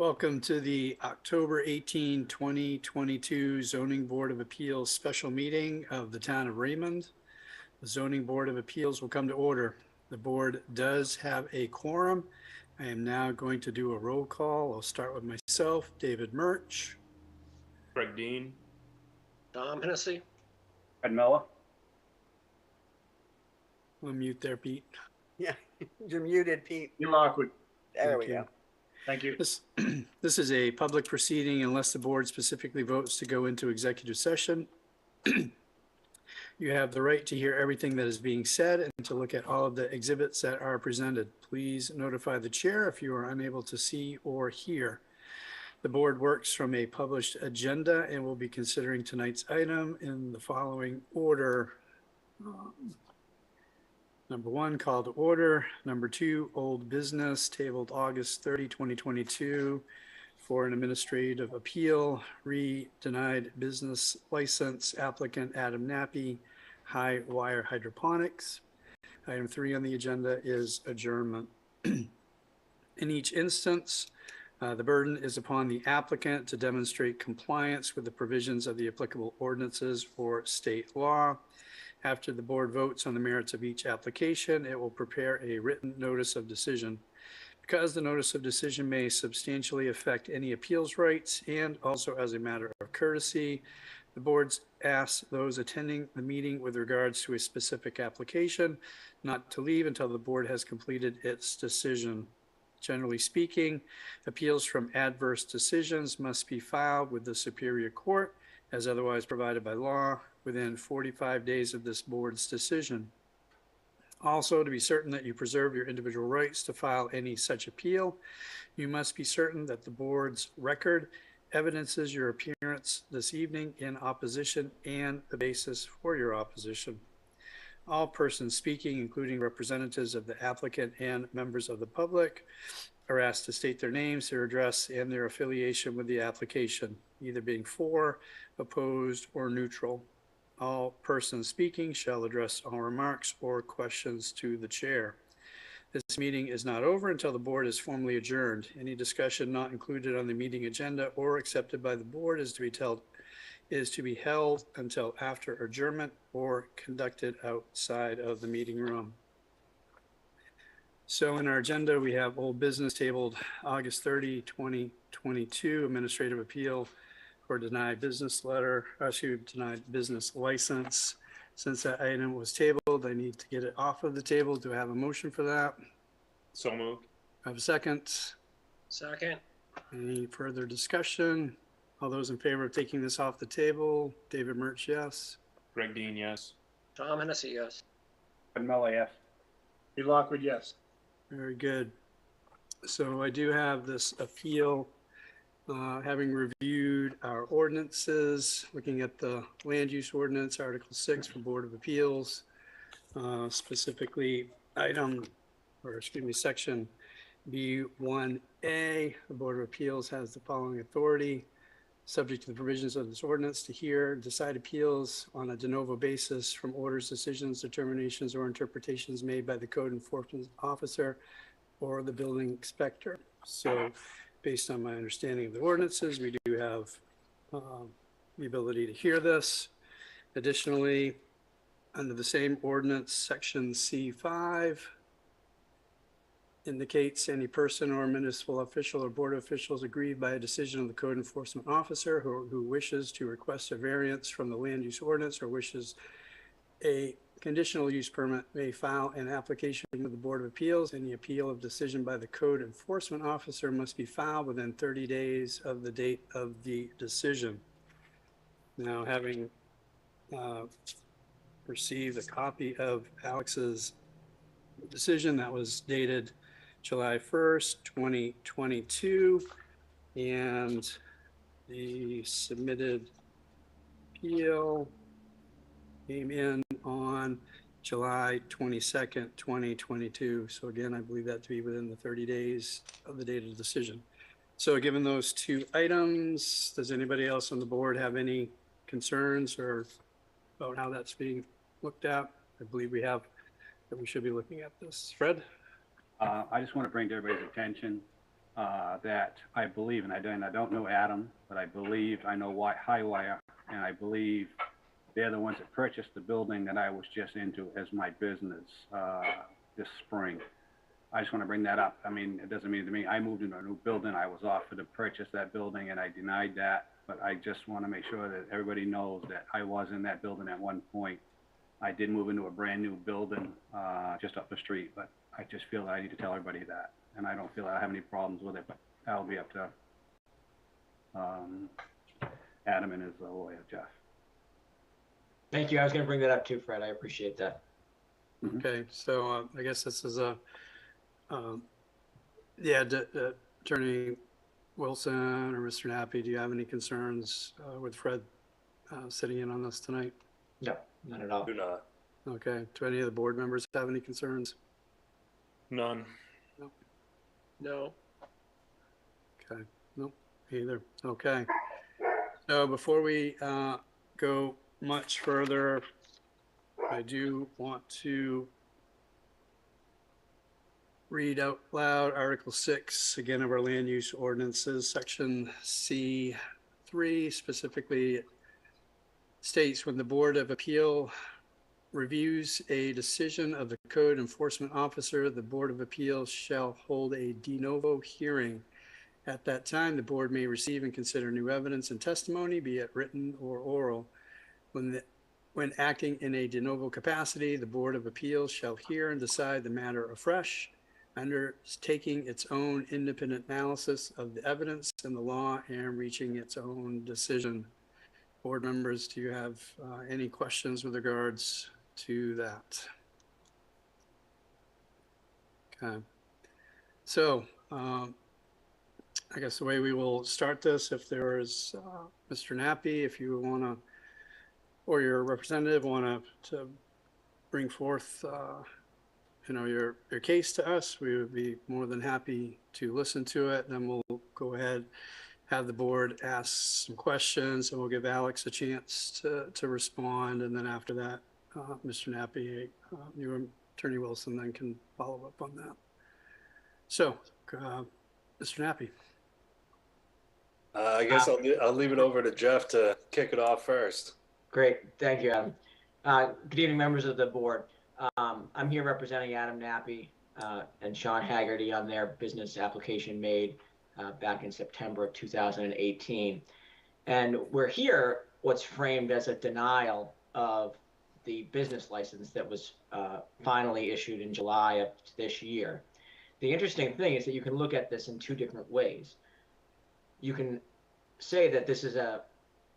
Welcome to the October 18, 2022 Zoning Board of Appeals special meeting of the town of Raymond. The Zoning Board of Appeals will come to order. The board does have a quorum. I am now going to do a roll call. I'll start with myself, David Murch. Greg Dean. Tom Hennessy. Ed Miller. I'll mute there, Pete. Yeah, you're muted, Pete. Neil Lockwood. There Thank we you. go. Thank you. This is a public proceeding unless the board specifically votes to go into executive session. You have the right to hear everything that is being said and to look at all of the exhibits that are presented. Please notify the chair if you are unable to see or hear. The board works from a published agenda and will be considering tonight's item in the following order. Number one, call to order. Number two, old business tabled August 30, 2022 for an administrative appeal, denied business license applicant Adam Nappy, High Wire Hydroponics. Item three on the agenda is adjournment. In each instance, the burden is upon the applicant to demonstrate compliance with the provisions of the applicable ordinances or state law. After the board votes on the merits of each application, it will prepare a written notice of decision. Because the notice of decision may substantially affect any appeals rights and also as a matter of courtesy, the board asks those attending the meeting with regards to a specific application not to leave until the board has completed its decision. Generally speaking, appeals from adverse decisions must be filed with the Superior Court as otherwise provided by law within 45 days of this board's decision. Also, to be certain that you preserve your individual rights to file any such appeal, you must be certain that the board's record evidences your appearance this evening in opposition and the basis for your opposition. All persons speaking, including representatives of the applicant and members of the public, are asked to state their names, their address, and their affiliation with the application, either being for, opposed, or neutral. All persons speaking shall address all remarks or questions to the chair. This meeting is not over until the board is formally adjourned. Any discussion not included on the meeting agenda or accepted by the board is to be held until after adjournment or conducted outside of the meeting room. So in our agenda, we have old business tabled August 30, 2022, administrative appeal for denied business license. Since that item was tabled, I need to get it off of the table. Do I have a motion for that? So moved. I have a second. Second. Any further discussion? All those in favor of taking this off the table? David Murch, yes. Greg Dean, yes. Tom Hennessy, yes. Ed Miller, yes. Neil Lockwood, yes. Very good. So I do have this appeal, having reviewed our ordinances, looking at the land use ordinance, Article 6 for Board of Appeals, specifically Section B1A. The Board of Appeals has the following authority, subject to the provisions of this ordinance, to hear and decide appeals on a de novo basis from orders, decisions, determinations, or interpretations made by the code enforcement officer or the building inspector. So based on my understanding of the ordinances, we do have the ability to hear this. Additionally, under the same ordinance, Section C5 indicates any person or municipal official or board of officials aggrieved by a decision of the code enforcement officer who wishes to request a variance from the land use ordinance or wishes a conditional use permit may file an application with the Board of Appeals. Any appeal of decision by the code enforcement officer must be filed within 30 days of the date of the decision. Now, having received a copy of Alex's decision that was dated July 1st, 2022, and the submitted appeal came in on July 22nd, 2022. So again, I believe that to be within the 30 days of the date of the decision. So given those two items, does anybody else on the board have any concerns or about how that's being looked at? I believe we have that we should be looking at this. Fred? I just want to bring to everybody's attention that I believe, and I don't know Adam, but I believe I know Highwire, and I believe they're the ones that purchased the building that I was just into as my business this spring. I just want to bring that up. I mean, it doesn't mean to me. I moved into a new building. I was offered to purchase that building, and I denied that. But I just want to make sure that everybody knows that I was in that building at one point. I did move into a brand new building just up the street, but I just feel that I need to tell everybody that. And I don't feel that I have any problems with it, but that'll be up to Adam and his lawyer, Jeff. Thank you. I was going to bring that up too, Fred. I appreciate that. Okay, so I guess this is a, Attorney Wilson or Mr. Nappy, do you have any concerns with Fred sitting in on this tonight? No, not at all. Do not. Okay, do any of the board members have any concerns? None. No. Okay, nope, either. Okay. So before we go much further, I do want to read out loud Article 6, again, of our land use ordinances, Section C3, specifically states when the Board of Appeal reviews a decision of the code enforcement officer, the Board of Appeals shall hold a de novo hearing. At that time, the board may receive and consider new evidence and testimony, be it written or oral. When acting in a de novo capacity, the Board of Appeals shall hear and decide the matter afresh, undertaking its own independent analysis of the evidence and the law and reaching its own decision. Board members, do you have any questions with regards to that? Okay. So I guess the way we will start this, if there is Mr. Nappy, if you want to, or your representative want to bring forth, your case to us, we would be more than happy to listen to it. Then we'll go ahead, have the board ask some questions, and we'll give Alex a chance to respond. And then after that, Mr. Nappy, you, Attorney Wilson, then can follow up on that. So, Mr. Nappy. I guess I'll leave it over to Jeff to kick it off first. Great. Thank you, Adam. Good evening, members of the board. I'm here representing Adam Nappy and Sean Haggerty on their business application made back in September of 2018. And we're here what's framed as a denial of the business license that was finally issued in July of this year. The interesting thing is that you can look at this in two different ways. You can say that this is a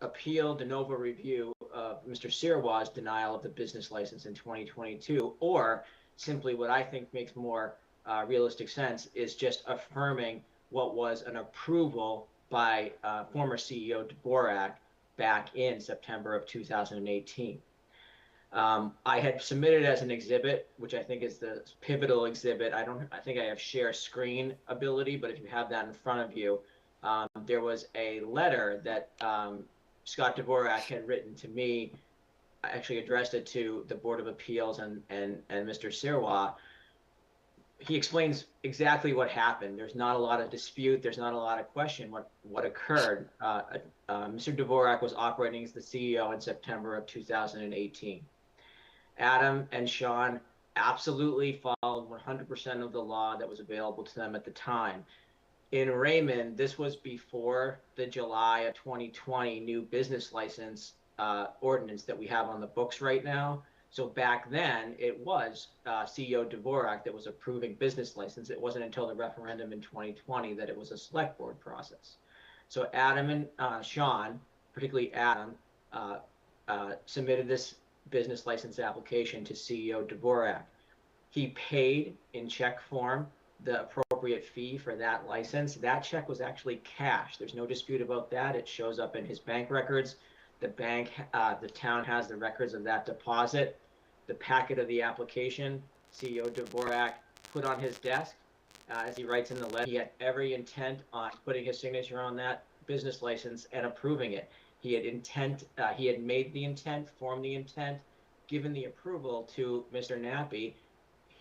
appeal de novo review of Mr. Sirwa's denial of the business license in 2022, or simply what I think makes more realistic sense is just affirming what was an approval by former CEO Dvorak back in September of 2018. I had submitted as an exhibit, which I think is the pivotal exhibit. I think I have share screen ability, but if you have that in front of you, there was a letter that Scott Dvorak had written to me. I actually addressed it to the Board of Appeals and Mr. Sirwa. He explains exactly what happened. There's not a lot of dispute. There's not a lot of question what occurred. Mr. Dvorak was operating as the CEO in September of 2018. Adam and Sean absolutely followed 100% of the law that was available to them at the time. In Raymond, this was before the July of 2020 new business license ordinance that we have on the books right now. So back then, it was CEO Dvorak that was approving business license. It wasn't until the referendum in 2020 that it was a select board process. So Adam and Sean, particularly Adam, submitted this business license application to CEO Dvorak. He paid in check form the appropriate fee for that license. That check was actually cash. There's no dispute about that. It shows up in his bank records. The town has the records of that deposit. The packet of the application, CEO Dvorak put on his desk, as he writes in the letter. He had every intent on putting his signature on that business license and approving it. He had made the intent, formed the intent, given the approval to Mr. Nappy.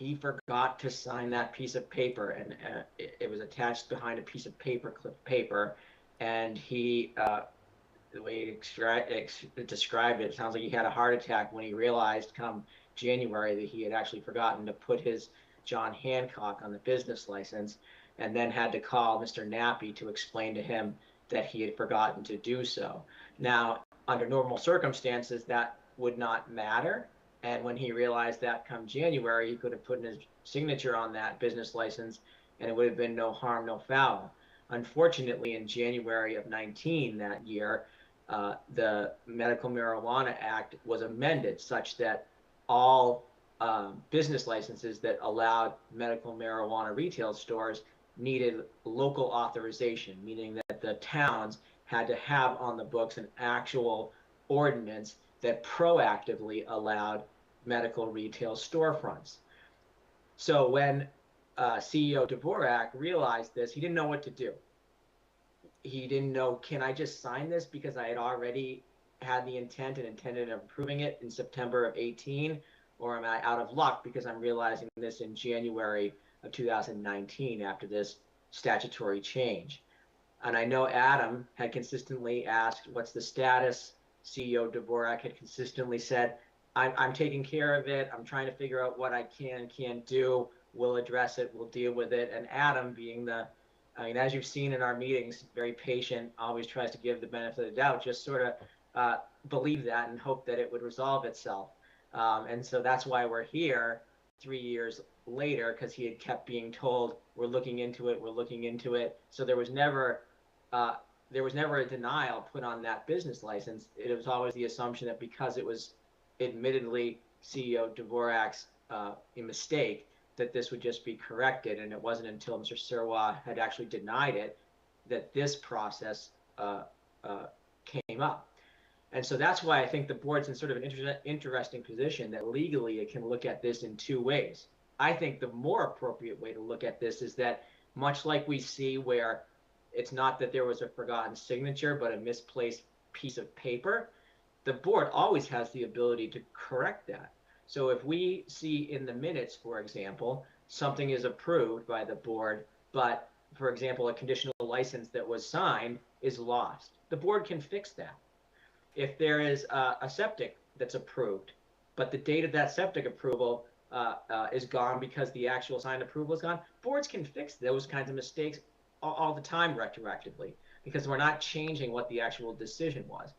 he forgot to sign that piece of paper, and it was attached behind a piece of clipped paper, and he, the way he described it, it sounds like he had a heart attack when he realized come January that he had actually forgotten to put his John Hancock on the business license, and then had to call Mr. Nappy to explain to him that he had forgotten to do so. Now, under normal circumstances, that would not matter. And when he realized that come January, he could have put in his signature on that business license and it would have been no harm, no foul. Unfortunately, in January of 19 that year, the Medical Marijuana Act was amended such that all business licenses that allowed medical marijuana retail stores needed local authorization, meaning that the towns had to have on the books an actual ordinance that proactively allowed medical retail storefronts. So when CEO Dvorak realized this, he didn't know what to do. He didn't know, can I just sign this because I had already had the intent and intended of approving it in September of 18, or am I out of luck because I'm realizing this in January of 2019 after this statutory change? And I know Adam had consistently asked, what's the status? CEO Dvorak had consistently said, I'm taking care of it. I'm trying to figure out what I can and can't do. We'll address it. We'll deal with it. And Adam, being as you've seen in our meetings, very patient, always tries to give the benefit of the doubt, just sort of believe that and hope that it would resolve itself. And so that's why we're here 3 years later, because he had kept being told, we're looking into it, we're looking into it. So there was never a denial put on that business license. It was always the assumption that because it was admittedly CEO Dvorak's mistake, that this would just be corrected. And it wasn't until Mr. Sirwa had actually denied it that this process came up. And so that's why I think the board's in sort of an interesting position that legally it can look at this in two ways. I think the more appropriate way to look at this is that, much like we see where it's not that there was a forgotten signature, but a misplaced piece of paper, the board always has the ability to correct that. So if we see in the minutes, for example, something is approved by the board, but, for example, a conditional license that was signed is lost, the board can fix that. If there is a septic that's approved, but the date of that septic approval is gone because the actual signed approval is gone, boards can fix those kinds of mistakes all the time retroactively, because we're not changing what the actual decision was.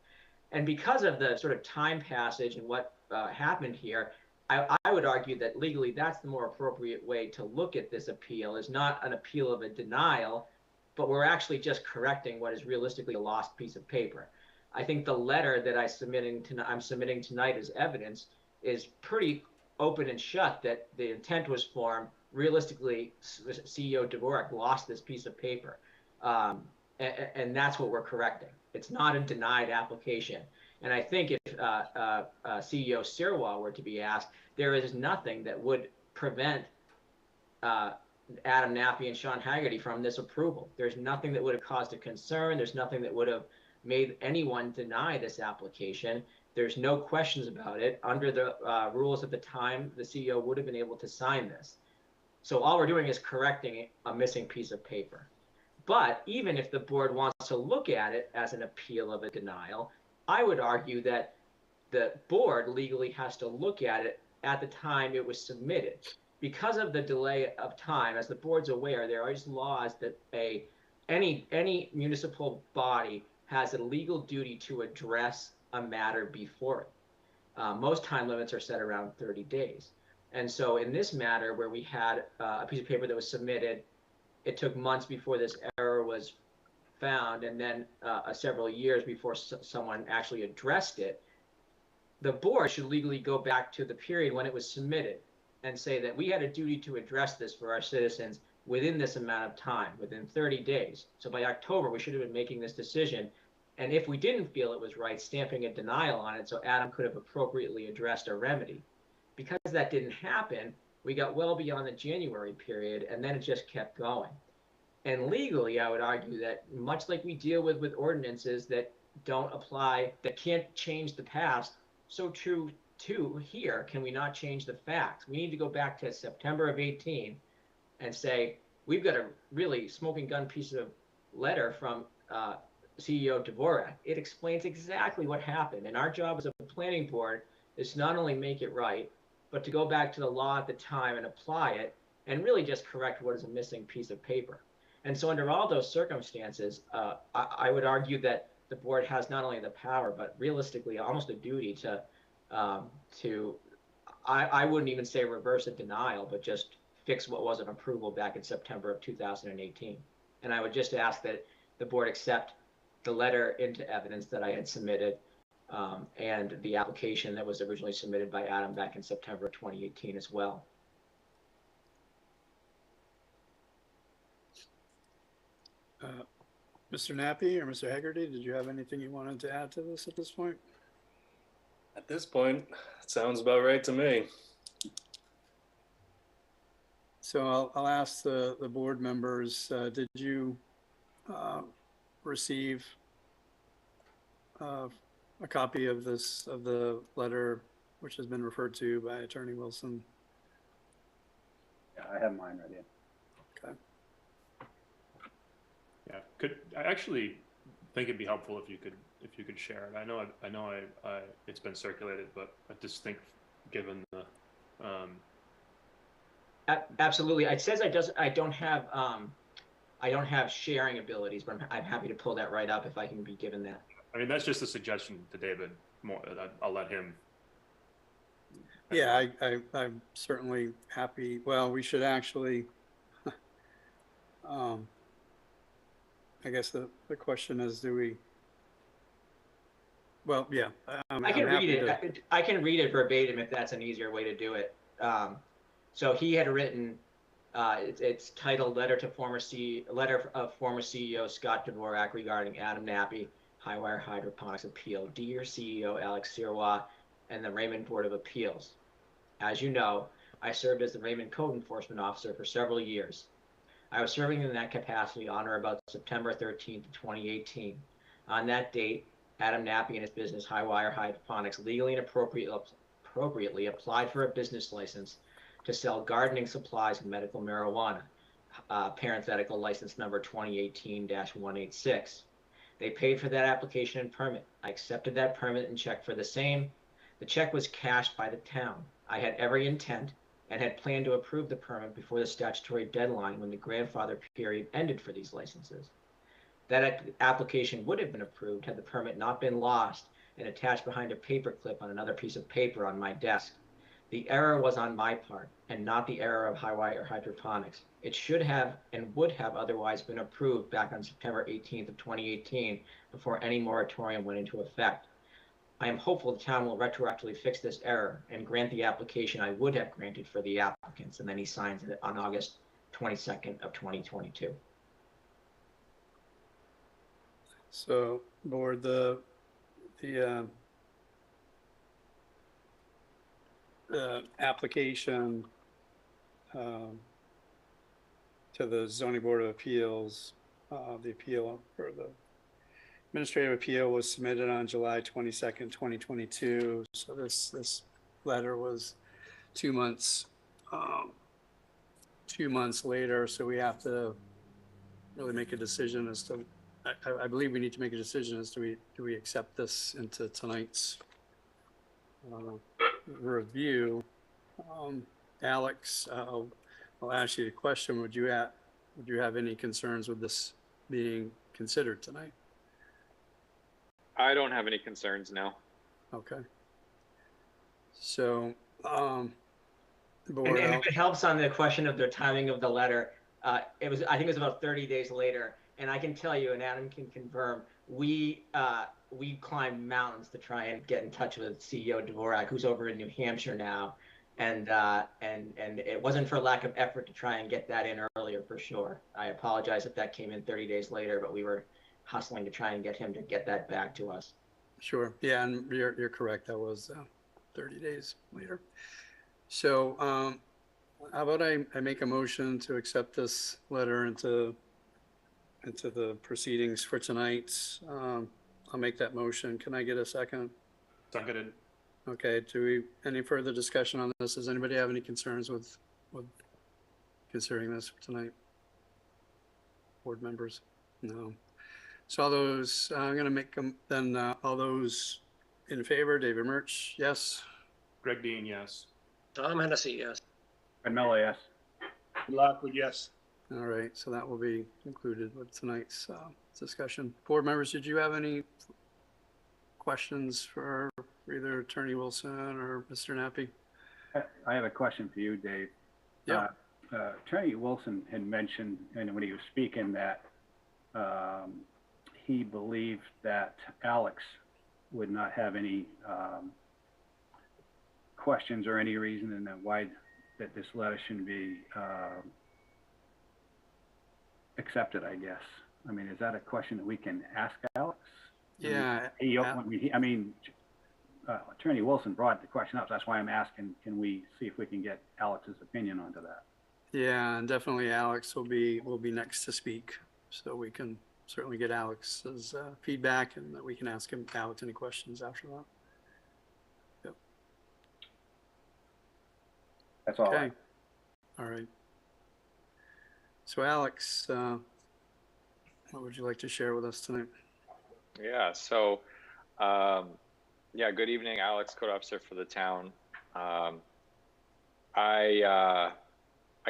And because of the sort of time passage and what happened here, I would argue that legally that's the more appropriate way to look at this appeal, is not an appeal of a denial, but we're actually just correcting what is realistically a lost piece of paper. I think the letter that I'm submitting tonight as evidence is pretty open and shut that the intent was formed. Realistically, CEO Dvorak lost this piece of paper. And that's what we're correcting. It's not a denied application. And I think if CEO Sirwa were to be asked, there is nothing that would prevent Adam Nappy and Sean Haggerty from this approval. There's nothing that would have caused a concern. There's nothing that would have made anyone deny this application. There's no questions about it. Under the rules at the time, the CEO would have been able to sign this. So all we're doing is correcting a missing piece of paper. But even if the board wants to look at it as an appeal of a denial, I would argue that the board legally has to look at it at the time it was submitted. Because of the delay of time, as the board's aware, there are laws that any municipal body has a legal duty to address a matter before it. Most time limits are set around 30 days. And so in this matter, where we had a piece of paper that was submitted, it took months before this error was found, and then several years before someone actually addressed it. The board should legally go back to the period when it was submitted and say that we had a duty to address this for our citizens within this amount of time, within 30 days. So by October, we should have been making this decision. And if we didn't feel it was right, stamping a denial on it so Adam could have appropriately addressed a remedy. Because that didn't happen, we got well beyond the January period, and then it just kept going. And legally, I would argue that much like we deal with ordinances that don't apply, that can't change the past, so too two here, can we not change the facts? We need to go back to September of 18 and say, we've got a really smoking gun piece of letter from CEO Dvorak. It explains exactly what happened. And our job as a planning board is to not only make it right, but to go back to the law at the time and apply it and really just correct what is a missing piece of paper. And so under all those circumstances, I would argue that the board has not only the power, but realistically almost a duty to I wouldn't even say reverse a denial, but just fix what was an approval back in September of 2018. And I would just ask that the board accept the letter into evidence that I had submitted and the application that was originally submitted by Adam back in September of 2018 as well. Mr. Nappy or Mr. Haggerty, did you have anything you wanted to add to this at this point? At this point, it sounds about right to me. So I'll ask the board members, did you receive a copy of the letter which has been referred to by Attorney Wilson? Yeah, I have mine right here. Okay. Yeah, I actually think it'd be helpful if you could share it. I know it's been circulated, but I just think given the Absolutely. It says I don't have sharing abilities, but I'm happy to pull that right up if I can be given that. I mean, that's just a suggestion to David. More, I'll let him. Yeah, I'm certainly happy. Well, we should actually, I guess the question is, do we, well, yeah. I can read it. I can read it verbatim if that's an easier way to do it. So he had written, it's titled Letter of Former CEO Scott Dvorak regarding Adam Nappy, Highwire Hydroponics Appeal. Dear CEO Alex Sirois and the Raymond Board of Appeals. As you know, I served as the Raymond Code Enforcement Officer for several years. I was serving in that capacity on or about September 13th, 2018. On that date, Adam Nappy and his business Highwire Hydroponics legally and appropriately applied for a business license to sell gardening supplies and medical marijuana, parenthetical license number 2018-186. They paid for that application and permit. I accepted that permit and check for the same. The check was cashed by the town. I had every intent and had planned to approve the permit before the statutory deadline when the grandfather period ended for these licenses. That application would have been approved had the permit not been lost and attached behind a paper clip on another piece of paper on my desk. The error was on my part and not the error of Highwire Hydroponics. It should have and would have otherwise been approved back on September 18th of 2018 before any moratorium went into effect. I am hopeful the town will retroactively fix this error and grant the application I would have granted for the applicants. And then he signs it on August 22nd of 2022. So board, the application to the Zoning Board of Appeals, the appeal for the administrative appeal was submitted on July 22nd, 2022. So this letter was 2 months, 2 months later. So we have to really make a decision as to, I believe we need to make a decision as to do we accept this into tonight's review. Alex, I'll ask you a question. Would you have any concerns with this being considered tonight? I don't have any concerns now. Okay. So, And if it helps on the question of the timing of the letter, I think it was about 30 days later, and I can tell you, and Adam can confirm, we climbed mountains to try and get in touch with CEO Dvorak, who's over in New Hampshire now, and it wasn't for lack of effort to try and get that in earlier, for sure. I apologize if that came in 30 days later, but we were hustling to try and get him to get that back to us. Sure. Yeah, and you're correct. That was 30 days later. So how about I make a motion to accept this letter into the proceedings for tonight. I'll make that motion. Can I get a second? Seconded. Okay, any further discussion on this? Does anybody have any concerns with considering this tonight? Board members? No. So all those, I'm gonna make them, then, all those in favor, David Murch, yes? Greg Dean, yes. Tom Hennessy, yes. Ed Mello, yes. Lockwood, yes. All right, so that will be included with tonight's discussion. Board members, did you have any questions for either Attorney Wilson or Mr. Nappy? I have a question for you, Dave. Yeah. Attorney Wilson had mentioned, and when he was speaking, that he believed that Alex would not have any questions or any reason, and why that this letter shouldn't be accepted, I guess. I mean, is that a question that we can ask Alex? Yeah. Attorney Wilson brought the question up, so that's why I'm asking, can we see if we can get Alex's opinion onto that? Yeah, and definitely Alex will be next to speak, so we can certainly get Alex's feedback, and that we can ask him, Alex, any questions after that. Yep. That's all. Okay. All right. So Alex, what would you like to share with us tonight? Yeah, so, good evening, Alex, code officer for the town. I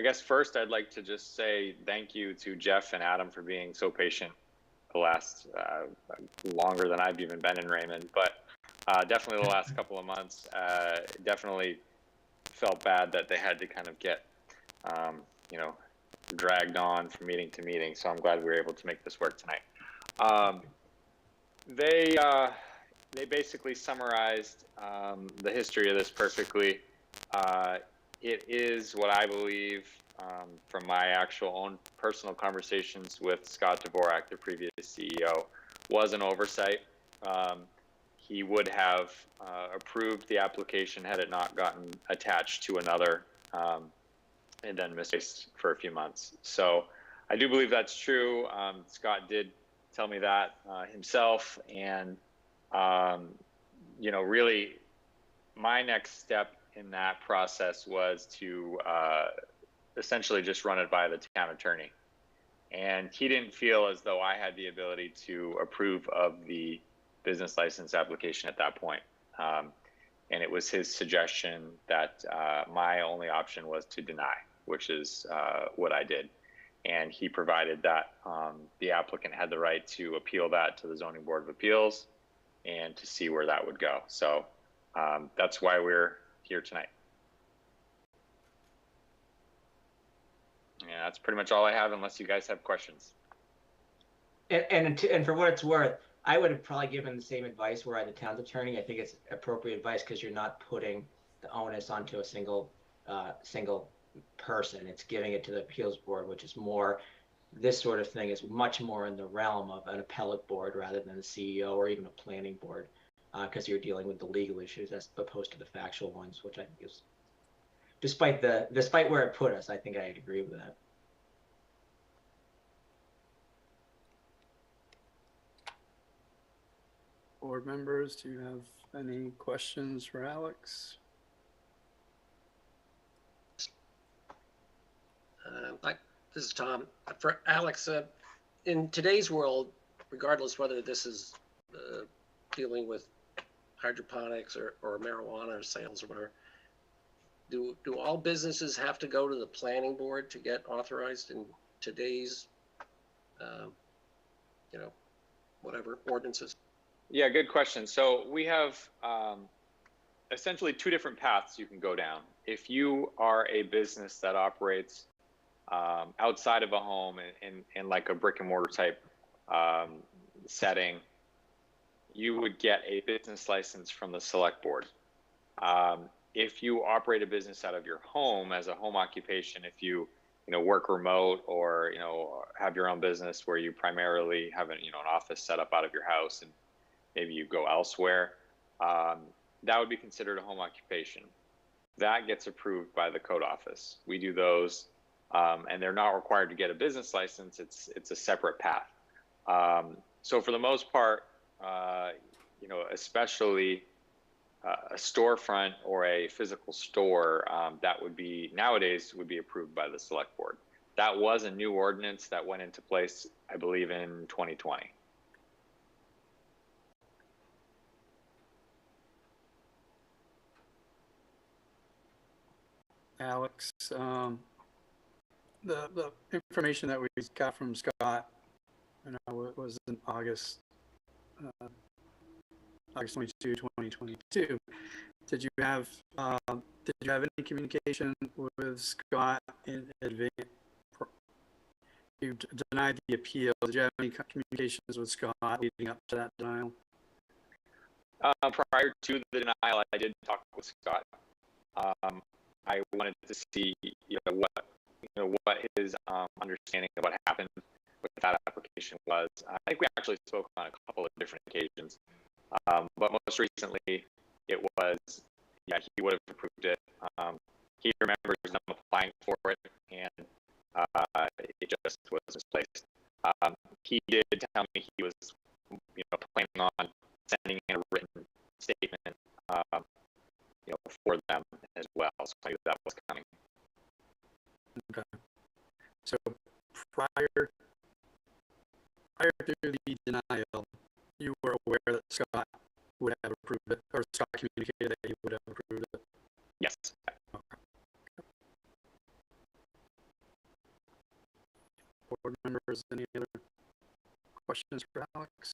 guess first I'd like to just say thank you to Jeff and Adam for being so patient the last, longer than I've even been in Raymond, but definitely the last couple of months, definitely felt bad that they had to kind of get, dragged on from meeting to meeting. So I'm glad we were able to make this work tonight. They basically summarized the history of this perfectly. It is what I believe, from my actual own personal conversations with Scott Dvorak, the previous CEO, was an oversight. He would have approved the application had it not gotten attached to another and then misplaced for a few months. So I do believe that's true. Scott did tell me that himself, and really my next step in that process was to essentially just run it by the town attorney, and he didn't feel as though I had the ability to approve of the business license application at that point, and it was his suggestion that my only option was to deny, which is what I did. And he provided that the applicant had the right to appeal that to the Zoning Board of Appeals and to see where that would go. So that's why we're here tonight. Yeah, that's pretty much all I have, unless you guys have questions. And for what it's worth, I would have probably given the same advice were I the town's attorney. I think it's appropriate advice because you're not putting the onus onto a single person. It's giving it to the appeals board, which is more, this sort of thing is much more in the realm of an appellate board rather than the CEO or even a planning board, because you're dealing with the legal issues as opposed to the factual ones, which I think is, despite where it put us, I think I'd agree with that. Board members, do you have any questions for Alex? This is Tom. For Alex, in today's world, regardless whether this is dealing with hydroponics or marijuana sales or whatever, do all businesses have to go to the planning board to get authorized in today's, whatever ordinances? Yeah, good question. So we have essentially two different paths you can go down. If you are a business that operates outside of a home in like a brick and mortar type setting, you would get a business license from the select board. If you operate a business out of your home as a home occupation, if you work remote or have your own business where you primarily have an office set up out of your house and maybe you go elsewhere, that would be considered a home occupation. That gets approved by the code office. We do those. And they're not required to get a business license. It's a separate path. So for the most part, especially a storefront or a physical store, that would be nowadays would be approved by the select board. That was a new ordinance that went into place, I believe, in 2020. Alex, the information that we got from Scott, it was in August, August 22, 2022. Did you have any communication with Scott in advance? You denied the appeal. Did you have any communications with Scott leading up to that denial? Prior to the denial, I did talk with Scott. I wanted to see, what his understanding of what happened with that application was. I think we actually spoke on a couple of different occasions, but most recently, it was, he would have approved it. He remembers them applying for it, and it just was misplaced. He did tell me he was, planning on sending in a written statement, for them as well. So I knew that was coming. Okay. So prior to the denial, you were aware that Scott would have approved it, or Scott communicated that he would have approved it? Yes. Okay. Board members, any other questions for Alex?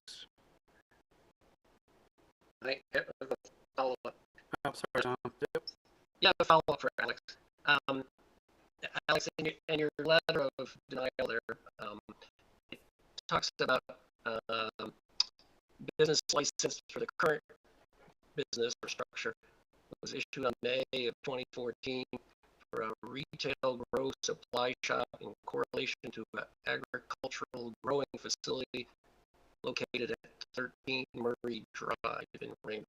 I have a follow-up. Oh, sorry, Tom. Yep. Yeah, a follow-up for Alex. Alex, in your letter of denial there, it talks about business license for the current business or structure. It was issued on May of 2014 for a retail grow supply shop in correlation to an agricultural growing facility located at 13 Murray Drive in Raymond.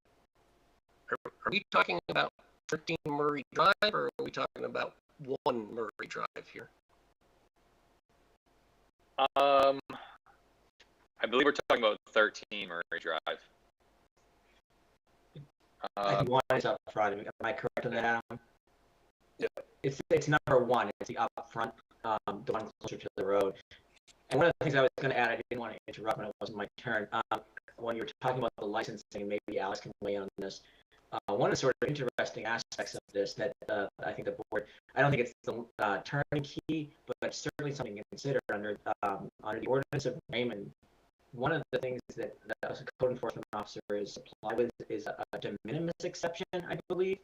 Are we talking about 13 Murray Drive, or are we talking about 1 Murray Drive here? I believe we're talking about 13 Murray Drive. I think 1 is up front. Am I correct on that, Adam? Yeah. It's number 1. It's the up front, the one closer to the road. And one of the things I was going to add, I didn't want to interrupt when it wasn't my turn. When you were talking about the licensing, maybe Alex can weigh in on this. One of the sort of interesting aspects of this that I think the board, I don't think it's the turnkey, but it's certainly something to consider under the ordinance of Raymond. One of the things that a code enforcement officer is supplied with is a de minimis exception, I believe,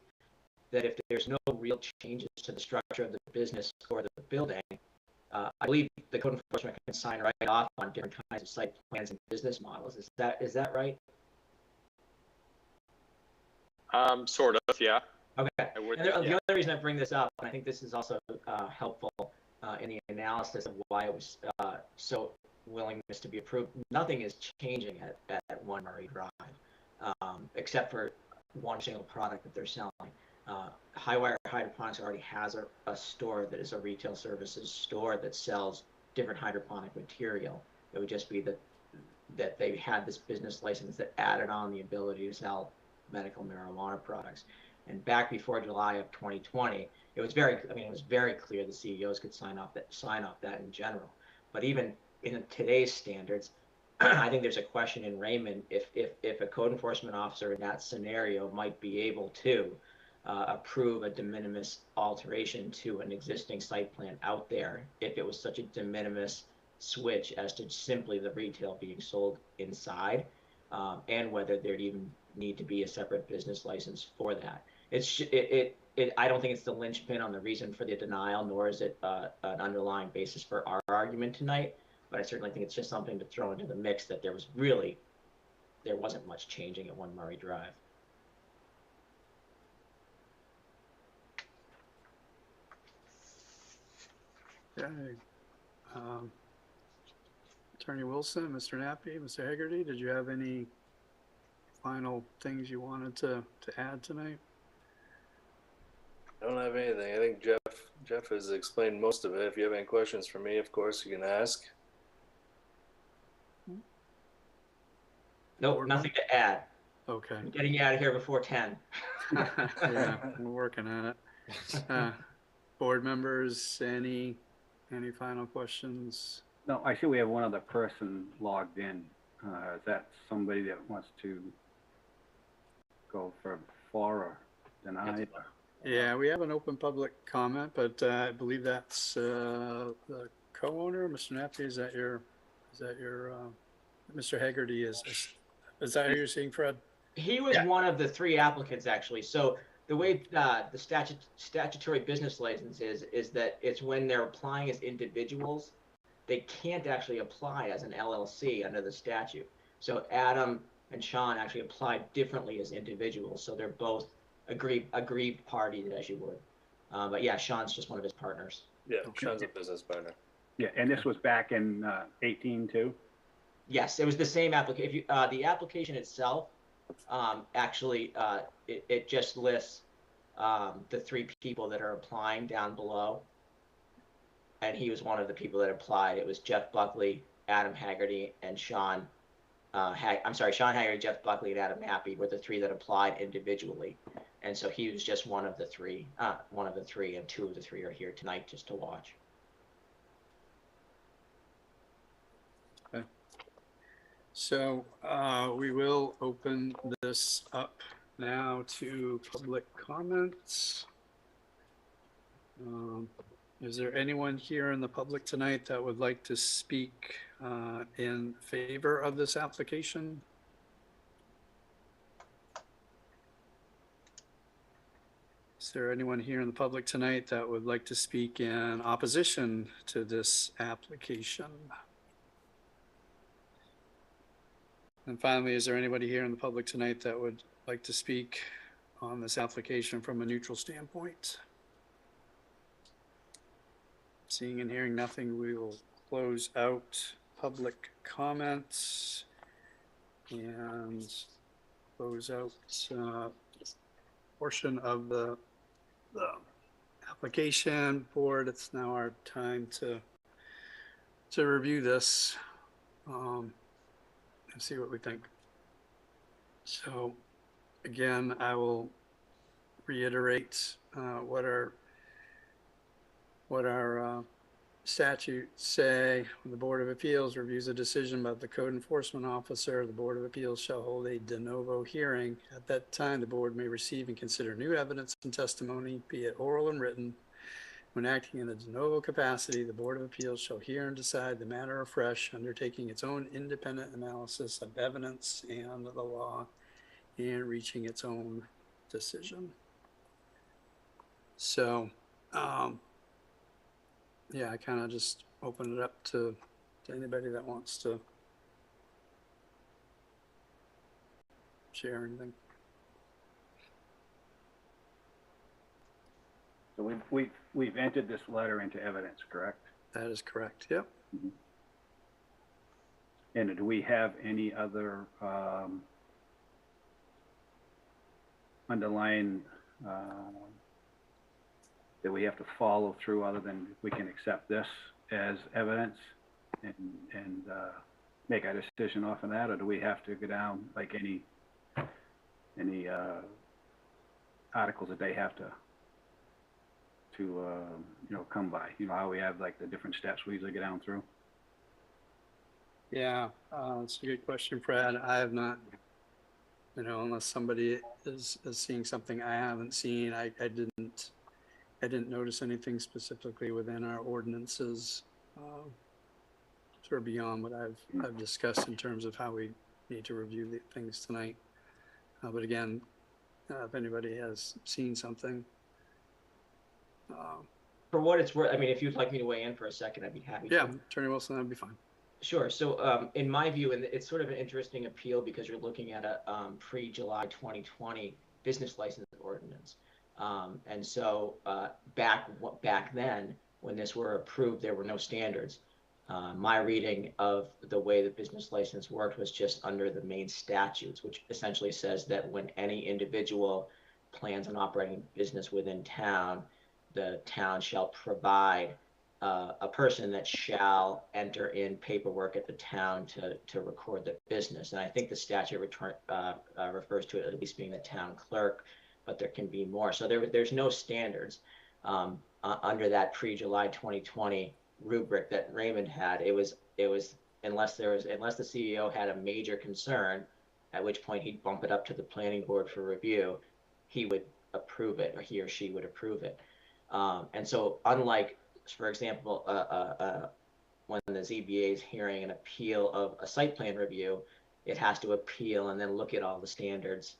that if there's no real changes to the structure of the business or the building, I believe the code enforcement can sign right off on different kinds of site plans and business models. Is that right? Sort of, yeah. Okay. The other reason I bring this up, and I think this is also helpful in the analysis of why it was so willingness to be approved, nothing is changing at 1 Murray Drive, except for one single product that they're selling. Highwire Hydroponics already has a store that is a retail services store that sells different hydroponic material. It would just be that they had this business license that added on the ability to sell medical marijuana products. And back before July of 2020, it was very clear the CEOs could sign off that in general. But even in today's standards, I think there's a question in Raymond if a code enforcement officer in that scenario might be able to approve a de minimis alteration to an existing site plan out there if it was such a de minimis switch as to simply the retail being sold inside, and whether there'd even need to be a separate business license for that. I don't think it's the linchpin on the reason for the denial, nor is it an underlying basis for our argument tonight. But I certainly think it's just something to throw into the mix that there wasn't much changing at 1 Murray Drive. Okay. Attorney Wilson, Mr. Nappy, Mr. Haggerty, did you have any final things you wanted to add tonight? I don't have anything. I think Jeff has explained most of it. If you have any questions for me, of course, you can ask. Nope, nothing to add. Okay. I'm getting you out of here before 10. Yeah, we're working on it. Board members, any final questions? No, I see we have one other person logged in. Is that somebody that wants to go for or denied? Yeah, we have an open public comment, but I believe that's the co-owner, Mr. Nappy. Is that your Mr. Haggerty is that who you're seeing, Fred? He was one of the 3 applicants, actually. So the way the statutory business license is that it's when they're applying as individuals, they can't actually apply as an LLC under the statute. So Adam and Sean actually applied differently as individuals. So they're both aggrieved parties, as you would. But yeah, Sean's just one of his partners. Yeah, Okay. Sean's a business partner. Yeah, and this was back in 18 too? Yes, it was the same application. The application itself, actually, it just lists the 3 people that are applying down below. And he was one of the people that applied. It was Jeff Buckley, Adam Haggerty, and Sean. Sean Haggerty, Jeff Buckley, and Adam Nappy were the 3 that applied individually. And so he was just one of the 3, and 2 of the 3 are here tonight just to watch. Okay. So we will open this up now to public comments. Is there anyone here in the public tonight that would like to speak in favor of this application? Is there anyone here in the public tonight that would like to speak in opposition to this application? And finally, is there anybody here in the public tonight that would like to speak on this application from a neutral standpoint? Seeing and hearing nothing, we will close out public comments and close out portion of the application. Board, it's now our time to review this and see what we think. So again, I will reiterate what our statutes say. When the Board of Appeals reviews a decision by the code enforcement officer, the Board of Appeals shall hold a de novo hearing. At that time, the board may receive and consider new evidence and testimony, be it oral and written. When acting in a de novo capacity, the Board of Appeals shall hear and decide the matter afresh, undertaking its own independent analysis of evidence and the law, and reaching its own decision. So, yeah, I kind of just open it up to anybody that wants to share anything. So we've entered this letter into evidence, correct? That is correct. Yep. Mm-hmm. And do we have any other underlying that we have to follow through other than we can accept this as evidence and make a decision off of that, or do we have to go down like any articles that they have to come by? You know how we have like the different steps we usually get down through? Yeah, it's a good question, Fred. I have not, unless somebody is seeing something I haven't seen, I didn't notice anything specifically within our ordinances, sort of beyond what I've discussed in terms of how we need to review the things tonight. But again, if anybody has seen something. For what it's worth, I mean, if you'd like me to weigh in for a second, I'd be happy to. Yeah, Attorney Wilson, that'd be fine. Sure. So in my view, and it's sort of an interesting appeal because you're looking at a pre-July 2020 business license ordinance. And so back then, when this were approved, there were no standards. My reading of the way the business license worked was just under the Maine statutes, which essentially says that when any individual plans on operating business within town, the town shall provide a person that shall enter in paperwork at the town to record the business. And I think the statute refers to it at least being the town clerk, but there can be more. So there's no standards under that pre-July 2020 rubric that Raymond had. It was unless the CEO had a major concern, at which point he'd bump it up to the planning board for review, he would approve it, or he or she would approve it. And so unlike, for example, when the ZBA is hearing an appeal of a site plan review, it has to appeal and then look at all the standards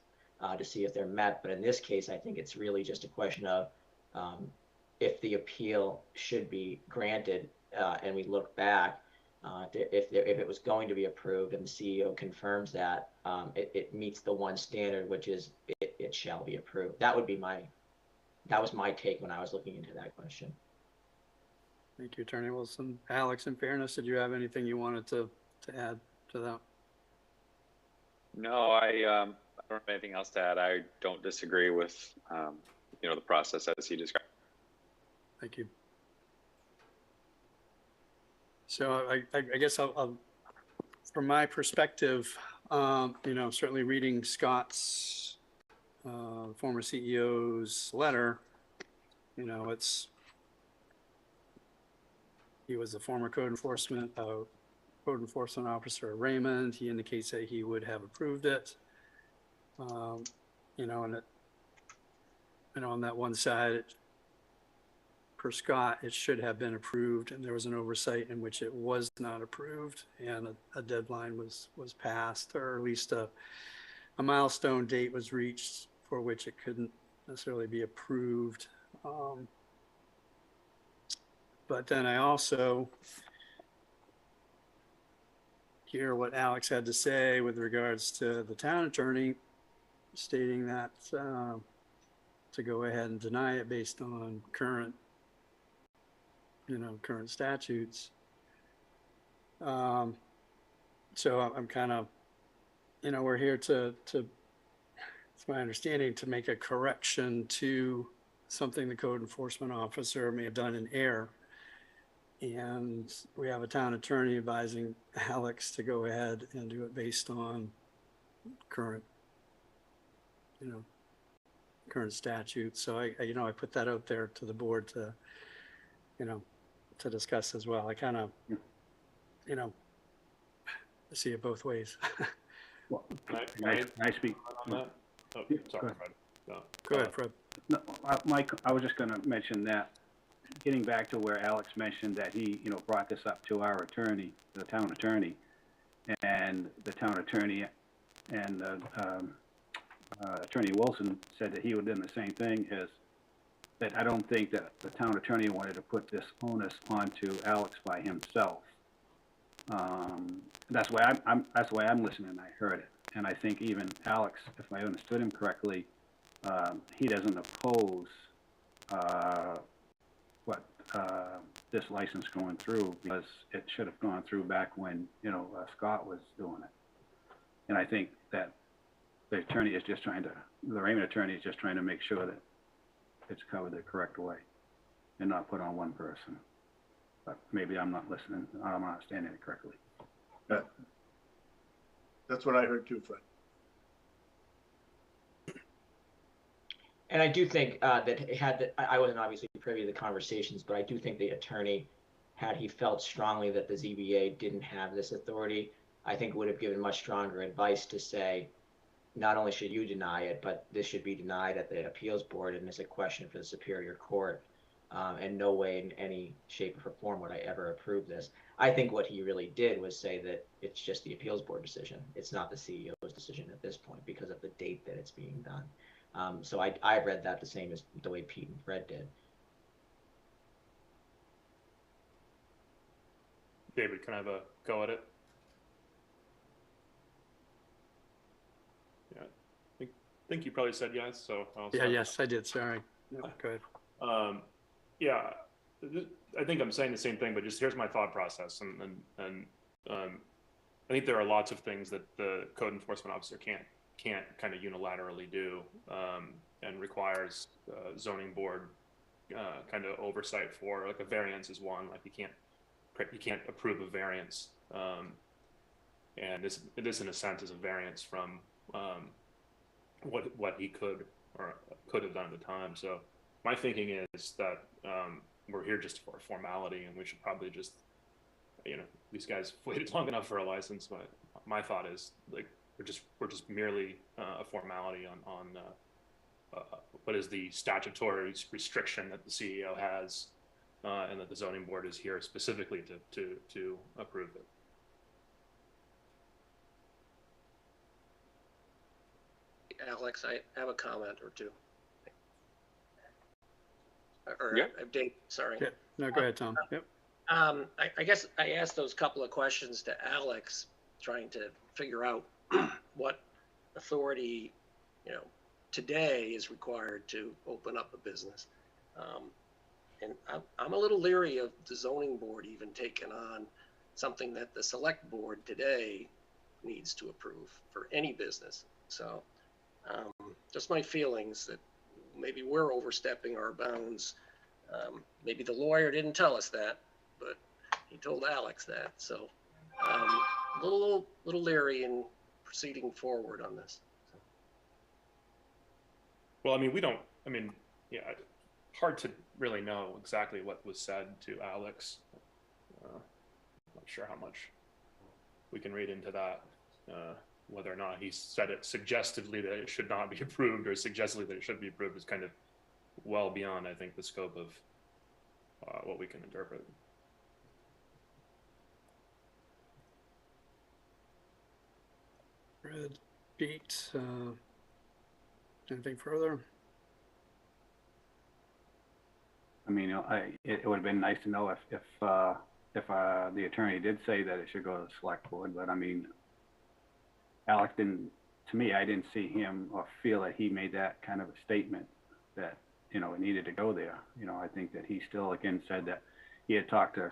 to see if they're met. But in this case, I think it's really just a question of if the appeal should be granted, and we look back, if it was going to be approved and the CEO confirms that, it meets the one standard, which is it shall be approved. That was my take when I was looking into that question. Thank you, Attorney Wilson. Alex, in fairness, did you have anything you wanted to add to that? No, I don't have anything else to add. I don't disagree with, the process as he described. Thank you. So I guess I'll from my perspective, certainly reading Scott's former CEO's letter, he was a former code enforcement officer at Raymond. He indicates that he would have approved it. And on that one side, per Scott, it should have been approved, and there was an oversight in which it was not approved, and a deadline was passed, or at least a milestone date was reached for which it couldn't necessarily be approved. But then I also hear what Alex had to say with regards to the town attorney stating that to go ahead and deny it based on current statutes. So I'm kind of, we're here to, it's my understanding, to make a correction to something the code enforcement officer may have done in error. And we have a town attorney advising Alex to go ahead and do it based on current, current statutes. So I put that out there to the board to, to discuss as well. I kind of, see it both ways. Well, Can I speak? on that? Oh, sorry, Fred. No. Go ahead, Fred. No, Mike, I was just going to mention that, getting back to where Alex mentioned that he, brought this up to our attorney, the town attorney, and the town attorney and Attorney Wilson said that he would do the same thing, is that I don't think that the town attorney wanted to put this onus onto Alex by himself. That's why that's why I'm listening. I heard it, and I think even Alex, if I understood him correctly, he doesn't oppose this license going through, because it should have gone through back when Scott was doing it. And I think that the attorney is just trying to, the Raymond attorney is just trying to make sure that it's covered the correct way and not put on one person. But maybe I'm not listening, I'm not understanding it correctly. Yeah. That's what I heard too, Fred. And I do think I wasn't obviously privy to the conversations, but I do think the attorney, had he felt strongly that the ZBA didn't have this authority, I think would have given much stronger advice to say, not only should you deny it, but this should be denied at the appeals board, and it's a question for the Superior Court. And no way in any shape or form would I ever approve this. I think what he really did was say that it's just the appeals board decision. It's not the CEO's decision at this point because of the date that it's being done. So I read that the same as the way Pete and Fred did. David, can I have a go at it? Yeah, I think you probably said yes, so I'll Yeah, yes, I did. Sorry. No, go ahead. Yeah, I think I'm saying the same thing, but just here's my thought process. And I think there are lots of things that the code enforcement officer can't kind of unilaterally do, and requires zoning board kind of oversight for. Like a variance is one. Like you can't approve a variance, and this in a sense is a variance from what he could or could have done at the time. So my thinking is that we're here just for a formality, and we should probably just, these guys waited long enough for a license. But my thought is like we're just merely a formality on what is the statutory restriction that the CEO has, and that the zoning board is here specifically to approve it. Alex, I have a comment or two. Or Yeah. Dave, sorry. Yeah. No, go ahead, Tom. Yep. I guess I asked those couple of questions to Alex, trying to figure out what authority, today is required to open up a business. And I'm a little leery of the zoning board even taking on something that the select board today needs to approve for any business. So just my feelings that maybe we're overstepping our bounds. Maybe the lawyer didn't tell us that, but he told Alex that. So a little leery in proceeding forward on this. Well, yeah, hard to really know exactly what was said to Alex. Not sure how much we can read into that. Whether or not he said it suggestively that it should not be approved or suggestively that it should be approved is kind of well beyond, I think, the scope of what we can interpret. Red, Pete, anything further? I mean, it would have been nice to know if the attorney did say that it should go to the select board, but I mean, Alex didn't, to me, I didn't see him or feel that he made that kind of a statement that, it needed to go there. I think that he still, again, said that he had talked to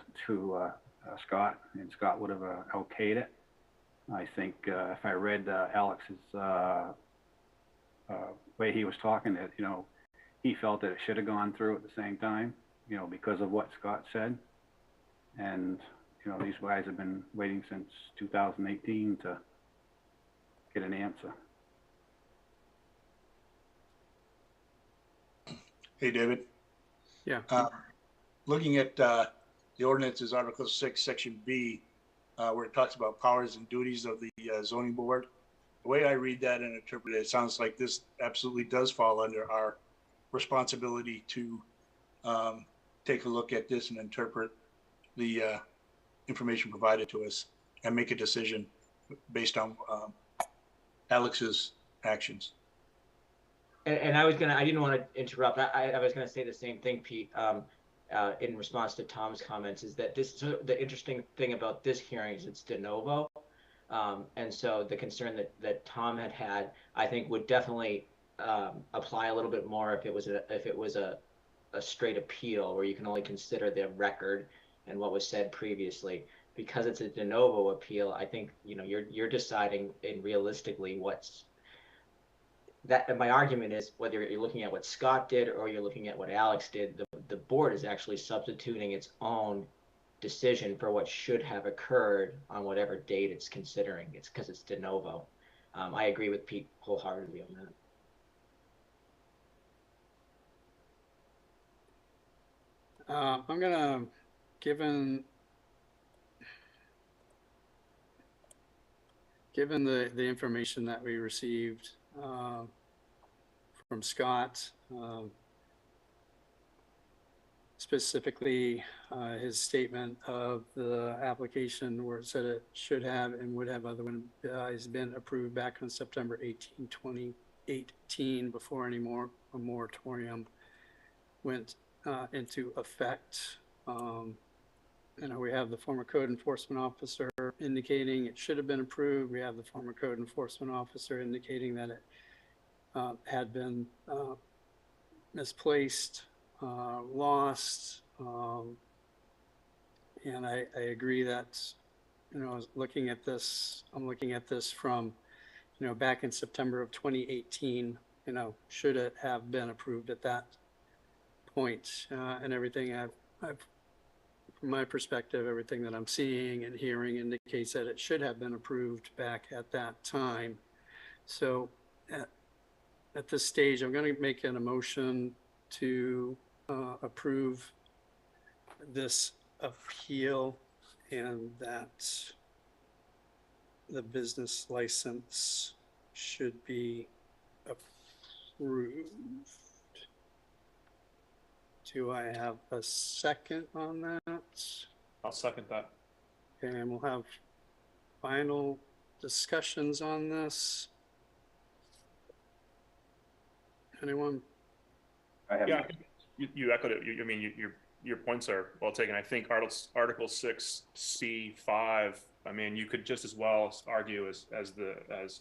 Scott, and Scott would have okayed it. I think if I read Alex's way he was talking, that, he felt that it should have gone through at the same time, because of what Scott said. And, these guys have been waiting since 2018 to get an answer. Hey, David. Yeah. Looking at the ordinances, Article 6, Section B, where it talks about powers and duties of the zoning board. The way I read that and interpret it, it sounds like this absolutely does fall under our responsibility to take a look at this and interpret the information provided to us and make a decision based on Alex's actions. And I didn't want to interrupt. I was going to say the same thing, Pete, in response to Tom's comments, is that the interesting thing about this hearing is it's de novo. And so the concern that Tom had, I think would definitely apply a little bit more if it was a straight appeal where you can only consider the record and what was said previously. Because it's a de novo appeal, I think, you're deciding in realistically what's that. And my argument is whether you're looking at what Scott did or you're looking at what Alex did, the board is actually substituting its own decision for what should have occurred on whatever date it's considering. It's because it's de novo. I agree with Pete wholeheartedly on that. I'm gonna, given the information that we received from Scott, specifically his statement of the application where it said it should have and would have otherwise been approved back on September 18, 2018, before any more a moratorium went into effect. We have the former code enforcement officer indicating it should have been approved. We have the former code enforcement officer indicating that it had been misplaced, lost. And I agree that, looking at this, I'm looking at this from, back in September of 2018, should it have been approved at that point, and everything from my perspective, everything that I'm seeing and hearing indicates that it should have been approved back at that time. So at this stage, I'm going to make an motion to approve this appeal and that the business license should be approved. Do I have a second on that? I'll second that. Okay, and we'll have final discussions on this. Anyone? I have, Yeah, you echoed it. I mean, your points are well taken. I think Article 6C5. I mean, you could just as well argue as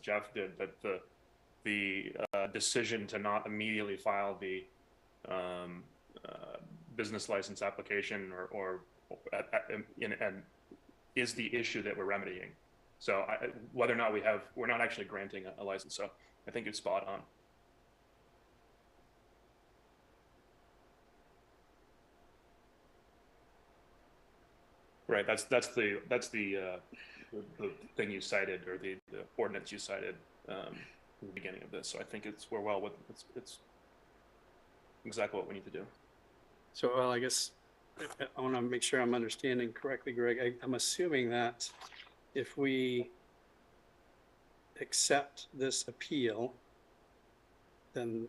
Jeff did that the decision to not immediately file the business license application or and is the issue that we're remedying. So whether or not we're not actually granting a license. So I think it's spot on. Right. That's the thing you cited, or the ordinance you cited in the beginning of this. So I think we're well with it's exactly what we need to do. So, well, I guess I want to make sure I'm understanding correctly, Greg. I'm assuming that if we accept this appeal, then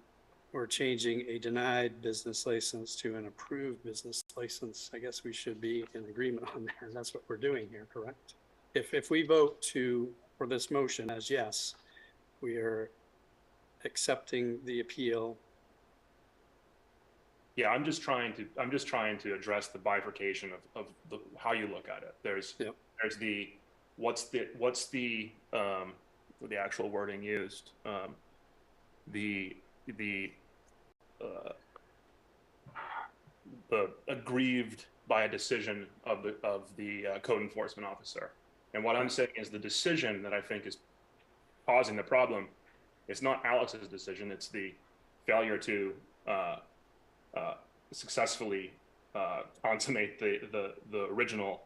we're changing a denied business license to an approved business license. I guess we should be in agreement on there. That's what we're doing here, correct? If we vote for this motion as yes, we are accepting the appeal. Yeah, I'm just trying to address the bifurcation of how you look at it. There's the what's the actual wording used, the aggrieved by a decision of the code enforcement officer. And what I'm saying is the decision that I think is causing the problem. It's not Alex's decision. It's the failure to successfully consummate the original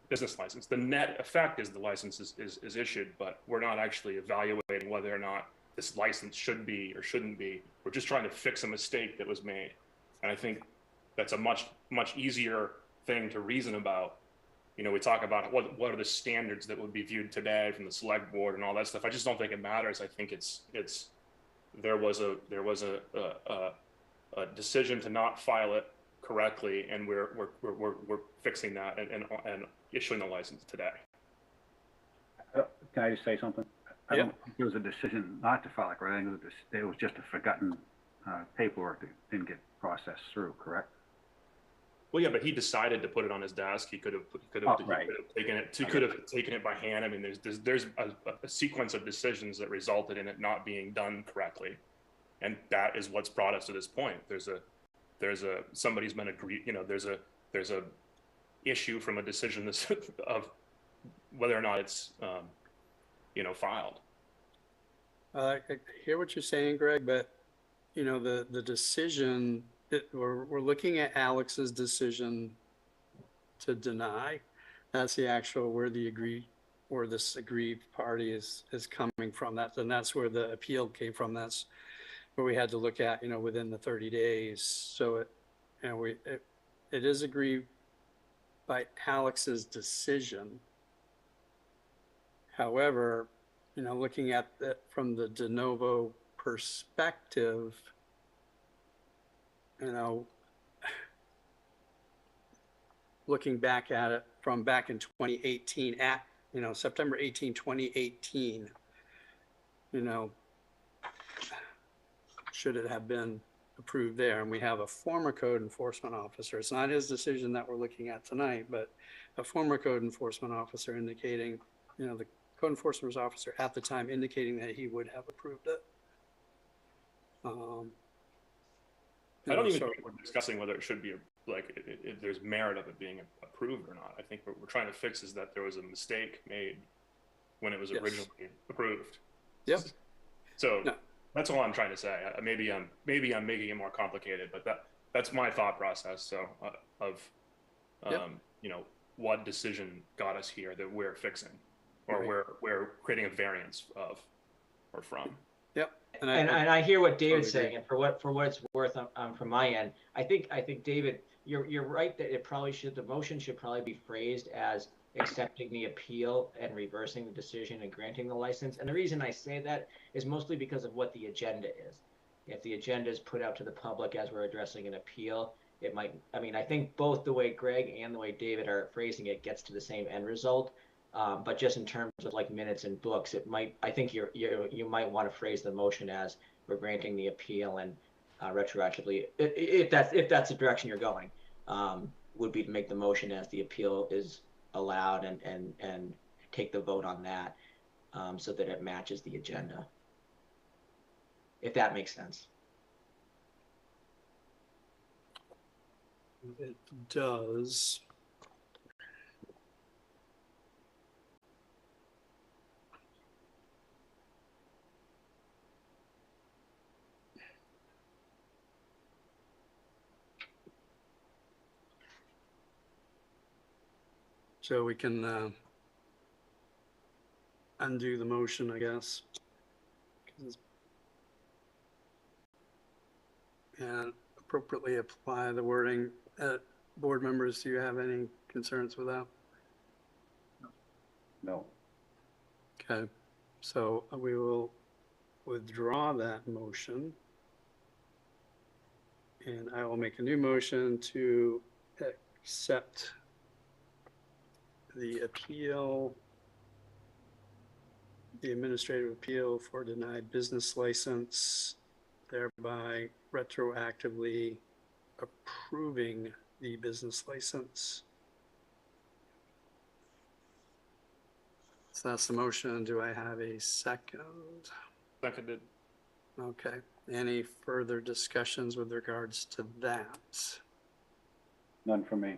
business license. The net effect is the license is issued, but we're not actually evaluating whether or not this license should be or shouldn't be. We're just trying to fix a mistake that was made. And I think that's a much easier thing to reason about. You know, we talk about what are the standards that would be viewed today from the select board and all that stuff. I just don't think it matters. I think there was a decision to not file it correctly, and we're fixing that and issuing the license today. can I just say something? I don't think there was a decision not to file it, right? I think it was just a forgotten paperwork that didn't get processed through, correct? Well, yeah, but he decided to put it on his desk. He could have taken it by hand. I mean, there's a sequence of decisions that resulted in it not being done correctly, and that is what's brought us to this point. Somebody's been agreed. You know, there's a issue from a decision of whether or not it's filed. I hear what you're saying, Greg, but you know the decision. We're looking at Alex's decision to deny. That's the actual where this aggrieved party is coming from. And that's where the appeal came from. That's where we had to look at, within the 30 days. So it is aggrieved by Alex's decision. However, looking at it from the de novo perspective, looking back at it from back in 2018 at, September 18, 2018, should it have been approved there? And we have a former code enforcement officer. It's not his decision that we're looking at tonight, but a former code enforcement officer indicating, the code enforcement officer at the time indicating that he would have approved it. I don't even think we're discussing whether it should be if there's merit of it being approved or not. I think what we're trying to fix is that there was a mistake made when it was originally approved. Yep. So That's all I'm trying to say. Maybe I'm making it more complicated, but that's my thought process. So of Yep. you know, what decision got us here that we're fixing, or Right. we're creating a variance of or from. Yep. And I hear what David's totally saying, and for what it's worth, from my end, I think David, you're right that the motion should probably be phrased as accepting the appeal and reversing the decision and granting the license. And the reason I say that is mostly because of what the agenda is. If the agenda is put out to the public as we're addressing an appeal, it might, I mean, I think both the way Greg and the way David are phrasing it gets to the same end result. But just in terms of like minutes and books, I think you might want to phrase the motion as we're granting the appeal and retroactively, if that's the direction you're going, would be to make the motion as the appeal is allowed and take the vote on that, so that it matches the agenda. If that makes sense. It does. So we can undo the motion, I guess. And appropriately apply the wording. Board members, do you have any concerns with that? No. Okay, so we will withdraw that motion. And I will make a new motion to accept the appeal, the administrative appeal for denied business license, thereby retroactively approving the business license. So that's the motion. Do I have a second? Seconded. Okay. Any further discussions with regards to that? None for me.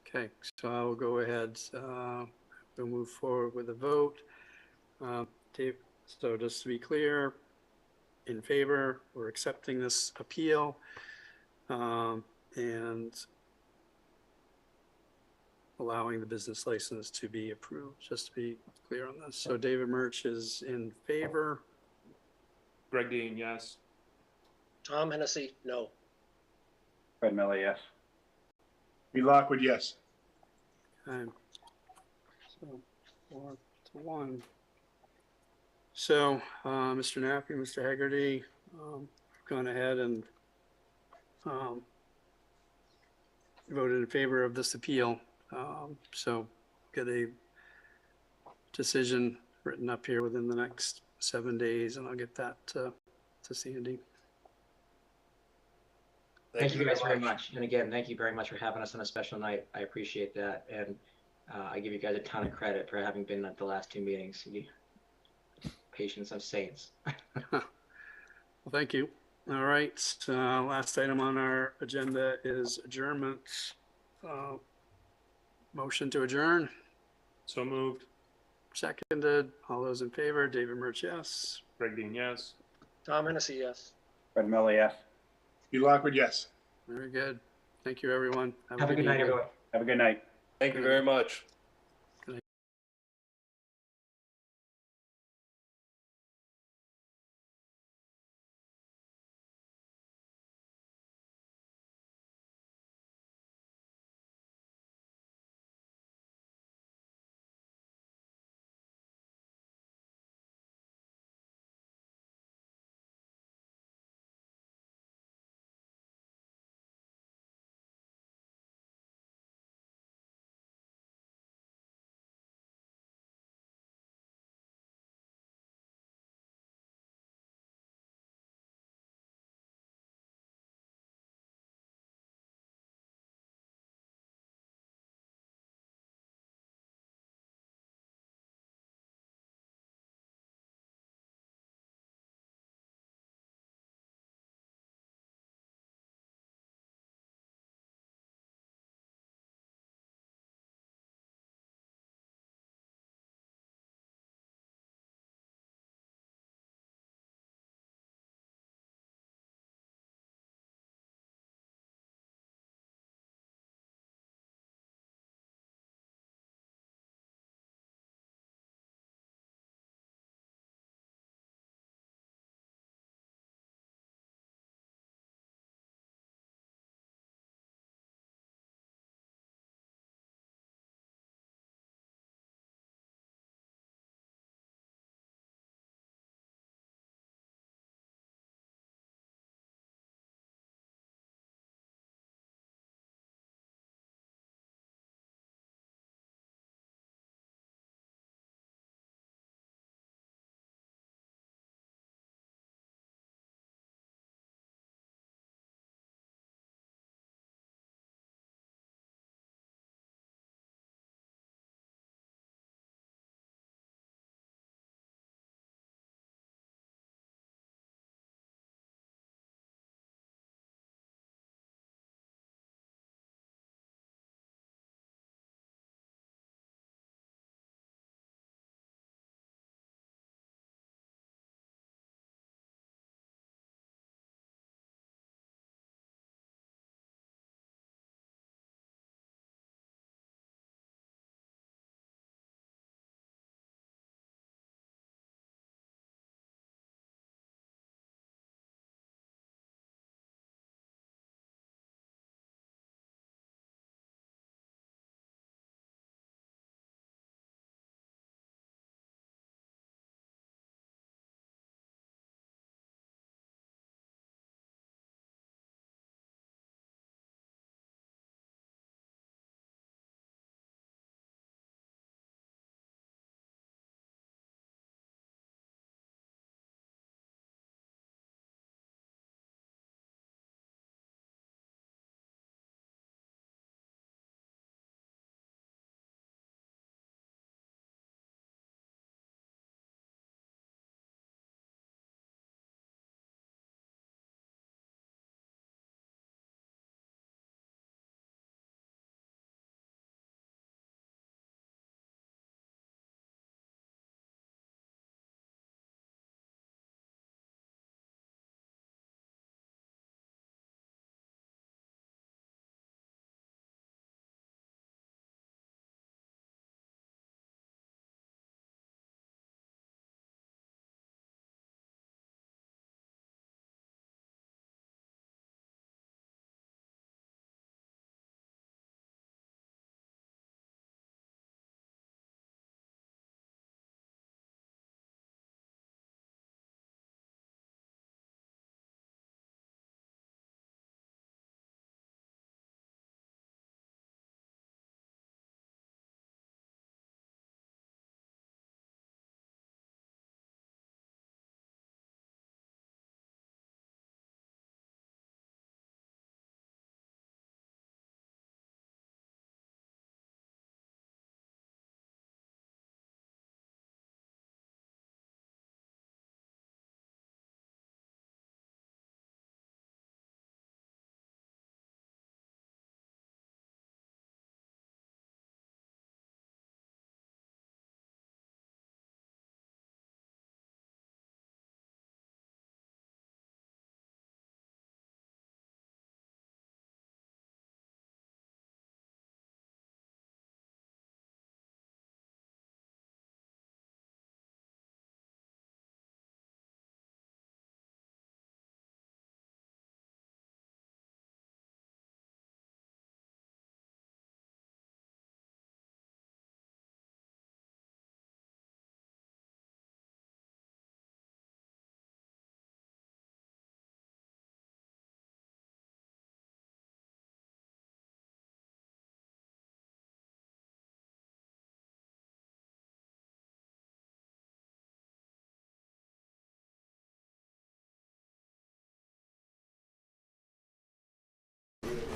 Okay, so I'll go ahead. We'll move forward with a vote. Dave, so just to be clear, in favor, we're accepting this appeal and allowing the business license to be approved, just to be clear on this. So David Murch is in favor. Greg Dean, yes. Tom Hennessy, no. Fred Miller, yes. Lee Lockwood, yes. Okay. So 4-1. So Mr. Nappy, Mr. Haggerty, gone ahead and voted in favor of this appeal. So get a decision written up here within the next 7 days, and I'll get that to Sandy. Thank you guys very much. And again, thank you very much for having us on a special night. I appreciate that. And I give you guys a ton of credit for having been at the last 2 meetings. Patience of saints. Well, thank you. All right. Last item on our agenda is adjournment. Motion to adjourn. So moved. Seconded. All those in favor, David Murch, yes. Greg Dean, yes. Tom Hennessy, yes. Fred Miller, yes. Lee Lockwood, yes. Very good. Thank you, everyone. Have a good night, evening. everyone. Have a good night. Thank you very much.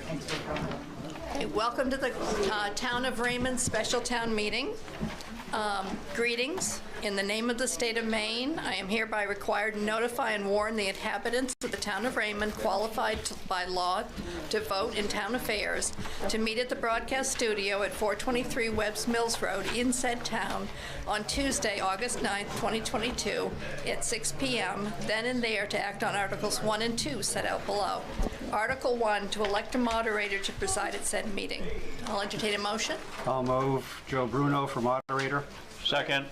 Okay, welcome to the Town of Raymond Special Town Meeting. Greetings. In the name of the state of Maine, I am hereby required to notify and warn the inhabitants of the Town of Raymond qualified by law to vote in town affairs to meet at the broadcast studio at 423 Webb's Mills Road in said town on Tuesday, August 9th, 2022 at 6 p.m., then and there to act on Articles 1 and 2 set out below. Article 1, to elect a moderator to preside at said meeting. I'll entertain a motion. I'll move Joe Bruno for moderator. Second.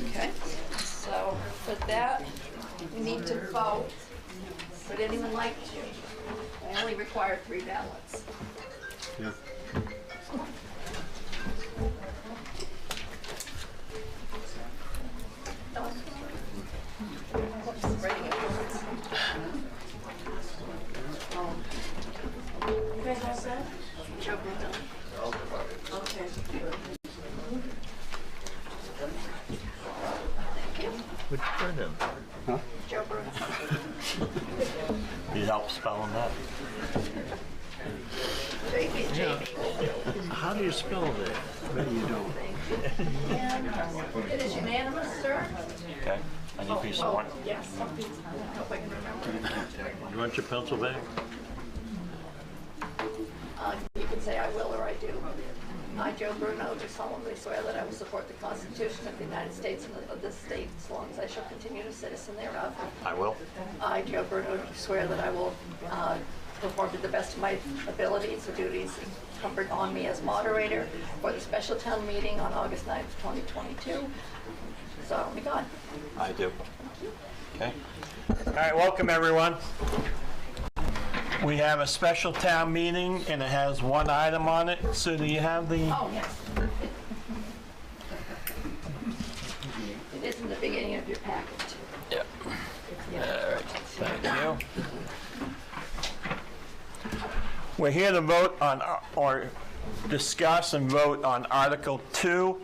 Okay, so for that, we need to vote. Would anyone like to? I only require 3 ballots. Yeah. You guys all set? Joe Bruno. Okay. Which Brendan? Huh? Joe Bruno. Need help spelling that? How do you spell that? Maybe you don't. It is unanimous, sir? Okay, I need a piece of one. Yes. I hope I can remember. You want your pencil back? You can say I will or I do. I, Joe Bruno, do solemnly swear that I will support the Constitution of the United States and of this state as long as I shall continue a citizen thereof. I will. I, Joe Bruno, swear that I will perform to the best of my abilities the duties incumbent on me as moderator for the special town meeting on August 9th, 2022. So help me God. I do. Okay. All right, welcome everyone. We have a special town meeting and it has one item on it. So do you have the? Oh, yes. It is in the beginning of your packet. Yep. All right, thank you. We're here to vote on, or discuss and vote on Article 2,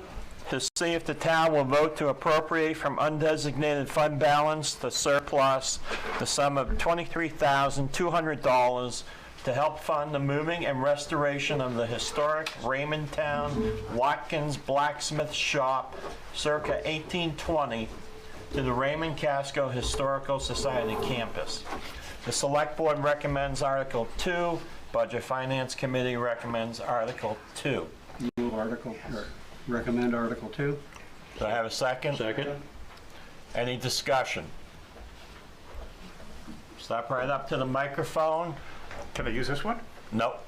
to see if the town will vote to appropriate from undesignated fund balance to surplus the sum of $23,200 to help fund the moving and restoration of the historic Raymond Town Watkins Blacksmith Shop circa 1820 to the Raymond Casco Historical Society campus. The Select Board recommends Article 2. Budget Finance Committee recommends Article 2. Move article, or recommend Article 2. Do I have a second? Second. Any discussion? Step right up to the microphone. Can I use this one? Nope.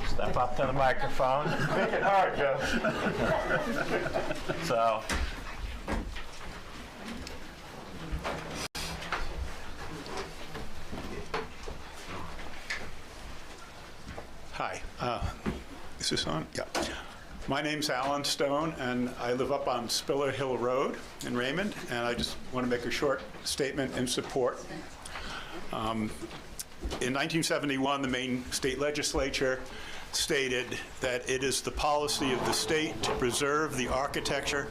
Step up to the microphone. Make it hard, Joe. So, Hi, is this on? Yeah. My name's Alan Stone, and I live up on Spiller Hill Road in Raymond, and I just want to make a short statement in support. In 1971, the Maine State Legislature stated that it is the policy of the state to preserve the architecture,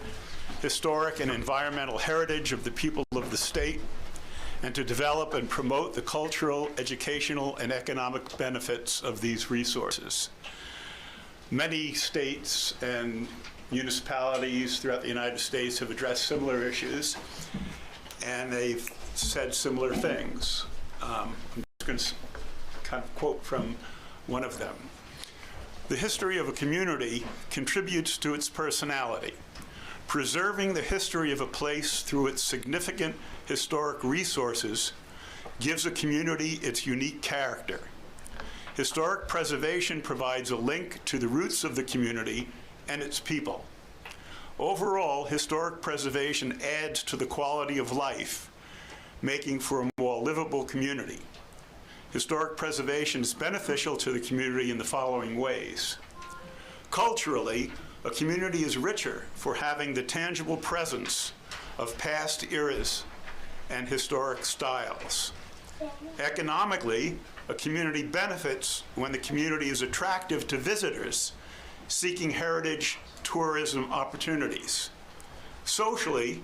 historic, and environmental heritage of the people of the state, and to develop and promote the cultural, educational, and economic benefits of these resources. Many states and municipalities throughout the United States have addressed similar issues, and they've said similar things. I'm just going to kind of quote from one of them. The history of a community contributes to its personality. Preserving the history of a place through its significant historic resources gives a community its unique character. Historic preservation provides a link to the roots of the community and its people. Overall, historic preservation adds to the quality of life, making for a more livable community. Historic preservation is beneficial to the community in the following ways. Culturally, a community is richer for having the tangible presence of past eras and historic styles. Economically, a community benefits when the community is attractive to visitors seeking heritage tourism opportunities. Socially,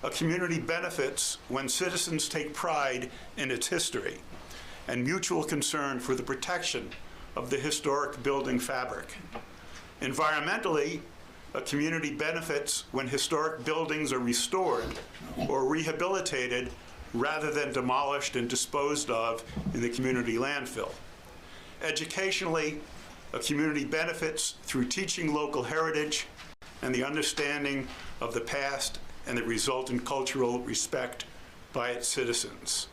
a community benefits when citizens take pride in its history. and mutual concern for the protection of the historic building fabric. Environmentally, a community benefits when historic buildings are restored or rehabilitated rather than demolished and disposed of in the community landfill. Educationally, a community benefits through teaching local heritage and the understanding of the past and the resultant cultural respect by its citizens.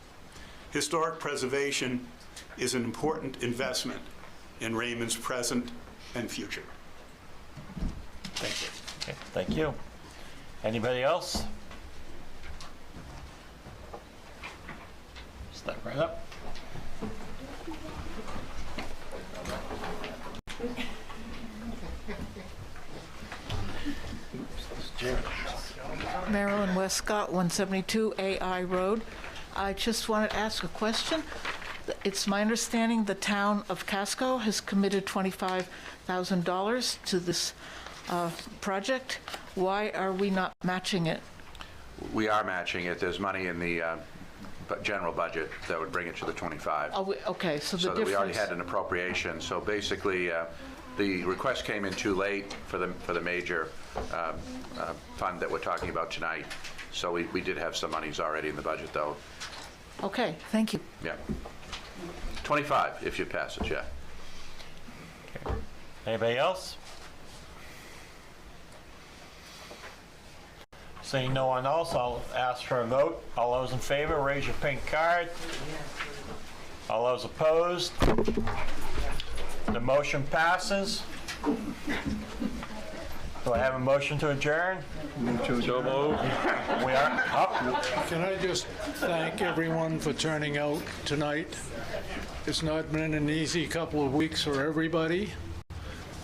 Historic preservation is an important investment in Raymond's present and future. Thank you. Okay, thank you. Anybody else? Step right up. Marilyn Westcott, 172 AI Road. I just wanted to ask a question. It's my understanding the town of Casco has committed $25,000 to this project. Why are we not matching it? We are matching it. There's money in the general budget that would bring it to the 25. Oh, okay, so the so difference. We already had an appropriation. So basically, the request came in too late for the major fund that we're talking about tonight. So we did have some monies already in the budget, though. Okay, thank you. Yeah. 25 if you pass it, yeah. Okay. Anybody else? Seeing no one else, I'll ask for a vote. All those in favor, raise your pink card. All those opposed? The motion passes. Do I have a motion to adjourn? So moved. We are up. Can I just thank everyone for turning out tonight? It's not been an easy couple of weeks for everybody.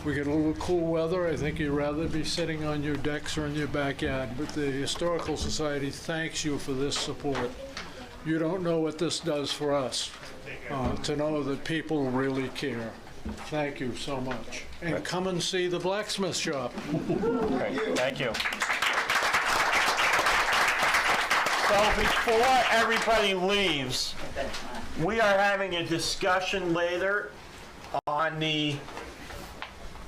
We get a little cool weather. I think you'd rather be sitting on your decks or in your backyard, but the Historical Society thanks you for this support. You don't know what this does for us, to know that people really care. Thank you so much. And come and see the blacksmith shop. Okay, thank you. So before everybody leaves, we are having a discussion later on the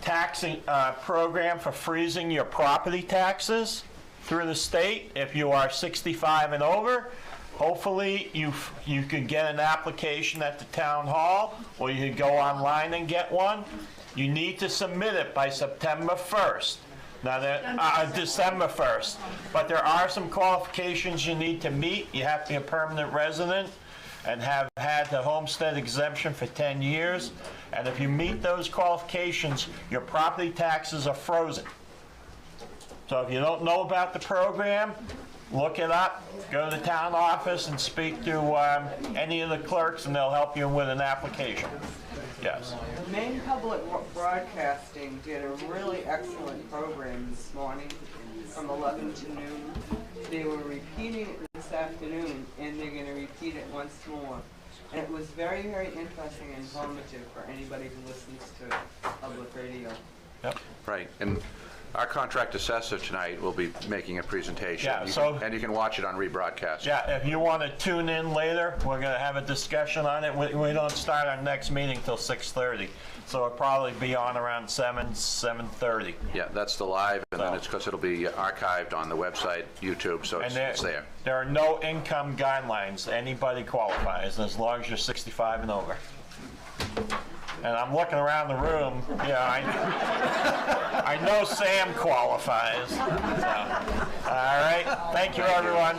taxing program for freezing your property taxes through the state if you are 65 and over. Hopefully you can get an application at the town hall, or you can go online and get one. You need to submit it by September 1st. Now, December 1st. But there are some qualifications you need to meet. You have to be a permanent resident and have had the homestead exemption for 10 years. And if you meet those qualifications, your property taxes are frozen. So if you don't know about the program, look it up, go to the town office and speak to any of the clerks and they'll help you with an application. Yes. Maine Public Broadcasting did a really excellent program this morning from 11 to noon. They were repeating it this afternoon, and they're going to repeat it once more. And it was very, very interesting and informative for anybody who listens to public radio. Yep. Right. And our contract assessor tonight will be making a presentation. Yeah, and you can watch it on rebroadcast. Yeah, if you want to tune in later, we're going to have a discussion on it. We don't start our next meeting till 6:30, so it'll probably be on around 7:30. Yeah, that's the live, and then it's because it'll be archived on the website, YouTube, so it's there. There are no income guidelines. Anybody qualifies as long as you're 65 and over. And I'm looking around the room, I know Sam qualifies. So, all right, thank you, everyone.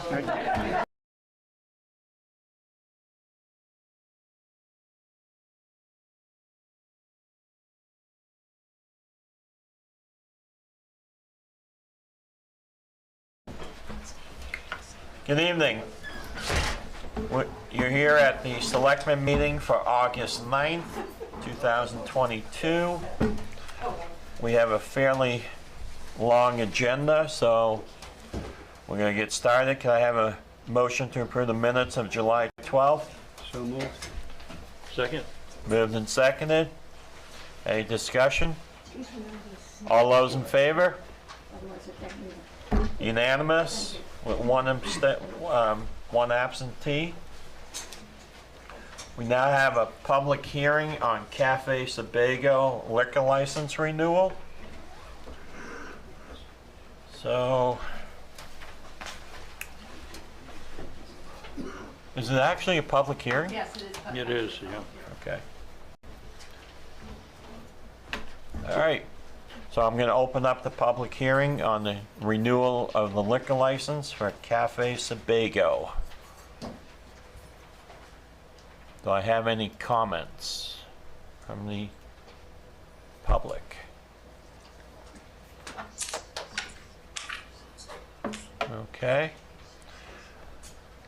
Good evening. You're here at the Selectmen meeting for August 9th. 2022. We have a fairly long agenda, so we're going to get started. Can I have a motion to approve the minutes of July 12th? So moved. Second. Moved and seconded. Any discussion? All those in favor? Unanimous with one absentee. We now have a public hearing on Cafe Sebago liquor license renewal. So, is it actually a public hearing? Yes, it is. It is, yeah. Okay. All right. So I'm going to open up the public hearing on the renewal of the liquor license for Cafe Sebago. Do I have any comments from the public? Okay.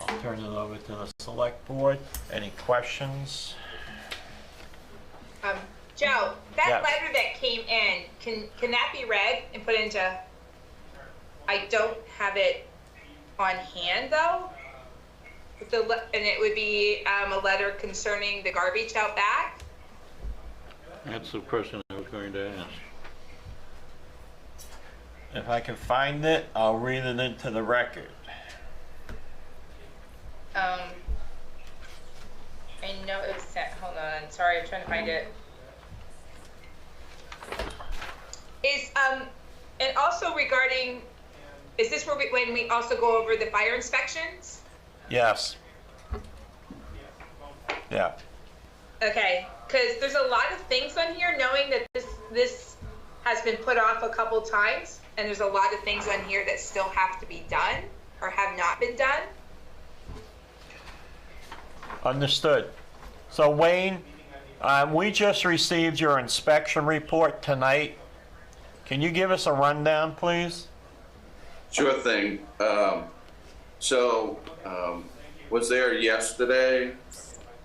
I'll turn it over to the select board. Any questions? Joe, that Yes. letter that came in, can that be read and put into, I don't have it on hand though? And it would be a letter concerning the garbage out back? That's the question I was going to ask. If I can find it, I'll read it into the record. I know it was sent, hold on, sorry, I'm trying to find it. And also regarding, is this where when we also go over the fire inspections? Yes. Yeah. Okay, because there's a lot of things on here, knowing that this has been put off a couple times, and there's a lot of things on here that still have to be done or have not been done. Understood. So Wayne, we just received your inspection report tonight. Can you give us a rundown, please? Sure thing. Was there yesterday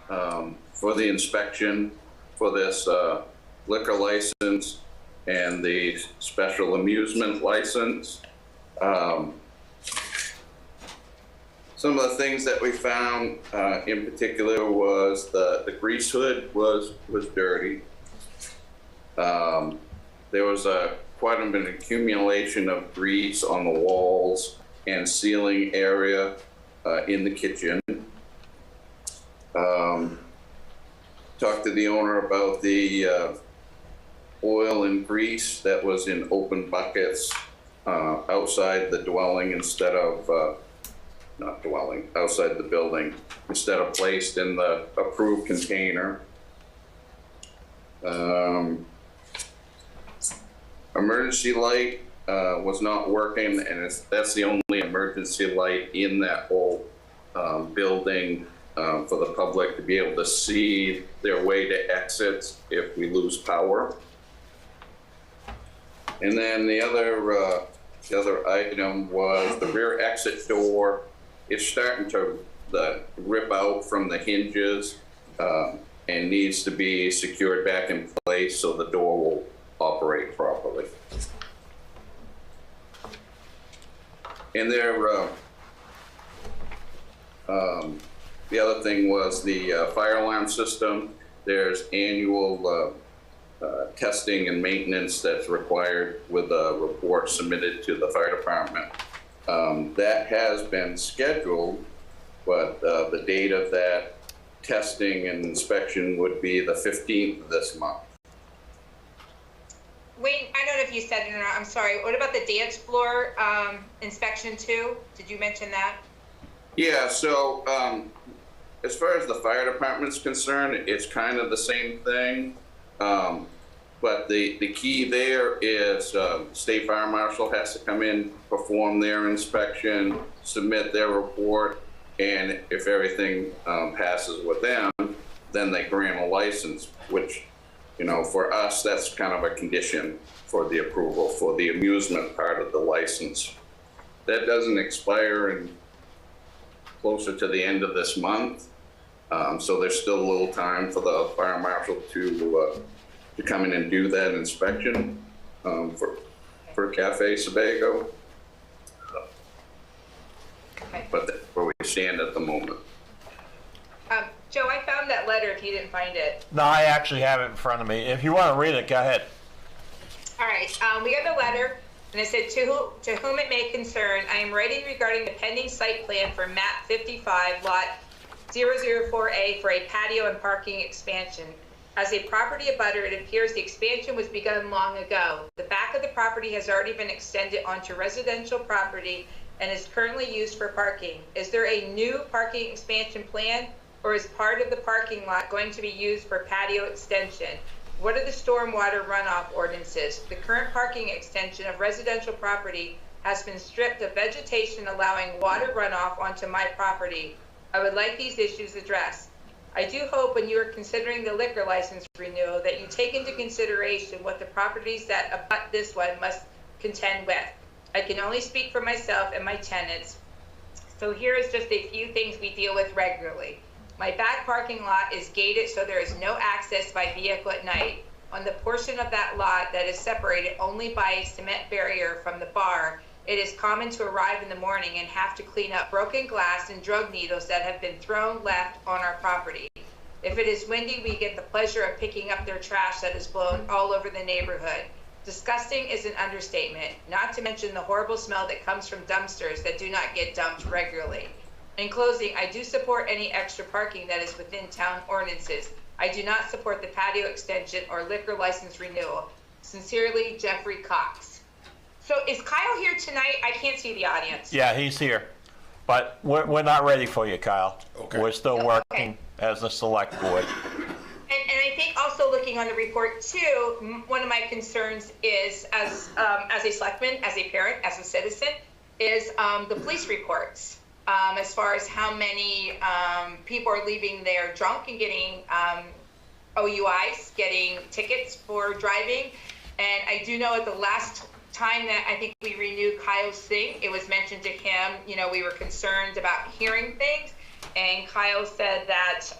for the inspection for this liquor license and the special amusement license. Some of the things that we found in particular was the grease hood was dirty. There was quite an accumulation of grease on the walls and ceiling area in the kitchen. Talked to the owner about the oil and grease that was in open buckets outside the dwelling instead of, not dwelling, outside the building, instead of placed in the approved container. Emergency light was not working, and that's the only emergency light in that whole building for the public to be able to see their way to exits if we lose power. And then the other item was the rear exit door. It's starting to rip out from the hinges and needs to be secured back in place so the door will operate properly. And there, the other thing was the fire alarm system. There's annual testing and maintenance that's required with a report submitted to the fire department. That has been scheduled, but the date of that testing and inspection would be the 15th of this month. Wayne, I don't know if you said it or not, I'm sorry. What about the dance floor inspection too? Did you mention that? Yeah, so as far as the fire department's concerned, it's kind of the same thing. But the key there is state fire marshal has to come in, perform their inspection, submit their report, and if everything passes with them, then they grant a license, which, you know, for us, that's kind of a condition for the approval for the amusement part of the license. That doesn't expire in closer to the end of this month. So there's still a little time for the fire marshal to come in and do that inspection for Cafe Sebago. But that's where we stand at the moment. Joe, I found that letter if you didn't find it. No, I actually have it in front of me. If you want to read it, go ahead. All right, we got the letter, and it said, to whom it may concern, I am writing regarding the pending site plan for map 55, lot 004A for a patio and parking expansion. As a property abutter, it appears the expansion was begun long ago. The back of the property has already been extended onto residential property and is currently used for parking. Is there a new parking expansion plan, or is part of the parking lot going to be used for patio extension? What are the stormwater runoff ordinances? The current parking extension of residential property has been stripped of vegetation, allowing water runoff onto my property. I would like these issues addressed. I do hope when you are considering the liquor license renewal that you take into consideration what the properties that abut this one must contend with. I can only speak for myself and my tenants. So here is just a few things we deal with regularly. My back parking lot is gated, so there is no access by vehicle at night. On the portion of that lot that is separated only by a cement barrier from the bar, it is common to arrive in the morning and have to clean up broken glass and drug needles that have been left on our property. If it is windy, we get the pleasure of picking up their trash that is blown all over the neighborhood. Disgusting is an understatement, not to mention the horrible smell that comes from dumpsters that do not get dumped regularly. In closing, I do support any extra parking that is within town ordinances. I do not support the patio extension or liquor license renewal. Sincerely, Jeffrey Cox. So is Kyle here tonight? I can't see the audience. Yeah, he's here. But we're not ready for you, Kyle. Okay. We're still working as a select board. And I think also looking on the report too, one of my concerns is as a selectman, as a parent, as a citizen, is the police reports. As far as how many people are leaving there drunk and getting OUIs, getting tickets for driving. And I do know at the last time that I think we renewed Kyle's thing, it was mentioned to him, you know, we were concerned about hearing things. And Kyle said that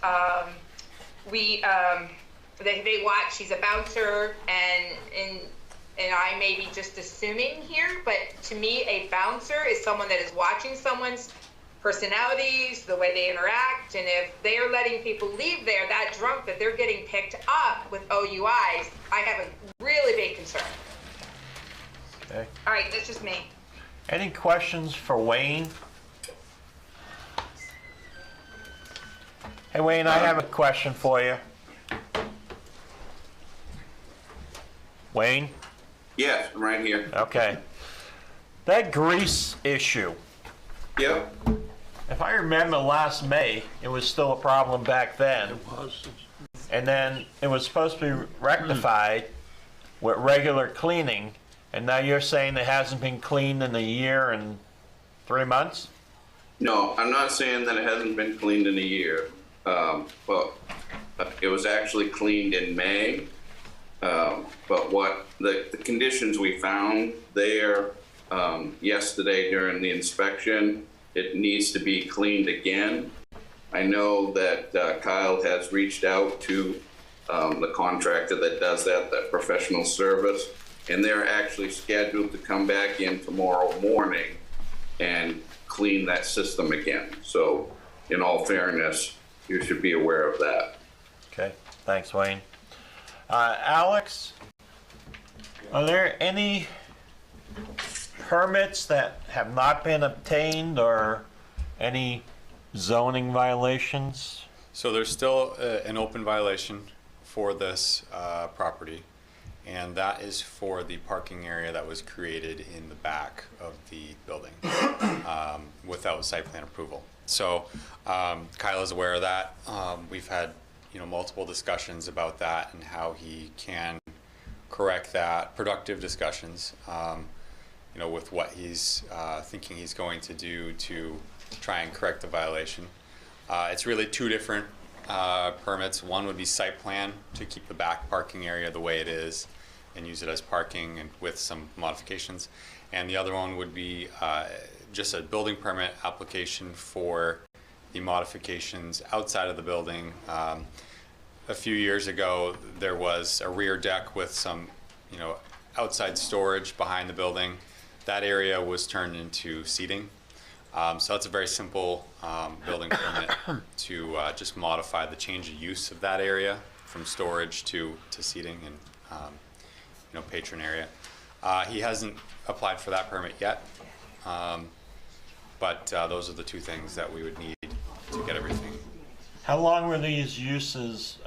they watch, he's a bouncer, and I may be just assuming here, but to me, a bouncer is someone that is watching someone's personalities, the way they interact, and if they are letting people leave there that drunk that they're getting picked up with OUIs, I have a really big concern. Okay. All right, that's just me. Any questions for Wayne? Hey, Wayne, I have a question for you. Wayne? Yes, I'm right here. Okay. That grease issue. Yep. If I remember last May, it was still a problem back then. It was. And then it was supposed to be rectified with regular cleaning. And now you're saying it hasn't been cleaned in a year and 3 months? No, I'm not saying that it hasn't been cleaned in a year. But it was actually cleaned in May. But what the conditions we found there yesterday during the inspection, it needs to be cleaned again. I know that Kyle has reached out to the contractor that does that professional service, and they're actually scheduled to come back in tomorrow morning and clean that system again. So in all fairness, you should be aware of that. Okay, thanks, Wayne. Alex, are there any permits that have not been obtained or any zoning violations? So there's still an open violation for this property, and that is for the parking area that was created in the back of the building without site plan approval. So Kyle is aware of that. We've had multiple discussions about that and how he can correct that, productive discussions, with what he's thinking he's going to do to try and correct the violation. It's really two different permits. One would be site plan to keep the back parking area the way it is and use it as parking and with some modifications. And the other one would be just a building permit application for the modifications outside of the building. A few years ago, there was a rear deck with some, outside storage behind the building. That area was turned into seating. So that's a very simple building permit to just modify the change of use of that area from storage to seating and patron area. He hasn't applied for that permit yet, but those are the two things that we would need to get everything How long were these uses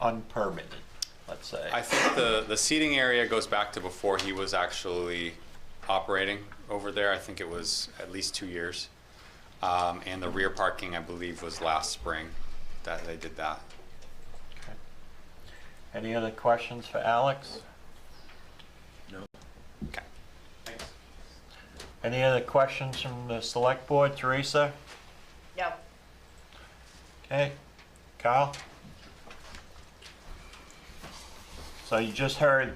unpermitted, let's say? I think the seating area goes back to before he was actually operating over there. I think it was at least 2 years. And the rear parking, I believe, was last spring that they did that. Okay. Any other questions for Alex? No. Okay. Thanks. Any other questions from the select board? Teresa? No. Okay. Kyle? So you just heard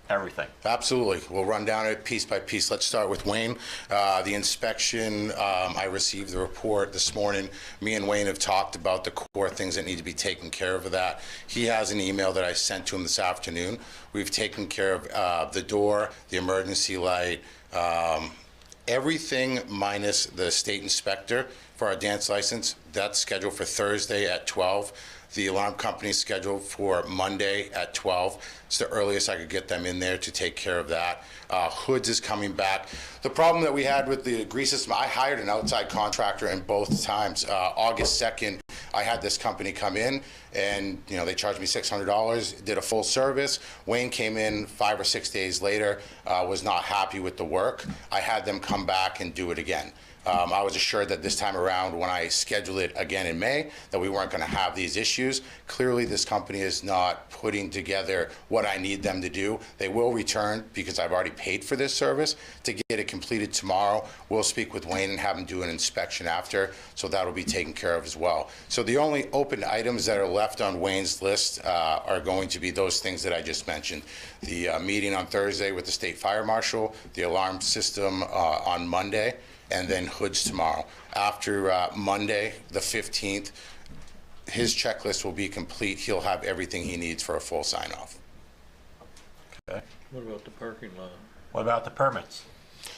everything. Absolutely. We'll run down it piece by piece. Let's start with Wayne. The inspection, I received the report this morning. Me and Wayne have talked about the core things that need to be taken care of that. He has an email that I sent to him this afternoon. We've taken care of the door, the emergency light, everything minus the state inspector for our dance license. That's scheduled for Thursday at 12. The alarm company is scheduled for Monday at 12. It's the earliest I could get them in there to take care of that. Hoods is coming back. The problem that we had with the grease system, I hired an outside contractor in both times. August 2nd, I had this company come in and, you know, they charged me $600, did a full service. Wayne came in 5 or 6 days later, was not happy with the work. I had them come back and do it again. I was assured that this time around, when I scheduled it again in May, that we weren't going to have these issues. Clearly, this company is not putting together what I need them to do. They will return because I've already paid for this service to get it completed tomorrow. We'll speak with Wayne and have him do an inspection after, so that'll be taken care of as well. So the only open items that are left on Wayne's list are going to be those things that I just mentioned. The meeting on Thursday with the state fire marshal, the alarm system on Monday, and then hoods tomorrow. After Monday, the 15th, his checklist will be complete. He'll have everything he needs for a full sign-off. Okay. What about the parking lot? What about the permits?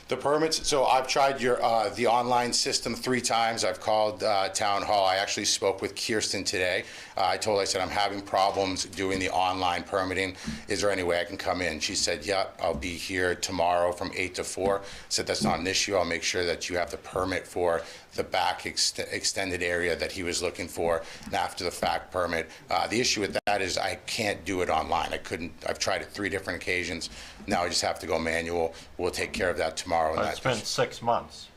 The permits, so I've tried the online system 3 times. I've called Town Hall. I actually spoke with Kirsten today. I said, I'm having problems doing the online permitting. Is there any way I can come in? She said, yeah, I'll be here tomorrow from 8 to 4. I said, that's not an issue. I'll make sure that you have the permit for the back extended area that he was looking for, and after the fact permit. The issue with that is I can't do it online. I've tried it 3 different occasions. Now I just have to go manual. We'll take care of that tomorrow. But it's been 6 months.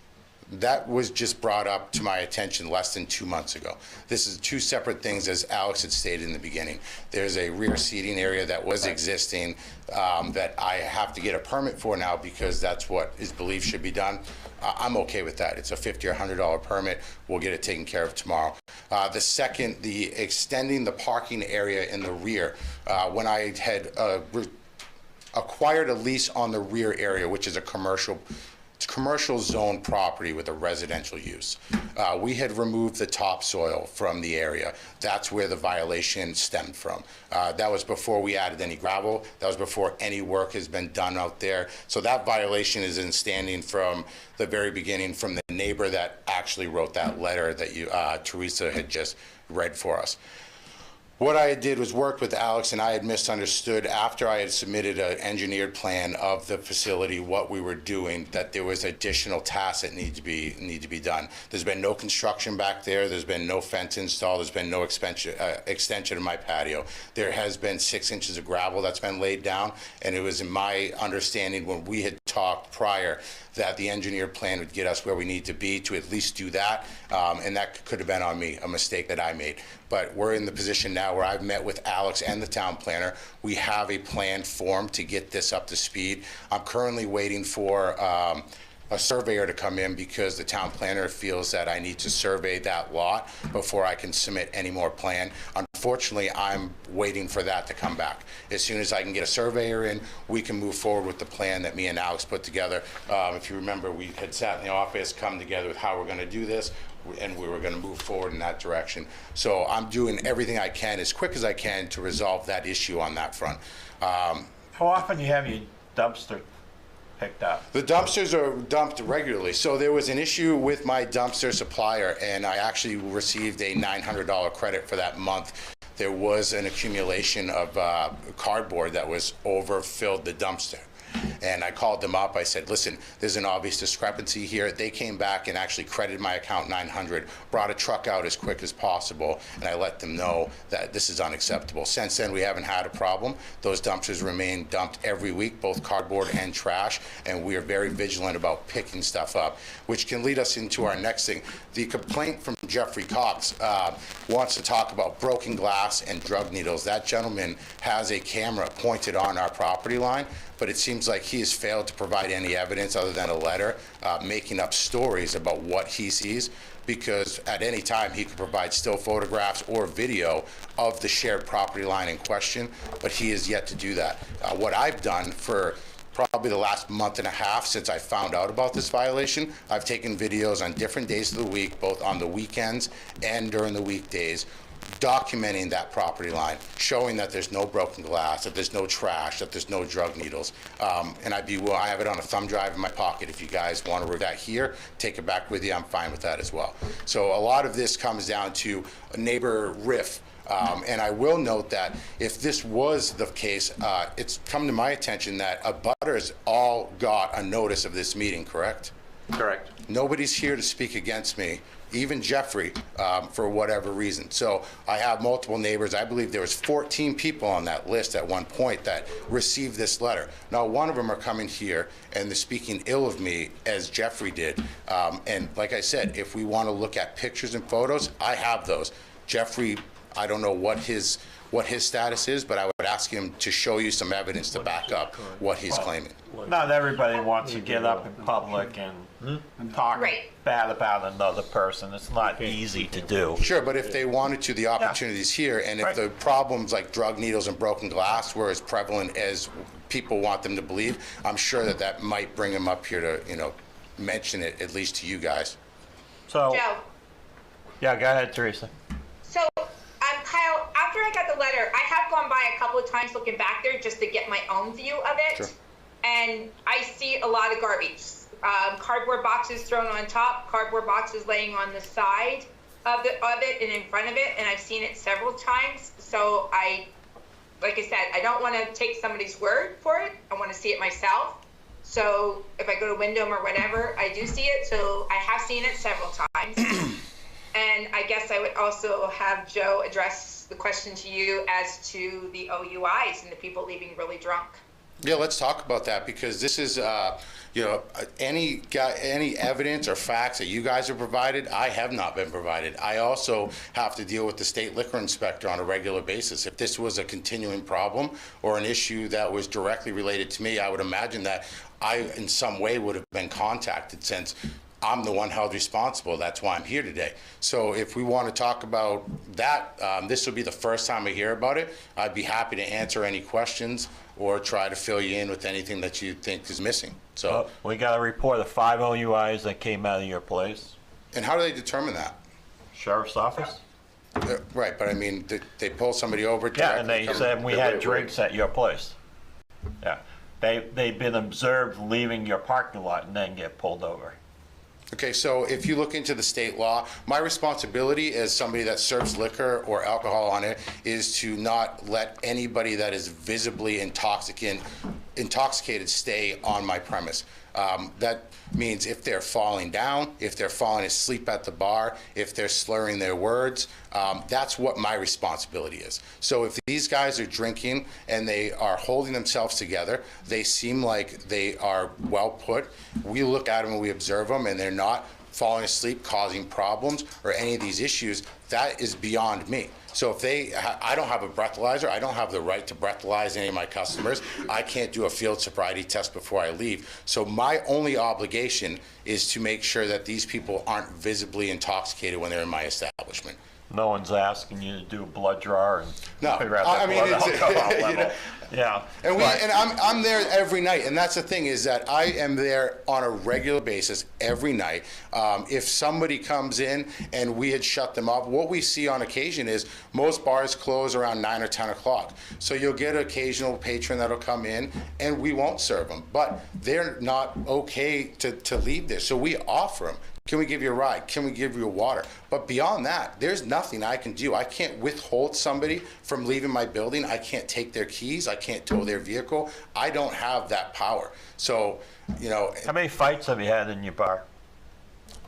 That was just brought up to my attention less than 2 months ago. This is 2 separate things, as Alex had stated in the beginning. There's a rear seating area that was existing that I have to get a permit for now because that's what is believed should be done. I'm okay with that. It's a $50 or $100 permit. We'll get it taken care of tomorrow. The second, the extending the parking area in the rear. When I had acquired a lease on the rear area, which is a commercial zone property with a residential use. We had removed the topsoil from the area. That's where the violation stemmed from. That was before we added any gravel. That was before any work has been done out there. So that violation is in standing from the very beginning, from the neighbor that actually wrote that letter that Teresa had just read for us. What I did was work with Alex, and I had misunderstood after I had submitted an engineered plan of the facility, what we were doing, that there was additional tasks that need to be done. There's been no construction back there. There's been no fence installed. There's been no extension of my patio. There has been 6 inches of gravel that's been laid down, and it was in my understanding when we had talked prior that the engineered plan would get us where we need to be to at least do that, and that could have been on me, a mistake that I made. But we're in the position now where I've met with Alex and the town planner. We have a plan formed to get this up to speed. I'm currently waiting for a surveyor to come in because the town planner feels that I need to survey that lot before I can submit any more plan. Unfortunately, I'm waiting for that to come back. As soon as I can get a surveyor in, we can move forward with the plan that me and Alex put together. If you remember, we had sat in the office, come together with how we're going to do this, and we were going to move forward in that direction. So I'm doing everything I can as quick as I can to resolve that issue on that front. How often do you have your dumpster picked up? The dumpsters are dumped regularly. So there was an issue with my dumpster supplier, and I actually received a $900 credit for that month. There was an accumulation of cardboard that was overfilled the dumpster. And I called them up. I said, listen, there's an obvious discrepancy here. They came back and actually credited my account $900, brought a truck out as quick as possible, and I let them know that this is unacceptable. Since then, we haven't had a problem. Those dumpsters remain dumped every week, both cardboard and trash, and we are very vigilant about picking stuff up, which can lead us into our next thing. The complaint from Jeffrey Cox wants to talk about broken glass and drug needles. That gentleman has a camera pointed on our property line, but it seems like he has failed to provide any evidence other than a letter making up stories about what he sees, because at any time he could provide still photographs or video of the shared property line in question, but he has yet to do that. What I've done for probably the last month and a half since I found out about this violation, I've taken videos on different days of the week, both on the weekends and during the weekdays, documenting that property line, showing that there's no broken glass, that there's no trash, that there's no drug needles. And I have it on a thumb drive in my pocket. If you guys want to read that here, take it back with you. I'm fine with that as well. So a lot of this comes down to a neighbor riff. And I will note that if this was the case, it's come to my attention that abutters all got a notice of this meeting, correct? Correct. Nobody's here to speak against me, even Jeffrey, for whatever reason. So I have multiple neighbors. I believe there was 14 people on that list at one point that received this letter. Now, one of them are coming here and they're speaking ill of me, as Jeffrey did. And like I said, if we want to look at pictures and photos, I have those. Jeffrey, I don't know what his status is, but I would ask him to show you some evidence to back up what he's claiming. Not everybody wants to get up in public and talk bad about another person. It's not easy to do. Sure, but if they wanted to, the opportunity's here, and if the problems like drug needles and broken glass were as prevalent as people want them to believe, I'm sure that that might bring them up here to, mention it, at least to you guys. So, Joe. Yeah, go ahead, Teresa. So, Kyle, after I got the letter, I have gone by a couple of times looking back there just to get my own view of it. Sure. And I see a lot of garbage. Cardboard boxes thrown on top, cardboard boxes laying on the side of it and in front of it, and I've seen it several times. So like I said, I don't want to take somebody's word for it. I want to see it myself. So if I go to Wyndham or whatever, I do see it. So I have seen it several times. And I guess I would also have Joe address the question to you as to the OUIs and the people leaving really drunk. Yeah, let's talk about that, because this is, any evidence or facts that you guys have provided, I have not been provided. I also have to deal with the state liquor inspector on a regular basis. If this was a continuing problem or an issue that was directly related to me, I would imagine that I, in some way, would have been contacted, since I'm the one held responsible. That's why I'm here today. So if we want to talk about that, this will be the first time I hear about it. I'd be happy to answer any questions or try to fill you in with anything that you think is missing. So we got a report of 5 OUIs that came out of your place. And how do they determine that? Sheriff's office. Right, but I mean, they pull somebody over. Yeah, and they said we had drinks at your place. Yeah, they've been observed leaving your parking lot and then get pulled over. Okay, so if you look into the state law, my responsibility as somebody that serves liquor or alcohol on it is to not let anybody that is visibly intoxicated stay on my premise. That means if they're falling down, if they're falling asleep at the bar, if they're slurring their words, that's what my responsibility is. So if these guys are drinking and they are holding themselves together, they seem like they are well put, we look at them and we observe them and they're not falling asleep, causing problems or any of these issues, that is beyond me. So if I don't have a breathalyzer, I don't have the right to breathalyze any of my customers. I can't do a field sobriety test before I leave. So my only obligation is to make sure that these people aren't visibly intoxicated when they're in my establishment. No one's asking you to do a blood draw and figure out I the mean, blood alcohol level. Yeah. And I'm there every night, and that's the thing, is that I am there on a regular basis every night. If somebody comes in and we had shut them up, what we see on occasion is most bars close around 9 or 10 o'clock. So you'll get an occasional patron that'll come in, and we won't serve them. But they're not okay to leave there, so we offer them. Can we give you a ride? Can we give you water? But beyond that, there's nothing I can do. I can't withhold somebody from leaving my building. I can't take their keys. I can't tow their vehicle. I don't have that power. So, you know. How many fights have you had in your bar?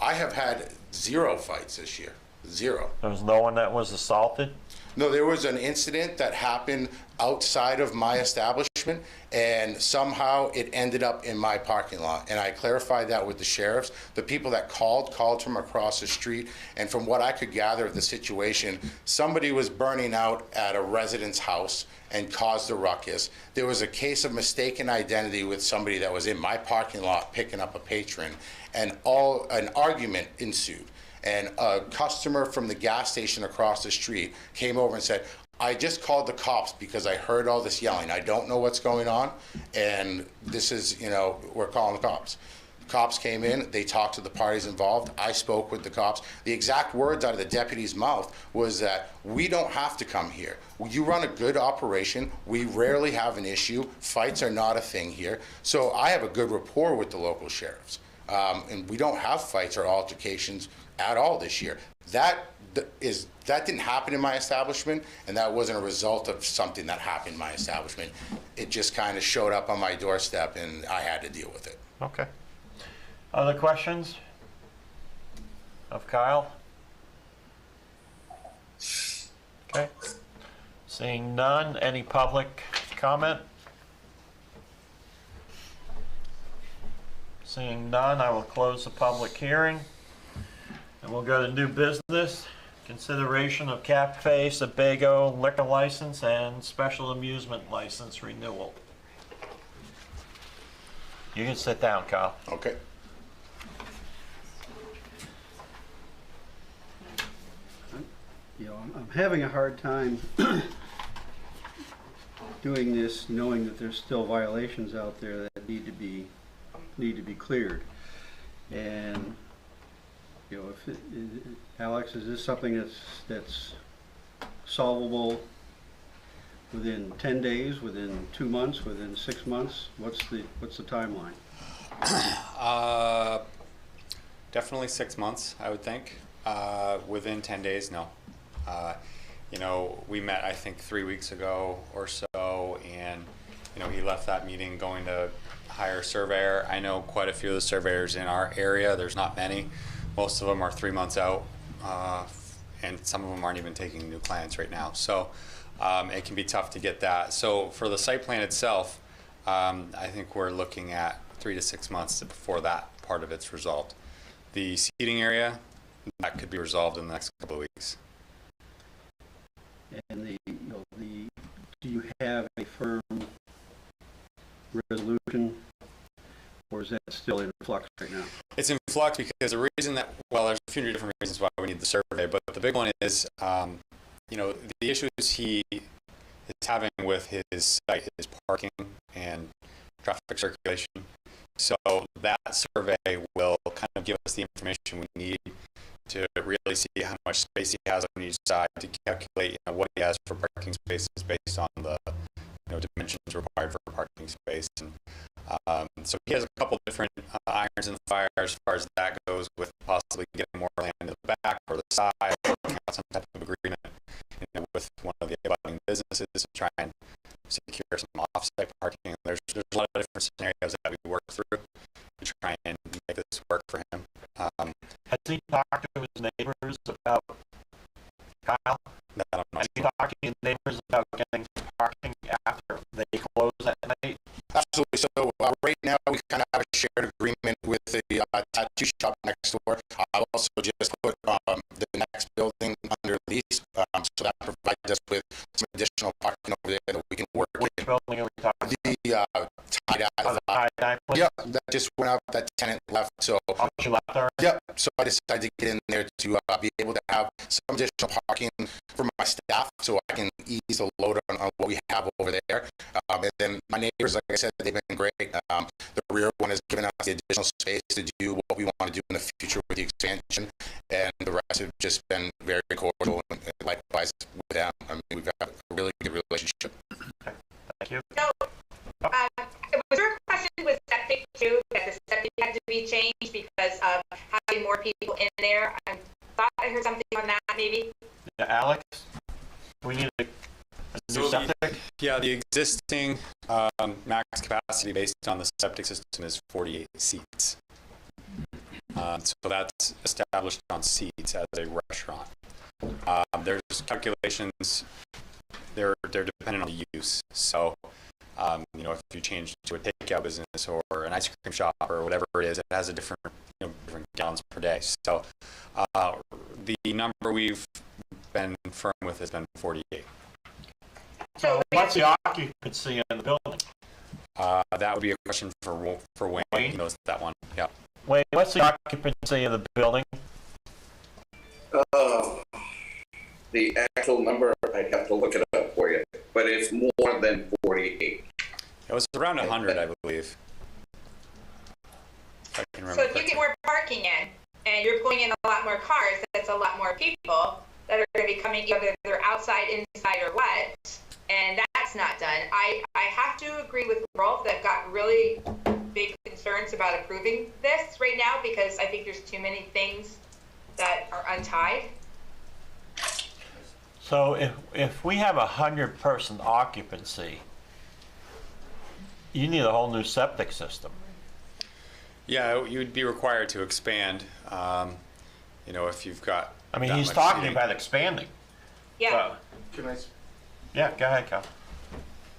I have had 0 fights this year. 0. There was no one that was assaulted? No, there was an incident that happened outside of my establishment, and somehow it ended up in my parking lot. And I clarified that with the sheriffs. The people that called from across the street, and from what I could gather of the situation, somebody was burning out at a resident's house and caused a ruckus. There was a case of mistaken identity with somebody that was in my parking lot picking up a patron, and an argument ensued. And a customer from the gas station across the street came over and said, I just called the cops because I heard all this yelling. I don't know what's going on, and this is, you know, we're calling the cops. Cops came in, they talked to the parties involved. I spoke with the cops. The exact words out of the deputy's mouth was that we don't have to come here. You run a good operation. We rarely have an issue. Fights are not a thing here. So I have a good rapport with the local sheriffs. And we don't have fights or altercations at all this year. That didn't happen in my establishment, and that wasn't a result of something that happened in my establishment. It just kind of showed up on my doorstep, and I had to deal with it. Okay. Other questions of Kyle? Okay. Seeing none, any public comment? Seeing none, I will close the public hearing. And we'll go to new business. Consideration of Cafe Sebago liquor license and special amusement license renewal. You can sit down, Kyle. Okay. You know, I'm having a hard time doing this, knowing that there's still violations out there that need to be cleared. And you know, Alex, is this something that's solvable within 10 days, within 2 months, within 6 months? What's the timeline? Definitely 6 months, I would think. Within 10 days, no. You know, we met, I think, 3 weeks ago or so, and, you know, he left that meeting going to hire a surveyor. I know quite a few of the surveyors in our area. There's not many. Most of them are 3 months out, and some of them aren't even taking new clients right now. So it can be tough to get that. So for the site plan itself, I think we're looking at 3 to 6 months before that part of it's resolved. The seating area, that could be resolved in the next couple of weeks. And do you have a firm resolution, or is that still in flux right now? It's in flux because the reason that, well, there's a few different reasons why we need the survey, but the big one is, you know, the issues he is having with his site is parking and traffic circulation. So that survey will kind of give us the information we need to really see how much space he has on each side to calculate, you know, what he has for parking spaces based on the, you know, dimensions required for parking space. And so he has a couple different irons in the fire as far as that goes, with possibly getting more land in the back or the side, working out some type of agreement, you know, with one of the abutting businesses to try and secure some off-site parking. There's a lot of different scenarios that we work through to try and make this work for him. Has he talked to his neighbors about, Kyle? No, I'm not Has he sure. talked to his neighbors about getting parking after they close at night? Absolutely. So right now we kind of have a shared agreement with the tattoo shop next door. I've also just put the next building under lease, so that provides us with some additional parking over there that we can work Which in. building are we talking The tie-dye place? Yep, that just went up. That tenant left, so She left already? yep. So I decided to get in there to be able to have some additional parking for my staff, so I can ease the load on what we have over there. And then my neighbors, like I said, they've been great. The rear one has given us the additional space to do what we want to do in the future with the expansion, and the rest have just been very cordial, and likewise with them. I mean, we've got a really good relationship. Thank you. So, was your question with septic too, that the septic had to be changed because of having more people Yeah, the existing max capacity based on the septic system is 48 seats. So that's established on seats as a restaurant. There's calculations, they're dependent on the use. So, you know, if you change to a takeout business or an ice cream shop or whatever it is, it has a different, you know, different gallons per day. So the number we've been firm with has been 48. So what's the occupancy in the building? That would be a question for Wayne. He knows that one. Yeah. Wait, what's the occupancy of the building? The actual number, I'd have to look it up for you, but it's more than 48. It was around 100, I believe. If I can remember. So if you get more parking in and you're pulling in a lot more cars, that's a lot more people that are going to be coming, either they're outside, inside, or what, and that's not done. I have to agree with Rolf that I've got really big concerns about approving this right now because I think there's too many things that are untied. So if we have 100-person occupancy, you need a whole new septic system. Yeah, you'd be required to expand. You know, if you've got. I mean, he's talking about expanding. Yeah. Can I? Yeah, go ahead, Cal.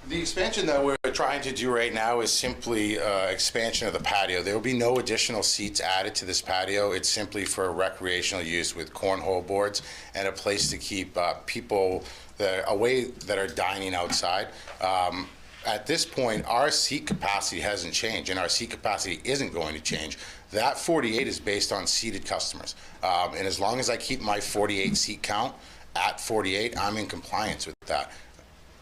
The expansion that we're trying to do right now is simply expansion of the patio. There will be no additional seats added to this patio. It's simply for recreational use with cornhole boards and a place to keep people that are dining outside. At this point, our seat capacity hasn't changed, and our seat capacity isn't going to change. That 48 is based on seated customers. And as long as I keep my 48 seat count at 48, I'm in compliance with that.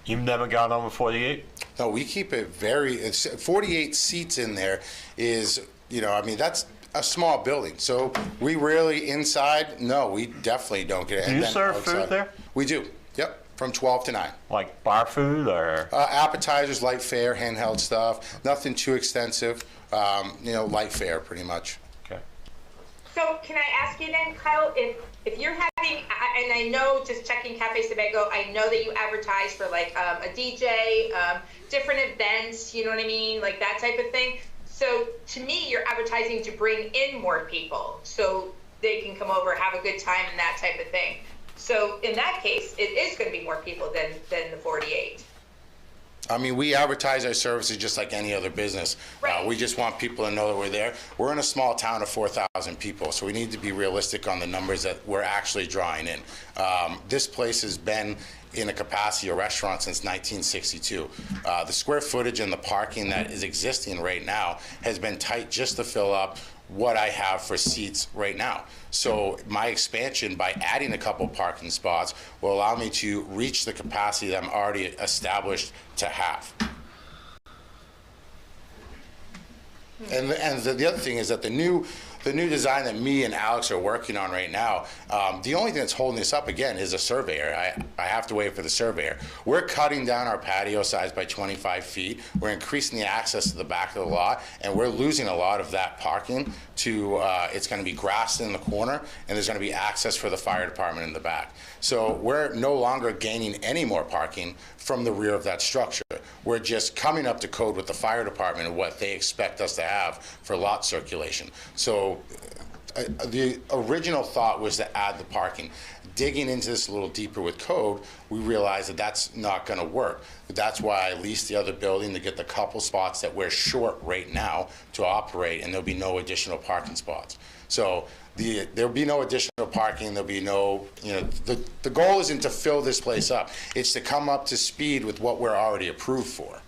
You've never gone over 48? No, we keep it it's 48 seats in there is, you know, I mean, that's a small building. So we rarely inside, no, we definitely don't get it. Do you serve food there? We do, yep, from 12 to 9. Like bar food or? Appetizers, light fare, handheld stuff, nothing too extensive, you know, light fare pretty much. Okay. So can I ask you then, Kyle, if you're having, and I know just checking Cafe Sebago, I know that you advertise for like a DJ, different events, you know what I mean? Like that type of thing. So to me, you're advertising to bring in more people so they can come over, have a good time and that type of thing. So in that case, it is going to be more people than the 48. I mean, we advertise our services just like any other business. Right. We just want people to know that we're there. We're in a small town of 4,000 people, so we need to be realistic on the numbers that we're actually drawing in. This place has been in a capacity of restaurant since 1962. The square footage and the parking that is existing right now has been tight just to fill up what I have for seats right now. So my expansion by adding a couple parking spots will allow me to reach the capacity that I'm already established to have. And the other thing is that the new design that me and Alex are working on right now, the only thing that's holding this up again is a surveyor. I have to wait for the surveyor. We're cutting down our patio size by 25 feet. We're increasing the access to the back of the lot, and we're losing a lot of that parking to, it's gonna be grassed in the corner, and there's gonna be access for the fire department in the back. So we're no longer gaining any more parking from the rear of that structure. We're just coming up to code with the fire department and what they expect us to have for lot circulation. So the original thought was to add the parking. Digging into this a little deeper with code, we realized that that's not going to work. That's why I leased the other building to get the couple spots that we're short right now to operate, and there'll be no additional parking spots. So there'll be no additional parking. There'll be no, you know, the goal isn't to fill this place up. It's to come up to speed with what we're already approved for.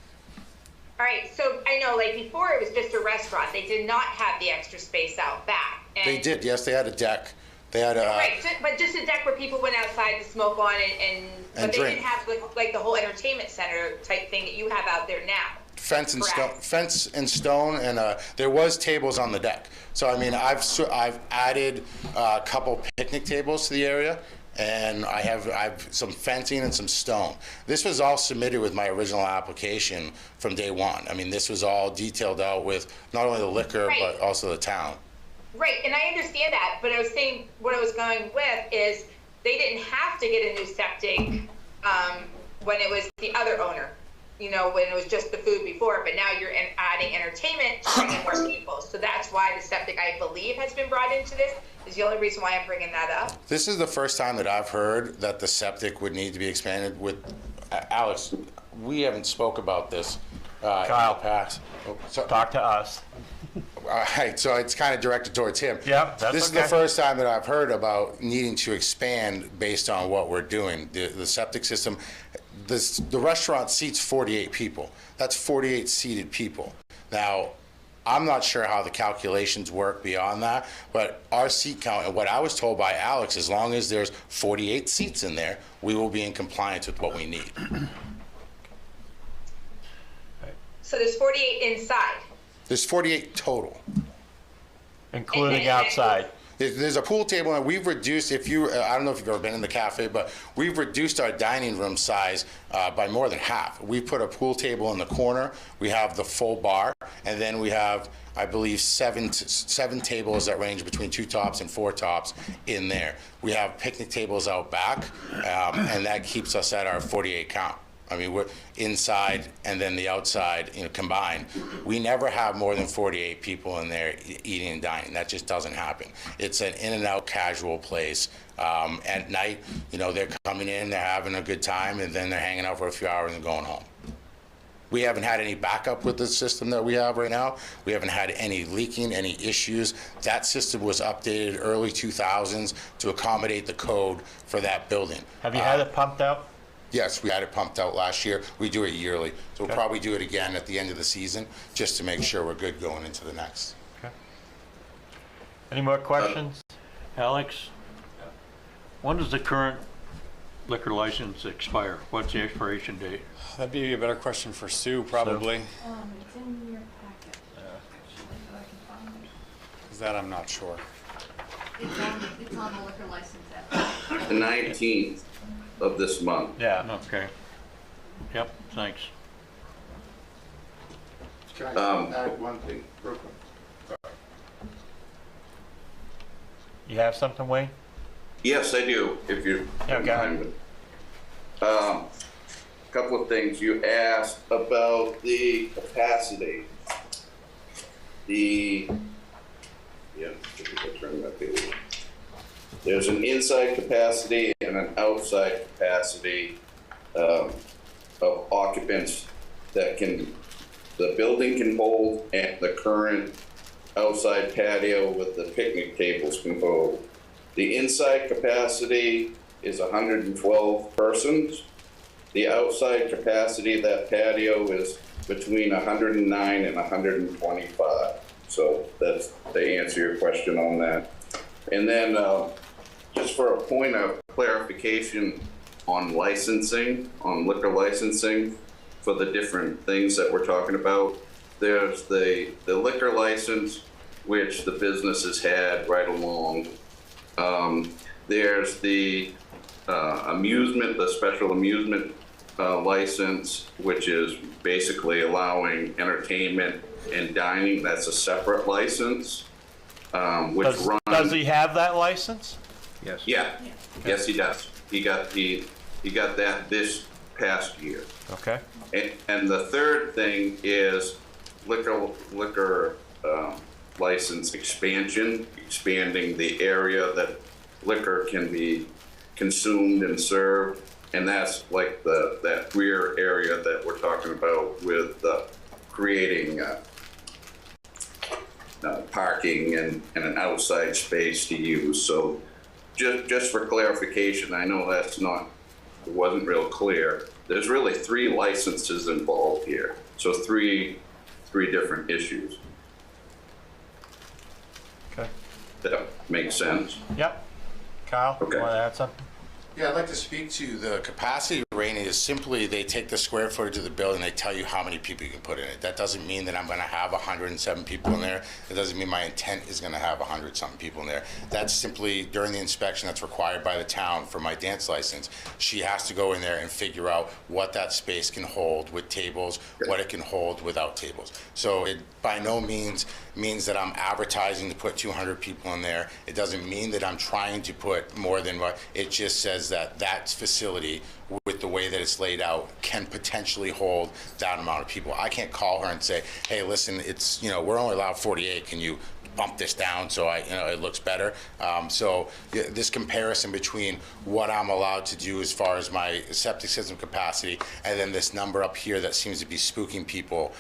All right, so I know like before it was just a restaurant. They did not have the extra space out back. And They did, yes, they had a deck. They had a... right, but just a deck where people went outside to smoke on but they drink. didn't have like the whole entertainment center type thing that you have out there now. Fence and stone, and there was tables on the deck. So I mean, I've added a couple picnic tables to the area, and I've some fencing and some stone. This was all submitted with my original application from day one. I mean, this was all detailed out with not only the liquor but also the town. Right, and I understand that, but I was saying what I was going with is they didn't have to get a new septic when it was the other owner. you know, when it was just the food before, but now you're adding entertainment to bring in more people. So that's why the septic, I believe, has been brought into this, is the only reason why I'm bringing that up. This is the first time that I've heard that the septic would need to be expanded with, Alex, we haven't spoke about this in the past. Oh, Talk to us. All right, so it's kind of directed towards him. Yeah, that's This is the first time that I've heard about needing to expand based on what we're doing. The septic system, the restaurant seats 48 people. That's 48 seated people. Now, I'm not sure how the calculations work beyond that, but our seat count, and what I was told by Alex, as long as there's 48 seats in there, we will be in compliance with what we need. So there's 48 inside. There's 48 total. Including outside. There's a pool table, and we've reduced, I don't know if you've ever been in the cafe, but we've reduced our dining room size by more than half. We put a pool table in the corner, we have the full bar, and then we have, I believe, seven tables that range between 2 tops and 4 tops in there. We have picnic tables out back, and that keeps us at our 48 count. I mean, we're inside and then the outside, combined. We never have more than 48 people in there eating and dining. That just doesn't happen. It's an in and out casual place. At night, they're coming in, they're having a good time, and then they're hanging out for a few hours and going home. We haven't had any backup with the system that we have right now. We haven't had any leaking, any issues. That system was updated early 2000s to accommodate the code for that building. Have you had it pumped out? Yes, we had it pumped out last year. We do it yearly. So we'll probably do it again at the end of the season, just to make sure we're good going into the next. Okay. Any more questions? Alex? When does the current liquor license expire? What's the expiration date? That'd be a better question for Sue, probably. It's in your packet. Actually, I can find it. Because that I'm not sure. It's on the liquor license app. The 19th of this month. Yeah, okay. Yep, thanks. Can I add one thing real quick? You have something, Wayne? Yes, I do, if you don't mind. Couple of things. You asked about the capacity. Turn that page. There's an inside capacity and an outside capacity of occupants that the building can hold, and the current outside patio with the picnic tables can hold. The inside capacity is 112 persons. The outside capacity of that patio is between 109 and 125. So that's to answer your question on that. And then just for a point of clarification on licensing, on liquor licensing for the different things that we're talking about, there's the liquor license, which the business has had right along. There's the special amusement license, which is basically allowing entertainment and dining. That's a separate license. Does he have that license? Yes. Yeah. Yes, he does. He got that this past year. Okay. And the third thing is liquor license expansion, expanding the area that liquor can be consumed and served. And that's like that rear area that we're talking about with creating parking and an outside space to use. So just for clarification, I know it wasn't real clear. There's really 3 licenses involved here. So three different issues. Okay. That makes sense. Yep. Kyle, okay. You want to add something? Yeah, I'd like to speak to the capacity rating. Is simply they take the square footage of the building, they tell you how many people you can put in it. That doesn't mean that I'm going to have 107 people in there. It doesn't mean my intent is going to have 100-something people in there. That's simply during the inspection that's required by the town for my dance license. She has to go in there and figure out what that space can hold with tables, what it can hold without tables. So it by no means that I'm advertising to put 200 people in there. It doesn't mean that I'm trying to put more than what, it just says that that facility with the way that it's laid out, can potentially hold that amount of people. I can't call her and say, hey, listen, it's, we're only allowed 48. Can you bump this down so it looks better? So this comparison between what I'm allowed to do as far as my septic system capacity and then this number up here that seems to be spooking people,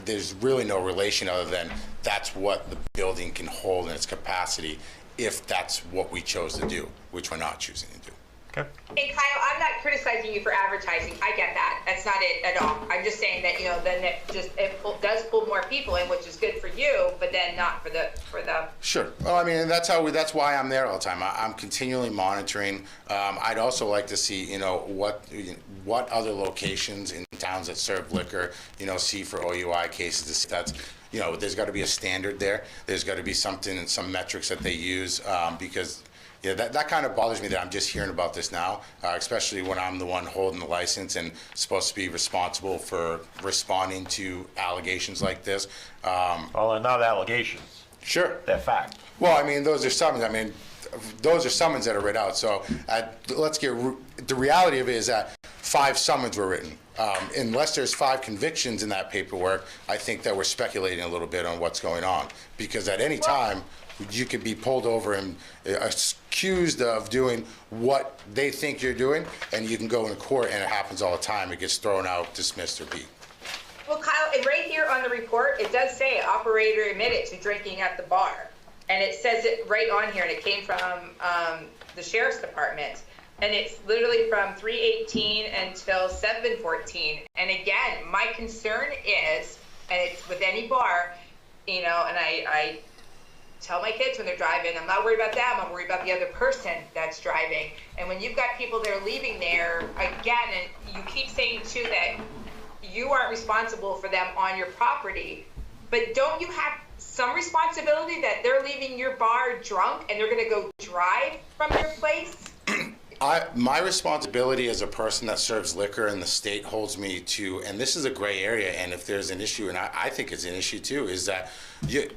there's really no relation other than that's what the building can hold in its capacity if that's what we chose to do, which we're not choosing to do. Okay. And Kyle, I'm not criticizing you for advertising. I get that. That's not it at all. I'm just saying that, then it does pull more people in, which is good for you, but then not for the. Sure. Well, I mean, that's why I'm there all the time. I'm continually monitoring. I'd also like to see, what other locations in towns that serve liquor, see for OUI cases. That's, there's got to be a standard there. There's got to be something and some metrics that they use, because that kind of bothers me that I'm just hearing about this now, especially when I'm the one holding the license and supposed to be responsible for responding to allegations like this. Well, they're not allegations. Sure. They're fact. Well, I mean, those are summons. I mean, those are summons that are read out. So the reality of it is that 5 summons were written. Unless there's 5 convictions in that paperwork, I think that we're speculating a little bit on what's going on. Because at any time, you could be pulled over and accused of doing what they think you're doing, and you can go into court, and it happens all the time. It gets thrown out, dismissed, or beat. Well, Kyle, and right here on the report, it does say operator admitted to drinking at the bar. And it says it right on here, and it came from the sheriff's department. And it's literally from 3/18 until 7/14. And again, my concern is, and it's with any bar, and I tell my kids when they're driving, I'm not worried about them, I'm worried about the other person that's driving. And when you've got people that are leaving there, again, and you keep saying too that you aren't responsible for them on your property, but don't you have some responsibility that they're leaving your bar drunk and they're gonna go drive from your place? My responsibility as a person that serves liquor and the state holds me to, and this is a gray area, and if there's an issue, and I think it's an issue too, is that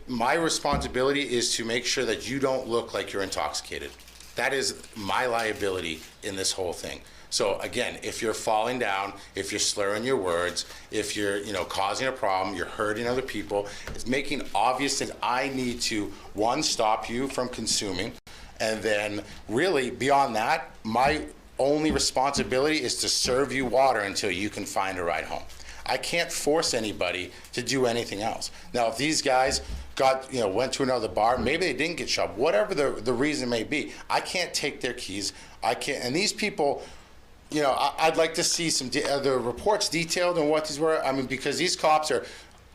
my responsibility is to make sure that you don't look like you're intoxicated. That is my liability in this whole thing. So again, if you're falling down, if you're slurring your words, if you're causing a problem, you're hurting other people, it's making obvious that I need to, 1, stop you from consuming, and then really beyond that, my only responsibility is to serve you water until you can find a ride home. I can't force anybody to do anything else. Now, if these guys went to another bar, maybe they didn't get shot, whatever the reason may be, I can't take their keys. I can't, and these people, I'd like to see some the reports detailed on what these were. I mean, because these cops are,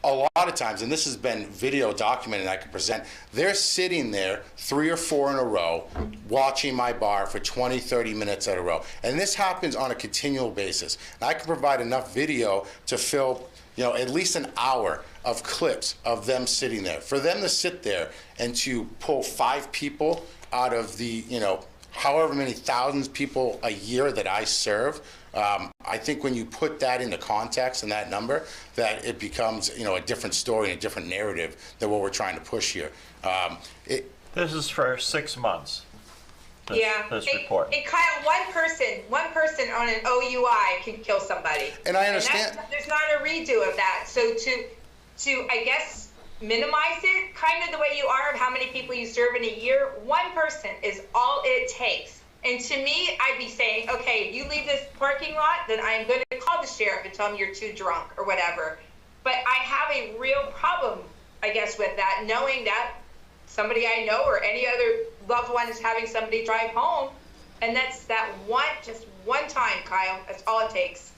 a lot of times, and this has been video documented I can present, they're sitting there 3 or 4 in a row watching my bar for 20, 30 minutes at a row. And this happens on a continual basis. And I can provide enough video to fill, at least an hour of clips of them sitting there. For them to sit there and to pull 5 people out of the, however many thousands of people a year that I serve, I think when you put that into context and that number, that it becomes, a different story and a different narrative than what we're trying to push here. This is for 6 months. This report. And Kyle, one person on an OUI can kill somebody. And I understand. And there's not a redo of that. So to I guess minimize it, kind of the way you are of how many people you serve in a year, one person is all it takes. And to me, I'd be saying, okay, if you leave this parking lot, then I'm going to call the sheriff and tell him you're too drunk or whatever. But I have a real problem, I guess, with that, knowing that somebody I know or any other loved one is having somebody drive home. And that's that just one time, Kyle. That's all it takes.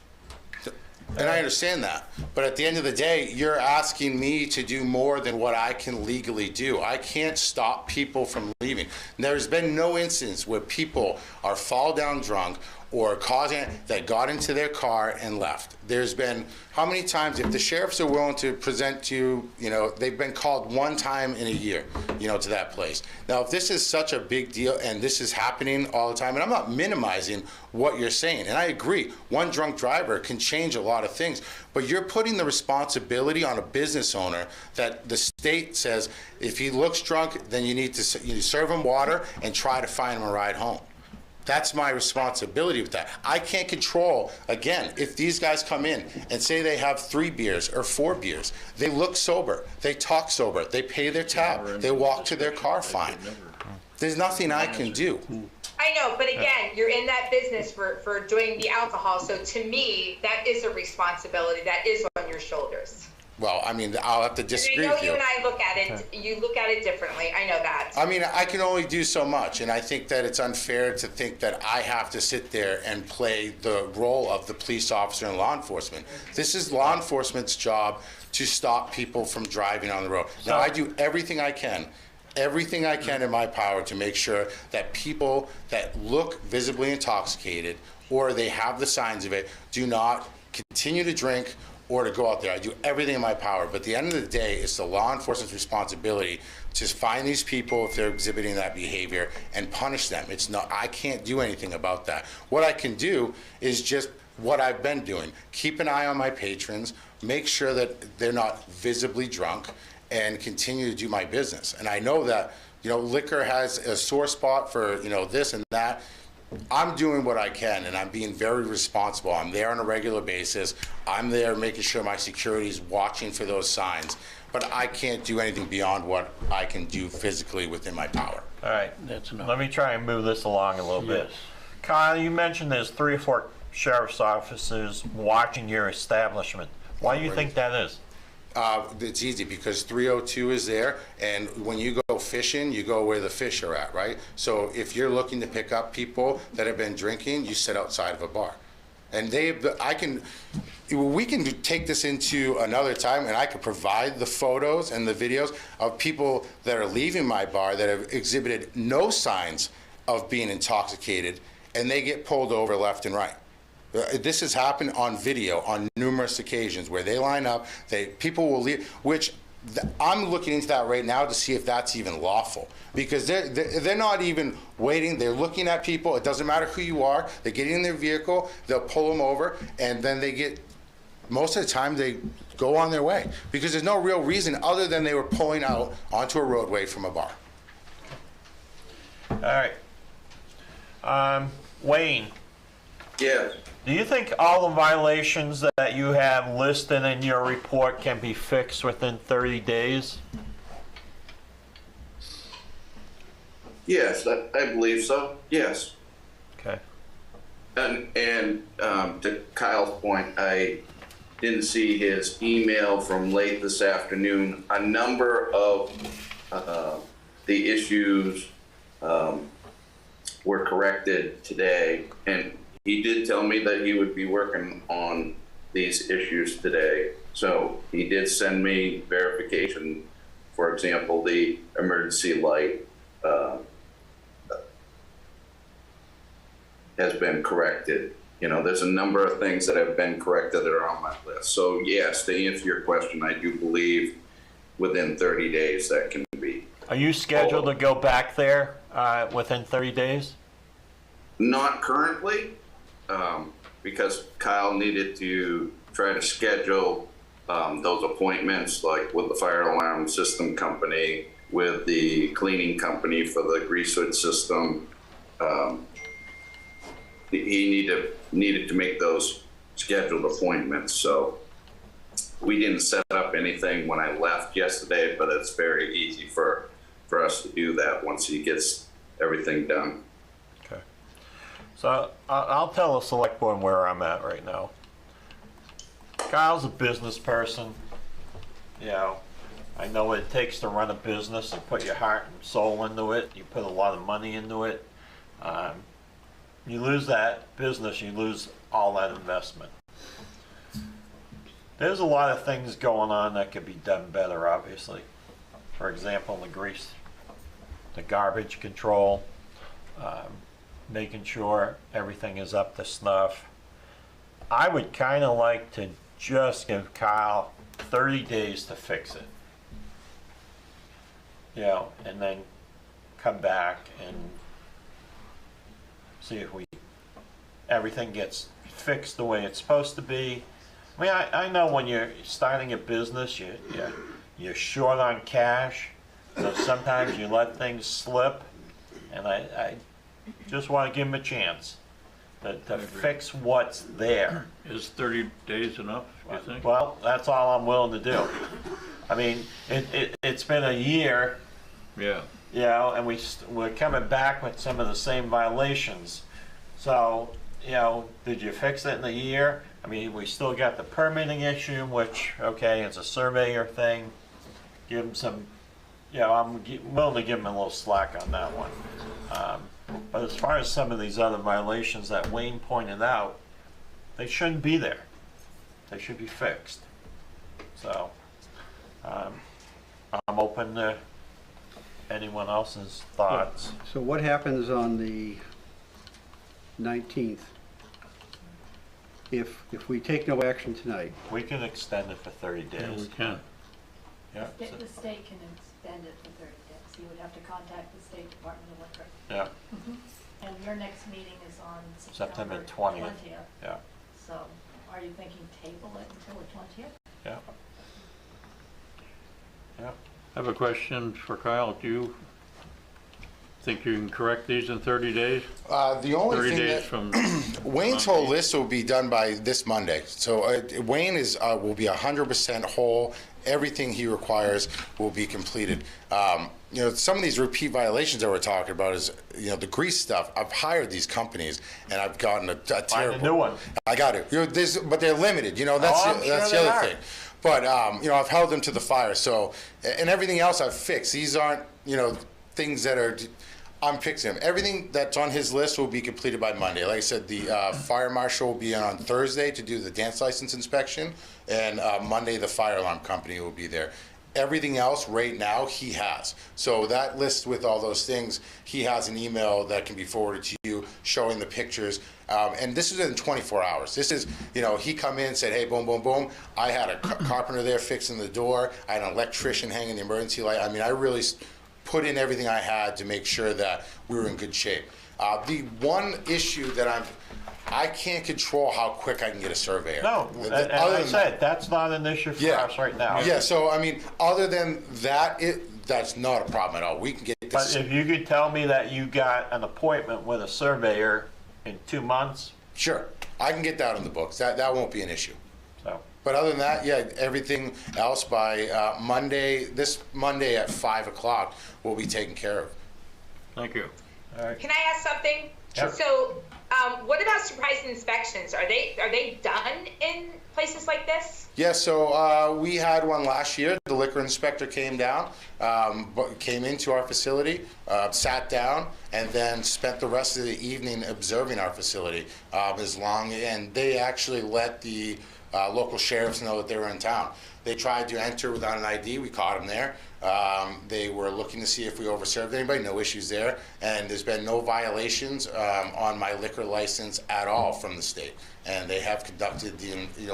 And I understand that. But at the end of the day, you're asking me to do more than what I can legally do. I can't stop people from leaving. There's been no instance where people are fall down drunk or causing that got into their car and left. There's been how many times, if the sheriffs are willing to present to they've been called one time in a year, to that place. Now, if this is such a big deal and this is happening all the time, and I'm not minimizing what you're saying, and I agree, one drunk driver can change a lot of things, but you're putting the responsibility on a business owner that the state says, if he looks drunk, then you need to serve him water and try to find him a ride home. That's my responsibility with that. I can't control, again, if these guys come in and say they have 3 beers or 4 beers, they look sober, they talk sober, they pay their tab, they walk to their car fine. There's nothing I can do. I know, but again, you're in that business for doing the alcohol. So to me, that is a responsibility that is on your shoulders. Well, I mean, I'll have to disagree I know with you. you and I look at it, you look at it differently. I know that. I mean, I can only do so much, and I think that it's unfair to think that I have to sit there and play the role of the police officer and law enforcement. This is law enforcement's job to stop people from driving on the road. Now, I do everything I can in my power to make sure that people that look visibly intoxicated or they have the signs of it do not continue to drink or to go out there. I do everything in my power, but at the end of the day, it's the law enforcement's responsibility to find these people if they're exhibiting that behavior and punish them. It's not, I can't do anything about that. What I can do is just what I've been doing. Keep an eye on my patrons, make sure that they're not visibly drunk, and continue to do my business. And I know that, liquor has a sore spot for, this and that. I'm doing what I can, and I'm being very responsible. I'm there on a regular basis. I'm there making sure my security is watching for those signs. But I can't do anything beyond what I can do physically within my power. All right, that's enough. Let me try and move this along a little bit. Kyle, you mentioned there's 3 or 4 sheriff's officers watching your establishment. Why do you think that is? It's easy because 302 is there, and when you go fishing, you go where the fish are at, right? So if you're looking to pick up people that have been drinking, you sit outside of a bar. And we can take this into another time, and I could provide the photos and the videos of people that are leaving my bar that have exhibited no signs of being intoxicated, and they get pulled over left and right. This has happened on video on numerous occasions where they line up, people will leave, which I'm looking into that right now to see if that's even lawful, because they're not even waiting. They're looking at people. It doesn't matter who you are. They get in their vehicle, they'll pull them over, and then most of the time they go on their way because there's no real reason other than they were pulling out onto a roadway from a bar. All right. Wayne. Yes. Do you think all the violations that you have listed in your report can be fixed within 30 days? Yes, I believe so. Yes. Okay. And to Kyle's point, I didn't see his email from late this afternoon. A number of the issues were corrected today, and he did tell me that he would be working on these issues today. So he did send me verification. For example, the emergency light has been corrected. There's a number of things that have been corrected that are on my list. So yes, to answer your question, I do believe within 30 days that can be. Are you scheduled to go back there within 30 days? Not currently. Because Kyle needed to try to schedule those appointments, like with the fire alarm system company, with the cleaning company for the grease hood system. He needed to make those scheduled appointments. So we didn't set up anything when I left yesterday, but it's very easy for us to do that once he gets everything done. So I'll tell the select board where I'm at right now. Kyle's a business person. I know what it takes to run a business. You put your heart and soul into it. You put a lot of money into it. You lose that business, you lose all that investment. There's a lot of things going on that could be done better, obviously. For example, the garbage control. Making sure everything is up to snuff. I would kind of like to just give Kyle 30 days to fix it. And then come back and see if everything gets fixed the way it's supposed to be. I mean, I know when you're starting a business, you're short on cash, so sometimes you let things slip, and Just want to give them a chance to fix what's there. Is 30 days enough, you think? Well, that's all I'm willing to do. I mean, it's been a year, Yeah. you know, and we're coming back with some of the same violations. So, you know, did you fix it in a year? I mean, we still got the permitting issue, which, okay, it's a surveyor thing. Give them some, you know, I'm willing to give them a little slack on that one. But as far as some of these other violations that Wayne pointed out, they shouldn't be there. They should be fixed. So, I'm open to anyone else's thoughts. So what happens on the 19th if we take no action tonight? We can extend it for 30 days. Yeah, we can. Yeah. The state can extend it for 30 days. You would have to contact the State Department of Liquor. Yeah. And your next meeting is on September September 20th. 20th. Yeah. So are you thinking table it until the 20th? Yeah. Yeah. I have a question for Kyle. Do you think you can correct these in 30 days? The only 30 thing days that from Wayne's whole list will be done by this Monday. So Wayne will be 100% whole. Everything he requires will be completed. You know, some of these repeat violations that we're talking about is, you know, the grease stuff. I've hired these companies and I've gotten a terrible. Find a new one. I got it. You know, but they're limited. You know, that's the other thing. But you know, I've held them to the fire. So, and everything else I've fixed. These aren't, you know, things that are. I'm fixing them. Everything that's on his list will be completed by Monday. Like I said, the fire marshal will be on Thursday to do the dance license inspection, and Monday the fire alarm company will be there. Everything else right now he has. So that list with all those things, he has an email that can be forwarded to you showing the pictures. And this is in 24 hours. This is, you know, he come in and said, hey, boom, boom, boom. I had a carpenter there fixing the door. I had an electrician hanging the emergency light. I mean, I really put in everything I had to make sure that we were in good shape. The one issue that I can't control how quick I can get a surveyor. No, and I said, that's not an issue for us right now. Yeah, so I mean, other than that, that's not a problem at all. We can get this. But if you could tell me that you got an appointment with a surveyor in 2 months. Sure, I can get that in the books. That won't be an issue. So. But other than that, yeah, everything else by Monday, this Monday at 5 o'clock will be taken care of. Thank you. All right. Can I ask something? Sure. So, what about surprise inspections? Are they done in places like this? Yeah, so we had one last year. The liquor inspector came down, came into our facility, sat down, and then spent the rest of the evening observing our facility and they actually let the local sheriffs know that they were in town. They tried to enter without an ID. We caught them there. They were looking to see if we overserved anybody. No issues there. And there's been no violations on my liquor license at all from the state. And they have conducted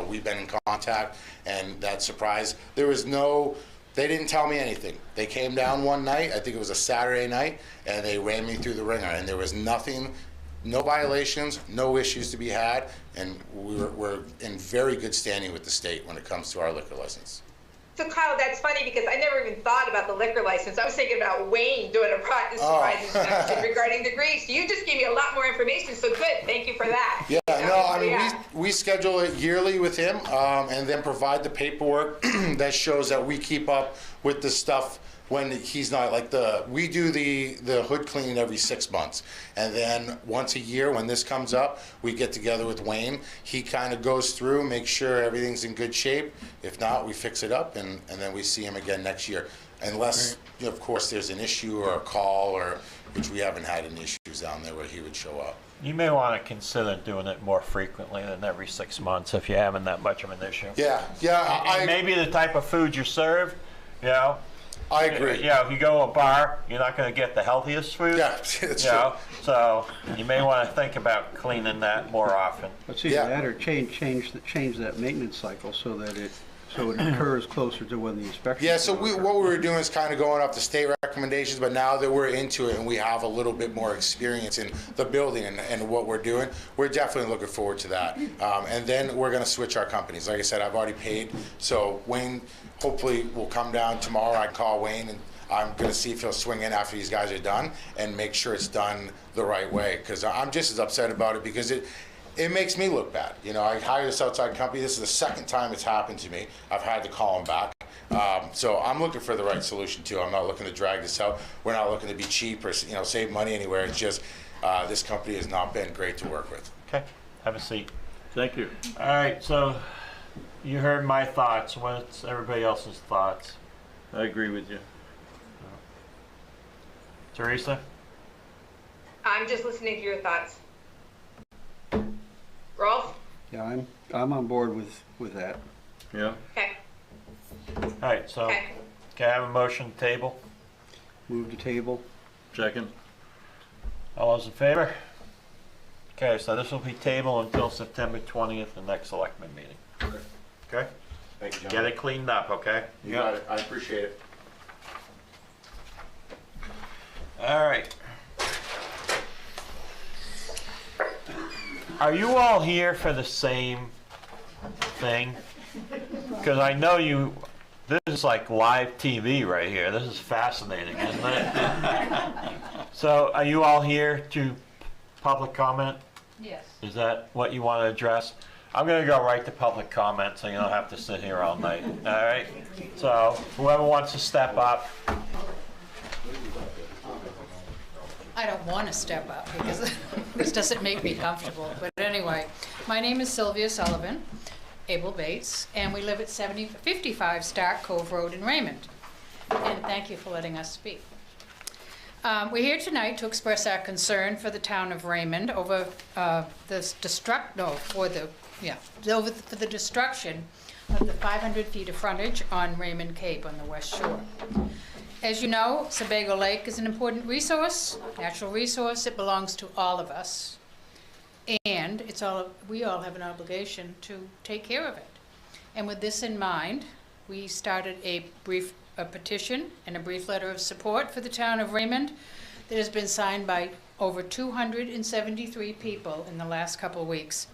we've been in contact, and that surprise, there was no, they didn't tell me anything. They came down one night, I think it was a Saturday night, and they ran me through the ringer, and there was nothing, no violations, no issues to be had, and we're in very good standing with the state when it comes to our liquor license. So Kyle, that's funny because I never even thought about the liquor license. I was thinking about Wayne doing a surprise inspection regarding the grease. You just gave me a lot more information, so good. Thank you for that. Yeah, I mean, we schedule it yearly with him, and then provide the paperwork that shows that we keep up with the stuff when he's not, like we do the hood cleaning every 6 months. And then once a year when this comes up, we get together with Wayne. He kind of goes through, makes sure everything's in good shape. If not, we fix it up, and then we see him again next year. Unless, of course, there's an issue or a call, which we haven't had any issues down there where he would show up. You may want to consider doing it more frequently than every 6 months if you're having that much of an issue. Yeah. And maybe the type of food you serve, you know. I agree. Yeah, if you go to a bar, you're not going to get the healthiest food. Yeah, that's true. So you may want to think about cleaning that more often. Let's see that, or change that maintenance cycle so that it occurs closer to when the inspection. Yeah, so what we were doing is kind of going off the state recommendations, but now that we're into it and we have a little bit more experience in the building and what we're doing, we're definitely looking forward to that. And then we're going to switch our companies. Like I said, I've already paid, so Wayne hopefully will come down tomorrow. I call Wayne, and I'm going to see if he'll swing in after these guys are done and make sure it's done the right way, because I'm just as upset about it because it makes me look bad. You know, I hired this outside company. This is the second time it's happened to me. I've had to call them back. So I'm looking for the right solution too. I'm not looking to drag this out. We're not looking to be cheap or, you know, save money anywhere. It's just this company has not been great to work with. Okay, have a seat. Thank you. All right, so you heard my thoughts. What's everybody else's thoughts? I agree with you. Teresa? I'm just listening to your thoughts. Rolf? Yeah, I'm on board with that. Yeah. Okay. All right, so can I have a motion to table? Move to table. Second. All those in favor? Okay, so this will be tabled until September 20th, the next selectmen meeting. Okay? Thank you, John. Get it cleaned up, okay? You got it. I appreciate it. All right. Are you all here for the same thing? Because I know you, this is like live TV right here. This is fascinating, isn't it? So are you all here to public comment? Yes. Is that what you want to address? I'm going to go right to public comment so you don't have to sit here all night. All right? So whoever wants to step up. I don't want to step up because this doesn't make me comfortable. But anyway, my name is Sylvia Sullivan, Abel Bates, and we live at 55 Stark Cove Road in Raymond. And thank you for letting us speak. We're here tonight to express our concern for the town of Raymond over for the destruction of the 500 feet of frontage on Raymond Cape on the West Shore. As you know, Sebago Lake is an important resource, natural resource. It belongs to all of us. And we all have an obligation to take care of it. And with this in mind, we started a petition and a brief letter of support for the town of Raymond that has been signed by over 273 people in the last couple of weeks.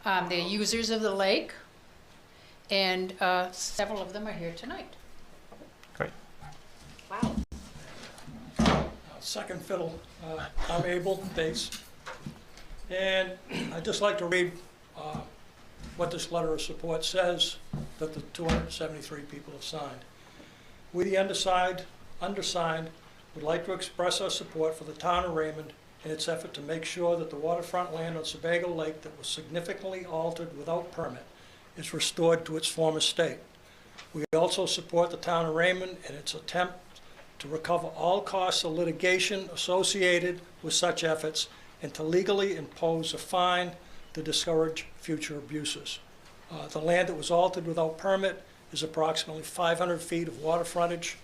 They're users of the lake, and several of them are here tonight. Great. Wow. Second fiddle. I'm Abel Bates. And I'd just like to read what this letter of support says that the 273 people have signed. We, the undersigned, would like to express our support for the town of Raymond in its effort to make sure that the waterfront land on Sebago Lake that was significantly altered without permit is restored to its former state. We also support the town of Raymond in its attempt to recover all costs of litigation associated with such efforts and to legally impose a fine to discourage future abuses. The land that was altered without permit is approximately 500 feet of water frontage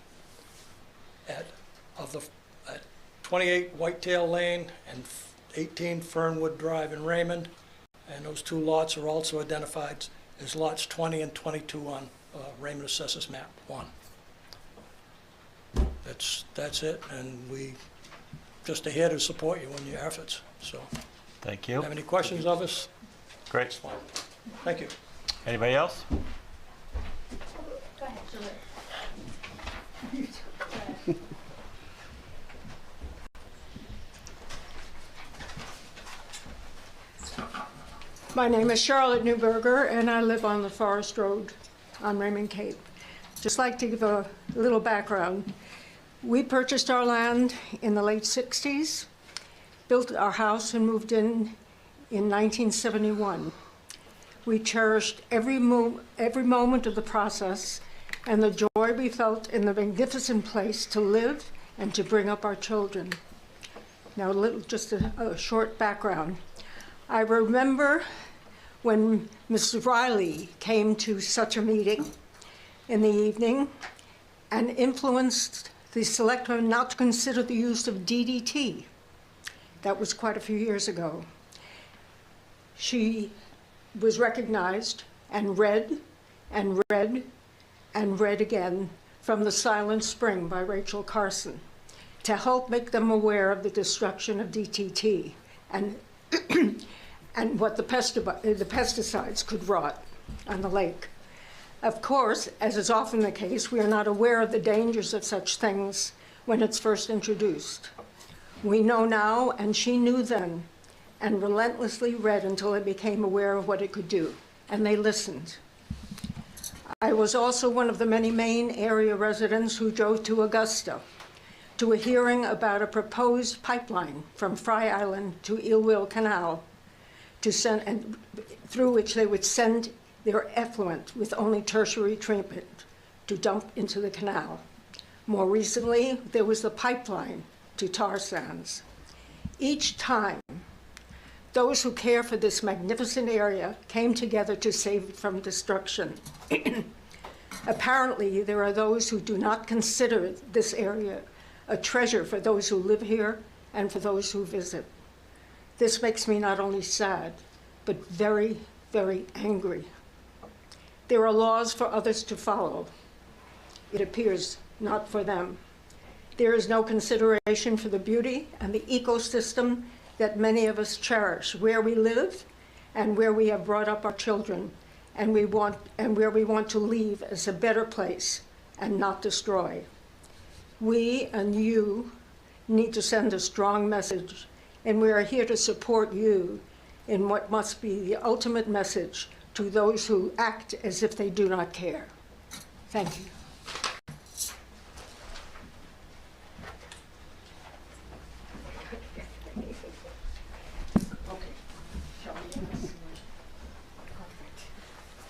at 28 Whitetail Lane and 18 Fernwood Drive in Raymond. And those two lots are also identified as lots 20 and 22 on Raymond Assessors Map 1. That's it, and we just are here to support you in your efforts. So, thank you. Have any questions of us? Great. Thank you. Anybody else? Go ahead, Julie. My name is Charlotte Newberger, and I live on the Forest Road on Raymond Cape. Just like to give a little background. We purchased our land in the late 60s, built our house and moved in 1971. We cherished every moment of the process and the joy we felt in the magnificent place to live and to bring up our children. Now, just a short background. I remember when Mrs. Riley came to such a meeting in the evening and influenced the selectmen not to consider the use of DDT. That was quite a few years ago. She was recognized and read and read and read again from The Silent Spring by Rachel Carson to help make them aware of the destruction of DDT and and what the pesticides could rot on the lake. Of course, as is often the case, we are not aware of the dangers of such things when it's first introduced. We know now, and she knew then, and relentlessly read until they became aware of what it could do, and they listened. I was also one of the many Maine area residents who drove to Augusta to a hearing about a proposed pipeline from Fry Island to Eelwell Canal through which they would send their effluent with only tertiary treatment to dump into the canal. More recently, there was the pipeline to tar sands. Each time, those who care for this magnificent area came together to save it from destruction. Apparently, there are those who do not consider this area a treasure for those who live here and for those who visit. This makes me not only sad, but very, very angry. There are laws for others to follow. It appears not for them. There is no consideration for the beauty and the ecosystem that many of us cherish, where we live and where we have brought up our children, and where we want to leave as a better place and not destroy. We and you need to send a strong message, and we are here to support you in what must be the ultimate message to those who act as if they do not care. Thank you.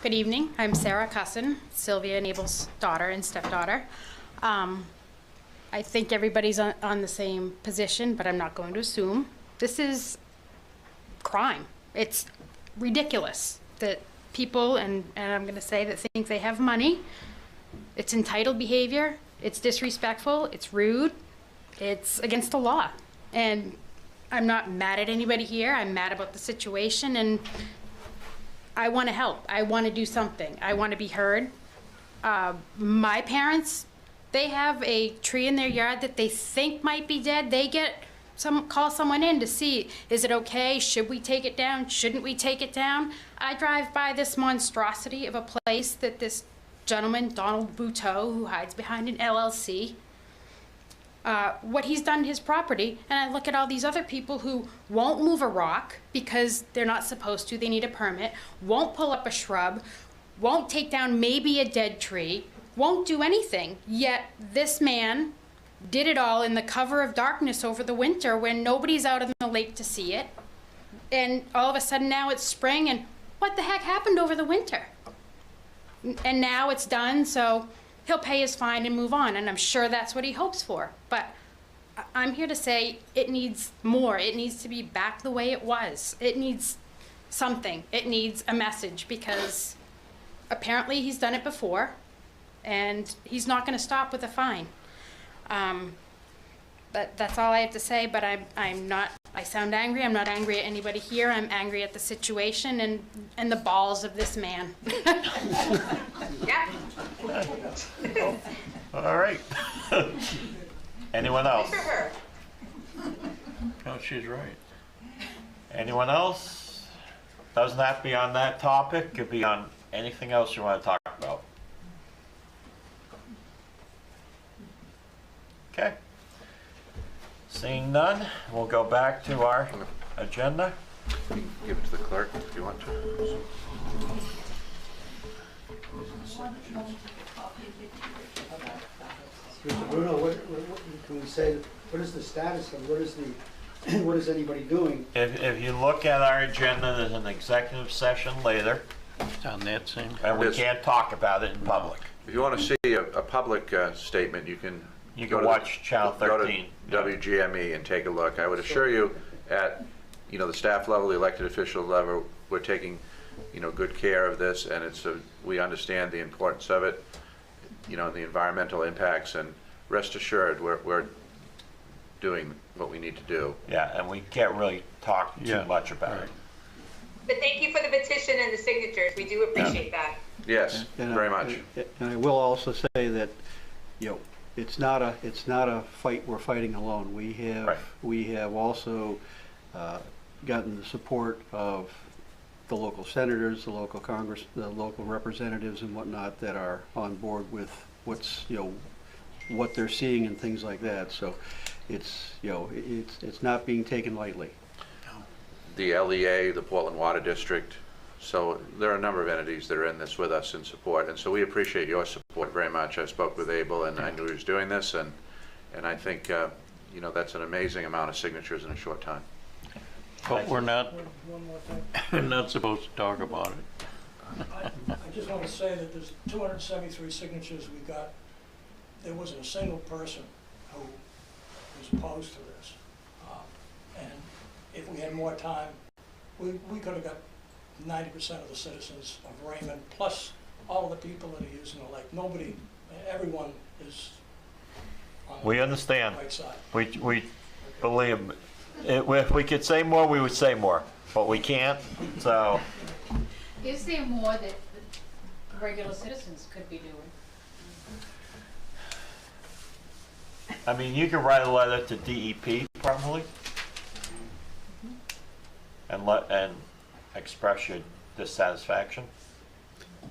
Good evening. I'm Sarah Cusson, Sylvia and Abel's daughter and stepdaughter. I think everybody's on the same position, but I'm not going to assume. This is crime. It's ridiculous that people, and I'm going to say that think they have money. It's entitled behavior. It's disrespectful. It's rude. It's against the law. And I'm not mad at anybody here. I'm mad about the situation, and I want to help. I want to do something. I want to be heard. My parents, they have a tree in their yard that they think might be dead. They call someone in to see, is it okay? Should we take it down? Shouldn't we take it down? I drive by this monstrosity of a place that this gentleman, Donald Buteau, who hides behind an LLC, what he's done to his property, and I look at all these other people who won't move a rock because they're not supposed to, they need a permit, won't pull up a shrub, won't take down maybe a dead tree, won't do anything. Yet this man did it all in the cover of darkness over the winter when nobody's out in the lake to see it. And all of a sudden now it's spring, and what the heck happened over the winter? And now it's done, so he'll pay his fine and move on, and I'm sure that's what he hopes for. But I'm here to say it needs more. It needs to be back the way it was. It needs something. It needs a message, because apparently he's done it before, and he's not going to stop with a fine. But that's all I have to say, but I'm not, I sound angry. I'm not angry at anybody here. I'm angry at the situation and the balls of this man. Yeah. All right. Anyone else? Good for her. No, she's right. Anyone else? Doesn't have to be on that topic. Could be on anything else you want to talk about. Okay. Seeing none, we'll go back to our agenda. You can give it to the clerk if you want to. Mr. Bruno, what can we say, what is the status of, what is anybody doing? If you look at our agenda, there's an executive session later. It's on that same. And we can't talk about it in public. If you want to see a public statement, you can watch Channel 13. Go to WGME and take a look. I would assure you, at the staff level, the elected official level, we're taking good care of this, and we understand the importance of it, the environmental impacts, and rest assured we're doing what we need to do. Yeah, and we can't really talk too much about it. But thank you for the petition and the signatures. We do appreciate that. Yes, very much. And I will also say that, it's not a fight we're fighting alone. We have also gotten the support of the the local senators, the local Congress, the local representatives and whatnot that are on board with what's, what they're seeing and things like that. So it's, it's not being taken lightly. The LEA, the Portland Water District. So there are a number of entities that are in this with us in support, and so we appreciate your support very much. I spoke with Abel, and I knew he was doing this, and I think that's an amazing amount of signatures in a short time. But we're not, One more thing. we're not supposed to talk about it. I just want to say that there's 273 signatures we got. There wasn't a single person who was opposed to this. And if we had more time, we could have got 90% of the citizens of Raymond, plus all the people that are using the lake. Nobody, everyone is on We the understand. right side. We believe, if we could say more, we would say more, but we can't, so. Is there more that regular citizens could be doing? I mean, you can write a letter to DEP probably and express your dissatisfaction.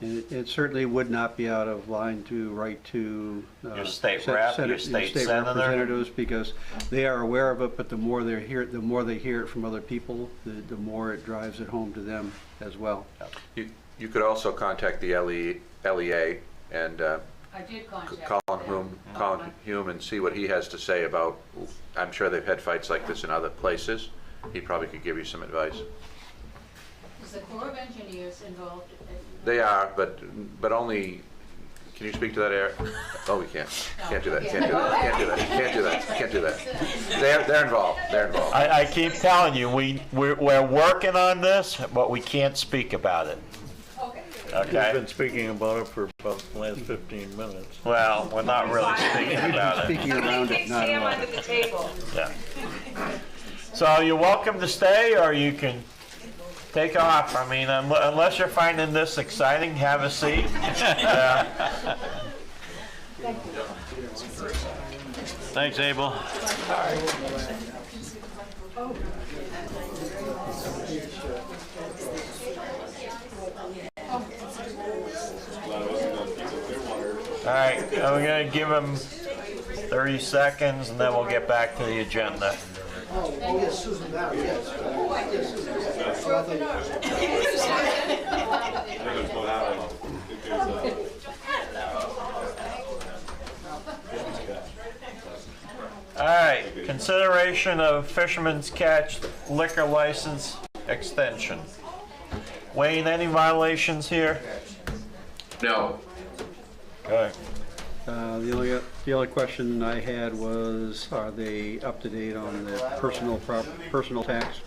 It certainly would not be out of line to write to Your state rep, your state senator. representatives, because they are aware of it, but the more they hear it from other people, the more it drives it home to them as well. You could also contact the LEA and I did contact Colin Hume and see what he has to say about, I'm sure they've had fights like this in other places. He probably could give you some advice. Is the Corps of Engineers involved? They are, but only, can you speak to that, Eric? Oh, we can't. Can't do that, can't do that, can't do that, can't do that, can't do that. They're involved, they're involved. I keep telling you, we're working on this, but we can't speak about it. Okay? We've been speaking about it for about the last 15 minutes. Well, we're not really speaking about it. Speaking around it, not Sam about under it. the table. Yeah. So you're welcome to stay, or you can take off. I mean, unless you're finding this exciting, have a seat. Thanks, Abel. All right, we're going to give him 30 seconds, and then we'll get back to the agenda. Oh, yes, Susan, that, yes. All right, consideration of Fisherman's Catch liquor license extension. Wayne, any violations here? No. Okay. The only question I had was, are they up to date on the personal tax?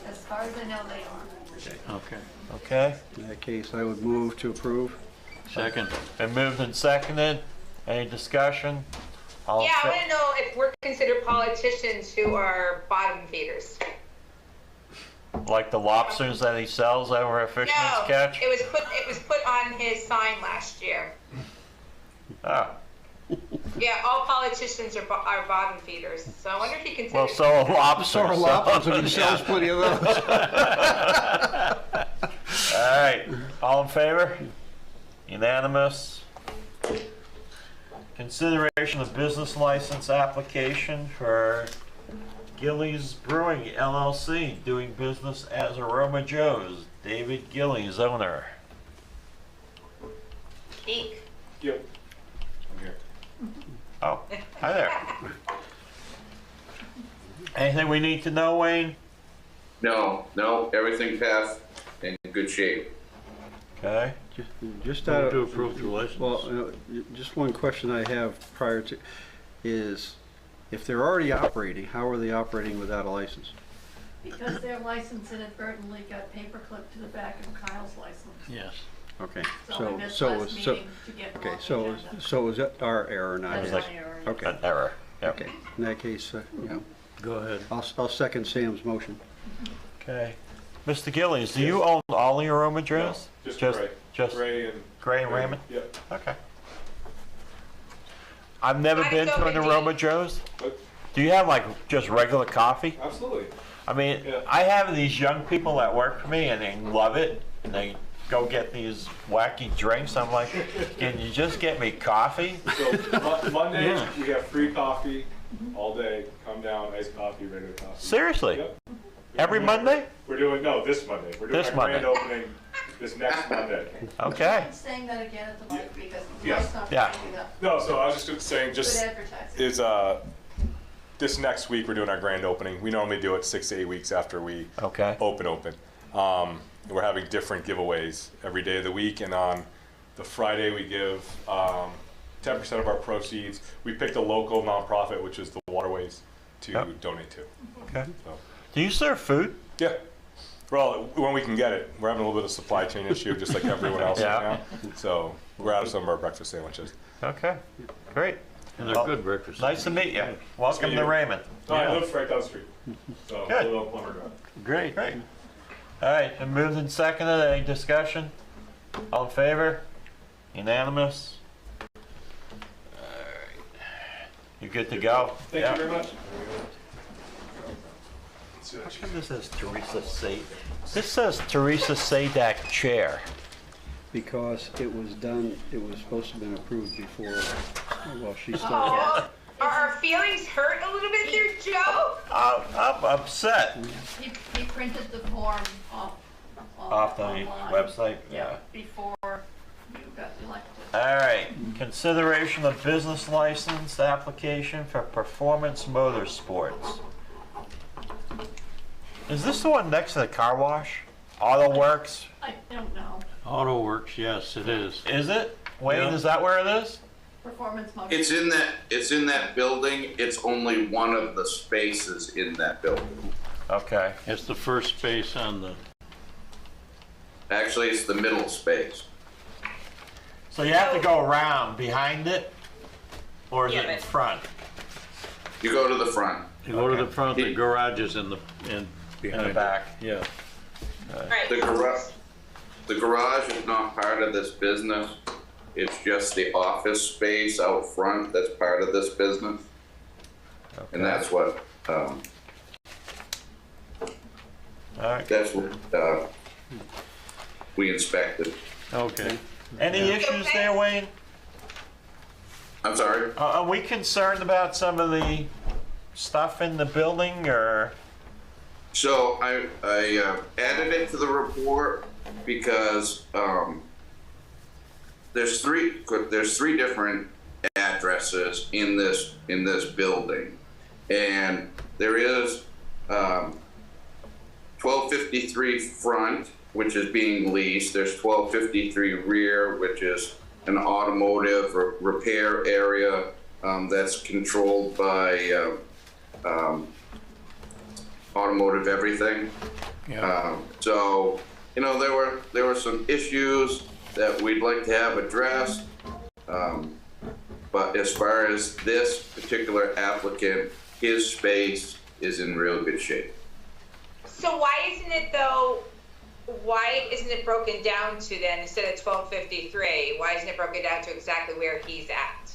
As far as I know, they are. Okay. Okay. In that case, I would move to approve. Second. Been moved and seconded. Any discussion? All Yeah, I fa- want to know if we're considered politicians who are bottom feeders. Like the lobsters that he sells over at Fisherman's Catch? it was put on his sign last year. Ah. Yeah, all politicians are bottom feeders. So I wonder if he considers. Well, so are lobsters. So are lobsters, and he sells plenty of those. All right, all in favor? Unanimous. Consideration of business license application for Gillies Brewing LLC, doing business as Aroma Joe's. David Gillies, owner. Eek. Yep. I'm here. Oh, hi there. Anything we need to know, Wayne? No, everything passed in good shape. Okay. Just Move out of, to approve the license. well, just one question I have prior to is, if they're already operating, how are they operating without a license? Because their license inadvertently got paperclipped to the back of Kyle's license. Yes. Okay. So I missed last meeting to get them off the agenda. So is that our error, not That his? is my error. Okay. An error. Yep. Okay. In that case, Go ahead. I'll second Sam's motion. Okay. Mr. Gillies, do you own all the Aroma Joe's? No, just Gray. Just Gray and Raymond? Yep. Okay. I've never I been go to an with Aroma Dave. Joe's. But Do you have like just regular coffee? absolutely. I mean, Yeah. I have these young people that work for me and they love it. And they go get these wacky drinks. I'm like, can you just get me coffee? So Mondays, Yeah. we have free coffee all day. Come down, iced coffee, regular coffee. Seriously? Yep. Every Monday? We're doing, no, this Monday. We're doing This our Monday. grand opening this next Monday. Okay. Saying that again at the mic because Yes. it's not Yeah. picking up. No, so I was just saying, Good advertising. is this next week we're doing our grand opening. We normally do it 6 to 8 weeks after we open. We're having different giveaways every day of the week, and on the Friday we give 10% of our proceeds. We picked a local nonprofit, which is the Waterways, to donate to. Okay. So, Do you serve food? yeah. Well, when we can get it. We're having a little bit of supply chain issue, just like everyone else Yeah. right now. So we're out of some of our breakfast sandwiches. Okay. Great. And they're good breakfast. Nice to meet you. Welcome meet to you. Raymond. Oh, I live right down the street. So Good. a little Plumber Drive. Great. Great. All right. And moved and seconded. Any discussion? All in favor? Unanimous? All right. You're good to go? Thank you very much. How come this says Teresa Sadak? This says Teresa Sadak Chair. Because it was done, it was supposed to have been approved before, well, she still. Oh, are our feelings hurt a little bit there, Joe? I'm upset. He printed the form Off the online. website? Yeah. Before you got elected. All right. Consideration of business license application for Performance Motorsports. Is this the one next to the car wash? Auto Works? I don't know. Auto Works, yes, it is. Is it? Wayne, Yeah. is that where it is? Performance motor. It's in that building. It's only one of the spaces in that building. Okay. It's the first space on the, Actually, it's the middle space. So you have to go around behind it? Or is Yeah, it in but- front? You go to the front. you go to the front, the garage is in behind In the it. back? Yeah. Right. The garage is not part of this business. It's just the office space out front that's part of this business. And that's what, All right. that's what, we inspected. Okay. Any issues there, Wayne? I'm sorry? Are we concerned about some of the stuff in the building, or? So I added it to the report because there's three different addresses in this building, and there is 1253 front, which is being leased. There's 1253 rear, which is an automotive repair area that's controlled by automotive everything. Yeah. So, you know, there were some issues that we'd like to have addressed. But as far as this particular applicant, his space is in real good shape. So why isn't it though, why isn't it broken down to then, instead of 1253, why isn't it broken down to exactly where he's at?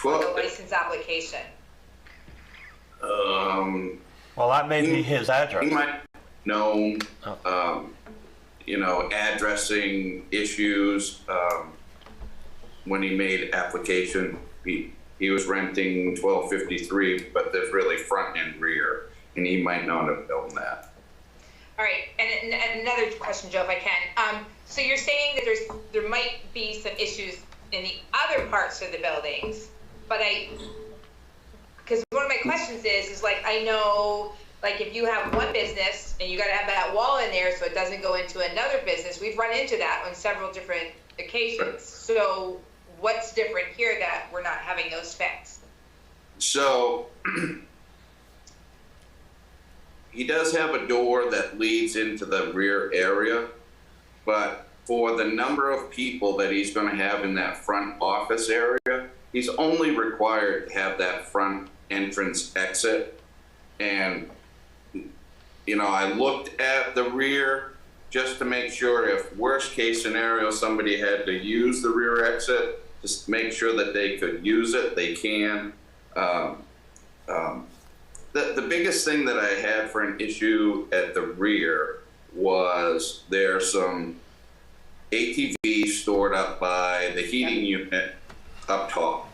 The license application. Well, that may be his address. He might know, you know, addressing issues. When he made application, he was renting 1253, but there's really front and rear, and he might not have known that. All right, and another question, Joe, if I can. So you're saying that there might be some issues in the other parts of the buildings, but because one of my questions is like, I know, like if you have one business and you got to have that wall in there so it doesn't go into another business, we've run into that on several different occasions. So what's different here that we're not having those fixed? So he does have a door that leads into the rear area, but for the number of people that he's going to have in that front office area, he's only required to have that front entrance exit. And, you know, I looked at the rear just to make sure, if worst case scenario, somebody had to use the rear exit, just make sure that they could use it, they can. the biggest thing that I had for an issue at the rear was there's some ATVs stored up by the heating unit up top.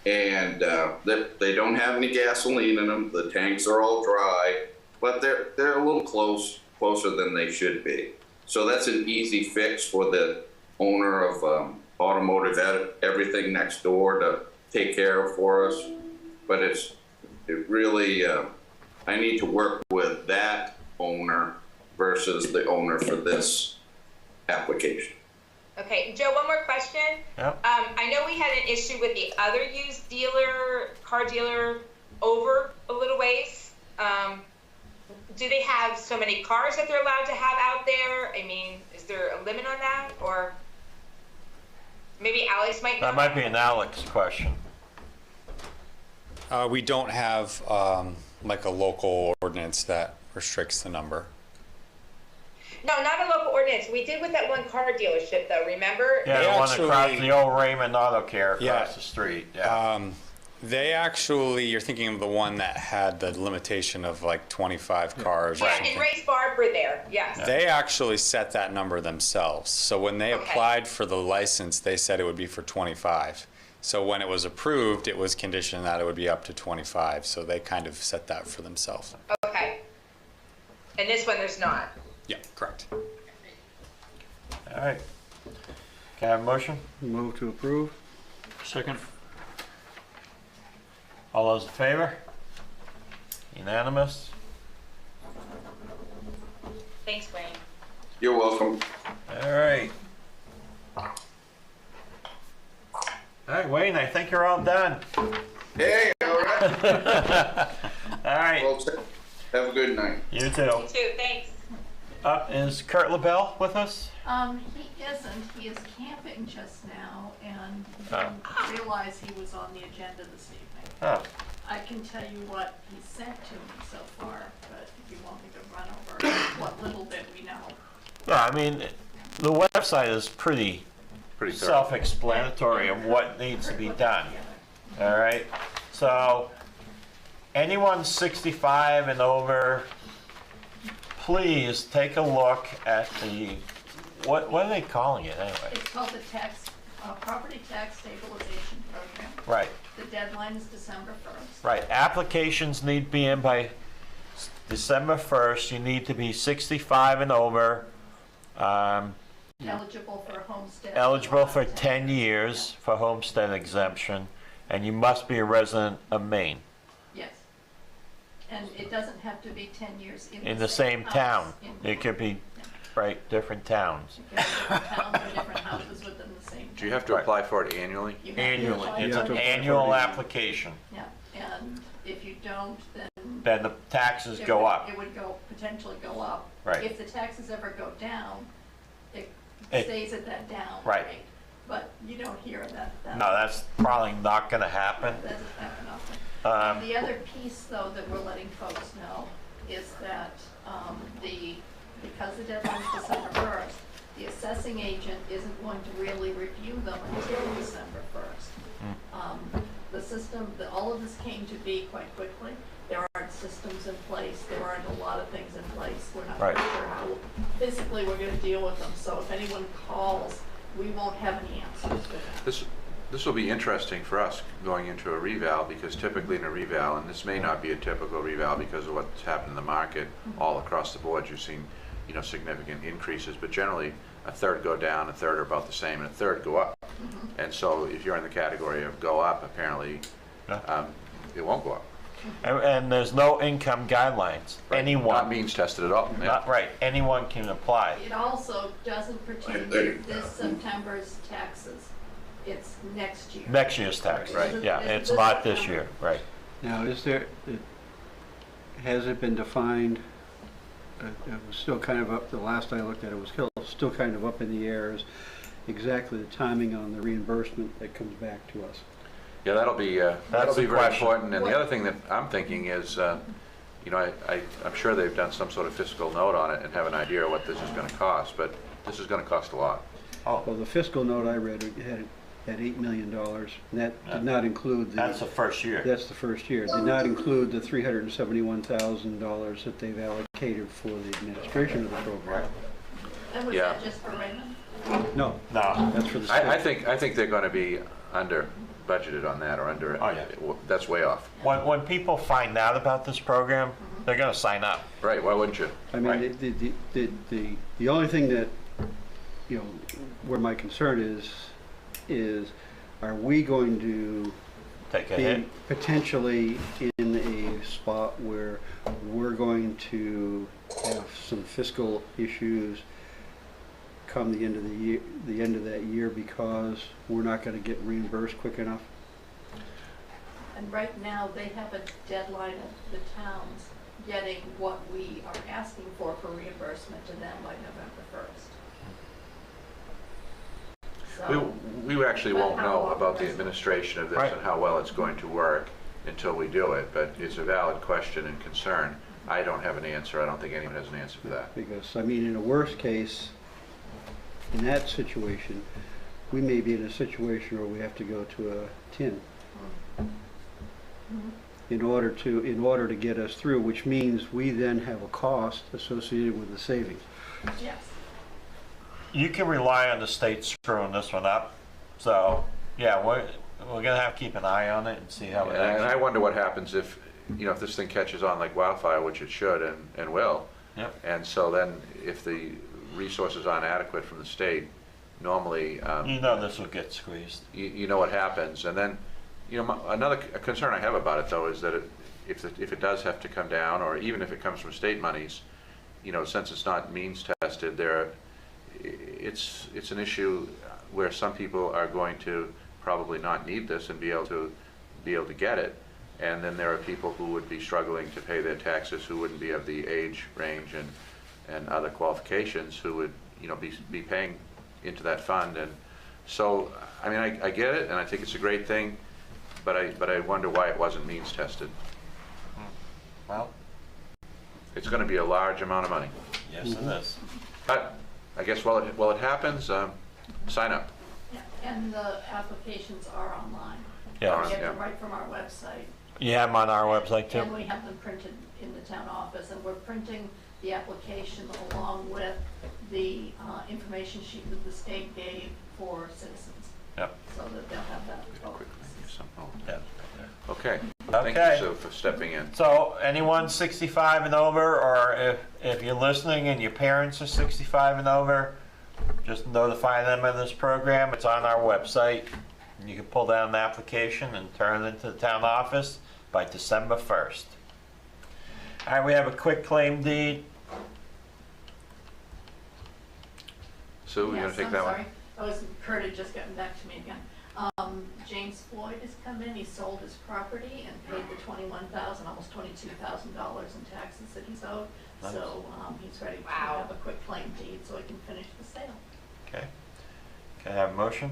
And they don't have any gasoline in them. The tanks are all dry, but they're a little closer than they should be. So that's an easy fix for the owner of automotive everything next door to take care of for us. But it really, I need to work with that owner versus the owner for this application. Okay, Joe, one more question. Yep. I know we had an issue with the other used car dealer over a little ways. Do they have so many cars that they're allowed to have out there? I mean, is there a limit on that? Or maybe Alex might know? That might be an Alex question. We don't have like a local ordinance that restricts the number. No, not a local ordinance. We did with that one car dealership, though. Remember? Yeah, the one across the old Raymond Auto Care across the street. Yeah. They actually, you're thinking of the one that had the limitation of like 25 cars. Or Yeah, something. and Ray's Barber there. Yes. They actually set that number themselves. So when they applied for the license, they said it would be for 25. So when it was approved, it was conditioned that it would be up to 25. So they kind of set that for themselves. Okay. And this one, there's not. Yeah, correct. All right. Can I have a motion? Move to approve. Second. All those in favor? Unanimous? Thanks, Wayne. You're welcome. All right. All right, Wayne, I think you're all done. Hey, all right. All right. Well, have a good night. You too. You too. Thanks. Up is Kurt LaBelle with us? He isn't. He is camping just now and didn't realize he was on the agenda this evening. Oh. I can tell you what he sent to me so far, but if you want me to run over what little bit we know. Yeah, I mean, the website is pretty self-explanatory of what needs to be done. All right? So, anyone 65 and over, please take a look at the, what are they calling it anyway? It's called the Property Tax Stabilization Program. Right. The deadline is December 1st. Right. Applications need to be in by December 1st. You need to be 65 and over. Eligible for a homestead. Eligible for 10 years for homestead exemption. And you must be a resident of Maine. Yes. And it doesn't have to be 10 years In the same house. town. It could be, right, different towns. Different towns or different houses within the same town. Do you have to apply for it annually? You have to Annually. apply It's for an it. annual application. Yeah, and if you don't, Then the taxes it go would- up. It would potentially go up. Right. If the taxes ever go down, it It- stays at that down Right. rate. But you don't hear that. No, that's probably not going to happen. That doesn't happen often. Um, The other piece, though, that we're letting folks know is that because the deadline is December 1st, the assessing agent isn't going to really review them until December 1st. The system, all of this came to be quite quickly. There aren't systems in place. There aren't a lot of things in place. We're not Right. sure how physically we're going to deal with them. So if anyone calls, we won't have any answers for that. This will be interesting for us going into a reval, because typically in a reval, and this may not be a typical reval because of what's happened in the market all across the board, you've seen, significant increases, but generally a third go down, a third are about the same, and a third go up. And so if you're in the category of go up, apparently it won't go up. And there's no income guidelines. Right. Anyone. Not means tested at all. Yeah. Not right. Anyone can apply. It also doesn't pertain to this September's taxes. It's next year. Next year's tax. Right. Yeah, it's not this year. Right. Now, has it been defined? It was still kind of up, the last I looked at it was still kind of up in the air as exactly the timing on the reimbursement that comes back to us. Yeah, that'll be the very question. important. And the other thing that I'm thinking is, I'm sure they've done some sort of fiscal note on it and have an idea of what this is going to cost, but this is going to cost a lot. Well, the fiscal note I read at $8 million. And that did not include the... That's the first year. That's the first year. Did not include the $371,000 that they've allocated for the administration of the program. And was Yeah. that just for Raymond? No. No. That's for the state. I think they're going to be under budgeted on that, or under, that's way off. When people find out about this program, they're going to sign up. Right, why wouldn't you? I mean, the only thing that, where my concern is are we going to Take a be hit. potentially in a spot where we're going to have some fiscal issues come the end of that year because we're not going to get reimbursed quick enough? And right now, they have a deadline of the towns getting what we are asking for reimbursement to them by November 1st. So, We actually but won't how know long about the does it- administration of this Right. and how well it's going to work until we do it, but it's a valid question and concern. I don't have an answer. I don't think anyone has an answer for that. Because, I mean, in a worst case, in that situation, we may be in a situation where we have to go to a tin in order to get us through, which means we then have a cost associated with the savings. Yes. You can rely on the state screwing this one up. So, yeah, we're going to have to keep an eye on it and see how it And acts. I wonder what happens if this thing catches on like wildfire, which it should and will. Yep. And so then if the resources aren't adequate from the state, normally, this will get squeezed. You know what happens. And then, another concern I have about it, though, is that if it does have to come down, or even if it comes from state monies, since it's not means tested, it's an issue where some people are going to probably not need this and be able to get it. And then there are people who would be struggling to pay their taxes, who wouldn't be of the age range and other qualifications, who would be paying into that fund. And so, I mean, I get it, and I think it's a great thing, but I wonder why it wasn't means tested. Well, it's going to be a large amount of money. Yes, it is. But I guess while it happens, sign up. Yeah, and the applications are online. Yeah. We get them Yeah. right from our website. You have them on our website too? And we have them printed in the town office, and we're printing the application along with the information sheet that the state gave for citizens. Yep. So that they'll have that. Yeah. Okay. Okay. Thank you, Sue, for stepping in. So anyone 65 and over, or if you're listening and your parents are 65 and over, just notify them of this program. It's on our website. You can pull down an application and turn it into the town office by December 1st. All right, we have a quick claim deed. Sue, you going to take that one? Sorry. Kurt had just gotten back to me again. James Floyd has come in, he sold his property and paid the $21,000, almost $22,000 in taxes that he's owed. Nice. So he's ready to have a quick claim deed so he can finish the sale. Okay. Can I have a motion?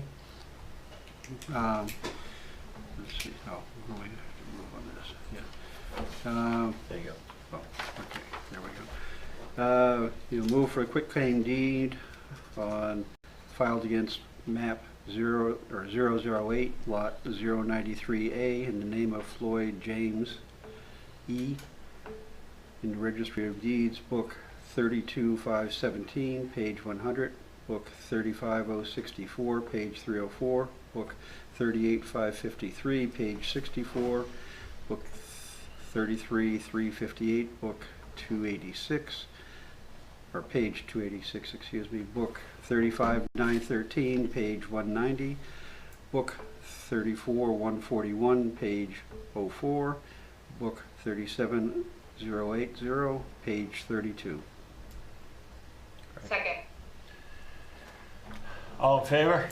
Let's see, we have to move on this, yeah. There you go. Oh, okay, there we go. You move for a quick claim deed filed against map 008, lot 093A, in the name of Floyd James E. in the Registry of Deeds, book 32517, page 100, book 35064, page 304, book 38553, page 64, book 33358, book 286, or page 286, excuse me, book 35913, page 190, book 34141, page 04, book 37080, page 32. Second. All in favor?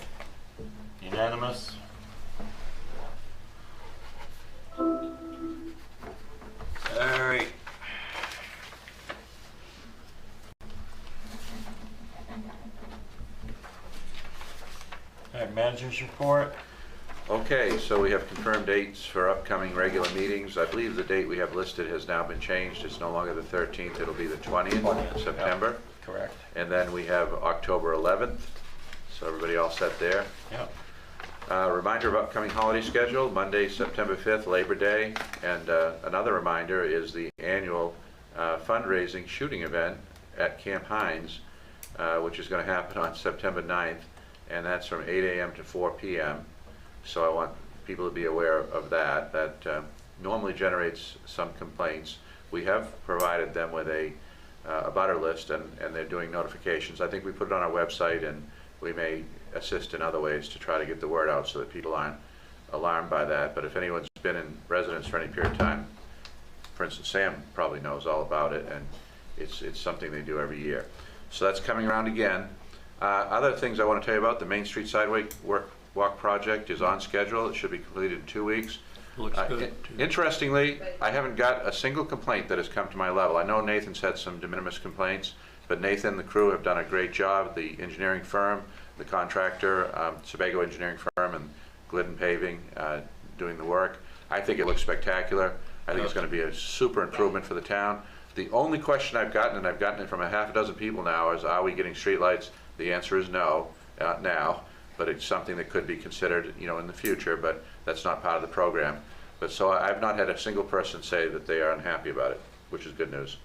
Unanimous? All right. All right, manager's report. Okay, so we have confirmed dates for upcoming regular meetings. I believe the date we have listed has now been changed. It's no longer the 13th, it'll be the 20th of September. Yep, correct. And then we have October 11th, so everybody all set there? Yep. Reminder of upcoming holiday schedule, Monday, September 5th, Labor Day, and another reminder is the annual fundraising shooting event at Camp Hines, which is going to happen on September 9th, and that's from 8 a.m. to 4 p.m. So I want people to be aware of that. That normally generates some complaints. We have provided them with a butter list, and they're doing notifications. I think we put it on our website, and we may assist in other ways to try to get the word out so that people aren't alarmed by that. But if anyone's been in residence for any period of time, for instance, Sam probably knows all about it, and it's something they do every year. So that's coming around again. Other things I want to tell you about, the Main Street Sidewalk Walk project is on schedule. It should be completed in 2 weeks. Looks good. Interestingly, I haven't got a single complaint that has come to my level. I know Nathan's had some de minimis complaints, but Nathan and the crew have done a great job. The engineering firm, the contractor, Sebago Engineering Firm, and Glidden Paving doing the work. I think it looks spectacular. I think it's going to be a super improvement for the town. The only question I've gotten, and I've gotten it from a half a dozen people now, is are we getting streetlights? The answer is no, not now, but it's something that could be considered, you know, in the future, but that's not part of the program. But so I've not had a single person say that they are unhappy about it, which is good news.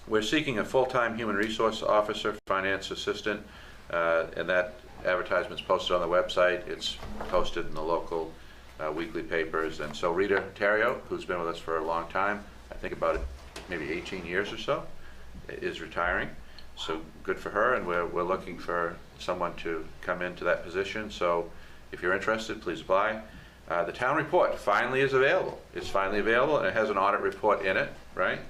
We're seeking a full-time human resource officer, finance assistant, and that advertisement's posted on the website. It's posted in the local weekly papers. And so Rita Terrio, who's been with us for a long time, I think about maybe 18 years or so, is retiring. So good for her, and we're looking for someone to come into that position. So if you're interested, please apply. The town report finally is available. It's finally available, and it has an audit report in it, right?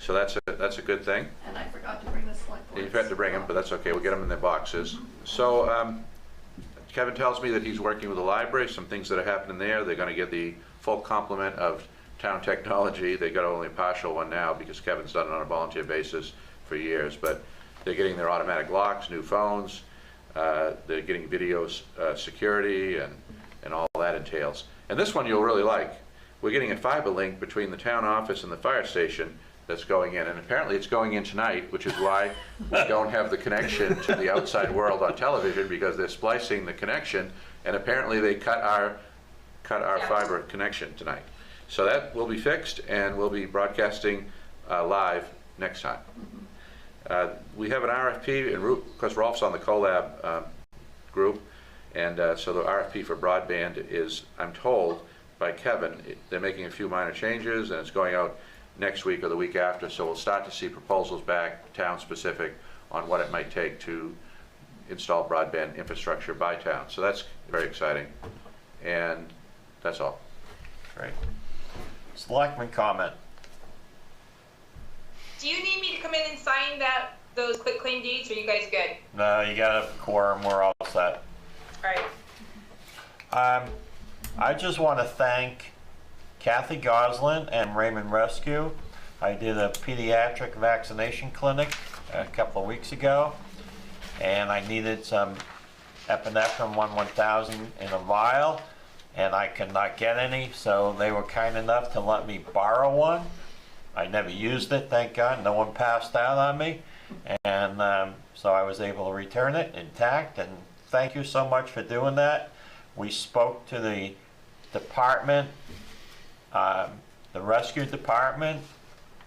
So that's a good thing. And I forgot to bring the select boards. You forgot to bring them, but that's okay. We'll get them in their boxes. So Kevin tells me that he's working with the library, some things that are happening there. They're going to get the full complement of town technology. They got only a partial one now because Kevin's done it on a volunteer basis for years, but they're getting their automatic locks, new phones. They're getting video security and all that entails. And this one you'll really like. We're getting a fiber link between the town office and the fire station that's going in, and apparently it's going in tonight, which is why we don't have the connection to the outside world on television, because they're splicing the connection, and apparently they cut our fiber connection tonight. So that will be fixed, and we'll be broadcasting live next time. We have an RFP, and of course Rolf's on the CoLab group, and so the RFP for broadband is, I'm told by Kevin, they're making a few minor changes, and it's going out next week or the week after, so we'll start to see proposals back, town-specific, on what it might take to install broadband infrastructure by town. So that's very exciting, and that's all. Great. Selectman comment. Do you need me to come in and sign those quitclaim deeds, or are you guys good? No, you got a quorum, we're all set. All right. I just want to thank Kathy Goslin and Raymond Rescue. I did a pediatric vaccination clinic a couple of weeks ago, and I needed some epinephrine 1000 in a vial, and I could not get any, so they were kind enough to let me borrow one. I never used it, thank God. No one passed out on me, and so I was able to return it intact, and thank you so much for doing that. We spoke to the department, the rescue department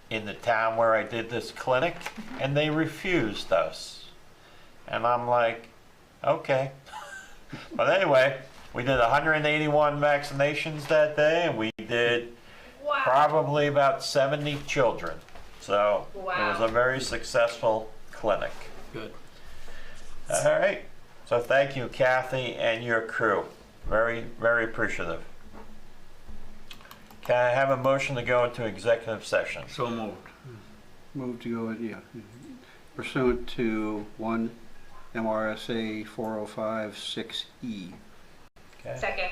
in the town where I did this clinic, and they refused us. And I'm like, okay. But anyway, we did 181 vaccinations that day, and we did probably about 70 children. So it was a very successful clinic. Good. All right. So thank you, Kathy, and your crew. Very, very appreciative. Can I have a motion to go into executive session? So moved. Move to go, pursuant to 1 MRSA 405-6E. Okay. Second.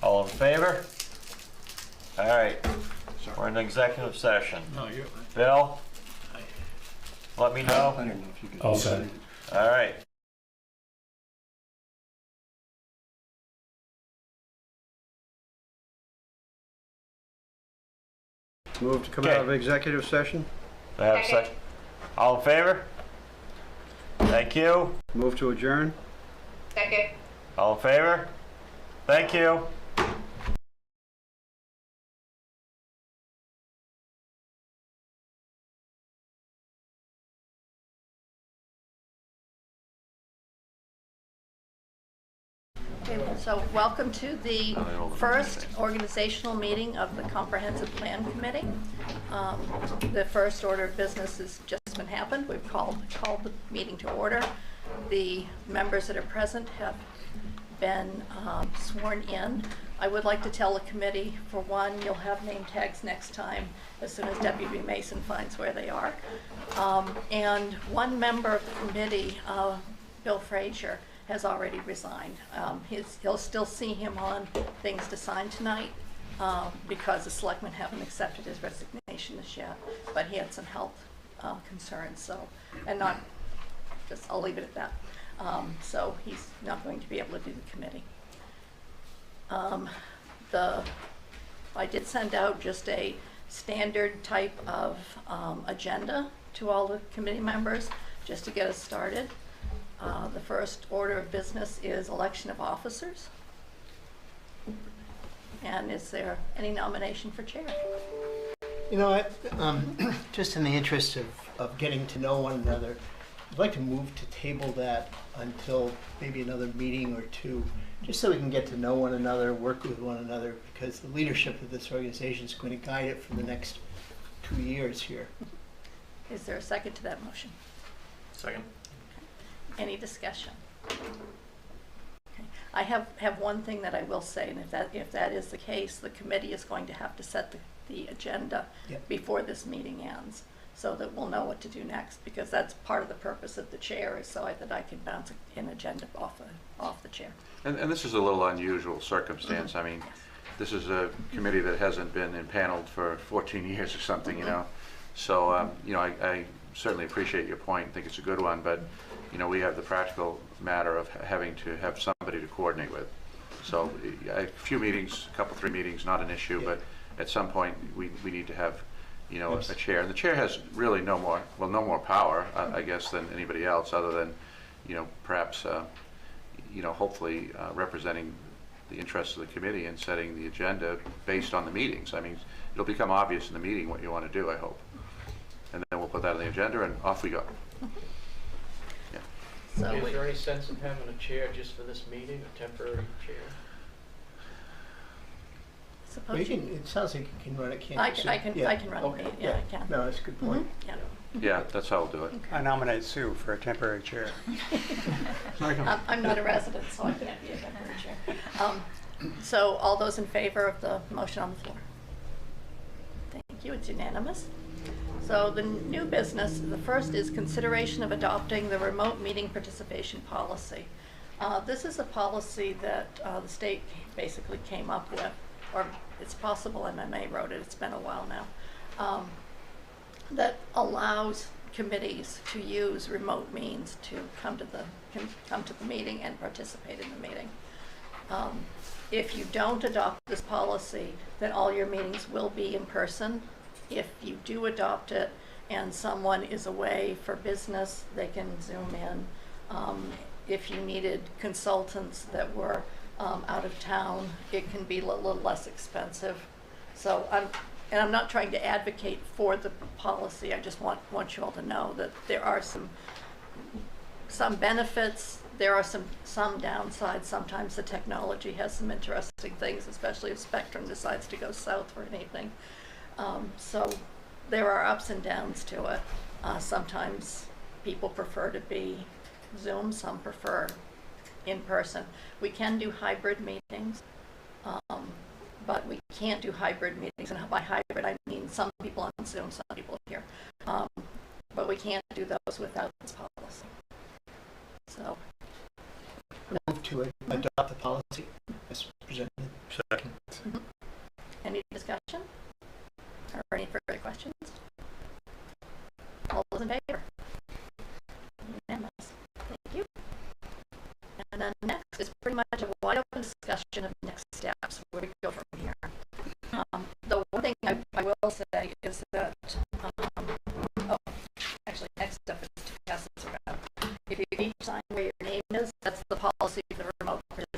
All in favor? All right. We're in executive session. No, you're. Bill? Let me know. I don't know if you can. All set. All right. Move to come out of executive session. Do I have a second? All in favor? Thank you. Move to adjourn. Second. All in favor? Thank you. Okay, so welcome to the first organizational meeting of the Comprehensive Plan Committee. The first order of business has just been happened. We've called the meeting to order. The members that are present have been sworn in. I would like to tell the committee, for one, you'll have name tags next time as soon as Deputy Mason finds where they are. And one member of the committee, Bill Frazier, has already resigned. He'll still see him on things to sign tonight because the selectmen haven't accepted his resignation as yet, but he had some health concerns, so, and not, just, I'll leave it at that. So he's not going to be able to do the committee. I did send out just a standard type of agenda to all the committee members just to get us started. The first order of business is election of officers. And is there any nomination for chair? You know what, just in the interest of getting to know one another, I'd like to move to table that until maybe another meeting or two, just so we can get to know one another, work with one another, because the leadership of this organization is going to guide it for the next 2 years here. Is there a second to that motion? Second. Any discussion? Okay. I have one thing that I will say, and if that is the case, the committee is going to have to set the agenda before this meeting ends, so that we'll know what to do next, because that's part of the purpose of the chair, is so that I can bounce an agenda off the chair. And this is a little unusual circumstance. I mean, this is a committee that hasn't been impaneled for 14 years or something, you know. So, you know, I certainly appreciate your point, think it's a good one, but you know, we have the practical matter of having to have somebody to coordinate with. So a few meetings, a couple, 3 meetings, not an issue, but at some point we need to have, you know, a chair. And the chair has really no more power, I guess, than anybody else, other than, you know, perhaps, you know, hopefully representing the interests of the committee and setting the agenda based on the meetings. I mean, it'll become obvious in the meeting what you want to do, I hope. And then we'll put that on the agenda and off we go. So is there any sense of having a chair just for this meeting, a temporary chair? It sounds like you can run it, can't you? I can run it, yeah, I can. No, that's a good point. Yeah, that's how we'll do it. Okay. I nominate Sue for a temporary chair. I'm not a resident, so I can't be a temporary chair. So all those in favor of the motion on the floor? Thank you, it's unanimous. So the new business, the first is consideration of adopting the remote meeting participation policy. This is a policy that the state basically came up with, or it's possible MMA wrote it, it's been a while now, that allows committees to use remote means to come to the meeting and participate in the meeting. If you don't adopt this policy, then all your meetings will be in person. If you do adopt it and someone is away for business, they can Zoom in. If you needed consultants that were out of town, it can be a little less expensive. So I'm not trying to advocate for the policy. I just want you all to know that there are some benefits. There are some downsides. Sometimes the technology has some interesting things, especially if Spectrum decides to go south for anything. So there are ups and downs to it. Sometimes people prefer to be Zoom, some prefer in person. We can do hybrid meetings, but we can't do hybrid meetings. And by hybrid, I mean some people on Zoom, some people here. But we can't do those without this policy. So. Move to adopt the policy as presented. Second. Any discussion? Or any further questions? All those in favor? Unanimous. Thank you. And then next is pretty much a wide open discussion of next steps, where we go from here. The one thing I will say is that, actually next step is to pass this around. If you each sign where your name is, that's the policy for the remote participation.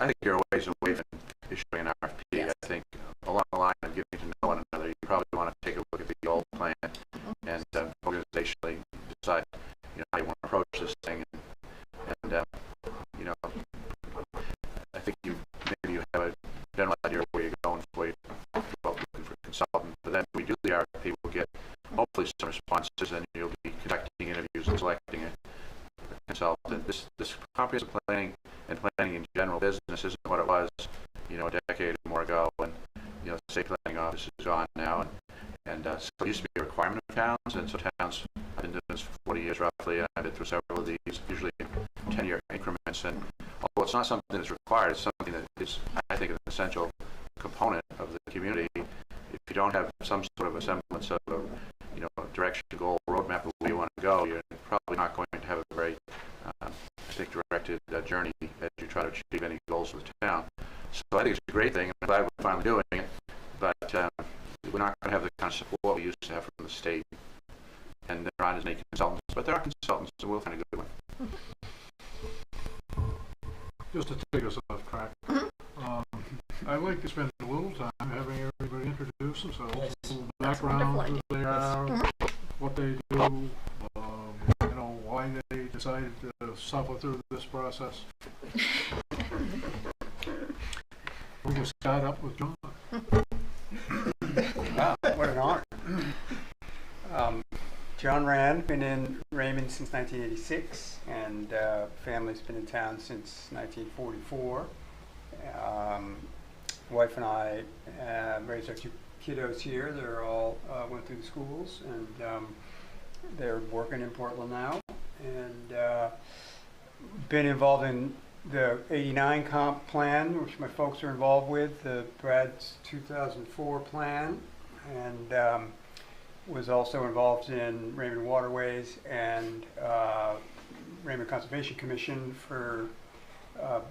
I think you're a ways away from issuing an RFP. Yes. I think along the line of getting to know one another, you probably want to take a look at the old plan and organizationally decide, how you want to approach this thing. And I think maybe you have a general idea of where you're going before you go out looking for a consultant. But then we do the RFP, we'll get hopefully some responses, and you'll be conducting interviews and selecting a consultant. This comprehensive planning and planning in general business isn't what it was, a decade or more ago. And the state planning office is gone now, and so it used to be a requirement of towns, and so towns. I've been doing this for 40 years roughly, and I've been through several of these, usually in 10-year increments. And although it's not something that's required, it's something that is, I think, an essential component of the community. If you don't have some sort of a semblance of a direction, goal, roadmap of where you want to go, you're probably not going to have a very, directed journey as you try to achieve any goals for the town. So I think it's a great thing, and I'm glad we're finally doing it, but we're not going to have the kind of support we used to have from the state. And there aren't as many consultants, but there are consultants, and we'll find a good one. Just to take us off track, I'd like to spend a little time having everybody introduce themselves, a little background, who they are, what they do, why they decided to suffer through this process. We can start up with John. Wow, what an honor. John Rand, been in Raymond since 1986, and family's been in town since 1944. Wife and I raised our two kiddos here. They're all went through the schools, and they're working in Portland now. And been involved in the '89 comp plan, which my folks are involved with, the Brad's 2004 plan, and was also involved in Raymond Waterways and Raymond Conservation Commission for a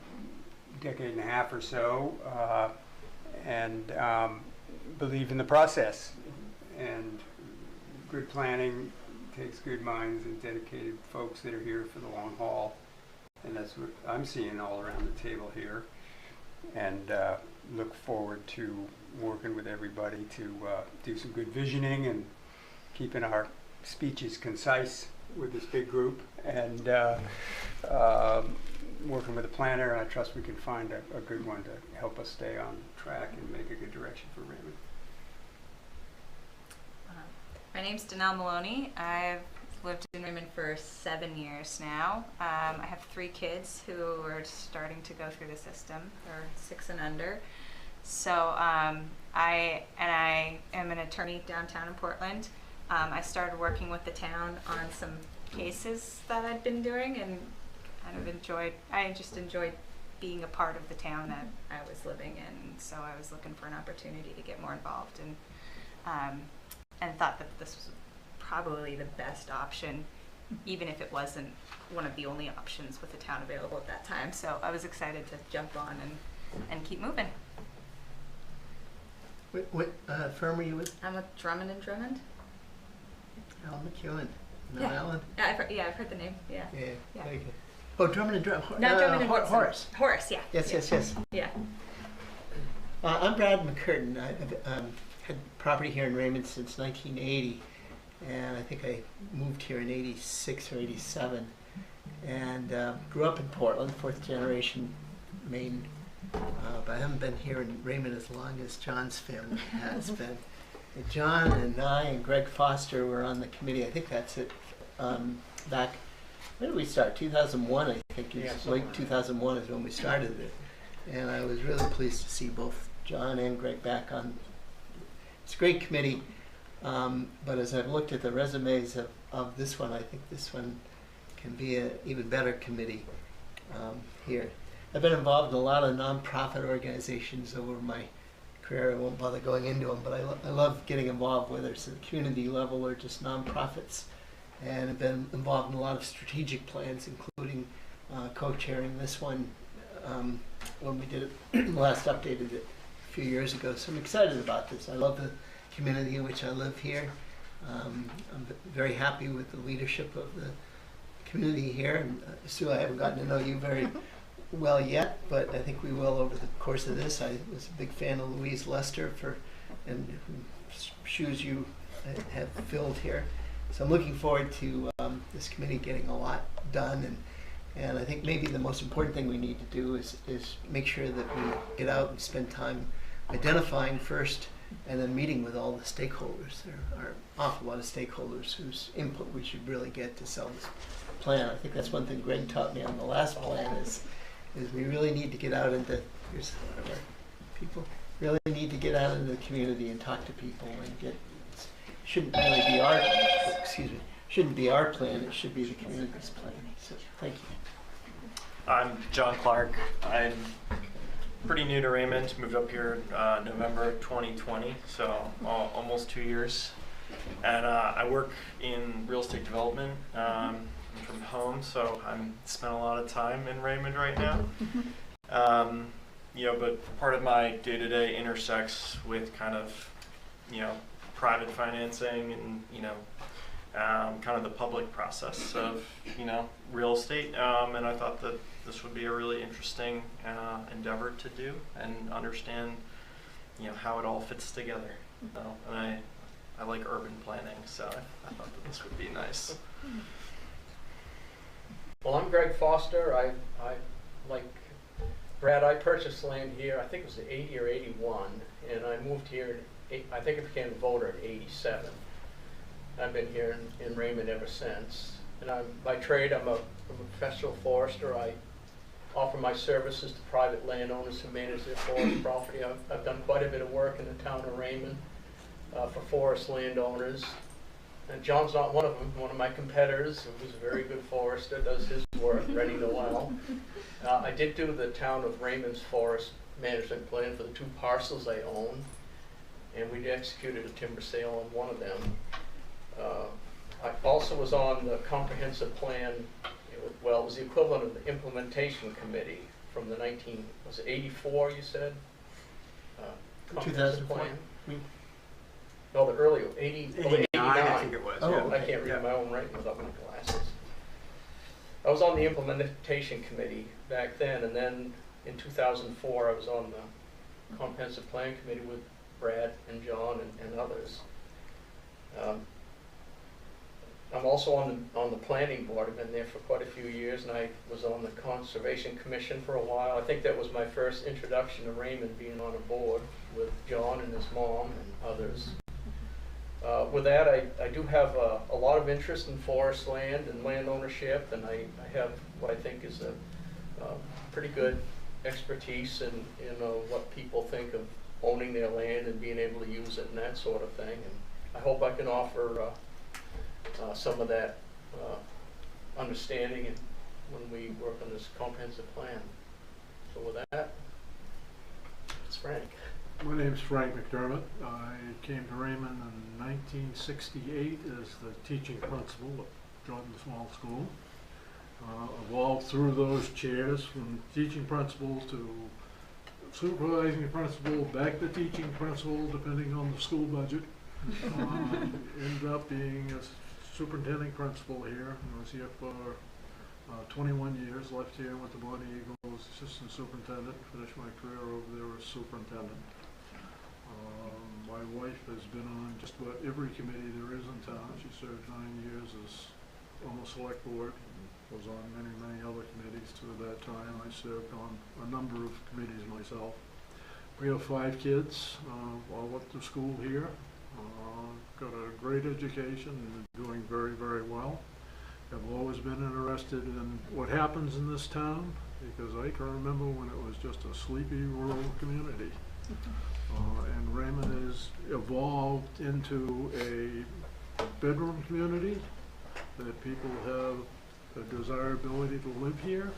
decade and a half or so, and believe in the process. And good planning takes good minds and dedicated folks that are here for the long haul. And that's what I'm seeing all around the table here. And look forward to working with everybody to do some good visioning and keeping our speeches concise with this big group, and working with a planner. And I trust we can find a good one to help us stay on track and make a good direction for Raymond. My name's Danelle Maloney. I've lived in Raymond for 7 years now. I have 3 kids who are starting to go through the system. They're 6 and under. So I am an attorney downtown in Portland. I started working with the town on some cases that I'd been doing, and I just enjoyed being a part of the town that I was living in. So I was looking for an opportunity to get more involved, and thought that this was probably the best option, even if it wasn't one of the only options with the town available at that time. So I was excited to jump on and keep moving. What firm are you with? I'm with Drummond and Drummond. Alan McEwen. No, Yeah. Alan? Yeah, I've heard the name. Yeah. Yeah. Very good. Oh, Drummond and Drummond. Not Drummond and Woodson. Horace. Horace, yeah. Yes. Yeah. I'm Brad McCurtain. I've had property here in Raymond since 1980, and I think I moved here in 86 or 87, and grew up in Portland, 4th generation Maine, but I haven't been here in Raymond as long as John's family has been. And John and I and Greg Foster were on the committee. I think that's it. Back, when did we start? 2001, I think. Late 2001 is when we started it. And I was really pleased to see both John and Greg back on. It's a great committee, but as I've looked at the resumes of this one, I think this one can be an even better committee here. I've been involved in a lot of nonprofit organizations over my career. I won't bother going into them, but I love getting involved, whether it's at the community level or just nonprofits. And I've been involved in a lot of strategic plans, including co-chairing this one when we did it, last updated it a few years ago. So I'm excited about this. I love the community in which I live here. I'm very happy with the leadership of the community here. And Sue, I haven't gotten to know you very well yet, but I think we will over the course of this. I was a big fan of Louise Lester and whose shoes you have filled here. So I'm looking forward to this committee getting a lot done, and I think maybe the most important thing we need to do is make sure that we get out and spend time identifying first and then meeting with all the stakeholders. There are an awful lot of stakeholders whose input we should really get to sell this plan. I think that's one thing Greg taught me on the last plan is we really need to get out into, here's one of our people, really need to get out into the community and talk to people and get, shouldn't really be our, excuse me, shouldn't be our plan, it should be the community's plan. So thank you. I'm John Clark. I'm pretty new to Raymond, moved up here November 2020, so almost 2 years. And I work in real estate development from home, so I'm spent a lot of time in Raymond right now. You know, but part of my day-to-day intersects with kind of, you know, private financing and, you know, kind of the public process of, you know, real estate. And I thought that this would be a really interesting endeavor to do and understand, you know, how it all fits together. And I like urban planning, so I thought that this would be nice. Well, I'm Greg Foster. I like Brad, I purchased land here, I think it was 80 or 81, and I moved here, I think I became a voter in 87. I've been here in Raymond ever since. And by trade, I'm a professional forester. I offer my services to private landowners who manage their forest property. I've done quite a bit of work in the town of Raymond for forest landowners. And John's not one of them. One of my competitors, who's a very good forester, does his work, Rennie Noel. I did do the town of Raymond's forest management plan for the 2 parcels I own, and we executed a timber sale on one of them. I also was on the comprehensive plan. It was the equivalent of the implementation committee from the 84 you said? 2004. Plan. No, the earlier, 89. I think it was. Oh, Yeah. I can't read my own writing without my glasses. I was on the implementation committee back then, and then in 2004 I was on the comprehensive plan committee with Brad and John and others. I'm also on the planning board. I've been there for quite a few years, and I was on the Conservation Commission for a while. I think that was my first introduction to Raymond, being on a board with John and his mom and others. With that, I do have a lot of interest in forest land and land ownership, and I have what I think is a pretty good expertise in what people think of owning their land and being able to use it and that sort of thing. And I hope I can offer some of that understanding when we work on this comprehensive plan. So with that, it's Frank. My name's Frank McDermott. I came to Raymond in 1968 as the teaching principal at Jordan Small School. Evolved through those chairs from teaching principal to supervising principal, back to teaching principal, depending on the school budget. Ended up being a superintendent principal here. I was here for 21 years, left here, went to Bonnie Eagles, assistant superintendent, finished my career over there as superintendent. My wife has been on just about every committee there is in town. She served 9 years as on the select board, and was on many other committees through that time. I served on a number of committees myself. We have 5 kids, all went to school here, got a great education and doing very well. I've always been interested in what happens in this town, because I can remember when it was just a sleepy rural community. And Raymond has evolved into a bedroom community, that people have a desirability to live here.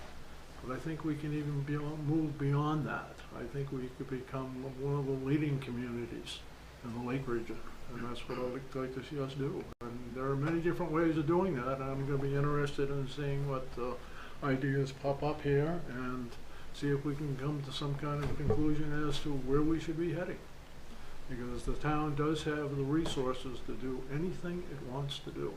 But I think we can even move beyond that. I think we could become one of the leading communities in the Lake region, and that's what I'd like to see us do. And there are many different ways of doing that. I'm going to be interested in seeing what ideas pop up here and see if we can come to some kind of conclusion as to where we should be heading. Because the town does have the resources to do anything it wants to do.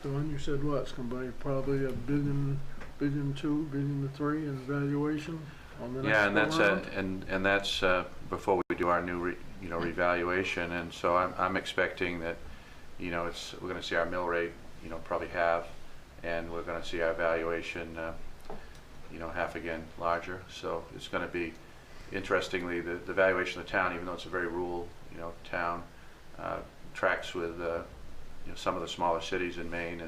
Don, you said what? It's going to be probably $1 billion billion two, billion three in valuation on the next Yeah, and that's go-round? and that's before we do our new revaluation, and so I'm expecting that, we're going to see our mill rate, probably half, and we're going to see our valuation, half again larger. So it's going to be, interestingly, the valuation of the town, even though it's a very rural, town, tracks with, some of the smaller cities in Maine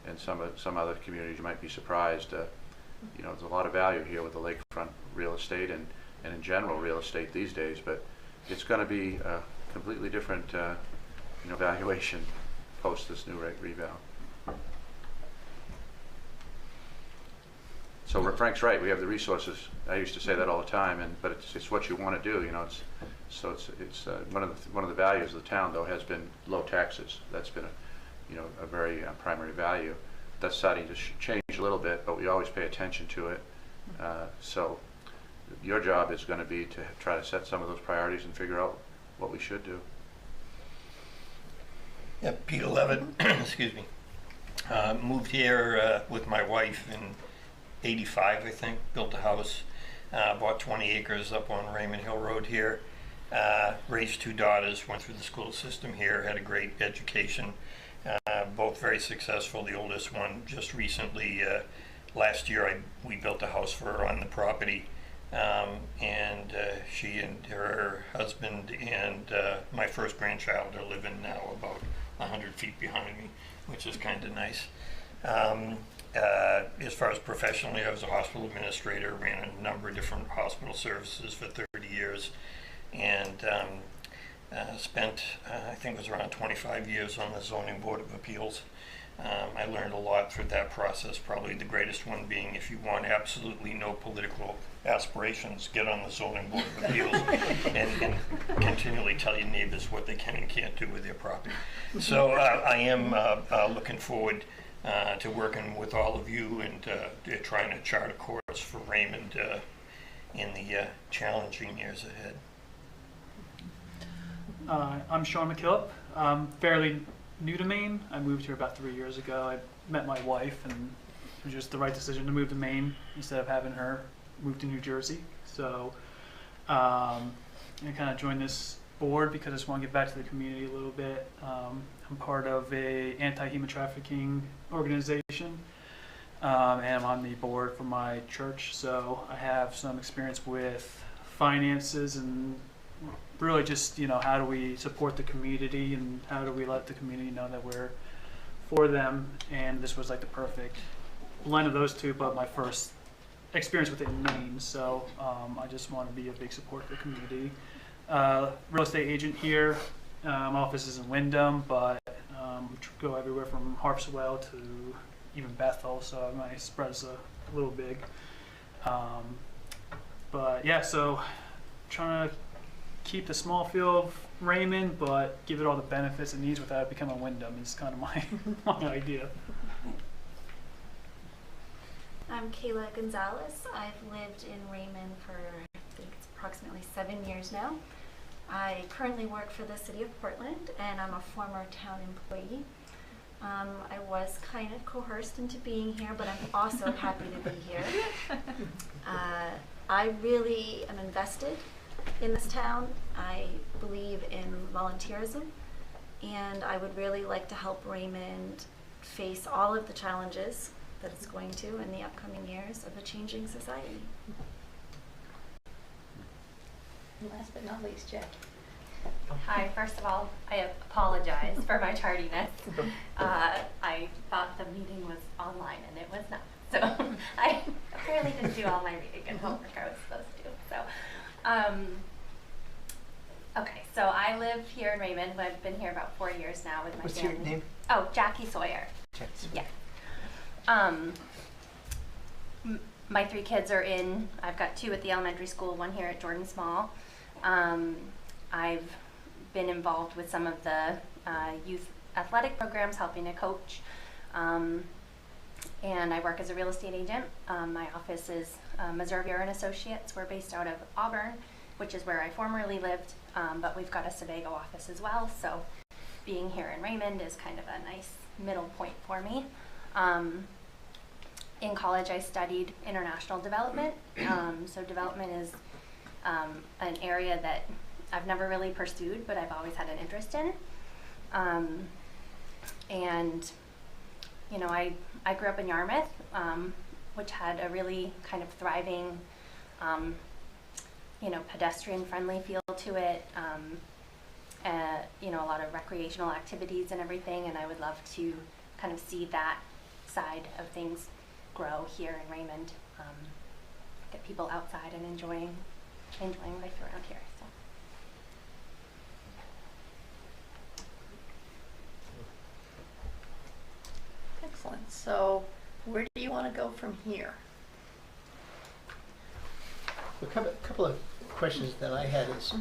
and some other communities. You might be surprised. There's a lot of value here with the lakefront real estate and in general real estate these days, but it's going to be a completely different, valuation post this new reval. So Frank's right. We have the resources. I used to say that all the time, but it's what you want to do. It's one of the values of the town, though, has been low taxes. That's been a very primary value. That's starting to change a little bit, but we always pay attention to it. So your job is going to be to try to set some of those priorities and figure out what we should do. Yeah, Peter Levitt, excuse me. Moved here with my wife in '85, I think. Built a house, bought 20 acres up on Raymond Hill Road here. Raised 2 daughters, went through the school system here, had a great education. Both very successful. The oldest one just recently, last year, we built a house for her on the property. And she and her husband and my first grandchild are living now about 100 feet behind me, which is kind of nice. As far as professionally, I was a hospital administrator, ran a number of different hospital services for 30 years, and spent, I think it was around 25 years on the Zoning Board of Appeals. I learned a lot through that process, probably the greatest one being, if you want absolutely no political aspirations, get on the Zoning Board of Appeals and continually tell your neighbors what they can and can't do with their property. So I am looking forward to working with all of you and trying to chart a course for Raymond in the challenging years ahead. I'm Sean McKillop. I'm fairly new to Maine. I moved here about 3 years ago. I met my wife, and it was just the right decision to move to Maine instead of having her move to New Jersey. So I kind of joined this board because I just want to give back to the community a little bit. I'm part of a anti-human trafficking organization, and I'm on the board for my church. So I have some experience with finances and really just, how do we support the community and how do we let the community know that we're for them. And this was like the perfect blend of those two, but my first experience with it in Maine. So I just want to be a big support for the community. Real estate agent here. Office is in Wyndham, but go everywhere from Harpswell to even Bethel, so my spread's a little big. But yeah, so trying to keep the small feel of Raymond, but give it all the benefits it needs without it becoming Wyndham is kind of my idea. I'm Kayla Gonzalez. I've lived in Raymond for, I think it's approximately 7 years now. I currently work for the City of Portland, and I'm a former town employee. I was kind of coerced into being here, but I'm also happy to be here. I really am invested in this town. I believe in volunteerism, and I would really like to help Raymond face all of the challenges that it's going to in the upcoming years of a changing society. Last but not least, Jackie. Hi, first of all, I apologize for my tardiness. I thought the meeting was online and it was not. So I apparently didn't do all my reading and homework I was supposed to. So, okay, so I live here in Raymond. I've been here about 4 years now with my family. What's your name? Oh, Jackie Sawyer. Jackie Sawyer. Yeah. My 3 kids are in, I've got 2 at the elementary school, 1 here at Jordan Small. I've been involved with some of the youth athletic programs, helping to coach. And I work as a real estate agent. My office is Missouri and Associates. We're based out of Auburn, which is where I formerly lived, but we've got a Sebago office as well. So being here in Raymond is kind of a nice middle point for me. in college, I studied international development. So development is an area that I've never really pursued, but I've always had an interest in. And, you know, I grew up in Yarmouth, which had a really kind of thriving, you know, pedestrian-friendly feel to it. You know, a lot of recreational activities and everything, and I would love to kind of see that side of things grow here in Raymond. Get people outside and enjoying life around here. So. Excellent. So where do you want to go from here? A couple of questions that I had is,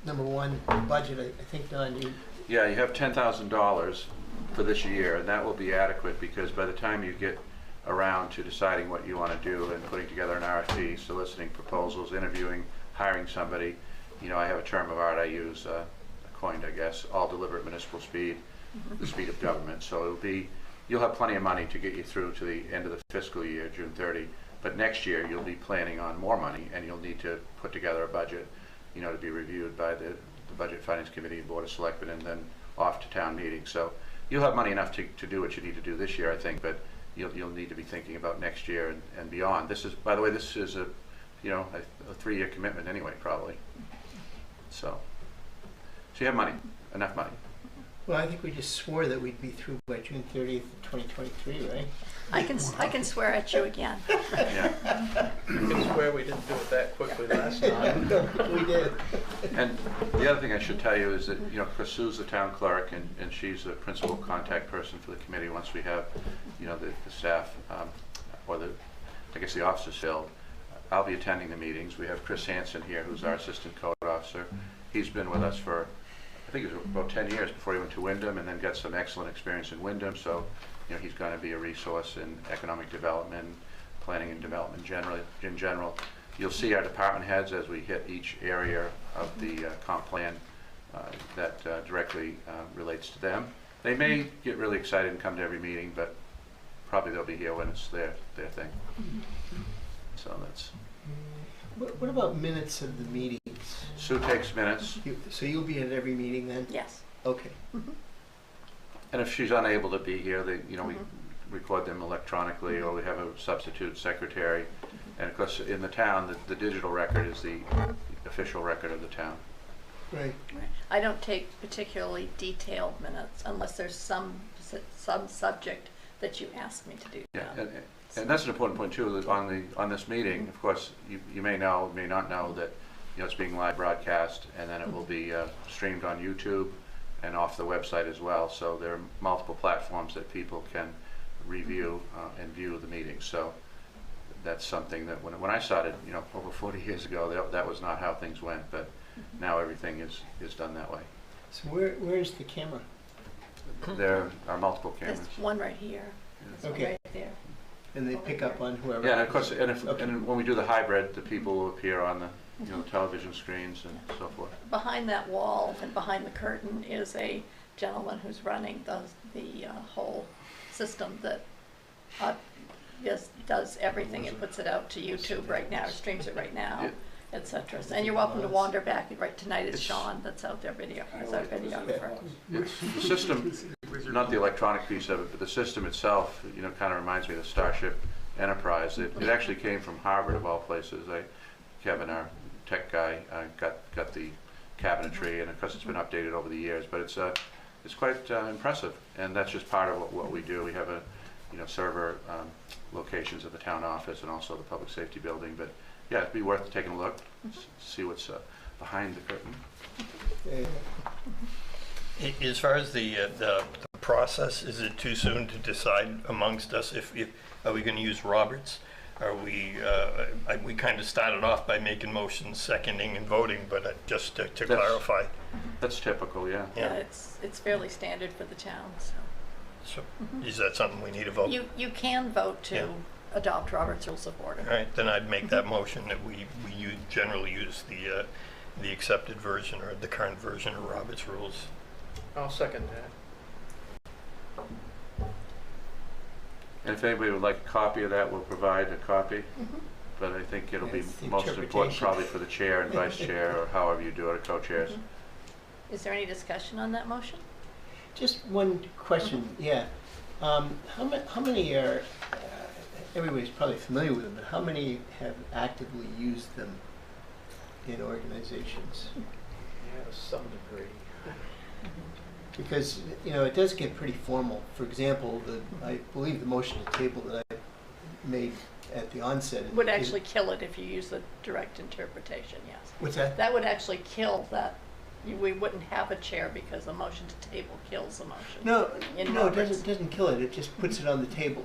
number one, budget. I think, Don, you... Yeah, you have $10,000 for this year, and that will be adequate because by the time you get around to deciding what you want to do and putting together an RFP, soliciting proposals, interviewing, hiring somebody, you know, I have a term of art I use, coined, I guess, all deliver at municipal speed, the speed of government. So it'll be, you'll have plenty of money to get you through to the end of the fiscal year, June 30. But next year you'll be planning on more money, and you'll need to put together a budget, you know, to be reviewed by the Budget Finance Committee, Board of Selectmen, and then off to town meeting. So you'll have money enough to do what you need to do this year, I think, but you'll need to be thinking about next year and beyond. This is, by the way, this is a, you know, a 3-year commitment anyway, probably. So you have money, enough money. Well, I think we just swore that we'd be through by June 30th, 2023, right? I can swear at you again. Yeah. You can swear we didn't do it that quickly last time. We did. And the other thing I should tell you is that, you know, Chris Sue's the town clerk, and she's the principal contact person for the committee once we have, you know, the staff, or I guess the officers filled. I'll be attending the meetings. We have Chris Hansen here, who's our assistant code officer. He's been with us for, I think it was about 10 years before he went to Wyndham, and then got some excellent experience in Wyndham. So, you know, he's going to be a resource in economic development, planning and development in general. You'll see our department heads as we hit each area of the comp plan that directly relates to them. They may get really excited and come to every meeting, but probably they'll be here when it's their thing. So that's. What about minutes of the meetings? Sue takes minutes. So you'll be at every meeting then? Yes. Okay. And if she's unable to be here, we record them electronically, or we have a substitute secretary. And of course, in the town, the digital record is the official record of the town. Right. I don't take particularly detailed minutes unless there's some subject that you ask me to do. Yeah, and that's an important point too. That on this meeting, of course, you may know, may not know that, you know, it's being live broadcast, and then it will be streamed on YouTube and off the website as well. So there are multiple platforms that people can review and view the meeting. So that's something that when I started, you know, over 40 years ago, that was not how things went. But now everything is done that way. So where is the camera? There are multiple cameras. There's one right here. There's one right there. And they pick up on whoever. Yeah, and of course, and when we do the hybrid, the people will appear on the television screens and so forth. Behind that wall and behind the curtain is a gentleman who's running the whole system that does everything. It puts it out to YouTube right now, streams it right now, etc. And you're welcome to wander back. Right tonight is Sean that's out there video. That's our videographer. It's the system, not the electronic piece of it, but the system itself, you know, kind of reminds me of the Starship Enterprise. It actually came from Harvard, of all places. Kevin, our tech guy, got the cabinetry, and of course it's been updated over the years, but it's quite impressive, and that's just part of what we do. We have server locations at the town office and also the public safety building, but yeah, it'd be worth taking a look, see what's behind the curtain. As far as the process, is it too soon to decide amongst us if are we going to use Roberts? Are we kind of started off by making motions, seconding and voting, but just to clarify. That's typical, yeah. Yeah, it's fairly standard for the town. So is that something we need to vote? You can vote to adopt Robert's Rules of Order. All right, then I'd make that motion that we generally use the accepted version or the current version of Robert's Rules. I'll second that. And if anybody would like a copy of that, we'll provide a copy. But I think it'll be It's the most important interpretation. probably for the chair and vice chair, or however you do it, or co-chairs. Is there any discussion on that motion? Just one question, yeah. How many are, everybody's probably familiar with them, but how many have actively used them in organizations? Yeah, to some degree. Because, you know, it does get pretty formal. For example, I believe the motion to table that I made at the onset. Would actually kill it if you use the direct interpretation, yes. What's that? That would actually kill that. We wouldn't have a chair because the motion to table kills the motion. No, In no, it Robert's. doesn't kill it. It just puts it on the table.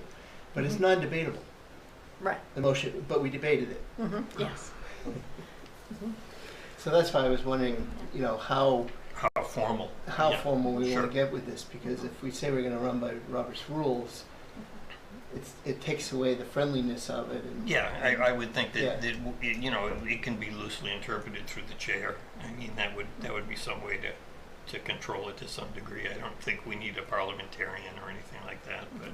But it's non-debatable, Right. the motion, but we debated it. Yes. So that's why I was wondering, you know, how formal. how Yeah, formal we sure. want to get with this, because if we say we're going to run by Robert's rules, it takes away the friendliness of it. And, Yeah, I would think that, Yeah. you know, it can be loosely interpreted through the chair. I mean, that would be some way to control it to some degree. I don't think we need a parliamentarian or anything like that, but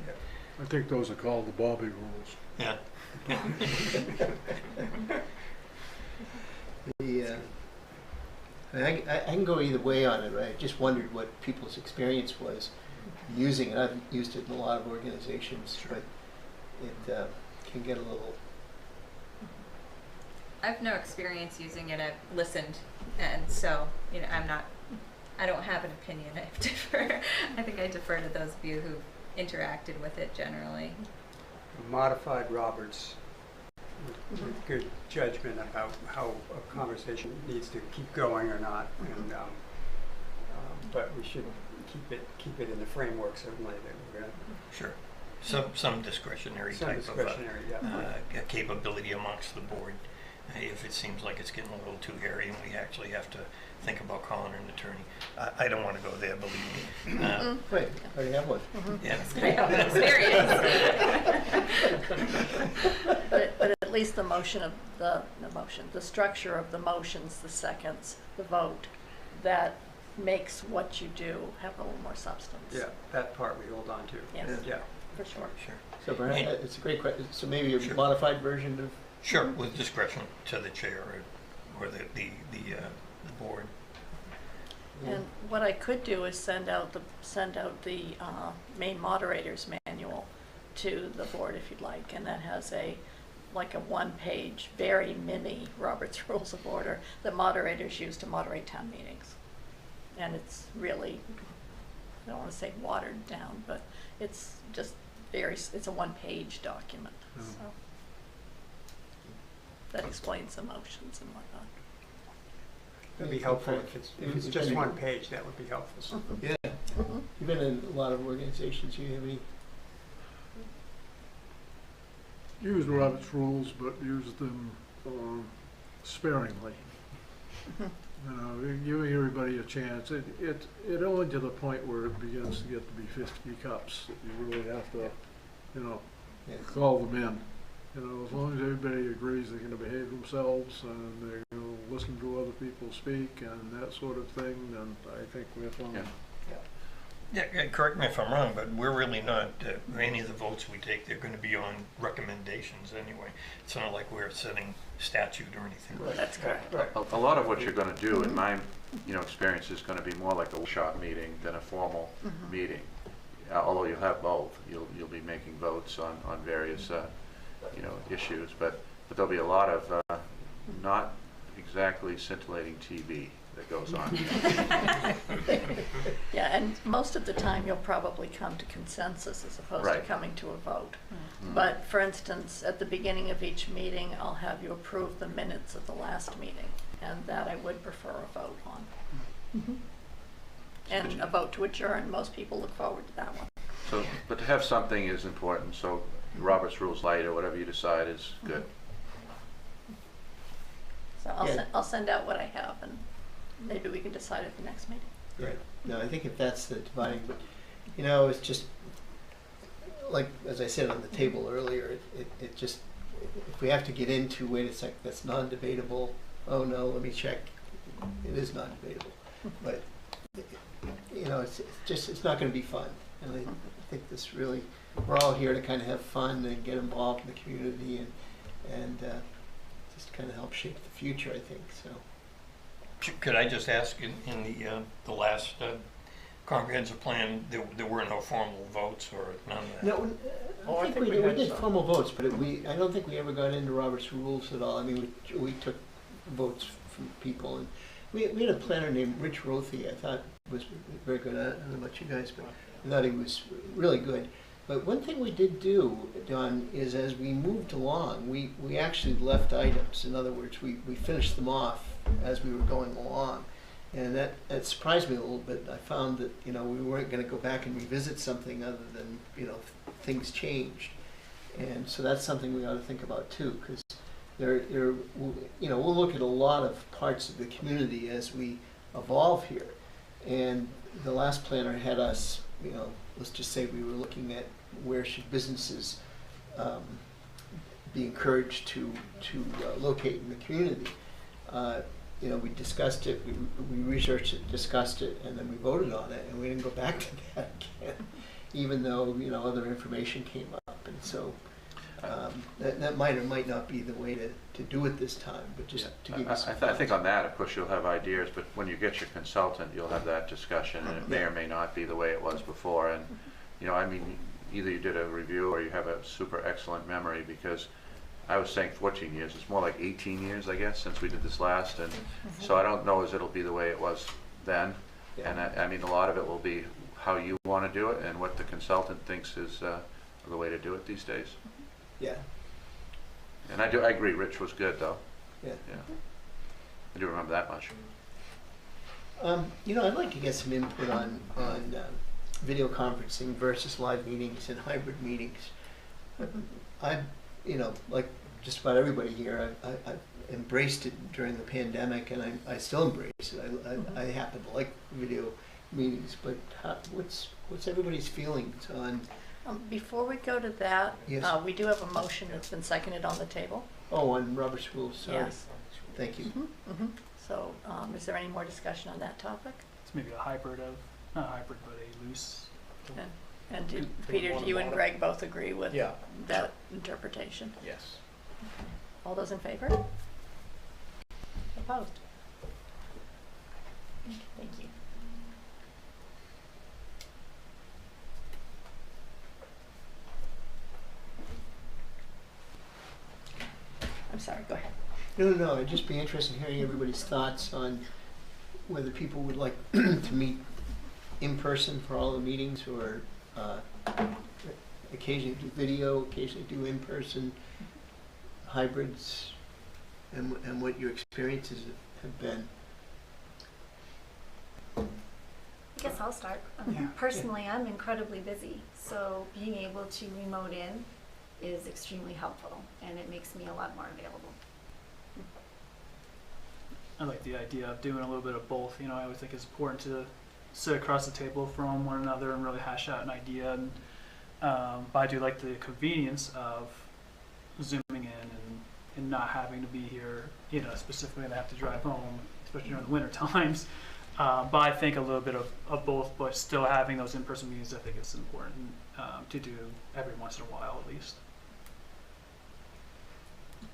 I think those are called the Bobby rules. yeah. I can go either way on it, right? I just wondered what people's experience was using it. I've used it in a lot of organizations, but it can get a little. I've no experience using it. I've listened, and so you know, I don't have an opinion. I defer. I think I defer to those of you who interacted with it generally. Modified Roberts with good judgment about how a conversation needs to keep going or not, and but we should keep it in the framework certainly that we're going to. Sure. Some discretionary Some type discretionary, of capability amongst the board. If it seems like it's getting a little too hairy and we actually have to think about calling an attorney. I don't want to go there, believe me. Wait, I already have one. Yeah. But at least the motion of the structure of the motions, the seconds, the vote, that makes what you do have a little more substance. Yeah, that part we hold on to. Yes. Yeah. For sure. Sure. So perhaps it's a great question. So maybe a modified version of. Sure, with discretion to the chair or the board. And what I could do is send out the main moderator's manual to the board if you'd like, and that has like a one-page, very mini Robert's Rules of Order that moderators use to moderate town meetings. And it's really, I don't want to say watered down, but it's just it's a one-page document. So that explains the motions and whatnot. It'd be helpful if it's just one page. That would be helpful. Yeah. You've been in a lot of organizations. You have any? Use Robert's rules, but use them sparingly. You know, giving everybody a chance. It only to the point where it begins to get to be 50 cups that you really have to, you know, call them in. You know, as long as everybody agrees they're going to behave themselves and they're going to listen to other people speak and that sort of thing, then I think we're fine. Yeah, correct me if I'm wrong, but we're really not, any of the votes we take, they're going to be on recommendations anyway. It's not like we're setting statute or anything. Right. That's correct. Right. A lot of what you're going to do, in my experience, is going to be more like a workshop meeting than a formal meeting. Although you'll have both, you'll be making votes on various issues, but there'll be a lot of not exactly scintillating TV that goes on. Yeah, and most of the time you'll probably come to consensus as opposed to coming to a vote. But for instance, at the beginning of each meeting, I'll have you approve the minutes of the last meeting, and that I would prefer a vote on. And a vote to adjourn, most people look forward to that one. So, but to have something is important, so Robert's Rules Light or whatever you decide is good. So I'll send out what I have, and maybe we can decide at the next meeting. Right. No, I think if that's the dividing, but you know, it's just like as I said on the table earlier. It just if we have to get into wait a sec, that's non-debatable. Oh no, let me check. It is non-debatable, but you know, it's not going to be fun. And I think this really we're all here to kind of have fun and get involved in the community and just kind of help shape the future, I think, so. Could I just ask, in the last comprehensive plan, there were no formal votes or none of that? No, I think we did formal votes, but I don't think we ever got into Robert's rules at all. I mean, we took votes from people, and we had a planner named Rich Rothy. I thought was very good. I don't know about you guys, but I thought he was really good. But one thing we did do, Don, is as we moved along, we actually left items. In other words, we finished them off as we were going along. And that surprised me a little bit. I found that, we weren't going to go back and revisit something other than, things changed. And so that's something we ought to think about too, because we'll look at a lot of parts of the community as we evolve here. And the last planner had us, let's just say we were looking at where should businesses be encouraged to locate in the community. We discussed it, we researched it, discussed it, and then we voted on it, and we didn't go back to that again, even though, other information came up. And so that might or might not be the way to do it this time, but just to give you some I think on that, of course, you'll have ideas, but when you get your consultant, you'll have that discussion, and it may or may not be the way it was before. And, either you did a review or you have a super excellent memory, because I was saying 14 years, it's more like 18 years, I guess, since we did this last, and so I don't know as it'll be the way it was then. Yeah. And I mean, a lot of it will be how you want to do it and what the consultant thinks is the way to do it these days. Yeah. And I agree, Rich was good, though. Yeah. Yeah. I do remember that much. I'd like to get some input on video conferencing versus live meetings and hybrid meetings. Like just about everybody here, I embraced it during the pandemic, and I still embrace it. I happen to like video meetings, but what's everybody's feelings on? Before we go to that, Yes. we do have a motion that's been seconded on the table. Oh, on Robert's rules, sorry. Yes. Thank you. So is there any more discussion on that topic? It's maybe a hybrid of, not a hybrid, but a loose. And Peter, do you and Greg both agree with that interpretation? Yes. All those in favor? Opposed? Thank you. I'm sorry, go ahead. No, it'd just be interesting hearing everybody's thoughts on whether people would like to meet in person for all the meetings, or occasionally do video, occasionally do in person, hybrids, and what your experiences have been. I guess I'll start. Personally, I'm incredibly busy, so being able to remote in is extremely helpful, and it makes me a lot more available. I like the idea of doing a little bit of both. I always think it's important to sit across the table from one another and really hash out an idea. And but I do like the convenience of zooming in and not having to be here, specifically when I have to drive home, especially during the winter times. But I think a little bit of both, but still having those in-person meetings, I think is important to do every once in a while at least.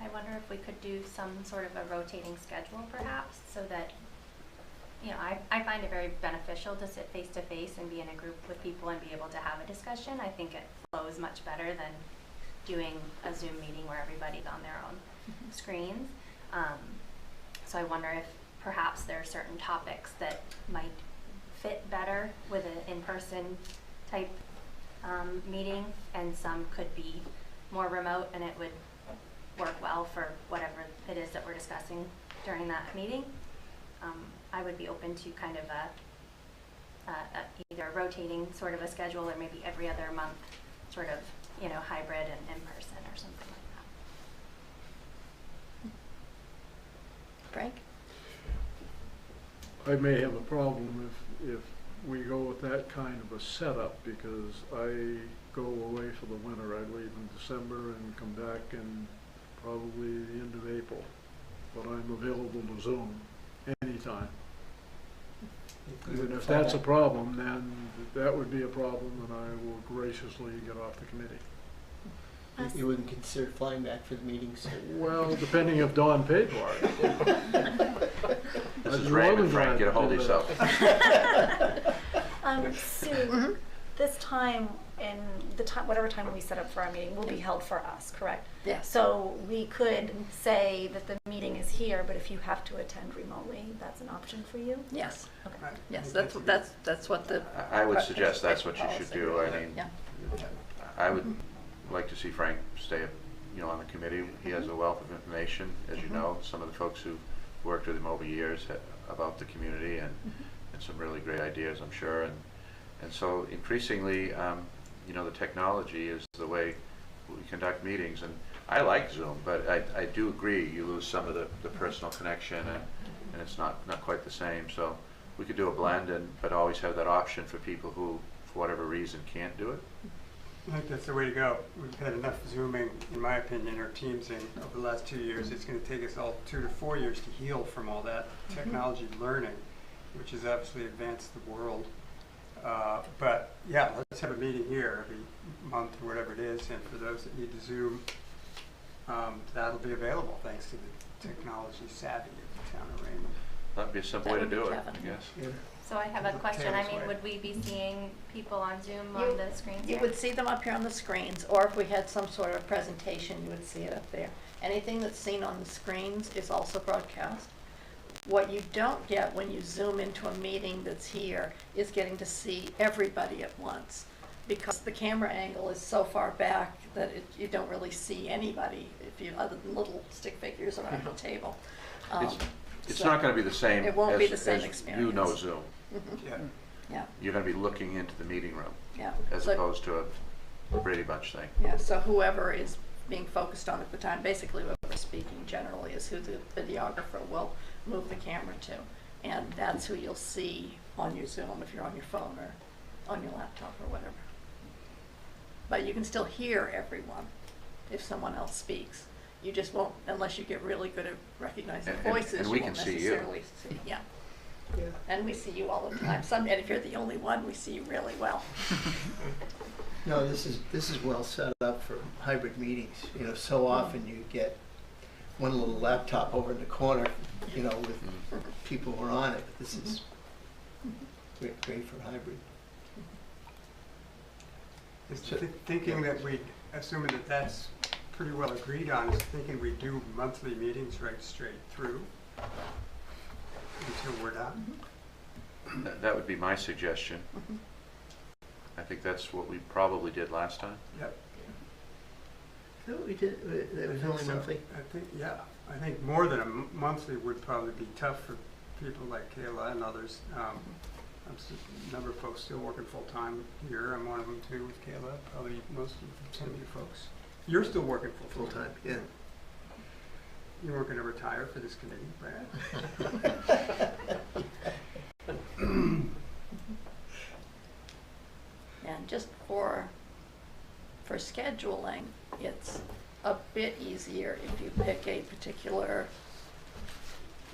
I wonder if we could do some sort of a rotating schedule perhaps, so that, I find it very beneficial to sit face to face and be in a group with people and be able to have a discussion. I think it flows much better than doing a Zoom meeting where everybody's on their own screens. So I wonder if perhaps there are certain topics that might fit better with an in-person type meeting, and some could be more remote, and it would work well for whatever it is that we're discussing during that meeting. I would be open to kind of either a rotating sort of a schedule, or maybe every other month sort of, hybrid and in person or something like that. Frank? I may have a problem if we go with that kind of a setup, because I go away for the winter. I leave in December and come back in probably the end of April, but I'm available to Zoom anytime. And if that's a problem, then that would be a problem, and I will graciously get off the committee. You wouldn't consider flying back for the meetings? Well, depending if Dawn paid for it. This is Raymond, Frank, get a hold of yourself. Sue, this time and the time, whatever time we set up for our meeting will be held for us, correct? Yes. So we could say that the meeting is here, but if you have to attend remotely, that's an option for you? Yes. Okay. Yes, that's what the. I would suggest that's what you should policy do. really- I mean, Yeah. I would like to see Frank stay, on the committee. He has a wealth of information, as you know. Some of the folks who've worked with him over years about the community and some really great ideas, I'm sure. And so increasingly, the technology is the way we conduct meetings. And I like Zoom, but I do agree you lose some of the personal connection and it's not quite the same. So we could do a blend, but always have that option for people who, for whatever reason, can't do it. I think that's the way to go. We've had enough Zooming, in my opinion, or Teamsing over the last 2 years. It's going to take us all 2 to 4 years to heal from all that technology learning, which has obviously advanced the world. But yeah, let's have a meeting here every month or whatever it is. And for those that need to Zoom, that'll be available thanks to the technology savvy of the town of Raymond. That'd be a simple way to do it, I guess. Yeah. So I have a question. I mean, Way. would we be seeing people on Zoom on the screens You here? would see them up here on the screens, or if we had some sort of presentation, you would see it up there. Anything that's seen on the screens is also broadcast. What you don't get when you Zoom into a meeting that's here is getting to see everybody at once, because the camera angle is so far back that you don't really see anybody other than little stick figures around the table. It's So not going to be the same. It won't be the as same you experience. know Zoom. Yeah. Yeah. You're going to be looking into the meeting room Yeah. as So- opposed to a Brady Bunch thing. Yeah, so whoever is being focused on at the time, basically whoever's speaking generally is who the videographer will move the camera to. And that's who you'll see on your Zoom if you're on your phone or on your laptop or whatever. But you can still hear everyone if someone else speaks. You just won't, unless you get really good at recognizing And- voices, and you we won't can see you. necessarily see. Yeah. And we see you all the time. And if you're the only one, we see you really well. No, this is well set up for hybrid meetings. So often you get one little laptop over in the corner, with people who are on it. This is great for hybrid. Thinking that assuming that that's pretty well agreed on, is thinking we do monthly meetings right straight through until we're done. That would be my suggestion. I think that's what we probably did last time. Yep. So we did. That was only monthly. I think more than a monthly would probably be tough for people like Kayla and others. A number of folks still working full time here. I'm one of them too with Kayla. Probably some of you folks. You're still working full time. Yeah. You weren't going to retire for this committee, Brad. And just for scheduling, it's a bit easier if you pick a particular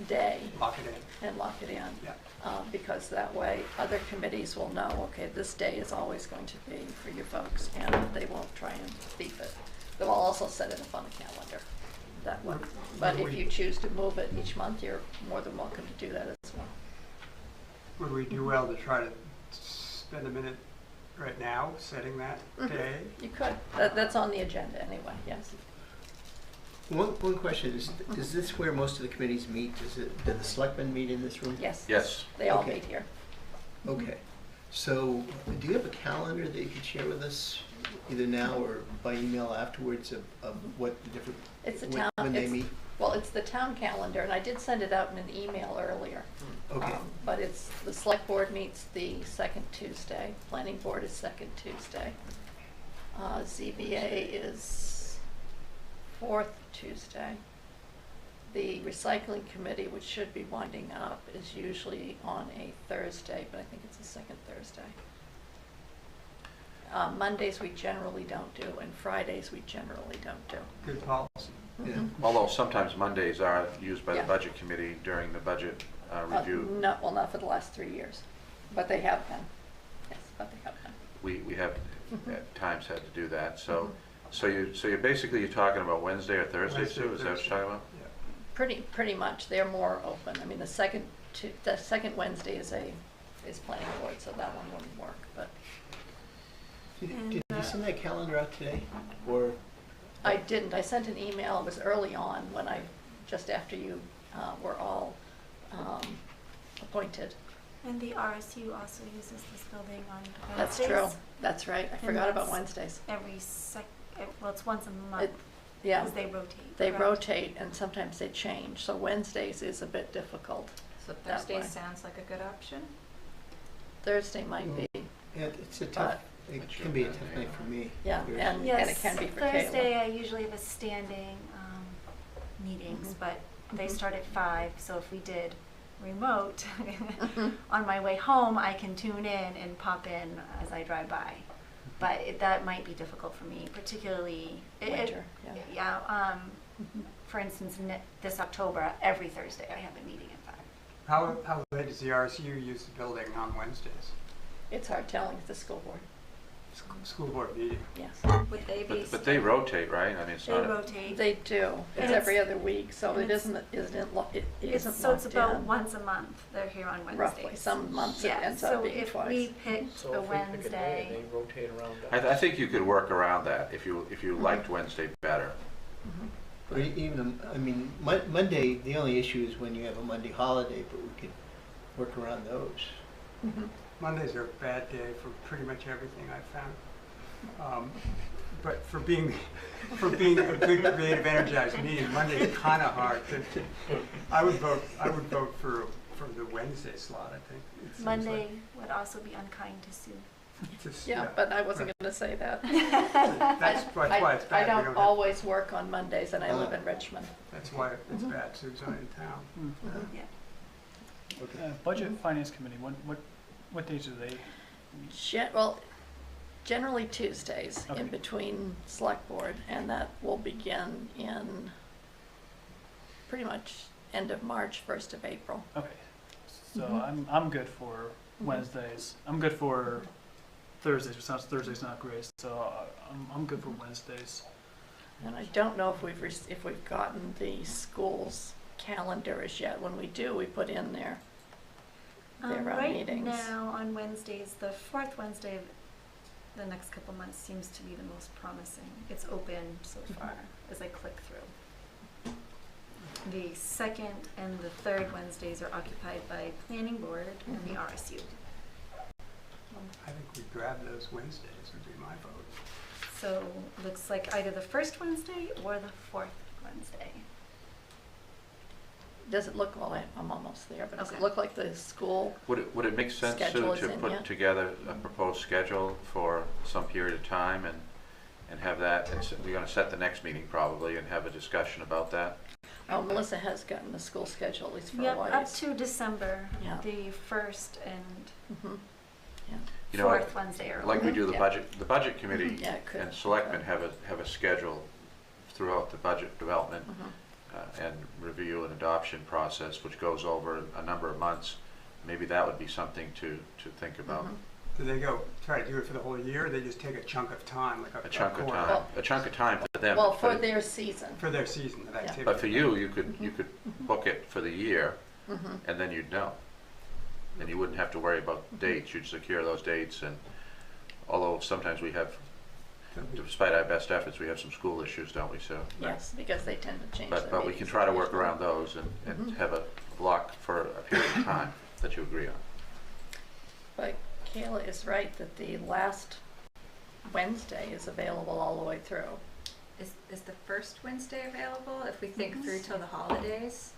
day. Lock it in. And lock it in. Yeah. Because that way other committees will know, okay, this day is always going to be for you folks, and they won't try and beef it. They'll also set it up on the calendar that way. But if you choose to move it each month, you're more than welcome to do that as well. Would we do well to try to spend a minute right now setting that day? You could. That's on the agenda anyway, yes. One question is this where most of the committees meet? Do the selectmen meet in this room? Yes. Yes. They all meet here. Okay. So do you have a calendar that you could share with us, either now or by email afterwards, of what the different, It's the town. when they meet? Well, it's the town calendar, and I did send it out in an email earlier. Okay. But it's, the select board meets the second Tuesday, planning board is second Tuesday. ZBA is fourth Tuesday. The recycling committee, which should be winding up, is usually on a Thursday, but I think it's the second Thursday. Mondays we generally don't do, and Fridays we generally don't do. Good policy. Although sometimes Mondays are used by the Yeah. budget committee during the budget review. Not for the last 3 years, but they have been. Yes, but they have been. We have at times had to do that, so, you're basically, you're talking about Wednesday or Thursday, Wednesday, Sue, is that what you're talking about? Pretty much, they're more open. I mean, the second Wednesday is planning board, so that one wouldn't work, but. Did you send that calendar out today, or? I didn't. I sent an email. It was early on when just after you were all appointed. And the RSU also uses this building on That's Wednesdays. true. That's right. I forgot about Wednesdays. Well, it's once a month. Yeah. Because they rotate. They correct? rotate and sometimes they change. So Wednesdays is a bit difficult. So that Thursday way. sounds like a good option. Thursday might be. Yeah, it's a tough, it can be a tough night for me. Yeah, and it can be for Thursday Kayla. I usually have a standing meetings, Mhm. but they start at 5, so if we did remote, on my way home, I can tune in and pop in as I drive by. But that might be difficult for me, particularly Winter, yeah. For instance, this October, every Thursday I have a meeting at 5. How late does the RSU use the building on Wednesdays? It's hard telling at the school board. School board meeting? Yes. Would they be? But they rotate, right? I mean, it's They not. rotate. They do. It's And every other week, so and it isn't So it's locked about in. once a month. They're here on Wednesdays. Roughly. Some months it Yeah, ends up being So twice. if we picked So a if we pick a day, Wednesday, they rotate around that. I think you could work around that if you liked Wednesday better. Or even, I mean, Monday, the only issue is when you have a Monday holiday, but we could work around those. Mondays are a bad day for pretty much everything I've found. But for being a good, creative, energized meeting, Monday's kind of hard. I would vote for the Wednesday slot. I think it seems Monday would also be unkind to Sue. Yeah, but I wasn't going to say that. That's why it's bad. I We don't have- always work on Mondays, and I live in Richmond. That's why it's bad. Sue's not in town. Yeah. Budget and Finance Committee, what days do they? Generally Tuesdays in Okay. between select board, and that will begin in pretty much end of March, 1st of April. Okay, so Mhm. I'm good for Wednesdays. I'm good for Thursdays. It sounds Thursdays not great, so I'm good for Wednesdays. And I don't know if we've gotten the school's calendars yet. When we do, we put in their Right meetings. now on Wednesdays, the fourth Wednesday of the next couple months seems to be the most promising. It's open so far as I click through. The second and the third Wednesdays are occupied by planning board and the RSU. I think we grab those Wednesdays would be my vote. So looks like either the first Wednesday or the fourth Wednesday. Does it look, I'm almost there, but does it Okay. look like the school? Would it make sense, Sue, Schedule is to in put yet? together a proposed schedule for some period of time and have that, we're going to set the next meeting probably and have a discussion about that? Oh, Melissa has gotten the school schedule at least for a Yep, while. up to December, Yeah. the first and You know, fourth Wednesday are like we open. do the Yeah. budget committee Yeah, it could. and selectmen have a schedule throughout the budget development and review and adoption process, which goes over a number of months. Maybe that would be something to think about. Do they try to do it for the whole year, or they just take a chunk of time, like A chunk of quarter? time, a chunk of time for them. Well, for their season. For their season of activity. But for you, you could book it for the year, and then you'd know. And you wouldn't have to worry about dates. You'd secure those dates, and although sometimes we have, despite our best efforts, we have some school issues, don't we, Sue? Yes, because they tend to change their But we can meetings. try to work around those and have a block for a period of time that you agree on. But Kayla is right that the last Wednesday is available all the way through. Is the first Wednesday available if we think through till the holidays?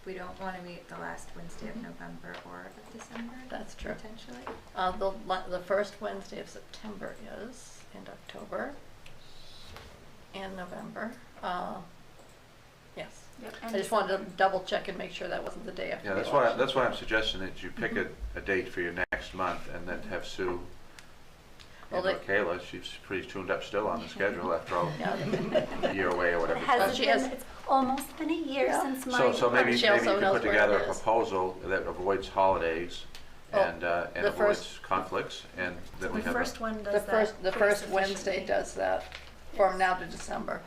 We don't want to meet the last Wednesday of November or of December. That's true. Potentially. The first Wednesday of September is, and October, and November. Yes. Yep, I and just wanted to double check and make sure that wasn't the day after Yeah, the that's why I'm suggesting that you pick a date for your next month and then have Sue Well, And Kayla, she's pretty tuned up still on the schedule after all Yeah. a year away or whatever. It's almost been a year since my. So maybe She you also could knows put where together it a is. proposal that avoids holidays and the avoids first- conflicts, and then we The have first one does The that. first pretty Wednesday sufficiently. does that from now to December.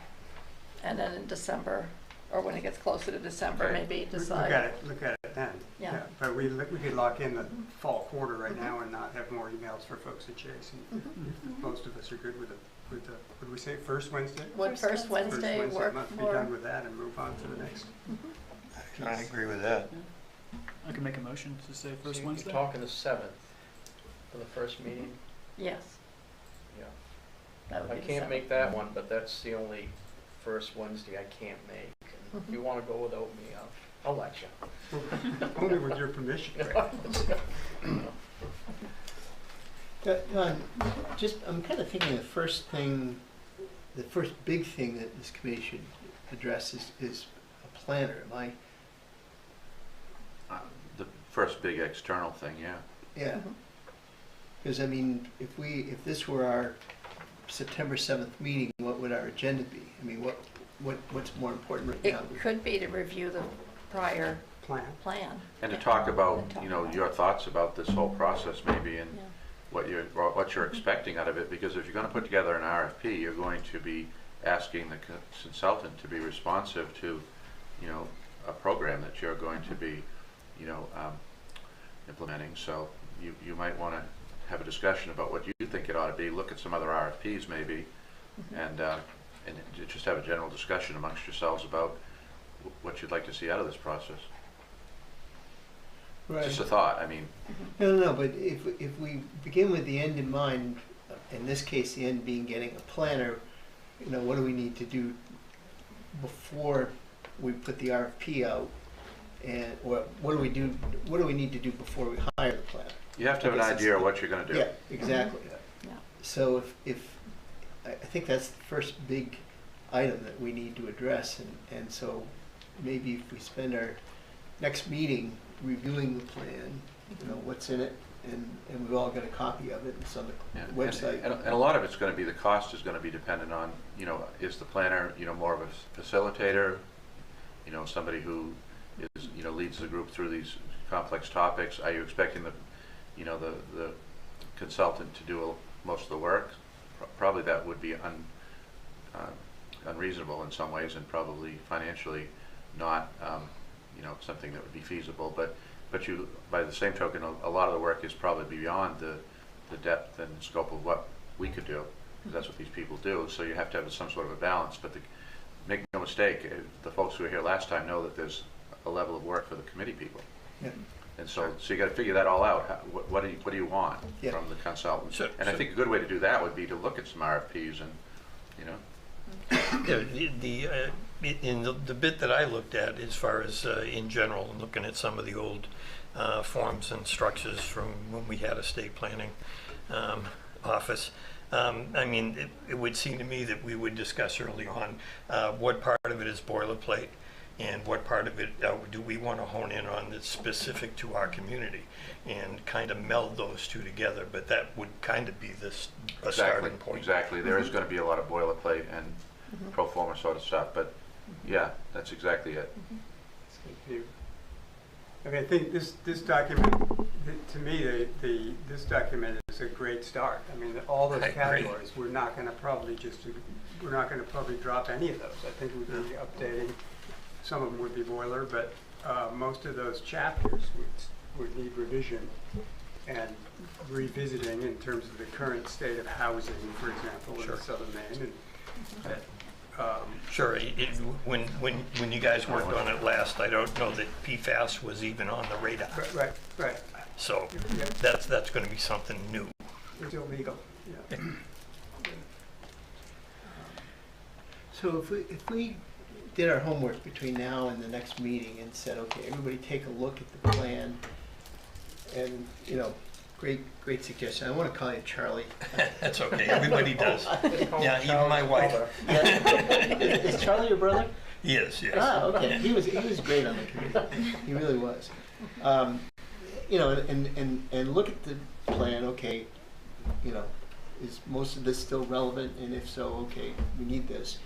And then in December, or when it gets closer to December, Okay. maybe Look decide. at it then. Yeah. But we could lock in the fall quarter right now and not have more emails for folks to chase. And if most of us are good with the, what did we say, first Wednesday? Would first Wednesday work Let's be for? done with that and move on to the next. I agree with that. I can make a motion to say So first you're Wednesday. talking the 7th for the first meeting? Yes. Yeah. That would I be the can't 7th. make that one, but that's the only first Wednesday I can't make. And if you want to go without me, I'll let you. Only with your permission. I'm kind of thinking the first big thing that this committee should address is a planner. Am I? the first big external thing, yeah. Yeah. Because I mean, if this were our September 7th meeting, what would our agenda be? I mean, what's more important right It now? could be to review the prior plan. And to talk about, your thoughts about this whole process maybe, and Yeah. what you're expecting out of it, because if you're going to put together an RFP, you're going to be asking the consultant to be responsive to, a program that you're going to be, implementing. So you might want to have a discussion about what you think it ought to be, look at some other RFPs maybe, and just have a general discussion amongst yourselves about what you'd like to see out of this process. Right. Just a thought, I mean. No, but if we begin with the end in mind, in this case, the end being getting a planner, what do we need to do before we put the RFP out? Or what do we need to do before we hire the planner? You have to have an idea of what you're going to do. Yeah, exactly. Yeah. So I think that's the first big item that we need to address, and so maybe if we spend our next meeting reviewing the plan, what's in it, and we've all got a copy of it, it's on the website. And a lot of it's going to be, the cost is going to be dependent on, is the planner, more of a facilitator, somebody who is, leads the group through these complex topics. Are you expecting the consultant to do most of the work? Probably that would be unreasonable in some ways, and probably financially not, something that would be feasible. But by the same token, a lot of the work is probably beyond the depth and scope of what we could do, because that's what these people do. So you have to have some sort of a balance. But make no mistake, the folks who were here last time know that there's a level of work for the committee people. Yeah. And so you got to figure that all out. What do you want Yeah. from the consultant? So- And I think a good way to do that would be to look at some RFPs and, Yeah, in the bit that I looked at, as far as in general, looking at some of the old forms and structures from when we had a state planning office, I mean, it would seem to me that we would discuss early on what part of it is boilerplate and what part of it do we want to hone in on that's specific to our community, and kind of meld those two together. But that would kind of be a starting point. Exactly. There is going to be a lot of boilerplate and pro forma sort of stuff, but yeah, that's exactly it. I mean, I think this document, to me, this document is a great start. I mean, all those categories, we're not going to probably drop any of those. I think we'd be updating. Some of them would be boiler, but most of those chapters would need revision and revisiting in terms of the current state of housing, for example, in southern Maine. Sure. When you guys worked on it last, I don't know that PFAS was even on the radar. Right. So that's going to be something new. It's illegal. Yeah. So if we did our homework between now and the next meeting and said, okay, everybody take a look at the plan, and great suggestion. I want to call you Charlie. That's okay. Everybody does. Yeah, even my wife. Is Charlie your brother? He is. Yes. Ah, okay. He was great on the committee. He really was. And look at the plan. Okay, is most of this still relevant? And if so, okay, we need this.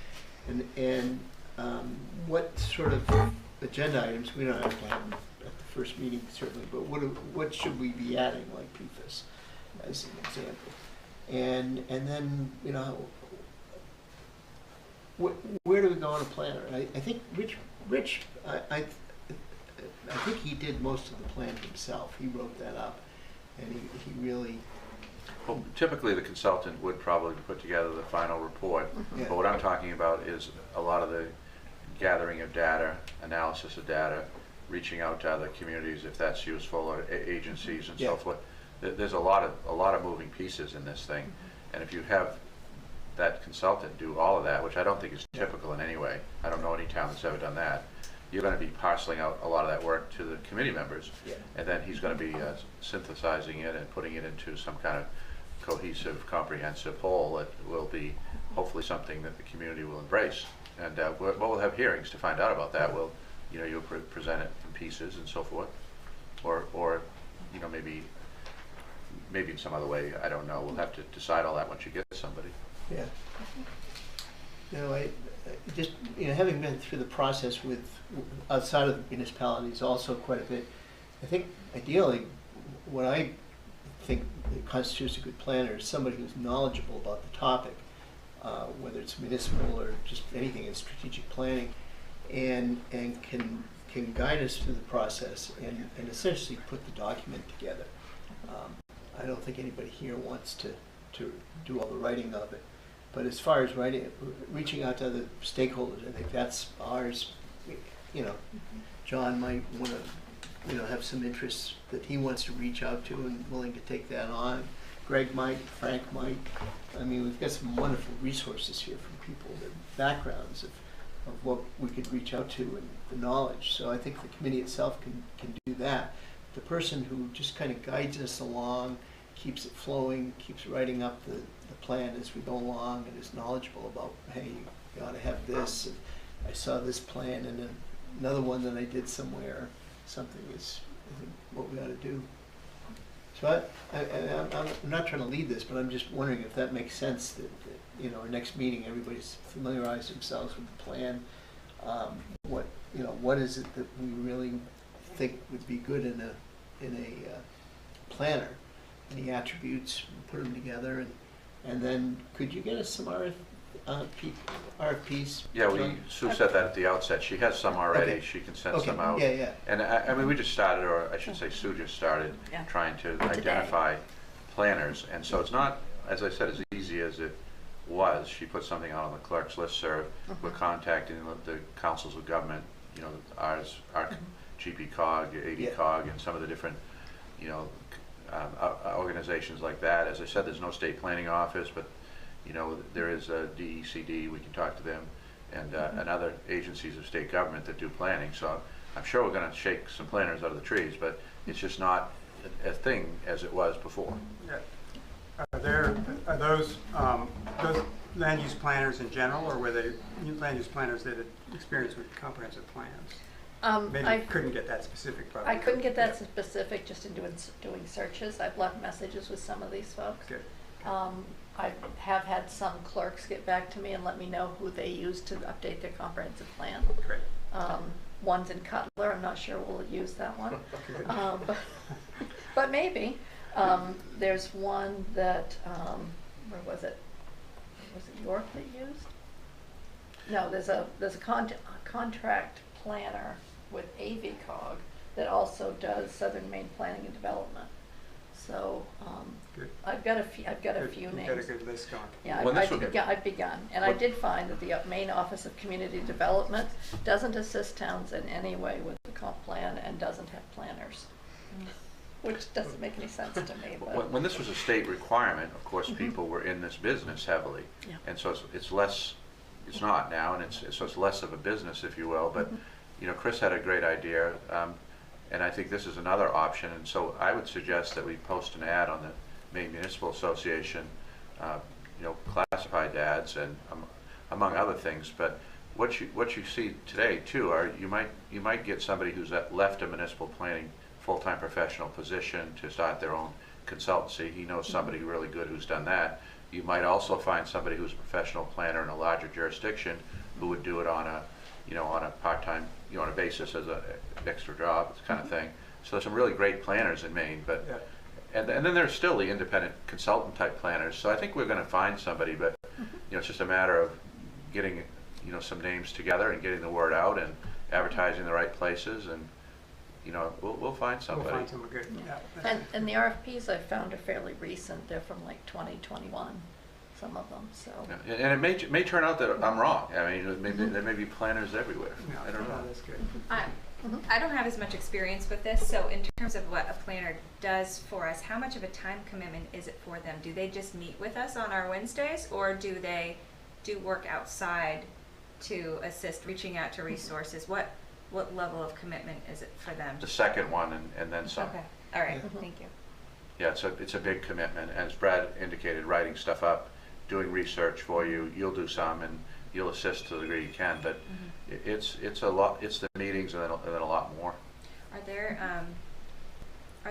And what sort of agenda items, we don't have to have them at the first meeting certainly, but what should we be adding, like PFAS as an example? And then, you know, where do we go on a planner? I think Rich, I think he did most of the plan himself. He wrote that up, and he really. Well, typically the consultant would probably put together the final report, Yeah. but what I'm talking about is a lot of the gathering of data, analysis of data, reaching out to other communities if that's useful, or agencies and so forth. There's a lot of moving pieces in this thing, and if you have that consultant do all of that, which I don't think is typical in any way. I don't know any town that's ever done that. You're going to be parceling out a lot of that work to the committee members, and then he's going to be synthesizing it and putting it into some kind of cohesive, comprehensive whole that will be hopefully something that the community will embrace. And we'll have hearings to find out about that. You'll present it in pieces and so forth, or you know, maybe in some other way. I don't know. We'll have to decide all that once you get somebody. Yeah. You know, I just, you know, having been through the process with outside of the municipalities also quite a bit, I think ideally what I think constitutes a good planner is somebody who's knowledgeable about the topic, whether it's municipal or just anything in strategic planning, and can guide us through the process and essentially put the document together. I don't think anybody here wants to do all the writing of it. But as far as reaching out to other stakeholders, I think that's ours. You know, John might want to, you know, have some interests that he wants to reach out to and willing to take that on. Greg might, Frank might. I mean, we've got some wonderful resources here from people, their backgrounds of what we could reach out to and the knowledge. So I think the committee itself can do that. The person who just kind of guides us along, keeps it flowing, keeps writing up the plan as we go along, and is knowledgeable about, hey, you ought to have this, and I saw this plan, and then another one that I did somewhere, something is what we ought to do. So I'm not trying to lead this, but I'm just wondering if that makes sense, that you know, our next meeting, everybody's familiarized themselves with the plan. What is it that we really think would be good in a planner? Any attributes, put them together, and then could you get us some RFPs? Yeah, Sue said that at the outset. She has some already. Okay. She can send some out. Yeah. And I mean, we just started, or I should say Sue just started trying to identify planners. And so it's not, as I said, as easy as it was. She put something out on the clerk's listserv. We're contacting the councils of government, you know, our GP-COG, AD-COG, and some of the different, you know, organizations like that. As I said, there's no state planning office, but you know, there is a DECD, we can talk to them, and other agencies of state government that do planning. So I'm sure we're going to shake some planners out of the trees, but it's just not a thing as it was before. Yeah. Are those land use planners in general, or were they land use planners that had experience with comprehensive plans? Maybe I couldn't get that specific. Probably. I couldn't get that specific just in doing searches. I've left messages with some of these folks. Good. I have had some clerks get back to me and let me know who they use to update their comprehensive plan. Great. One's in Cutler. I'm not sure we'll use that one. But maybe. There's one that, where was it? Was it York that used? No, there's a contract planner with AV-COG that also does Southern Maine Planning and Development. So I've got a few names. You've got a good list going. Yeah, I've begun, and I did find that the Maine Office of Community Development doesn't assist towns in any way with the comp plan and doesn't have planners, which doesn't make any sense to me. But When this was a state requirement, of course, people were in this business heavily, and so it's less. It's not now, and it's less of a business, if you will. But you know, Chris had a great idea. And I think this is another option, and so I would suggest that we post an ad on the Maine Municipal Association, you know, classified ads, and among other things. But what you see today too are you might get somebody who's left a municipal planning full-time professional position to start their own consultancy. He knows somebody really good who's done that. You might also find somebody who's a professional planner in a larger jurisdiction who would do it on a, on a part-time, on a basis as an extra job, kind of thing. So there's some really great planners in Maine, but, and then there's still the independent consultant type planners. So I think we're going to find somebody, but, it's just a matter of getting, some names together and getting the word out and advertising in the right places, and, we'll find somebody. We'll find someone good. Yeah. And the RFPs I found are fairly recent. They're from like 2021, some of them, so. Yeah. And it may turn out that I'm wrong. I mean, there may be planners everywhere. I don't know. That's good. I don't have as much experience with this, so in terms of what a planner does for us, how much of a time commitment is it for them? Do they just meet with us on our Wednesdays, or do they do work outside to assist, reaching out to resources? What level of commitment is it for them? The second one and then some. Okay, all right, thank you. Yeah, it's a big commitment. As Brad indicated, writing stuff up, doing research for you, you'll do some and you'll assist to the degree you can, but it's a lot. It's the meetings and then a lot more. Are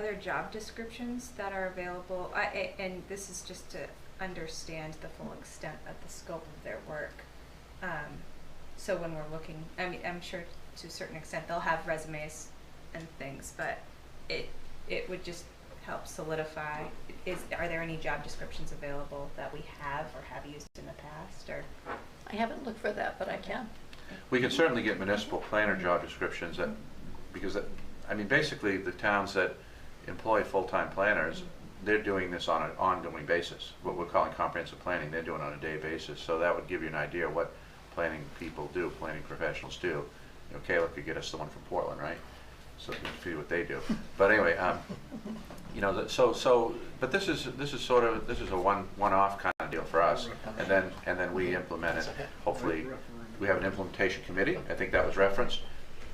there job descriptions that are available? And this is just to understand the full extent of the scope of their work. So when we're looking, I mean, I'm sure to a certain extent they'll have resumes and things, but it would just help solidify. Are there any job descriptions available that we have or have used in the past, or? I haven't looked for that, but I can. We can certainly get municipal planner job descriptions because basically the towns that employ full-time planners, they're doing this on an ongoing basis. What we're calling comprehensive planning, they're doing it on a day basis. So that would give you an idea of what planning people do, planning professionals do. Caleb could get us the one from Portland, right? So we can see what they do. But anyway, but this is a one-off kind of deal for us, and then we implement it. Hopefully, we have an implementation committee. I think that was referenced.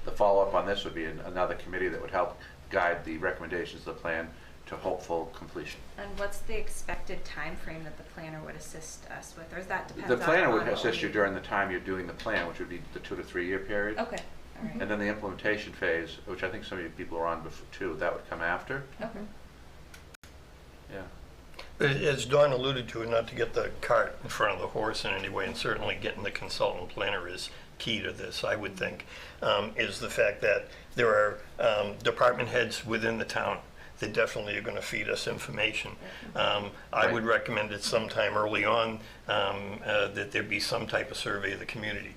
The follow-up on this would be another committee that would help guide the recommendations of the plan to hopeful completion. And what's the expected time frame that the planner would assist us with, or is that depends on? The planner would assist you during the time you're doing the plan, which would be the 2 to 3 year period. Okay. All right. And then the implementation phase, which I think some of you people are on before too, that would come after. Okay. Yeah. As Dawn alluded to, not to get the cart in front of the horse in any way, and certainly getting the consultant planner is key to this, I would think, is the fact that there are department heads within the town that definitely are going to feed us information. I would recommend it sometime early on that there be some type of survey of the community,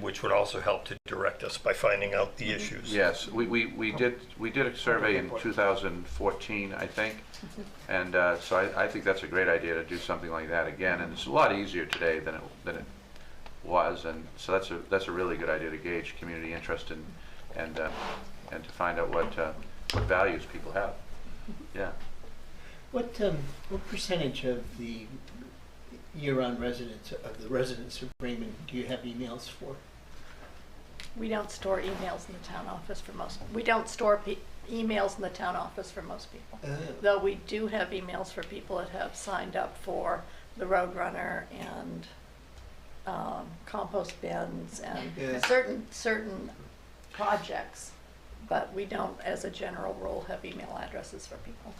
which would also help to direct us by finding out the issues. Yes, we did a survey in 2014, I think, and so I think that's a great idea to do something like that again. And it's a lot easier today than it was, and so that's a really good idea to gauge community interest and to find out what values people have. Yeah. What percentage of the year-round residents of Raymond do you have emails for? We don't store emails in the town office for most. We don't store emails in the town office for most people. Though we do have emails for people that have signed up for the Roadrunner and compost bins and certain projects, but we don't, as a general rule, have email addresses for people.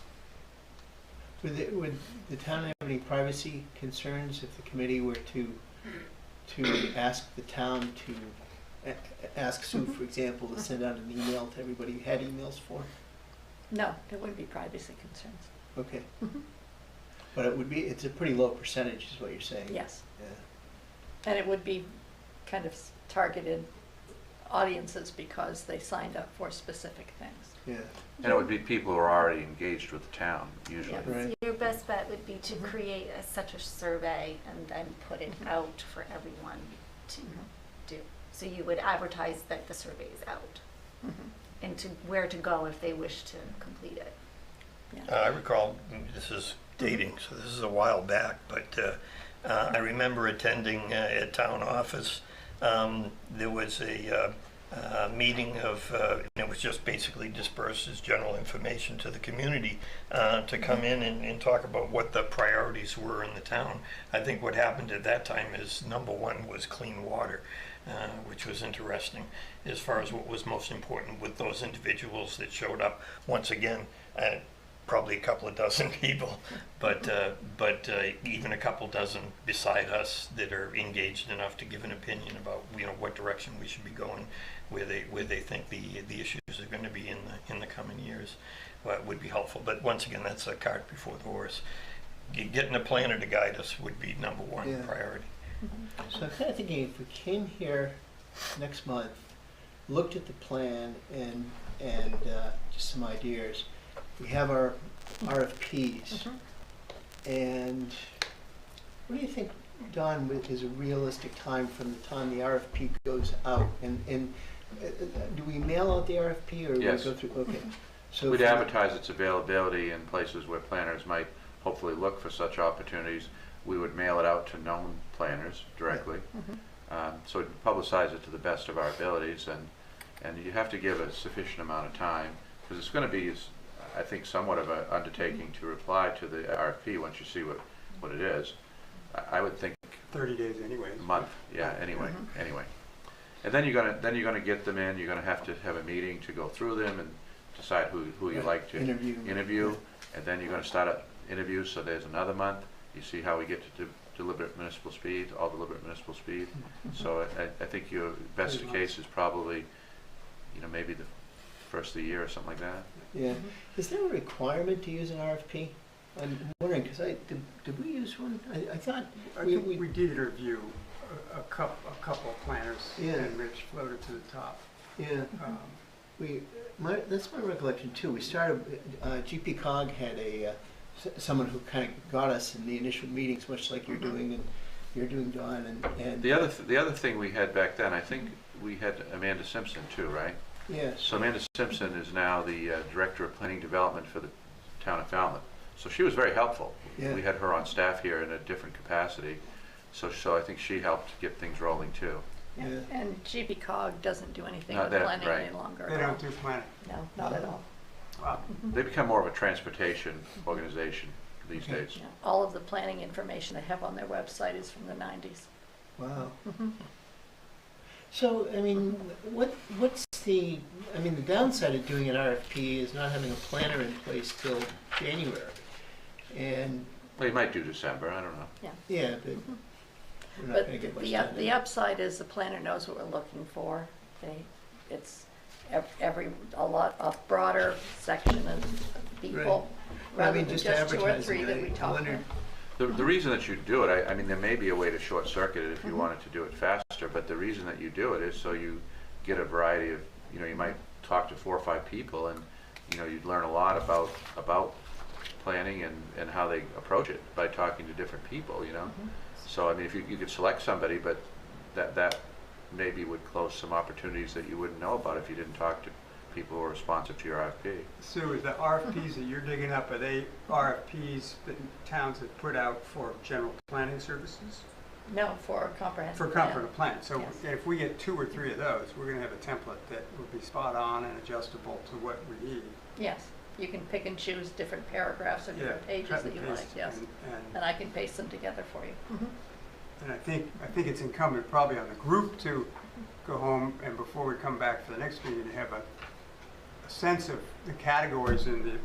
Would the town have any privacy concerns if the committee were to ask the town to ask Sue, for example, to send out an email to everybody who had emails for? No, there wouldn't be privacy concerns. Okay. But it's a pretty low percentage is what you're saying. Yes. Yeah. And it would be kind of targeted audiences because they signed up for specific things. Yeah. And it would be people who are already engaged with the town, usually. Yes. Right. Your best bet would be to create such a survey and then put it out for everyone to do. So you would advertise that the survey is out and to where to go if they wish to complete it. Yeah. I recall, this is dating, so this is a while back, but I remember attending at town office. There was a meeting of, it was just basically dispersed as general information to the community to come in and talk about what the priorities were in the town. I think what happened at that time is number one was clean water, which was interesting as far as what was most important with those individuals that showed up. Once again, probably a couple of dozen people, but even a couple dozen beside us that are engaged enough to give an opinion about what direction we should be going, where they think the issues are going to be in the coming years, would be helpful. But once again, that's a cart before the horse. Getting a planner to guide us would be number one priority. So I'm kind of thinking if we came here next month, looked at the plan and just some ideas. We have our RFPs. And what do you think, Don, is a realistic time from the time the RFP goes out? And do we mail out the RFP or Yes. we go through? Okay. So we'd advertise its availability in places where planners might hopefully look for such opportunities. We would mail it out to known planners directly. So we'd publicize it to the best of our abilities, and you have to give a sufficient amount of time, because it's going to be, I think, somewhat of an undertaking to reply to the RFP once you see what it is. I would think 30 days anyway. A month, yeah. Anyway. And then you're gonna get them in. You're gonna have to have a meeting to go through them and decide who you like to interview. And then you're gonna start up interviews. So there's another month. You see how we get to deliberate municipal speed, all deliberate municipal speed. So I think your best case is probably, maybe the first of the year or something like that. Yeah. Is there a requirement to use an RFP? I'm wondering, because did we use one? I thought I think we did interview a couple of planners, and Rich floated to the top. Yeah. That's my recollection too. We started, GP Cog had someone who kind of got us in the initial meetings, much like you're doing, and you're doing, Don. And the other thing we had back then, I think we had Amanda Simpson too, right? Yes. So Amanda Simpson is now the Director of Planning Development for the town of Falmouth. So she was very helpful. Yeah. We had her on staff here in a different capacity. So I think she helped get things rolling too. Yeah. And GP Cog doesn't do anything Not with that, planning right. any longer. They don't do planning. No, not at all. Wow. They become more of a transportation organization these days. Yeah. All of the planning information they have on their website is from the 90s. Wow. So, I mean, what's the downside of doing an RFP is not having a planner in place till January. And well, you might do December, I don't know. Yeah, but we're not going to get much done. The upside is the planner knows what we're looking for. It's a broader section of people, rather than just 2 or 3 that we talk about. The reason that you do it, I mean, there may be a way to short circuit it if you wanted to do it faster, but the reason that you do it is so you get a variety of, you might talk to 4 or 5 people, and you'd learn a lot about planning and how they approach it by talking to different people, So I mean, if you could select somebody, but that maybe would close some opportunities that you wouldn't know about if you didn't talk to people who are responsive to your RFP. Sue, the RFPs that you're digging up, are they RFPs that towns have put out for general planning services? No, for a comprehensive For plan. comprehensive plan. So Yes. if we get 2 or 3 of those, we're going to have a template that will be spot on and adjustable to what we need. Yes, you can pick and choose different paragraphs or different pages cut that and you like, paste yes. and- And I can paste them together for you. And I think it's incumbent probably on the group to go home and before we come back for the next meeting, to have a sense of the categories in the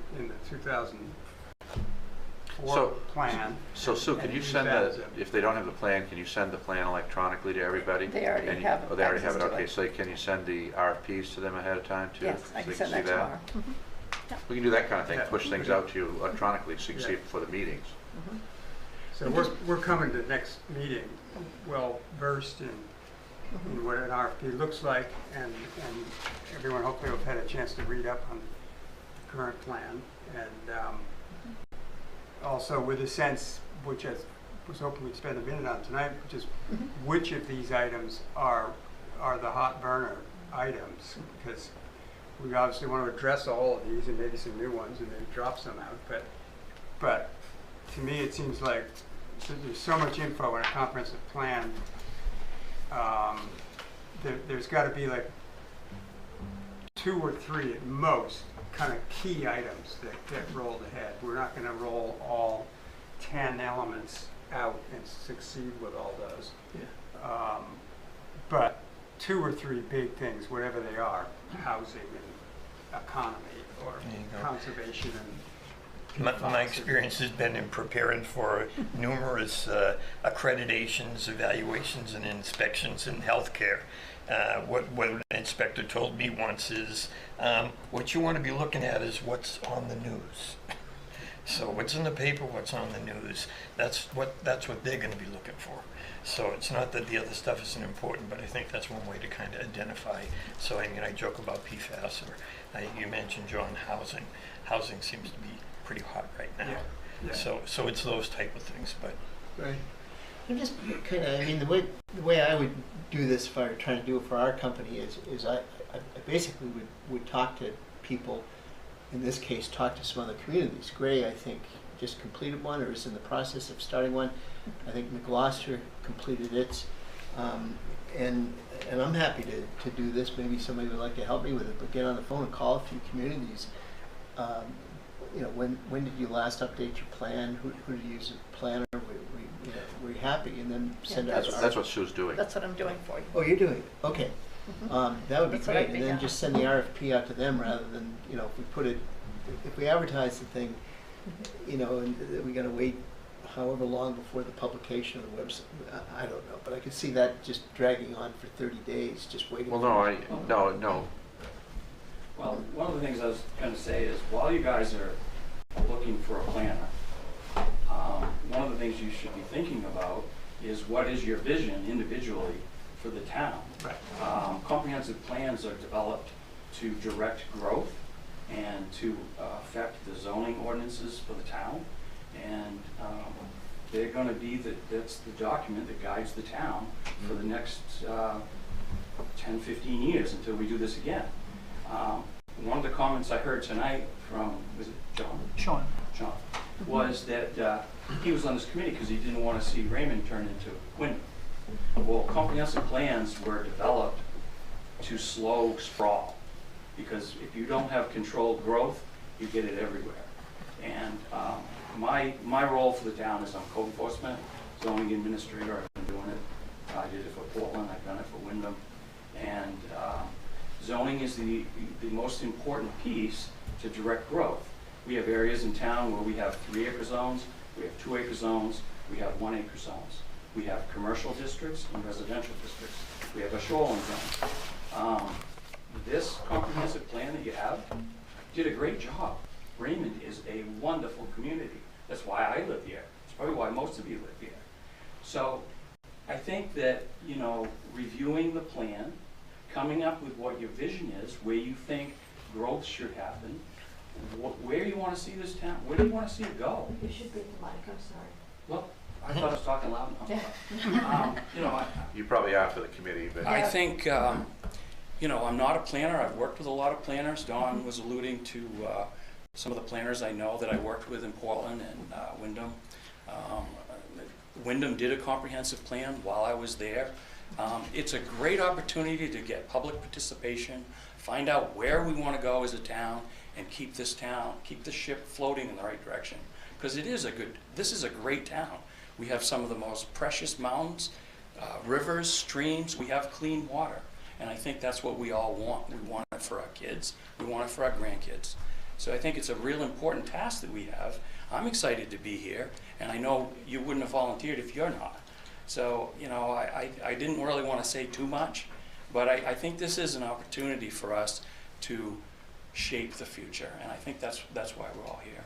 2004 plan. So Sue, and can you use send that the, as a- if they don't have the plan, can you send the plan electronically to everybody? They already And have oh, they already have it, access to okay, it. so can you send the RFPs to them ahead of time too? Yes, I so can they send see that tomorrow. We can do that kind of thing, Yeah. push things out to you electronically so you can see Yeah. it before the meetings. So we're coming to the next meeting well versed in what an RFP looks like, and everyone hopefully will have had a chance to read up on the current plan, and also with a sense, which I was hoping we'd spend a minute on tonight, which is which of these items are the hot burner items, because we obviously want to address all of these and maybe some new ones and maybe drop some out, but to me it seems like there's so much info in a comprehensive plan. There's got to be like 2 or 3 at most kind of key items that get rolled ahead. We're not going to roll all 10 elements out and succeed with all those. But 2 or 3 big things, whatever they are, housing and economy or conservation My experience has been in preparing for numerous accreditations, evaluations, and inspections in healthcare. What an inspector told me once is, what you want to be looking at is what's on the news. So what's in the paper, what's on the news, that's what they're going to be looking for. So it's not that the other stuff isn't important, but I think that's one way to kind of identify. So I mean, I joke about PFAS, or you mentioned, John, housing. Housing seems to be pretty hot right now. Yeah. So it's those type of things, but. Right. I'm just kind of, I mean, the way I would do this if I were trying to do it for our company is I basically would talk to people, in this case, talk to some other communities. Gray, I think, just completed one or is in the process of starting one. I think McGloucester completed its. And I'm happy to do this. Maybe somebody would like to help me with it, but get on the phone and call a few communities. You know, when did you last update your plan? Who did you use as a planner? Were you happy? And then send out. That's what Sue's doing. That's what I'm doing for you. Oh, you're doing it. Okay. That would be That's what I'd great. be And then down. just send the RFP out to them rather than, you know, if we put it, if we advertise the thing, you know, and we got to wait however long before the publication of the website. I don't know, but I could see that just dragging on for 30 days, just waiting. Well, no. Well, one of the things I was going to say is while you guys are looking for a planner, one of the things you should be thinking about is what is your vision individually for the town. Right. Comprehensive plans are developed to direct growth and to affect the zoning ordinances for the town. And they're going to be, that's the document that guides the town for the next 10, 15 years until we do this again. One of the comments I heard tonight from, was it John? Sean, was that he was on this committee because he didn't want to see Raymond turn into Wyndham. Well, comprehensive plans were developed to slow sprawl, because if you don't have controlled growth, you get it everywhere. And my role for the town is I'm code enforcement, zoning administrator. I've been doing it. I did it for Portland. I've done it for Wyndham. And zoning is the most important piece to direct growth. We have areas in town where we have 3-acre zones, we have 2-acre zones, we have 1-acre zones. We have commercial districts and residential districts. We have a shoreline zone. This comprehensive plan that you have did a great job. Raymond is a wonderful community. That's why I live here. It's probably why most of you live here. So I think that, you know, reviewing the plan, coming up with what your vision is, where you think growth should happen, where you want to see this town, where do you want to see it go? You should bring the mic, I'm sorry. Well, I thought I was talking loud enough. You know, You probably are for the committee, but. I think, you know, I'm not a planner. I've worked with a lot of planners. Don was alluding to some of the planners I know that I worked with in Portland and Wyndham. Wyndham did a comprehensive plan while I was there. It's a great opportunity to get public participation, find out where we want to go as a town, and keep this ship floating in the right direction. Because this is a great town. We have some of the most precious mountains, rivers, streams. We have clean water. And I think that's what we all want. We want it for our kids. We want it for our grandkids. So I think it's a real important task that we have. I'm excited to be here, and I know you wouldn't have volunteered if you're not. So, you know, I didn't really want to say too much, but I think this is an opportunity for us to shape the future, and I think that's why we're all here.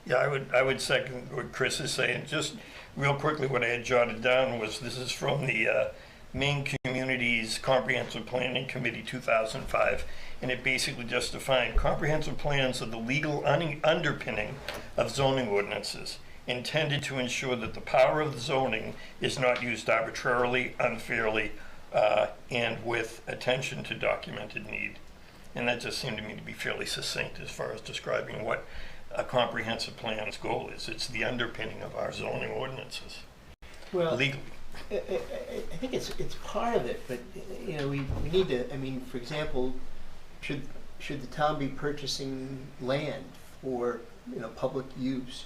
Yeah, I would second what Chris is saying. Just real quickly, what I had jotted down was, this is from the Maine Communities Comprehensive Planning Committee 2005, and it basically just defined comprehensive plans are the legal underpinning of zoning ordinances, intended to ensure that the power of the zoning is not used arbitrarily, unfairly, and with attention to documented need. And that just seemed to me to be fairly succinct as far as describing what a comprehensive plan's goal is. It's the underpinning of our zoning ordinances, Well, legally. I think it's part of it, but you know, we need to. I mean, for example, should the town be purchasing land for, you know, public use?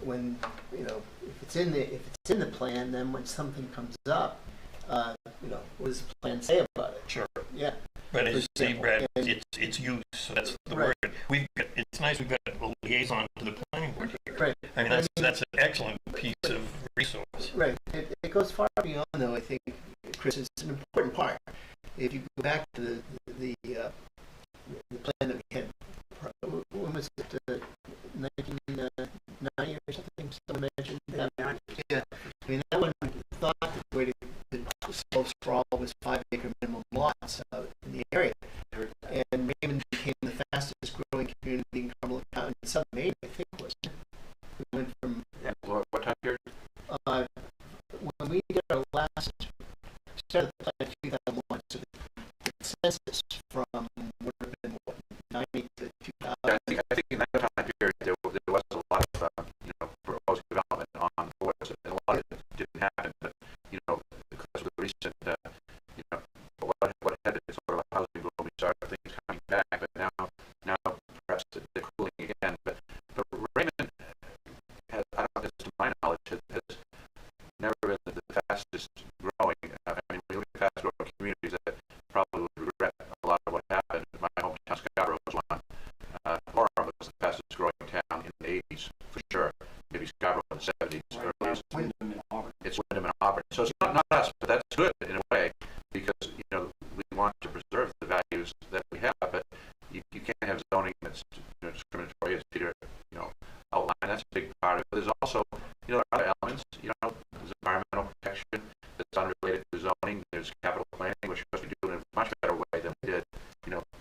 When, you know, if it's in the plan, then when something comes up, you know, what does the plan say about it? Sure. Yeah. But as you say, Brad, it's use, so that's the word. It's nice we've got a liaison to the planning board here. Right. I mean, that's an excellent piece of resource. Right. It goes far beyond, though, I think, Chris, it's an important part. If you go back to the plan that we had, when was it, 1990 or something, someone mentioned that? Yeah. I mean, that one thought that the way to solve sprawl was 5-acre minimum lots in the area. And Raymond became the fastest growing community in Cumberland County, in Southern Maine, I think, wasn't it? We went from... What time period? When we did our last, started the plan in 2001, so the census from would have been, what, 90 to 2000? Yeah, I think in that time period there was a lot of proposed development on the boards, and a lot of it didn't happen. But because of the recent what had been sort of a housing boom, we started things coming back. But now perhaps they're cooling again. But Raymond has, I don't know, to my knowledge, has never been the fastest growing. I mean, we look at fast growing communities that probably would regret a lot of what happened. My hometown, Scarborough, was one. Orem was the fastest growing town in the 80s, for sure. Maybe Scarborough in the 70s. Right. Wyndham and Auburn. It's Wyndham and Auburn. So it's not us, but that's good in a way, because we want to preserve the values that we have, but you can't have zoning that's discriminatory, as Peter outlined. That's a big part of it. There's also other elements. There's environmental protection that's unrelated to zoning. There's capital planning, which we do in a much better way than we did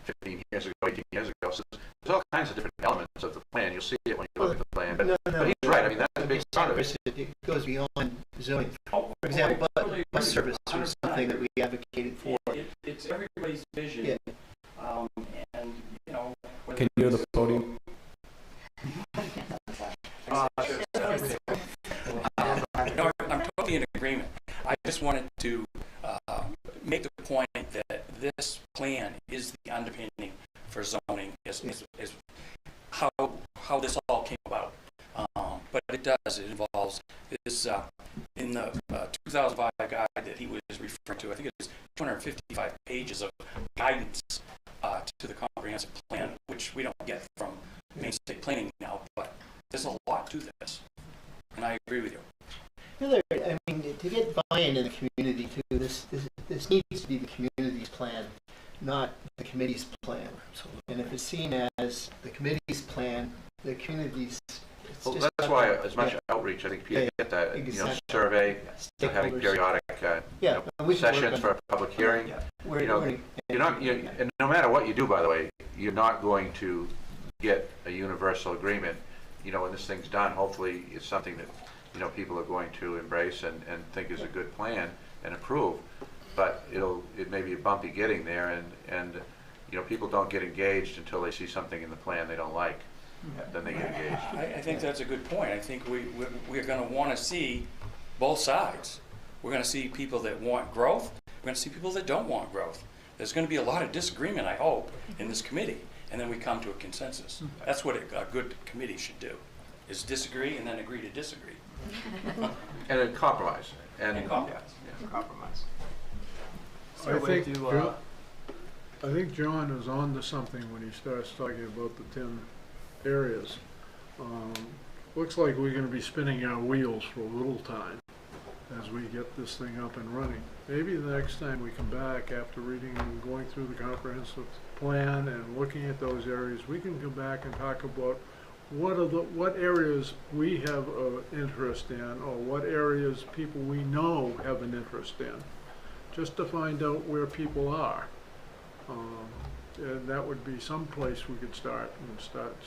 15 years ago, 18 years ago. So there's all kinds of different elements of the plan. You'll see it when you look at the plan. But, but he's right. I mean, that's a big part of it. It goes beyond zoning. For example, bus service was something that we advocated for. It's everybody's vision. Yeah. And, Can you hear the podium? I'm totally in agreement. I just wanted to make the point that this plan is the underpinning for zoning, is how this all came about. But it does, it involves this, in the 2005 guide that he was referring to, I think it was 255 pages of guidance to the comprehensive plan, which we don't get from Maine State Planning now, but there's a lot to this, and I agree with you. I mean, to get buy-in in the community too, this needs to be the community's plan, not the committee's plan. And if it's seen as the committee's plan, the community's... Well, that's why as much outreach, I think Peter hit that, survey, having periodic sessions for a public hearing. And no matter what you do, by the way, you're not going to get a universal agreement. When this thing's done, hopefully it's something that people are going to embrace and think is a good plan and approve. But it may be bumpy getting there, and people don't get engaged until they see something in the plan they don't like. Then they get engaged. I think that's a good point. I think we're going to want to see both sides. We're going to see people that want growth. We're going to see people that don't want growth. There's going to be a lot of disagreement, I hope, in this committee, and then we come to a consensus. That's what a good committee should do, is disagree and then agree to disagree. And a compromise. And compromise. Yeah, compromise. I think John is on to something when he starts talking about the 10 areas. Looks like we're going to be spinning our wheels for a little time as we get this thing up and running. Maybe the next time we come back after reading and going through the comprehensive plan and looking at those areas, we can come back and talk about what areas we have interest in, or what areas people we know have an interest in, just to find out where people are. And that would be some place we could start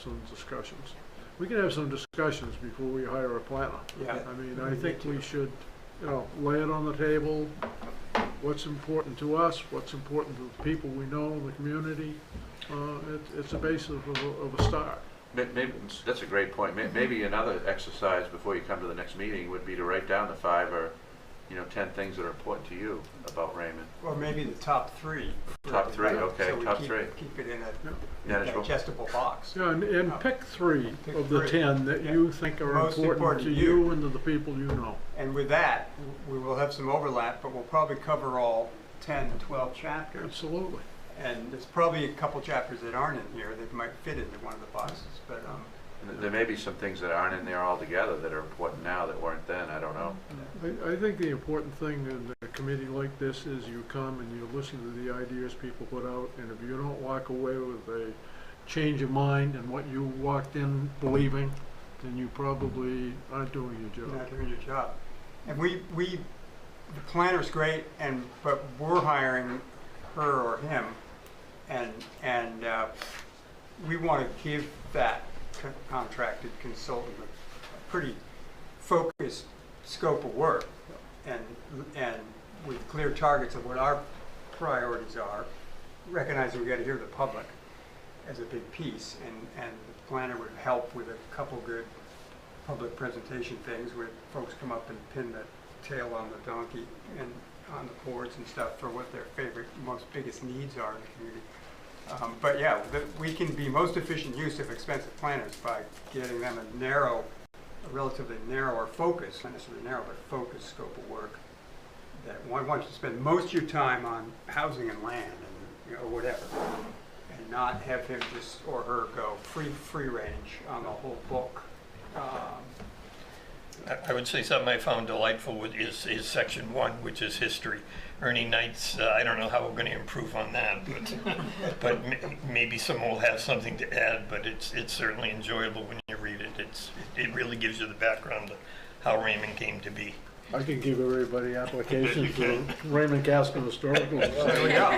some discussions. We can have some discussions before we hire a planner. Yeah. I mean, I think we should, lay it on the table. What's important to us? What's important to the people we know in the community? It's a basis of a start. Maybe that's a great point. Maybe another exercise before you come to the next meeting would be to write down the 5 or 10 things that are important to you about Raymond. Or maybe the top 3. Top 3, okay, so top 3. Keep it in a Manageable. digestible box. Yeah, and pick 3 of the 10 that you think are Most important to you and to the people you know. And with that, we will have some overlap, but we'll probably cover all 10, 12 chapters. Absolutely. And there's probably a couple chapters that aren't in here that might fit into one of the boxes. But There may be some things that aren't in there altogether that are important now that weren't then, I don't know. I think the important thing in a committee like this is you come and you listen to the ideas people put out, and if you don't walk away with a change of mind and what you walked in believing, then you probably aren't doing your job. You're not doing your job. And the planner's great, but we're hiring her or him, and we want to give that contracted consultant a pretty focused scope of work, and with clear targets of what our priorities are, recognizing we got to hear the public as a big piece, and the planner would help with a couple good public presentation things where folks come up and pin the tail on the donkey and on the boards and stuff for what their favorite, most biggest needs are in the community. But yeah, we can be most efficient use of expensive planners by getting them a relatively narrower focus, not necessarily narrow, but focused scope of work that one wants to spend most of your time on housing and land and whatever, and not have him just or her go free range on the whole book. I would say something I found delightful is section 1, which is history. Ernie Knight's, I don't know how we're going to improve on that, but maybe someone will have something to add, but it's certainly enjoyable when you read it. It really gives you the background of how Raymond came to be. I can give everybody applications for Raymond Casco Historical. There we go.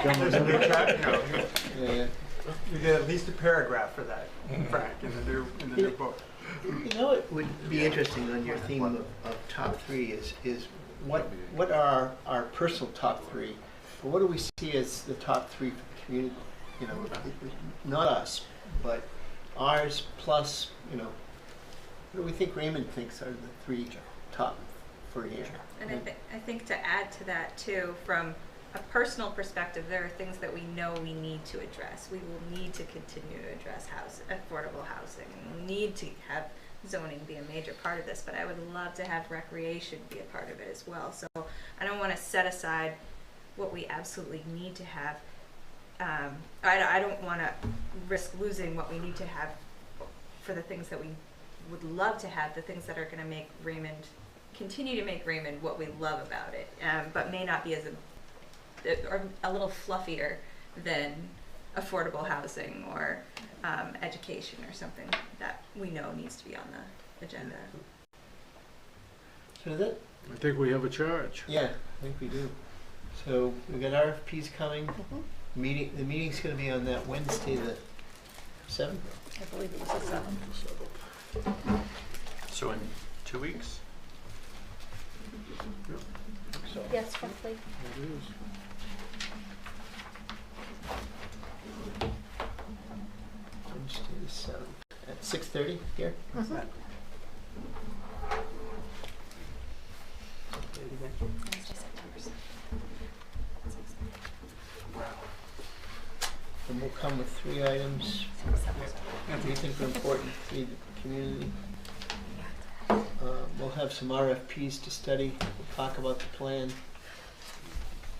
You get at least a paragraph for that, Frank, in the new book. You know, it would be interesting on your theme of top three is what are our personal top three, but what do we see as the top three for the community? You know, not us, but ours plus, what do we think Raymond thinks are the three top for here? And I think to add to that too, from a personal perspective, there are things that we know we need to address. We will need to continue to address affordable housing, and we'll need to have zoning be a major part of this, but I would love to have recreation be a part of it as well. So I don't want to set aside what we absolutely need to have. I don't want to risk losing what we need to have for the things that we would love to have, the things that are going to make Raymond, continue to make Raymond what we love about it, but may not be or a little fluffier than affordable housing or education or something that we know needs to be on the agenda. So that, I think we have a charge. yeah, I think we do. So we got RFPs coming. The meeting's going to be on that Wednesday, the 7th. I believe it was the 7th. So in 2 weeks? Yes, roughly. It is. Wednesday the 7th at 6:30 here. Mm-hmm. And we'll come with 3 items that we think are important to the community. We'll have some RFPs to study. We'll talk about the plan.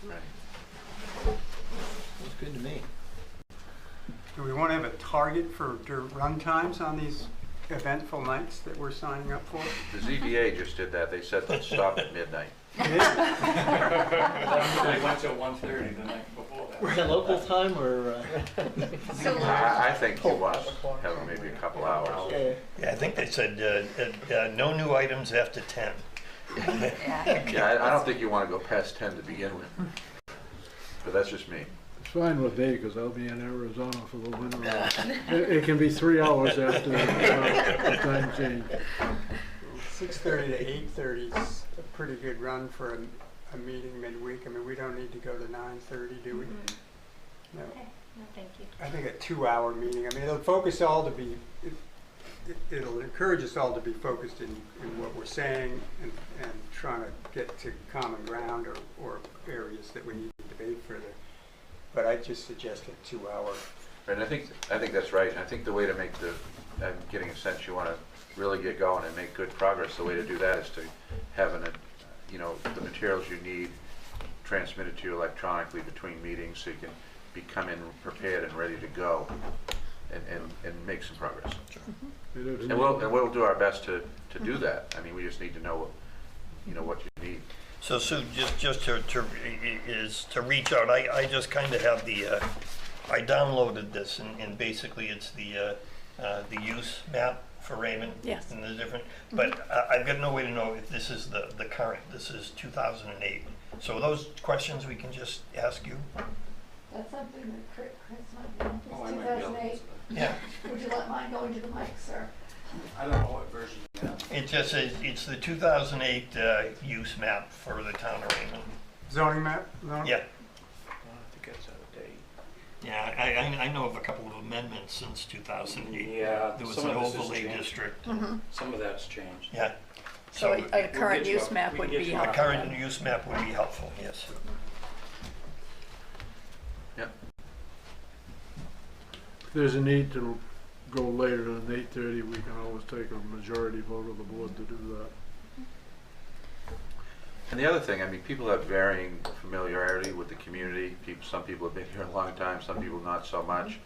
Right. It's good to me. Do we want to have a target for run times on these eventful nights that we're signing up for? The ZBA just did that. They said let's stop at midnight. They went till 1:30 the night before that. Is that local time or? I think you want to have maybe a couple hours. Yeah, I think they said no new items after 10. Yeah, I don't think you want to go past 10 to begin with. But that's just me. It's fine with me because I'll be in Arizona for the winter. It can be 3 hours after the time change. 6:30 to 8:30 is a pretty good run for a meeting midweek. I mean, we don't need to go to 9:30, do we? No. Okay. No, thank you. I think a 2-hour meeting. I mean, it'll focus all to be. It'll encourage us all to be focused in what we're saying and trying to get to common ground or areas that we need to debate further. But I just suggest a 2-hour. And I think that's right. And I think the way to make I'm getting a sense you want to really get going and make good progress. The way to do that is to have the materials you need transmitted to you electronically between meetings so you can come in prepared and ready to go. and make some progress. Mm-hmm. And we'll do our best to do that. I mean, we just need to know, what you need. So Sue, just to reach out, I just kind of have I downloaded this, and basically it's the use map for Raymond. Yes. And the different, but I've got no way to know if this is the current. This is 2008. So those questions we can just ask you. That's something that Chris might be. Oh, I might be able to 2008. answer Yeah. Would you let mine go into the mic, sir? I don't know what version you have. It just says it's the 2008 use map for the town of Raymond. Zoning map? Yeah. I think that's out of date. Yeah, I know of a couple of amendments since 2008. Yeah, There was some an of this has overlay changed. district. Mhm. Some of that's changed. Yeah. So a current get you use a- map we would can get be you a A helpful. current use map would be helpful, yes. Yep. If there's a need to go later than 8:30, we can always take a majority vote of the board to do that. And the other thing, I mean, people have varying familiarity with the community. Some people have been here a long time, some people not so much.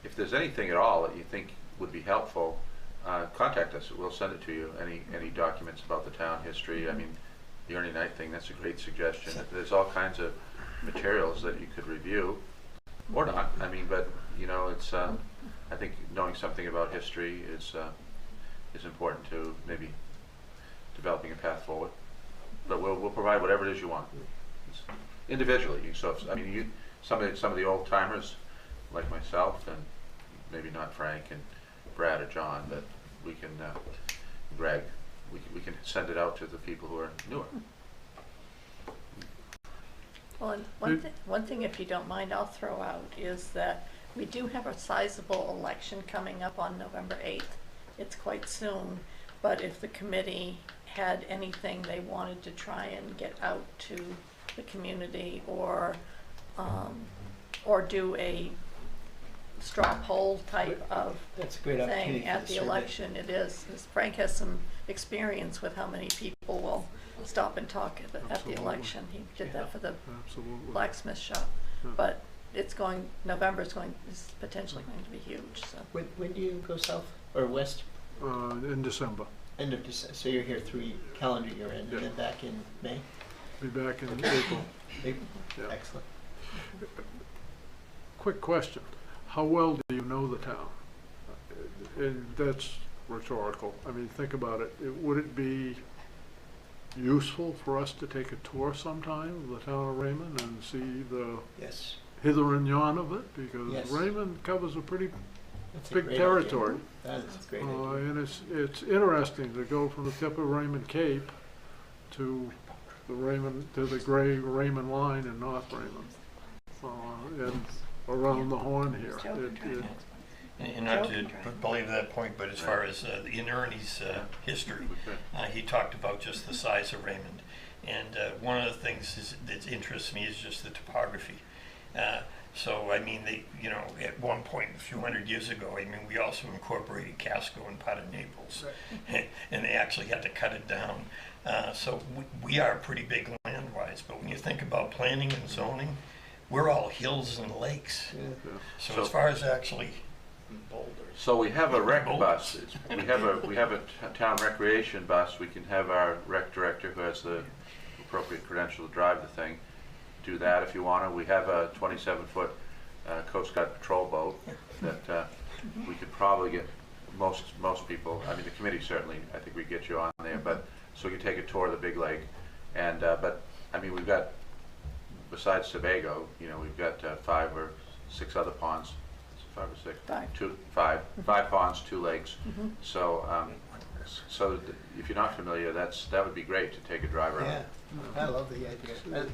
If there's anything at all that you think would be helpful, contact us. We'll send it to you. Any documents about the town history. I mean, the Ernie Knight thing, that's a great suggestion. There's all kinds of materials that you could review, or not. I mean, but it's. I think knowing something about history is important to maybe developing a path forward. But we'll provide whatever it is you want. It's individually. So some of the old timers like myself, and maybe not Frank and Brad or John, but we can Greg. We can send it out to the people who are newer. Well, and one thing, if you don't mind, I'll throw out is that we do have a sizable election coming up on November 8th. It's quite soon, but if the committee had anything they wanted to try and get out to the community, or do a straw poll type of That's a great opportunity thing for at the the survey. election, it is. Frank has some experience with how many people will stop and talk at the Absolutely. election. He did that for the Absolutely. blacksmith shop. Yeah. But November is potentially going to be huge, so. When do you go south or west? In December. End of December. So you're here 3 calendar year end, Yeah. and then back in May? Be back in April. April? Yeah. Excellent. Quick question. How well do you know the town? And that's rhetorical. I mean, think about it. Would it be useful for us to take a tour sometime of the town of Raymond and see the Yes. hither and yon of it? Because Yes. Raymond covers a pretty That's a big great territory. idea. That is a great idea. And it's interesting to go from the tip of Raymond Cape to the gray Raymond line in North Raymond, and around the horn here. And not to belabor that point, but as far as in Ernie's history, he talked about just the size of Raymond. And one of the things that interests me is just the topography. So, I mean, at one point, a few hundred years ago, I mean, we also incorporated Casco and part of Naples. Right. And they actually had to cut it down. So we are pretty big land-wise, but when you think about planning and zoning, we're all hills and lakes. Yeah. So as far as actually boulders. So we have a rec Boulders. bus. We have a town recreation bus. We can have our rec director, who has the appropriate credential to drive the thing, do that if you want to. We have a 27-foot Coast Guard patrol boat that we could probably get most people. I mean, the committee certainly. I think we get you on there, but so we can take a tour of the big lake. And but I mean, we've got, besides Sebago, we've got 5 or 6 other ponds. 5 or 6? 5. 5 ponds, 2 lakes. Mm-hmm. So, if you're not familiar, that would be great to take a drive around. Yeah, I love the idea.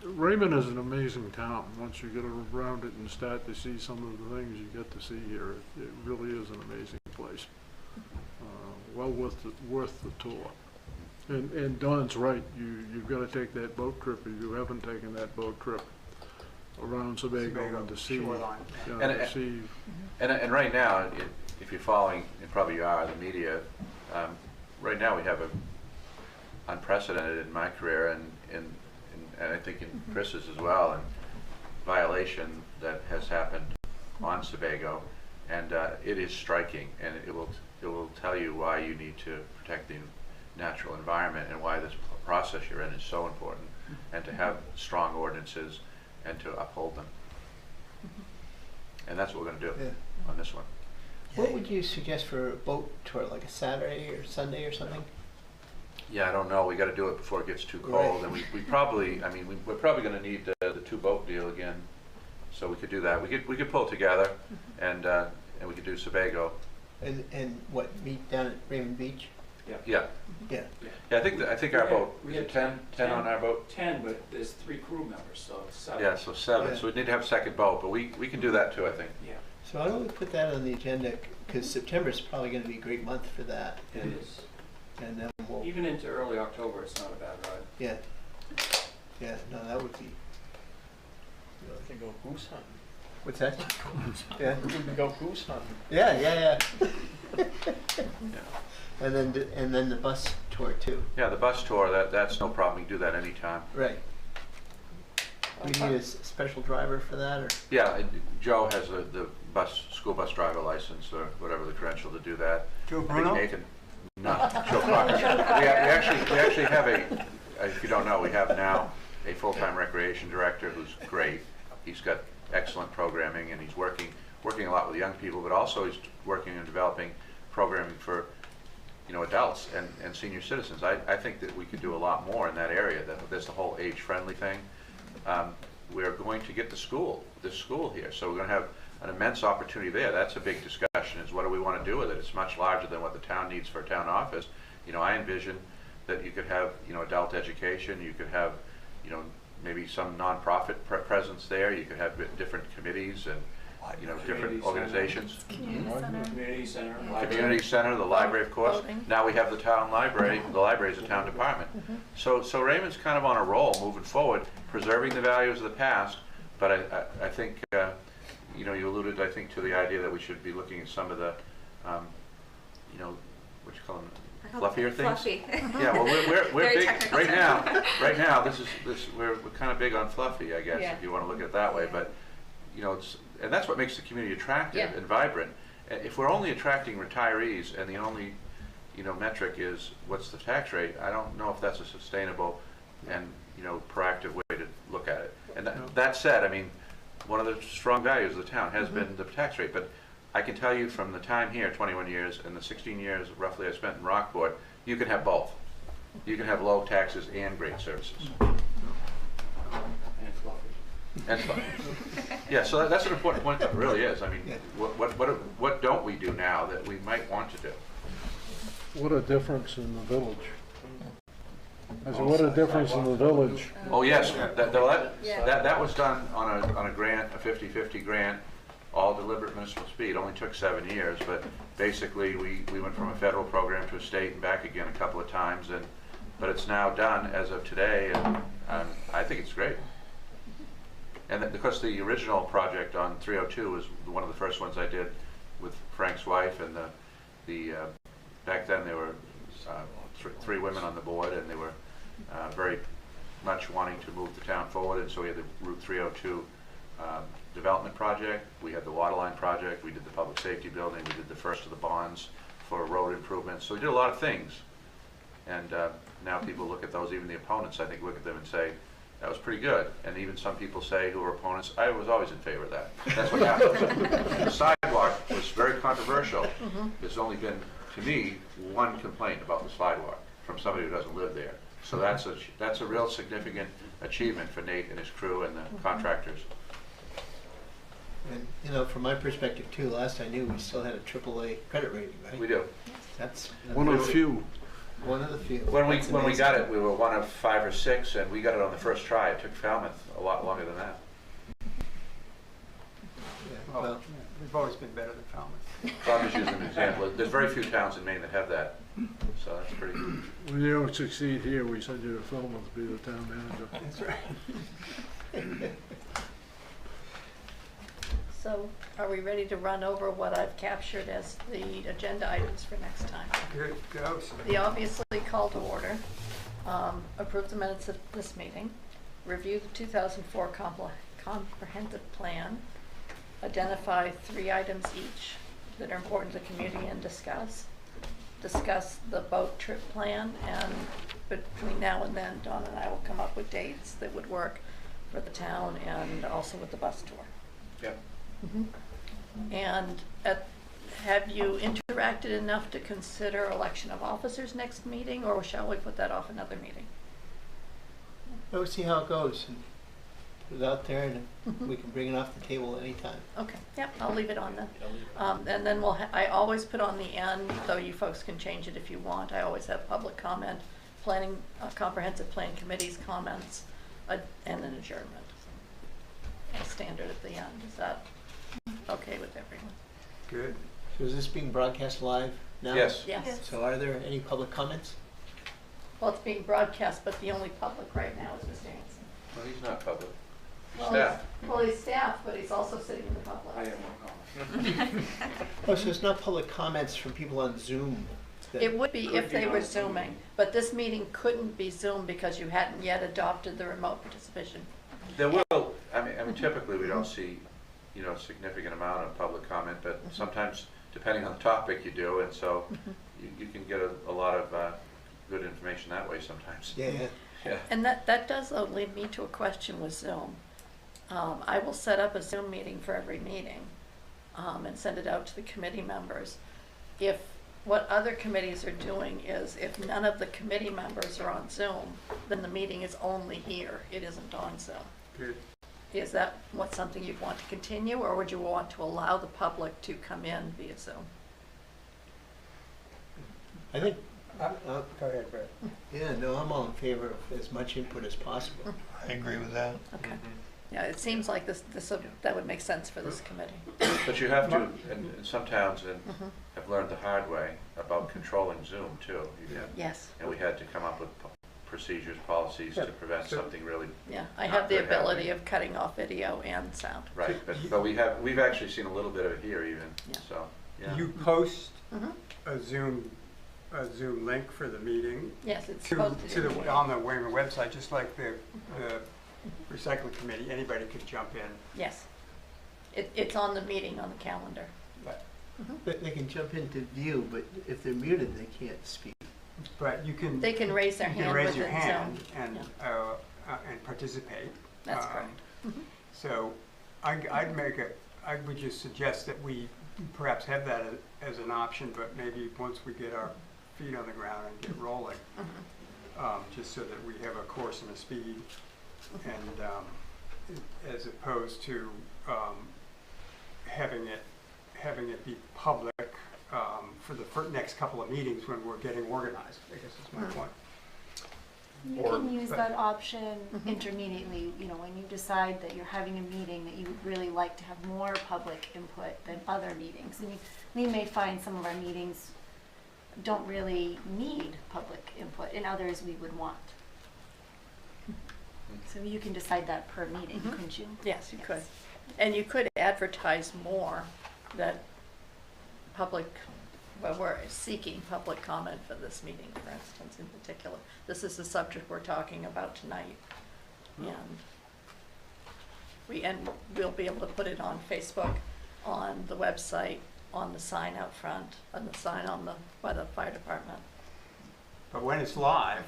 Raymond is an amazing town. Once you get around it and start to see some of the things you get to see here, it really is an amazing place. Well worth the tour. And Don's right. You've got to take that boat trip if you haven't taken that boat trip around Sebago and to see. Shoreline. And right now, if you're following, and probably you are, the media, right now we have a unprecedented in my career, and I think in Chris's as well, and violation that has happened on Sebago, And it is striking, and it will tell you why you need to protect the natural environment and why this process you're in is so important, and to have strong ordinances and to uphold them. And that's what we're going to do on this one. What would you suggest for a boat tour, like a Saturday or Sunday or something? Yeah, I don't know. We got to do it before it gets too cold, and we probably, I mean, we're probably going to need the 2-boat deal again, so we could do that. We could pull together, and we could do Sebago. And what, meet down at Raymond Beach? Yeah. Yeah. Yeah, I think our boat, We is had it 10 on our boat? 10, but there's 3 crew members, so it's 7. Yeah, so 7. Yeah. So we need to have a second boat, but we can do that too, I think. Yeah. So why don't we put that on the agenda, because September is probably going to be a great month for that. It is. And then we'll, Even into early October, it's not a bad ride. yeah. Yeah, no, that would be, We can go goose hunting. what's that? Yeah. We can go goose hunting. Yeah. And then the bus tour too. Yeah, the bus tour, that's no problem. You can do that anytime. Right. We need a special driver for that, or? Yeah, Joe has the school bus driver license or whatever the credential to do that. Joe I think Bruno? Nathan, no, Joe Crocker. we actually have if you don't know, we have now a full-time recreation director who's great. He's got excellent programming, and he's working a lot with young people, but also he's working on developing programming for adults and senior citizens. I think that we could do a lot more in that area. There's the whole age-friendly thing. We're going to get this school here, so we're going to have an immense opportunity there. That's a big discussion, is what do we want to do with it? It's much larger than what the town needs for a town office. I envision that you could have adult education, you could have maybe some nonprofit presence there, you could have different committees and different organizations. Community center. Community center, the library, of course. Now we have the town library. The library is a town department. So Raymond's kind of on a roll moving forward, preserving the values of the past. But I think you alluded, I think, to the idea that we should be looking at some of the what you call them, fluffier things. Fluffy. Yeah, well, we're Very big technical right term. now. Right now, we're kind of big on fluffy, I guess, Yeah. if you want to look at it that way. But and that's what makes the community attractive and vibrant. If we're only attracting retirees and the only metric is what's the tax rate, I don't know if that's a sustainable and proactive way to look at it. And that said, I mean, one of the strong values of the town has been the tax rate. But I can tell you from the time here, 21 years, and the 16 years roughly I spent in Rockport, you can have both. You can have low taxes and great services. And fluffy. And fluffy. Yeah, so that's an important point, though. It really is. I mean, what don't we do now that we might want to do? What a difference in the village. I said, what a difference in the village. Oh, yes, that was done on a grant, a 50-50 grant, all deliberate municipal speed. Only took 7 years, but basically we went from a federal program to a state and back again a couple of times, but it's now done as of today, and I think it's great. And because the original project on 302 was one of the first ones I did with Frank's wife, and back then there were 3 women on the board, and they were very much wanting to move the town forward, and so we had the Route 302 development project, we had the waterline project, we did the public safety building, we did the first of the bonds for road improvements, so we did a lot of things. And now people look at those, even the opponents, I think, look at them and say, that was pretty good. And even some people say, who are opponents, I was always in favor of that. That's what happened. The sidewalk was very controversial. There's only been, to me, one complaint about the sidewalk from somebody who doesn't live there. So that's a real significant achievement for Nate and his crew and the contractors. And from my perspective too, last I knew we still had a AAA credit rating, right? We do. That's one of the few. One of the few. When we got it, we were one of 5 or 6, and we got it on the first try. It took Falmouth a lot longer than that. Yeah, well, We've always been better than Falmouth. Falmouth is an example. There's very few towns in Maine that have that, so that's pretty good. When you don't succeed here, we send you to Falmouth to be the town manager. That's right. So are we ready to run over what I've captured as the agenda items for next time? Good, go. The obviously call to order, approve the minutes of this meeting, review the 2004 comprehensive plan, identify 3 items each that are important to the community and discuss the boat trip plan, and between now and then, Dawn and I will come up with dates that would work for the town and also with the bus tour. Yep. And have you interacted enough to consider election of officers next meeting, or shall we put that off another meeting? We'll see how it goes and put it out there, and we can bring it off the table anytime. Okay, yep, I'll leave it on then. And then I always put on the end, though you folks can change it if you want, I always have public comment, planning, comprehensive plan committee's comments, and an adjournment. A standard at the end. Is that okay with everyone? Good. So is this being broadcast live now? Yes. Yes. So are there any public comments? Well, it's being broadcast, but the only public right now is Mr. Hanson. Well, he's not public. He's Well, staff. he's staff, but he's also sitting in the public. I have no comment. Oh, so it's not public comments from people on Zoom? It would be if Could be they were on Zoom. Zooming, but this meeting couldn't be Zoom because you hadn't yet adopted the remote participation. There will, I mean, typically we don't see, a significant amount of public comment, but sometimes, depending on the topic, you do, and so you can get a lot of good information that way sometimes. Yeah. And that does lead me to a question with Zoom. I will set up a Zoom meeting for every meeting and send it out to the committee members. If what other committees are doing is if none of the committee members are on Zoom, then the meeting is only here. It isn't on Zoom. Good. Is that something you'd want to continue, or would you want to allow the public to come in via Zoom? I think, Go ahead, Brett. yeah, no, I'm all in favor of as much input as possible. I agree with that. Okay. Yeah, it seems like that would make sense for this committee. But you have to, and some towns have learned the hard way about controlling Zoom too. Yes. And we had to come up with procedures, policies to prevent something really. Yeah, I not have the good ability happening. of cutting off video and sound. Right, but we've actually seen a little bit of it here even, Yeah. so, yeah. You post Mhm. a Zoom link for the meeting Yes, it's to supposed to. the on the Wayman website, just like the recycling committee. Anybody could jump in. Yes. It's on the meeting on the calendar. But they can jump into view, but if they're muted, they can't speak. But you can. They can raise their you can hand raise your within hand Zoom. and participate. That's correct. So I would just suggest that we perhaps have that as an option, but maybe once we get our feet on the ground and get rolling, just so that we have a course and a speed, and as opposed to having it be public for the next couple of meetings when we're getting organized, I guess is my point. You can use that option intermediately, when you decide that you're having a meeting that you would really like to have more public input than other meetings. And we may find some of our meetings don't really need public input, and others we would want. So you can decide that per meeting, couldn't you? Yes, you could. And you could advertise more that we're seeking public comment for this meeting, for instance, in particular. This is the subject we're talking about tonight. And we'll be able to put it on Facebook, on the website, on the sign out front, on the sign by the fire department. But when it's live,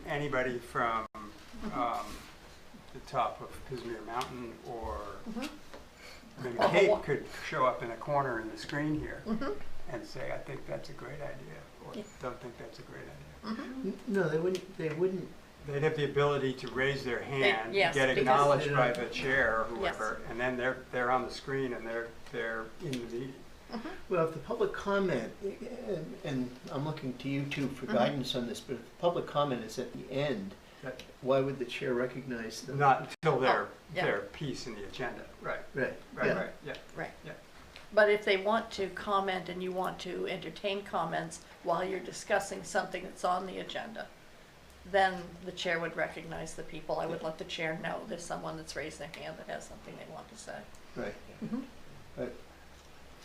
anybody from the top of Pismere Mountain or Cape could show up in a corner in the screen here and say, I think that's a great idea, or don't think that's a great idea. No, they wouldn't. They'd have the ability to raise their hand, yes, get because- acknowledged by the chair or whoever, Yes. and then they're on the screen and they're in the meeting. Well, if the public comment, and I'm looking to you two for guidance on this, but if the public comment is at the end, why would the chair recognize them? Not until their yeah. piece in the agenda. Right. Right. Right. Yeah. Right. Yeah. But if they want to comment and you want to entertain comments while you're discussing something that's on the agenda, then the chair would recognize the people. I would let the chair know there's someone that's raised their hand that has something they want to say. Right. But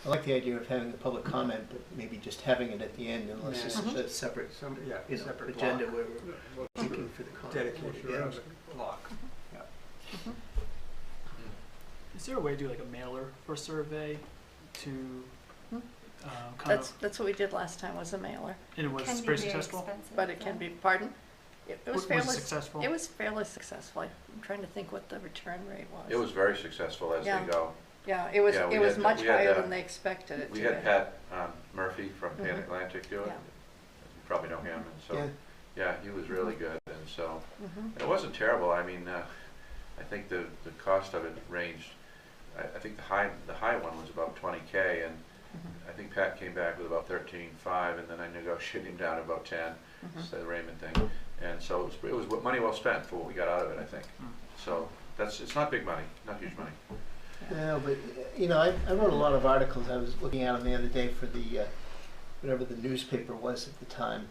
I like the idea of having the public comment, but maybe just having it at the end, unless this is a separate, separate agenda block. where we're looking for the comment. Dedicated block. Yeah. Is there a way to do like a mailer for a survey to That's what we did last time, was a mailer. And it was Can be very very successful? expensive, But it can be, pardon? It was Was it fairly successful? It was fairly successful. I'm trying to think what the return rate was. It was very successful as Yeah. they go. Yeah, it was, Yeah, we it was had- much we had, higher than they expected it to We be. had Pat Murphy from Pan Mhm. Atlantic do it. Yeah. You probably know him, and so, Yeah. yeah, he was really good, and so, Mhm. and it wasn't terrible. I mean, I think the cost of it ranged, I think the high one was about 20K, and I think Pat came back with about 13.5, and then I negotiated him down to about 10, the Raymond thing, and so it was money well spent for what we got out of it, I think. So it's not big money, not huge money. Yeah, but you know, I wrote a lot of articles. I was looking at them the other day for the whatever the newspaper was at the time,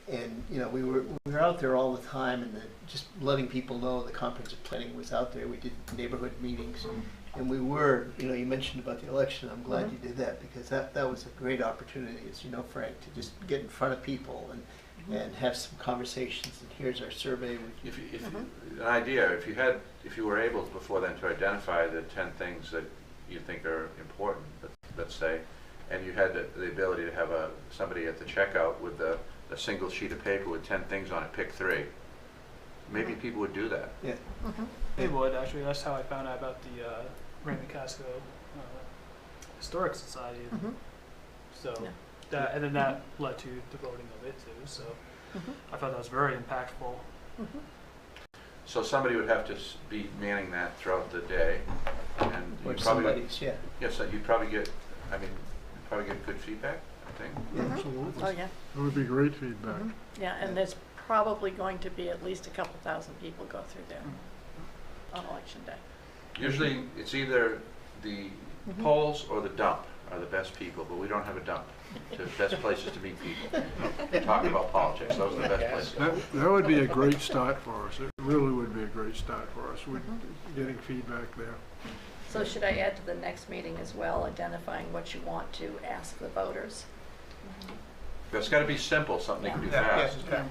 and you know, we were out there all the time, and just letting people know the comprehensive planning was out there. We did neighborhood meetings, and we were, you know, you mentioned about the election. I'm glad you did that, because that was a great opportunity, as you know, Frank, to just get in front of people and have some conversations. And here's our survey. If an idea, if you were able before then to identify the 10 things that you think are important, let's say, and you had the ability to have somebody at the checkout with a single sheet of paper with 10 things on it, pick 3. Maybe people would do that. Yeah. They would, actually. That's how I found out about the Raymond Casco Historic Society. So, that, and then that led to the voting of it too. So, I thought that was very impactful. So somebody would have to be manning that throughout the day, and Or you'd probably somebody's, yeah. Yes, you'd probably get. I mean, you'd probably get good feedback, I think. Absolutely. Oh, yeah. It would be great feedback. Yeah, and there's probably going to be at least a couple thousand people go through there on election day. Usually, it's either the polls or the dump are the best people, but we don't have a dump. The best places to meet people. Talk about politics. Those are the best places. That would be a great start for us. It really would be a great start for us. We're getting feedback there. So should I add to the next meeting as well, identifying what you want to ask the voters? That's got to be simple, something they can do Yeah. fast. Yeah.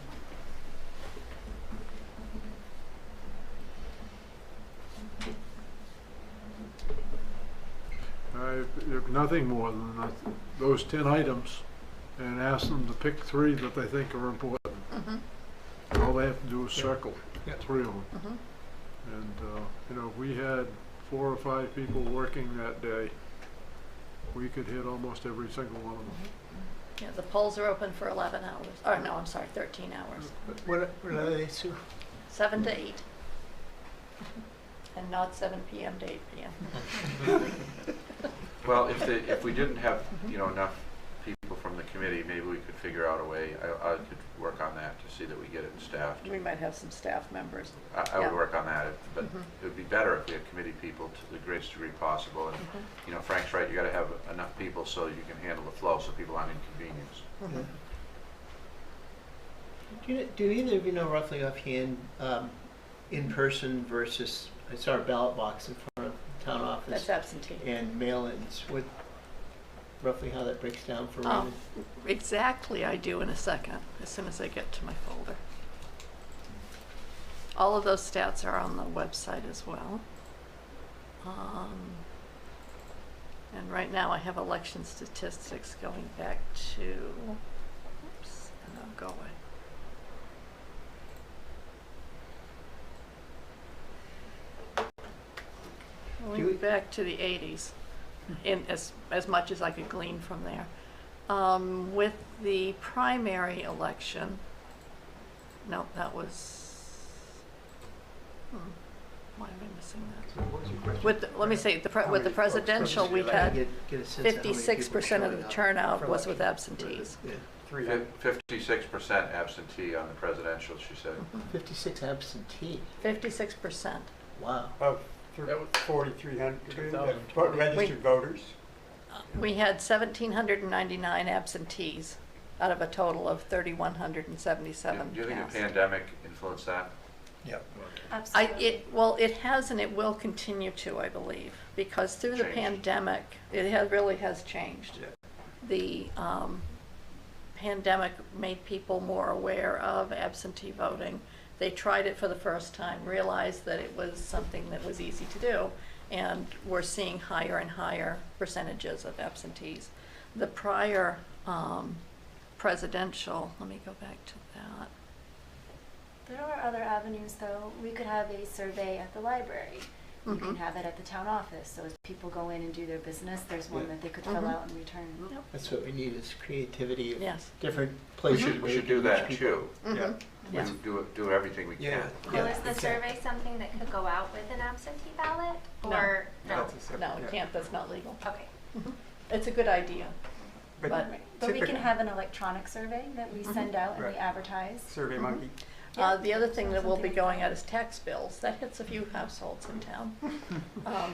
If nothing more than those 10 items, and ask them to pick 3 that they think are important. All they have to do is circle 3 of them. And you know, if we had 4 or 5 people working that day, we could hit almost every single one of them. Yeah, the polls are open for 11 hours. Or no, I'm sorry, 13 hours. What are they, Sue? 7 to 8. And not 7 p.m. to 8 p.m. Well, if we didn't have enough people from the committee, maybe we could figure out a way. I could work on that to see that we get it staffed. We might have some staff members. I would work on that, but it would be better if we had committee people to the greatest degree possible. And you know, Frank's right. You got to have enough people so you can handle the flow, so people aren't inconvenienced. Do either of you know roughly offhand, in person versus, I saw a ballot box in front of the town office. That's absentee. And mail-ins, roughly how that breaks down for Raymond? Exactly, I do in a second, as soon as I get to my folder. All of those stats are on the website as well. And right now I have election statistics going back to, oops, and I'll go away. Going back to the 80s, in as much as I could glean from there. With the primary election, no, that was, why am I missing that? With the, let me say, with the presidential, we had 56% of the turnout was with absentees. 56% absentee on the presidential, she said. 56 absentee. 56%. Wow. Of 4,300 registered voters. We had 1,799 absentees out of a total of 3,177 Do you think cast. the pandemic influenced that? Yep. Absolutely. It has, and it will continue to, I believe, because through the pandemic, it really has changed. The pandemic made people more aware of absentee voting, They tried it for the first time, realized that it was something that was easy to do, and we're seeing higher and higher percentages of absentees. The prior presidential, let me go back to that. There are other avenues, though. We could have a survey at the library. You can have it at the town office. So as people go in and do their business, there's one that they could fill out and return. That's what we need is creativity of Yes. different places. We should do that too. Yeah. We do everything we can. Well, is the survey something that could go out with an absentee ballot? Or no? No, it can't, that's not legal. Okay. It's a good idea. But we can have an electronic survey that we send out and we advertise. Survey Monkey. The other thing that we'll be going at is tax bills. That hits a few households in town.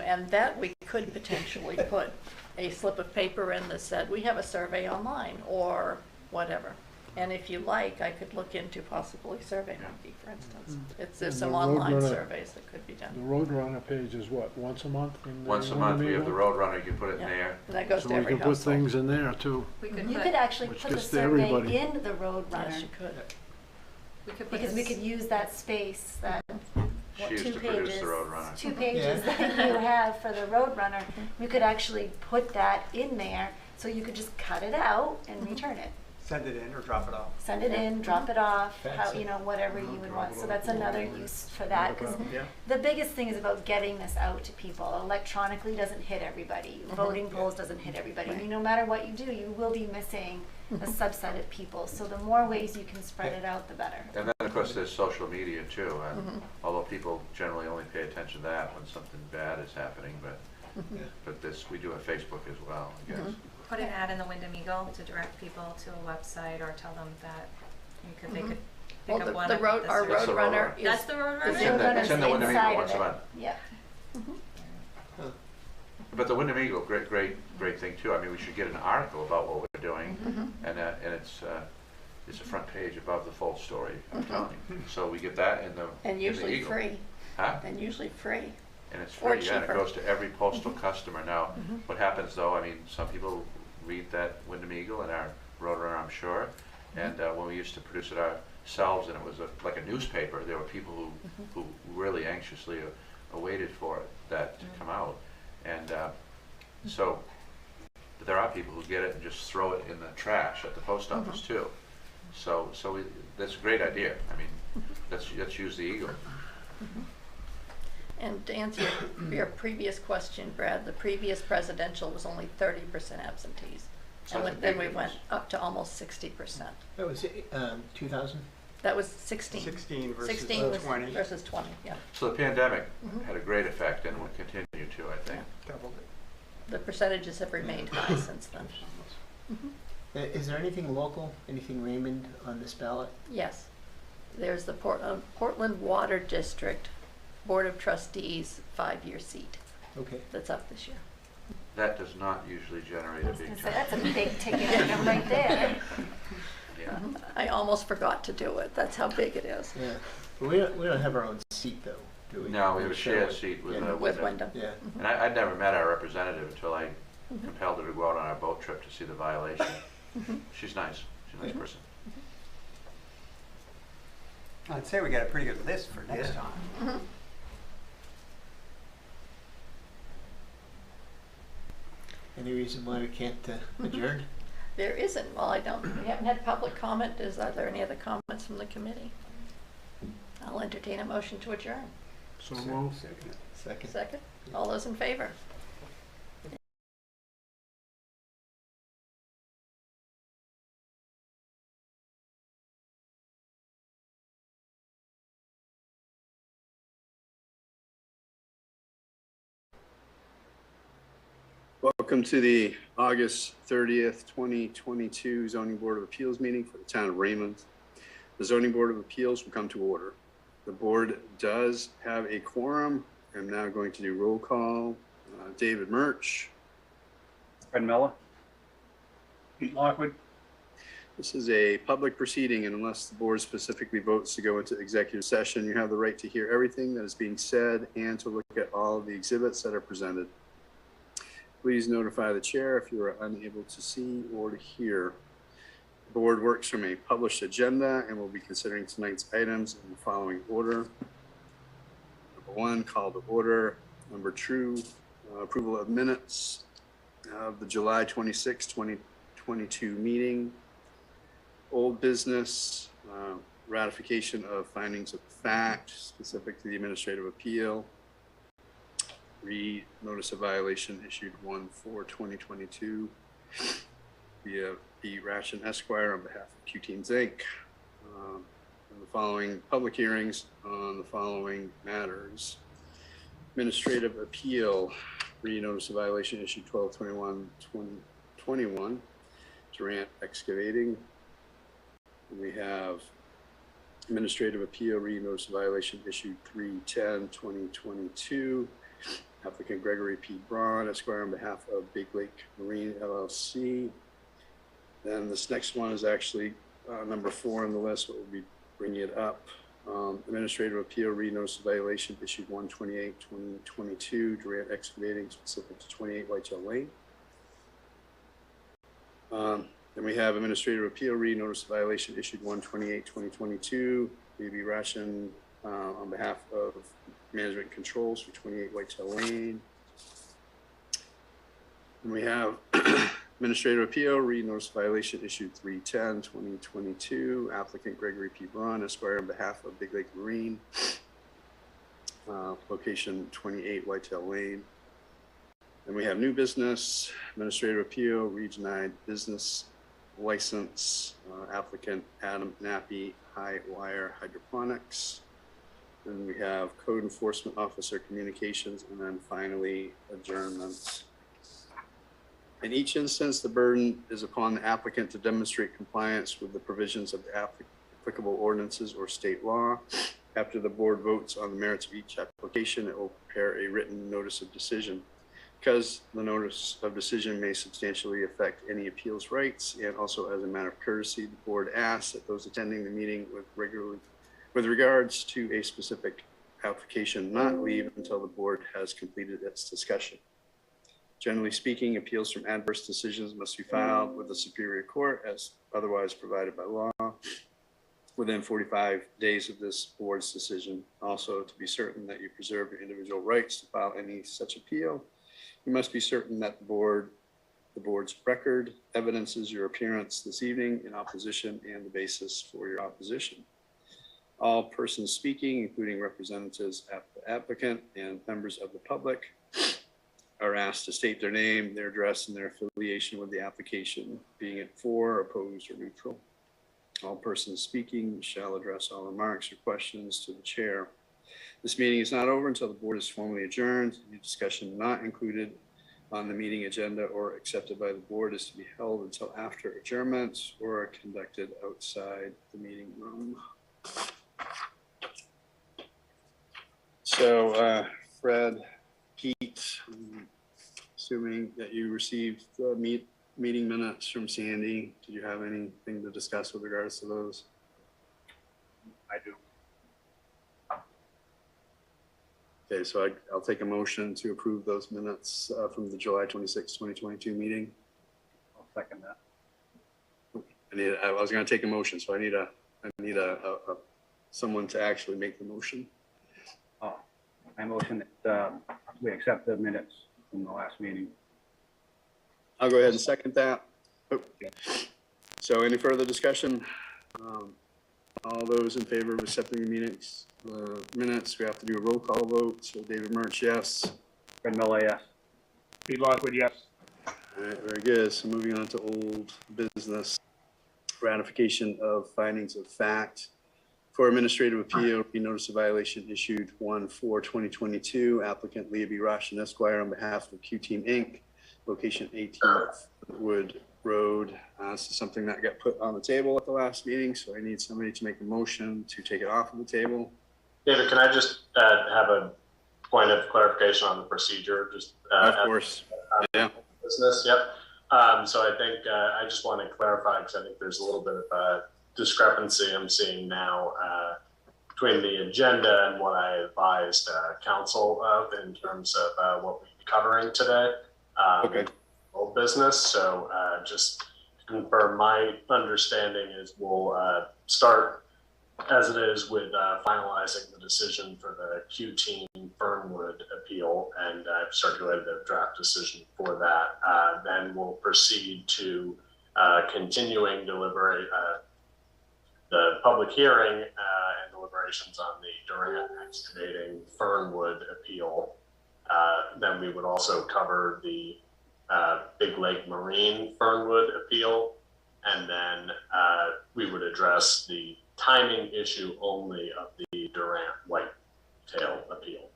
And that we could potentially put a slip of paper in that said, we have a survey online, or whatever. And if you like, I could look into possibly Survey Monkey, for instance. There's some the online Roadrunner- surveys that could be The done. Roadrunner page is what, once a month? in the Once a month, we have the Winnebago? Roadrunner, you can put it in Yeah. there. And that goes So to we every can put household. things in there too. We could You put, could actually Which put the gets to survey everybody. in the Roadrunner. Yes, you could. we could put Because we this- could use that space, that She used to produce the Roadrunner. 2 pages that you have for the Roadrunner. We could actually put that in there, so you could just cut it out and return it. Send it in or drop it off. Send it in, drop it off, Fax how, it. whatever you would want. So that's another use for that. 'Cause Yeah. the biggest thing is about getting this out to people. Electronically doesn't hit everybody. Voting polls doesn't hit everybody. I mean, no matter what you do, you will be missing a subset of people. So the more ways you can spread it out, the better. And then, of course, there's social media too, and although people generally only pay attention to that when something bad is happening, but this, we do have Facebook as well, I guess. put an ad in the Wyndham Eagle to direct people to a website or tell them that they could pick Well, up one the of road, this our or- That's the Roadrunner Roadrunner. is. That's the Roadrunner? It's in the Wyndham Eagle Inside once of a it. month. Yeah. But the Wyndham Eagle, great thing too. I mean, we should get an article about what we're doing, and it's a front page above the full story, I'm telling you. So we get that in the And in the usually Eagle. free. Huh? And usually free. And it's Or free, yeah, and it cheaper. goes to every postal customer. Now, what happens though, I mean, some people read that Wyndham Eagle and our Roadrunner, I'm sure, and when we used to produce it ourselves and it was like a newspaper, there were people who really anxiously awaited for that to come out. And so there are people who get it and just throw it in the trash at the post office too. So that's a great idea. I mean, let's use the Eagle. And to answer your previous question, Brad, the previous presidential was only 30% absentees. So And that's a then big we difference. went up to almost 60%. That was 2000? That was 16. 16 versus 16 was 20. versus 20, yeah. So the pandemic had a great effect and will continue to, I think. Doubled it. The percentages have remained high since then. Is there anything local, anything Raymond on this ballot? Yes. There's the Portland Water District Board of Trustees 5-year seat Okay. that's up this year. That does not usually generate a big So turnout. that's a big ticket item right there. Yeah. I almost forgot to do it. That's how big it is. Yeah. But we don't have our own seat though, do we? No, we have a share shared it. seat with Yeah. With Wyndham. Wyndham. Yeah. And I'd never met our representative until I compelled her to go out on our boat trip to see the violation. She's nice. She's a nice person. I'd say we got a pretty good list for next time. Any reason why we can't adjourn? There isn't. Well, we haven't had public comment. Are there any other comments from the committee? I'll entertain a motion to adjourn. So move. Second. Second. All those in favor? Welcome to the August 30th, 2022 Zoning Board of Appeals meeting for the town of Raymond. The Zoning Board of Appeals will come to order. The board does have a quorum. I'm now going to do roll call. David Murch. Fred Miller. Pete Lockwood. This is a public proceeding, and unless the board specifically votes to go into executive session, you have the right to hear everything that is being said and to look at all of the exhibits that are presented. Please notify the chair if you are unable to see or to hear. board works from a published agenda and will be considering tonight's items in the following order. Number 1, call to order. Number 2, approval of minutes of the July 26, 2022 meeting. Old business, ratification of findings of fact specific to the administrative appeal. Read notice of violation issued 1/4/2022 via B. Ration Esquire on behalf of Q Teams Inc. And the following public hearings on the following matters. Administrative appeal, read notice of violation issued 12/21/2021, Durant Excavating. And we have administrative appeal, read notice of violation issued 3/10/2022, applicant Gregory P. Braun, Esquire, on behalf of Big Lake Marine LLC. Then this next one is actually number 4 on the list, but we'll be bringing it up. Administrative appeal, read notice of violation issued 1/28/2022, Durant Excavating, specific to 28 Whitetail Lane. Then we have administrative appeal, read notice of violation issued 1/28/2022, BB Ration on behalf of Management Controls for 28 Whitetail Lane. And we have administrative appeal, read notice of violation issued 3/10/2022, applicant Gregory P. Braun, Esquire, on behalf of Big Lake Marine, location 28 Whitetail Lane. And we have new business, administrative appeal, read denied business license, applicant Adam Nappy, High Wire Hydroponics. Then we have code enforcement officer communications, and then finally adjournment. In each instance, the burden is upon the applicant to demonstrate compliance with the provisions of the applicable ordinances or state law. After the board votes on the merits of each application, it will prepare a written notice of decision. Because the notice of decision may substantially affect any appeals rights, and also as a matter of courtesy, the board asks that those attending the meeting with regards to a specific application not leave until the board has completed its discussion. Generally speaking, appeals from adverse decisions must be filed with the Superior Court as otherwise provided by law within 45 days of this board's decision. Also, to be certain that you preserve your individual rights to file any such appeal, you must be certain that the board's record evidences your appearance this evening in opposition and the basis for your opposition. All persons speaking, including representatives of the applicant and members of the public, are asked to state their name, their address, and their affiliation with the application, being it for, opposed, or neutral. All persons speaking shall address all remarks or questions to the chair. This meeting is not over until the board is formally adjourned. Any discussion not included on the meeting agenda or accepted by the board is to be held until after adjournment or conducted outside the meeting room. So, Fred, Pete, assuming that you received the meeting minutes from Sandy, did you have anything to discuss with regards to those? I do. Okay, so I'll take a motion to approve those minutes from the July 26, 2022 meeting. I'll second that. I was going to take a motion, so I need someone to actually make the motion. Oh, I motion that we accept the minutes from the last meeting. I'll go ahead and second that. Okay. So any further discussion? All those in favor of accepting the minutes, we have to do a roll call vote. So David Murch, yes. Fred Miller, yes. Pete Lockwood, yes. All right, very good. So moving on to old business, ratification of findings of fact. For administrative appeal, notice of violation issued 1/4/2022, applicant Leah B. Roshan Esquire on behalf of Q Team Inc., location 18th Wood Road. This is something that got put on the table at the last meeting, so I need somebody to make a motion to take it off of the table. David, can I just have a point of clarification on the procedure? Just of course. Yeah. Business. Yep. So I think I just want to clarify because I think there's a little bit of a discrepancy I'm seeing now between the agenda and what I advised council of in terms of what we'll be covering today. Okay. Old business. So just confirm, my understanding is we'll start as it is with finalizing the decision for the Q-Team Fernwood appeal, and I've circulated a draft decision for that. Then we'll proceed to continuing the public hearing and deliberations on the Durant excavating Fernwood appeal. Then we would also cover the Big Lake Marine Fernwood appeal, and then we would address the timing issue only of the Durant Whitetail appeal.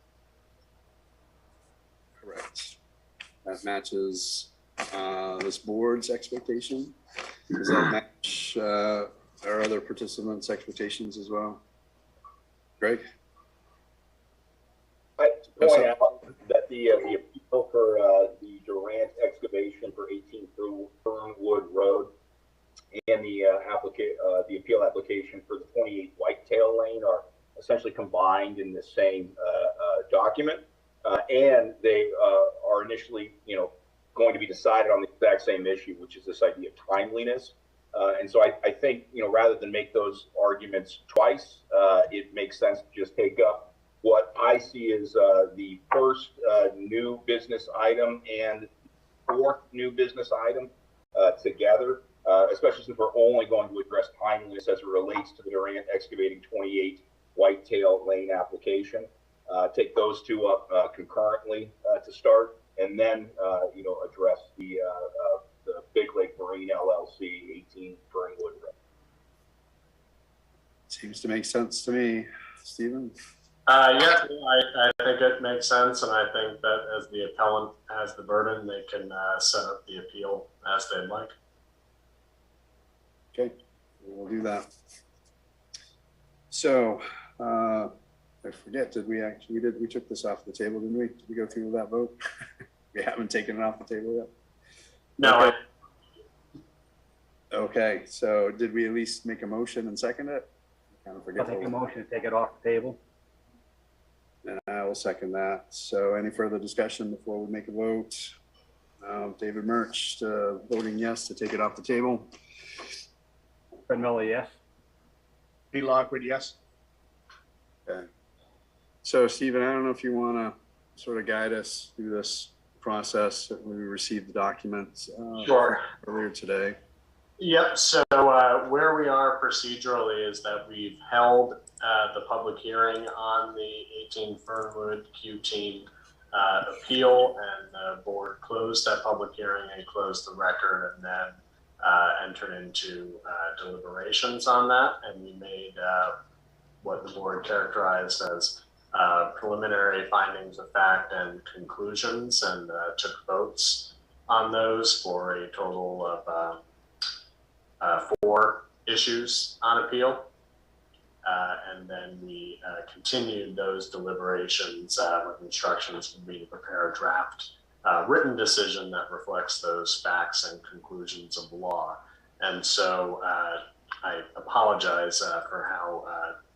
Correct. That matches this board's expectation. Does that match our other participants' expectations as well? Greg? I'd point out that the appeal for the Durant excavation for 18 Fernwood Road and the appeal application for the 28 Whitetail Lane are essentially combined in the same document, and they are initially, going to be decided on the exact same issue, which is this idea of timeliness. And so I think, rather than make those arguments twice, it makes sense to just take up what I see as the first new business item and fourth new business item together, especially since we're only going to address timeliness as it relates to the Durant excavating 28 Whitetail Lane application. Take those two up concurrently to start, and then address the Big Lake Marine LLC 18 Fernwood Road. Seems to make sense to me. Stephen? Yeah, I think it makes sense, and I think that as the appellant has the burden, they can set up the appeal as they'd like. Okay, we'll do that. So, I forget, we took this off the table, didn't we? Did we go through that vote? We haven't taken it off the table yet? No. Okay, so did we at least make a motion and second it? I kind of forget. I'll take a motion to take it off the table. And I will second that. So any further discussion before we make a vote? David Murch voting yes to take it off the table. Fred Miller, yes. Pete Lockwood, yes. Okay. So Stephen, I don't know if you want to sort of guide us through this process. We received the documents Sure. earlier today. Yep, so where we are procedurally is that we've held the public hearing on the 18 Fernwood Q-Team appeal, and the board closed that public hearing and closed the record, and then entered into deliberations on that, and we made what the board characterized as preliminary findings of fact and conclusions, and took votes on those for a total of 4 issues on appeal. And then we continued those deliberations with instructions for me to prepare a draft written decision that reflects those facts and conclusions of law. And so I apologize for how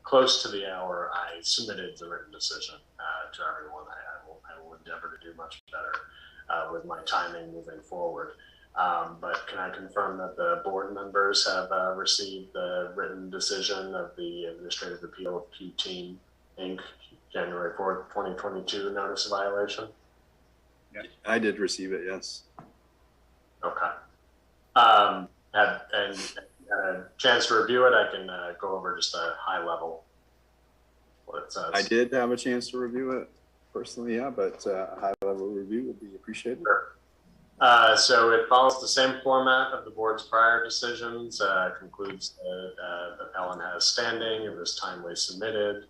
close to the hour I submitted the written decision to everyone. I will endeavor to do much better with my timing moving forward. But can I confirm that the board members have received the written decision of the Administrative Appeal of Q-Team Inc. January 4th, 2022 notice of violation? Yeah. I did receive it, yes. Okay. And had a chance to review it, I can go over just a high level what it says. I did have a chance to review it personally, yeah, but a high level review would be appreciated. Sure. So it follows the same format of the board's prior decisions, concludes that the appellant has standing, it was timely submitted,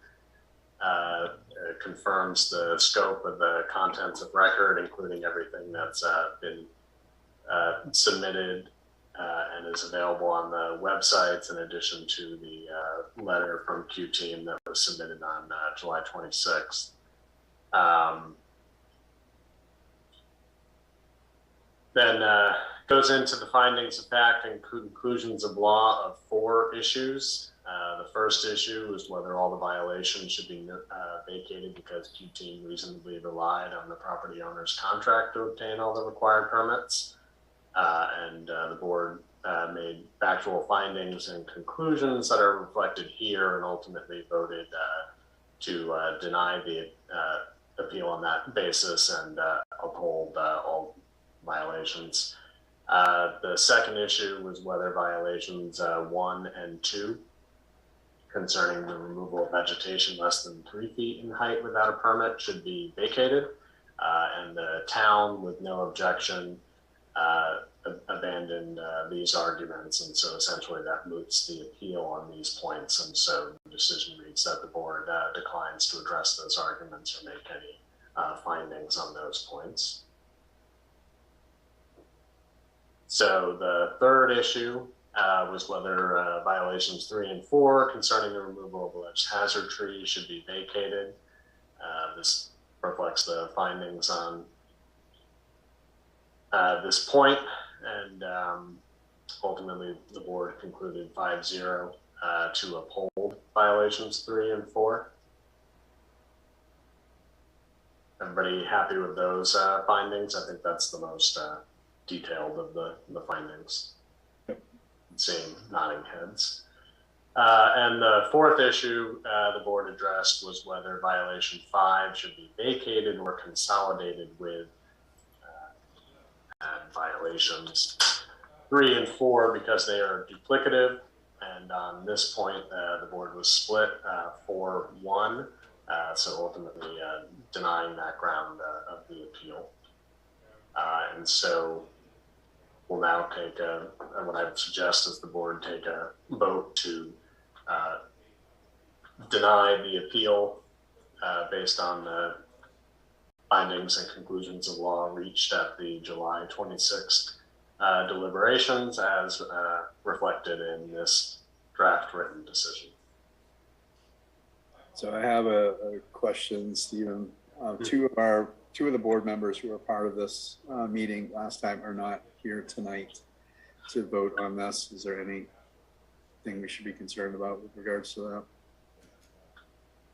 confirms the scope of the contents of record, including everything that's been submitted and is available on the websites, in addition to the letter from Q-Team that was submitted on July 26th. Then goes into the findings of fact and conclusions of law of 4 issues. The first issue is whether all the violations should be vacated because Q-Team reasonably relied on the property owner's contract to obtain all the required permits. And the board made factual findings and conclusions that are reflected here and ultimately voted to deny the appeal on that basis and uphold all violations. The second issue was whether violations 1 and 2 concerning the removal of vegetation less than 3 feet in height without a permit should be vacated. And the town, with no objection, abandoned these arguments, and so essentially that moots the appeal on these points, and so the decision reads that the board declines to address those arguments or make any findings on those points. So the third issue was whether violations 3 and 4 concerning the removal of alleged hazard trees should be vacated. This reflects the findings on this point, and ultimately the board concluded 5-0 to uphold violations 3 and 4. Everybody happy with those findings? I think that's the most detailed of the findings. Seeing nodding heads. And the fourth issue the board addressed was whether violation 5 should be vacated or consolidated with violations 3 and 4 because they are duplicative. And on this point, the board was split 4-1. So ultimately denying that ground of the appeal. And so we'll now take what I would suggest is the board take a vote to deny the appeal based on the findings and conclusions of law reached at the July 26th deliberations as reflected in this draft written decision. So I have a question, Stephen. Two of the board members who were part of this meeting last time are not here tonight to vote on this. Is there anything we should be concerned about with regards to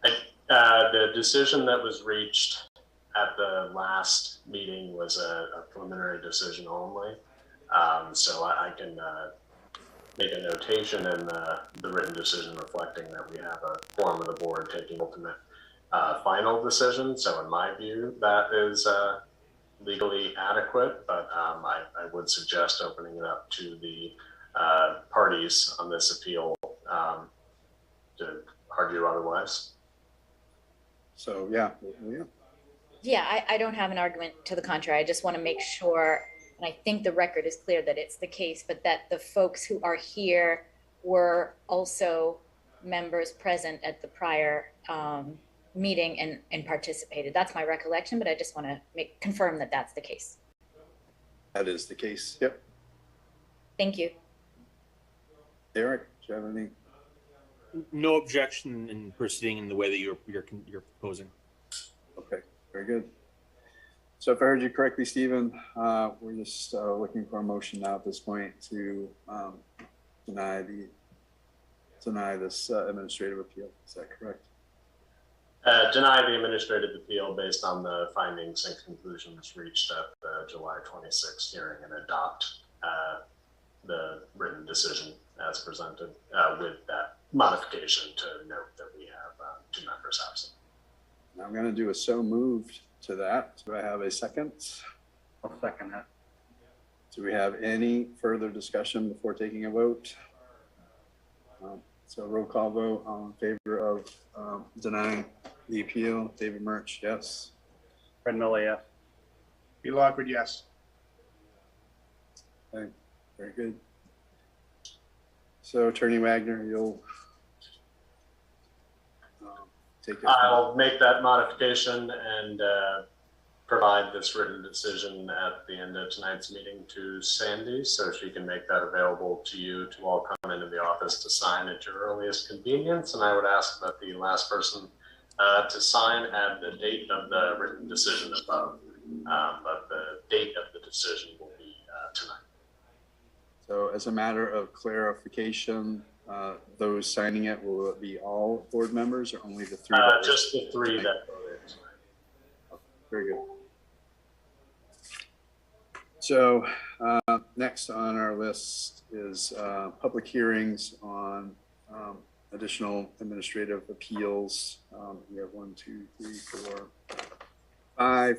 that? The decision that was reached at the last meeting was a preliminary decision only. So I can make a notation in the written decision reflecting that we have a quorum of the board taking ultimate final decision. So in my view, that is legally adequate, but I would suggest opening it up to the parties on this appeal to argue otherwise. So yeah. Yeah, I don't have an argument to the contrary. I just want to make sure, and I think the record is clear that it's the case, but that the folks who are here were also members present at the prior meeting and participated. That's my recollection, but I just want to confirm that that's the case. That is the case. Yep. Thank you. Eric, do you have any? No objection in proceeding in the way that you're proposing. Okay, very good. So if I heard you correctly, Stephen, we're just looking for a motion now at this point to deny this administrative appeal. Is that correct? Deny the administrative appeal based on the findings and conclusions reached at the July 26th hearing and adopt the written decision as presented with that modification to note that we have 2 members absent. I'm going to do a so moved to that. Do I have a second? I'll second that. Do we have any further discussion before taking a vote? So roll call vote on favor of denying the appeal. David Murch, yes. Fred Miller, yes. B. Lockwood, yes. Okay, very good. So Attorney Wagner, you'll take it. I'll make that modification and provide this written decision at the end of tonight's meeting to Sandy so she can make that available to you to all come into the office to sign at your earliest convenience. And I would ask that the last person to sign add the date of the written decision above, but the date of the decision will be tonight. So as a matter of clarification, those signing it, will it be all board members or only the 3? Just the 3 that voted tonight. Very good. So next on our list is public hearings on additional administrative appeals. We have 1, 2, 3, 4, 5.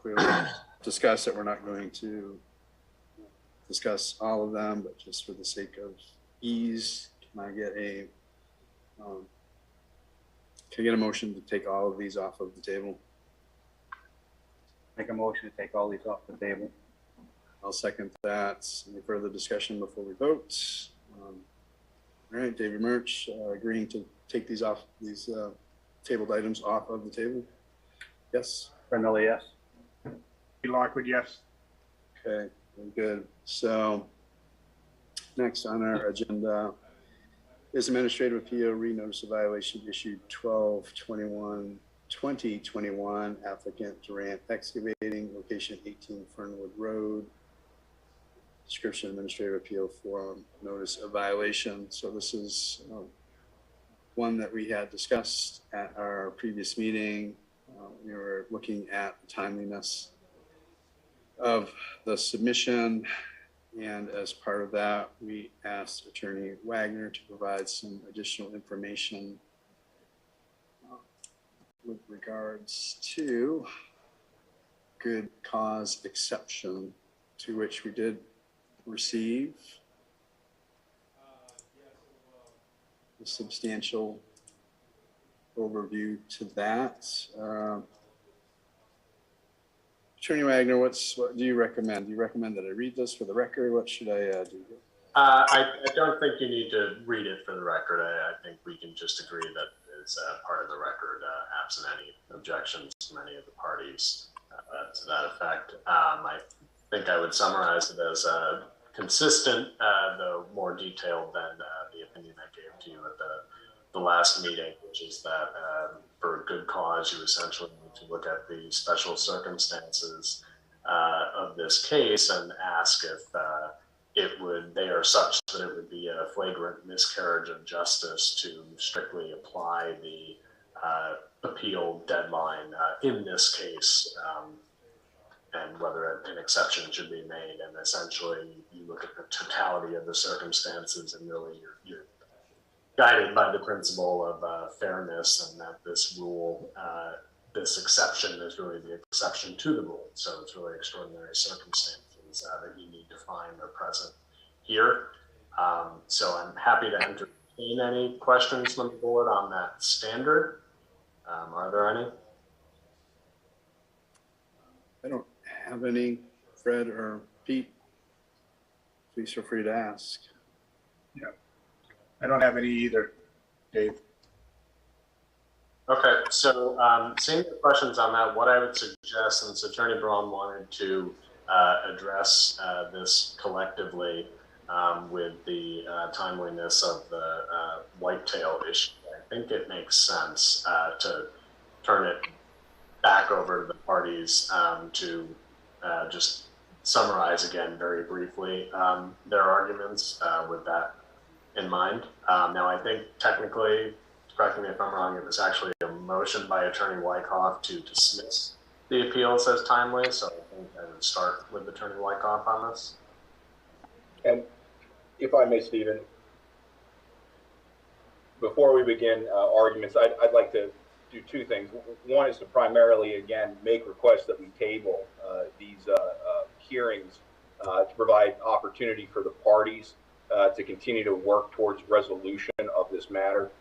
Clearly discussed that we're not going to discuss all of them, but just for the sake of ease, can I get a motion to take all of these off of the table? Make a motion to take all these off the table. I'll second that. Any further discussion before we vote? All right, David Murch, agreeing to take these tabled items off of the table? Yes? Brenda, yes. Lockwood, yes. Okay, very good. So next on our agenda is administrative appeal, re-notice of violation issued 12/21/2021, applicant Durant Excavating, location 18 Fernwood Road. Description administrative appeal form, notice of violation. So this is one that we had discussed at our previous meeting. We were looking at the timeliness of the submission, and as part of that, we asked Attorney Wagner to provide some additional information with regards to good cause exception, to which we did receive a substantial overview to that. Attorney Wagner, what do you recommend? Do you recommend that I read this for the record? What should I do? I don't think you need to read it for the record. I think we can just agree that it's part of the record, absent any objections from any of the parties to that effect. I think I would summarize it as consistent, though more detailed than the opinion I gave to you at the last meeting, which is that for a good cause, you essentially need to look at the special circumstances of this case and ask if they are such that it would be a flagrant miscarriage of justice to strictly apply the appeal deadline in this case, and whether an exception should be made. And essentially, you look at the totality of the circumstances, and really you're guided by the principle of fairness, and that this rule, this exception is really the exception to the rule. So it's really extraordinary circumstances that you need to find are present here. So I'm happy to entertain any questions from the board on that standard. Are there any? I don't have any. Fred or Pete, please feel free to ask. Yeah, I don't have any either, Dave. Okay, so seeing the questions on that, what I would suggest, since Attorney Braun wanted to address this collectively with the timeliness of the whitetail issue, I think it makes sense to turn it back over to the parties to just summarize again very briefly their arguments with that in mind. Now, I think technically, correct me if I'm wrong, it was actually a motion by Attorney Wyckoff to dismiss the appeals as timely, so I think I would start with Attorney Wyckoff on this. And if I may, Stephen, before we begin arguments, I'd like to do two things. One is to primarily, again, make requests that we table these hearings to provide opportunity for the parties to continue to work towards resolution of this matter.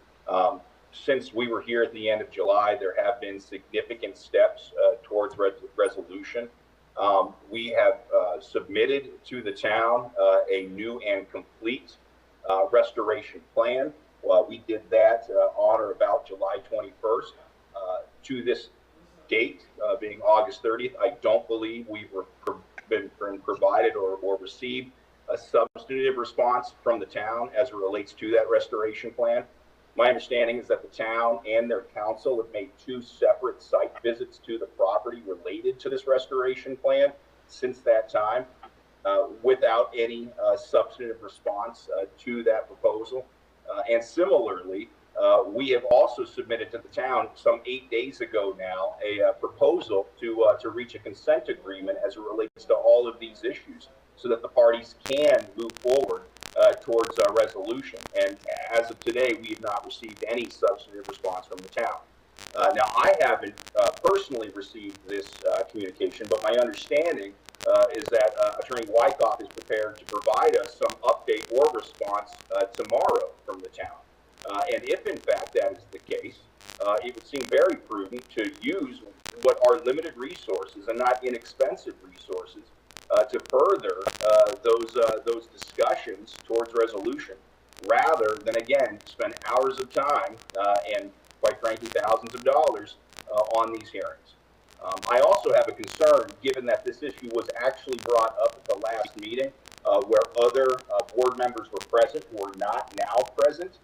Since we were here at the end of July, there have been significant steps towards resolution. We have submitted to the town a new and complete restoration plan. We did that on or about July 21st. To this date, being August 30th, I don't believe we've been provided or received a substantive response from the town as it relates to that restoration plan. My understanding is that the town and their council have made 2 separate site visits to the property related to this restoration plan since that time, without any substantive response to that proposal. And similarly, We have also submitted to the town some 8 days ago now a proposal to reach a consent agreement as it relates to all of these issues so that the parties can move forward towards a resolution. And as of today, we have not received any substantive response from the town. Now, I haven't personally received this communication, but my understanding is that Attorney Wyckoff is prepared to provide us some update or response tomorrow from the town. And if in fact that is the case, it would seem very prudent to use what are limited resources and not inexpensive resources to further those discussions towards resolution, rather than again spend hours of time and quite frankly thousands of dollars on these hearings. I also have a concern, given that this issue was actually brought up at the last meeting, where other board members were present who are not now present.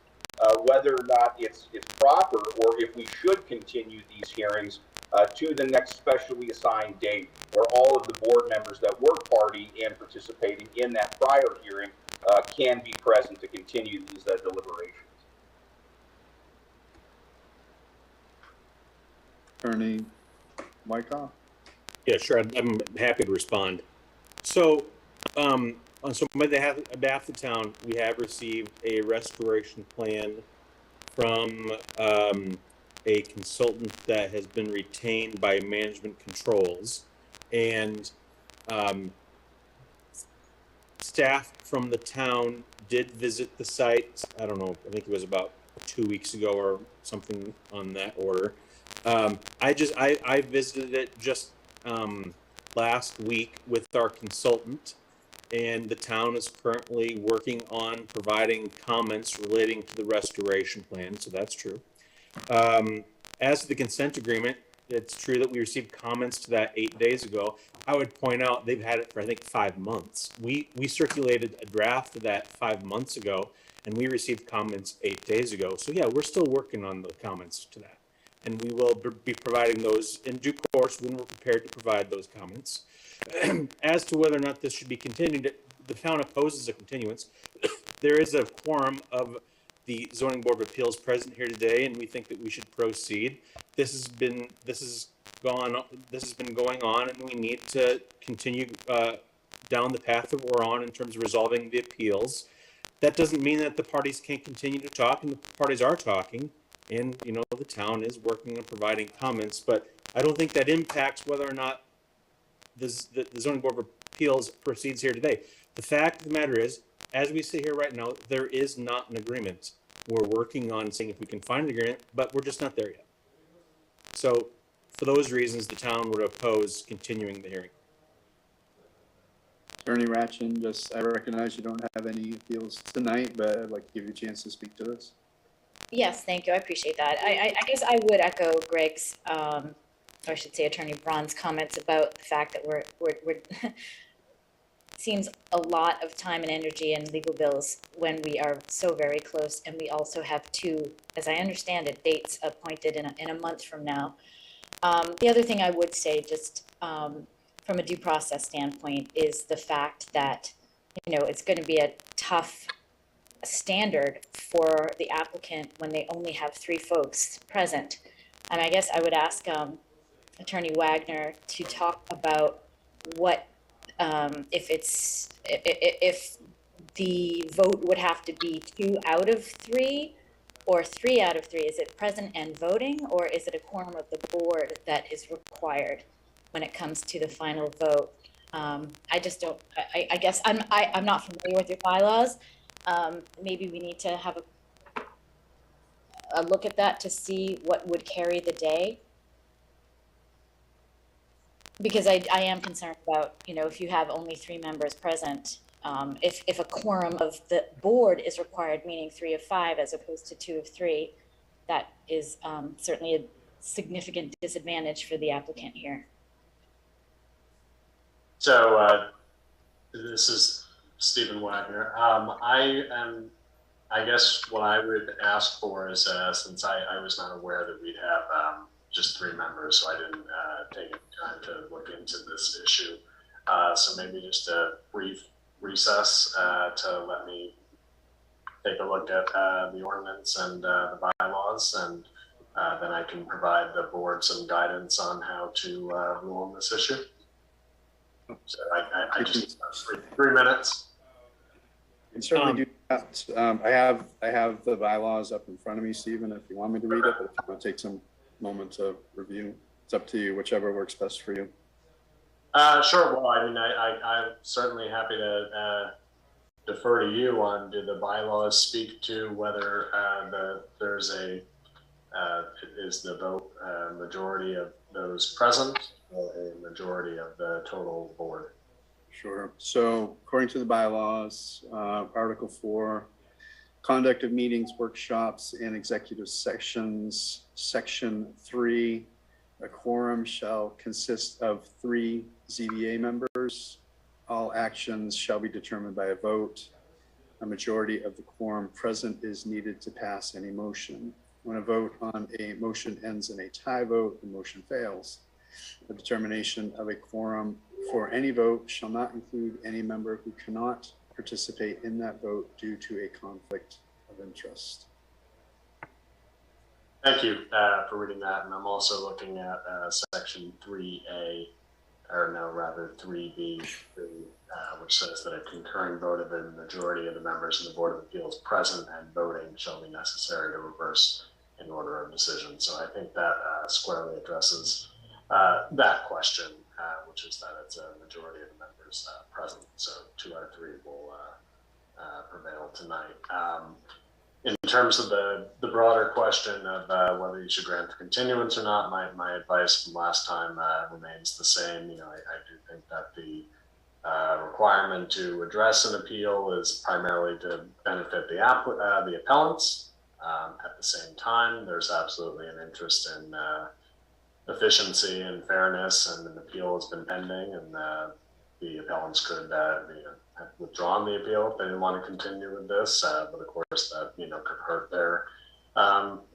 Whether or not it's proper, or if we should continue these hearings to the next specially assigned date, where all of the board members that were party and participating in that prior hearing can be present to continue these deliberations. Attorney Wyckoff? Yeah, sure. I'm happy to respond. So, on behalf of the town, we have received a restoration plan from a consultant that has been retained by Management Controls, and staff from the town did visit the site. I don't know, I think it was about 2 weeks ago or something on that order. I visited it just last week with our consultant, and the town is currently working on providing comments relating to the restoration plan, so that's true. As to the consent agreement, it's true that we received comments to that 8 days ago. I would point out they've had it for I think 5 months. We circulated a draft of that 5 months ago, and we received comments 8 days ago. So yeah, we're still working on the comments to that, and we will be providing those in due course when we're prepared to provide those comments. As to whether or not this should be continued, the town opposes a continuance. There is a quorum of the Zoning Board of Appeals present here today, and we think that we should proceed. This has been going on, and we need to continue down the path that we're on in terms of resolving the appeals. That doesn't mean that the parties can't continue to talk, and the parties are talking, and the town is working on providing comments, but I don't think that impacts whether or not the Zoning Board of Appeals proceeds here today. The fact of the matter is, as we sit here right now, there is not an agreement. We're working on seeing if we can find an agreement, but we're just not there yet. So for those reasons, the town would oppose continuing the hearing. Attorney Ratchin, I recognize you don't have any appeals tonight, but I'd like to give you a chance to speak to this. Yes, thank you. I appreciate that. I guess I would echo Greg's, or I should say Attorney Braun's comments about the fact that we're seems a lot of time and energy and legal bills when we are so very close, and we also have two, as I understand it, dates appointed in a month from now. The other thing I would say, just from a due process standpoint, is the fact that it's going to be a tough standard for the applicant when they only have 3 folks present. And I guess I would ask Attorney Wagner to talk about what if the vote would have to be 2 out of 3 or 3 out of 3. Is it present and voting, or is it a quorum of the board that is required when it comes to the final vote? I just don't. I guess I'm not familiar with your bylaws. Maybe we need to have a look at that to see what would carry the day. Because I am concerned about, if you have only 3 members present, if a quorum of the board is required, meaning 3 of 5 as opposed to 2 of 3, that is certainly a significant disadvantage for the applicant here. So this is Stephen Wagner. I guess what I would ask for is, since I was not aware that we'd have just 3 members, so I didn't take any time to look into this issue. So maybe just a brief recess to let me take a look at the ordinance and the bylaws, and then I can provide the board some guidance on how to rule on this issue. So I just 3 minutes. And certainly do that. I have the bylaws up in front of me, Stephen, if you want me to read it, but if you want to take some moment to review, it's up to you, whichever works best for you. Sure. Well, I mean, I'm certainly happy to defer to you on, do the bylaws speak to whether there's a, is the vote majority of those present or a majority of the total board? Sure. So according to the bylaws, Article 4, conduct of meetings, workshops, and executive sessions, Section 3, a quorum shall consist of 3 ZBA members. All actions shall be determined by a vote. A majority of the quorum present is needed to pass any motion. When a vote on a motion ends in a tie vote, the motion fails. The determination of a quorum for any vote shall not include any member who cannot participate in that vote due to a conflict of interest. Thank you for reading that. And I'm also looking at Section 3A, or no, rather 3B, which says that a concurring vote of the majority of the members of the Board of Appeals present and voting shall be necessary to reverse an order of decision. So I think that squarely addresses that question, which is that it's a majority of the members present. So 2 out of 3 will prevail tonight. In terms of the broader question of whether you should grant the continuance or not, my advice from last time remains the same. You know, I do think that the requirement to address an appeal is primarily to benefit the appellants. At the same time, there's absolutely an interest in efficiency and fairness, and an appeal has been pending, and the appellants could have withdrawn the appeal if they didn't want to continue with this, but of course that could hurt their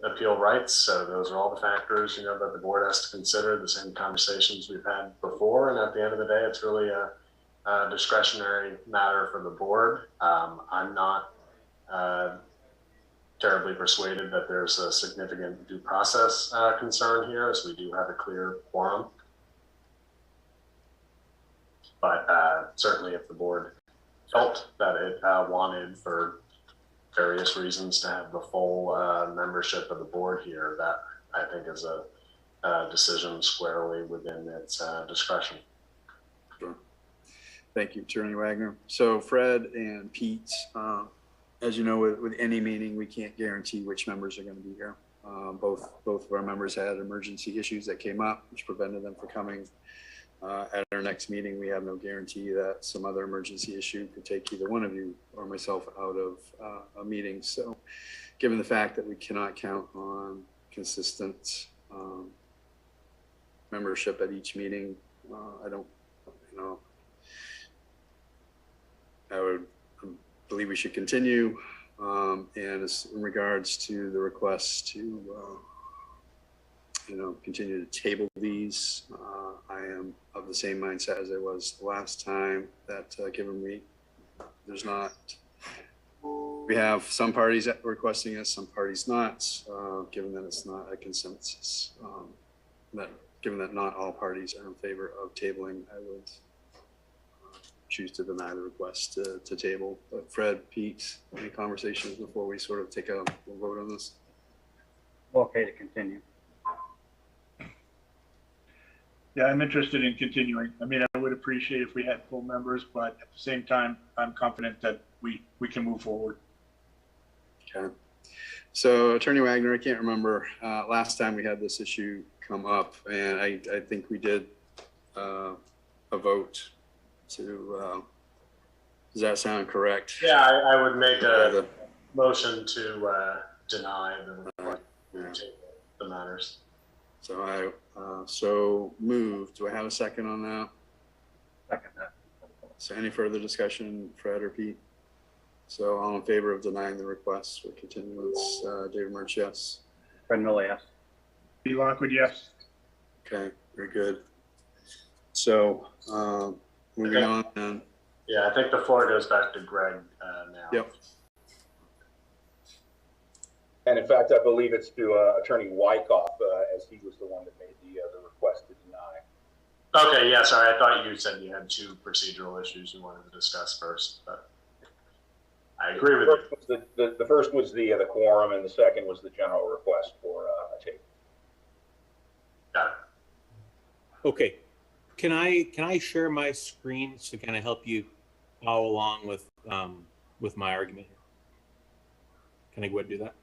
appeal rights. So those are all the factors that the board has to consider. The same conversations we've had before, and at the end of the day, it's really a discretionary matter for the board. I'm not terribly persuaded that there's a significant due process concern here, as we do have a clear quorum. But certainly if the board felt that it wanted, for various reasons, to have the full membership of the board here, that I think is a decision squarely within its discretion. Sure. Thank you, Attorney Wagner. So Fred and Pete, as you know, with any meeting, we can't guarantee which members are going to be here. Both of our members had emergency issues that came up, which prevented them from coming. At our next meeting, we have no guarantee that some other emergency issue could take either one of you or myself out of a meeting. So given the fact that we cannot count on consistent membership at each meeting, I don't, I believe we should continue. And as in regards to the request to continue to table these, I am of the same mindset as I was last time, that given we have some parties requesting this, some parties not, given that it's not a consensus, given that not all parties are in favor of tabling, I would choose to deny the request to table. But Fred, Pete, any conversations before we sort of take a vote on this? Okay to continue. Yeah, I'm interested in continuing. I mean, I would appreciate if we had full members, but at the same time, I'm confident that we can move forward. Okay. So Attorney Wagner, I can't remember last time we had this issue come up, and I think we did a vote to, does that sound correct? Yeah, I would make a motion to deny the matters. So I so moved. Do I have a second on that? Second that. So any further discussion, Fred or Pete? So all in favor of denying the request for continuance, David Murch, yes. Fred Miller, yes. Pete Lockwood, yes. Okay, very good. So moving on then. Yeah, I think the floor goes back to Greg now. Yep. And in fact, I believe it's to Attorney Wyckoff, as he was the one that made the request to deny. Okay, yeah, sorry, I thought you said you had two procedural issues you wanted to discuss first, but I agree with you. The first was the quorum, and the second was the general request for a tape. Got it. Okay, can I share my screen to kind of help you follow along with my argument here? Can I go ahead and do that?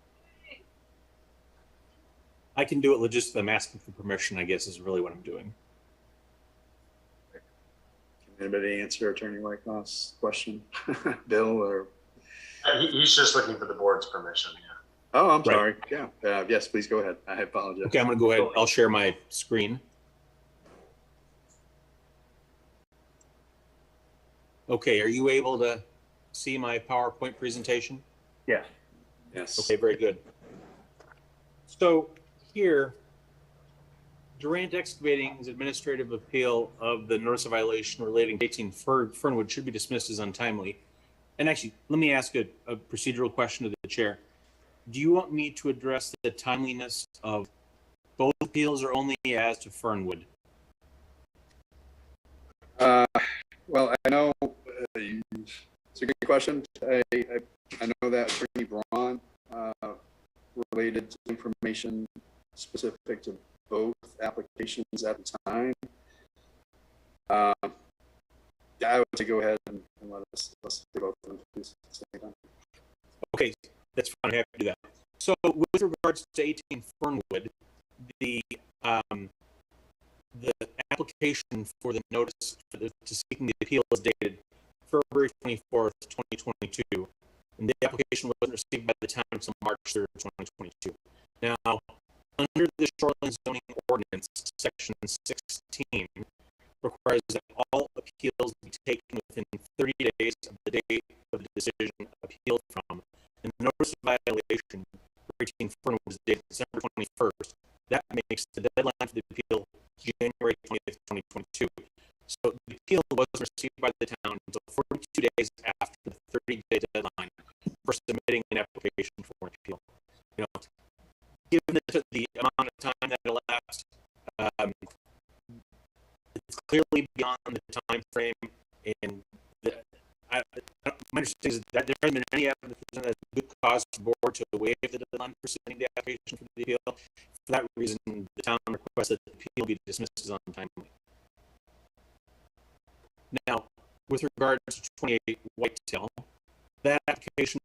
I can do it just I'm asking for permission, I guess, is really what I'm doing. Can anybody answer Attorney Wyckoff's question? Bill or? He's just looking for the board's permission, yeah. Oh, I'm Right. sorry. Yeah. Yes, please go ahead. I apologize. Okay, I'm going to go ahead. I'll share my screen. Okay, are you able to see my PowerPoint presentation? Yes. Yes. Okay, very good. So here, Durant Excavating's administrative appeal of the notice of violation relating to 18 Fernwood should be dismissed as untimely. And actually, let me ask a procedural question to the chair. Do you want me to address the timeliness of both appeals or only as to Fernwood? Well, I know it's a good question. I know that Attorney Braun related to information specific to both applications at the time. Yeah, I would say go ahead and let's do both of them please at the same time. Okay, that's fine. I'm happy to do that. So with regards to 18 Fernwood, the application for the notice to seeking the appeal is dated February 24th, 2022, and the application wasn't received by the town until March 3rd, 2022. Now, under the Shoreline Zoning Ordinance, Section 16 requires that all appeals be taken within 30 days of the date of the decision appealed from, and the notice of violation for 18 Fernwood was dated December 21st. That makes the deadline for the appeal January 20th, 2022. So the appeal wasn't received by the town until 42 days after the 30-day deadline for submitting an application for an appeal. You know, given the amount of time that elapsed, it's clearly beyond the time frame, and my understanding is that there hasn't been any evidence that there's a good cause for the board to waive the deadline for submitting the application for the appeal. For that reason, the town requests that the appeal be dismissed as untimely. Now, with regards to 28 Whitetail, that application,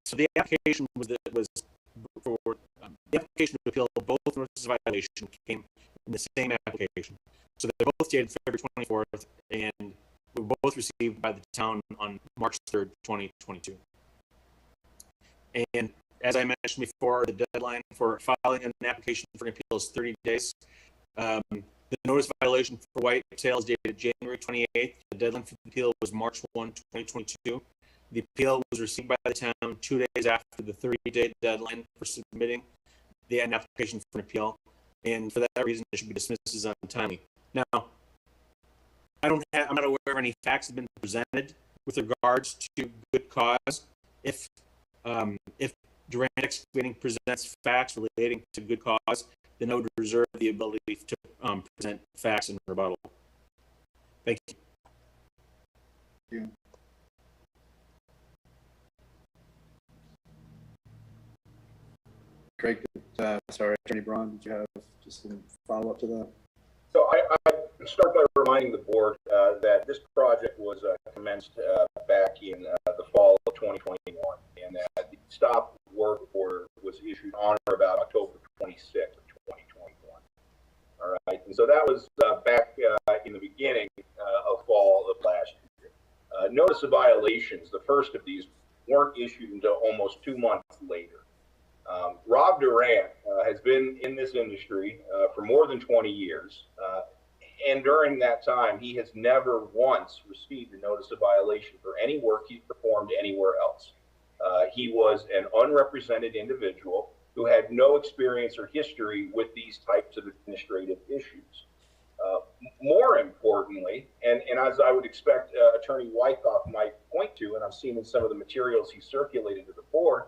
so the application was for the application to appeal both notices of violation came in the same application. So they're both dated February 24th and were both received by the town on March 3rd, 2022. And as I mentioned before, the deadline for filing an application for an appeal is 30 days. The notice of violation for Whitetail is dated January 28th. The deadline for the appeal was March 1, 2022. The appeal was received by the town 2 days after the 30-day deadline for submitting an application for an appeal. And for that reason, it should be dismissed as untimely. Now, I'm not aware of any facts that have been presented with regards to good cause. If Durant Excavating presents facts relating to good cause, then I would reserve the ability to present facts in rebuttal. Thank you. Thank you. Craig, sorry, Attorney Braun, did you have just some follow-up to that? So I start by reminding the board that this project was commenced back in the fall of 2021, and that the stop work order was issued on or about October 26th of 2021. All right, and so that was back in the beginning of fall of last year. Notice of violations, the first of these, weren't issued until almost 2 months later. Rob Durant has been in this industry for more than 20 years. And during that time, he has never once received a notice of violation for any work he performed anywhere else. He was an unrepresented individual who had no experience or history with these types of administrative issues. More importantly, and as I would expect Attorney Wyckoff might point to, and I've seen in some of the materials he circulated to the board,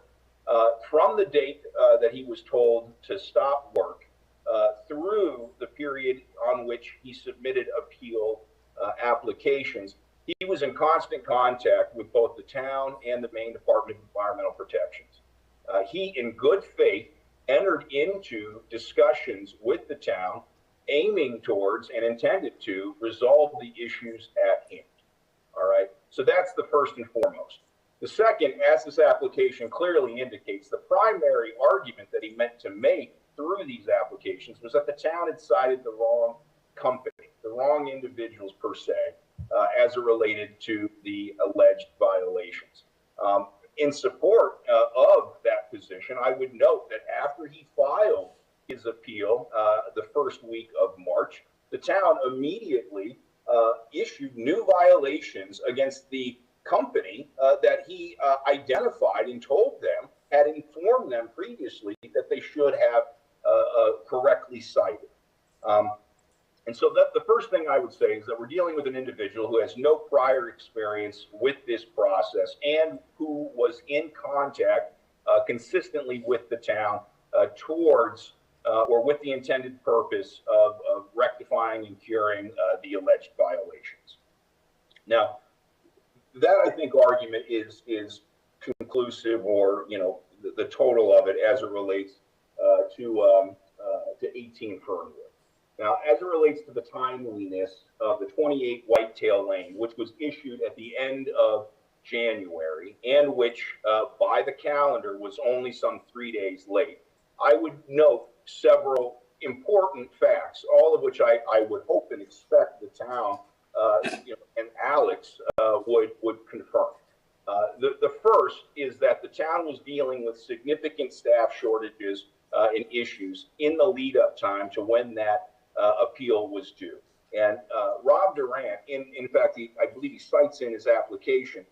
from the date that he was told to stop work through the period on which he submitted appeal applications, he was in constant contact with both the town and the Maine Department of Environmental Protections. He, in good faith, entered into discussions with the town aiming towards and intended to resolve the issues at hand. All right, so that's the first and foremost. The second, as this application clearly indicates, the primary argument that he meant to make through these applications was that the town had cited the wrong company, the wrong individuals per se, as it related to the alleged violations. In support of that position, I would note that after he filed his appeal the first week of March, the town immediately issued new violations against the company that he identified and told them had informed them previously that they should have correctly cited. And so the first thing I would say is that we're dealing with an individual who has no prior experience with this process and who was in contact consistently with the town towards or with the intended purpose of rectifying and curing the alleged violations. Now, that I think argument is conclusive, or the total of it as it relates to 18 Fernwood. Now, as it relates to the timeliness of the 28 Whitetail Lane, which was issued at the end of January and which by the calendar was only some 3 days late, I would note several important facts, all of which I would hope and expect the town and Alex would confirm. The first is that the town was dealing with significant staff shortages and issues in the lead up time to when that appeal was due. And Rob Durant, in fact, I believe he cites in his application,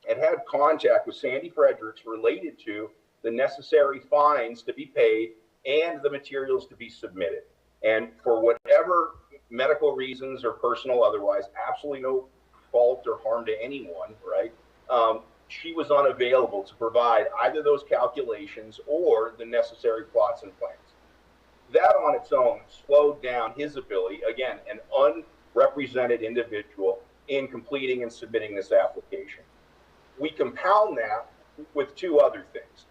had contact with Sandy Fredericks related to the necessary fines to be paid and the materials to be submitted. And for whatever medical reasons or personal otherwise, absolutely no fault or harm to anyone, right? She was unavailable to provide either those calculations or the necessary plots and plans. That on its own slowed down his ability, again, an unrepresented individual, in completing and submitting this application. We compound that with two other things.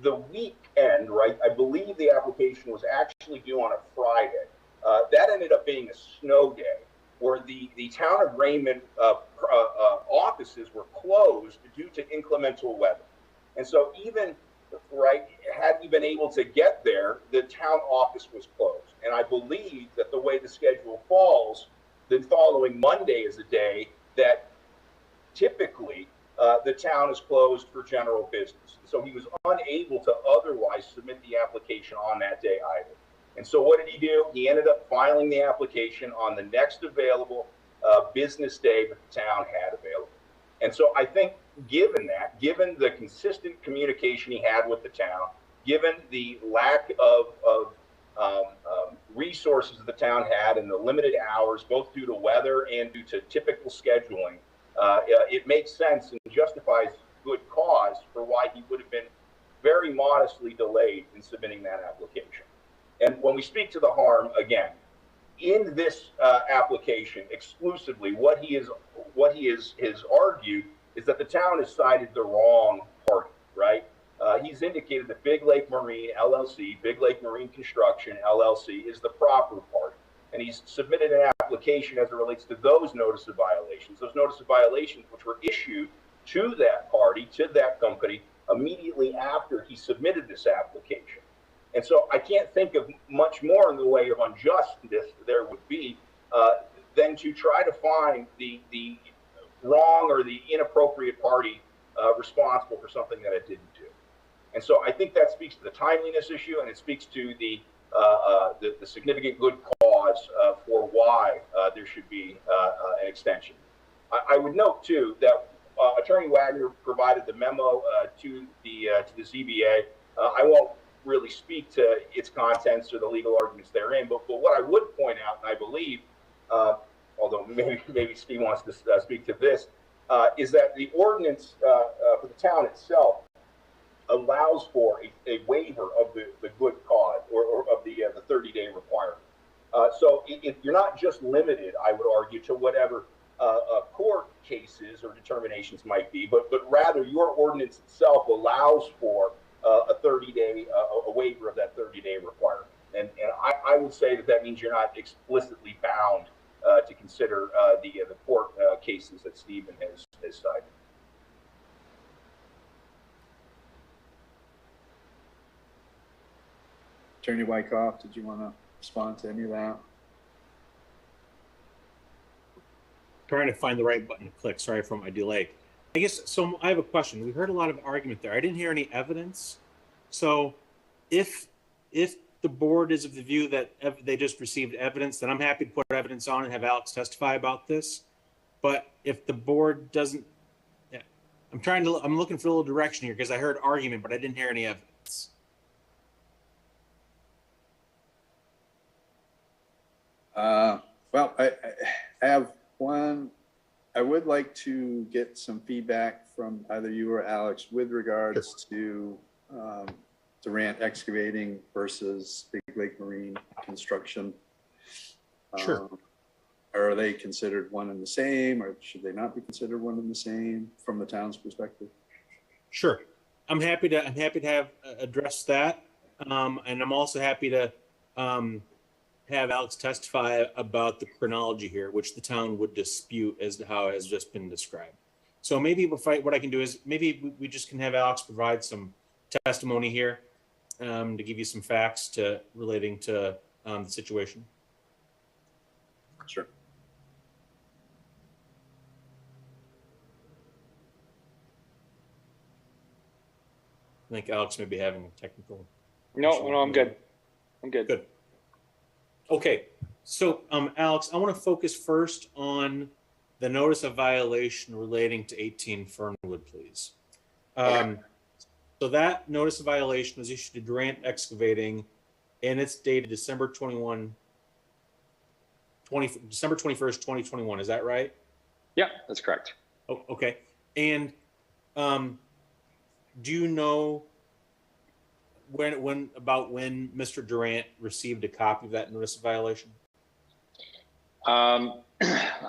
The weekend, right, I believe the application was actually due on a Friday. That ended up being a snow day where the town of Raymond offices were closed due to inclemental weather. And so even, right, had we been able to get there, the town office was closed. And I believe that the way the schedule falls, the following Monday is a day that typically the town is closed for general business. So he was unable to otherwise submit the application on that day either. And so what did he do? He ended up filing the application on the next available business day that the town had available. And so I think given that, given the consistent communication he had with the town, given the lack of resources the town had and the limited hours, both due to weather and due to typical scheduling, it makes sense and justifies good cause for why he would have been very modestly delayed in submitting that application. And when we speak to the harm, again, in this application exclusively, what he has argued is that the town has cited the wrong party, right? He's indicated that Big Lake Marine LLC, Big Lake Marine Construction LLC, is the proper party. And he's submitted an application as it relates to those notice of violations. Those notice of violations which were issued to that party, to that company, immediately after he submitted this application. And so I can't think of much more in the way of injustice there would be than to try to find the wrong or the inappropriate party responsible for something that it didn't do. And so I think that speaks to the timeliness issue, and it speaks to the significant good cause for why there should be an extension. I would note too that Attorney Wagner provided the memo to the ZBA. I won't really speak to its contents or the legal arguments therein, but what I would point out, and I believe, although maybe Steve wants to speak to this, is that the ordinance for the town itself allows for a waiver of the good cause or of the 30-day requirement. So if you're not just limited, I would argue, to whatever court cases or determinations might be, but rather your ordinance itself allows for a 30-day a waiver of that 30-day requirement. And I would say that means you're not explicitly bound to consider the court cases that Stephen has cited. Attorney Wyckoff, did you want to respond to any of that? Trying to find the right button to click. Sorry for my delay. I guess, so I have a question. We heard a lot of argument there. I didn't hear any evidence. So if the board is of the view that they just received evidence, then I'm happy to put evidence on and have Alex testify about this. But if the board doesn't, yeah, I'm looking for a little direction here because I heard argument, but I didn't hear any evidence. Well, I have one. I would like to get some feedback from either you or Alex with regards to Durant Excavating versus Big Lake Marine Construction. Sure. Are they considered one and the same, or should they not be considered one and the same from the town's perspective? Sure. I'm happy to have address that, and I'm also happy to have Alex testify about the chronology here, which the town would dispute as to how it has just been described. So maybe what I can do is maybe we just can have Alex provide some testimony here to give you some facts relating to the situation. Sure. I think Alex may be having a technical. No, I'm good. I'm good. Good. Okay, so Alex, I want to focus first on the notice of violation relating to 18 Fernwood, please. So that notice of violation was issued to Durant Excavating, and it's dated December 21st, 2021. Is that right? Yeah, that's correct. Oh, okay. And do you know when Mr. Durant received a copy of that notice of violation? I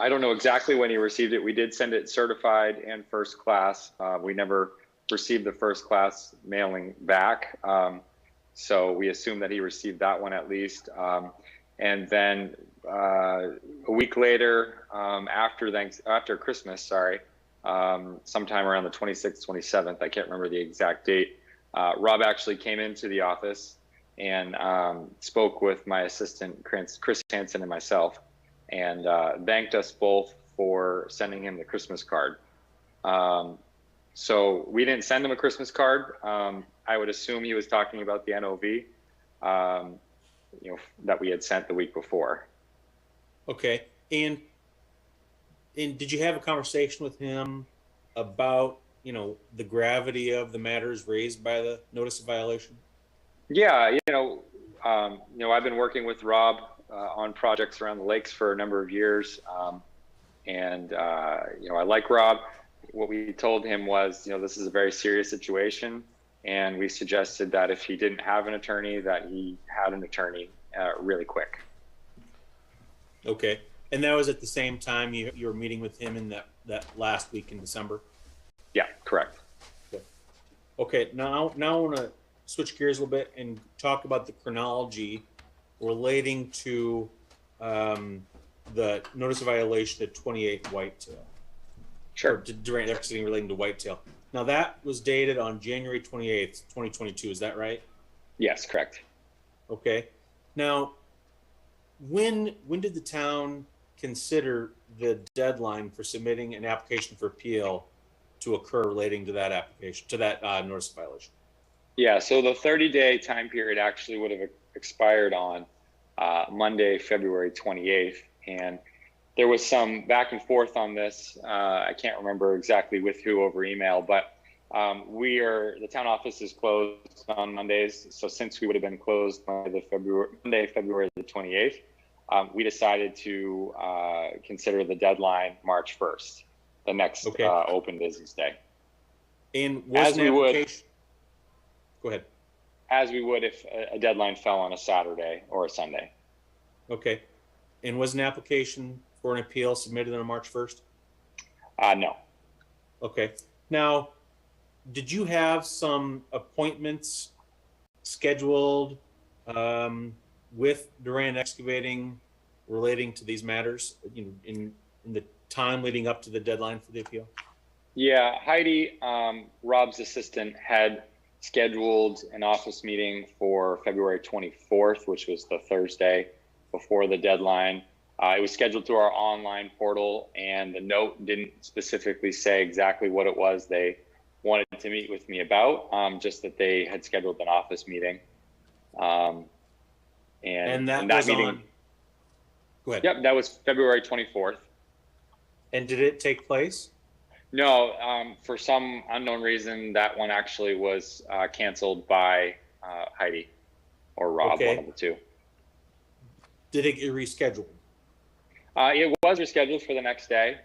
don't know exactly when he received it. We did send it certified and first class. We never received the first class mailing back. So we assume that he received that one at least. And then a week later, after Christmas, sometime around the 26th, 27th, I can't remember the exact date, Rob actually came into the office and spoke with my assistant, Chris Hansen, and myself, and thanked us both for sending him the Christmas card. So we didn't send him a Christmas card. I would assume he was talking about the NOV, that we had sent the week before. Okay, and did you have a conversation with him about the gravity of the matters raised by the notice of violation? Yeah, I've been working with Rob on projects around the lakes for a number of years, and I like Rob. What we told him was, this is a very serious situation, and we suggested that if he didn't have an attorney, that he had an attorney really quick. Okay, and that was at the same time you were meeting with him in that last week in December? Yeah, correct. Okay, now I want to switch gears a little bit and talk about the chronology relating to the notice of violation at 28 Whitetail. Sure. Or Durant Excavating relating to Whitetail. Now that was dated on January 28th, 2022. Is that right? Yes, correct. Okay. Now, when did the town consider the deadline for submitting an application for appeal to occur relating to that application, to that notice of violation? Yeah, so the 30-day time period actually would have expired on Monday, February 28th. And there was some back and forth on this. I can't remember exactly with who over email, but the town office is closed on Mondays. So since we would have been closed Monday, February the 28th, we decided to consider the deadline March 1st, the next open business day. And was an application, Go ahead. As we would if a deadline fell on a Saturday or a Sunday. Okay. And was an application for an appeal submitted on March 1st? No. Okay. Now, did you have some appointments scheduled with Durant Excavating relating to these matters, you know, in the time leading up to the deadline for the appeal? Yeah, Heidi, Rob's assistant, had scheduled an office meeting for February 24th, which was the Thursday before the deadline. It was scheduled through our online portal, and the note didn't specifically say exactly what it was they wanted to meet with me about, just that they had scheduled an office meeting. And that in that was meeting, on. Go ahead. Yep, that was February 24th. And did it take place? No, for some unknown reason, that one actually was canceled by Heidi or Rob, Okay. one of the two. Did it get rescheduled? It was rescheduled for the next day,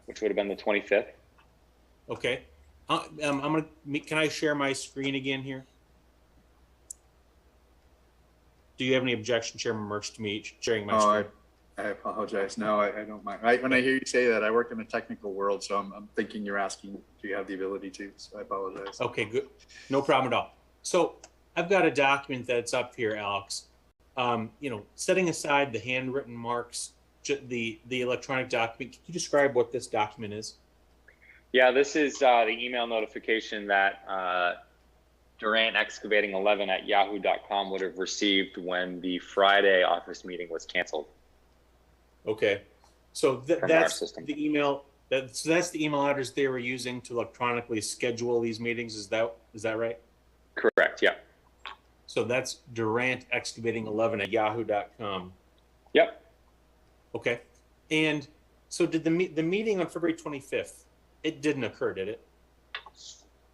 which would have been the 25th. Okay. I'm gonna. Can I share my screen again here? Do you have any objection, Chairman Murch, to me sharing my screen? I apologize. No, I don't mind. When I hear you say that, I work in a technical world, so I'm thinking you're asking, do you have the ability to? So I apologize. Okay, good. No problem at all. So I've got a document that's up here, Alex. You know, setting aside the handwritten marks, the electronic document, can you describe what this document is? Yeah, this is the email notification that Durant Excavating 11 at yahoo.com would have received when the Friday office meeting was canceled. Okay, so From that's our system. the email. So that's the email address they were using to electronically schedule these meetings. Is that right? Correct. Yeah. So that's Durant Excavating 11 at yahoo.com. Yep. Okay, and so did the meeting on February 25th? It didn't occur, did it?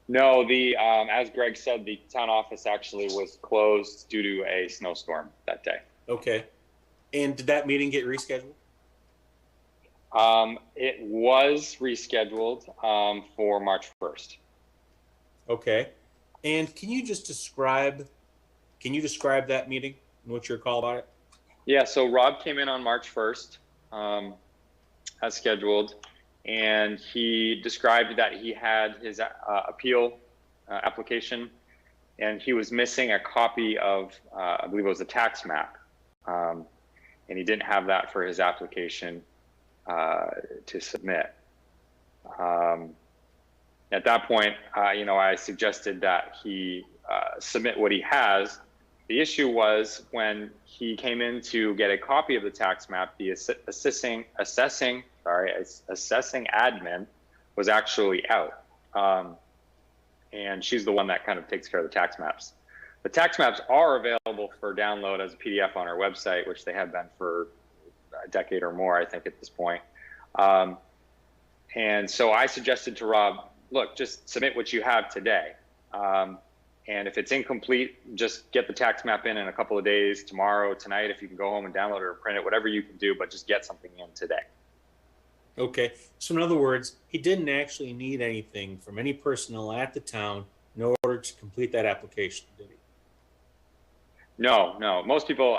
No, the as Greg said, the town office actually was closed due to a snowstorm that day. Okay, and did that meeting get rescheduled? It was rescheduled for March 1st. Okay, and can you describe that meeting and what your call about it? Yeah, so Rob came in on March 1st as scheduled, and he described that he had his appeal application, and he was missing a copy of, I believe it was a tax map, and he didn't have that for his application to submit. At that point, I suggested that he submit what he has. The issue was when he came in to get a copy of the tax map, the assessing admin was actually out. And she's the one that kind of takes care of the tax maps. The tax maps are available for download as a PDF on our website, which they have been for a decade or more, I think, at this point. And so I suggested to Rob, look, just submit what you have today. And if it's incomplete, just get the tax map in a couple of days, tomorrow, tonight, if you can go home and download it or print it, whatever you can do, but just get something in today. Okay, so in other words, he didn't actually need anything from any personnel at the town in order to complete that application, did he? No. Most people,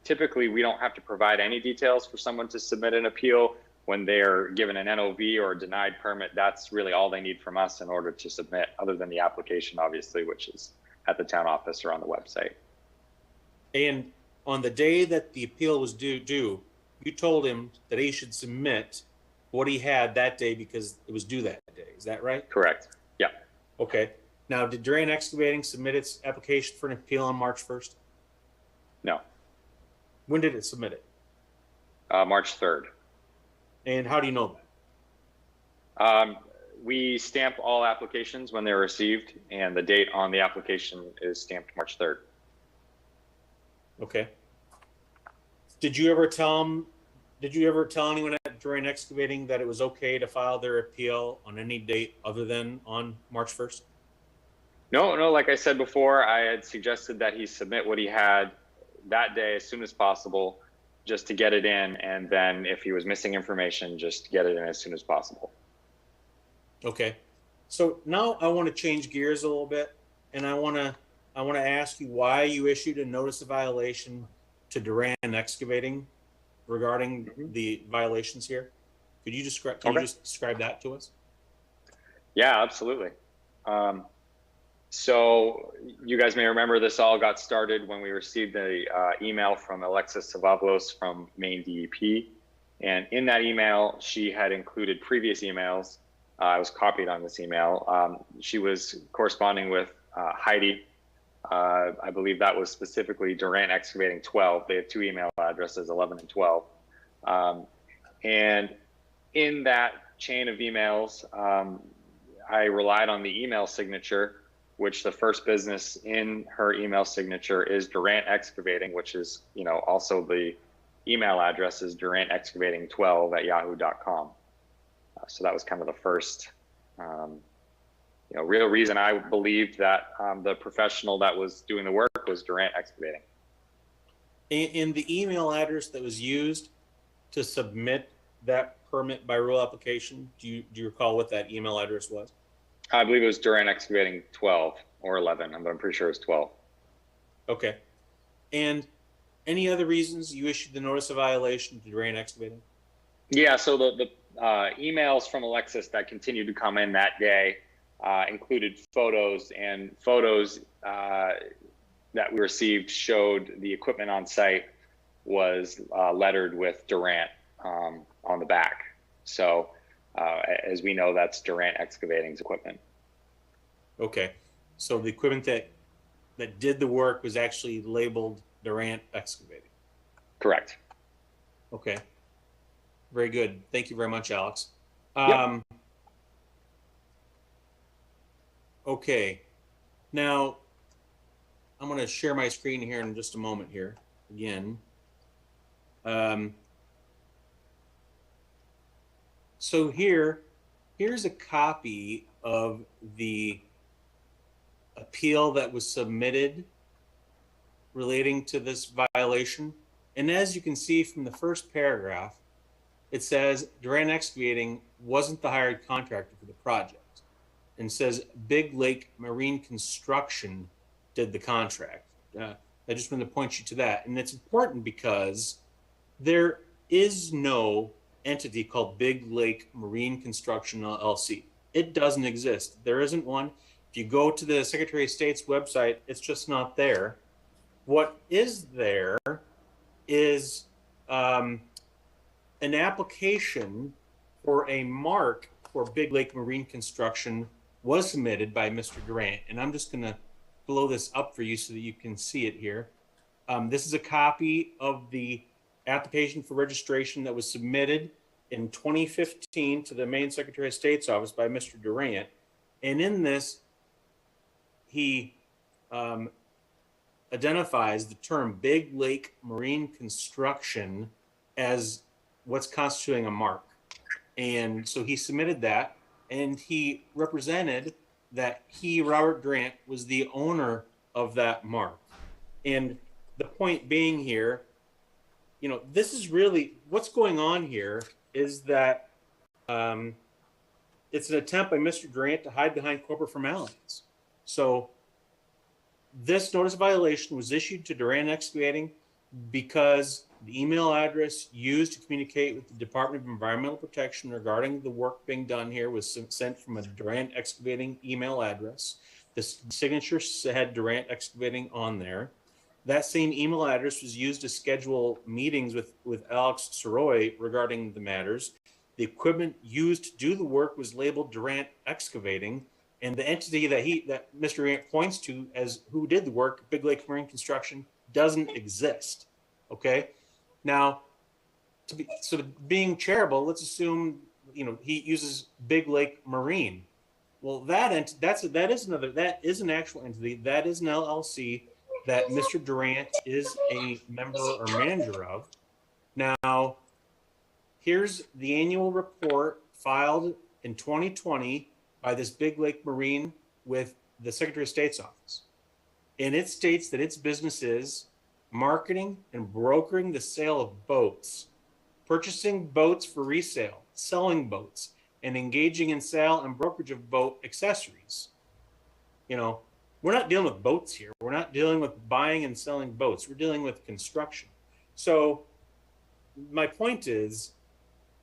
typically, we don't have to provide any details for someone to submit an appeal. When they're given an NOV or a denied permit, that's really all they need from us in order to submit, other than the application, obviously, which is at the town office or on the website. And on the day that the appeal was due, you told him that he should submit what he had that day because it was due that day. Is that right? Correct. Yeah. Okay. Now, did Durant Excavating submit its application for an appeal on March 1st? No. When did it submit it? March 3rd. And how do you know that? We stamp all applications when they're received, and the date on the application is stamped March 3rd. Okay. Did you ever tell anyone at Durant Excavating that it was okay to file their appeal on any date other than on March 1st? No, like I said before, I had suggested that he submit what he had that day as soon as possible, just to get it in, and then if he was missing information, just get it in as soon as possible. Okay. So now I want to change gears a little bit. and I want to ask you why you issued a notice of violation to Duran Excavating regarding the violations here. Could you describe? Can you just describe that to us? Yeah, absolutely. So you guys may remember this all got started when we received a email from Alexis Savavlos from Maine DEP. And in that email, she had included previous emails. I was copied on this email. She was corresponding with Heidi. I believe that was specifically Durant Excavating 12. They have two email addresses, 11 and 12. And in that chain of emails, I relied on the email signature, which the first business in her email signature is Durant Excavating, which is, also the email address is durantexcavating12@yahoo.com. So that was kind of the first, real reason I believed that the professional that was doing the work was Durant Excavating. In the email address that was used to submit that permit by rule application, do you recall what that email address was? I believe it was Durant Excavating 12 or 11, but I'm pretty sure it's 12. Okay. And any other reasons you issued the notice of violation to Durant Excavating? Yeah, so the emails from Alexis that continued to come in that day included photos, and photos that we received showed the equipment on site was lettered with Durant on the back. So as we know, that's Durant Excavating's equipment. Okay. So the equipment that did the work was actually labeled Durant Excavating. Correct. Okay. Very good. Thank you very much, Alex. Yep. Okay. Now, I'm going to share my screen here in just a moment here again. So here's a copy of the appeal that was submitted relating to this violation. And as you can see from the first paragraph, it says Durant Excavating wasn't the hired contractor for the project, and says Big Lake Marine Construction did the contract. I just want to point you to that. And it's important because there is no entity called Big Lake Marine Construction LLC. It doesn't exist. There isn't one. If you go to the Secretary of State's website, it's just not there. What is there is an application for a mark for Big Lake Marine Construction was submitted by Mr. Durant. And I'm just going to blow this up for you so that you can see it here. This is a copy of the application for registration that was submitted in 2015 to the Maine Secretary of State's office by Mr. Durant. And in this, he identifies the term Big Lake Marine Construction as what's constituting a mark. And so he submitted that, and he represented that he, Robert Durant, was the owner of that mark. And the point being here, this is really what's going on here is that it's an attempt by Mr. Durant to hide behind corporate formalities. So this notice of violation was issued to Durant Excavating because the email address used to communicate with the Department of Environmental Protection regarding the work being done here was sent from a Durant Excavating email address. The signature had Durant Excavating on there. That same email address was used to schedule meetings with Alex Soroy regarding the matters. The equipment used to do the work was labeled Durant Excavating, and the entity that Mr. Durant points to as who did the work, Big Lake Marine Construction, doesn't exist. Okay, now being charitable, let's assume he uses Big Lake Marine. Well, that is an actual entity. That is an LLC that Mr. Durant is a member or manager of. Now, here's the annual report filed in 2020 by this Big Lake Marine with the Secretary of State's office. And it states that its business is marketing and brokering the sale of boats, purchasing boats for resale, selling boats, and engaging in sale and brokerage of boat accessories. we're not dealing with boats here. We're not dealing with buying and selling boats. We're dealing with construction. So my point is,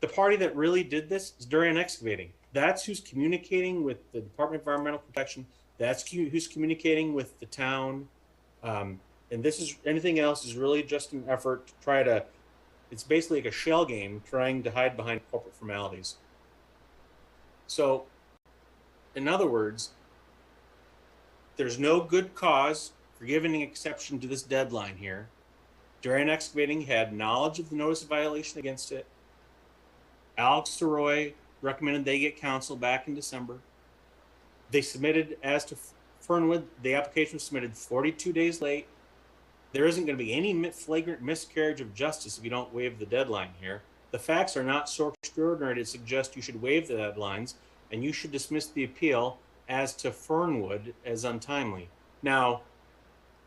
the party that really did this is Durant Excavating. That's who's communicating with the Department of Environmental Protection. That's who's communicating with the town. And this is, anything else is really just an effort to try to, it's basically like a shell game trying to hide behind corporate formalities. So, in other words, there's no good cause for giving an exception to this deadline here. Durant Excavating had knowledge of the notice of violation against it. Alex Soroy recommended they get counsel back in December. They submitted, as to Fernwood, the application was submitted 42 days late. There isn't going to be any flagrant miscarriage of justice if you don't waive the deadline here. The facts are not so extraordinary to suggest you should waive the deadlines, and you should dismiss the appeal as to Fernwood as untimely. Now,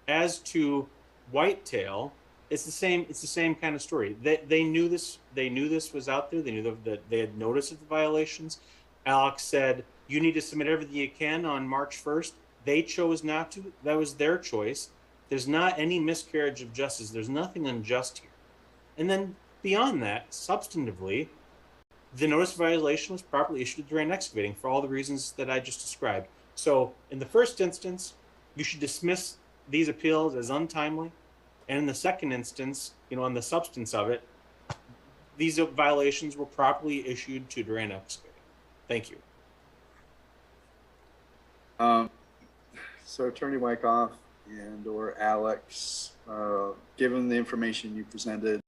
as to Whitetail, it's the same kind of story. They knew this. They knew this was out there. They knew that they had notice of the violations. Alex said, "You need to submit everything you can on March 1st." They chose not to. That was their choice. There's not any miscarriage of justice. There's nothing unjust here. And then beyond that, substantively, the notice of violation was properly issued during excavating for all the reasons that I just described. So in the first instance, you should dismiss these appeals as untimely. And in the second instance, on the substance of it, these violations were properly issued to Durant Excavating. Thank you. So Attorney Wyckoff and or Alex, given the information you presented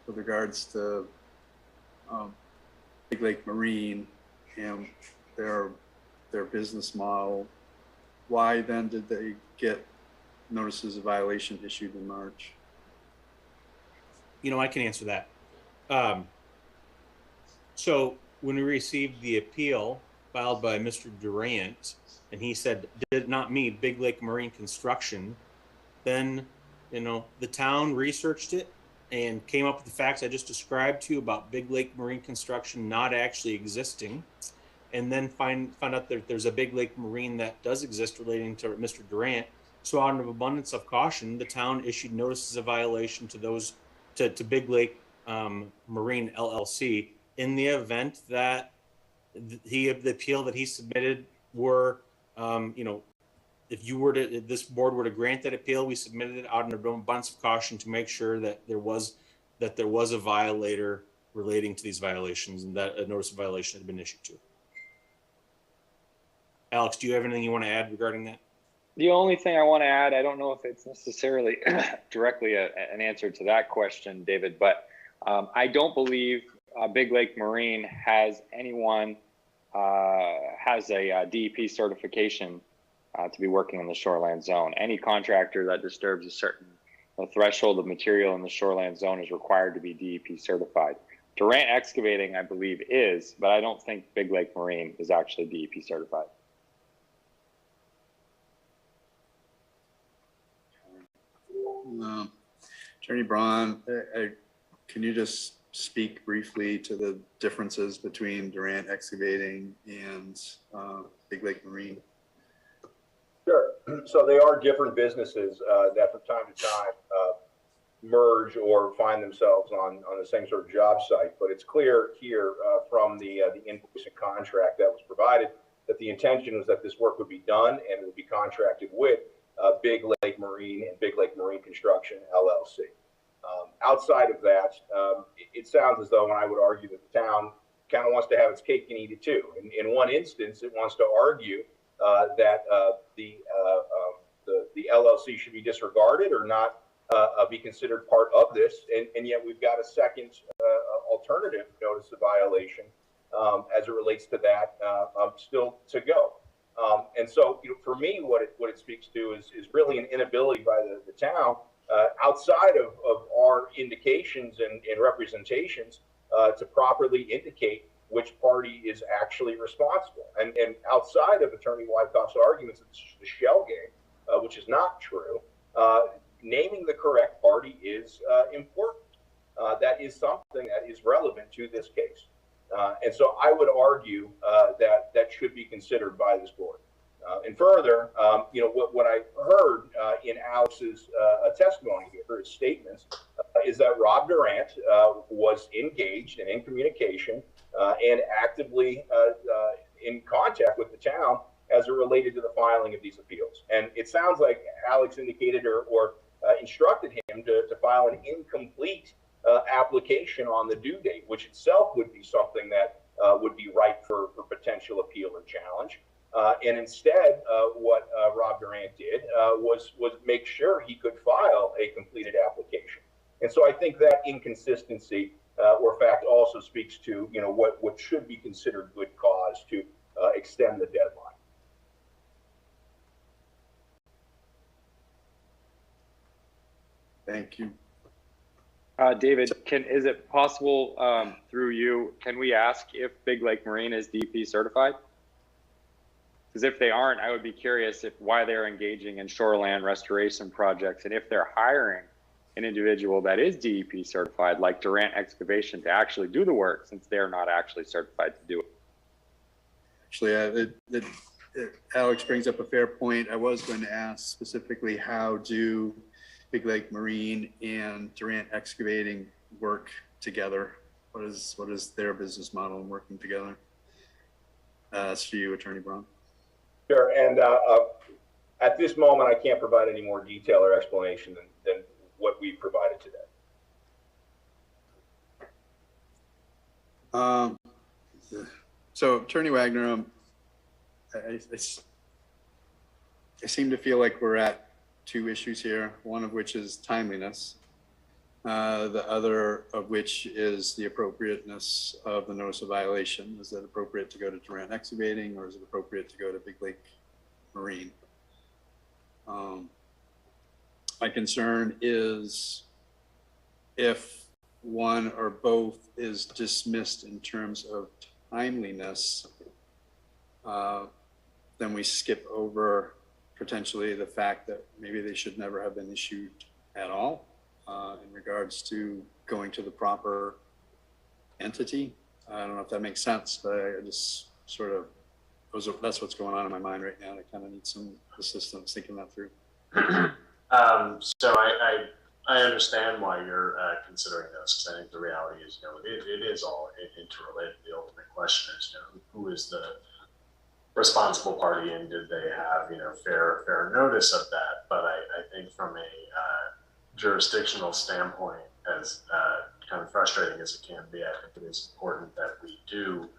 with regards to Big Lake Marine and their business model, why then did they get notices of violation issued in March? I can answer that. So when we received the appeal filed by Mr. Durant, and he said, "Did not me, Big Lake Marine Construction," then, the town researched it and came up with the facts I just described to you about Big Lake Marine Construction not actually existing, and then find out that there's a Big Lake Marine that does exist relating to Mr. Durant. So out of abundance of caution, the town issued notices of violation to those, to Big Lake Marine LLC, in the event that the appeal that he submitted were, if this board were to grant that appeal, we submitted it out of abundance of caution to make sure that there was a violator relating to these violations and that a notice of violation had been issued to. Alex, do you have anything you want to add regarding that? The only thing I want to add, I don't know if it's necessarily directly an answer to that question, David, but I don't believe Big Lake Marine has anyone has a DEP certification to be working in the shoreland zone. Any contractor that disturbs a certain threshold of material in the shoreland zone is required to be DEP certified. Durant Excavating, I believe, is, but I don't think Big Lake Marine is actually DEP certified. Attorney Braun, can you just speak briefly to the differences between Durant Excavating and Big Lake Marine? Sure. So they are different businesses that from time to time merge or find themselves on the same sort of job site. But it's clear here from the invoice and contract that was provided that the intention was that this work would be done and it would be contracted with Big Lake Marine and Big Lake Marine Construction LLC. Outside of that, it sounds as though, and I would argue that the town kind of wants to have its cake and eat it too. In one instance, it wants to argue that the LLC should be disregarded or not be considered part of this, and yet we've got a second alternative notice of violation as it relates to that still to go. And so, for me, what it speaks to is really an inability by the town, outside of our indications and representations, to properly indicate which party is actually responsible. And outside of Attorney Wyckoff's arguments that this is a shell game, which is not true, naming the correct party is important. That is something that is relevant to this case. And so I would argue that should be considered by this board. And further, what I heard in Alex's testimony here, his statements, is that Rob Durant was engaged and in communication and actively in contact with the town as it related to the filing of these appeals. And it sounds like Alex indicated or instructed him to file an incomplete application on the due date, which itself would be something that would be ripe for potential appeal or challenge. And instead, what Rob Durant did was make sure he could file a completed application. And so I think that inconsistency or fact also speaks to what should be considered good cause to extend the deadline. Thank you. David, is it possible through you, can we ask if Big Lake Marine is DEP certified? Because if they aren't, I would be curious why they're engaging in shoreland restoration projects and if they're hiring an individual that is DEP certified, like Durant Excavation, to actually do the work, since they're not actually certified to do it. Actually, Alex brings up a fair point. I was going to ask specifically, how do Big Lake Marine and Durant Excavating work together? What is their business model in working together? That's for you, Attorney Braun. Sure, and at this moment, I can't provide any more detail or explanation than what we provided today. So, Attorney Wagner, I seem to feel like we're at two issues here, one of which is timeliness, the other of which is the appropriateness of the notice of violation. Is it appropriate to go to Durant Excavating, or is it appropriate to go to Big Lake Marine? My concern is if one or both is dismissed in terms of timeliness, then we skip over potentially the fact that maybe they should never have been issued at all in regards to going to the proper entity. I don't know if that makes sense, but I just sort of, that's what's going on in my mind right now. I kind of need some assistance thinking that through. So I understand why you're considering this, because I think the reality is, it is all interrelated. The ultimate question is, who is the responsible party, and did they have, fair notice of that? But I think from a jurisdictional standpoint, as kind of frustrating as it can be, I think it is important that we do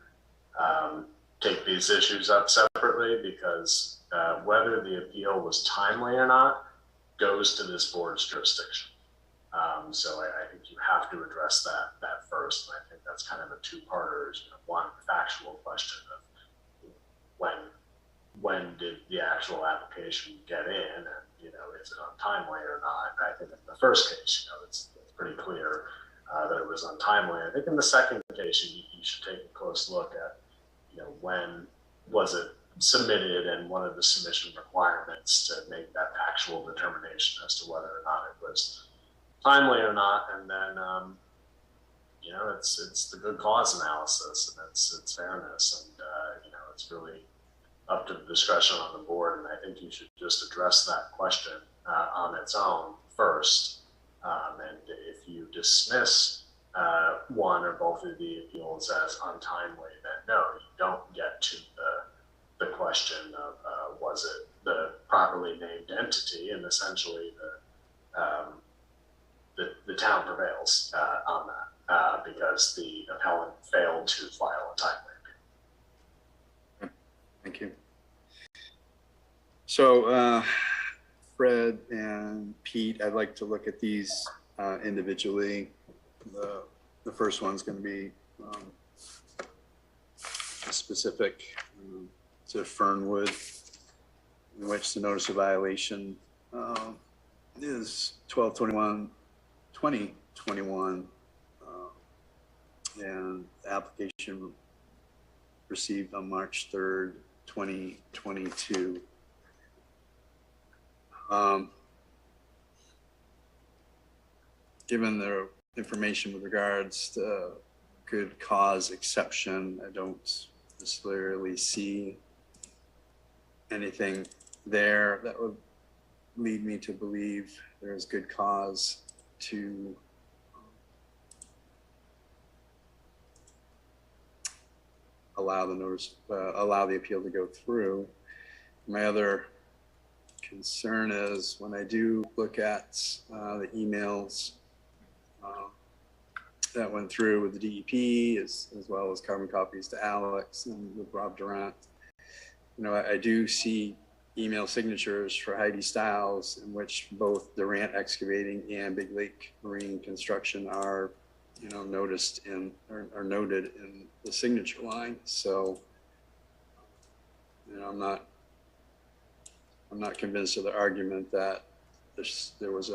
take these issues up separately, because whether the appeal was timely or not goes to this board's jurisdiction. So I think you have to address that first. And I think that's kind of a two-parter. One, factual question of when did the actual application get in, and is it untimely or not? I think in the first case, it's pretty clear that it was untimely. I think in the second case, you should take a close look at when was it submitted and what are the submission requirements to make that actual determination as to whether or not it was timely or not. And then it's the good cause analysis, and it's fairness, and it's really up to the discretion on the board. And I think you should just address that question on its own first. And if you dismiss one or both of the appeals as untimely, then no, you don't get to the question of was it the properly named entity, and essentially the town prevails on that because the appellant failed to file a timely appeal. Thank you. So, Fred and Pete, I'd like to look at these individually. The first one's going to be specific to Fernwood, in which the notice of violation is 12/21/2021, and the application received on March 3rd, 2022. Given the information with regards to good cause exception, I don't necessarily see anything there that would lead me to believe there is good cause to allow the notice, allow the appeal to go through. My other concern is when I do look at the emails that went through with the DEP as well as carbon copies to Alex and with Rob Durant, I do see email signatures for Heidi Stiles in which both Durant Excavating and Big Lake Marine Construction are, noticed in or noted in the signature line. So, I'm not convinced of the argument that there was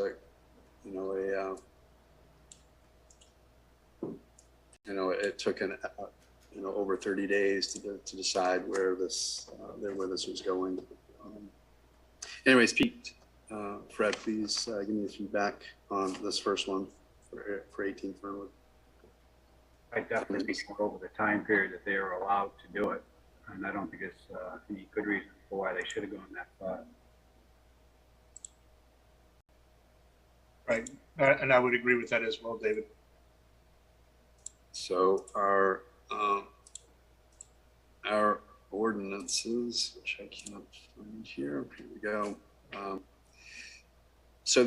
it took over 30 days to decide where this was going. Anyways, Pete, Fred, please give me the feedback on this first one for 18 Fernwood. I definitely think over the time period that they were allowed to do it, and I don't think it's any good reason for why they should have gone that far. Right, and I would agree with that as well, David. So our ordinances, which I cannot find here. Here we go. So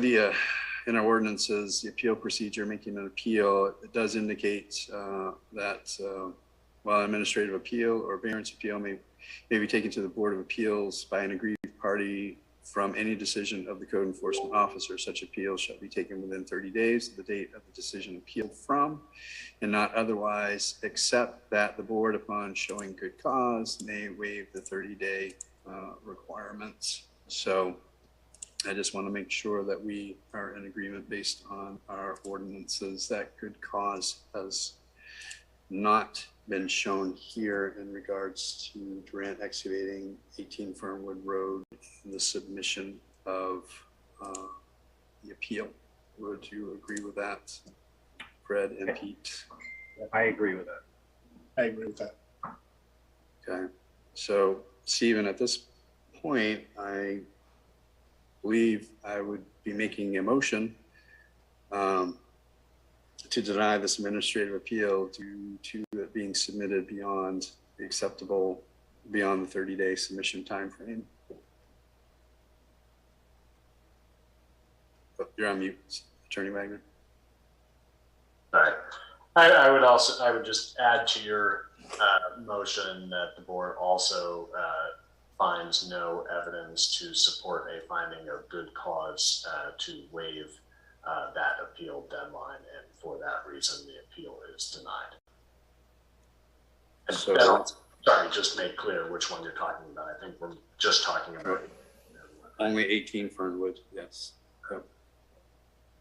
in our ordinances, the appeal procedure, making an appeal, it does indicate that while an administrative appeal or variance appeal may be taken to the Board of Appeals by an aggrieved party from any decision of the code enforcement officer, such appeal shall be taken within 30 days of the date of the decision appealed from, and not otherwise, except that the board, upon showing good cause, may waive the 30-day requirements. So I just want to make sure that we are in agreement based on our ordinances that good cause has not been shown here in regards to Durant Excavating 18 Fernwood Road and the submission of the appeal. Would you agree with that, Fred and Pete? I agree with that. I agree with that. Okay, so Stephen, at this point, I believe I would be making a motion to deny this administrative appeal due to it being submitted beyond the acceptable, beyond the 30-day submission timeframe. Oh, you're on mute, Attorney Wagner. All right. I would just add to your motion that the board also finds no evidence to support a finding of good cause to waive that appeal deadline, and for that reason, the appeal is denied. And So, sorry, just make clear which one you're talking about. I think we're just talking about only 18 Fernwood, yes. Yep.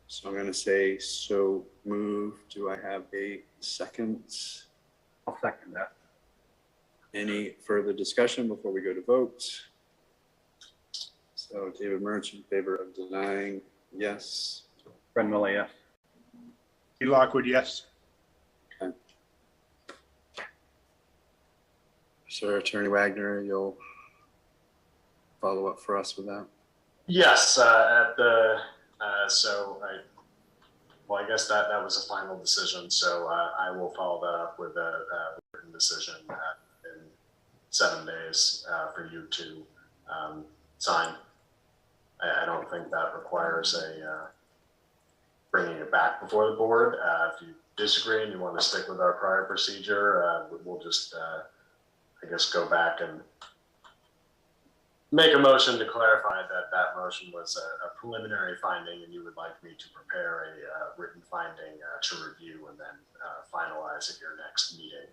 So I'm going to say, so move. Do I have a second? I'll second that. Any further discussion before we go to vote? So David Murch in favor of denying, yes. Fred Miller, yes. Pete Lockwood, yes. Okay. So Attorney Wagner, you'll follow up for us with that? yes, I guess that was a final decision. So I will follow that up with a written decision in 7 days for you to sign. I don't think that requires bringing it back before the board. If you disagree and you want to stick with our prior procedure, we'll just, I guess, go back and make a motion to clarify that that motion was a preliminary finding and you would like me to prepare a written finding to review and then finalize at your next meeting.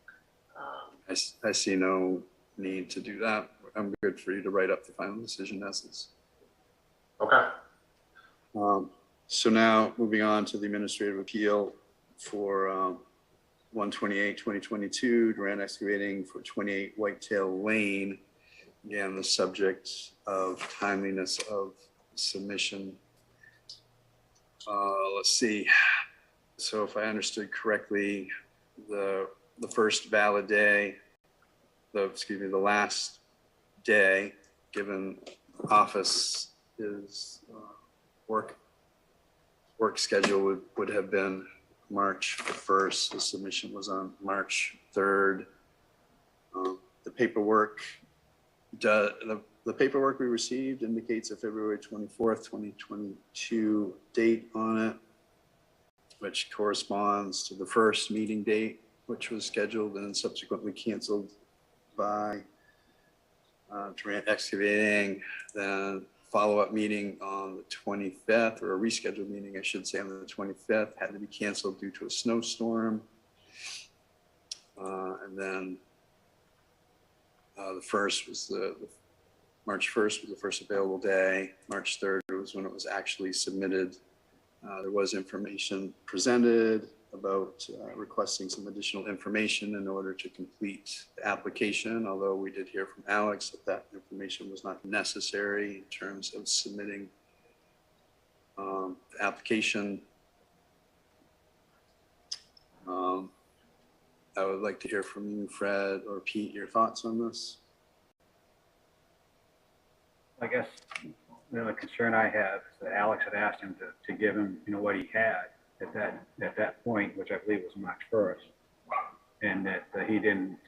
I see no need to do that. I'm good for you to write up the final decision as is. Okay. So now moving on to the administrative appeal for 128-2022, Durant Excavating for 28 Whitetail Lane. Again, the subject of timeliness of submission. Let's see. So if I understood correctly, the first valid day, the last day given office is work schedule would have been March 1st. The submission was on March 3rd. The paperwork, the paperwork we received indicates a February 24th, 2022 date on it, which corresponds to the first meeting date, which was scheduled and subsequently canceled by Durant Excavating. Then follow-up meeting on the 25th, or a rescheduled meeting, I should say, on the 25th, had to be canceled due to a snowstorm. And then the first was the March 1st was the first available day. March 3rd was when it was actually submitted. There was information presented about requesting some additional information in order to complete the application, although we did hear from Alex that that information was not necessary in terms of submitting the application. I would like to hear from you, Fred or Pete, your thoughts on this. I guess the concern I have is that Alex had asked him to give him, what he had at that point, which I believe was March 1st, and that he didn't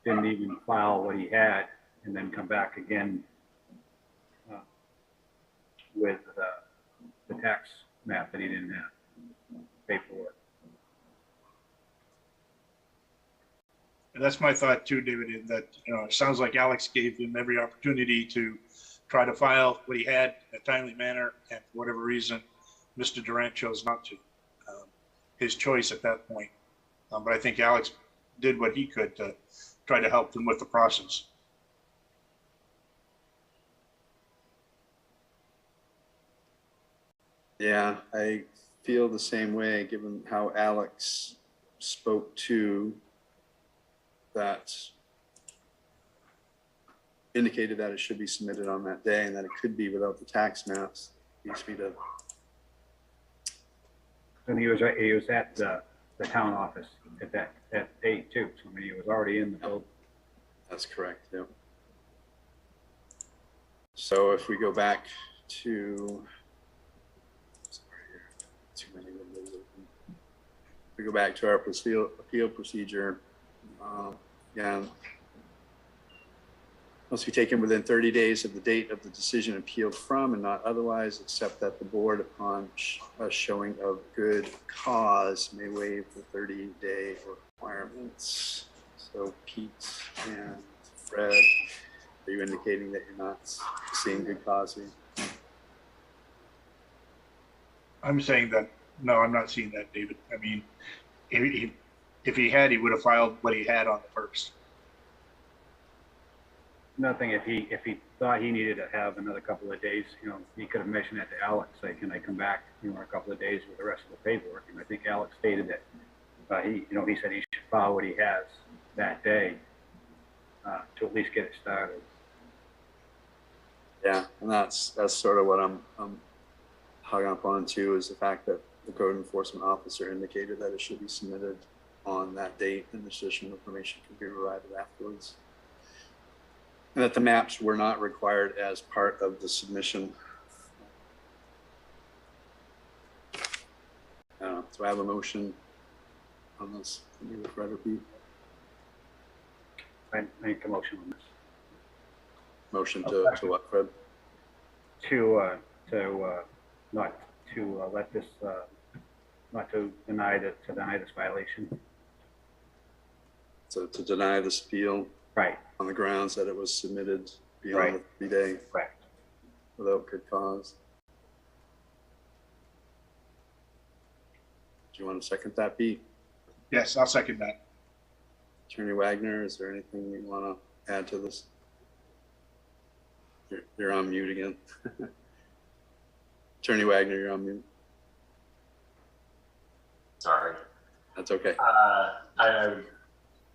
even file what he had, and then come back again with the tax map that he didn't have, paperwork. And that's my thought too, David, in that, it sounds like Alex gave him every opportunity to try to file what he had in a timely manner, and for whatever reason, Mr. Durant chose not to. His choice at that point. But I think Alex did what he could to try to help them with the process. Yeah, I feel the same way, given how Alex spoke to that, indicated that it should be submitted on that day and that it could be without the tax maps. And he was at the town office at that date too. So he was already in the building. That's correct. Yep. So if we go back to, we go back to our appeal procedure. Again, must be taken within 30 days of the date of the decision appealed from, and not otherwise, except that the board, upon a showing of good cause, may waive the 30-day requirements. So Pete and Fred, are you indicating that you're not seeing good cause here? I'm saying that, no, I'm not seeing that, David. I mean, if he had, he would have filed what he had on the first. Nothing, if he thought he needed to have another couple of days, he could have mentioned that to Alex, say, can I come back, in a couple of days with the rest of the paperwork? And I think Alex stated that he said he should file what he has that day to at least get it started. Yeah, and that's sort of what I'm hung up on too, is the fact that the code enforcement officer indicated that it should be submitted on that date, and additional information can be provided afterwards. And that the maps were not required as part of the submission. So I have a motion on this. Fred or Pete? I make a motion on this. Motion to what, Fred? Not to let this, not to deny this violation. So to deny this appeal. Right. On the grounds that it was submitted beyond the 3 day. Correct. Without good cause. Do you want to second that, Pete? Yes, I'll second that. Attorney Wagner, is there anything you want to add to this? You're on mute again. Attorney Wagner, you're on mute. Sorry. That's okay. I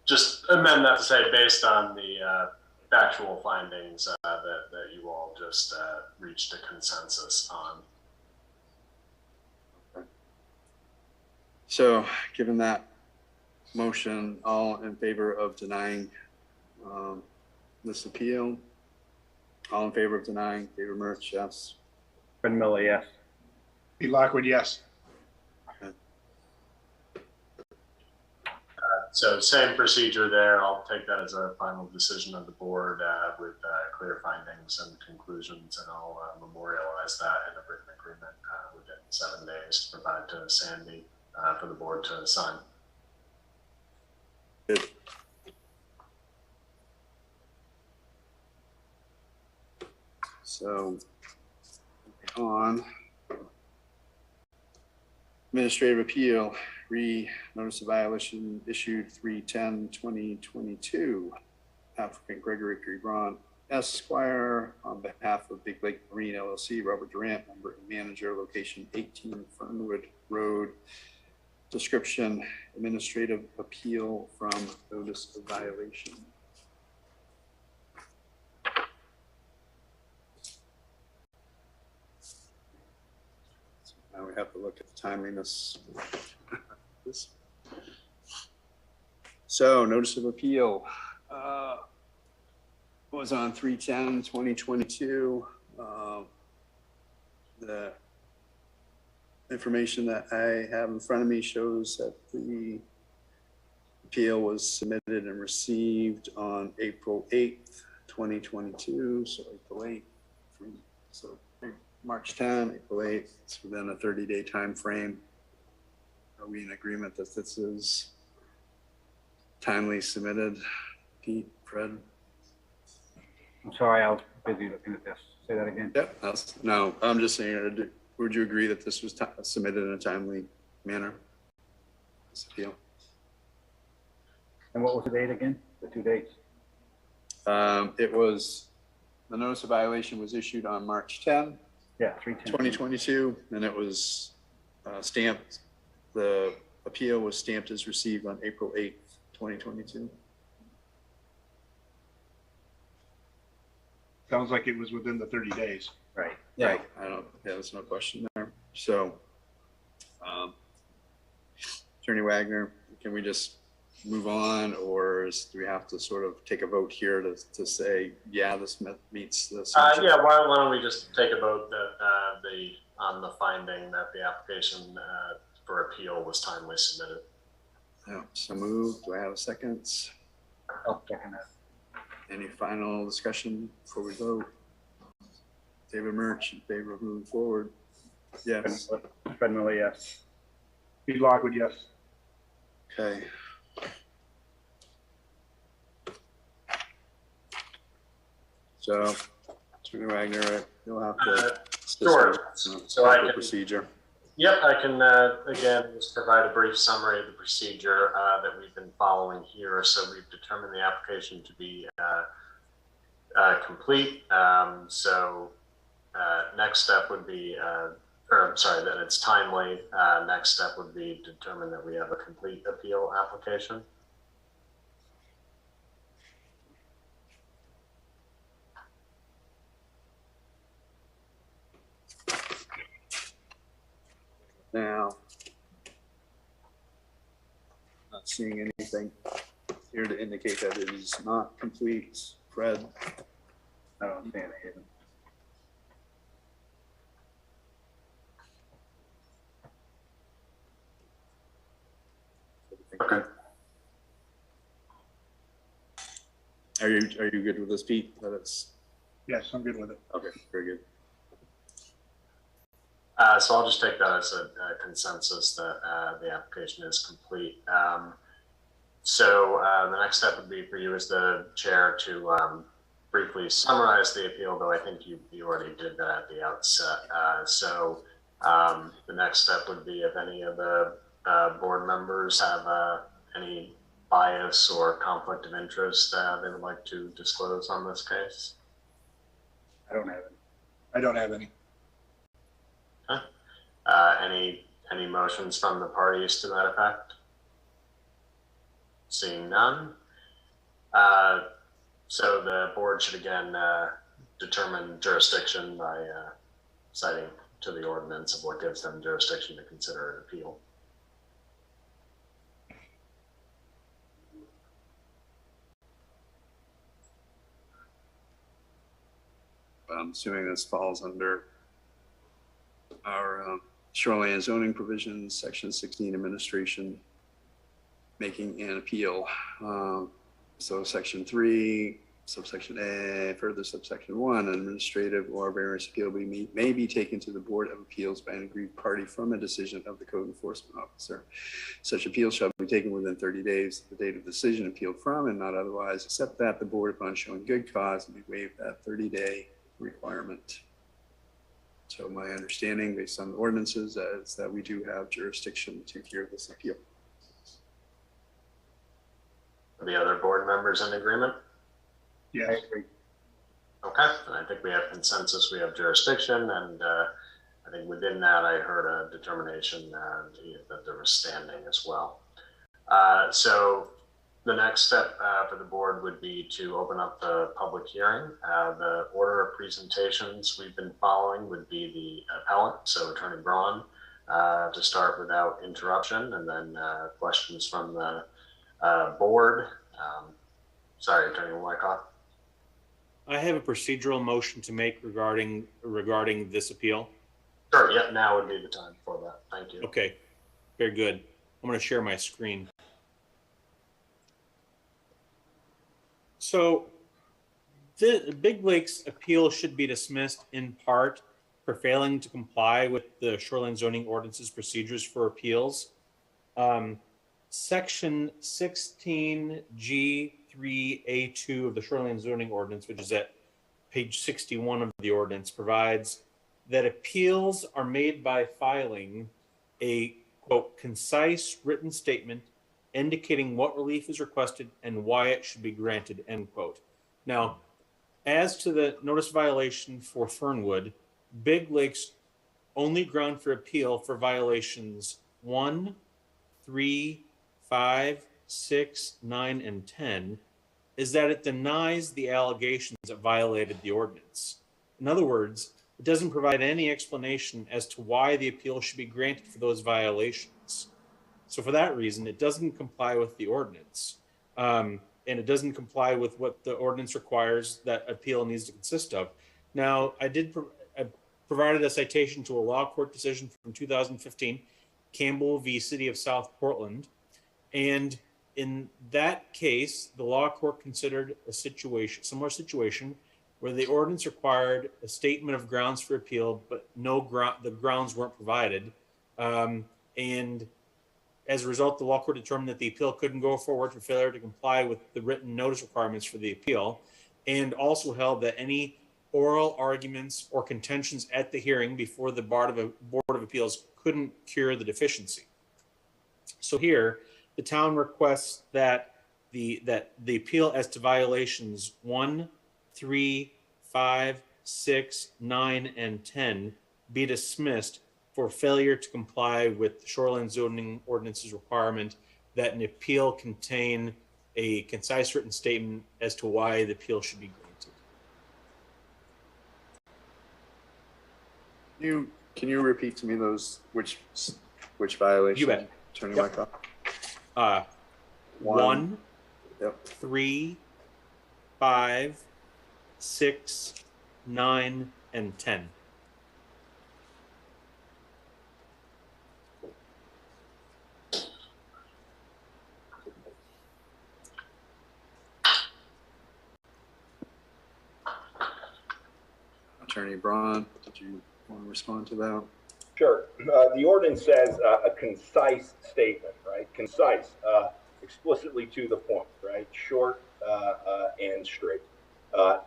just amend that to say, based on the factual findings that you all just reached a consensus on. Okay. So, given that motion, all in favor of denying this appeal, All in favor of denying? David Murch, yes. Fred Miller, yes. Pete Lockwood, yes. So same procedure there. I'll take that as a final decision of the board with clear findings and conclusions, and I'll memorialize that in a written agreement within 7 days to provide to Sandy for the board to sign. Good. So on administrative appeal, notice of violation issued 3/10/2022. Applicant Gregory Grebron Esquire on behalf of Big Lake Marine LLC, Robert Durant, member and manager, location 18 Fernwood Road. Description, administrative appeal from notice of violation. So now we have to look at the timeliness. So notice of appeal was on 3/10/2022. The information that I have in front of me shows that the appeal was submitted and received on April 8th, 2022. So April 8th, so March 10, April 8th, it's within a 30-day time frame. Are we in agreement that this is timely submitted? Pete, Fred? I'm sorry, I was busy looking at this. Say that again. Yep. No, I'm just saying, would you agree that this was submitted in a timely manner? This appeal. And what was the date again? The 2 dates? It was, the notice of violation was issued on March 10. Yeah, 3/10. 2022, and it was stamped, the appeal was stamped as received on April 8th, 2022. Sounds like it was within the 30 days. Right. Yeah, yeah, there's no question there. So, Attorney Wagner, can we just move on, or do we have to sort of take a vote here to say, yeah, this meets this? Yeah, why don't we just take a vote that on the finding that the application for appeal was timely submitted. Yeah, so moved. Do I have a second? I'll second that. Any final discussion before we vote? David Murch in favor of moving forward? Yes. Fred Miller, yes. Pete Lockwood, yes. Okay. So, Attorney Wagner, you'll have to. Sure. So I can. Procedure. Yep, I can again just provide a brief summary of the procedure that we've been following here. So we've determined the application to be complete. Next step would be, that it's timely. Next step would be to determine that we have a complete appeal application. Now, not seeing anything here to indicate that it is not complete. Fred? I don't see any either. Okay. Are you good with this, Pete? That it's Yes, I'm good with it. okay. Very good. So I'll just take that as a consensus that the application is complete. The next step would be for you as the chair to briefly summarize the appeal, though I think you already did that at the outset. The next step would be if any of the board members have any bias or conflict of interest they would like to disclose on this case. I don't have any. I don't have any. Any motions from the parties to that effect? Seeing none. So the board should again determine jurisdiction by citing to the ordinance of what gives them jurisdiction to consider an appeal. Assuming this falls under our shoreline zoning provisions, section 16, administration, making an appeal. So section 3, subsection A, further subsection 1, an administrative or variance appeal may be taken to the Board of Appeals by an agreed party from a decision of the code enforcement officer. Such appeal shall be taken within 30 days of the date of decision appealed from, and not otherwise, except that the board, upon showing good cause, may waive that 30-day requirement. So my understanding, based on the ordinances, is that we do have jurisdiction to hear this appeal. Are the other board members in agreement? Yeah. I agree. Okay, and I think we have consensus, we have jurisdiction, and I think within that I heard a determination that there was standing as well. So the next step for the board would be to open up the public hearing. The order of presentations we've been following would be the appellant, so Attorney Braun, to start without interruption, and then questions from the board. Sorry, Attorney Wyckoff. I have a procedural motion to make regarding this appeal. Sure, yep, now would be the time for that. Thank you. Okay, very good. I'm going to share my screen. So the Big Lake's appeal should be dismissed in part for failing to comply with the shoreline zoning ordinance's procedures for appeals. Section 16G3A2 of the shoreline zoning ordinance, which is at page 61 of the ordinance, provides that appeals are made by filing a, quote, concise written statement indicating what relief is requested and why it should be granted, end quote. Now, as to the notice violation for Fernwood, Big Lake's only ground for appeal for violations 1, 3, 5, 6, 9, and 10 is that it denies the allegations that violated the ordinance. In other words, it doesn't provide any explanation as to why the appeal should be granted for those violations. So for that reason, it doesn't comply with the ordinance. And it doesn't comply with what the ordinance requires that appeal needs to consist of. Now, I provided a citation to a law court decision from 2015, Campbell v. City of South Portland. And in that case, the law court considered a similar situation where the ordinance required a statement of grounds for appeal, but the grounds weren't provided. And as a result, the law court determined that the appeal couldn't go forward for failure to comply with the written notice requirements for the appeal, and also held that any oral arguments or contentions at the hearing before the Board of Appeals couldn't cure the deficiency. So here, the town requests that the appeal as to violations 1, 3, 5, 6, 9, and 10 be dismissed for failure to comply with the shoreline zoning ordinance's requirement that an appeal contain a concise written statement as to why the appeal should be granted. Can you repeat to me those which violations? You bet. Attorney Yep. Wyckoff? 1, Yep. 3, 5, 6, 9, and 10. Attorney Braun, did you want to respond to that? Sure. The ordinance says a concise statement, right? Concise, explicitly to the point, right? Short and straight.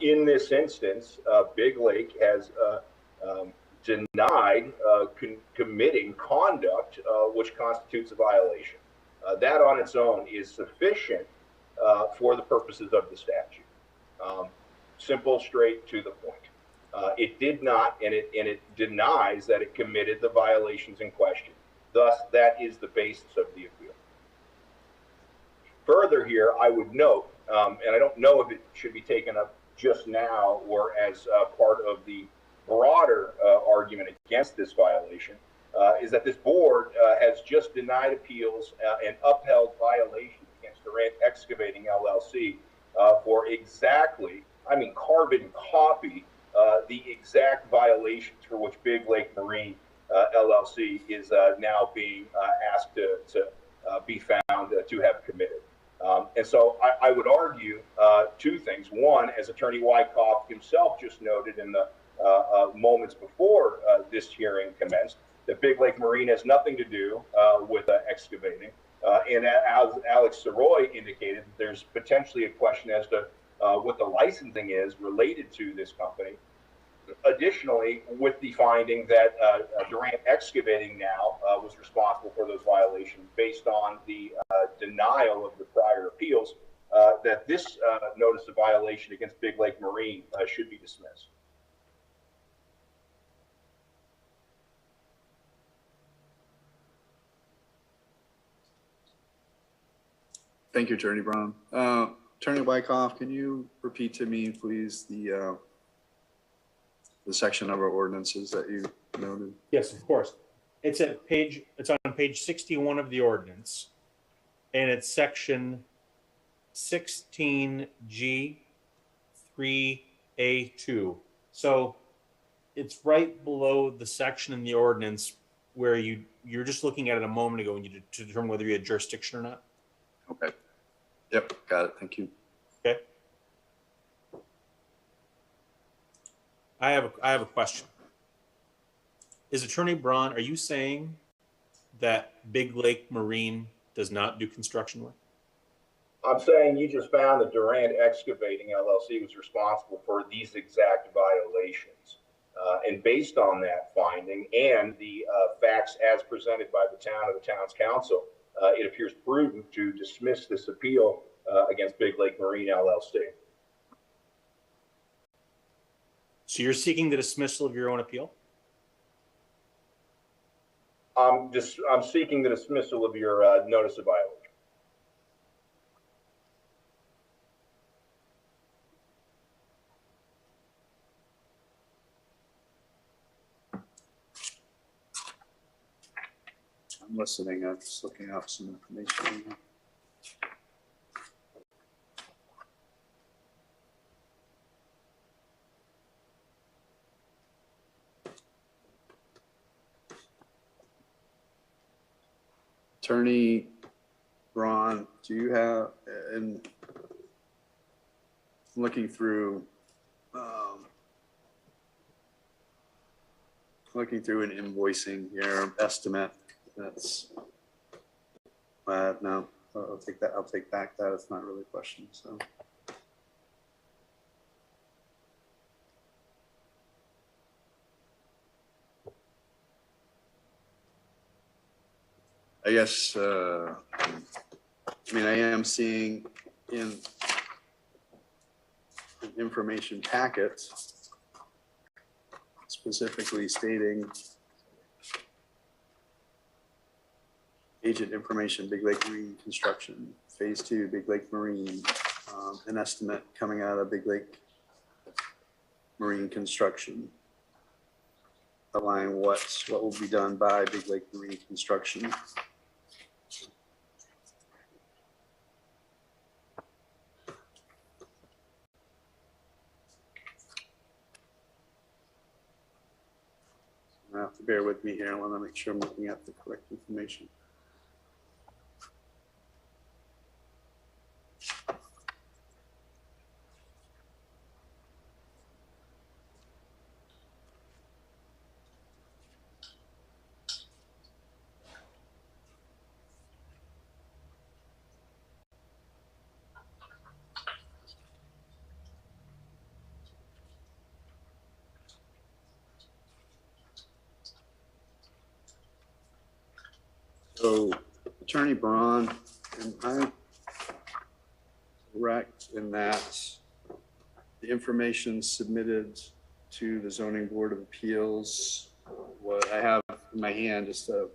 In this instance, Big Lake has denied committing conduct which constitutes a violation. That on its own is sufficient for the purposes of the statute. Simple, straight, to the point. It did not, and it denies that it committed the violations in question. Thus, that is the basis of the appeal. Further here, I would note, and I don't know if it should be taken up just now or as part of the broader argument against this violation, is that this board has just denied appeals and upheld violations against Durant Excavating LLC for exactly, I mean, carbon copy the exact violations for which Big Lake Marine LLC is now being asked to be found to have committed. And so I would argue two things. One, as Attorney Wyckoff himself just noted in the moments before this hearing commenced, that Big Lake Marine has nothing to do with excavating. And as Alex Soroy indicated, there's potentially a question as to what the licensing is related to this company. Additionally, with the finding that Durant Excavating now was responsible for those violations based on the denial of the prior appeals, that this notice of violation against Big Lake Marine should be dismissed. Thank you, Attorney Brown. Attorney Wyckoff, can you repeat to me, please, the section of our ordinances that you noted? Yes, of course. It's on page 61 of the ordinance, and it's section 16G 3A2. So it's right below the section in the ordinance where you're just looking at it a moment ago when you to determine whether you had jurisdiction or not. Okay. Yep, got it. Thank you. Okay. I have a question. Is Attorney Braun, are you saying that Big Lake Marine does not do construction work? I'm saying you just found that Durant Excavating LLC was responsible for these exact violations. And based on that finding and the facts as presented by the town and the town's council, it appears prudent to dismiss this appeal against Big Lake Marine LLC. So you're seeking the dismissal of your own appeal? I'm seeking the dismissal of your notice of violation. I'm listening. I'm just looking up some information. Attorney Braun, do you have, and looking through an invoicing here, estimate, that's, no, I'll take that, I'll take back that, it's not really a question, so. I guess, I mean, I am seeing in an information packet specifically stating agent information, Big Lake Marine Construction, Phase 2, Big Lake Marine, an estimate coming out of Big Lake Marine Construction, outline what will be done by Big Lake Marine Construction. You have to bear with me here. I want to make sure I'm looking at the correct information. So, Attorney Braun, am I correct in that the information submitted to the Zoning Board of Appeals, what I have in my hand is a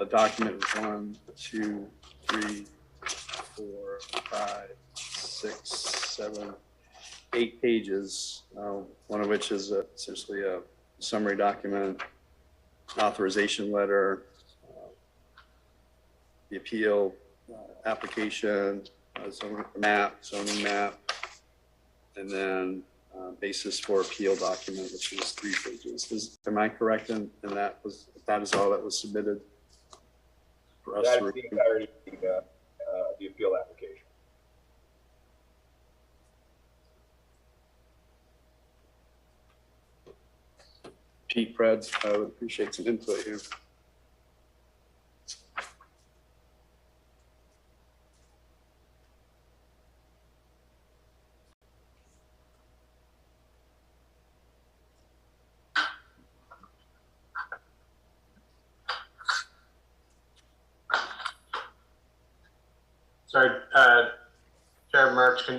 document with 1, 2, 3, 4, 5, 6, 7, 8 pages, one of which is essentially a summary document, authorization letter, the appeal application, zoning map, and then basis for appeal document, which is 3 pages. Am I correct in that is all that was submitted for us That's to the review? entirety of the appeal application. Pete, Fred, I would appreciate some input here. Sorry, Chair Merch,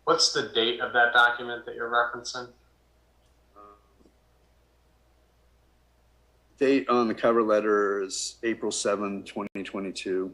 what's the date of that document that you're referencing? Date on the cover letter is April 7, 2022.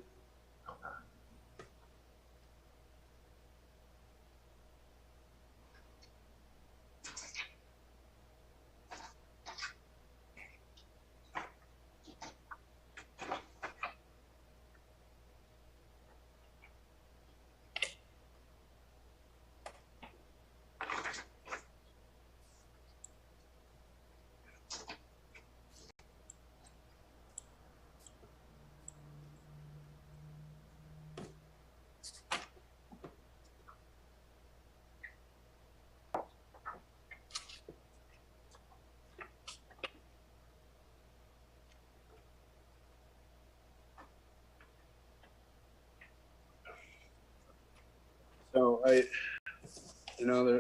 So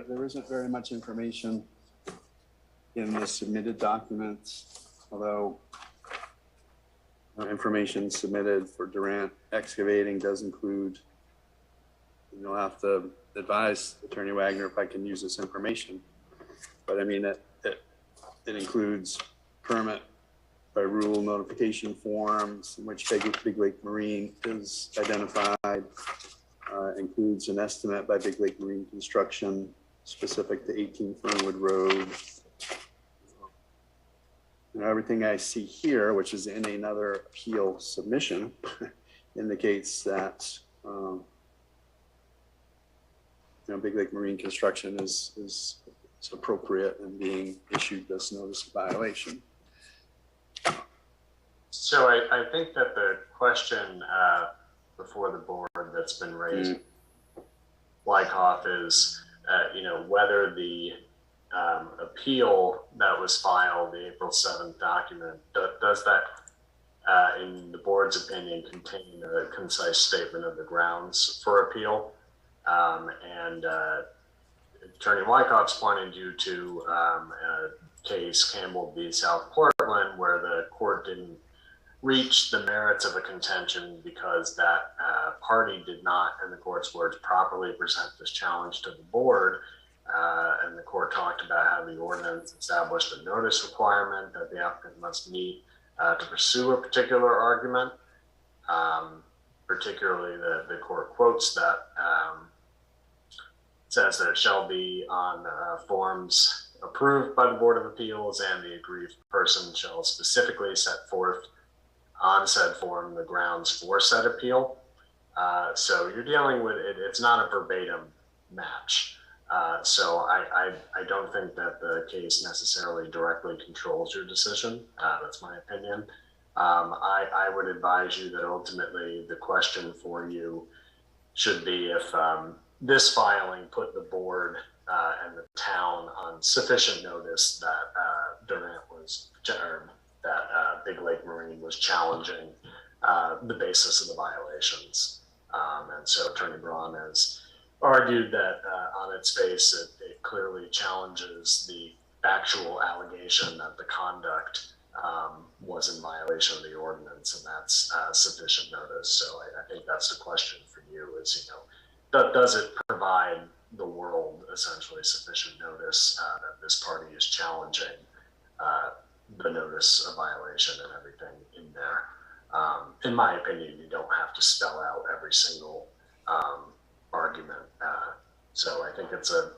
there isn't very much information in the submitted documents, although information submitted for Durant Excavating does include, I'll have to advise Attorney Wagner if I can use this information. But I mean, it includes permit by rule notification forms in which Big Lake Marine is identified, includes an estimate by Big Lake Marine Construction specific to 18 Fernwood Road. Everything I see here, which is in another appeal submission, indicates that Big Lake Marine Construction is appropriate in being issued this notice of violation. So I think that the question before the board that's been raised, Wyckoff, is whether the appeal that was filed, the April 7th document, does that, in the board's opinion, contain a concise statement of the grounds for appeal? And Attorney Wyckoff's pointed you to a case, Campbell v. South Portland, where the court didn't reach the merits of a contention because that party did not, in the court's words, properly present this challenge to the board. And the court talked about how the ordinance established a notice requirement that the applicant must meet to pursue a particular argument. Particularly, the court quotes that says that it shall be on forms approved by the Board of Appeals, and the aggrieved person shall specifically set forth on said form the grounds for said appeal. So you're dealing with it, it's not a verbatim match. So I don't think that the case necessarily directly controls your decision. That's my opinion. I would advise you that ultimately the question for you should be if this filing put the board and the town on sufficient notice that Durant was, or that Big Lake Marine was challenging the basis of the violations. And so Attorney Braun has argued that on its face, it clearly challenges the factual allegation that the conduct was in violation of the ordinance, and that's sufficient notice. So I think that's the question for you is, does it provide the world essentially sufficient notice that this party is challenging the notice of violation and everything in there? In my opinion, you don't have to spell out every single argument. So I think it's a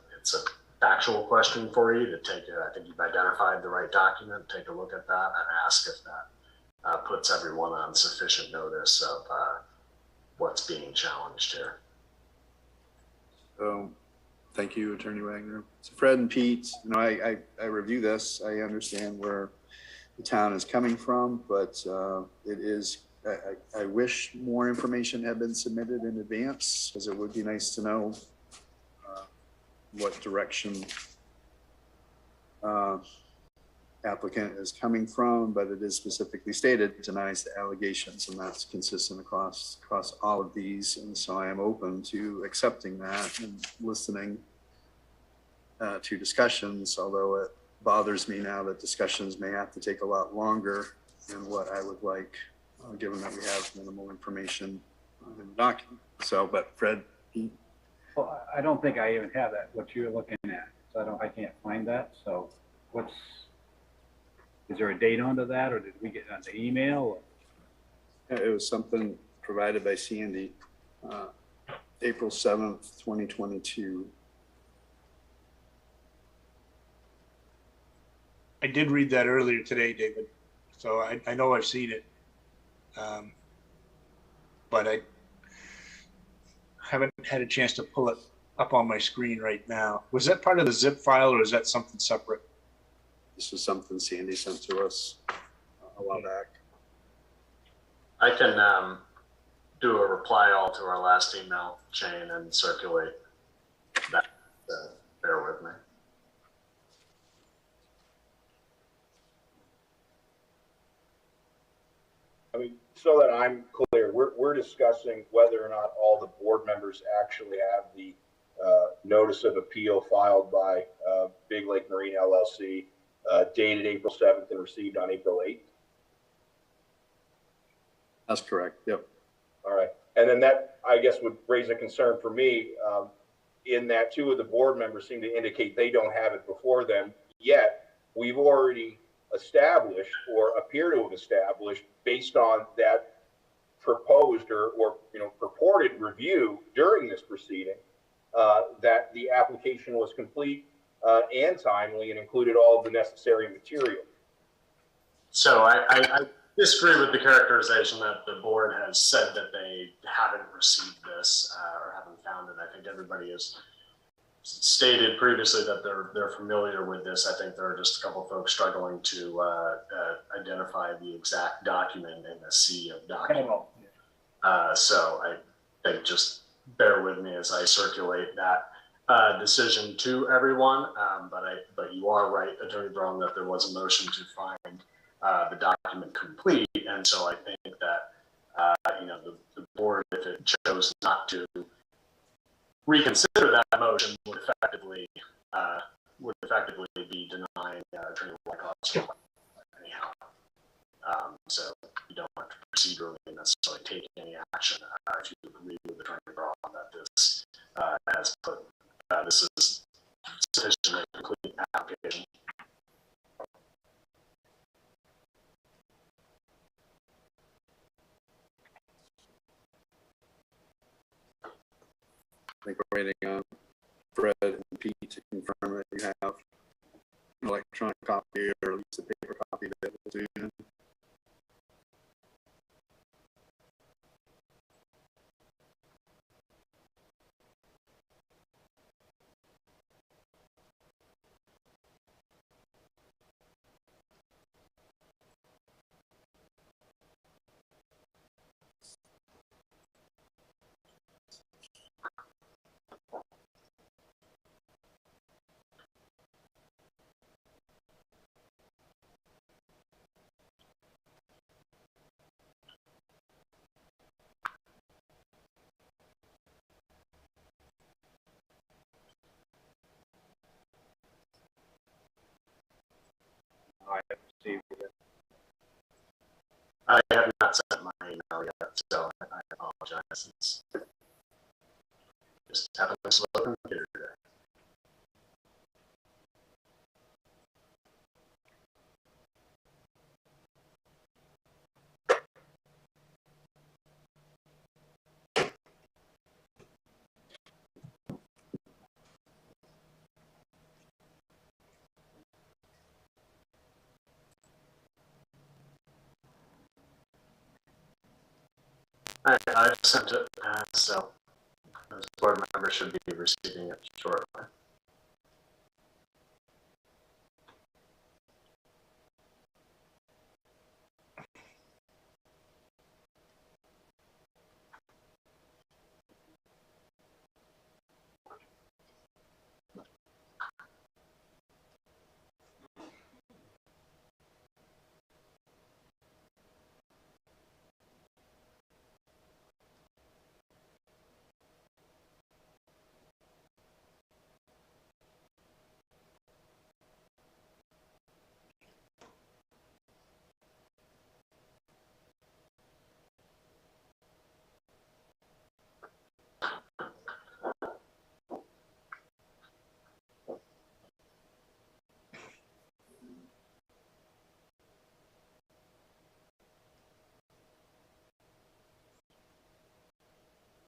factual question for you to take it. I think you've identified the right document. Take a look at that and ask if that puts everyone on sufficient notice of what's being challenged here. So Thank you, Attorney Wagner. So Fred and Pete, I review this. I understand where the town is coming from, but it is, I wish more information had been submitted in advance, because it would be nice to know what direction applicant is coming from, but it is specifically stated denies the allegations, and that's consistent across all of these. And so I am open to accepting that and listening to discussions, although it bothers me now that discussions may have to take a lot longer than what I would like, given that we have minimal information in the document. So, but Fred, Pete? Well, I don't think I even have that, what you're looking at. So I can't find that. So is there a date onto that, or did we get on the email? It was something provided by Sandy, April 7th, 2022. I did read that earlier today, David, so I know I've seen it. But I haven't had a chance to pull it up on my screen right now. Was that part of the zip file, or is that something separate? This was something Sandy sent to us a while back. I can do a reply all to our last email chain and circulate that. Bear with me. I mean, so that I'm clear, we're discussing whether or not all the board members actually have the notice of appeal filed by Big Lake Marine LLC, dated April 7th and received on April 8th. That's correct. Yep. All right. And then that, I guess, would raise a concern for me, in that two of the board members seem to indicate they don't have it before them, yet we've already established, or appear to have established, based on that proposed or purported review during this proceeding, that the application was complete and timely and included all of the necessary material. So I disagree with the characterization that the board has said that they haven't received this or haven't found it. I think everybody has stated previously that they're familiar with this. I think there are just a couple of folks struggling to identify the exact document in the sea of documents. So I think just bear with me as I circulate that decision to everyone. But you are right, Attorney Brown, that there was a motion to find the document complete, and so I think that the board, if it chose not to reconsider that motion, would effectively be denying Attorney Wyckoff's anyhow. So you don't have to procedurally necessarily take any action if you agree with Attorney Brown that this has put this is sufficiently complete application. I think we're waiting on Fred and Pete to confirm that you have an electronic copy or at least a paper copy that will do. I have received it. I have not sent my email yet, so I apologize. It's just having a slow computer today. I've sent it, so those board members should be receiving it shortly.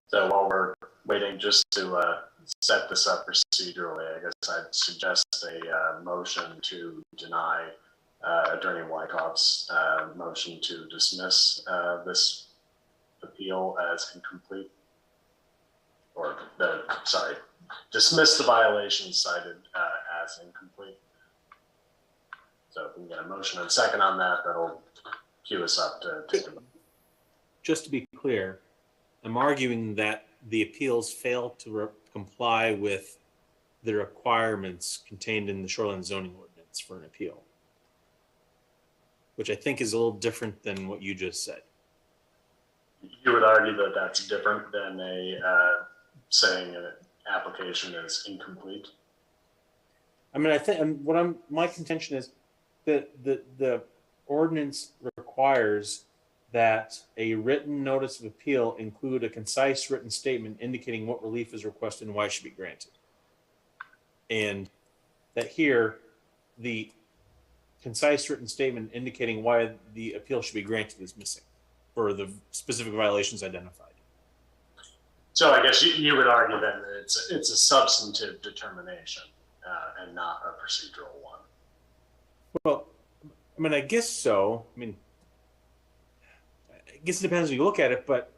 So while we're waiting, just to set this up procedurally, I guess I'd suggest a motion to deny Attorney Wyckoff's motion to dismiss this appeal as incomplete, or dismiss the violations cited as incomplete. So if we can get a motion and second on that, that'll cue us up to take a vote. Just to be clear, I'm arguing that the appeals fail to comply with the requirements contained in the shoreline zoning ordinance for an appeal, which I think is a little different than what you just said. You would argue that that's different than saying an application is incomplete? I mean, I think my contention is that the ordinance requires that a written notice of appeal include a concise written statement indicating what relief is requested and why it should be granted. And that here, the concise written statement indicating why the appeal should be granted is missing for the specific violations identified. So I guess you would argue then that it's a substantive determination and not a procedural one. Well, I mean, I guess so. I mean, I guess it depends when you look at it, but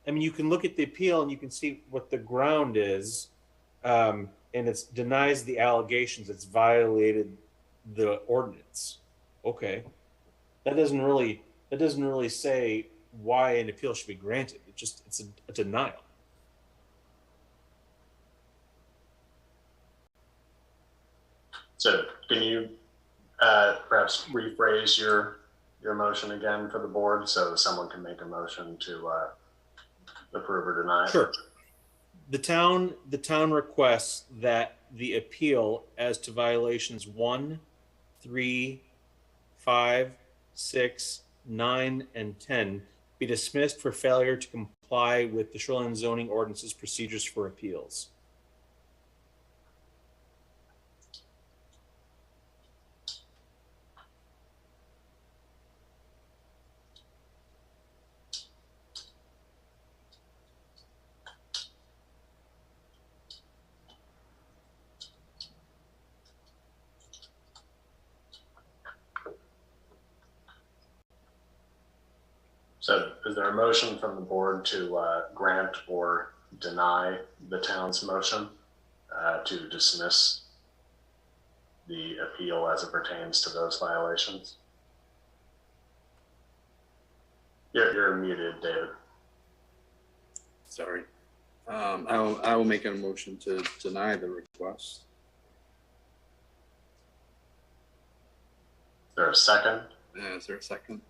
I mean, you can look at the appeal and you can see what the ground is, and it denies the allegations. It's violated the ordinance. Okay, that doesn't really say why an appeal should be granted. It's a denial. So can you perhaps rephrase your motion again for the board so someone can make a motion to approve or deny? Sure. The town requests that the appeal as to violations 1, 3, 5, 6, 9, and 10 be dismissed for failure to comply with the shoreline zoning ordinance's procedures for appeals. So is there a motion from the board to grant or deny the town's motion to dismiss the appeal as it pertains to those violations? You're muted, David. Sorry. I will make a motion to deny the request. Is there a second? Is there a second?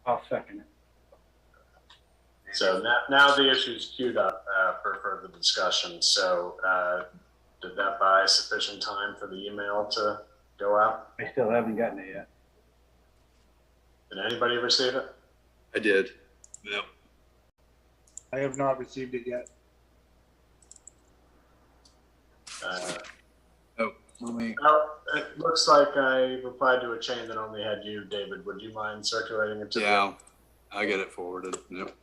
I'll second it. So now the issue's queued up for further discussion. So did that buy sufficient time for the email to go out? I still haven't gotten it yet. Did anybody receive it? I did. Yep. I have not received it yet. It looks like I replied to a chain that only had you, David. Would you mind circulating it to Yeah, I get it forwarded. Yep.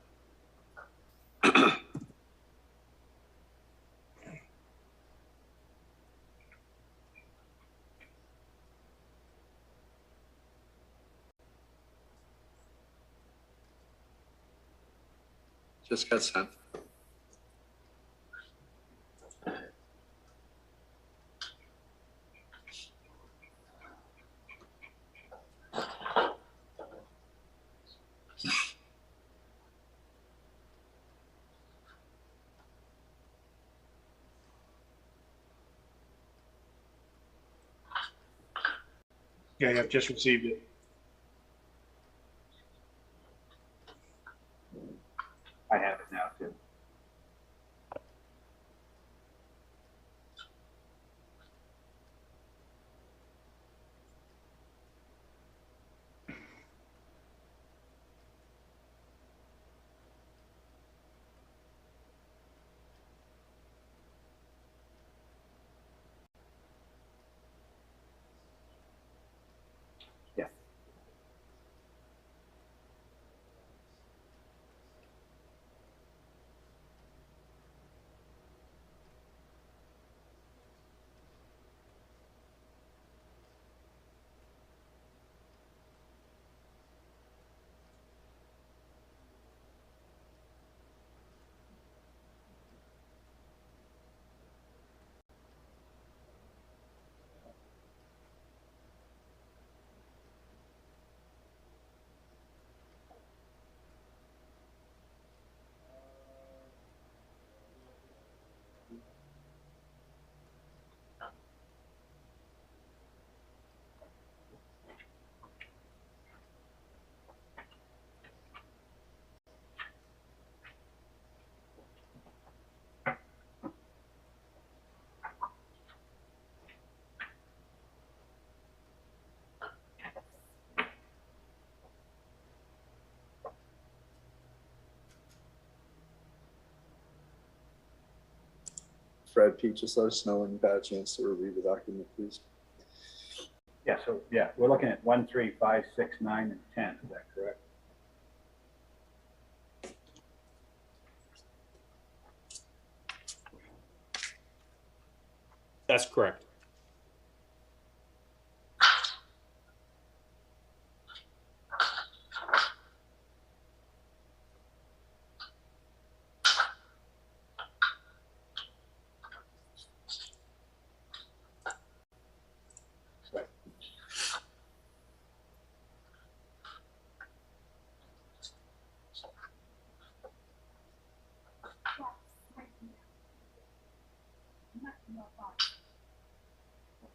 Just got sent. Yeah, I've just received it. I have it now too. Yeah. Fred, Pete, just let us know when you've had a chance to review the document, please. Yeah, so, yeah, we're looking at 1, 3, 5, 6, 9, and 10, is that correct? That's correct.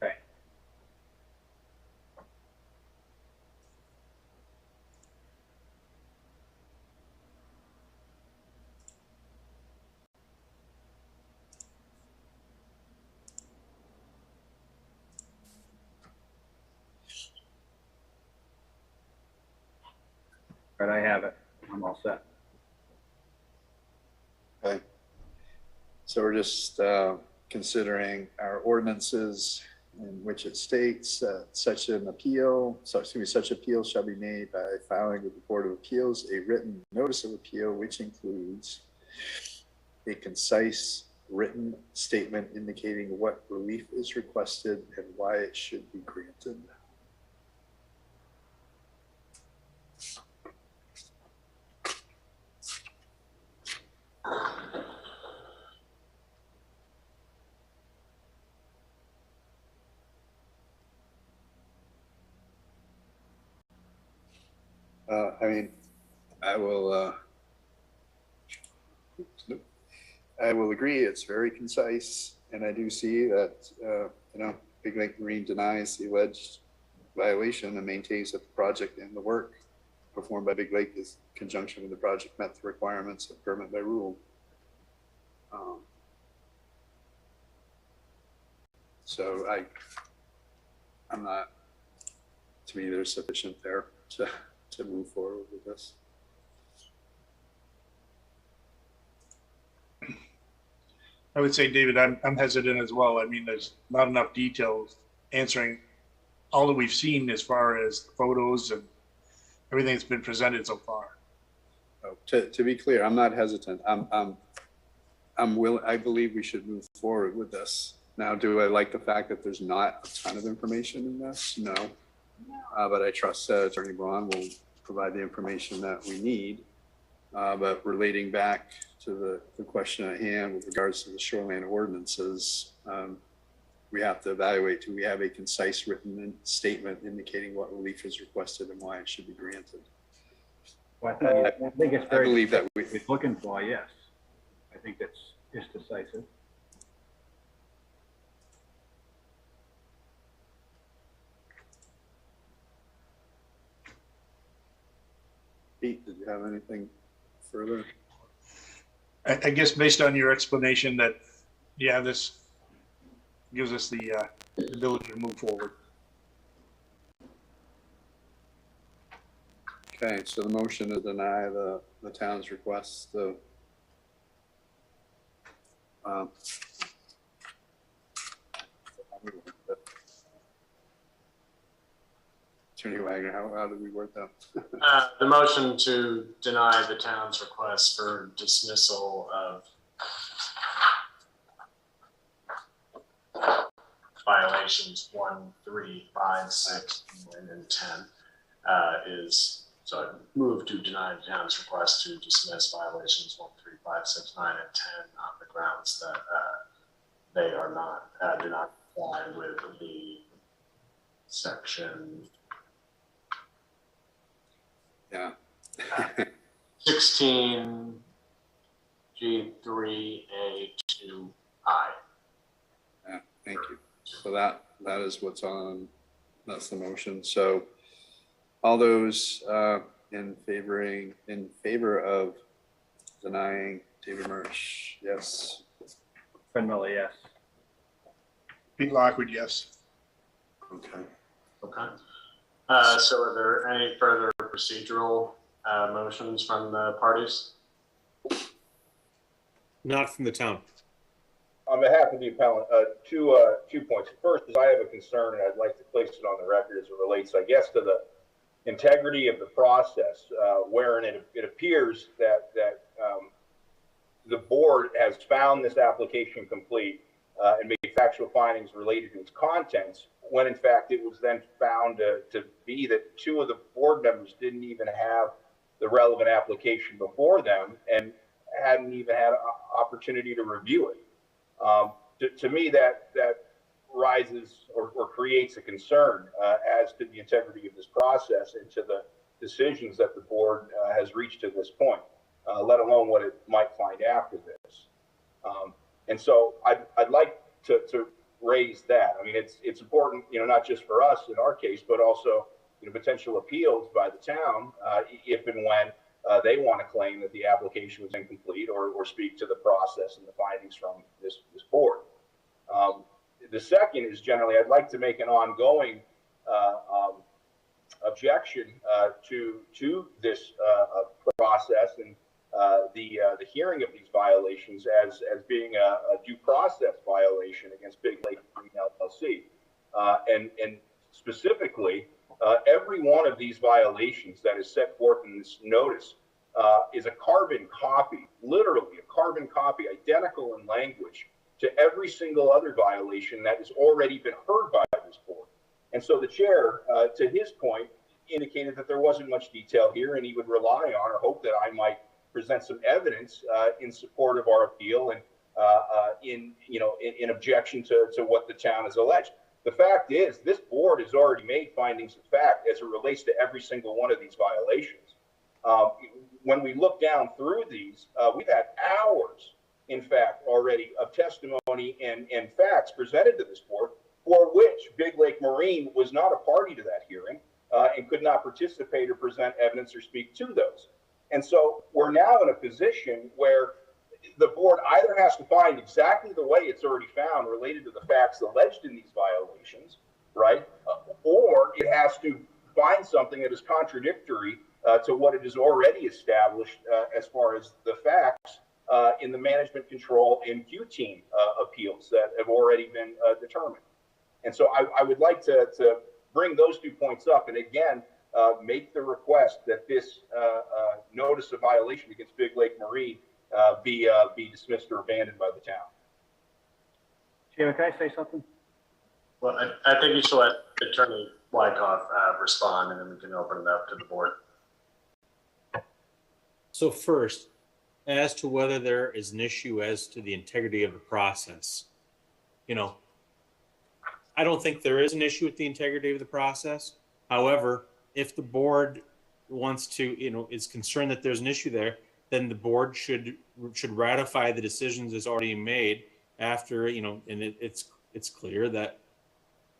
Okay. All right, I have it. I'm all set. Okay. So we're just considering our ordinances in which it states such appeal shall be made by filing with the Board of Appeals a written notice of appeal, which includes a concise written statement indicating what relief is requested and why it should be granted. I mean, I will agree. It's very concise, and I do see that Big Lake Marine denies the alleged violation and maintains that the project and the work performed by Big Lake is in conjunction with the project met the requirements of permit by rule. So I'm not. To me, there's sufficient there to move forward with this. I would say, David, I'm hesitant as well. I mean, there's not enough details answering all that we've seen as far as the photos and everything that's been presented so far. Oh, to be clear, I'm not hesitant. I'm willing. I believe we should move forward with this. Now, do I like the fact that there's not a ton of information in this? No. But I trust Attorney Braun will provide the information that we need But relating back to the question at hand with regards to the shoreline ordinances, we have to evaluate, do we have a concise written statement indicating what relief is requested and why it should be granted? Well, I think it's I very, believe that it's looking for, yes. I think it's decisive. Pete, did you have anything further? I guess based on your explanation that, yeah, this gives us the ability to move forward. Okay, so the motion to deny the town's request to Attorney Wagner, how did we word that? The motion to deny the town's request for dismissal of violations 1, 3, 5, 6, 9, and 10 is, so I move to deny the town's request to dismiss violations 1, 3, 5, 6, 9, and 10 on the grounds that they are not, do not comply with the section 16 G3A2I. Yeah, thank you. So that is what's on, that's the motion. So all those in favor of denying David Marsh, yes. Fred Miller, yes. Pete Lockwood, yes. Okay. Okay. So are there any further procedural motions from the parties? Not from the town. On behalf of the appellant, two points. First is I have a concern, and I'd like to place it on the record as it relates, I guess, to the integrity of the process, wherein it appears that the board has found this application complete and made factual findings related to its contents, when in fact it was then found to be that 2 of the board members didn't even have the relevant application before them and hadn't even had an opportunity to review it. To me, that rises or creates a concern as to the integrity of this process and to the decisions that the board has reached to this point, let alone what it might find after this. And so I'd like to raise that. I mean, it's important, not just for us in our case, but also, potential appeals by the town if and when they want to claim that the application was incomplete or speak to the process and the findings from this board. The second is generally, I'd like to make an ongoing objection to this process and the hearing of these violations as being a due process violation against Big Lake Marine LLC. And specifically, every one of these violations that is set forth in this notice is a carbon copy, literally a carbon copy, identical in language to every single other violation that has already been heard by this board. And so the chair, to his point, indicated that there wasn't much detail here and he would rely on or hope that I might present some evidence in support of our appeal and in objection to what the town has alleged. The fact is, this board has already made findings of fact as it relates to every single one of these violations. When we look down through these, we've had hours, in fact, already of testimony and facts presented to this board for which Big Lake Marine was not a party to that hearing and could not participate or present evidence or speak to those. And so we're now in a position where the board either has to find exactly the way it's already found related to the facts alleged in these violations, right? Or it has to find something that is contradictory to what it has already established as far as the facts in the management control and Q team appeals that have already been determined. And so I would like to bring those 2 points up and again, make the request that this notice of violation against Big Lake Marine be dismissed or abandoned by the town. Chairman, can I say something? Well, I think you should let Attorney Wyckoff respond and then we can open it up to the board. So first, as to whether there is an issue as to the integrity of the process, I don't think there is an issue with the integrity of the process. However, if the board wants to, is concerned that there's an issue there, then the board should ratify the decisions that's already made after, and it's clear that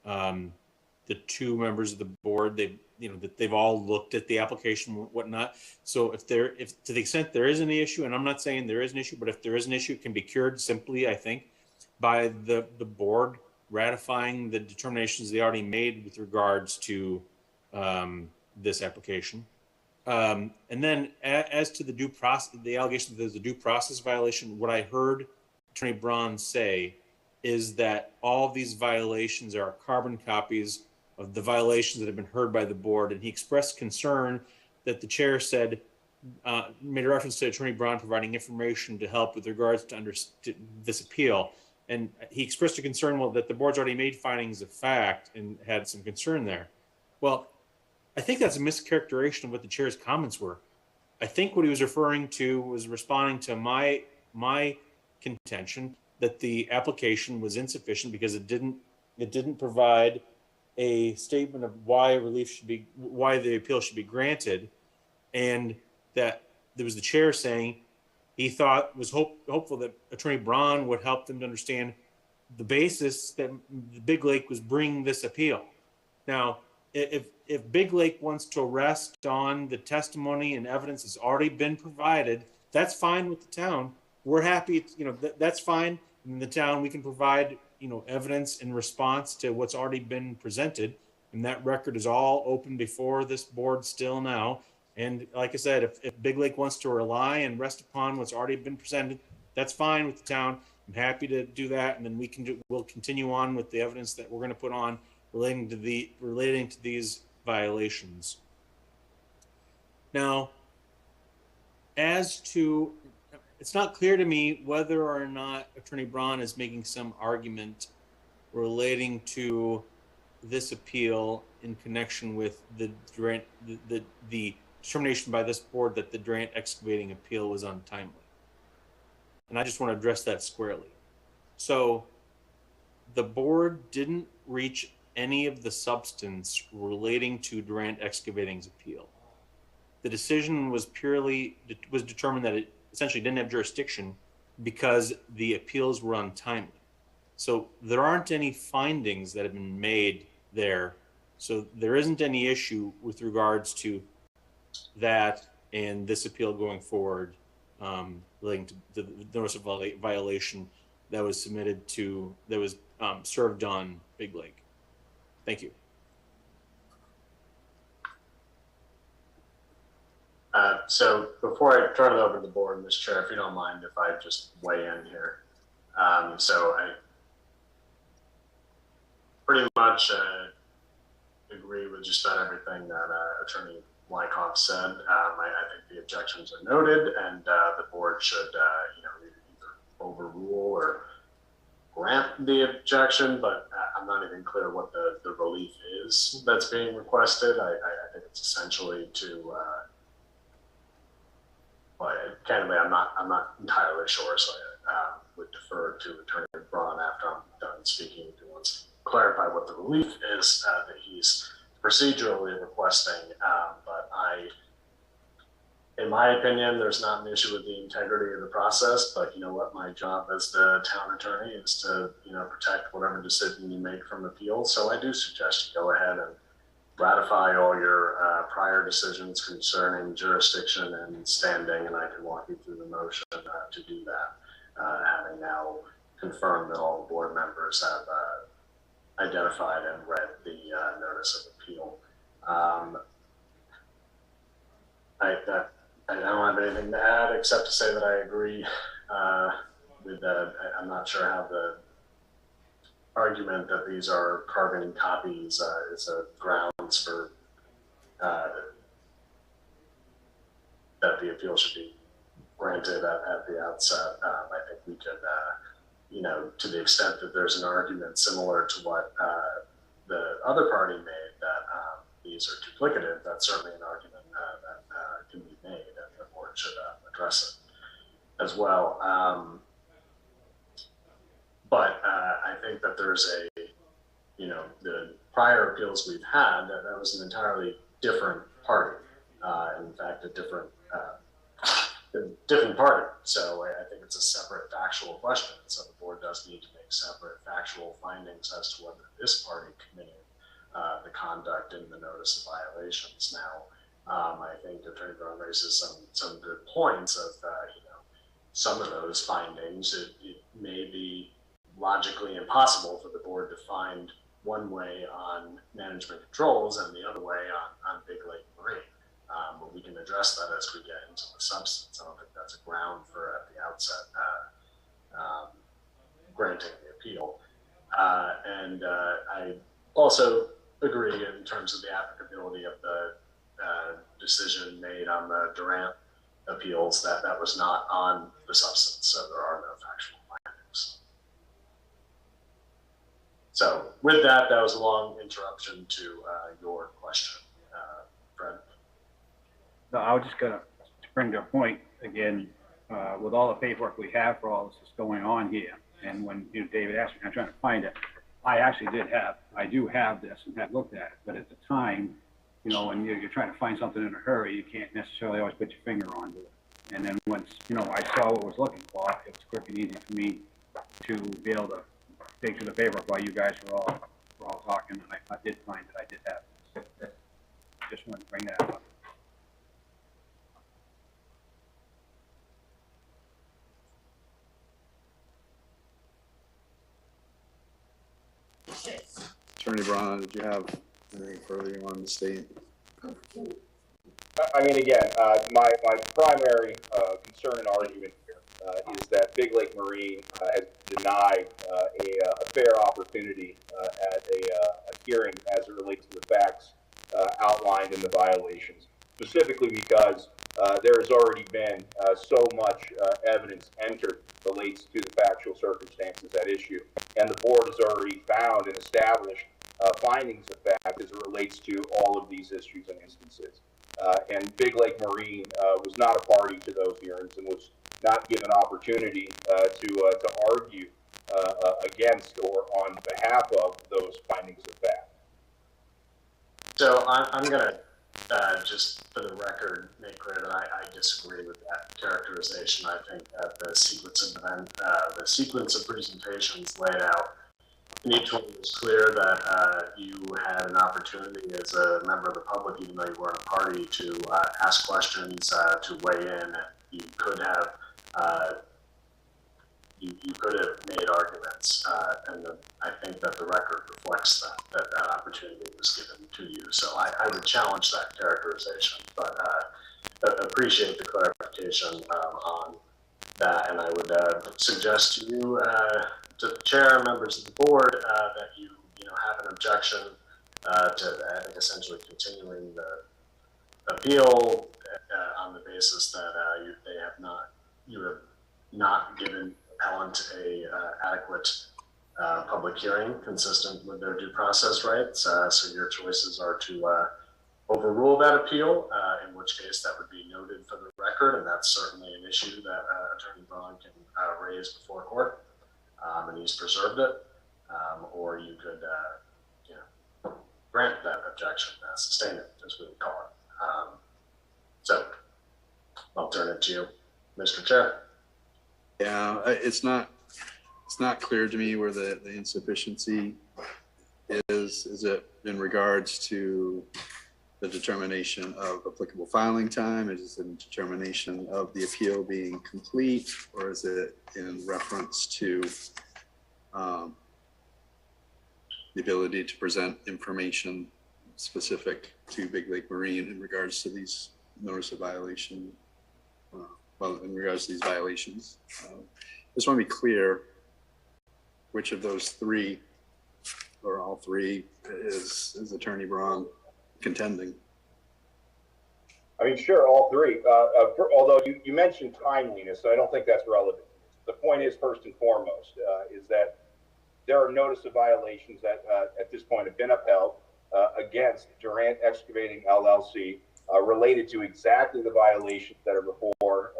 the two members of the board, that they've all looked at the application and whatnot. So if to the extent there is any issue, and I'm not saying there is an issue, but if there is an issue, it can be cured simply, I think, by the board ratifying the determinations they already made with regards to this application. And then as to the due process, the allegation that there's a due process violation, what I heard Attorney Braun say is that all of these violations are carbon copies of the violations that have been heard by the board. And he expressed concern that the chair said, made a reference to Attorney Braun providing information to help with regards to this appeal. And he expressed a concern, that the board's already made findings of fact and had some concern there. Well, I think that's a mischaracterization of what the chair's comments were. I think what he was referring to was responding to my contention that the application was insufficient because it didn't provide a statement of why the appeal should be granted, and that there was the chair saying he was hopeful that Attorney Braun would help them to understand the basis that Big Lake was bringing this appeal. Now, if Big Lake wants to rest on the testimony and evidence that's already been provided, that's fine with the town. We're happy, that's fine. In the town, we can provide, evidence in response to what's already been presented. And that record is all open before this board still now. And like I said, if Big Lake wants to rely and rest upon what's already been presented, that's fine with the town. I'm happy to do that. And then we'll continue on with the evidence that we're going to put on relating to these violations. Now, as to, it's not clear to me whether or not Attorney Braun is making some argument relating to this appeal in connection with the determination by this board that the Durant excavating appeal was untimely. And I just want to address that squarely. So the board didn't reach any of the substance relating to Durant excavating's appeal. The decision was determined that it essentially didn't have jurisdiction because the appeals were untimely. So there aren't any findings that have been made there. So there isn't any issue with regards to that and this appeal going forward relating to the notice of violation that was served on Big Lake. Thank you. So before I turn it over to the board, Mr. Chair, if you don't mind if I just weigh in here. So I pretty much agree with just about everything that Attorney Wyckoff said. I think the objections are noted, and the board should either overrule or grant the objection, but I'm not even clear what the relief is that's being requested. I think it's essentially to candidly, I'm not entirely sure, so I would defer to Attorney Braun after I'm done speaking if he wants to clarify what the relief is that he's procedurally requesting. But in my opinion, there's not an issue with the integrity of the process, but you know what, my job as the town attorney is to, protect whatever decision you make from appeals. So I do suggest you go ahead and ratify all your prior decisions concerning jurisdiction and standing, and I can walk you through the motion to do that, having now confirmed that all the board members have identified and read the notice of appeal. I don't have anything to add except to say that I agree with that. I'm not sure how the argument that these are carbon copies is a grounds for that the appeal should be granted at the outset. I think we could, to the extent that there's an argument similar to what the other party made that these are duplicative, that's certainly an argument that can be made, and the board should address it as well. But I think that there's the prior appeals we've had, that was an entirely different party. In fact, a different party. So I think it's a separate factual question. So the board does need to make separate factual findings as to whether this party committed the conduct in the notice of violations. Now, I think Attorney Brown raises some good points of, some of those findings. It may be logically impossible for the board to find one way on management controls and the other way on Big Lake Marine. But we can address that as we get into the substance. I don't think that's a ground for at the outset granting the appeal. And I also agree in terms of the applicability of the decision made on the Durant appeals that was not on the substance, so there are no factual findings. So with that was a long interruption to your question, Fred. No, I was just gonna bring to a point again, with all the paperwork we have for all this that's going on here, and when David asked me, I'm trying to find it. I do have this and have looked at it, but at the time, when you're trying to find something in a hurry, you can't necessarily always put your finger onto it. And then once, I saw what I was looking for, it was quick and easy for me to be able to dig through the paperwork while you guys were all talking, and I did find that I did have this. Just wanted to bring that up. Attorney Braun, did you have anything further you wanted to state? I mean, again, my primary concern and argument here is that Big Lake Marine has denied a fair opportunity at a hearing as it relates to the facts outlined in the violations, specifically because there has already been so much evidence entered relates to the factual circumstances at issue, and the board has already found and established findings of fact as it relates to all of these issues and instances. And Big Lake Marine was not a party to those hearings and was not given opportunity to argue against or on behalf of those findings of fact. So I'm going to just for the record make clear that I disagree with that characterization. I think that the sequence of presentations laid out in each one was clear that you had an opportunity as a member of the public, even though you weren't a party, to ask questions, to weigh in. You could have made arguments, and I think that the record reflects that opportunity was given to you. So I would challenge that characterization, but appreciate the clarification on that, and I would suggest to you, to the chair, members of the board, that you have an objection to I think essentially continuing the appeal on the basis that you have not given appellant a adequate public hearing consistent with their due process rights. So your choices are to overrule that appeal, in which case that would be noted for the record, and that's certainly an issue that Attorney Braun can raise before court, and he's preserved it, or you could grant that objection, sustain it, as we would call it. So I'll turn it to you, Mr. Chair. Yeah, it's not clear to me where the insufficiency is. Is it in regards to the determination of applicable filing time? Is it in determination of the appeal being complete, or is it in reference to the ability to present information specific to Big Lake Marine in regards to these notice of violation? In regards to these violations, just want to be clear which of those three, or all three, is Attorney Braun contending? I mean, sure, all three. Although you mentioned timeliness, so I don't think that's relevant. The point is, first and foremost, is that there are notice of violations that at this point have been upheld against Durant Excavating LLC related to exactly the violations that are before before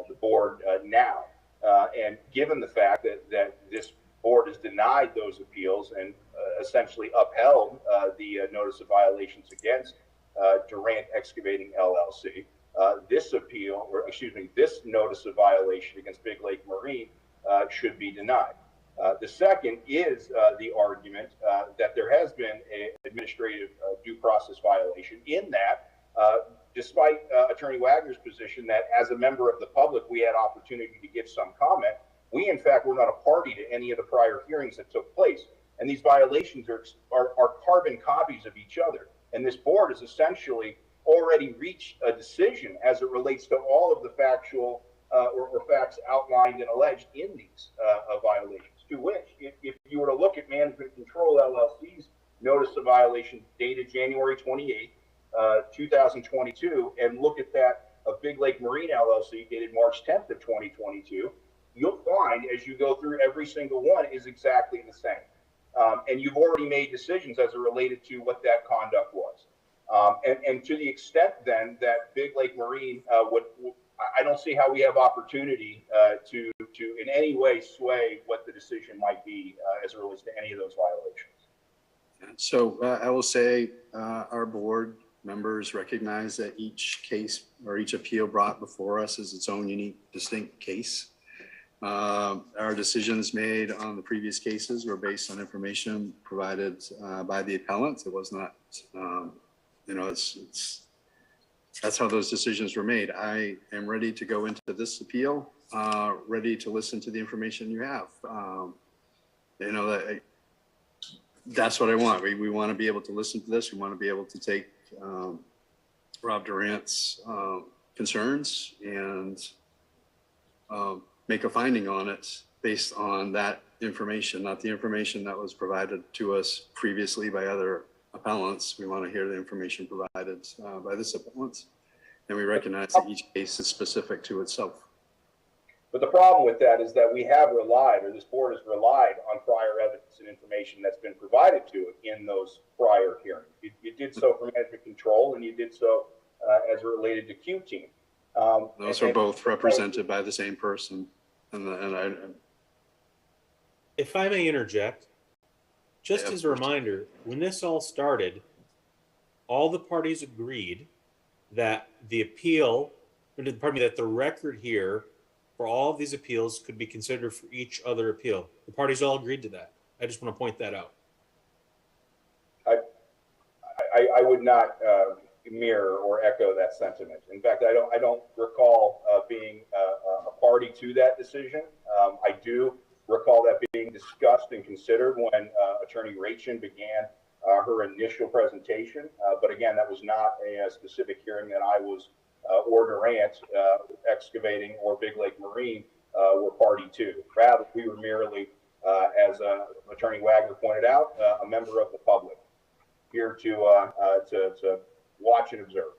the board now. And given the fact that this board has denied those appeals and essentially upheld the notice of violations against Durant Excavating LLC, this appeal, or excuse me, this notice of violation against Big Lake Marine should be denied. The second is the argument that there has been an administrative due process violation in that, despite Attorney Wagner's position that as a member of the public, we had opportunity to give some comment, we in fact were not a party to any of the prior hearings that took place. And these violations are carbon copies of each other. And this board has essentially already reached a decision as it relates to all of the factual or facts outlined and alleged in these violations. To which, if you were to look at Management Control LLC's notice of violation dated January 28th, 2022, and look at that of Big Lake Marine LLC dated March 10th of 2022, you'll find as you go through every single one is exactly the same. And you've already made decisions as it related to what that conduct was. And to the extent then that Big Lake Marine I don't see how we have opportunity to in any way sway what the decision might be as it relates to any of those violations. So I will say our board members recognize that each case or each appeal brought before us is its own unique, distinct case. Our decisions made on the previous cases were based on information provided by the appellant. It was not, that's how those decisions were made. I am ready to go into this appeal, ready to listen to the information you have. That's what I want. We want to be able to listen to this. We want to be able to take Rob Durant's concerns and make a finding on it based on that information, not the information that was provided to us previously by other appellants. We want to hear the information provided by this appellant, and we recognize that each case is specific to itself. But the problem with that is that we have relied, or this board has relied on prior evidence and information that's been provided to it in those prior hearings. You did so for Management Control, and you did so as it related to Q Team. Those are both represented by the same person. If I may interject, just as a reminder, when this all started, all the parties agreed that the appeal, that the record here for all of these appeals could be considered for each other appeal. The parties all agreed to that. I just want to point that out. I would not mirror or echo that sentiment. In fact, I don't recall being a party to that decision. I do recall that being discussed and considered when Attorney Rachin began her initial presentation. But again, that was not a specific hearing that I was or Durant Excavating or Big Lake Marine were party to. Rather, we were merely, as Attorney Wagner pointed out, a member of the public here to watch and observe.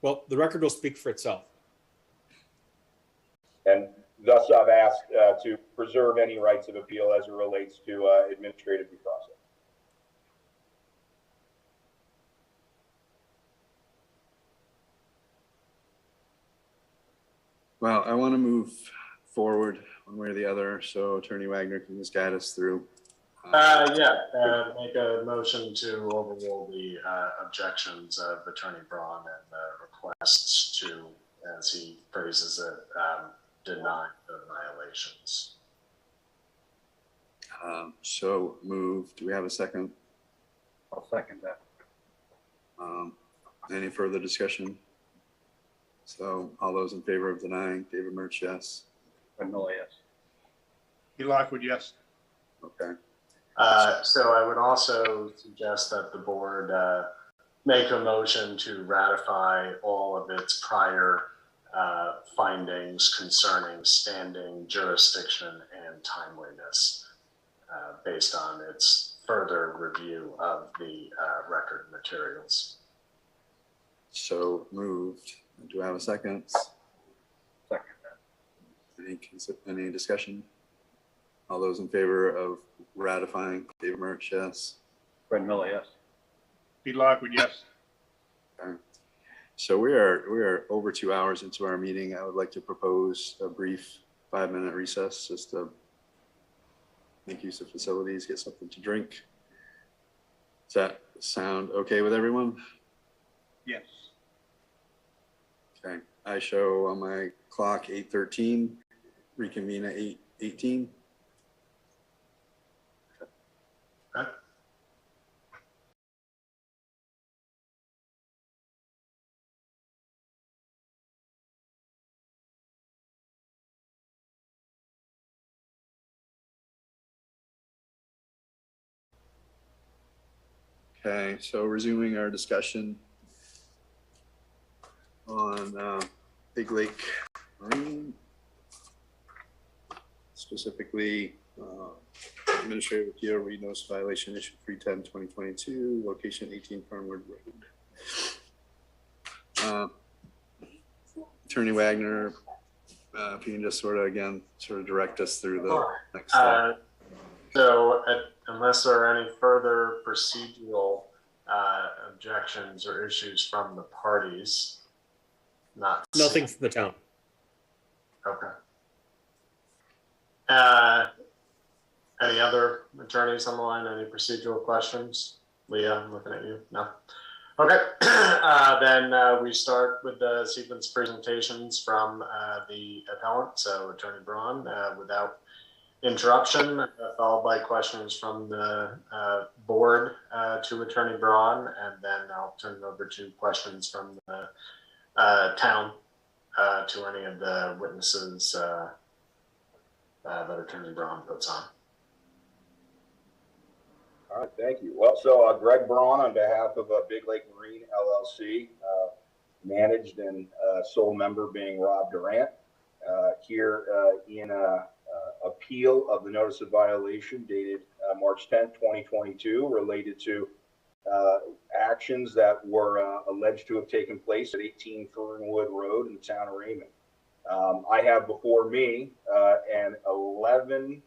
Well, the record will speak for itself. And thus I've asked to preserve any rights of appeal as it relates to administrative due process. Well, I want to move forward one way or the other, so Attorney Wagner can just guide us through. Make a motion to overrule the objections of Attorney Braun and the requests to, as he phrases it, deny the violations. So moved. Do we have a second? I'll second that. Any further discussion? So all those in favor of denying, David Murch, yes. Vanilla, yes. E. Lockwood, yes. Okay. So I would also suggest that the board make a motion to ratify all of its prior findings concerning standing, jurisdiction, and timeliness based on its further review of the record materials. So moved. Do I have a second? Second. Any discussion? All those in favor of ratifying, David Murch, yes. Fred Miller, yes. E. Lockwood, yes. Okay. So we are over 2 hours into our meeting. I would like to propose a brief 5-minute recess just to make use of facilities, get something to drink. Does that sound okay with everyone? Yes. Okay, I show on my clock 8:13, reconvene at 8:18. Okay, so resuming our discussion on Big Lake Marine, specifically administrative appeal, read notice violation issued 3/10/2022, location 18 Farmwood Road. Attorney Wagner, if you can just sort of direct us through the next step. Unless there are any further procedural objections or issues from the parties, Nothing from the town. Okay. Any other attorneys on the line? Any procedural questions? Leah, I'm looking at you. No. Okay. Then we start with the sequence presentations from the appellant. So Attorney Braun, without interruption, followed by questions from the board to Attorney Braun, and then I'll turn it over to questions from the town to any of the witnesses that Attorney Braun puts on. All right, thank you. Well, so Greg Braun on behalf of Big Lake Marine LLC, managed and sole member being Rob Durant, here in appeal of the notice of violation dated March 10th, 2022, related to actions that were alleged to have taken place at 18 Fernwood Road in the town of Raymond. I have before me an 11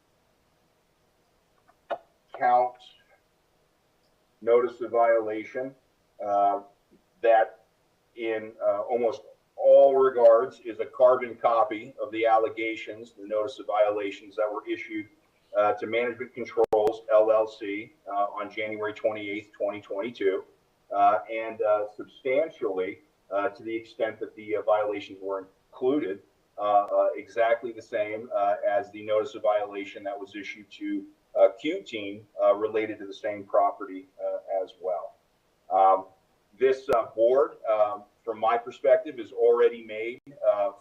count notice of violation that in almost all regards is a carbon copy of the allegations, the notice of violations that were issued to Management Controls LLC on January 28th, 2022, and substantially to the extent that the violations were included, exactly the same as the notice of violation that was issued to Q-Team related to the same property as well. This board, from my perspective, has already made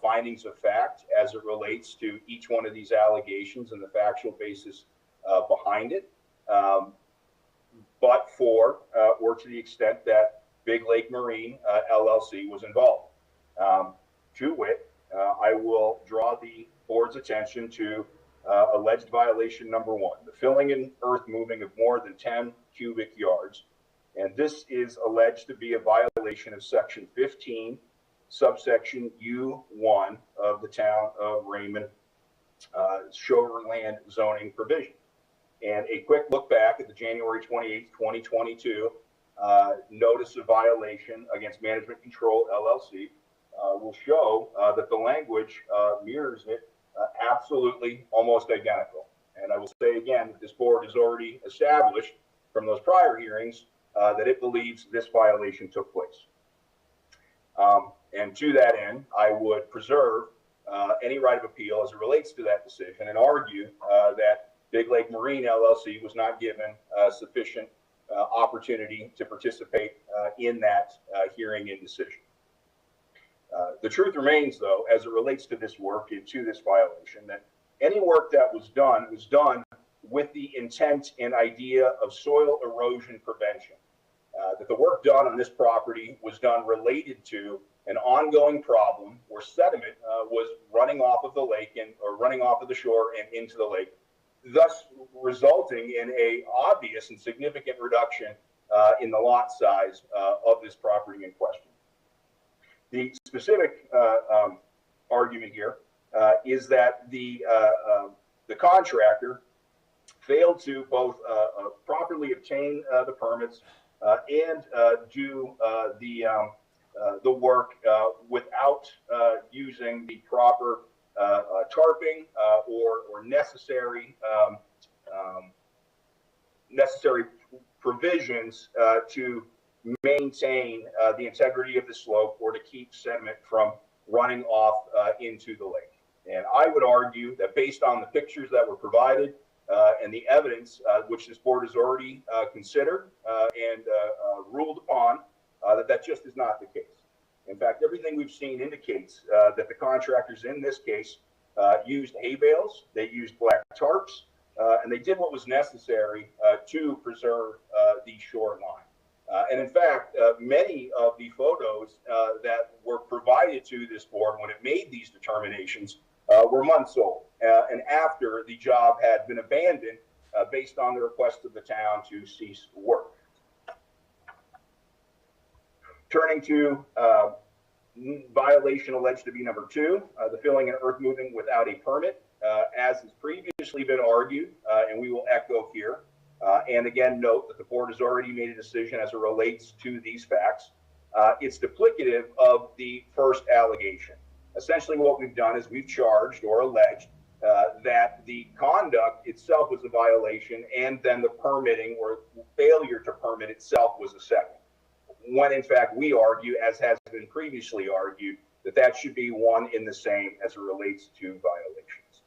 findings of fact as it relates to each one of these allegations and the factual basis behind it. But for, or to the extent that Big Lake Marine LLC was involved. To wit, I will draw the board's attention to alleged violation number 1, the filling and earth moving of more than 10 cubic yards. And this is alleged to be a violation of section 15, subsection U1 of the town of Raymond shoreland zoning provision. And a quick look back at the January 28th, 2022 notice of violation against Management Control LLC will show that the language mirrors it absolutely almost identical. And I will say again that this board has already established from those prior hearings that it believes this violation took place. And to that end, I would preserve any right of appeal as it relates to that decision and argue that Big Lake Marine LLC was not given sufficient opportunity to participate in that hearing and decision. The truth remains, though, as it relates to this work and to this violation, that any work that was done with the intent and idea of soil erosion prevention. That the work done on this property was done related to an ongoing problem where sediment was running off of the lake or running off of the shore and into the lake, thus resulting in a obvious and significant reduction in the lot size of this property in question. The specific argument here is that the contractor failed to both properly obtain the permits and do the the work without using the proper tarping or necessary necessary provisions to maintain the integrity of the slope or to keep sediment from running off into the lake. And I would argue that based on the pictures that were provided and the evidence which this board has already considered and ruled upon, that just is not the case. In fact, everything we've seen indicates that the contractors in this case used hay bales, they used black tarps, and they did what was necessary to preserve the shoreline. And in fact, many of the photos that were provided to this board when it made these determinations were months old and after the job had been abandoned based on the request of the town to cease work. Turning to violation alleged to be number 2, the filling and earth moving without a permit, as has previously been argued, and we will echo here. And again, note that the board has already made a decision as it relates to these facts. It's duplicative of the first allegation. Essentially what we've done is we've charged or alleged that the conduct itself was a violation and then the permitting or failure to permit itself was a second. When in fact we argue, as has been previously argued, that that should be one in the same as it relates to violations.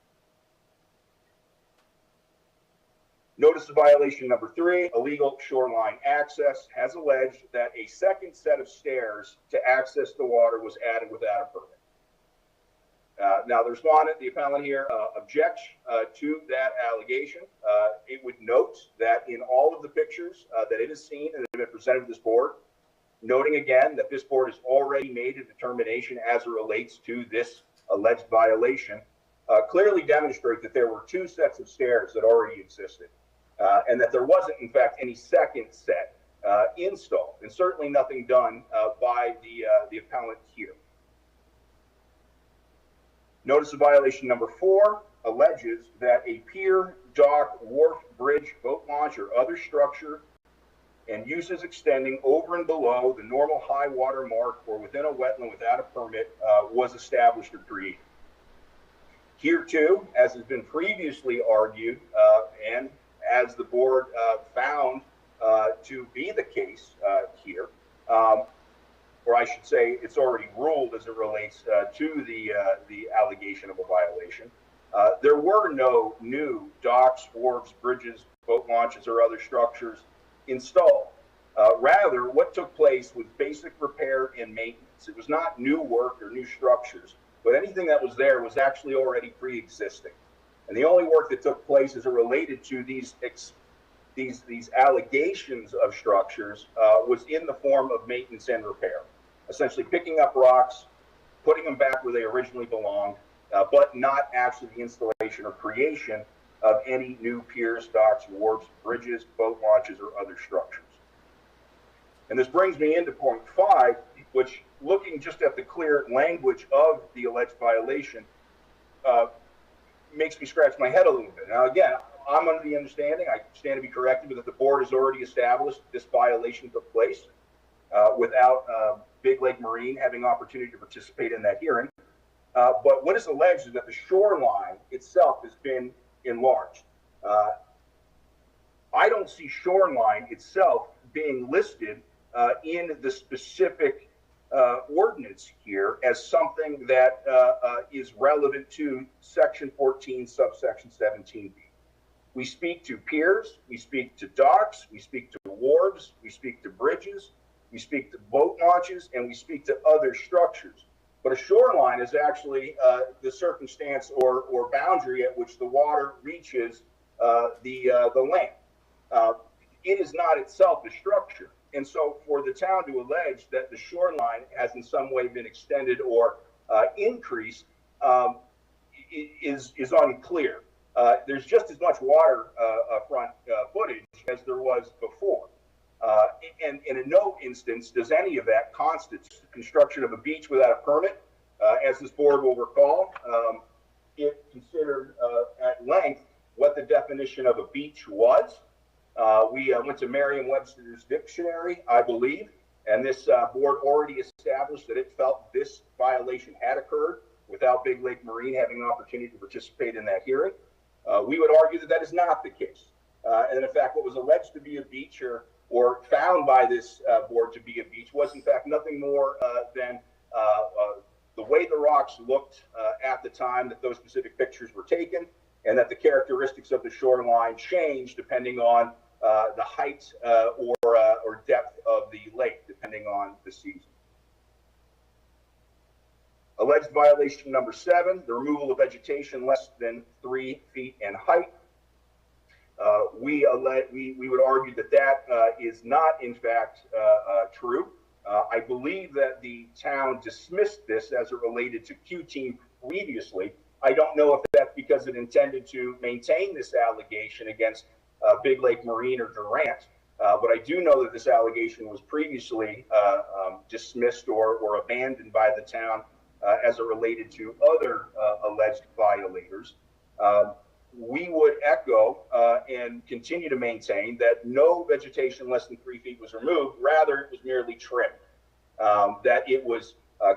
Notice of violation number 3, illegal shoreline access, has alleged that a second set of stairs to access the water was added without a permit. Now, the respondent, the appellant here, objects to that allegation. It would note that in all of the pictures that it has seen and that have been presented to this board, noting again that this board has already made a determination as it relates to this alleged violation, clearly demonstrate that there were 2 sets of stairs that already existed, and that there wasn't, in fact, any second set installed, and certainly nothing done by the appellant here. Notice of violation number 4 alleges that a pier, dock, wharf, bridge, boat launch, or other structure and uses extending over and below the normal high water mark or within a wetland without a permit was established or created. Here too, as has been previously argued and as the board found to be the case here, or I should say it's already ruled as it relates to the allegation of a violation. There were no new docks, wharves, bridges, boat launches, or other structures installed. Rather, what took place was basic repair and maintenance. It was not new work or new structures, but anything that was there was actually already pre-existing. And the only work that took place as it related to these allegations of structures was in the form of maintenance and repair. Essentially picking up rocks, putting them back where they originally belonged, but not actually the installation or creation of any new piers, docks, wharves, bridges, boat launches, or other structures. And this brings me into point 5, which, looking just at the clear language of the alleged violation, makes me scratch my head a little bit. Now, again, I'm under the understanding, I stand to be corrected, but that the board has already established this violation took place without Big Lake Marine having opportunity to participate in that hearing. But what is alleged is that the shoreline itself has been enlarged. I don't see shoreline itself being listed in the specific ordinance here as something that is relevant to section 14, subsection 17B. We speak to piers, we speak to docks, we speak to wharves, we speak to bridges, we speak to boat launches, and we speak to other structures. But a shoreline is actually the circumstance or boundary at which the water reaches the land. It is not itself a structure. And so for the town to allege that the shoreline has in some way been extended or increased is unclear. There's just as much water front footage as there was before. And in no instance does any of that constitute construction of a beach without a permit. As this board will recall, it considered at length what the definition of a beach was. We went to Merriam-Webster's dictionary, I believe, And this board already established that it felt this violation had occurred without Big Lake Marine having an opportunity to participate in that hearing. We would argue that that is not the case. And in fact, what was alleged to be a beach or found by this board to be a beach was in fact nothing more than the way the rocks looked at the time that those specific pictures were taken, and that the characteristics of the shoreline changed depending on the height or depth of the lake, depending on the season. Alleged violation number 7, the removal of vegetation less than 3 feet in height. We would argue that that is not in fact true. I believe that the town dismissed this as it related to Q-Team previously. I don't know if that's because it intended to maintain this allegation against Big Lake Marine or Durant, but I do know that this allegation was previously dismissed or abandoned by the town as it related to other alleged violators. We would echo and continue to maintain that no vegetation less than 3 feet was removed. Rather, it was merely trimmed. That it was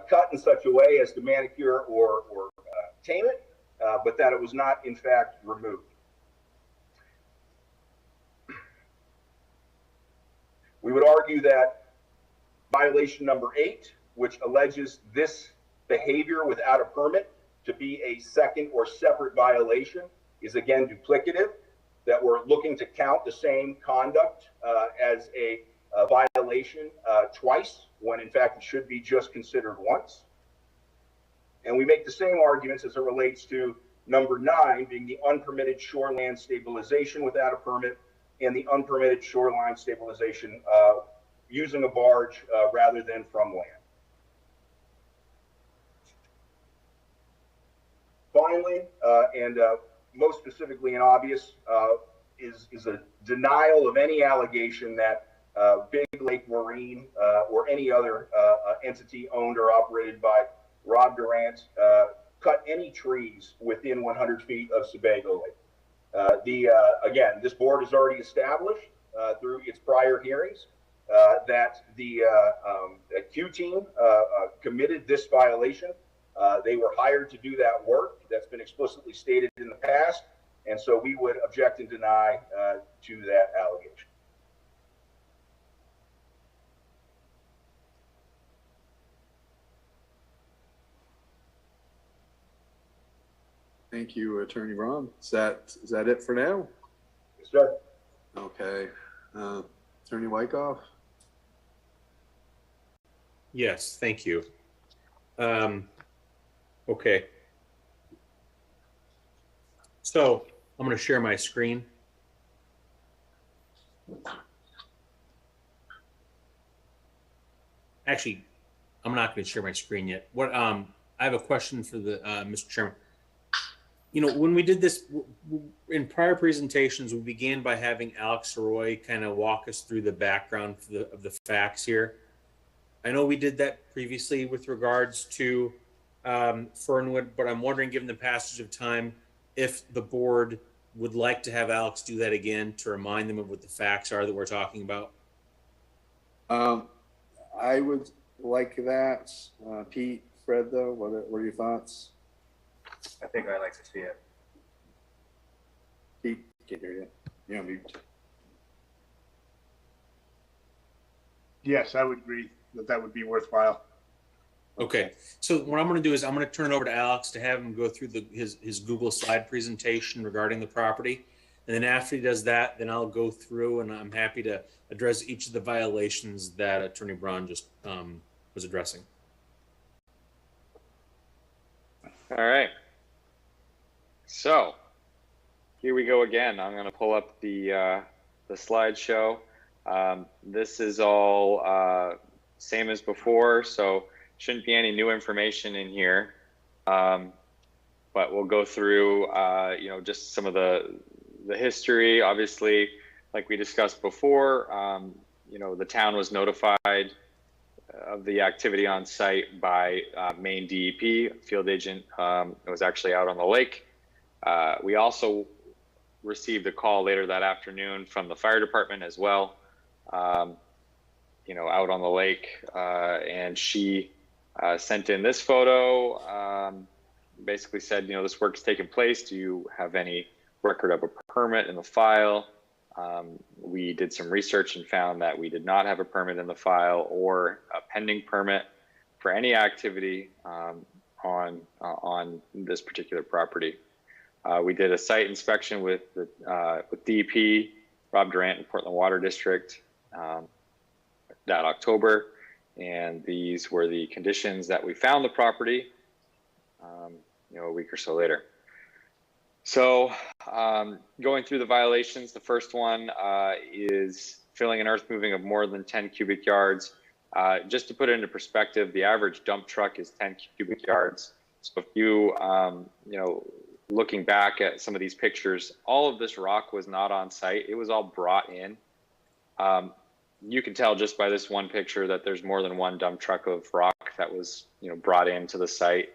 cut in such a way as to manicure or tame it, but that it was not in fact removed. We would argue that violation number 8, which alleges this behavior without a permit to be a second or separate violation, is again duplicative, that we're looking to count the same conduct as a violation twice, when in fact it should be just considered once. And we make the same arguments as it relates to number 9, being the unpermitted shoreland stabilization without a permit, and the unpermitted shoreline stabilization using a barge rather than from land. Finally, and most specifically and obvious, is a denial of any allegation that Big Lake Marine or any other entity owned or operated by Rob Durant cut any trees within 100 feet of Sebago Lake. Again, this board has already established through its prior hearings that the Q-Team committed this violation. They were hired to do that work. That's been explicitly stated in the past, and so we would object and deny to that allegation. Thank you, Attorney Braun. Is that it for now? Yes, sir. Okay. Attorney Wyckoff? Yes, thank you. Okay. So I'm going to share my screen. Actually, I'm not going to share my screen yet. What I have a question for the Mr. Chairman. You know, when we did this in prior presentations, we began by having Alex Roy kind of walk us through the background of the facts here. I know we did that previously with regards to Fernwood, but I'm wondering, given the passage of time, if the board would like to have Alex do that again to remind them of what the facts are that we're talking about. I would like that. Pete, Fred, though, what are your thoughts? I think I'd like to see it. Pete, can't hear you. You're on mute. Yes, I would agree that that would be worthwhile. Okay, so what I'm going to do is I'm going to turn it over to Alex to have him go through his Google slide presentation regarding the property. And then after he does that, then I'll go through and I'm happy to address each of the violations that Attorney Braun just was addressing. All right. So here we go again. I'm going to pull up the slideshow. This is all same as before, so shouldn't be any new information in here. But we'll go through, you know, just some of the history. Obviously, like we discussed before, you know, the town was notified of the activity on site by Maine DEP, field agent. It was actually out on the lake. We also received a call later that afternoon from the fire department as well. out on the lake, and she sent in this photo. Basically said, this work's taken place. Do you have any record of a permit in the file? We did some research and found that we did not have a permit in the file or a pending permit for any activity on this particular property. We did a site inspection with DEP, Rob Durant, and Portland Water District that October, and these were the conditions that we found the property a week or so later. So going through the violations, the first one is filling an earth moving of more than 10 cubic yards. Just to put it into perspective, the average dump truck is 10 cubic yards. So if you, looking back at some of these pictures, all of this rock was not on site. It was all brought in. You can tell just by this one picture that there's more than one dump truck of rock that was, brought into the site.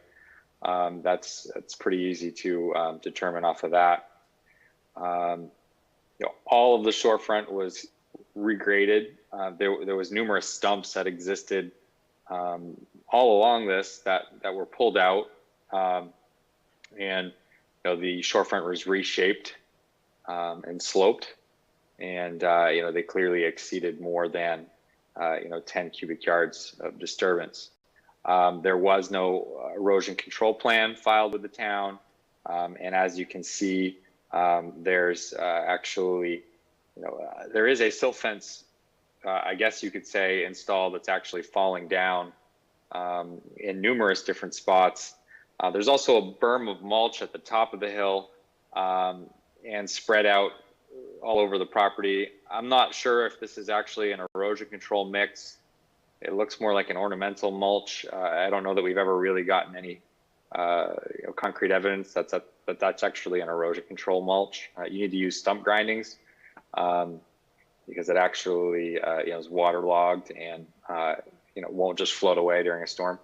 That's pretty easy to determine off of that. All of the shorefront was regraded. There was numerous stumps that existed all along this that were pulled out, and the shorefront was reshaped and sloped, and they clearly exceeded more than 10 cubic yards of disturbance. There was no erosion control plan filed with the town, and as you can see, there's actually, there is a silt fence, I guess you could say, installed that's actually falling down in numerous different spots. There's also a berm of mulch at the top of the hill and spread out all over the property. I'm not sure if this is actually an erosion control mix. It looks more like an ornamental mulch. I don't know that we've ever really gotten any concrete evidence that that's actually an erosion control mulch. You need to use stump grindings because it actually is waterlogged and won't just float away during a storm.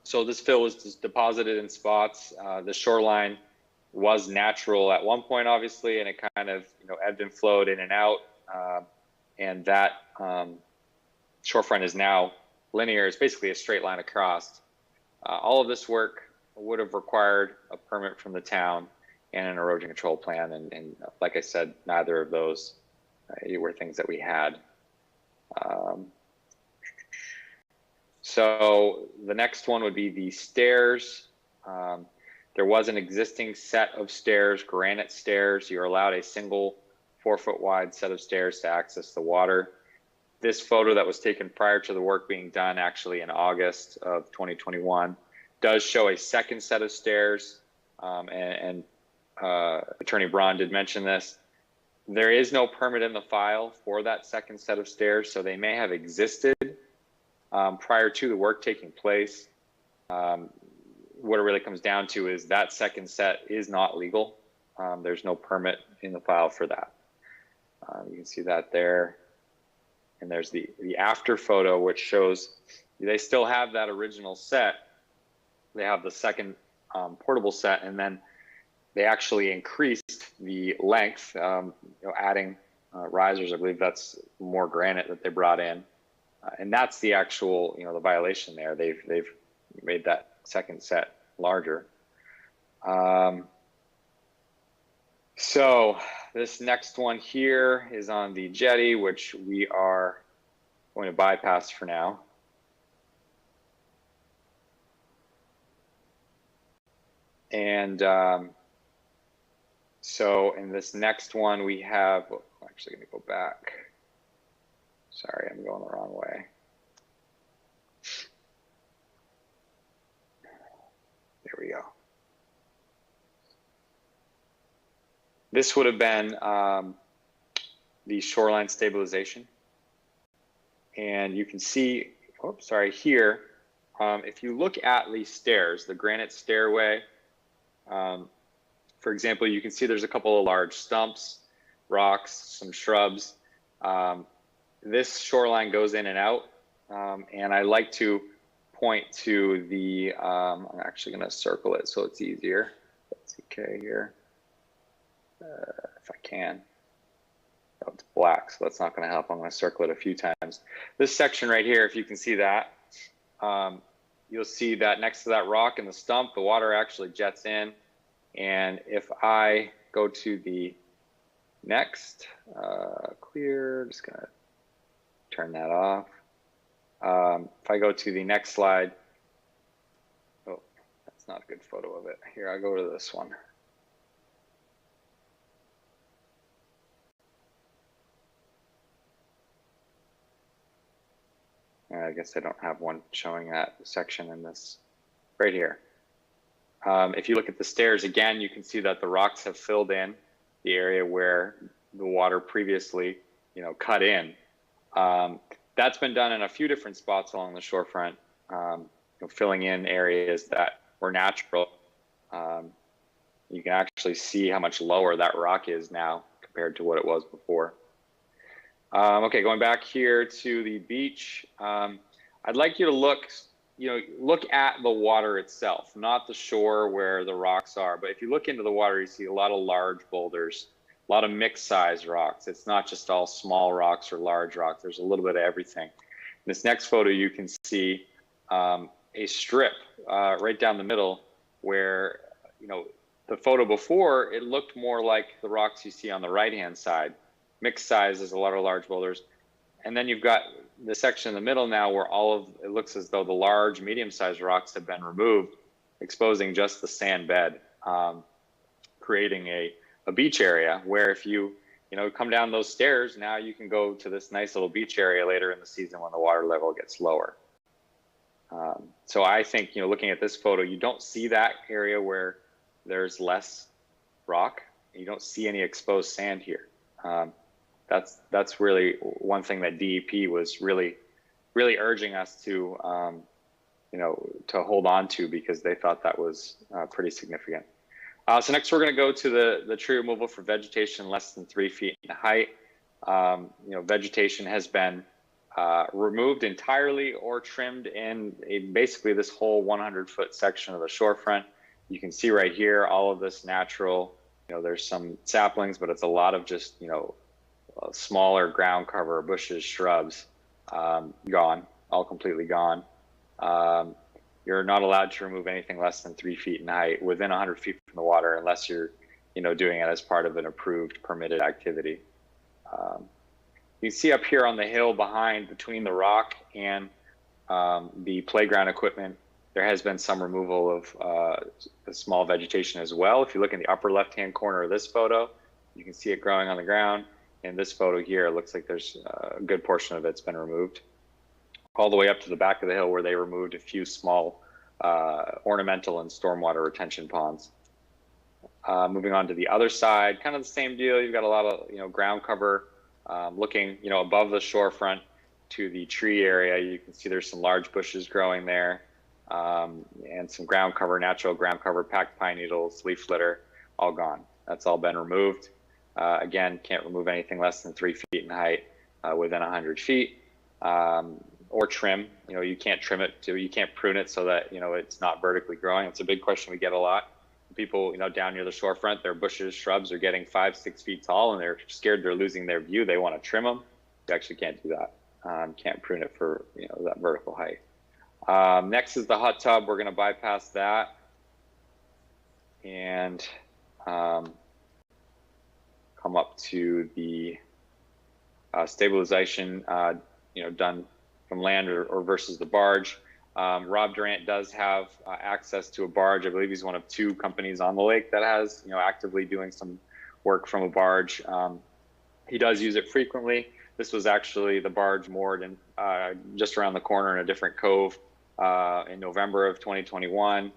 So this fill was just deposited in spots. The shoreline was natural at one point, obviously, and it kind of ebbed and flowed in and out. And that shorefront is now linear. It's basically a straight line across. All of this work would have required a permit from the town and an erosion control plan. And like I said, neither of those were things that we had. So the next one would be the stairs. There was an existing set of stairs, granite stairs. You're allowed a single 4-foot wide set of stairs to access the water. This photo that was taken prior to the work being done, actually in August of 2021, does show a second set of stairs. And Attorney Braun did mention this. There is no permit in the file for that second set of stairs, so they may have existed prior to the work taking place. What it really comes down to is that second set is not legal. There's no permit in the file for that. You can see that there. And there's the after photo, which shows they still have that original set. They have the second portable set, and then they actually increased the length, adding risers. I believe that's more granite that they brought in. And that's the actual, the violation there. They've made that second set larger. So this next one here is on the jetty, which we are going to bypass for now. And so in this next one, we have, I'm actually going to go back. Sorry, I'm going the wrong way. There we go. This would have been the shoreline stabilization. And you can see, oops, sorry, here, if you look at the stairs, the granite stairway, for example, you can see there's a couple of large stumps, rocks, some shrubs. This shoreline goes in and out. And I like to point to the, I'm actually going to circle it so it's easier. That's okay here. If I can. Oh, it's black, so that's not going to help. I'm going to circle it a few times. This section right here, if you can see that, you'll see that next to that rock and the stump, the water actually jets in. And if I go to the next, clear, just going to turn that off. If I go to the next slide, oh, that's not a good photo of it. Here, I'll go to this one. I guess I don't have one showing that section in this right here. If you look at the stairs again, you can see that the rocks have filled in the area where the water previously, cut in. That's been done in a few different spots along the shorefront, filling in areas that were natural. You can actually see how much lower that rock is now compared to what it was before. Okay, going back here to the beach, I'd like you to look at the water itself, not the shore where the rocks are. But if you look into the water, you see a lot of large boulders, a lot of mixed size rocks. It's not just all small rocks or large rocks. There's a little bit of everything. In this next photo, you can see a strip right down the middle where, the photo before, it looked more like the rocks you see on the right-hand side. Mixed size is a lot of large boulders. And then you've got the section in the middle now where it looks as though the large, medium-sized rocks have been removed, exposing just the sand bed, creating a beach area where if you come down those stairs, now you can go to this nice little beach area later in the season when the water level gets lower. So I think, looking at this photo, you don't see that area where there's less rock. You don't see any exposed sand here. That's really one thing that DEP was really urging us to, to hold on to, because they thought that was pretty significant. So next we're going to go to the tree removal for vegetation less than 3 feet in height. Vegetation has been removed entirely or trimmed in basically this whole 100-foot section of the shorefront. You can see right here all of this natural. There's some saplings, but it's a lot of just smaller ground cover, bushes, shrubs, gone, all completely gone. You're not allowed to remove anything less than 3 feet in height within 100 feet from the water, unless you're, doing it as part of an approved permitted activity. You see up here on the hill between the rock and the playground equipment, there has been some removal of the small vegetation as well. If you look in the upper left-hand corner of this photo, you can see it growing on the ground. In this photo here, it looks like there's a good portion of it's been removed. All the way up to the back of the hill where they removed a few small ornamental and stormwater retention ponds. Moving on to the other side, kind of the same deal. You've got a lot of ground cover looking above the shorefront to the tree area. You can see there's some large bushes growing there, and some ground cover, natural ground cover, packed pine needles, leaf litter, all gone. That's all been removed. Again, can't remove anything less than 3 feet in height within 100 feet, or trim. You can't trim it you can't prune it so that it's not vertically growing. It's a big question we get a lot. People down near the shorefront, their bushes, shrubs are getting 5-6 feet tall, and they're scared they're losing their view. They want to trim them. You actually can't do that. Can't prune it for that vertical height. Next is the hot tub. We're going to bypass that and come up to the stabilization, done from land or versus the barge. Rob Durant does have access to a barge. I believe he's one of 2 companies on the lake that has, actively doing some work from a barge. He does use it frequently. This was actually the barge moored in, just around the corner in a different cove in November of 2021.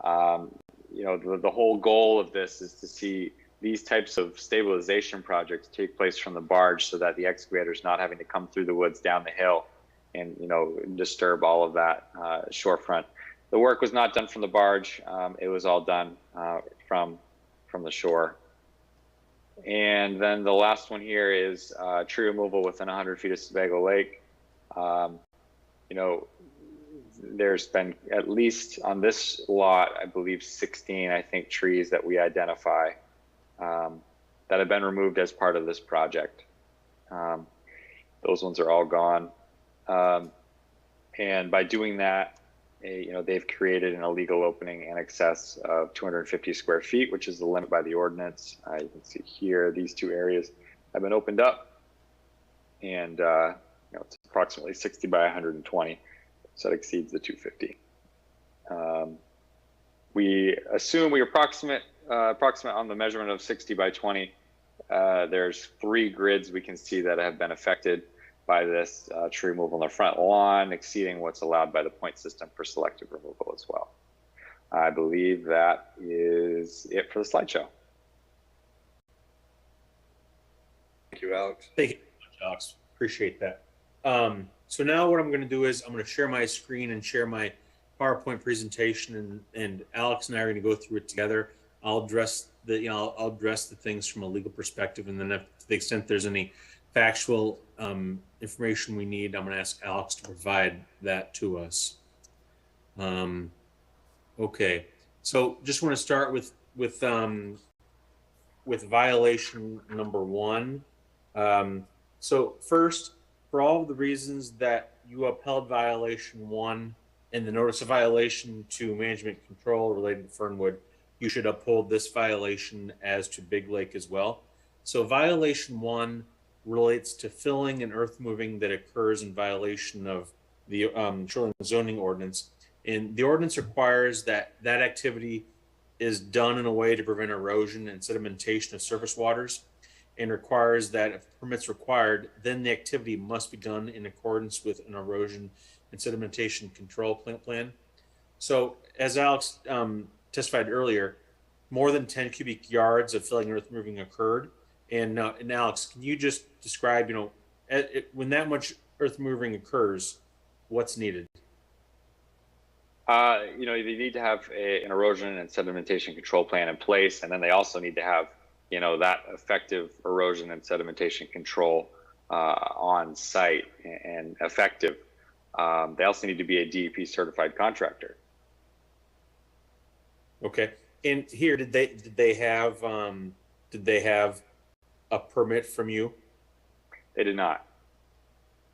The whole goal of this is to see these types of stabilization projects take place from the barge so that the excavator is not having to come through the woods down the hill and disturb all of that shorefront. The work was not done from the barge. It was all done from the shore. And then the last one here is tree removal within 100 feet of Sebago Lake. There's been at least on this lot, I believe 16, trees that we identify that have been removed as part of this project. Those ones are all gone. And by doing that, they've created an illegal opening in excess of 250 square feet, which is the limit by the ordinance. You can see here, these two areas have been opened up, and it's approximately 60 by 120, so it exceeds the 250. We assume we approximate on the measurement of 60 by 20. There's 3 grids we can see that have been affected by this tree removal on the front lawn, exceeding what's allowed by the point system for selective removal as well. I believe that is it for the slideshow. Thank you, Alex. Thank you, Alex. Appreciate that. So now what I'm going to do is I'm going to share my screen and share my PowerPoint presentation, and Alex and I are going to go through it together. I'll address I'll address the things from a legal perspective, and then to the extent there's any factual information we need, I'm going to ask Alex to provide that to us. Okay, so just want to start with violation number 1. So first, for all of the reasons that you upheld violation 1 and the notice of violation to management control related to Fernwood, you should uphold this violation as to Big Lake as well. So violation 1 relates to filling and earth moving that occurs in violation of the shoreline zoning ordinance. And the ordinance requires that that activity is done in a way to prevent erosion and sedimentation of surface waters, and requires that if permits required, then the activity must be done in accordance with an erosion and sedimentation control plan. So as Alex testified earlier, more than 10 cubic yards of filling and earth moving occurred. And Alex, can you just describe, when that much earth moving occurs, what's needed? They need to have an erosion and sedimentation control plan in place, and then they also need to have, that effective erosion and sedimentation control on site and effective. They also need to be a DEP certified contractor. Okay, and here did they have a permit from you? They did not.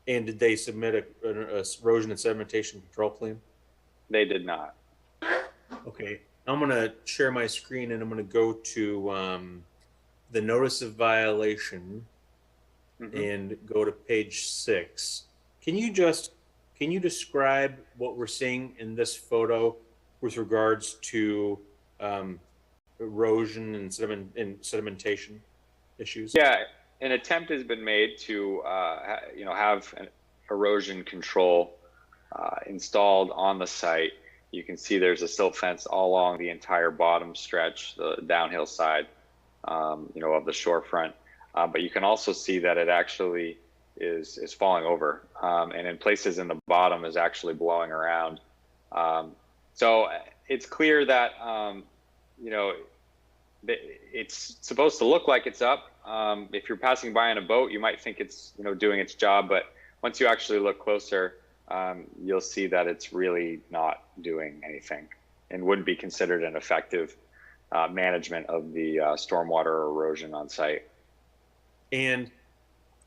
And did they submit a erosion and sedimentation control plan? They did not. Okay, I'm gonna share my screen and I'm gonna go to the notice of violation and go to page 6. Can you describe what we're seeing in this photo with regards to erosion and sedimentation issues? Yeah, an attempt has been made to have an erosion control installed on the site. You can see there's a silt fence all along the entire bottom stretch, the downhill side, of the shorefront. But you can also see that it actually is falling over, and in places in the bottom is actually blowing around. So it's clear that it's supposed to look like it's up. If you're passing by on a boat, you might think it's doing its job, but once you actually look closer, you'll see that it's really not doing anything and wouldn't be considered an effective management of the stormwater erosion on site. And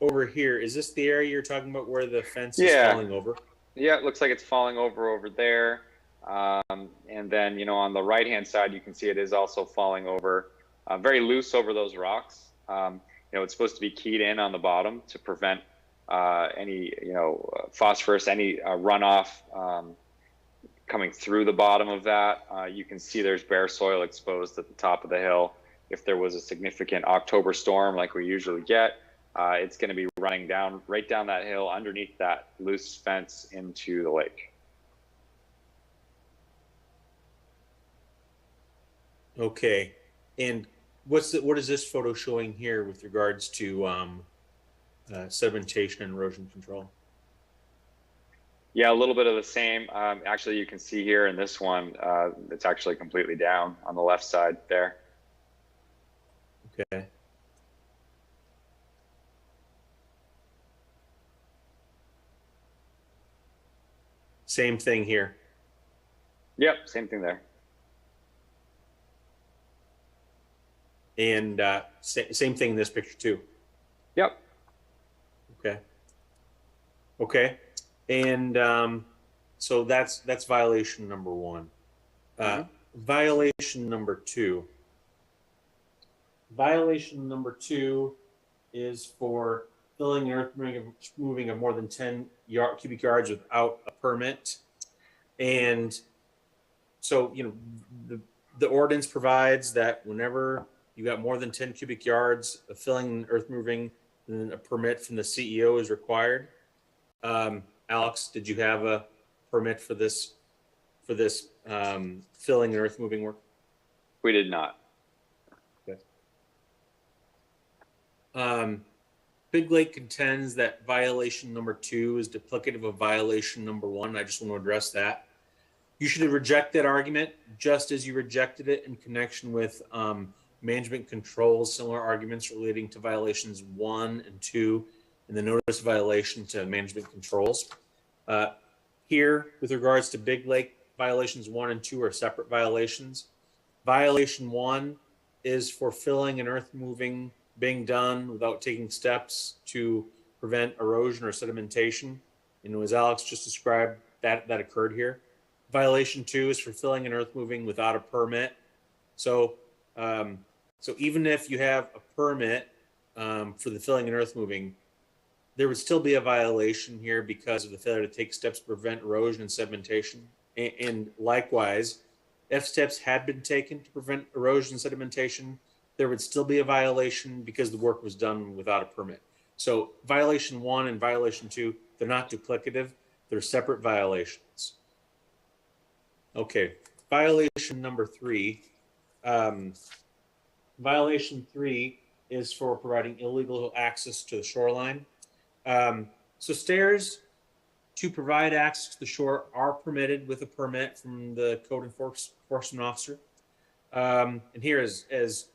over here, is this the area you're talking about where the fence is falling over? Yeah, it looks like it's falling over there. And then, on the right-hand side, you can see it is also falling over, very loose over those rocks. It's supposed to be keyed in on the bottom to prevent any, phosphorus, any runoff coming through the bottom of that. You can see there's bare soil exposed at the top of the hill. If there was a significant October storm like we usually get, it's going to be running right down that hill underneath that loose fence into the lake. Okay, and what is this photo showing here with regards to sedimentation and erosion control? Yeah, a little bit of the same. Actually, you can see here in this one, it's actually completely down on the left side there. Okay. Same thing here. Yep, same thing there. And same thing in this picture too. Yep. Okay, and so that's violation number one. Violation number two. Violation number two is for filling and earth moving of more than 10 cubic yards without a permit. And so, you know, the ordinance provides that whenever you got more than 10 cubic yards of filling and earth moving, then a permit from the CEO is required. Alex, did you have a permit for this filling and earth moving work? We did not. Okay. Big Lake contends that violation number 2 is duplicative of violation number 1. I just want to address that. You should reject that argument just as you rejected it in connection with management controls, similar arguments relating to violations 1 and 2 and the notice violation to management controls. Here, with regards to Big Lake, violations 1 and 2 are separate violations. Violation 1 is for filling and earth moving being done without taking steps to prevent erosion or sedimentation. And as Alex just described, that occurred here. Violation 2 is for filling and earth moving without a permit. So even if you have a permit for the filling and earth moving, there would still be a violation here because of the failure to take steps to prevent erosion and sedimentation. And likewise, if steps had been taken to prevent erosion and sedimentation, there would still be a violation because the work was done without a permit. So violation 1 and violation 2, they're not duplicative, they're separate violations. Okay, violation number 3. Violation 3 is for providing illegal access to the shoreline. So stairs to provide access to the shore are permitted with a permit from the code enforcement officer. And here, as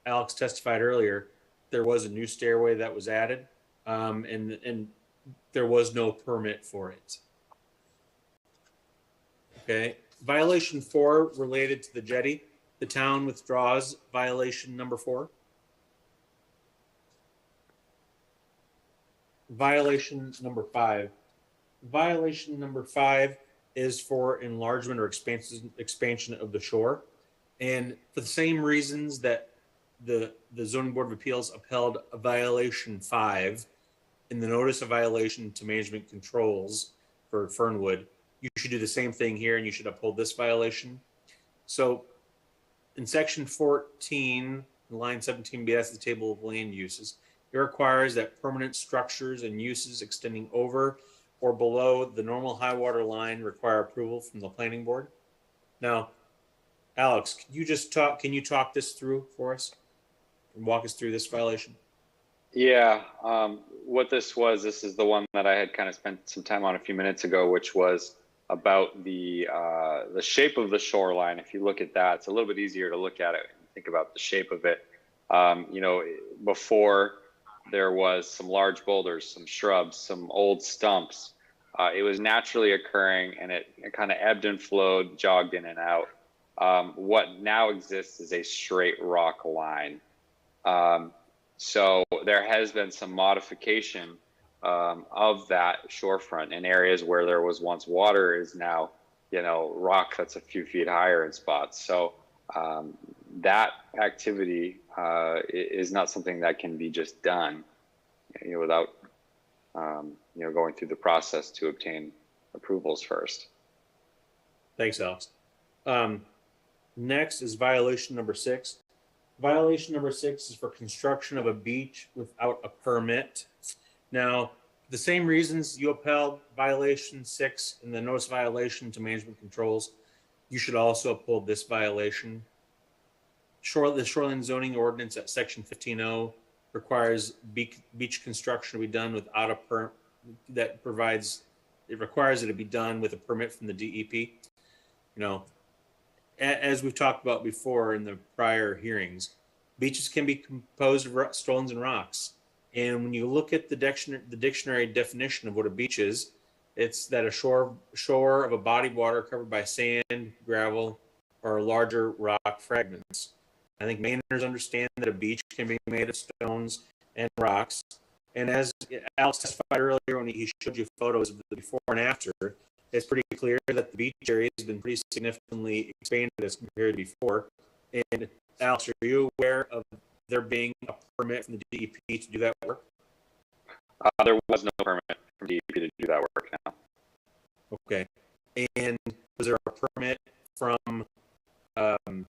Alex testified earlier, there was a new stairway that was added, and there was no permit for it. Okay, violation 4 related to the jetty. The town withdraws violation number 4. Violation number 5. Violation number 5 is for enlargement or expansion of the shore. And for the same reasons that the Zoning Board of Appeals upheld a violation 5 in the notice of violation to management controls for Fernwood, you should do the same thing here and you should uphold this violation. So in section 14, line 17B, that's the table of land uses. It requires that permanent structures and uses extending over or below the normal high water line require approval from the planning board. Now, Alex, can you talk this through for us and walk us through this violation? Yeah, what this is the one that I had kind of spent some time on a few minutes ago, which was about the shape of the shoreline. If you look at that, it's a little bit easier to look at it and think about the shape of it. You know, before there was some large boulders, some shrubs, some old stumps. It was naturally occurring and it kind of ebbed and flowed, jogged in and out. What now exists is a straight rock line. So there has been some modification of that shorefront in areas where there was once water is now, you know, rock that's a few feet higher in spots. So that activity is not something that can be just done, you know, without you know, going through the process to obtain approvals first. Thanks, Alex. Next is violation number 6. Violation number 6 is for construction of a beach without a permit. Now, the same reasons you upheld violation 6 in the notice violation to management controls, you should also uphold this violation. The shoreline zoning ordinance at section 15.0 requires beach construction to be done without a permit. It requires it to be done with a permit from the DEP. You know, as we've talked about before in the prior hearings, beaches can be composed of stones and rocks. And when you look at the dictionary definition of what a beach is, it's that a shore of a body of water covered by sand, gravel, or larger rock fragments. I think Mainers understand that a beach can be made of stones and rocks, And as Alex testified earlier when he showed you photos of the before and after, it's pretty clear that the beach area has been pretty significantly expanded as compared to before. And Alex, are you aware of there being a permit from the DEP to do that work? There was no permit from DEP to do that work now. Okay. And was there a permit from, and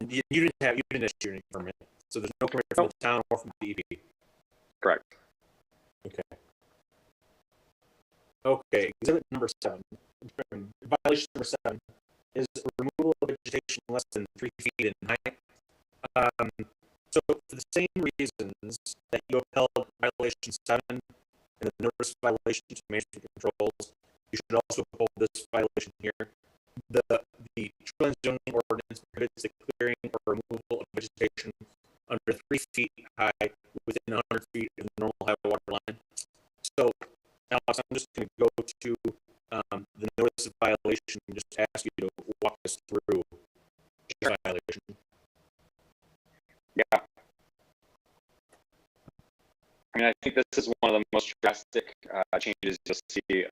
you didn't issue any permit, so there's no permit from the town or from DEP? Correct. Okay. Okay, exhibit number 7. Violation number 7 is removal of vegetation less than 3 feet in height. So for the same reasons that you upheld violation 7 and the notice of violation to management controls, you should also uphold this violation here. The shoreline zoning ordinance prohibits the clearing or removal of vegetation under 3 feet high within 100 feet of the normal high water line. So, Alex, I'm just going to go to the notice of violation and just ask you to walk us through the violation. Yeah. I mean, I think this is one of the most drastic changes you'll see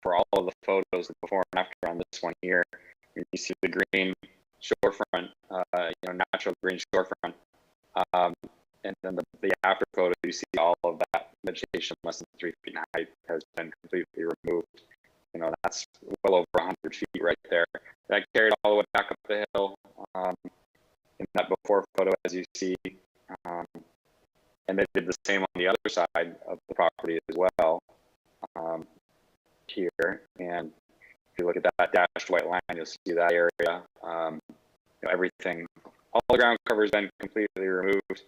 for all of the photos before and after on this one here. You see the green shorefront, natural green shorefront. And then the after photo, you see all of that vegetation less than 3 feet in height has been completely removed. That's well over 100 feet right there. That carried all the way back up the hill in that before photo, as you see. And they did the same on the other side of the property as well here. And if you look at that dashed white line, you'll see that area. Everything, all the ground cover has been completely removed.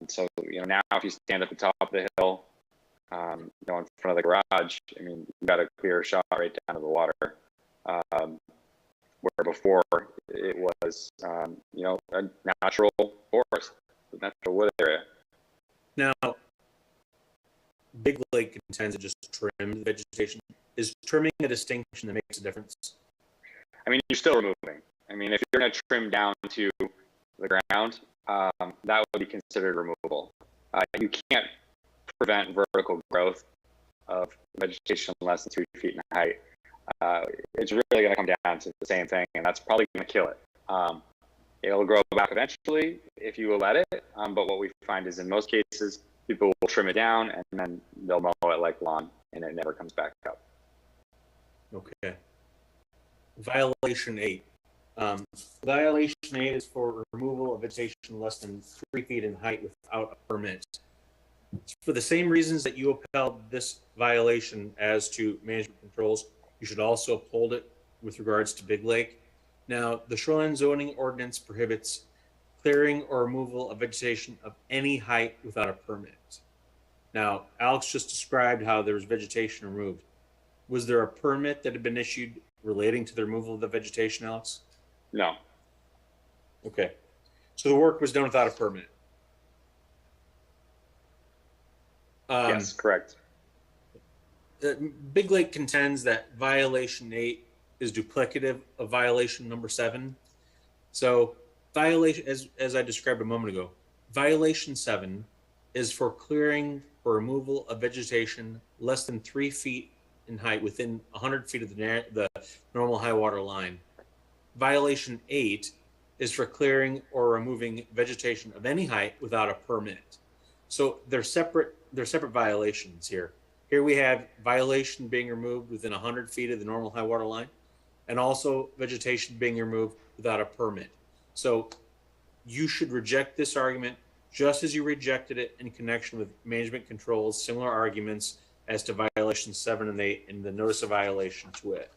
So now if you stand at the top of the hill, in front of the garage, I mean, you've got a clear shot right down to the water. Where before it was, a natural forest, a natural wood area. Now, Big Lake contends it just trimmed vegetation. Is trimming a distinction that makes a difference? I mean, you're still removing. I mean, if you're going to trim down to the ground, that would be considered removable. You can't prevent vertical growth of vegetation less than 2 feet in height. It's really going to come down to the same thing, and that's probably going to kill it. It'll grow back eventually if you will let it, but what we find is in most cases, people will trim it down and then they'll mow it like lawn, and it never comes back up. Okay. Violation 8. Violation 8 is for removal of vegetation less than 3 feet in height without a permit. For the same reasons that you upheld this violation as to management controls, you should also uphold it with regards to Big Lake. Now, the shoreline zoning ordinance prohibits clearing or removal of vegetation of any height without a permit. Now, Alex just described how there was vegetation removed. Was there a permit that had been issued relating to the removal of the vegetation, Alex? No. Okay. So the work was done without a permit? Yes, correct. Big Lake contends that violation 8 is duplicative of violation number 7. So violation, as I described a moment ago, violation 7 is for clearing or removal of vegetation less than 3 feet in height within 100 feet of the normal high water line. Violation 8 is for clearing or removing vegetation of any height without a permit. So they're separate violations here. Here we have violation being removed within 100 feet of the normal high water line, and also vegetation being removed without a permit. So you should reject this argument just as you rejected it in connection with management controls, similar arguments as to violations 7 and 8 in the notice of violation to it.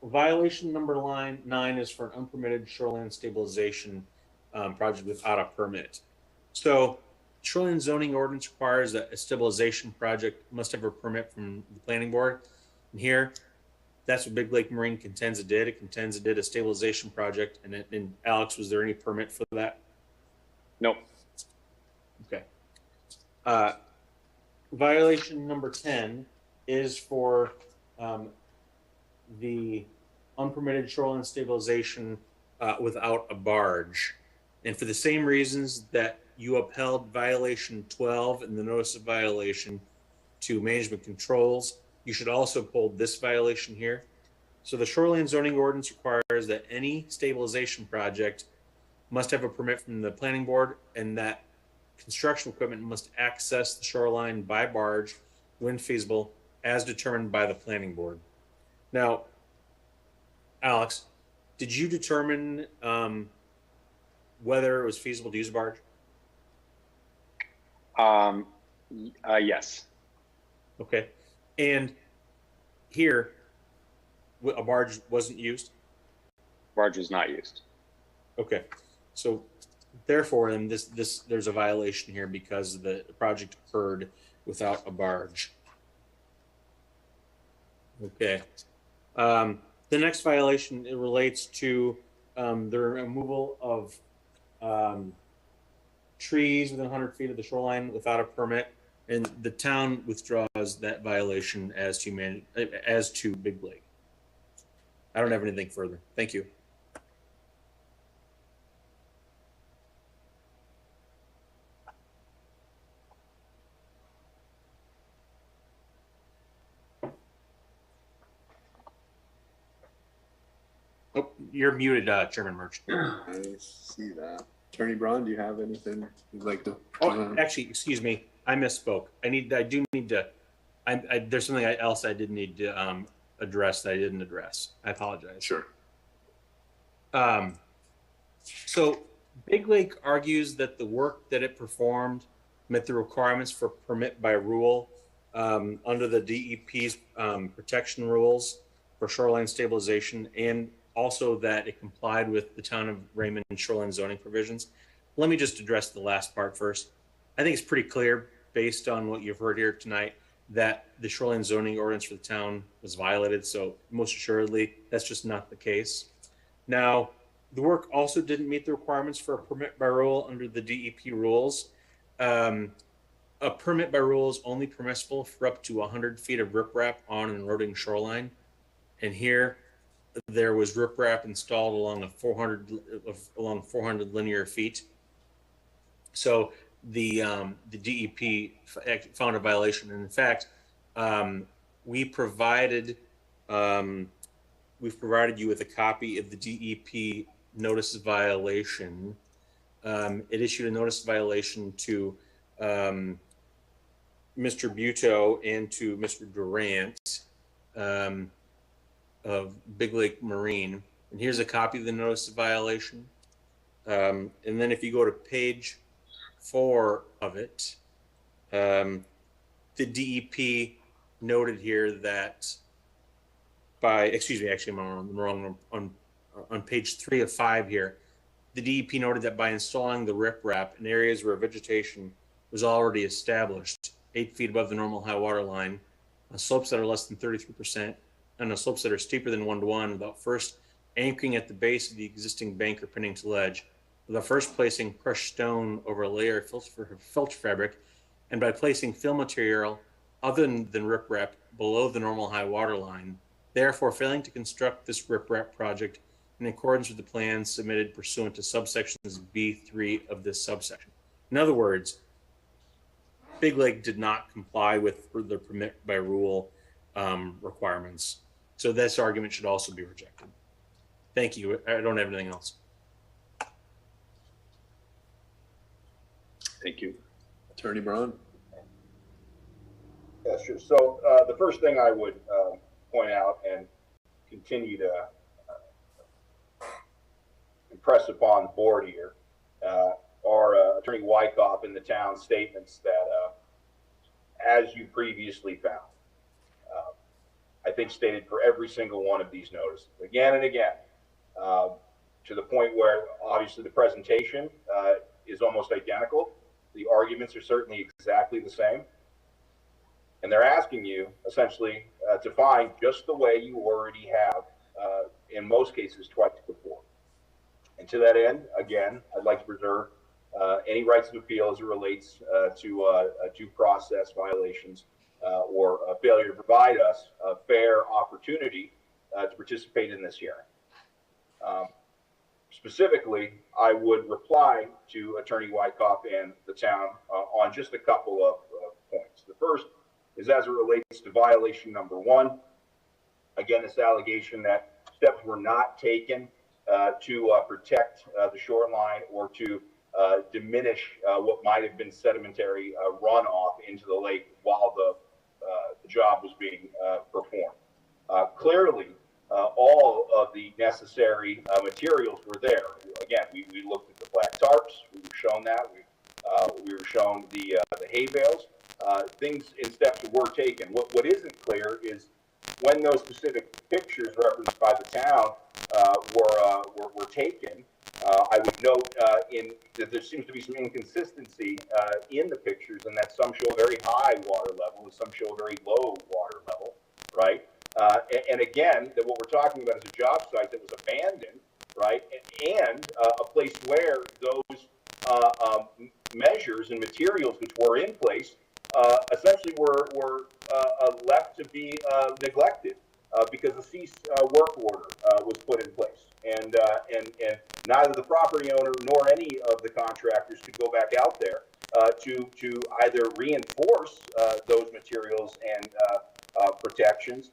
Violation number 9 is for an unpermitted shoreline stabilization project without a permit. So shoreline zoning ordinance requires that a stabilization project must have a permit from the planning board. And here, that's what Big Lake Marine contends it did. It contends it did a stabilization project. And Alex, was there any permit for that? Nope. Okay. Violation number 10 is for the unpermitted shoreline stabilization without a barge. And for the same reasons that you upheld violation 12 in the notice of violation to management controls, you should also uphold this violation here. So the shoreline zoning ordinance requires that any stabilization project must have a permit from the planning board, and that construction equipment must access the shoreline by barge when feasible, as determined by the planning board. Now, Alex, did you determine whether it was feasible to use a barge? Yes. Okay. And here, a barge wasn't used? Barge was not used. Okay. So therefore, then there's a violation here because the project occurred without a barge. Okay. The next violation, it relates to the removal of trees within 100 feet of the shoreline without a permit, and the town withdraws that violation as to Big Lake. I don't have anything further. Thank you. Oh, you're muted, Chairman Murch. I see that. Attorney Braun, do you have anything you'd like to Oh, present? actually, excuse me. I misspoke. There's something else I did need to address that I didn't address. I apologize. Sure. So Big Lake argues that the work that it performed met the requirements for permit by rule under the DEP's protection rules for shoreline stabilization, and also that it complied with the town of Raymond shoreline zoning provisions. Let me just address the last part first. I think it's pretty clear, based on what you've heard here tonight, that the shoreline zoning ordinance for the town was violated. So most assuredly, that's just not the case. Now, the work also didn't meet the requirements for a permit by rule under the DEP rules. A permit by rule is only permissible for up to 100 feet of riprap on an eroding shoreline. And here, there was riprap installed along 400 linear feet. So the DEP found a violation. And in fact, we've provided you with a copy of the DEP notice of violation. It issued a notice of violation to Mr. Buteau and to Mr. Durant of Big Lake Marine. And here's a copy of the notice of violation. And then if you go to page 4 of it, the DEP noted here that actually I'm wrong, on page 3 of 5 here, the DEP noted that by installing the riprap in areas where vegetation was already established, 8 feet above the normal high water line, on slopes that are less than 33%, and on slopes that are steeper than 1-to-1, without first anchoring at the base of the existing bank or pinning to ledge, without first placing crushed stone over a layer of filter fabric, and by placing fill material other than riprap below the normal high water line, therefore failing to construct this riprap project in accordance with the plans submitted pursuant to subsections B3 of this subsection. In other words, Big Lake did not comply with the permit by rule requirements. So this argument should also be rejected. Thank you. I don't have anything else. Thank you. Attorney Braun? Yeah, sure. So the first thing I would point out and continue to impress upon the board here are Attorney Wyckoff in the town statements that, as you previously found, I think stated for every single one of these notices, again and again, to the point where obviously the presentation is almost identical. The arguments are certainly exactly the same. And they're asking you essentially to find just the way you already have, in most cases, twice before. And to that end, again, I'd like to preserve any rights of appeal as it relates to due process violations or a failure to provide us a fair opportunity to participate in this hearing. Specifically, I would reply to Attorney Wyckoff and the town on just a couple of points. The first is as it relates to violation number 1. Again, this allegation that steps were not taken to protect the shoreline or to diminish what might have been sedimentary runoff into the lake while the job was being performed. Clearly, all of the necessary materials were there. Again, we looked at the black tarps. We were shown that. We were shown the hay bales. Things and steps were taken. What isn't clear is when those specific pictures referenced by the town were taken. I would note that there seems to be some inconsistency in the pictures, and that some show a very high water level and some show a very low water level, right? And again, that what we're talking about is a job site that was abandoned, right? And a place where those measures and materials which were in place essentially were left to be neglected because a cease work order was put in place. And neither the property owner nor any of the contractors could go back out there to either reinforce those materials and protections,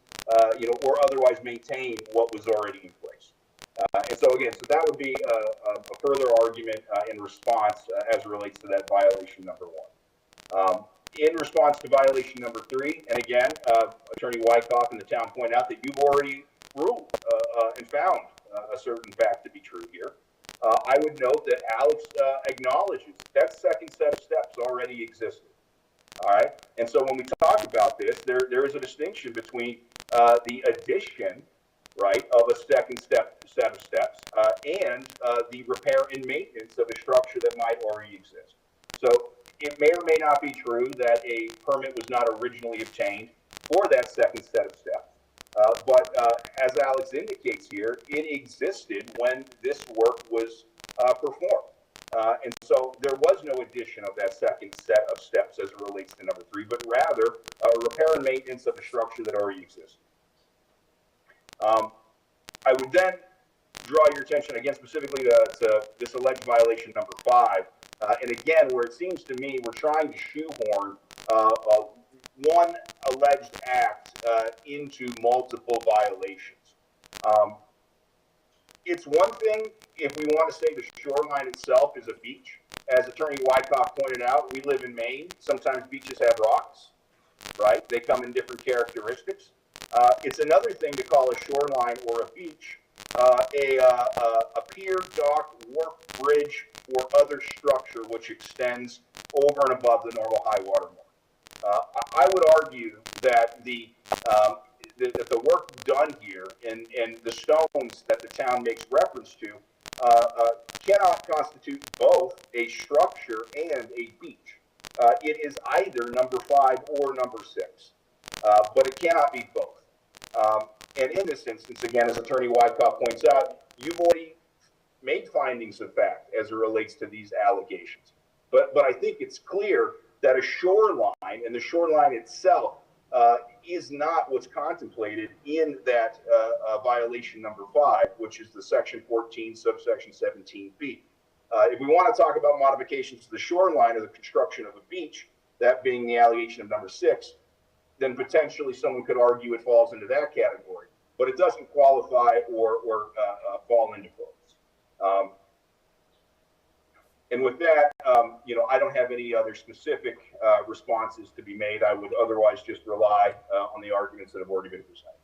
or otherwise maintain what was already in place. And so again, so that would be a further argument in response as it relates to that violation number 1. In response to violation number 3, and again, Attorney Wyckoff and the town point out that you've already ruled and found a certain fact to be true here. I would note that Alex acknowledges that second set of steps already existed. All right, and so when we talk about this, there is a distinction between the addition, right, of a second set of steps and the repair and maintenance of a structure that might already exist. So it may or may not be true that a permit was not originally obtained for that second set of steps. But as Alex indicates here, it existed when this work was performed. And so there was no addition of that second set of steps as it relates to number 3, but rather repair and maintenance of a structure that already exists. I would then draw your attention again specifically to this alleged violation number 5. And again, where it seems to me we're trying to shoehorn one alleged act into multiple violations. It's one thing if we want to say the shoreline itself is a beach. As Attorney Wyckoff pointed out, we live in Maine. Sometimes beaches have rocks, right? They come in different characteristics. It's another thing to call a shoreline or a beach a pier, dock, wharf, bridge, or other structure which extends over and above the normal high water mark. I would argue that the work done here and the stones that the town makes reference to cannot constitute both a structure and a beach. It is either number 5 or number 6, but it cannot be both. And in this instance, again, as Attorney Wyckoff points out, you've already made findings of fact as it relates to these allegations. But I think it's clear that a shoreline and the shoreline itself is not what's contemplated in that violation number 5, which is the section 14, subsection 17B. If we want to talk about modifications to the shoreline or the construction of a beach, that being the allegation of number 6, then potentially someone could argue it falls into that category, but it doesn't qualify or fall into both. And with that, I don't have any other specific responses to be made. I would otherwise just rely on the arguments that have already been presented.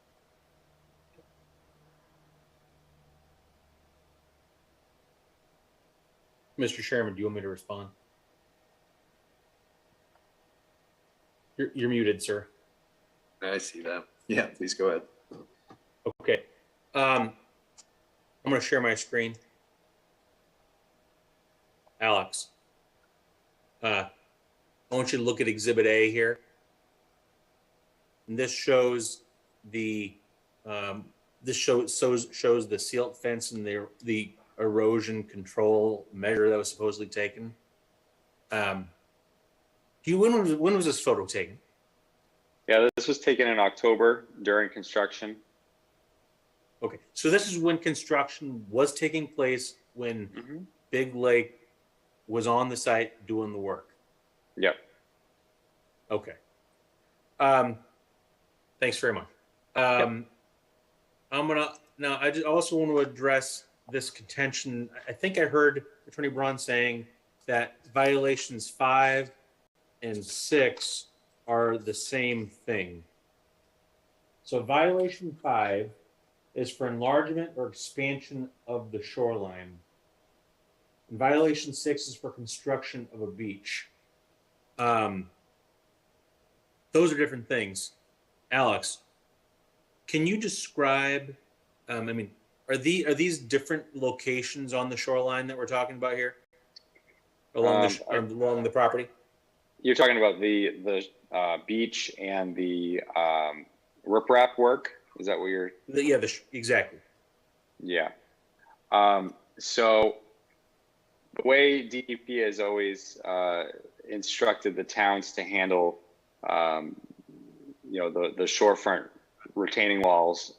Mr. Chairman, do you want me to respond? You're muted, sir. I see that. Yeah, please go ahead. Okay. I'm going to share my screen. Alex, I want you to look at Exhibit A here. And this shows the shows the silt fence and the erosion control measure that was supposedly taken. When was this photo taken? Yeah, this was taken in October during construction. Okay, so this is when construction was taking place when Big Lake was on the site doing the work. Yep. Okay. Thanks very much. I just also want to address this contention. I think I heard Attorney Braun saying that violations 5 and 6 are the same thing. So violation 5 is for enlargement or expansion of the shoreline. And violation 6 is for construction of a beach. Those are different things. Alex, can you describe, are these different locations on the shoreline that we're talking about here? Along the property? You're talking about the beach and the riprap work? Is that what you're? Exactly. Yeah. So the way DEP has always instructed the towns to handle, the shorefront retaining walls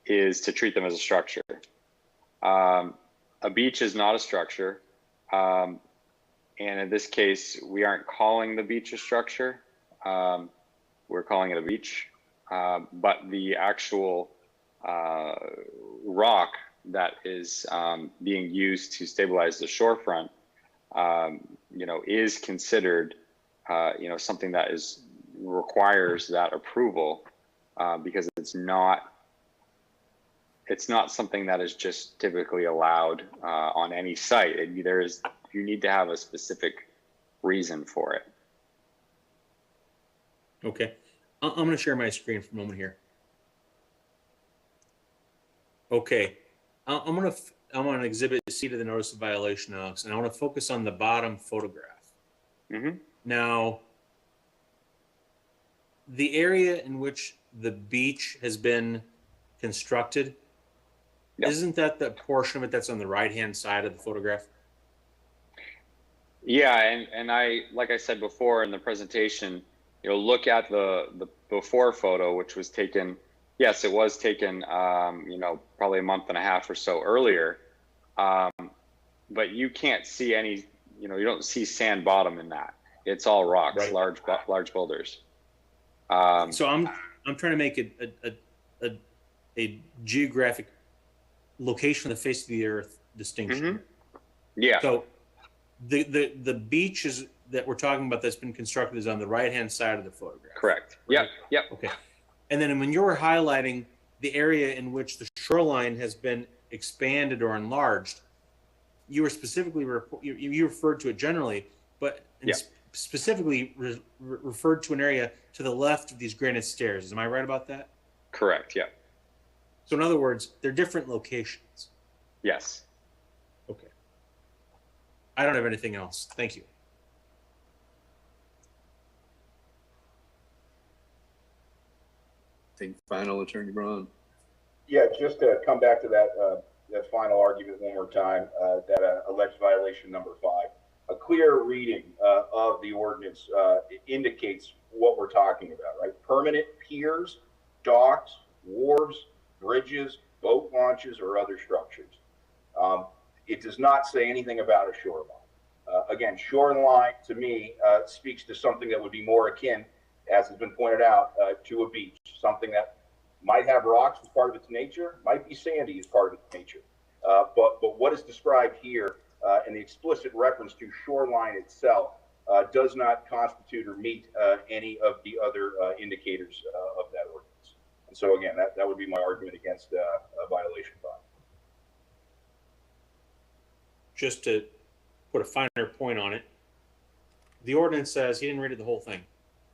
is to treat them as a structure. A beach is not a structure. And in this case, we aren't calling the beach a structure. We're calling it a beach. But the actual rock that is being used to stabilize the shorefront, is considered, something that requires that approval because it's not something that is just typically allowed on any site. You need to have a specific reason for it. Okay. I'm going to share my screen for a moment here. Okay. I'm on Exhibit C to the Notice of Violation, Alex, and I want to focus on the bottom photograph. Now, the area in which the beach has been constructed, isn't that the portion of it that's on the right-hand side of the photograph? Yeah, and like I said before in the presentation, look at the before photo, which was taken. Yes, it was taken, probably a month and a half or so earlier, but you can't see any. You don't see sand bottom in that. It's all rocks, large boulders. So I'm trying to make a geographic location of the face of the earth distinction. Yeah. So the beach that we're talking about that's been constructed is on the right-hand side of the photograph. Correct. Right? Yep. Okay. And then when you were highlighting the area in which the shoreline has been expanded or enlarged, you were specifically you referred to it generally, but specifically referred to an area to the left of these granite stairs. Am I right about that? Correct. Yeah. So in other words, they're different locations. Yes. Okay. I don't have anything else. Thank you. Think final, Attorney Braun. Yeah, just to come back to that final argument one more time, that alleged violation number 5. A clear reading of the ordinance indicates what we're talking about, right? Permanent piers, docks, wharves, bridges, boat launches, or other structures. It does not say anything about a shoreline. Again, shoreline to me speaks to something that would be more akin, as has been pointed out, to a beach, something that might have rocks as part of its nature, might be sandy as part of its nature. But what is described here in the explicit reference to shoreline itself does not constitute or meet any of the other indicators of that ordinance. And so again, that would be my argument against violation 5. Just to put a finer point on it, the ordinance says, he didn't read it the whole thing,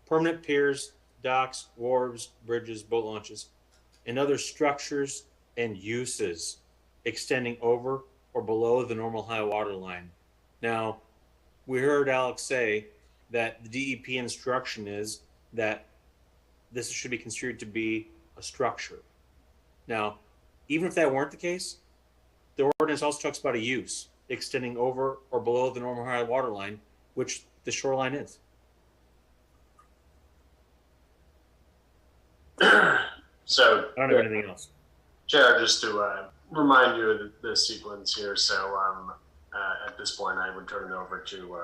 permanent piers, docks, wharves, bridges, boat launches, and other structures and uses extending over or below the normal high water line. Now, we heard Alex say that the DEP instruction is that this should be construed to be a structure. Now, even if that weren't the case, the ordinance also talks about a use extending over or below the normal high water line, which the shoreline is. So I don't have anything else. Chair, just to remind you of the sequence here. So at this point, I would turn it over to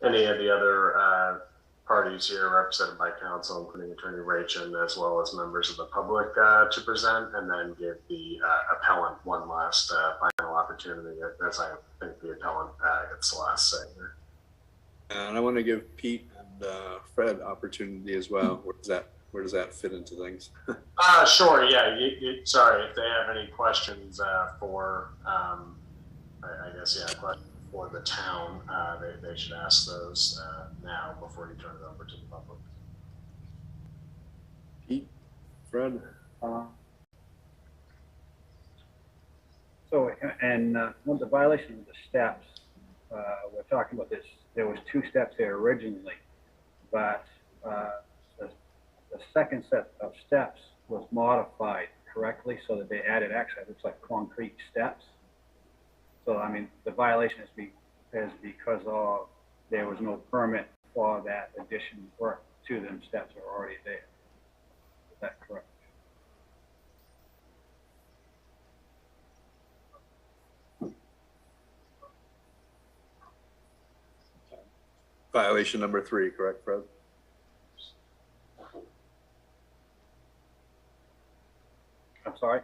any of the other parties here represented by counsel, including Attorney Rachin, as well as members of the public to present, and then give the appellant one last final opportunity, as I think the appellant gets the last say here. And I want to give Pete and Fred opportunity as well. Where does that fit into things? Sure, yeah. Sorry, if they have any questions for, I guess, yeah, questions for the town, they should ask those now before you turn it over to the public. Pete, Fred? So, and one of the violations of the steps, we're talking about this, there was 2 steps there originally, but the second set of steps was modified correctly so that they added, actually, it looks like concrete steps. So, I mean, the violation is because of there was no permit for that addition work to them. Steps are already there. Is that correct? Violation number 3, correct, Fred? I'm sorry?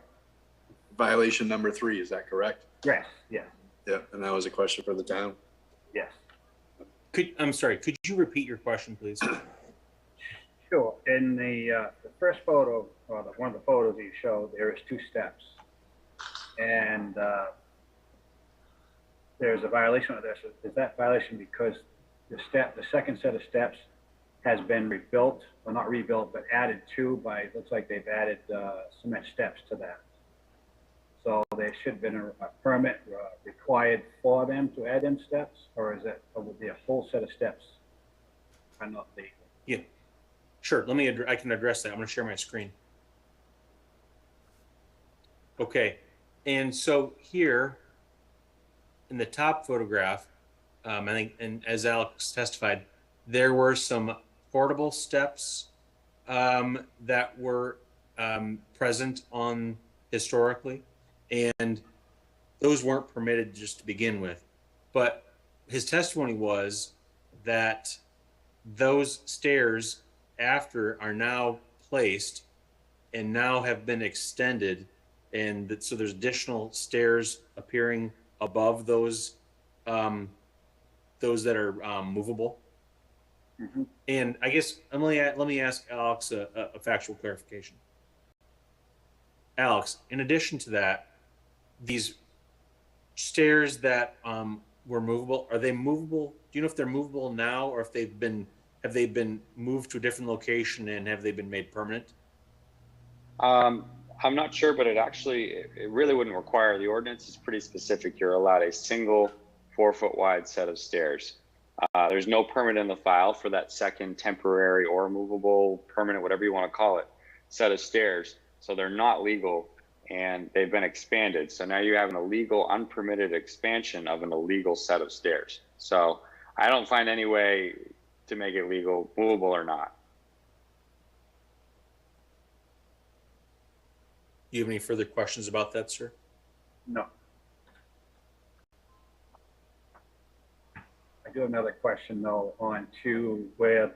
Violation number 3, is that correct? Yes, yes, Yeah, and that was a question for the town? yes. I'm sorry, could you repeat your question, please? Sure. In the first photo, or one of the photos you showed, there is 2 steps. And there's a violation of this. Is that violation because the second set of steps has been rebuilt, well, not rebuilt, but added to by, looks like they've added cement steps to that. So there should have been a permit required for them to add in steps, or is it, or would be a whole set of steps are not legal? Yeah, sure. I can address that. I'm going to share my screen. Okay, and so here in the top photograph, I think, and as Alex testified, there were some portable steps that were present on historically, and those weren't permitted just to begin with. But his testimony was that those stairs after are now placed and now have been extended, and that, so there's additional stairs appearing above those that are movable. Mm-hmm. And I guess let me ask Alex a factual clarification. Alex, in addition to that, these stairs that were movable, are they movable? Do you know if they're movable now, or if have they been moved to a different location, and have they been made permanent? I'm not sure, but it really wouldn't require. The ordinance is pretty specific. You're allowed a single 4-foot wide set of stairs. There's no permit in the file for that second temporary or movable, permanent, whatever you want to call it, set of stairs. So they're not legal, and they've been expanded. So now you have an illegal, unpermitted expansion of an illegal set of stairs. So I don't find any way to make it legal, movable or not. Do you have any further questions about that, sir? No. I do have another question though, on to where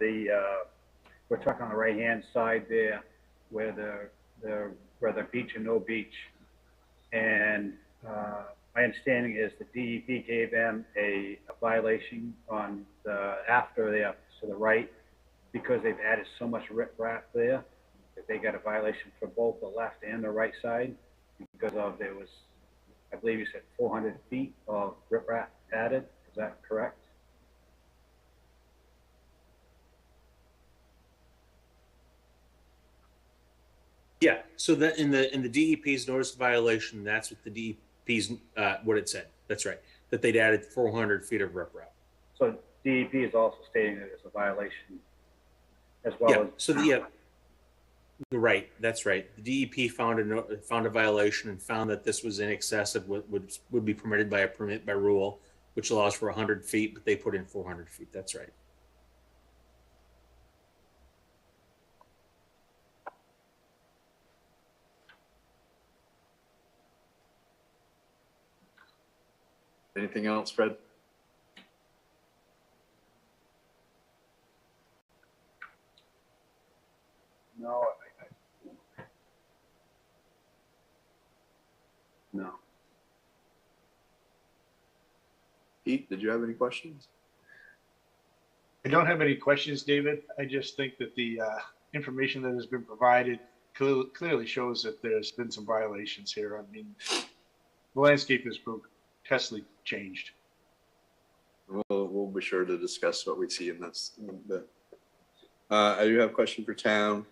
we're talking on the right-hand side there, where the beach and no beach. And my understanding is the DEP gave them a violation on after there to the right, because they've added so much riprap there, that they got a violation for both the left and the right side, because of there was, I believe you said 400 feet of riprap added. Is that correct? Yeah. So that in the DEP's notice of violation, that's what the DEP's what it said. That's right. That they'd added 400 feet of riprap. So DEP is also stating that it's a violation as well Yeah. as. So right. That's right. The DEP found a violation and found that this was in excess of what would be permitted by a permit by rule, which allows for 100 feet, but they put in 400 feet. That's right. Anything else, Fred? No. No. Pete, did you have any questions? I don't have any questions, David. I just think that the information that has been provided clearly shows that there's been some violations here. I mean, the landscape has grotesquely changed. We'll be sure to discuss what we see in this in a bit. I do have a question for town.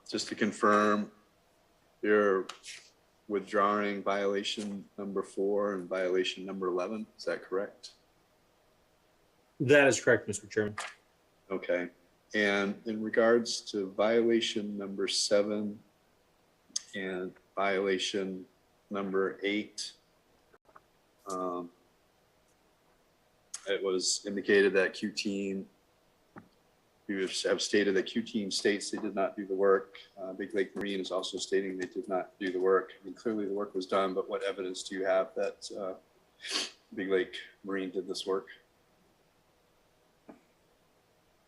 Just to confirm, you're withdrawing violation number 4 and violation number 11. Is that correct? That is correct, Mr. Chairman. Okay. And in regards to violation number 7 and violation number 8, it was indicated that Q-Team, you have stated that Q-Team states they did not do the work. Big Lake Marine is also stating they did not do the work. I mean, clearly the work was done, but what evidence do you have that Big Lake Marine did this work?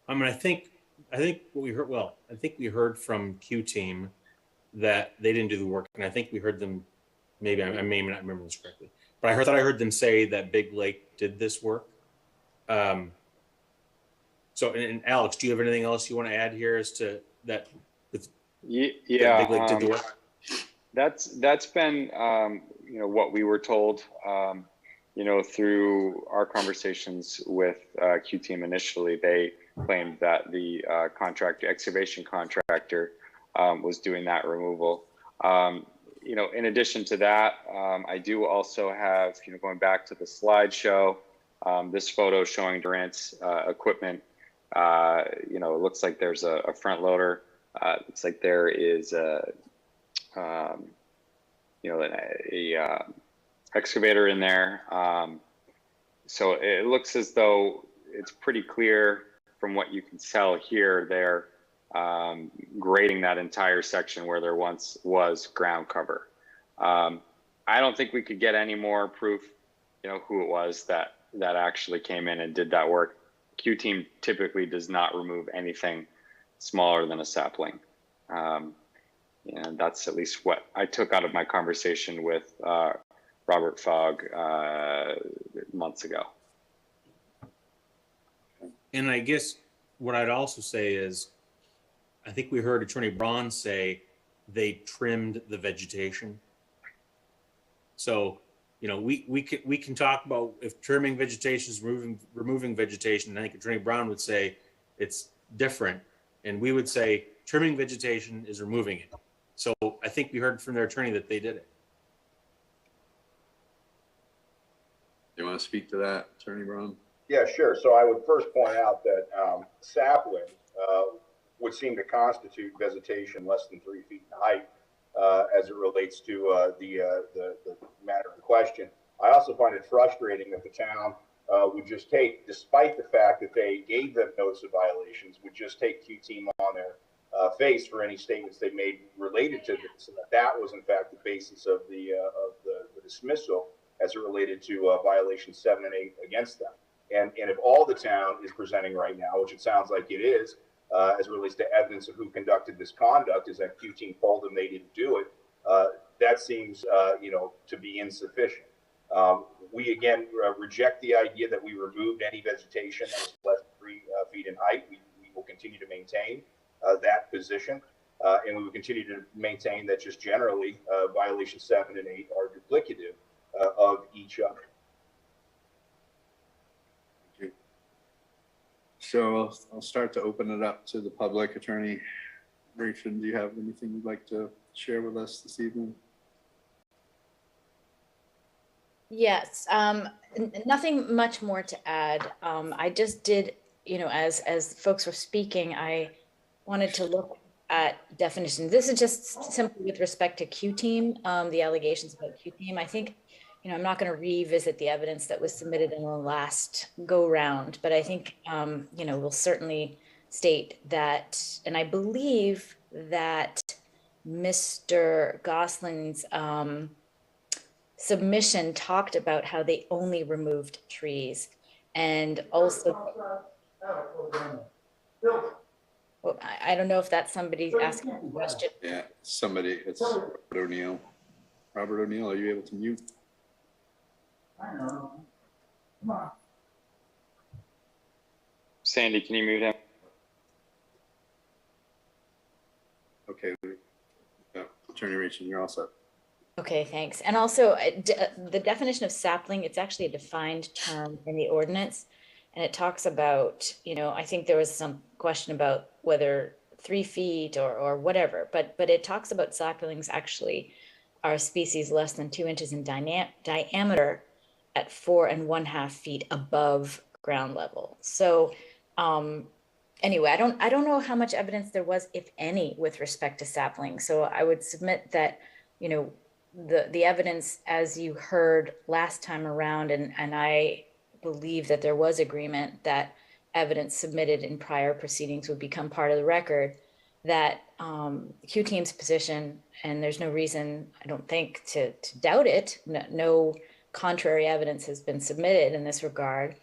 I mean, I think what we heard, well, I think we heard from Q-Team that they didn't do the work. And I think we heard them, maybe, I may not remember this correctly, but I thought I heard them say that Big Lake did this work. So, and Alex, do you have anything else you want to add here as to that? Yeah, that Big Lake did the work? That's been, you know, what we were told, you know, through our conversations with Q-Team initially. They claimed that the excavation contractor was doing that removal. You know, in addition to that, I do also have, you know, going back to the slideshow, this photo showing Durant's equipment. You know, it looks like there's a front loader. It looks like there is you know, a excavator in there. So it looks as though it's pretty clear from what you can tell here, they're grading that entire section where there once was ground cover. I don't think we could get any more proof, you know, who it was that actually came in and did that work. Q-Team typically does not remove anything smaller than a sapling. And that's at least what I took out of my conversation with Robert Fogg months ago. And I guess what I'd also say is, I think we heard Attorney Braun say they trimmed the vegetation. So, you know, we can talk about if trimming vegetation is removing vegetation. And I think Attorney Braun would say it's different, and we would say trimming vegetation is removing it. So I think we heard from their attorney that they did it. Do you want to speak to that, Attorney Braun? Yeah, sure. So I would first point out that sapling would seem to constitute vegetation less than 3 feet in height as it relates to the matter in question. I also find it frustrating that the town would just take, despite the fact that they gave them notice of violations, would just take Q-Team on their face for any statements they made related to this, and that was in fact the basis of the dismissal as it related to violations 7 and 8 against them. And if all the town is presenting right now, which it sounds like it is, as it relates to evidence of who conducted this conduct, is that Q-Team told them they didn't do it, that seems, you know, to be insufficient. We again reject the idea that we removed any vegetation that was less than 3 feet in height. We will continue to maintain that position, and we will continue to maintain that just generally violations 7 and 8 are duplicative of each other. So I'll start to open it up to the public. Attorney Rachel, do you have anything you'd like to share with us this evening? Yes, nothing much more to add. I just did, you know, as folks were speaking, I wanted to look at definitions. This is just simply with respect to Q-Team, the allegations about Q-Team. I think, you know, I'm not going to revisit the evidence that was submitted in the last go round, but I think, you know, we'll certainly state that, and I believe that Mr. Gosling's submission talked about how they only removed trees. And also, well, I don't know if that's somebody asking a question. Yeah, somebody, it's Robert O'Neill. Robert O'Neill, are you able to mute? Sandy, can you mute him? Okay. Attorney Rachel, you're all set. Okay, thanks. And also the definition of sapling, it's actually a defined term in the ordinance. And it talks about, you know, I think there was some question about whether 3 feet or whatever, but it talks about saplings actually are species less than 2 inches in diameter at 4 1/2 feet above ground level. So anyway, I don't know how much evidence there was, if any, with respect to saplings. So I would submit that, you know, the evidence, as you heard last time around, and I believe that there was agreement that evidence submitted in prior proceedings would become part of the record, that Q team's position, and there's no reason, I don't think, to doubt it, no contrary evidence has been submitted in this regard,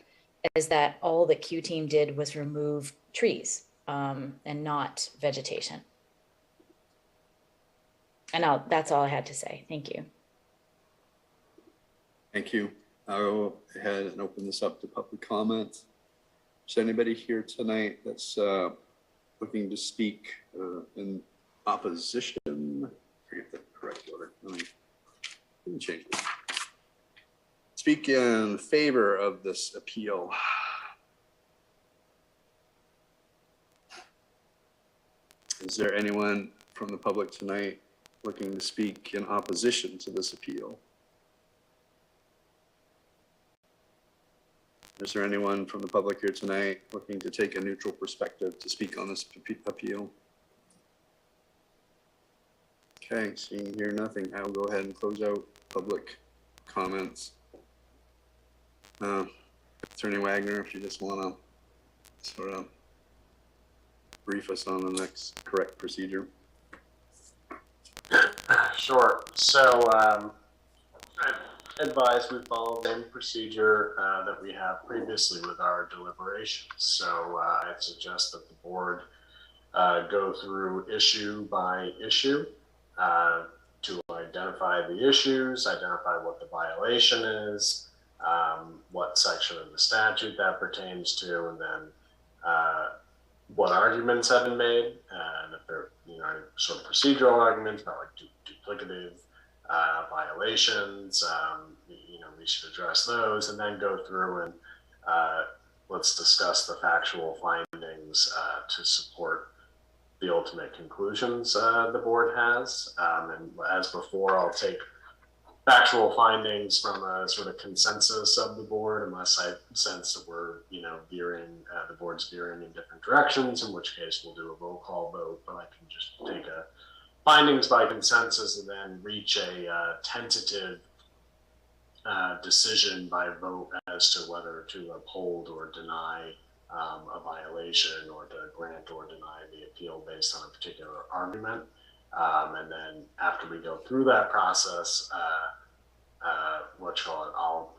is that all that Q team did was remove trees and not vegetation. And that's all I had to say. Thank you. Thank you. I'll go ahead and open this up to public comment. Is anybody here tonight that's looking to speak in opposition? Forget the correct order. Let me change it. Speak in favor of this appeal. Is there anyone from the public tonight looking to speak in opposition to this appeal? Is there anyone from the public here tonight looking to take a neutral perspective to speak on this appeal? Okay, seeing here nothing, I will go ahead and close out public comments. Attorney Wagner, if you just want to sort of brief us on the next correct procedure. Sure. So I advise we follow the procedure that we have previously with our deliberations. So I suggest that the board go through issue by issue to identify the issues, identify what the violation is, what section of the statute that pertains to, and then what arguments have been made, and if there are sort of procedural arguments about like duplicative violations, we should address those, and then go through and let's discuss the factual findings to support the ultimate conclusions the board has. And as before, I'll take factual findings from a sort of consensus of the board, unless I sense that we're, veering, the board's veering in different directions, in which case we'll do a roll call vote, but I can just take a findings by consensus and then reach a tentative decision by vote as to whether to uphold or deny a violation, or to grant or deny the appeal based on a particular argument. And then after we go through that process,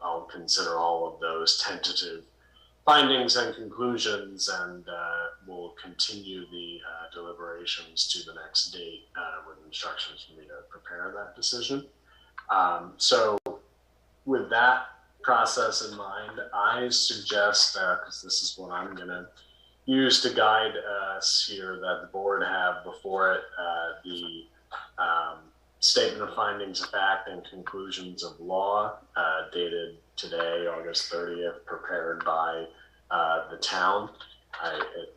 I'll consider all of those tentative findings and conclusions, and we'll continue the deliberations to the next date with instructions for me to prepare that decision. So with that process in mind, I suggest, because this is what I'm going to use to guide us here, that the board have before it the statement of findings of fact and conclusions of law dated today, August 30th, prepared by the town.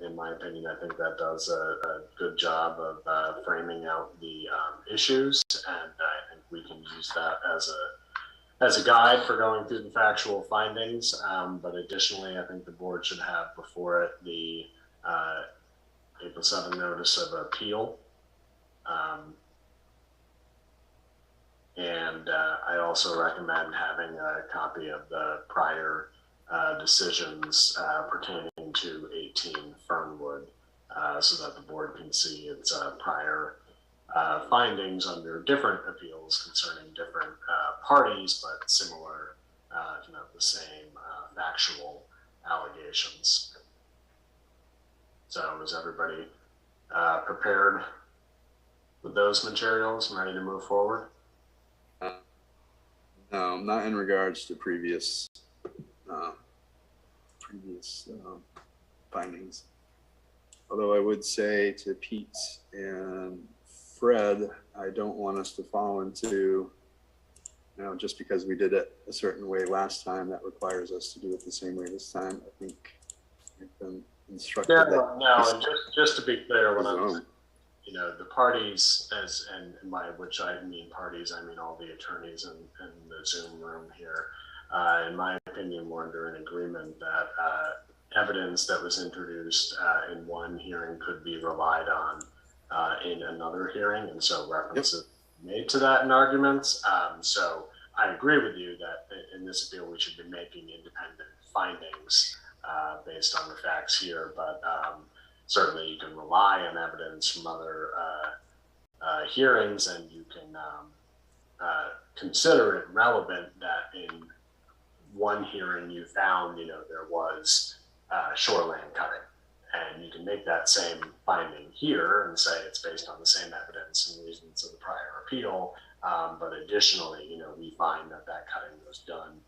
In my opinion, I think that does a good job of framing out the issues, and I think we can use that as a guide for going through the factual findings. But additionally, I think the board should have before it the April 7 notice of appeal. And I also recommend having a copy of the prior decisions pertaining to 18 Fernwood, so that the board can see its prior findings under different appeals concerning different parties, but similar, the same factual allegations. So is everybody prepared with those materials and ready to move forward? No, not in regards to previous findings. Although I would say to Pete and Fred, I don't want us to fall into, just because we did it a certain way last time, that requires us to do it the same way this time. I think we've been instructed. No, and just to be clear, when I'm, the parties, which I mean parties, I mean all the attorneys in the Zoom room here. In my opinion, we're under an agreement that evidence that was introduced in one hearing could be relied on in another hearing, and so references made to that in arguments. So I agree with you that in this appeal we should be making independent findings based on the facts here, but certainly you can rely on evidence from other hearings, and you can consider it relevant that in one hearing you found, there was shoreline cutting. And you can make that same finding here and say it's based on the same evidence and reasons of the prior appeal. But additionally, we find that cutting was done,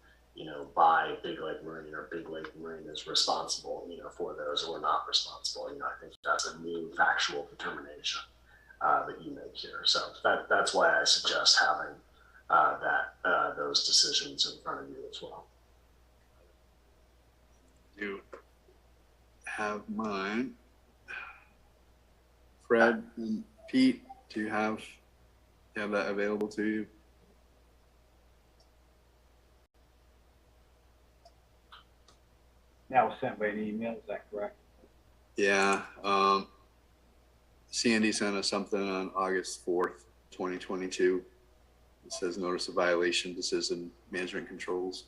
by Big Lake Marine, or Big Lake Marine is responsible, for those who are not responsible. I think that's a new factual determination that you make here. So that's why I suggest having those decisions in front of you as well. You have mine. Fred and Pete, do you have that available to you? That was sent by an email, is that correct? Yeah. Sandy sent us something on August 4th, 2022. It says notice of violation, decision management controls.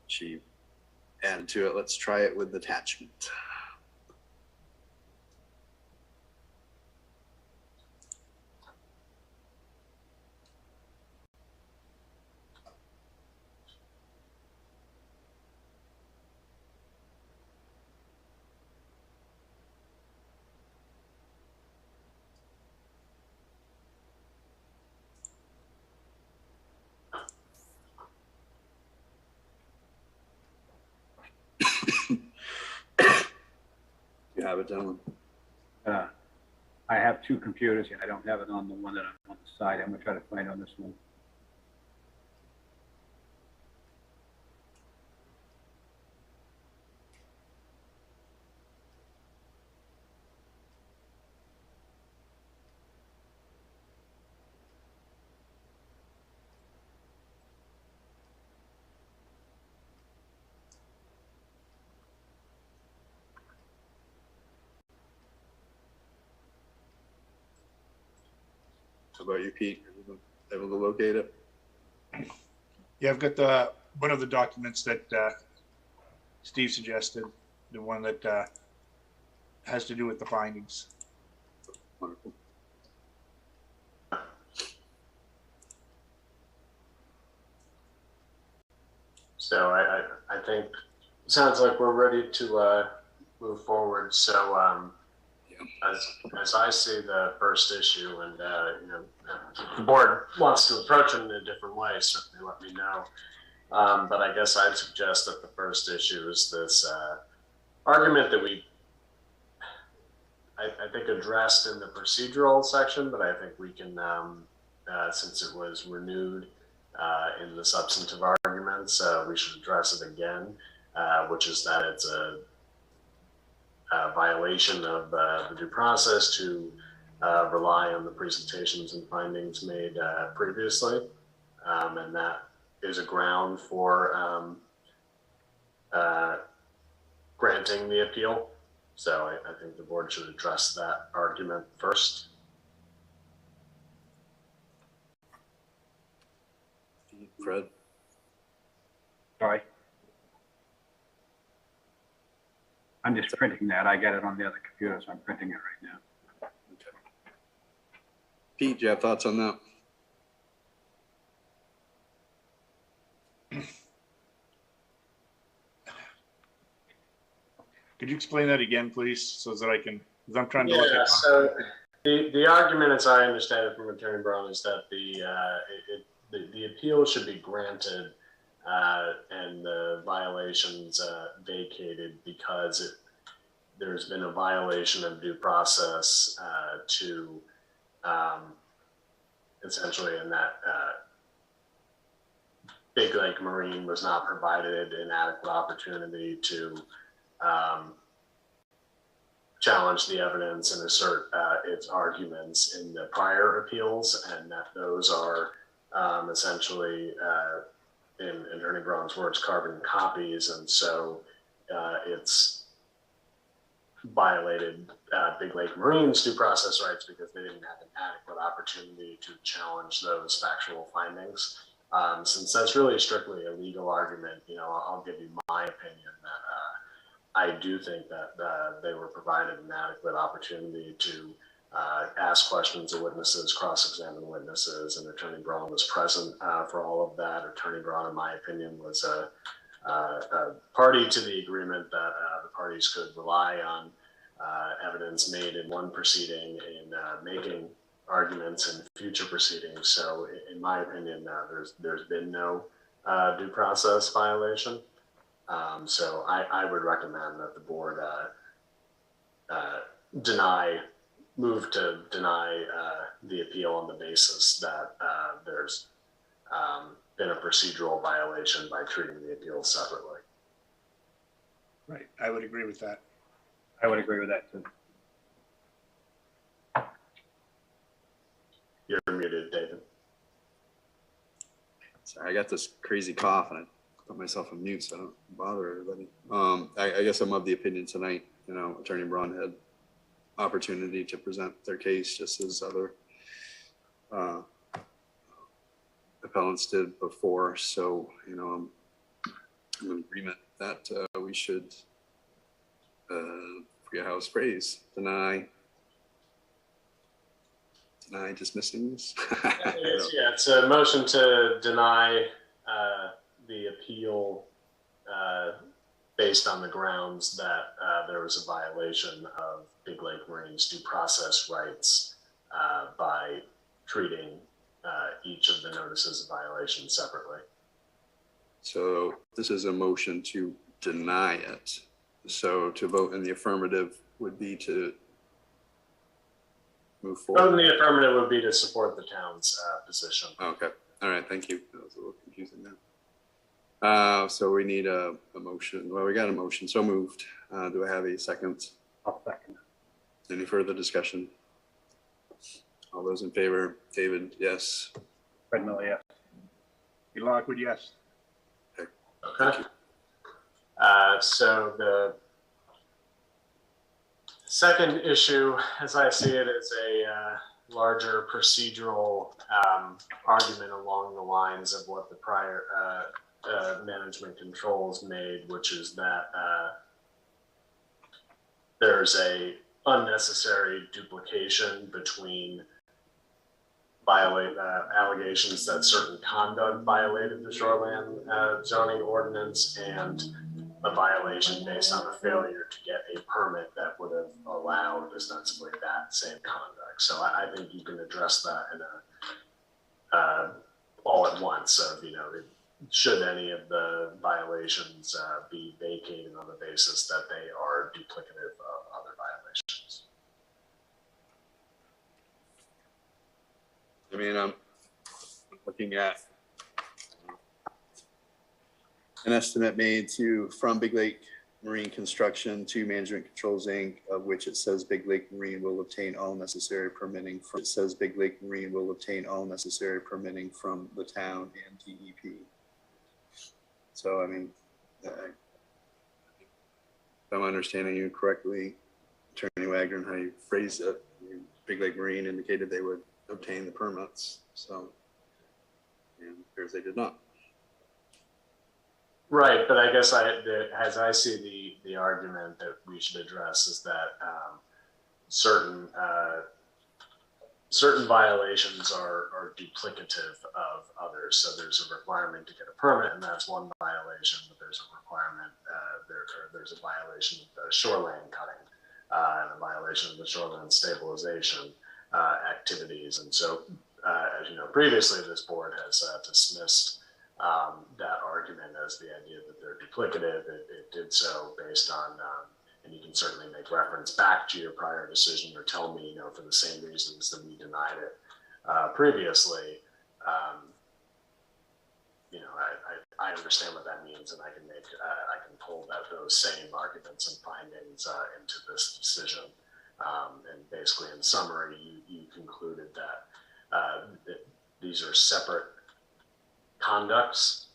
She added to it, let's try it with attachment. You have it, gentlemen? I have two computers, and I don't have it on the one that I'm on the side. I'm gonna try to find on this one. How about you, Pete? Able to locate it? Yeah, I've got one of the documents that Steve suggested, the one that has to do with the findings. Wonderful. So I think it sounds like we're ready to move forward. So as I see the first issue, and if the board wants to approach it in a different way, certainly let me know. But I guess I'd suggest that the first issue is this argument that I think addressed in the procedural section, but I think we can, since it was renewed in the substantive arguments, we should address it again, which is that it's a violation of the due process to rely on the presentations and findings made previously, and that is a ground for granting the appeal. So I think the board should address that argument first. Fred? Sorry. I'm just printing that. I got it on the other computer, so I'm printing it right now. Pete, do you have thoughts on that? Could you explain that again, please, so that I can, because I'm trying to look Yeah, at. so the argument, as I understand it from Attorney Brown, is that the appeal should be granted and the violations vacated because there's been a violation of due process to essentially in that Big Lake Marine was not provided an adequate opportunity to challenge the evidence and assert its arguments in the prior appeals, and that those are essentially, in Attorney Brown's words, carbon copies, and so it's violated Big Lake Marine's due process rights because they didn't have an adequate opportunity to challenge those factual findings. Since that's really strictly a legal argument, I'll give you my opinion that I do think that they were provided an adequate opportunity to ask questions of witnesses, cross-examine witnesses, and Attorney Brown was present for all of that. Attorney Brown, in my opinion, was a party to the agreement that the parties could rely on evidence made in one proceeding in making arguments in future proceedings. So in my opinion, there's been no due process violation. So I would recommend that the board move to deny the appeal on the basis that there's been a procedural violation by treating the appeal separately. Right, I would agree with that. I would agree with that too. You're muted, David. Sorry, I got this crazy cough and I put myself on mute so I don't bother everybody. I guess I'm of the opinion tonight, Attorney Braun had opportunity to present their case just as other appellants did before. So, I'm in agreement that we should, forget how it's phrased, deny dismissing this. It's a motion to deny the appeal based on the grounds that there was a violation of Big Lake Marine's due process rights by treating each of the notices of violation separately. So this is a motion to deny it. So to vote in the affirmative would be to move forward. Vote in the affirmative would be to support the town's position. Okay. All right. Thank you. That was a little confusing now. So we need a motion. Well, we got a motion. So moved. Do I have a second? I'll second. Any further discussion? All those in favor? David, yes. Fred Miller, yes. Lockwood, yes. Okay. So the second issue, as I see it, is a larger procedural argument along the lines of what the prior management controls made, which is that there's a unnecessary duplication between allegations that certain conduct violated the shoreline zoning ordinance and a violation based on a failure to get a permit that would have allowed ostensibly that same conduct. So I think you can address that in all at once. So, should any of the violations be vacated on the basis that they are duplicative of other violations? I'm looking at an estimate made from Big Lake Marine Construction to Management Controls Inc., of which it says Big Lake Marine will obtain all necessary permitting from. It says Big Lake Marine will obtain all necessary permitting from the town and DEP. So, if I'm understanding you correctly, Attorney Wagner, and how you phrased it, Big Lake Marine indicated they would obtain the permits. So, and it appears they did not. Right, but I guess as I see the argument that we should address is that certain certain violations are duplicative of others. So there's a requirement to get a permit, and that's one violation. But there's a requirement, there's a violation of the shoreline cutting, and a violation of the shoreline stabilization activities. And so, as you know, previously this board has dismissed that argument as the idea that they're duplicative. It did so based on and you can certainly make reference back to your prior decision or tell me, for the same reasons that we denied it previously. I understand what that means, and I can pull those same arguments and findings into this decision. And basically, in summary, you concluded that these are separate conducts.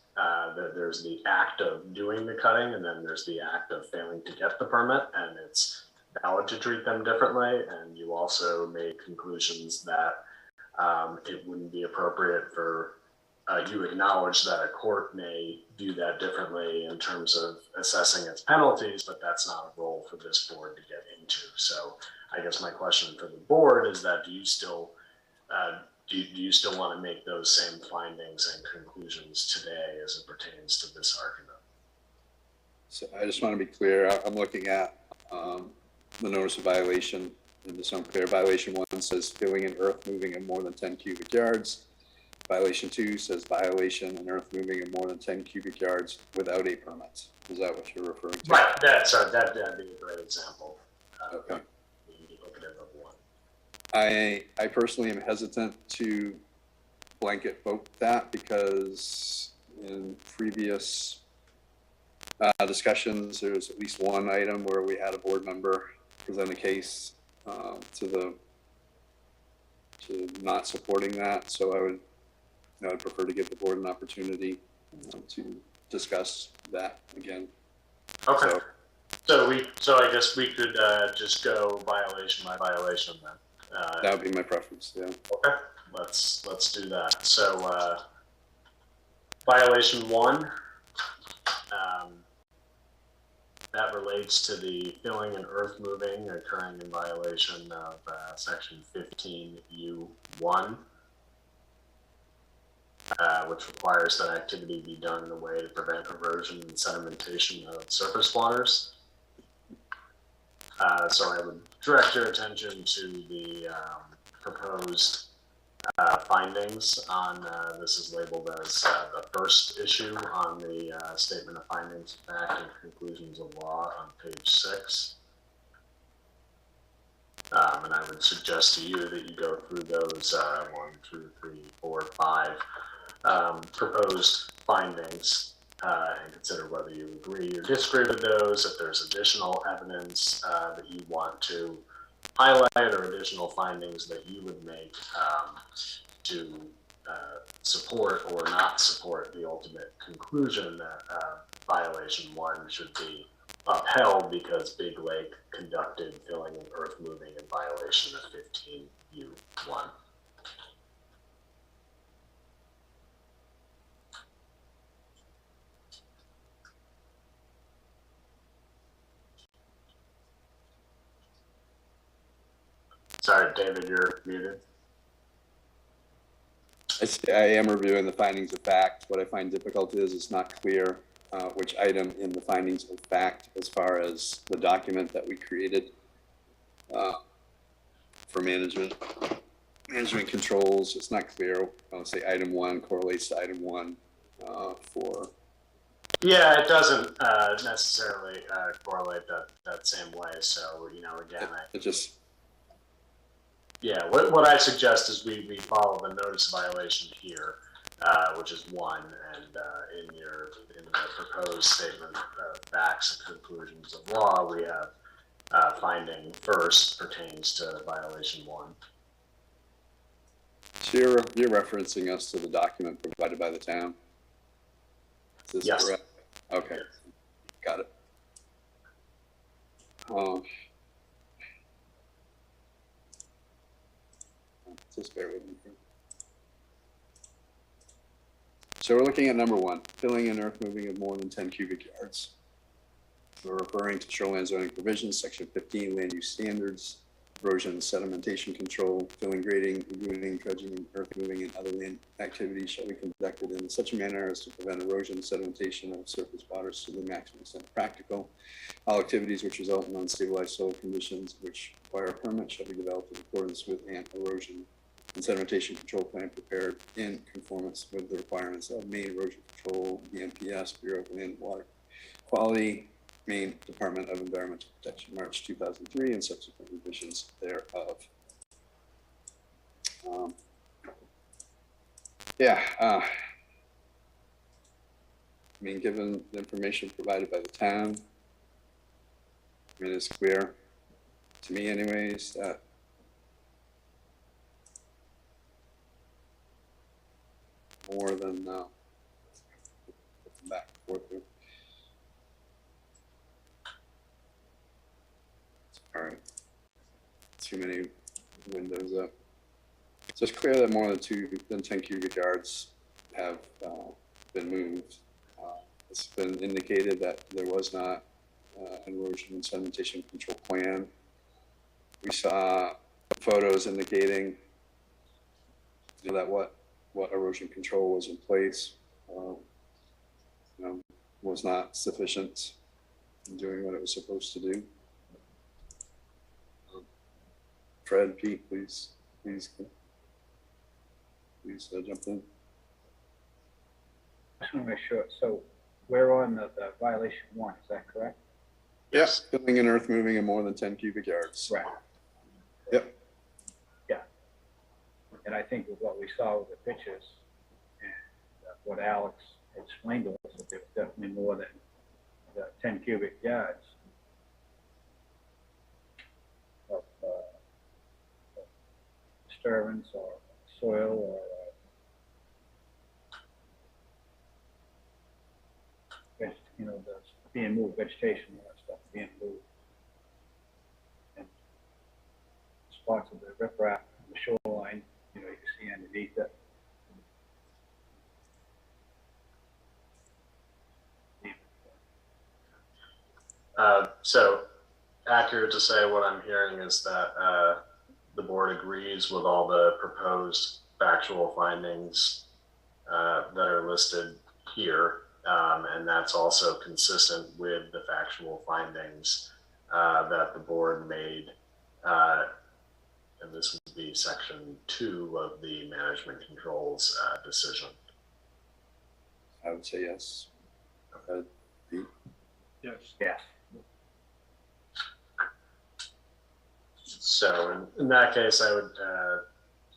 There's the act of doing the cutting, and then there's the act of failing to get the permit, and it's valid to treat them differently. And you also made conclusions that it wouldn't be appropriate for you acknowledge that a court may do that differently in terms of assessing its penalties, but that's not a role for this board to get into. So I guess my question for the board is that do you still want to make those same findings and conclusions today as it pertains to this argument? So I just want to be clear. I'm looking at the notice of violation, and just so I'm clear, violation 1 says filling in earth moving in more than 10 cubic yards. Violation 2 says violation and earth moving in more than 10 cubic yards without a permit. Is that what you're referring to? Right. That'd be a great example. Okay. Duplicative of one. I personally am hesitant to blanket vote that because in previous discussions, there's at least one item where we had a board member present a case to not supporting that. So I would prefer to give the board an opportunity to discuss that again. Okay. So I guess we could just go violation by violation then. That would be my preference. Yeah. Okay. Let's do that. So violation 1. That relates to the filling and earth moving occurring in violation of section 15U1, which requires that activity be done in a way to prevent erosion and sedimentation of surface waters. So I would direct your attention to the proposed findings on, this is labeled as the first issue on the Statement of Findings of Fact and Conclusions of Law on page 6. And I would suggest to you that you go through those 1, 2, 3, 4, 5 proposed findings and consider whether you agree or disagree with those, if there's additional evidence that you want to highlight or additional findings that you would make to support or not support the ultimate conclusion that violation 1 should be upheld because Big Lake conducted filling and earth moving in violation of 15U1. Sorry, David, you're muted. I am reviewing the findings of fact. What I find difficult is it's not clear which item in the findings of fact, as far as the document that we created for management controls. It's not clear. I would say item 1 correlates to item 1 for. Yeah, it doesn't necessarily correlate that same way. So, again, it just. Yeah, what I suggest is we follow the notice of violation here, which is 1, and in the proposed statement of facts and conclusions of law, we have finding first pertains to violation 1. So you're referencing us to the document provided by the town? Is this yes. correct? Okay, yes. Got it. Just bear with me here. So we're looking at number 1, filling and earth moving of more than 10 cubic yards. We're referring to shoreline zoning provisions, section 15, land use standards, erosion, sedimentation control, filling, grading, laguning, dredging, earth moving, and other land activities shall be conducted in such a manner as to prevent erosion, sedimentation of surface waters to the maximum extent practical. All activities which result in unstabilized soil conditions which require a permit shall be developed in accordance with an erosion and sedimentation control plan prepared in conformance with the requirements of Maine Erosion Control, the NPS, Bureau of Land and Water Quality, Maine Department of Environmental Protection, March 2003, and subsequent revisions thereof. I mean, given the information provided by the town, I mean, it's clear to me anyways that more than back and forth here. All right, too many windows up. So it's clear that more than 10 cubic yards have been moved. It's been indicated that there was not an erosion and sedimentation control plan. We saw photos indicating that what erosion control was in place was not sufficient in doing what it was supposed to do. Fred, Pete, please jump in. I just want to make sure. So we're on the violation 1, is that correct? Yes, filling and earth moving in more than 10 cubic yards. Right. Yep. Yeah. And I think with what we saw with the pictures and what Alex explained to us, that there was definitely more than 10 cubic yards of disturbance or soil or that's being moved, vegetation, all that stuff being moved. And spots of the riprap on the shoreline, you can see underneath it. So accurate to say what I'm hearing is that the board agrees with all the proposed factual findings that are listed here. And that's also consistent with the factual findings that the board made. And this would be section 2 of the management controls decision. I would say yes. Yes. Yes. So in that case, I would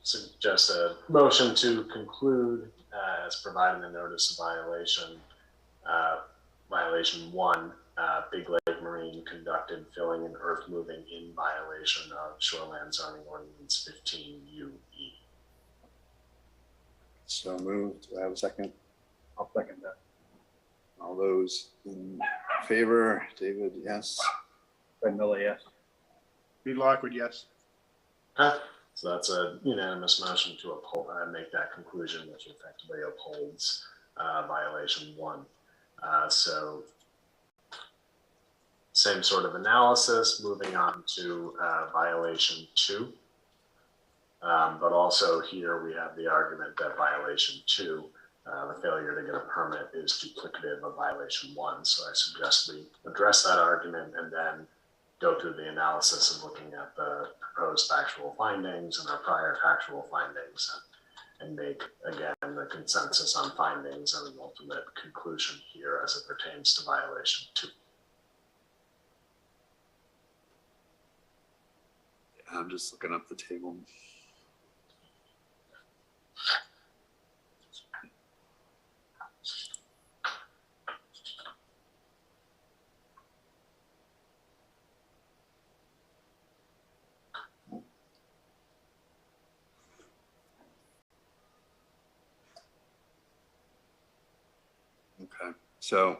suggest a motion to conclude as providing the notice of violation. Violation 1, Big Lake Marine conducted filling and earth moving in violation of Shoreland Zoning Ordinance 15 UE. So moved. Do I have a second? I'll second that. All those in favor? David, yes. Fred Miller, yes. Pete Lockwood, yes. So that's a unanimous motion to uphold, make that conclusion, which effectively upholds violation 1. So same sort of analysis, moving on to violation 2. But also here we have the argument that violation 2, the failure to get a permit, is duplicative of violation 1. So I suggest we address that argument and then go through the analysis of looking at the proposed factual findings and our prior factual findings and make, again, the consensus on findings and an ultimate conclusion here as it pertains to violation 2. Yeah, I'm just looking up the table. Okay, so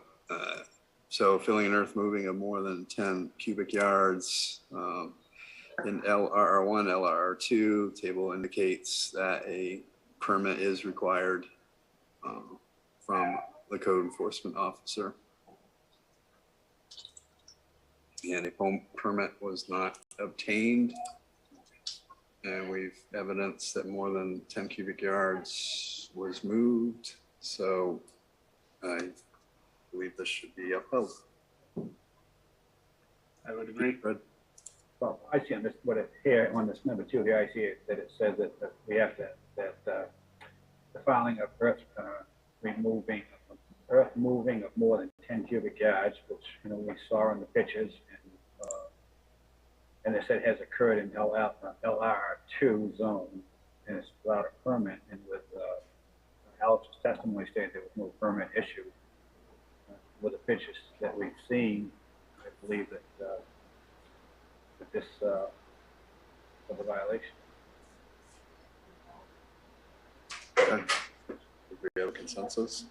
filling and earth moving of more than 10 cubic yards in LRR1, LRR2, table indicates that a permit is required from the code enforcement officer. And a home permit was not obtained And we've evidenced that more than 10 cubic yards was moved. So I believe this should be upheld. I would agree. Fred? Well, I see on this, what it, here on this number two, here I see it, that it says that we have to, that the filing of earth moving of more than 10 cubic yards, which, you know, we saw in the pictures, and it said has occurred in LR2 zone, and it's without a permit, and with Alex's testimony stated there was no permit issued. With the pictures that we've seen, I believe that that this was a violation. Okay. Do we have a consensus?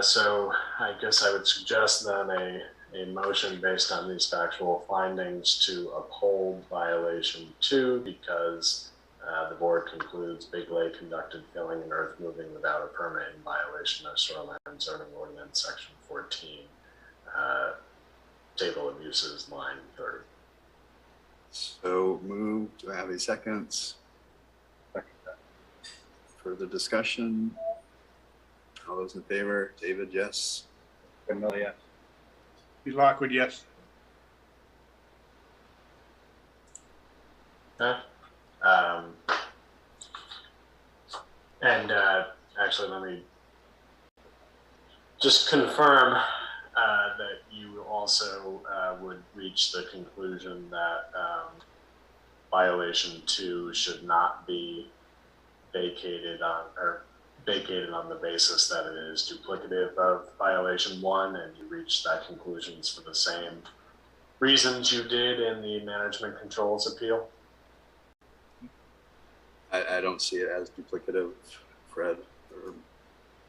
So I guess I would suggest then a motion based on these factual findings to uphold violation 2 because the board concludes Big Lake conducted filling and earth moving without a permit in violation of Shoreline Zoning Ordinance Section 14, Table of Uses, line 30. So moved. Do I have a second? Second. Further discussion? All those in favor? David, yes. Vanilla, yes. Steve Lockwood, yes. Okay. Actually, let me just confirm that you also would reach the conclusion that violation 2 should not be vacated on the basis that it is duplicative of violation 1, and you reach that conclusions for the same reasons you did in the management controls appeal? I don't see it as duplicative, Fred or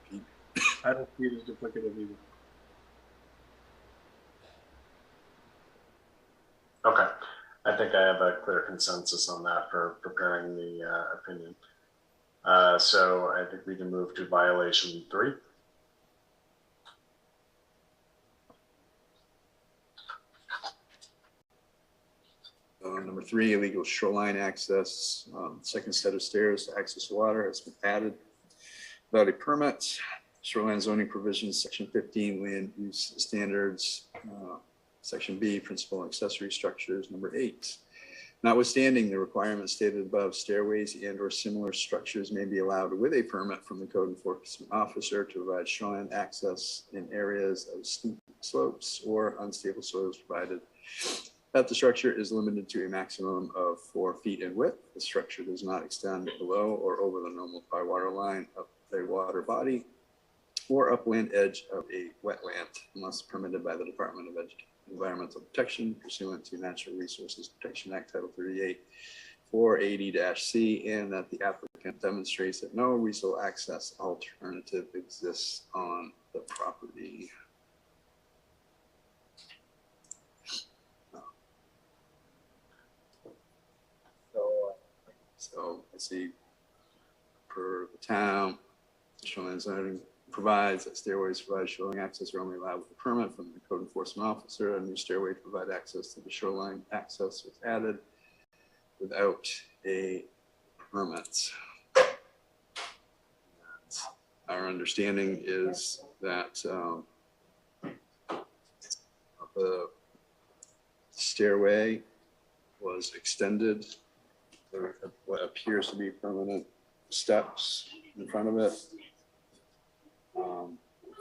Pete. I don't see it as duplicative either. Okay. I think I have a clear consensus on that for preparing the opinion. So I think we can move to violation 3. Number 3, illegal shoreline access. Second set of stairs to access water has been added without a permit. Shoreline zoning provisions, section 15, land use standards. Section B, principal and accessory structures. Number 8, notwithstanding the requirements stated above, stairways and or similar structures may be allowed with a permit from the code enforcement officer to provide shoreline access in areas of steep slopes or unstable soils, provided that the structure is limited to a maximum of 4 feet in width. The structure does not extend below or over the normal high water line of a water body or upland edge of a wetland unless permitted by the Department of Environmental Protection pursuant to Natural Resources Protection Act Title 38 480-C, and that the applicant demonstrates that no reasonable access alternative exists on the property. So I see per the town, shoreline zoning provides that stairways provide shoreline access are only allowed with a permit from the code enforcement officer. A new stairway to provide access to the shoreline access was added without a permit. Our understanding is that the stairway was extended. There are what appears to be permanent steps in front of it.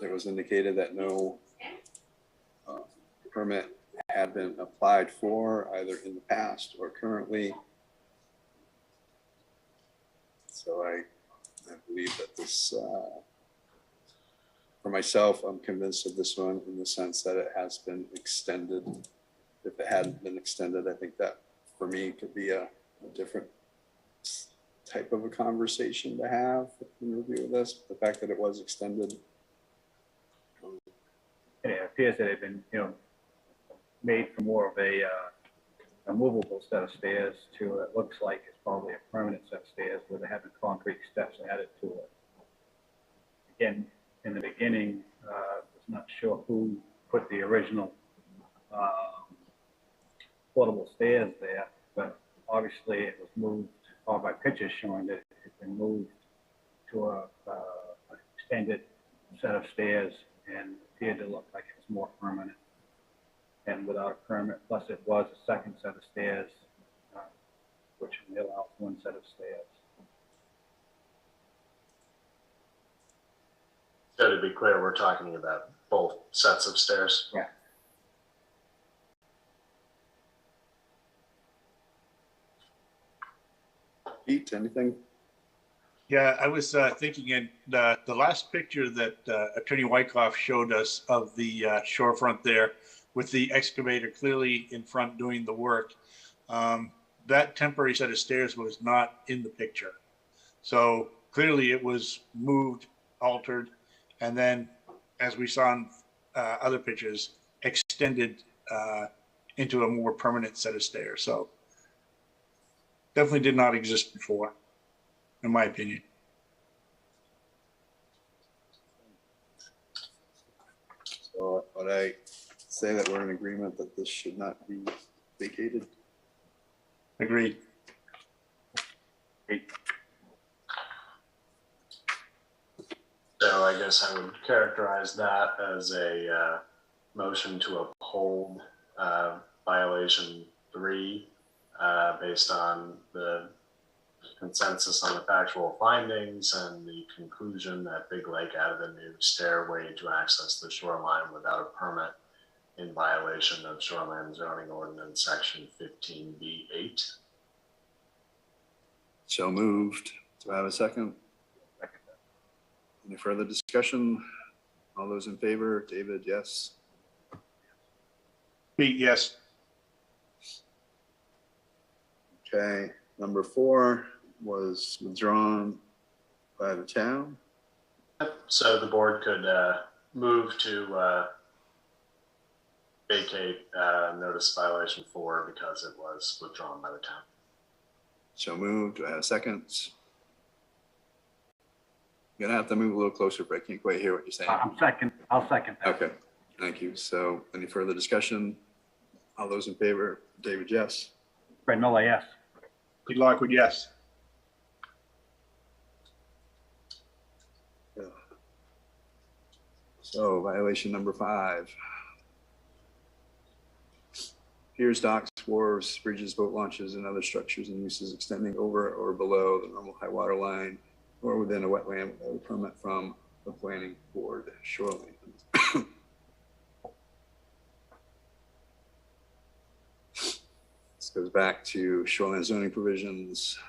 It was indicated that no permit had been applied for either in the past or currently. So I believe that this, for myself, I'm convinced of this one in the sense that it has been extended. If it hadn't been extended, I think that for me could be a different type of a conversation to have in review of this. The fact that it was extended. It appears that they've been, made for more of a movable set of stairs to, it looks like it's probably a permanent set of stairs where they have the concrete steps added to it. in the beginning, was not sure who put the original portable stairs there, but obviously it was moved, or by pictures showing that it had been moved to an extended set of stairs and appeared to look like it was more permanent and without a permit. Plus it was a second set of stairs, which only allows one set of stairs. So to be clear, we're talking about both sets of stairs? Yeah. Pete, anything? Yeah, I was thinking in the last picture that Attorney Wyckoff showed us of the shorefront there with the excavator clearly in front doing the work, that temporary set of stairs was not in the picture. So clearly it was moved, altered, and then as we saw in other pictures, extended into a more permanent set of stairs. So definitely did not exist before, in my opinion. So would I say that we're in agreement that this should not be vacated? Agreed. So I guess I would characterize that as a motion to uphold violation 3 based on the consensus on the factual findings and the conclusion that Big Lake added a new stairway to access the shoreline without a permit in violation of Shoreline Zoning Ordinance Section 15B8. So moved. Do I have a second? Any further discussion? All those in favor? David, yes. Pete, yes. Okay, number 4 was withdrawn by the town. So the board could move to vacate notice violation 4 because it was withdrawn by the town. So moved. Do I have a second? You're gonna have to move a little closer, but I can't quite hear what you're saying. I'll second that. Okay, thank you. So any further discussion? All those in favor? David, yes. Fred Miller, yes. Pete Lockwood, yes. So violation number 5. Piers, docks, wharves, bridges, boat launches, and other structures and uses extending over or below the normal high water line or within a wetland without a permit from the planning board shoreline. This goes back to shoreline zoning provisions.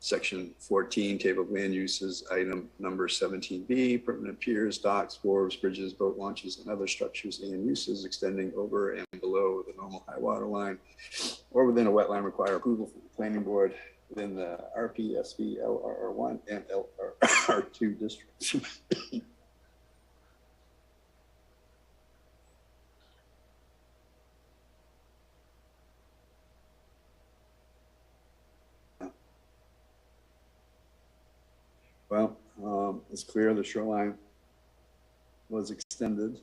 Section 14, table of land uses, item number 17B, permanent piers, docks, wharves, bridges, boat launches, and other structures and uses extending over and below the normal high water line or within a wetland require approval from the planning board within the RPSV, LRR1, and LRR2 districts. Well, it's clear the shoreline was extended.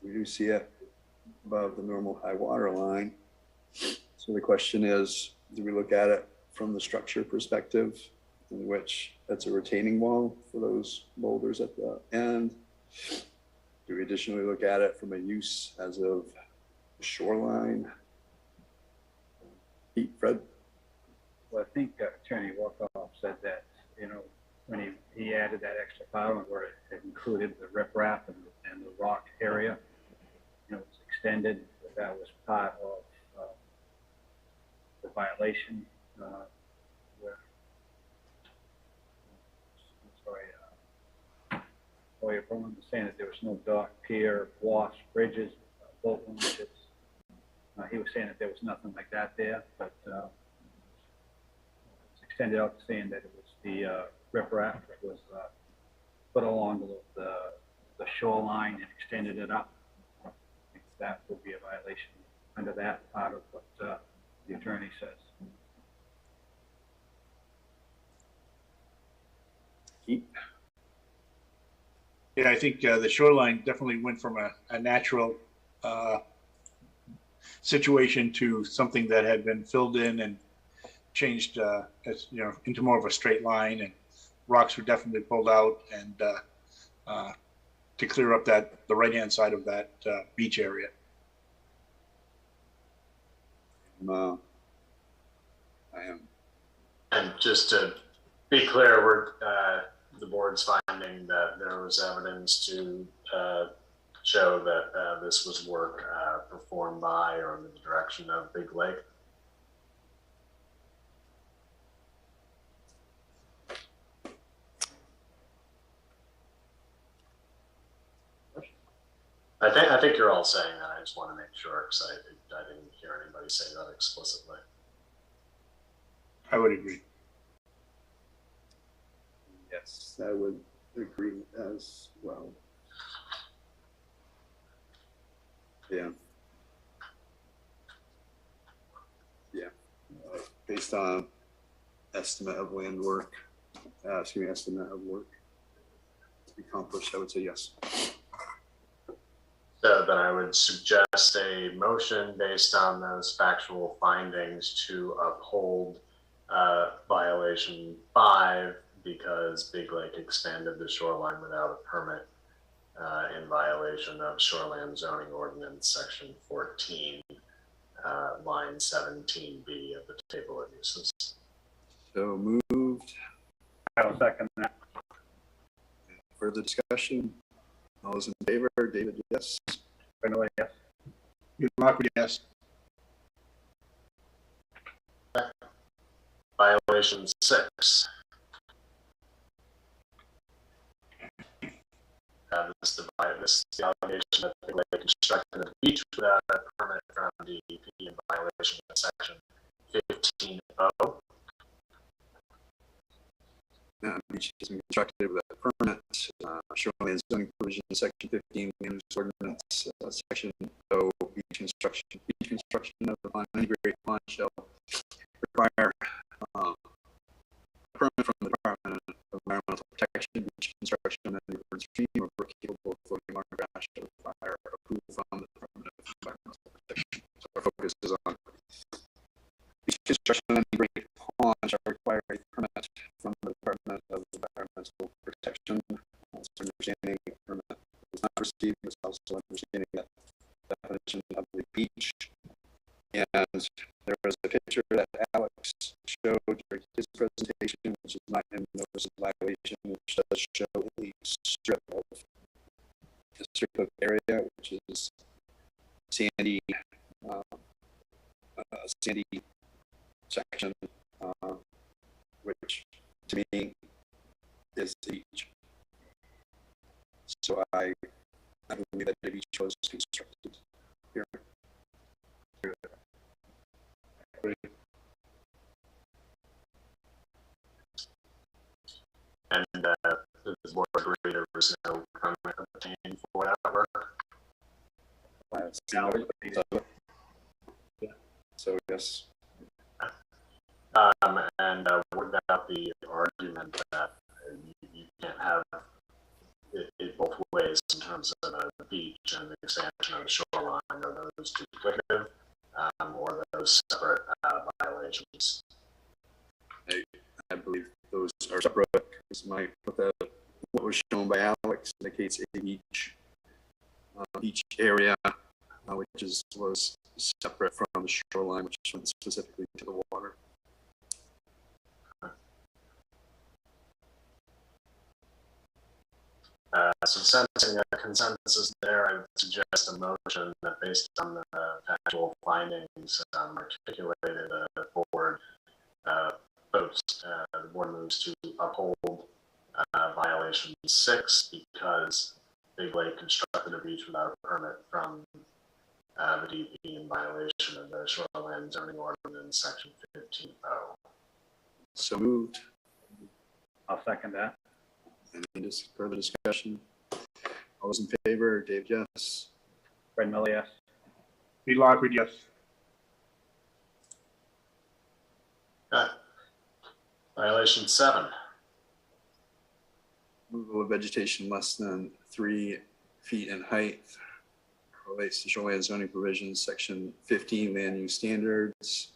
We do see it above the normal high water line. So the question is, do we look at it from the structure perspective, in which that's a retaining wall for those boulders at the end? Do we additionally look at it from a use as of shoreline? Pete, Fred? Well, I think Attorney Walkoff said that, you know, when he added that extra pile where it included the riprap and the rock area, you know, it's extended, that was part of the violation. Where, Lawyer Berman was saying that there was no dock, pier, wharfs, bridges, boat launches. He was saying that there was nothing like that there, but extended out to saying that it was the riprap that was put along the shoreline and extended it up. I think that would be a violation under that part of what the attorney says. think the shoreline definitely went from a natural situation to something that had been filled in and changed, as you know, into more of a straight line, and rocks were definitely pulled out and to clear up the right-hand side of that beach area. I am. And just to be clear, we're the board's finding that there was evidence to show that this was work performed by or under the direction of Big Lake. I think you're all saying that. I just want to make sure, because I didn't hear anybody say that explicitly. I would agree. Yes, I would agree as well. Yeah. Yeah. Based on estimate of land work, estimate of work accomplished, I would say yes. So then I would suggest a motion based on those factual findings to uphold violation 5 because Big Lake expanded the shoreline without a permit in violation of Shoreland Zoning Ordinance Section 14, line 17B of the table of uses. So moved. I'll second that. Further discussion? All those in favor? David, yes. Finally, yes. Lockwood, yes. Violation 6. This is the allegation that Big Lake constructed a beach without a permit from DEP in violation of Section 15O. Beach has been constructed without a permit. Shoreline zoning provision, Section 15, land use ordinance, Section O, beach construction of the pond, any great pond shall require a permit from the Department of Environmental Protection. Beach construction on any river, stream, or brook capable of floating water grass shall require approval from the Department of Environmental Protection. So our focus is on beach construction on any great pond shall require a permit from the Department of Environmental Protection. Also understanding the permit was not received, was also understanding that definition of the beach. And there was a picture that Alex showed during his presentation, which is not in the notice of violation, which does show a strip of area, which is sandy, sandy section, which to me is the beach. So I believe that the beach was constructed here. And the board agreed there was no permit obtained for that work. So yes. And what about the argument that you can't have it both ways in terms of the beach and the expansion of the shoreline? Are those duplicative or are those separate violations? I believe those are separate. What was shown by Alex indicates a beach area, which was separate from the shoreline, which went specifically to the water. So sensing a consensus there, I would suggest a motion that based on the factual findings articulated, the board votes, the board moves to uphold violation 6 because Big Lake constructed a beach without a permit from the DEP in violation of the Shoreland Zoning Ordinance Section 15O. So moved. I'll second that. Any further discussion? All those in favor? Dave, yes. Fred Miller, yes. Pete Lockwood, yes. Violation 7. removal of vegetation less than 3 feet in height relates to shoreline zoning provisions, section 15, land use standards.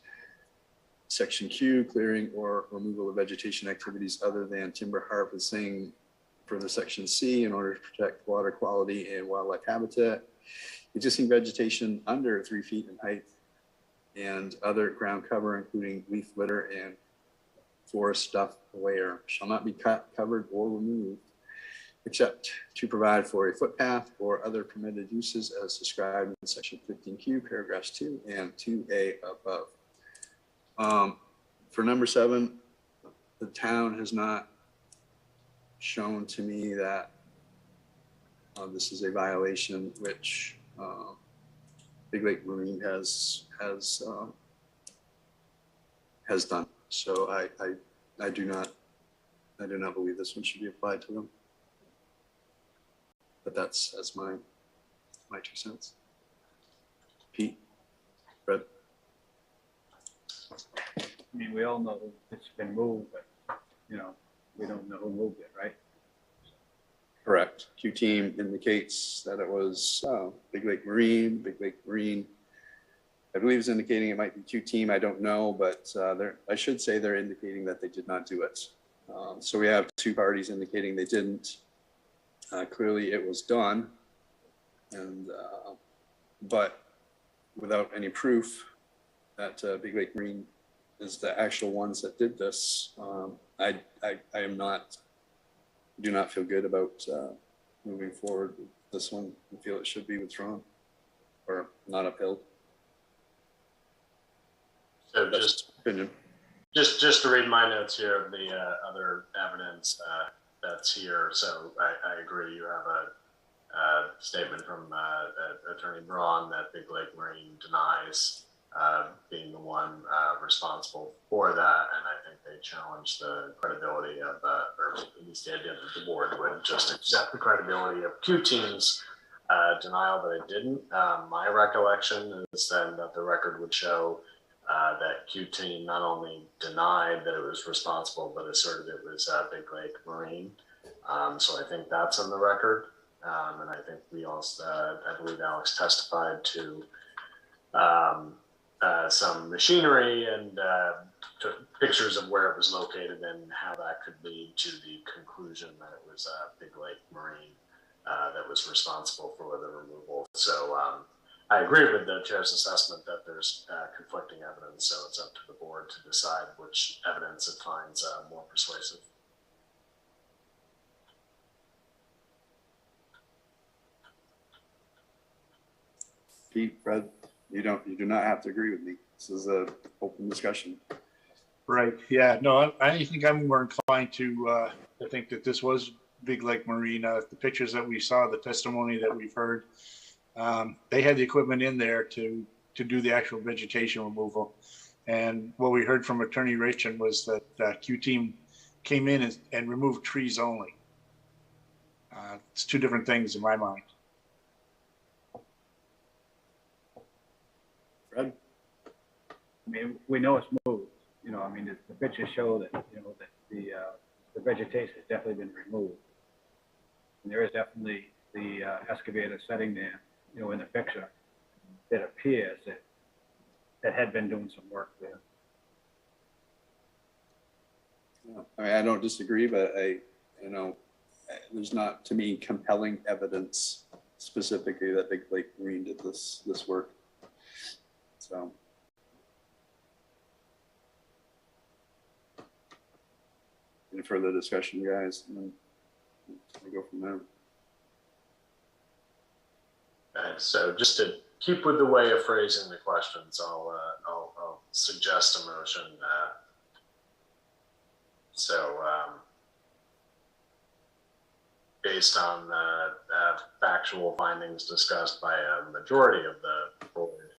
Section Q, clearing or removal of vegetation activities other than timber harvesting for the section C in order to protect water quality and wildlife habitat. Existing vegetation under 3 feet in height and other ground cover, including leaf litter and forest stuff layer, shall not be cut, covered, or removed, except to provide for a footpath or other permitted uses as described in section 15Q, paragraphs 2 and 2A above. For number 7, the town has not shown to me that this is a violation, which Big Lake Marine has done. So I do not believe this one should be applied to them. But that's my 2 cents. Pete, Fred. I mean, we all know it's been moved, but, you know, we don't know who moved it, right? Correct. Q team indicates that it was Big Lake Marine. Big Lake Marine, I believe, is indicating it might be Q team. I don't know, but I should say they're indicating that they did not do it. So we have 2 parties indicating they didn't. Clearly, it was done, and but without any proof that Big Lake Marine is the actual ones that did this, I do not feel good about moving forward with this one. I feel it should be withdrawn or not upheld. So that's opinion. Just to read my notes here of the other evidence that's here. So I agree. You have a statement from Attorney Braun that Big Lake Marine denies being the one responsible for that, and I think they challenge the credibility of, or at least the idea that the board would just accept the credibility of Q Team's denial that it didn't. My recollection is then that the record would show that Q Team not only denied that it was responsible, but asserted it was Big Lake Marine. So I think that's on the record, and I think we also, I believe Alex testified to some machinery and took pictures of where it was located and how that could lead to the conclusion that it was Big Lake Marine that was responsible for the removal. So I agree with the chair's assessment that there's conflicting evidence, so it's up to the board to decide which evidence it finds more persuasive. Pete, Fred, you do not have to agree with me. This is an open discussion. Right. Yeah. No, I think I'm more inclined to think that this was Big Lake Marine. The pictures that we saw, the testimony that we've heard, they had the equipment in there to do the actual vegetation removal. And what we heard from Attorney Richard was that Q Team came in and removed trees only. It's 2 different things in my mind. Fred? I mean, we know it's moved. You know, I mean, the pictures show that, you know, that the vegetation has definitely been removed. And there is definitely the excavator sitting there, you know, in the picture that appears that had been doing some work there. I mean, I don't disagree, but there's not, to me, compelling evidence specifically that Big Lake Marine did this work. So. Any further discussion, guys? And then we go from there. So just to keep with the way of phrasing the questions, I'll suggest a motion. Based on the factual findings discussed by a majority of the board,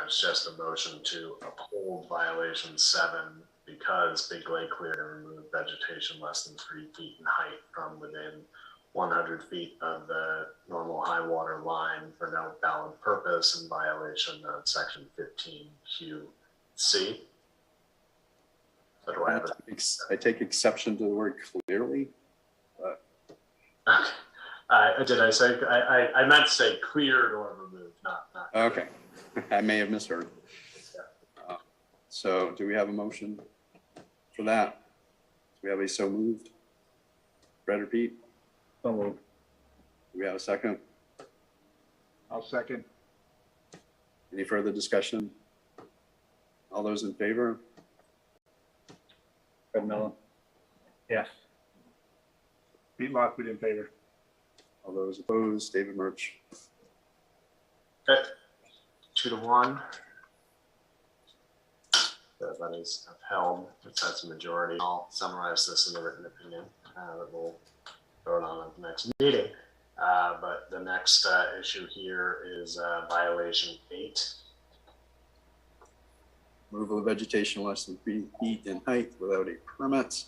it's just a motion to uphold violation 7 because Big Lake cleared and removed vegetation less than 3 feet in height from within 100 feet of the normal high water line for no valid purpose in violation of section 15QC. So do I have I take exception to the word clearly, but. Did I say, I meant to say cleared or removed, not. Okay, I may have misheard. So do we have a motion for that? Do we have a so moved? Brett or Pete? So moved. Do we have a second? I'll second. Any further discussion? All those in favor? Fred Mellon? Yes. Pete Lockwood in favor. All those opposed? David Murch. Okay, 2-1. That is upheld. If that's a majority, I'll summarize this in the written opinion that we'll vote on at the next meeting. But the next issue here is violation 8. Removal of vegetation less than 3 feet in height without a permit.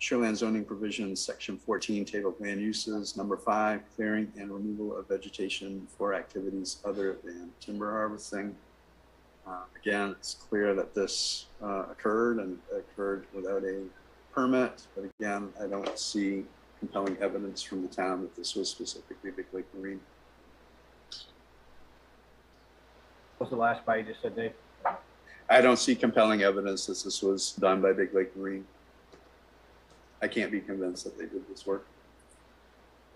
Shoreland zoning provisions, section 14, table of land uses, number 5, clearing and removal of vegetation for activities other than timber harvesting. Again, it's clear that this occurred and occurred without a permit, but again, I don't see compelling evidence from the town that this was specifically Big Lake Marine. What's the last part you just said, Dave? I don't see compelling evidence that this was done by Big Lake Marine. I can't be convinced that they did this work.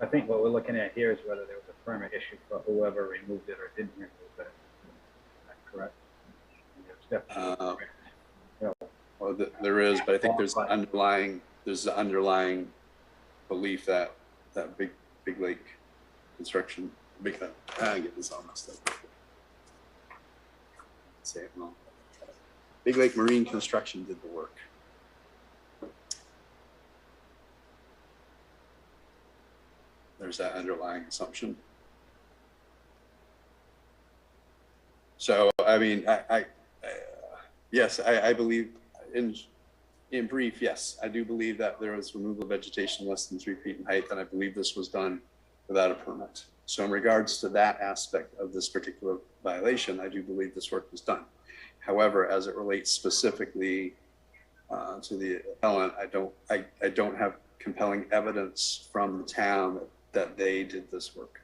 I think what we're looking at here is whether there was a permit issued for whoever removed it or didn't remove it. Is that correct? Well, there is, but I think there's the underlying belief that Big Lake construction, I get this all messed up. Say it wrong. Big Lake Marine Construction did the work. There's that underlying assumption. So, I mean, yes, I believe, in brief, yes, I do believe that there was removal of vegetation less than 3 feet in height, and I believe this was done without a permit. So in regards to that aspect of this particular violation, I do believe this work was done. However, as it relates specifically to the appellant, I don't have compelling evidence from the town that they did this work.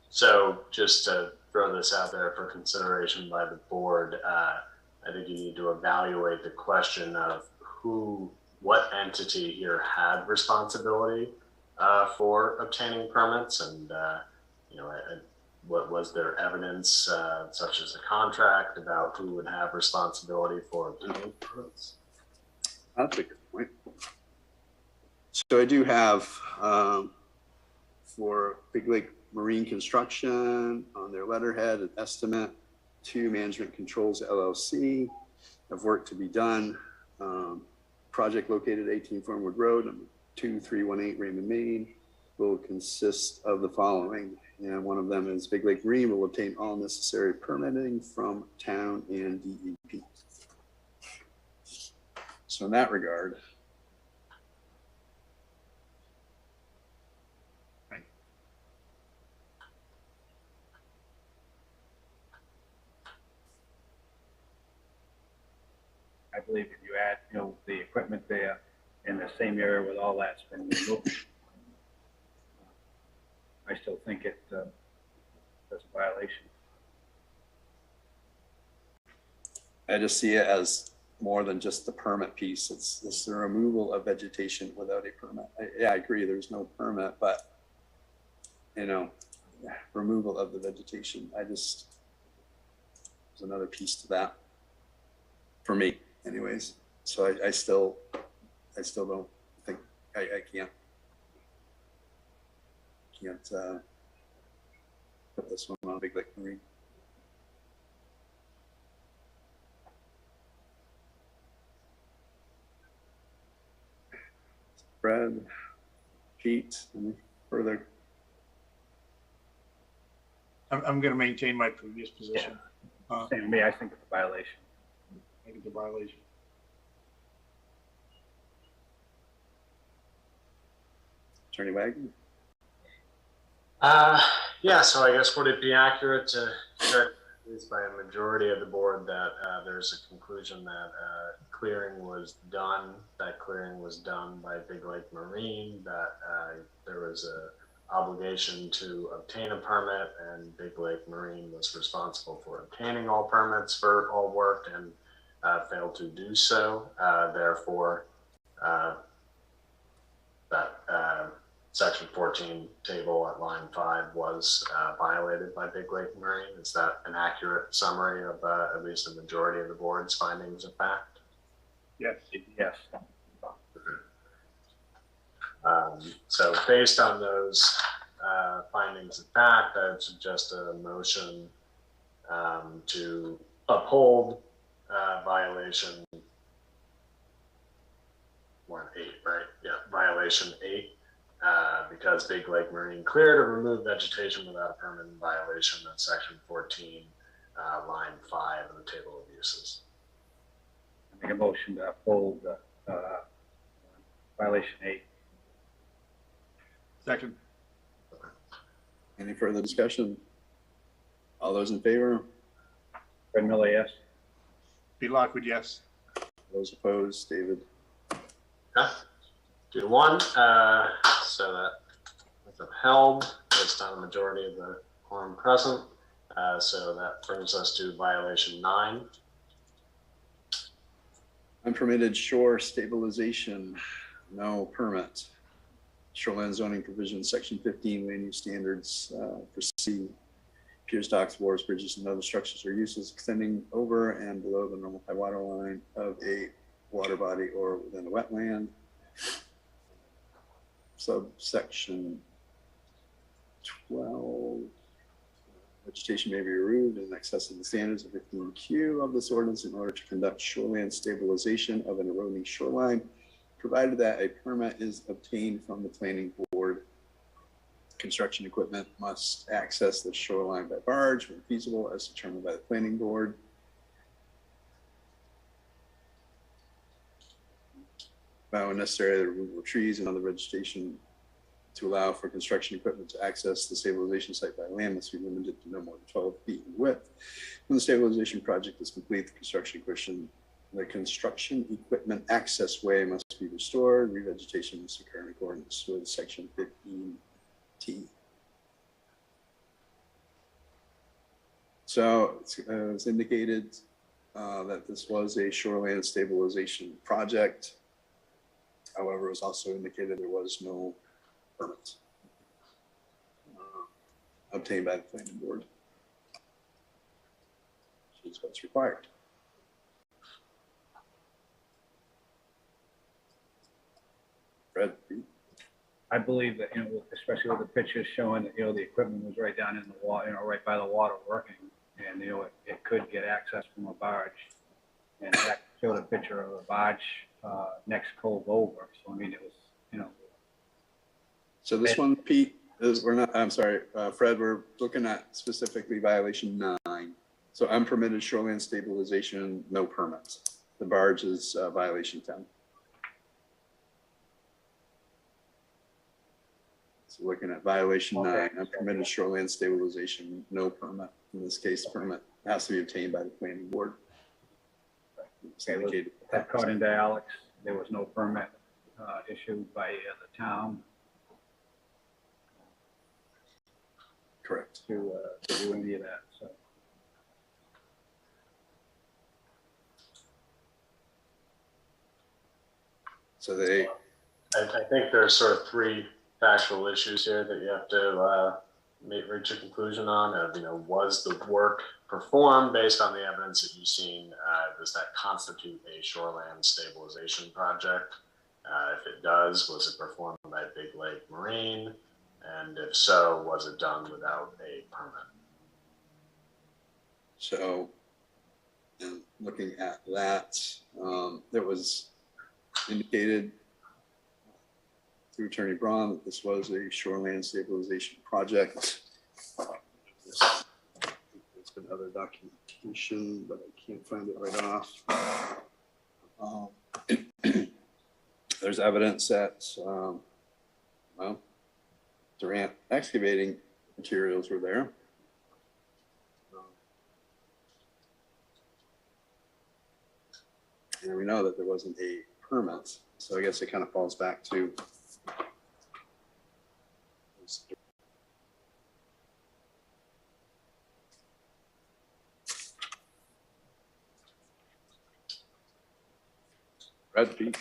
So just to throw this out there for consideration by the board, I think you need to evaluate the question of what entity here had responsibility for obtaining permits, and what was there evidence such as a contract about who would have responsibility for obtaining permits? That's a good point. So I do have for Big Lake Marine Construction on their letterhead an estimate to Management Controls LLC of work to be done. Project located 18 Farmwood Road, number 2318 Raymond, Maine, will consist of the following. And one of them is Big Lake Marine will obtain all necessary permitting from town and DEP. So in that regard, I believe if you add, the equipment there in the same area with all that's been removed, I still think that's a violation. I just see it as more than just the permit piece. It's the removal of vegetation without a permit. I agree, there's no permit, but removal of the vegetation. There's another piece to that for me, anyways. So I still don't think I can't put this one on Big Lake Marine. Brad, Pete, any further? I'm going to maintain my previous position. Same to me, I think it's a violation. I think it's a violation. Attorney Wagner? Yeah, so I guess would it be accurate to at least by a majority of the board, that there's a conclusion that clearing was done. That clearing was done by Big Lake Marine, that there was a obligation to obtain a permit, and Big Lake Marine was responsible for obtaining all permits for all work and failed to do so. Therefore, that section 14 table at line 5 was violated by Big Lake Marine. Is that an accurate summary of at least a majority of the board's findings of fact? Yes. Yes. So based on those findings of fact, I would suggest a motion to uphold violation 1-8, right? Yeah, violation 8, because Big Lake Marine cleared or removed vegetation without a permit in violation of section 14, line 5 of the table of uses. I make a motion to uphold violation 8. Second. Any further discussion? All those in favor? Fred Miller, yes. Pete Lockwood, yes. Those opposed, David? Okay. 2-1, so that is upheld based on a majority of the quorum present. So that brings us to violation 9. Unpermitted shore stabilization, no permit. Shoreline zoning provisions, section 15, land use standards, proceed. Piers, docks, wharves, bridges, and other structures or uses extending over and below the normal high water line of a water body or within a wetland. Subsection 12, vegetation may be removed in excess of the standards of 15Q of this ordinance in order to conduct shoreline stabilization of an eroding shoreline, provided that a permit is obtained from the planning board. Construction equipment must access the shoreline by barge when feasible as determined by the planning board. When necessary, the removal of trees and other vegetation to allow for construction equipment to access the stabilization site by land must be limited to no more than 12 feet in width. When the stabilization project is complete, the construction equipment access way must be restored. Revegetation must occur in accordance with section 15T. So it's indicated that this was a shoreline stabilization project. However, it was also indicated there was no permit obtained by the planning board, which is what's required. Fred? I believe that, especially with the pictures showing that, the equipment was right down in the water, right by the water working, and, it could get access from a barge. And that showed a picture of a barge next cove over. So, I mean, it was, So this one, Pete, I'm sorry, Fred, we're looking at specifically violation 9. So unpermitted shoreline stabilization, no permits. The barge is violation 10. So looking at violation 9, unpermitted shoreline stabilization, no permit. In this case, permit has to be obtained by the planning board. that caught into Alex. There was no permit issued by the town. Correct. To do any of that. So they. I think there's sort of 3 factual issues here that you have to reach a conclusion on. Was the work performed based on the evidence that you've seen? Does that constitute a shoreline stabilization project? If it does, was it performed by Big Lake Marine? And if so, was it done without a permit? So, looking at that, it was indicated through Attorney Braun that this was a shoreline stabilization project. There's been other documentation, but I can't find it right off. There's evidence that, Durant excavating materials were there. And we know that there wasn't a permit, so I guess it kind of falls back to Red Pete.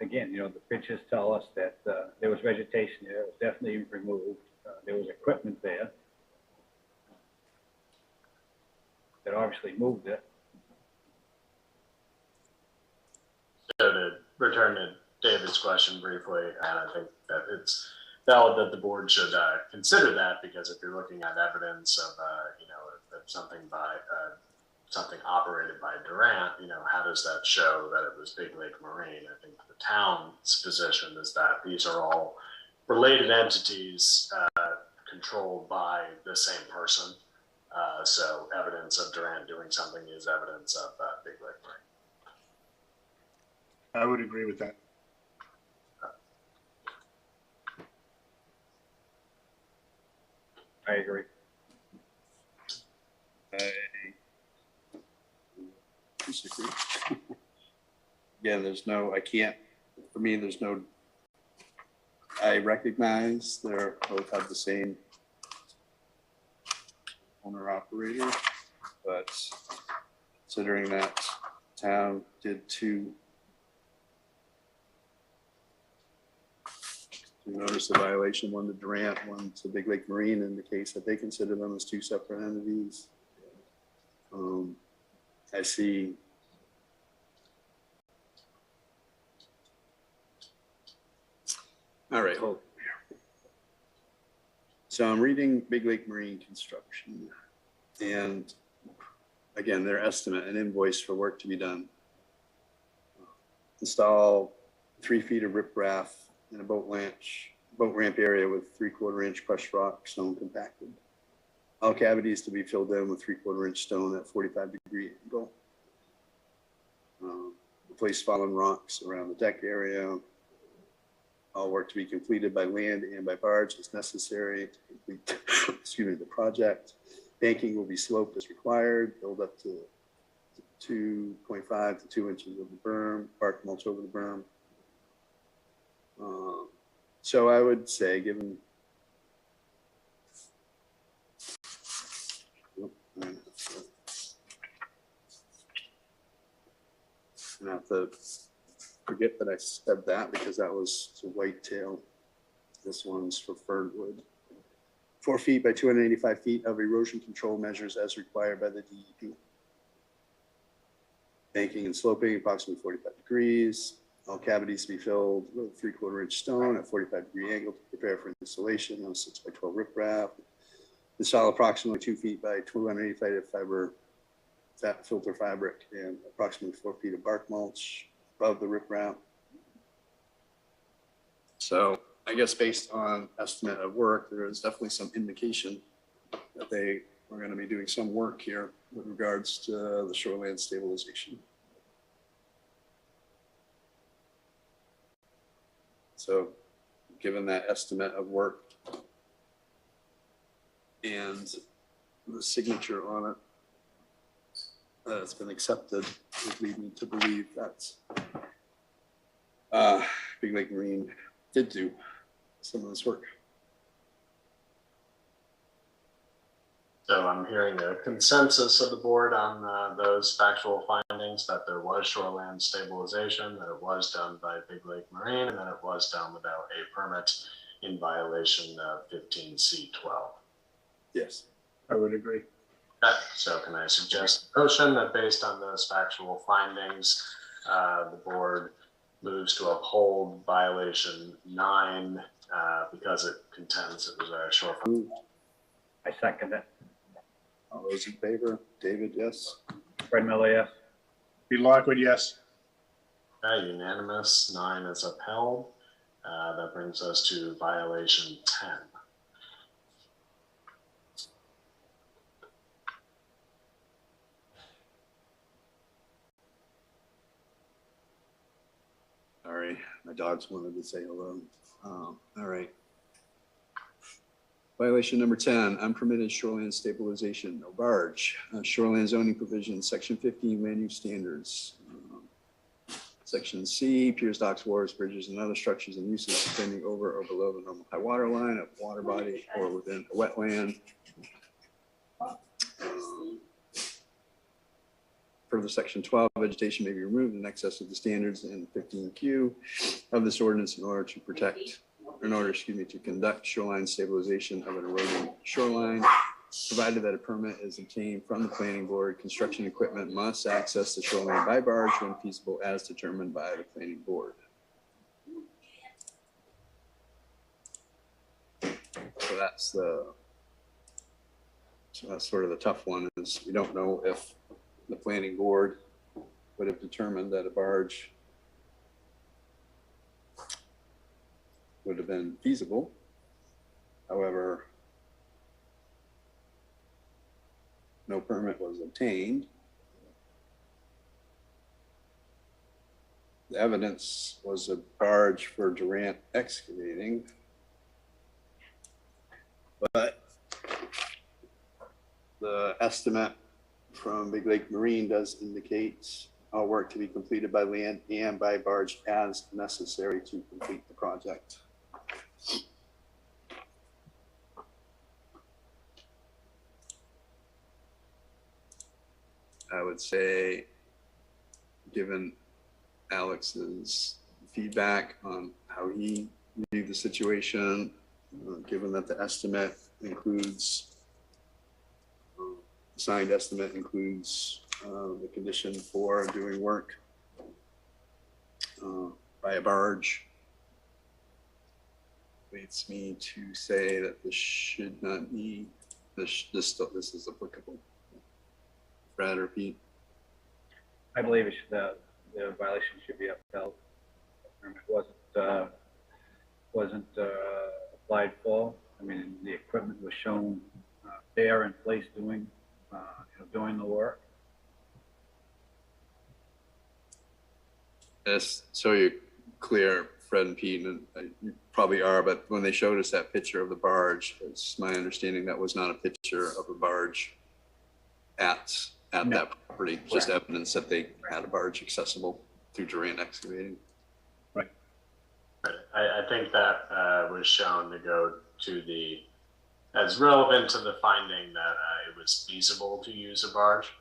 Again, you know, the pictures tell us that there was vegetation there. It was definitely removed. There was equipment there that obviously moved it. So to return to David's question briefly, and I think that it's valid that the board should consider that, because if you're looking at evidence of, you know, if something by something operated by Durant, you know, how does that show that it was Big Lake Marine? I think the town's position is that these are all related entities controlled by the same person. So evidence of Durant doing something is evidence of Big Lake Marine. I would agree with that. I agree. I disagree. Again, there's no, I can't, for me, there's no, I recognize they're both have the same owner operator, but considering that town did two notice of violation, one to Durant, one to Big Lake Marine, in the case that they consider them as two separate entities. I see all right, hold on. So I'm reading Big Lake Marine Construction, and again, their estimate, an invoice for work to be done. Install 3 feet of riprap in a boat ramp area with 3/4 inch crushed rock, stone compacted. All cavities to be filled in with 3/4 inch stone at 45-degree angle. Replace fallen rocks around the deck area. All work to be completed by land and by barge as necessary to complete excuse me, the project. Banking will be sloped as required, build up to 2.5 to 2 inches of the berm, bark mulch over the berm. So I would say, given I have to forget that I said that, because that was to whitetail. This one's for fernwood. 4 feet by 285 feet of erosion control measures as required by the DEP. Banking and sloping approximately 45 degrees. All cavities to be filled with 3/4 inch stone at 45-degree angle to prepare for installation on 6 by 12 riprap. Install approximately 2 feet by 285 fiber fat filter fabric and approximately 4 feet of bark mulch above the riprap. So I guess based on estimate of work, there is definitely some indication that they are going to be doing some work here with regards to the shoreline stabilization. So given that estimate of work and the signature on it that's been accepted, would lead me to believe that Big Lake Marine did do some of this work. So I'm hearing a consensus of the board on those factual findings, that there was shoreland stabilization, that it was done by Big Lake Marine, and that it was done without a permit in violation of 15C12. Yes, I would agree. Okay, so can I suggest a motion that based on those factual findings, the board moves to uphold violation 9 because it contends it was a shortfall. I second it. All those in favor? David, yes. Fred Miller, yes. Pete Lockwood, yes. Okay, unanimous. 9 is upheld. That brings us to violation 10. Sorry, my dogs wanted to say hello. All right. Violation number 10, unpermitted shoreline stabilization, no barge. Shoreline zoning provisions, section 15, land use standards. Section C, piers, docks, wharves, bridges, and other structures and uses extending over or below the normal high water line of water body or within a wetland. Further, section 12, vegetation may be removed in excess of the standards in 15Q of this ordinance in order to to conduct shoreline stabilization of an eroding shoreline, provided that a permit is obtained from the planning board. Construction equipment must access the shoreline by barge when feasible as determined by the planning board. So that's sort of the tough one, is we don't know if the planning board would have determined that a barge would have been feasible. However, no permit was obtained. The evidence was a barge for Durant excavating, but the estimate from Big Lake Marine does indicate all work to be completed by land and by barge as necessary to complete the project. I would say, given Alex's feedback on how he viewed the situation, given that the estimate includes, signed estimate includes the condition for doing work by a barge, leads me to say that this should not be, this is applicable. Brad or Pete? I believe the violation should be upheld. The permit wasn't applied for. I mean, the equipment was shown there in place doing the work. Yes, so you're clear, Fred and Pete, and you probably are, but when they showed us that picture of the barge, it's my understanding that was not a picture of a barge at that property, just evidence that they had a barge accessible through Durant excavating. Right. I think that was shown to go to as relevant to the finding that it was feasible to use a barge.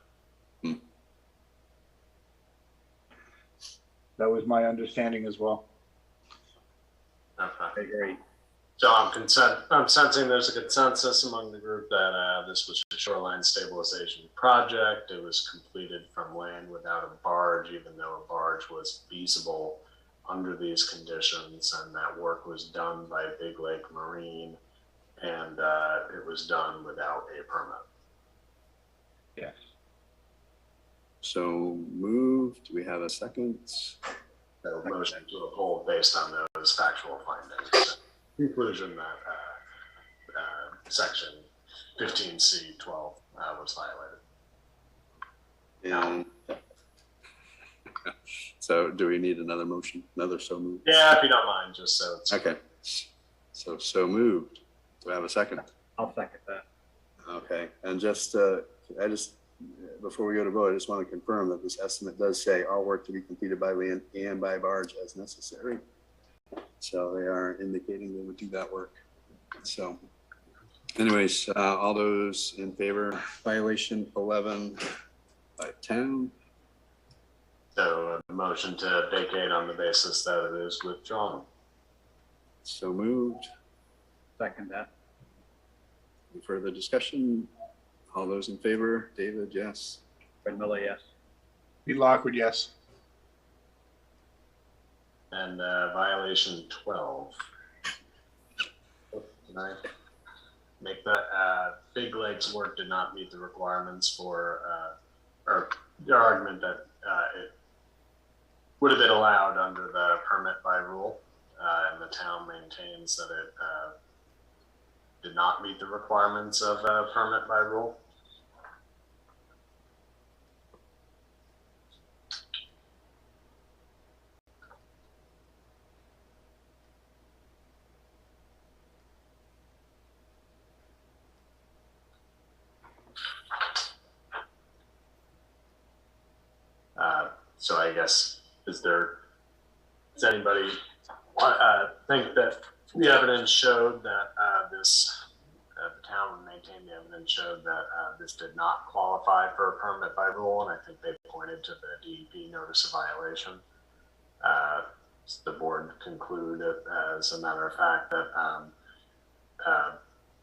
That was my understanding as well. Okay. I agree. So I'm sensing there's a consensus among the group that this was a shoreline stabilization project. It was completed from land without a barge, even though a barge was feasible under these conditions, and that work was done by Big Lake Marine, and it was done without a permit. Yes. So moved. Do we have a second? So motion to uphold based on those factual findings. Conclusion that section 15C12 was violated. And so do we need another motion? Another so moved? Yeah, if you don't mind, just so it's okay. So moved. Do I have a second? I'll second that. Okay, and before we go to vote, I just want to confirm that this estimate does say all work to be completed by land and by barge as necessary. So they are indicating they would do that work. So anyways, all those in favor, violation 11 by town. So a motion to vacate on the basis that it is withdrawn. So moved. Second that. Any further discussion? All those in favor, David, yes. Fred Miller, yes. Pete Lockwood, yes. And violation 12. Can I make that Big Lake's work did not meet the requirements for, or your argument that it would have been allowed under the permit by rule, and the town maintains that it did not meet the requirements of permit by rule? So I guess, does anybody think that the evidence showed that the town maintained the evidence showed that this did not qualify for a permit by rule, and I think they pointed to the DEP notice of violation. The board concluded, as a matter of fact, that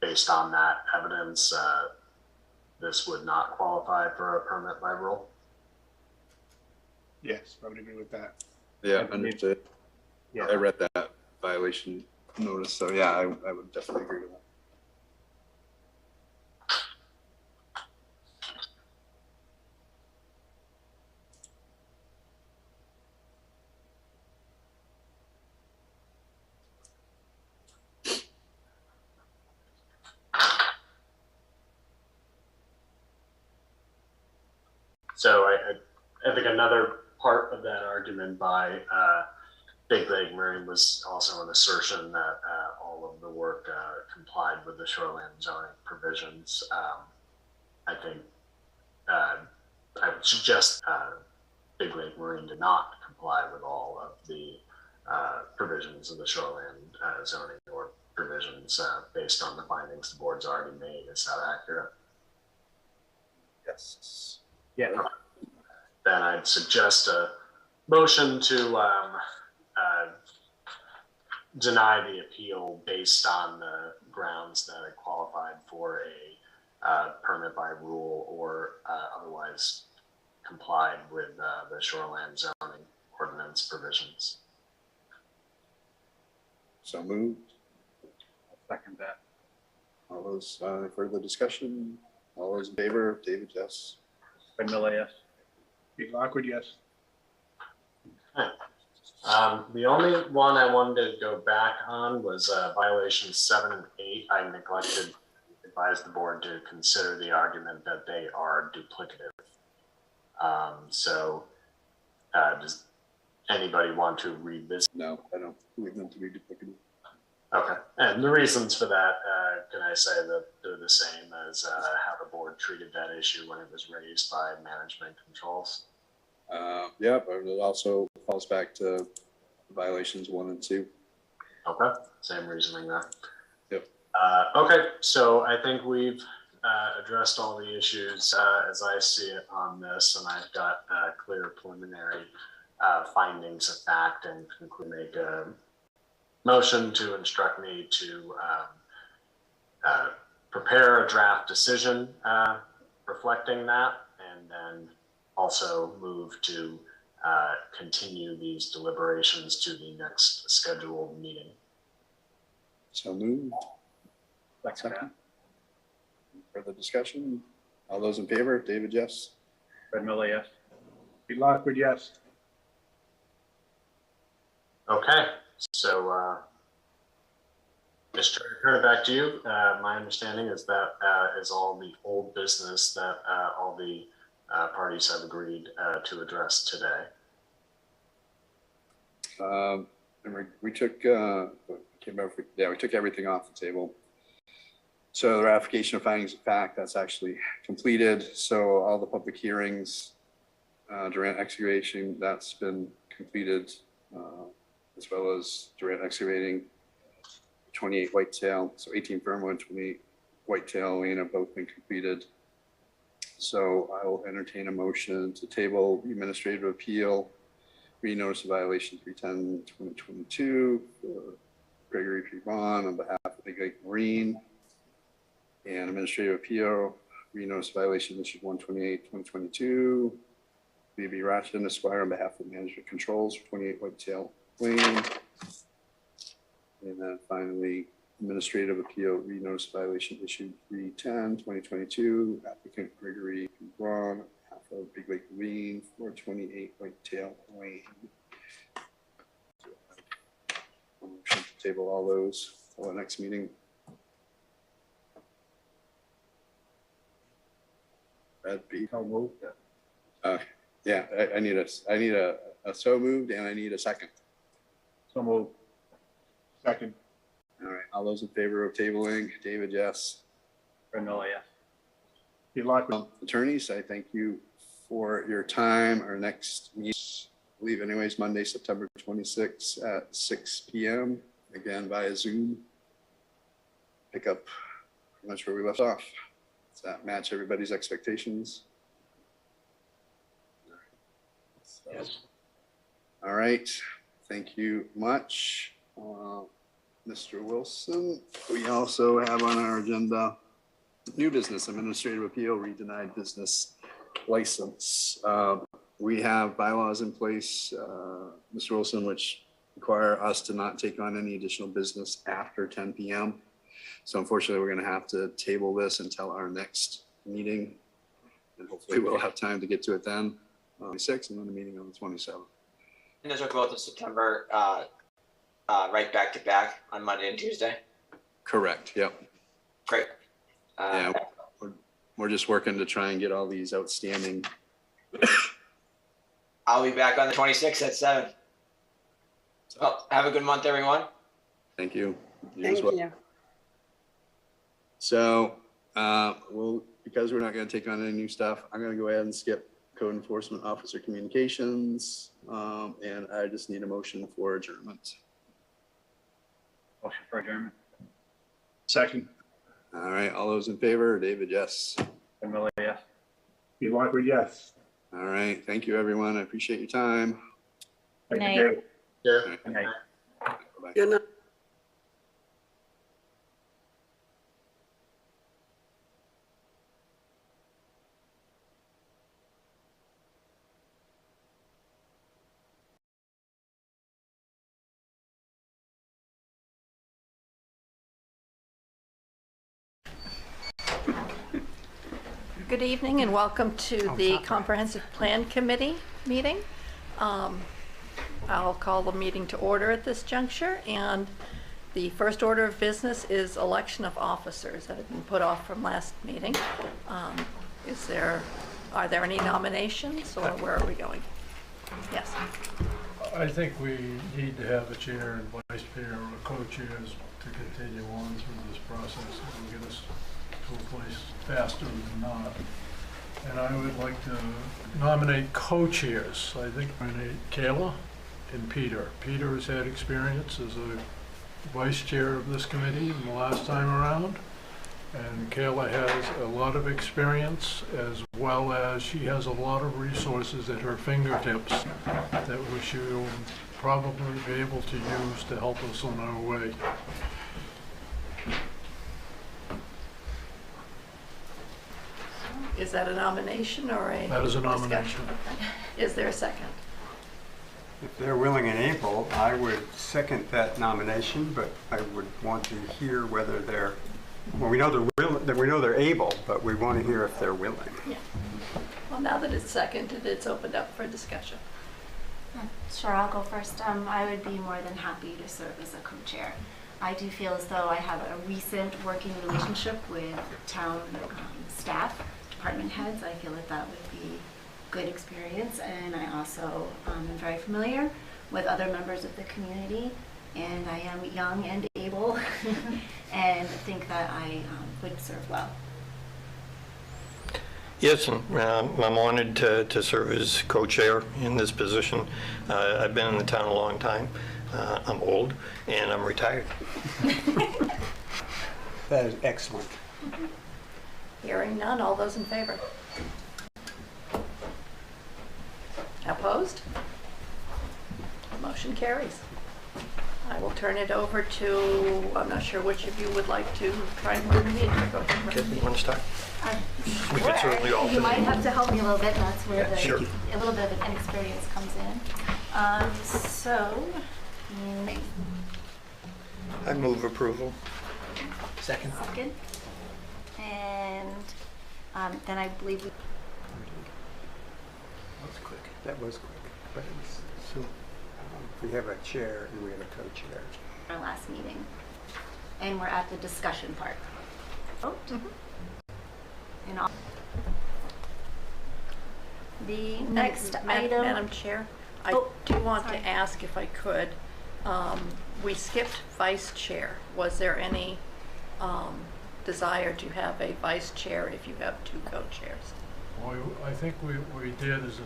based on that evidence, this would not qualify for a permit by rule. Yes, I would agree with that. Yeah, understood. Yeah, I read that violation notice, so yeah, I would definitely agree with that. So I think another part of that argument by Big Lake Marine was also an assertion that all of the work complied with the shoreline zoning provisions. I think I would suggest Big Lake Marine did not comply with all of the provisions of the shoreline zoning or provisions based on the findings the board's already made. Is that accurate? Yes. Yeah. Then I'd suggest a motion to deny the appeal based on the grounds that it qualified for a permit by rule or otherwise complied with the shoreline zoning ordinance provisions. So moved. I'll second that. All those further discussion? All those in favor? David, yes. Fred Miller, yes. Pete Lockwood, yes. The only one I wanted to go back on was violations 7 and 8. I neglected to advise the board to consider the argument that they are duplicative. Does anybody want to revisit? No, I don't believe them to be duplicative. Okay, and the reasons for that, can I say that they're the same as how the board treated that issue when it was raised by management controls? Yeah, but it also falls back to violations 1 and 2. Okay, same reasoning there. Yep. Okay, so I think we've addressed all the issues as I see it on this, and I've got clear preliminary findings of fact and make a motion to instruct me to prepare a draft decision reflecting that, and then also move to continue these deliberations to the next scheduled meeting. So moved. Second. Further discussion? All those in favor? David, yes. Fred Miller, yes. Pete Lockwood, yes. Okay, so Mr. Turn it back to you. My understanding is that is all the old business that all the parties have agreed to address today. We took, we took everything off the table. So the ratification of findings of fact, that's actually completed. So all the public hearings, Durant excavation, that's been completed, as well as Durant excavating, 28 whitetail, so 18 firmwood, 28 whitetail lane have both been completed. So I will entertain a motion to table administrative appeal, re-notice of violation 310-2022 for Gregory P. Vaughn on behalf of Big Lake Marine, and administrative appeal, re-notice of violation issued 128-2022, B.B. Ratchet Esquire on behalf of Management Controls for 28 Whitetail Lane. And then finally, administrative appeal, re-notice of violation issued 310-2022, applicant Gregory P. Vaughn on behalf of Big Lake Marine for 28 Whitetail Lane. Motion to table all those for the next meeting. Brad B. So moved. Yeah, I need a so moved, and I need a second. So moved. Second. All right, all those in favor of tabling, David, yes. Fred Miller, yes. Pete Lockwood. Attorneys, I thank you for your time. Our next meeting, I believe anyways, Monday, September 26th at 6 p.m. Again, via Zoom. Pick up pretty much where we left off. Does that match everybody's expectations? Yes. All right. Thank you much, Mr. Wilson. We also have on our agenda new business administrative appeal, re-denied business license. We have bylaws in place, Mr. Wilson, which require us to not take on any additional business after 10 p.m. So unfortunately, we're going to have to table this until our next meeting. And hopefully we'll have time to get to it then, on the 26th, and then the meeting on the 27th. And those are both in September, right back to back on Monday and Tuesday? Correct, yep. Great. Yeah, we're just working to try and get all these outstanding. I'll be back on the 26th at 7. Well, have a good month, everyone. Thank you. Thank you. So, because we're not going to take on any new stuff, I'm going to go ahead and skip code enforcement officer communications. And I just need a motion for adjournment. Motion for adjournment. Second. All right, all those in favor? David, yes. Miller, yes. Pete Lockwood, yes. All right, thank you, everyone. I appreciate your time. Good night. David. Yeah. Good night. Bye-bye. Good night. Good evening and welcome to the Comprehensive Plan Committee meeting. I'll call the meeting to order at this juncture, and the first order of business is election of officers that have been put off from last meeting. Are there any nominations, or where are we going? Yes. I think we need to have a chair and vice chair or co-chairs to continue on through this process. It will get us to a place faster than not. And I would like to nominate co-chairs. I think I nominate Kayla and Peter. Peter has had experience as a vice chair of this committee the last time around. And Kayla has a lot of experience, as well as she has a lot of resources at her fingertips that she will probably be able to use to help us on our way. Is that a nomination or a? That is a discussion? nomination. Is there a second? If they're willing and able, I would second that nomination, but I would want to hear whether they're, well, we know they're able, but we want to hear if they're willing. Yeah. Well, now that it's seconded, it's opened up for discussion. Sure, I'll go first. I would be more than happy to serve as a co-chair. I do feel as though I have a recent working relationship with town staff, department heads. I feel that that would be good experience, and I also am very familiar with other members of the community, and I am young and able and think that I would serve well. Yes, and I'm honored to serve as co-chair in this position. I've been in the town a long time. I'm old and I'm retired. That is excellent. Hearing none, all those in favor? Opposed? Motion carries. I will turn it over to, I'm not sure which of you would like to try and move the meeting. Go ahead. Okay, you want to start? We could certainly alternate. You might have to help me a little bit, and that's where Sure. a little bit of inexperience comes in. I move approval. Second. And then I believe we. That was quick. That was quick. But it was, so we have a chair and we have a co-chair. Our last meeting, and we're at the discussion part. Vote. And all. The next item. Madam Chair, I do want to ask if I could. We skipped vice chair. Was there any desire to have a vice chair if you have two co-chairs? I think we did is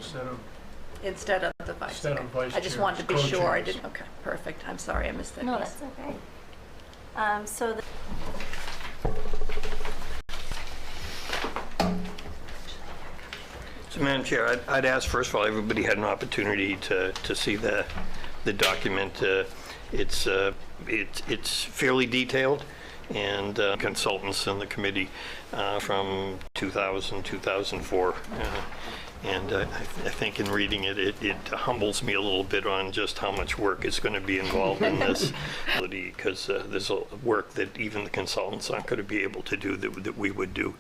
Instead of the vice. Instead of vice I just chairs, wanted to be sure I co-chairs. didn't, okay, perfect. I'm sorry, I missed that. No, piece. that's okay. So So, Madam Chair, I'd ask, first of all, everybody had an opportunity to see the document. It's fairly detailed, and consultants in the committee from 2000, 2004. And I think in reading it, it humbles me a little bit on just how much work is going to be involved in this, because there's work that even the consultants aren't going to be able to do that we would do.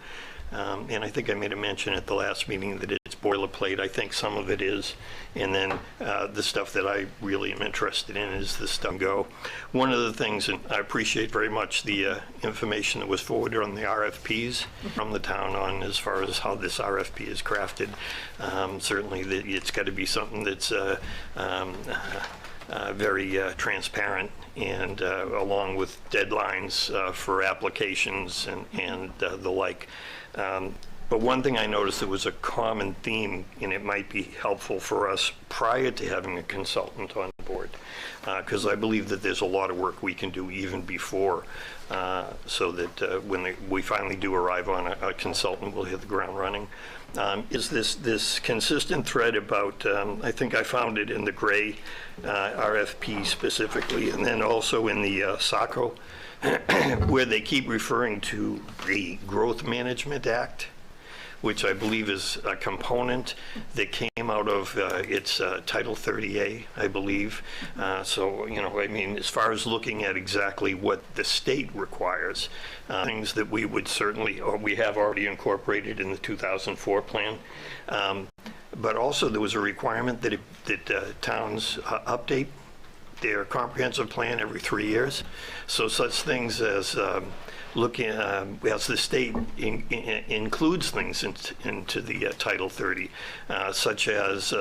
And I think I made a mention at the last meeting that it's boilerplate. I think some of it is. And then the stuff that I really am interested in is the stuff go. One of the things, and I appreciate very much the information that was forwarded on the RFPs from the town on as far as how this RFP is crafted. Certainly it's got to be something that's very transparent, and along with deadlines for applications and the like. But one thing I noticed that was a common theme, and it might be helpful for us prior to having a consultant on board, because I believe that there's a lot of work we can do even before, so that when we finally do arrive on a consultant, we'll hit the ground running. Is this consistent thread about, I think I found it in the gray RFP specifically, and then also in the SACO, where they keep referring to the Growth Management Act, which I believe is a component that came out of its Title 30A, I believe. So, you know, I mean, as far as looking at exactly what the state requires, things that we would certainly, or we have already incorporated in the 2004 plan. But also there was a requirement that towns update their comprehensive plan every 3 years. So such things as looking, as the state includes things into the Title 30, such as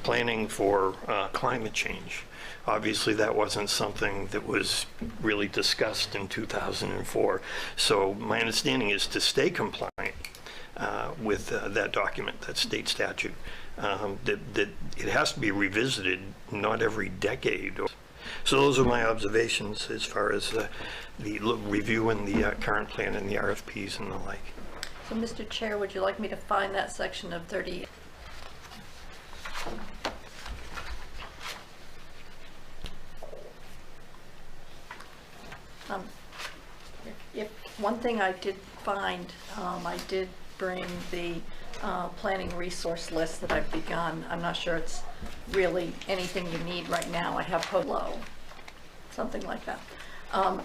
planning for climate change. Obviously, that wasn't something that was really discussed in 2004. So my understanding is to stay compliant with that document, that state statute, that it has to be revisited not every decade. So those are my observations as far as the review and the current plan and the RFPs and the like. So, Mr. Chair, would you like me to find that section of 30? If one thing I did find, I did bring the planning resource list that I've begun. I'm not sure it's really anything you need right now. I have below, something like that.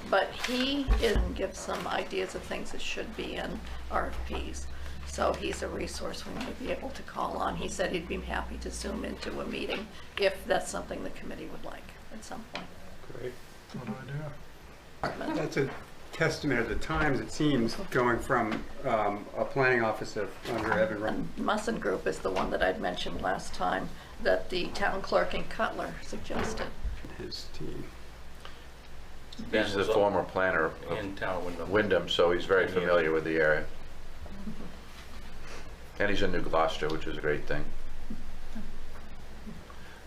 But he didn't give some ideas of things that should be in RFPs. So he's a resource we might be able to call on. He said he'd be happy to zoom into a meeting if that's something the committee would like at some point. Great. Good idea. That's a testament of the times, it seems, going from a planning office under Evan Ryan. Musson Group is the one that I'd mentioned last time that the town clerk in Cutler suggested. His team. He's the former planner of Wyndham, so he's very familiar with the area. And he's in New Gloucester, which is a great thing.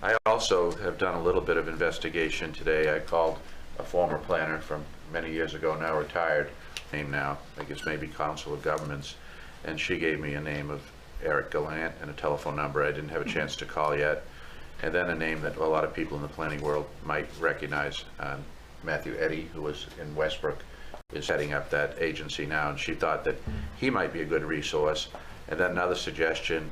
I also have done a little bit of investigation today. I called a former planner from many years ago, now retired, name now, I guess maybe Council of Governments, and she gave me a name of Eric Gallant and a telephone number I didn't have a chance to call yet, and then a name that a lot of people in the planning world might recognize, Matthew Eddy, who was in Westbrook, is heading up that agency now, and she thought that he might be a good resource. And then another suggestion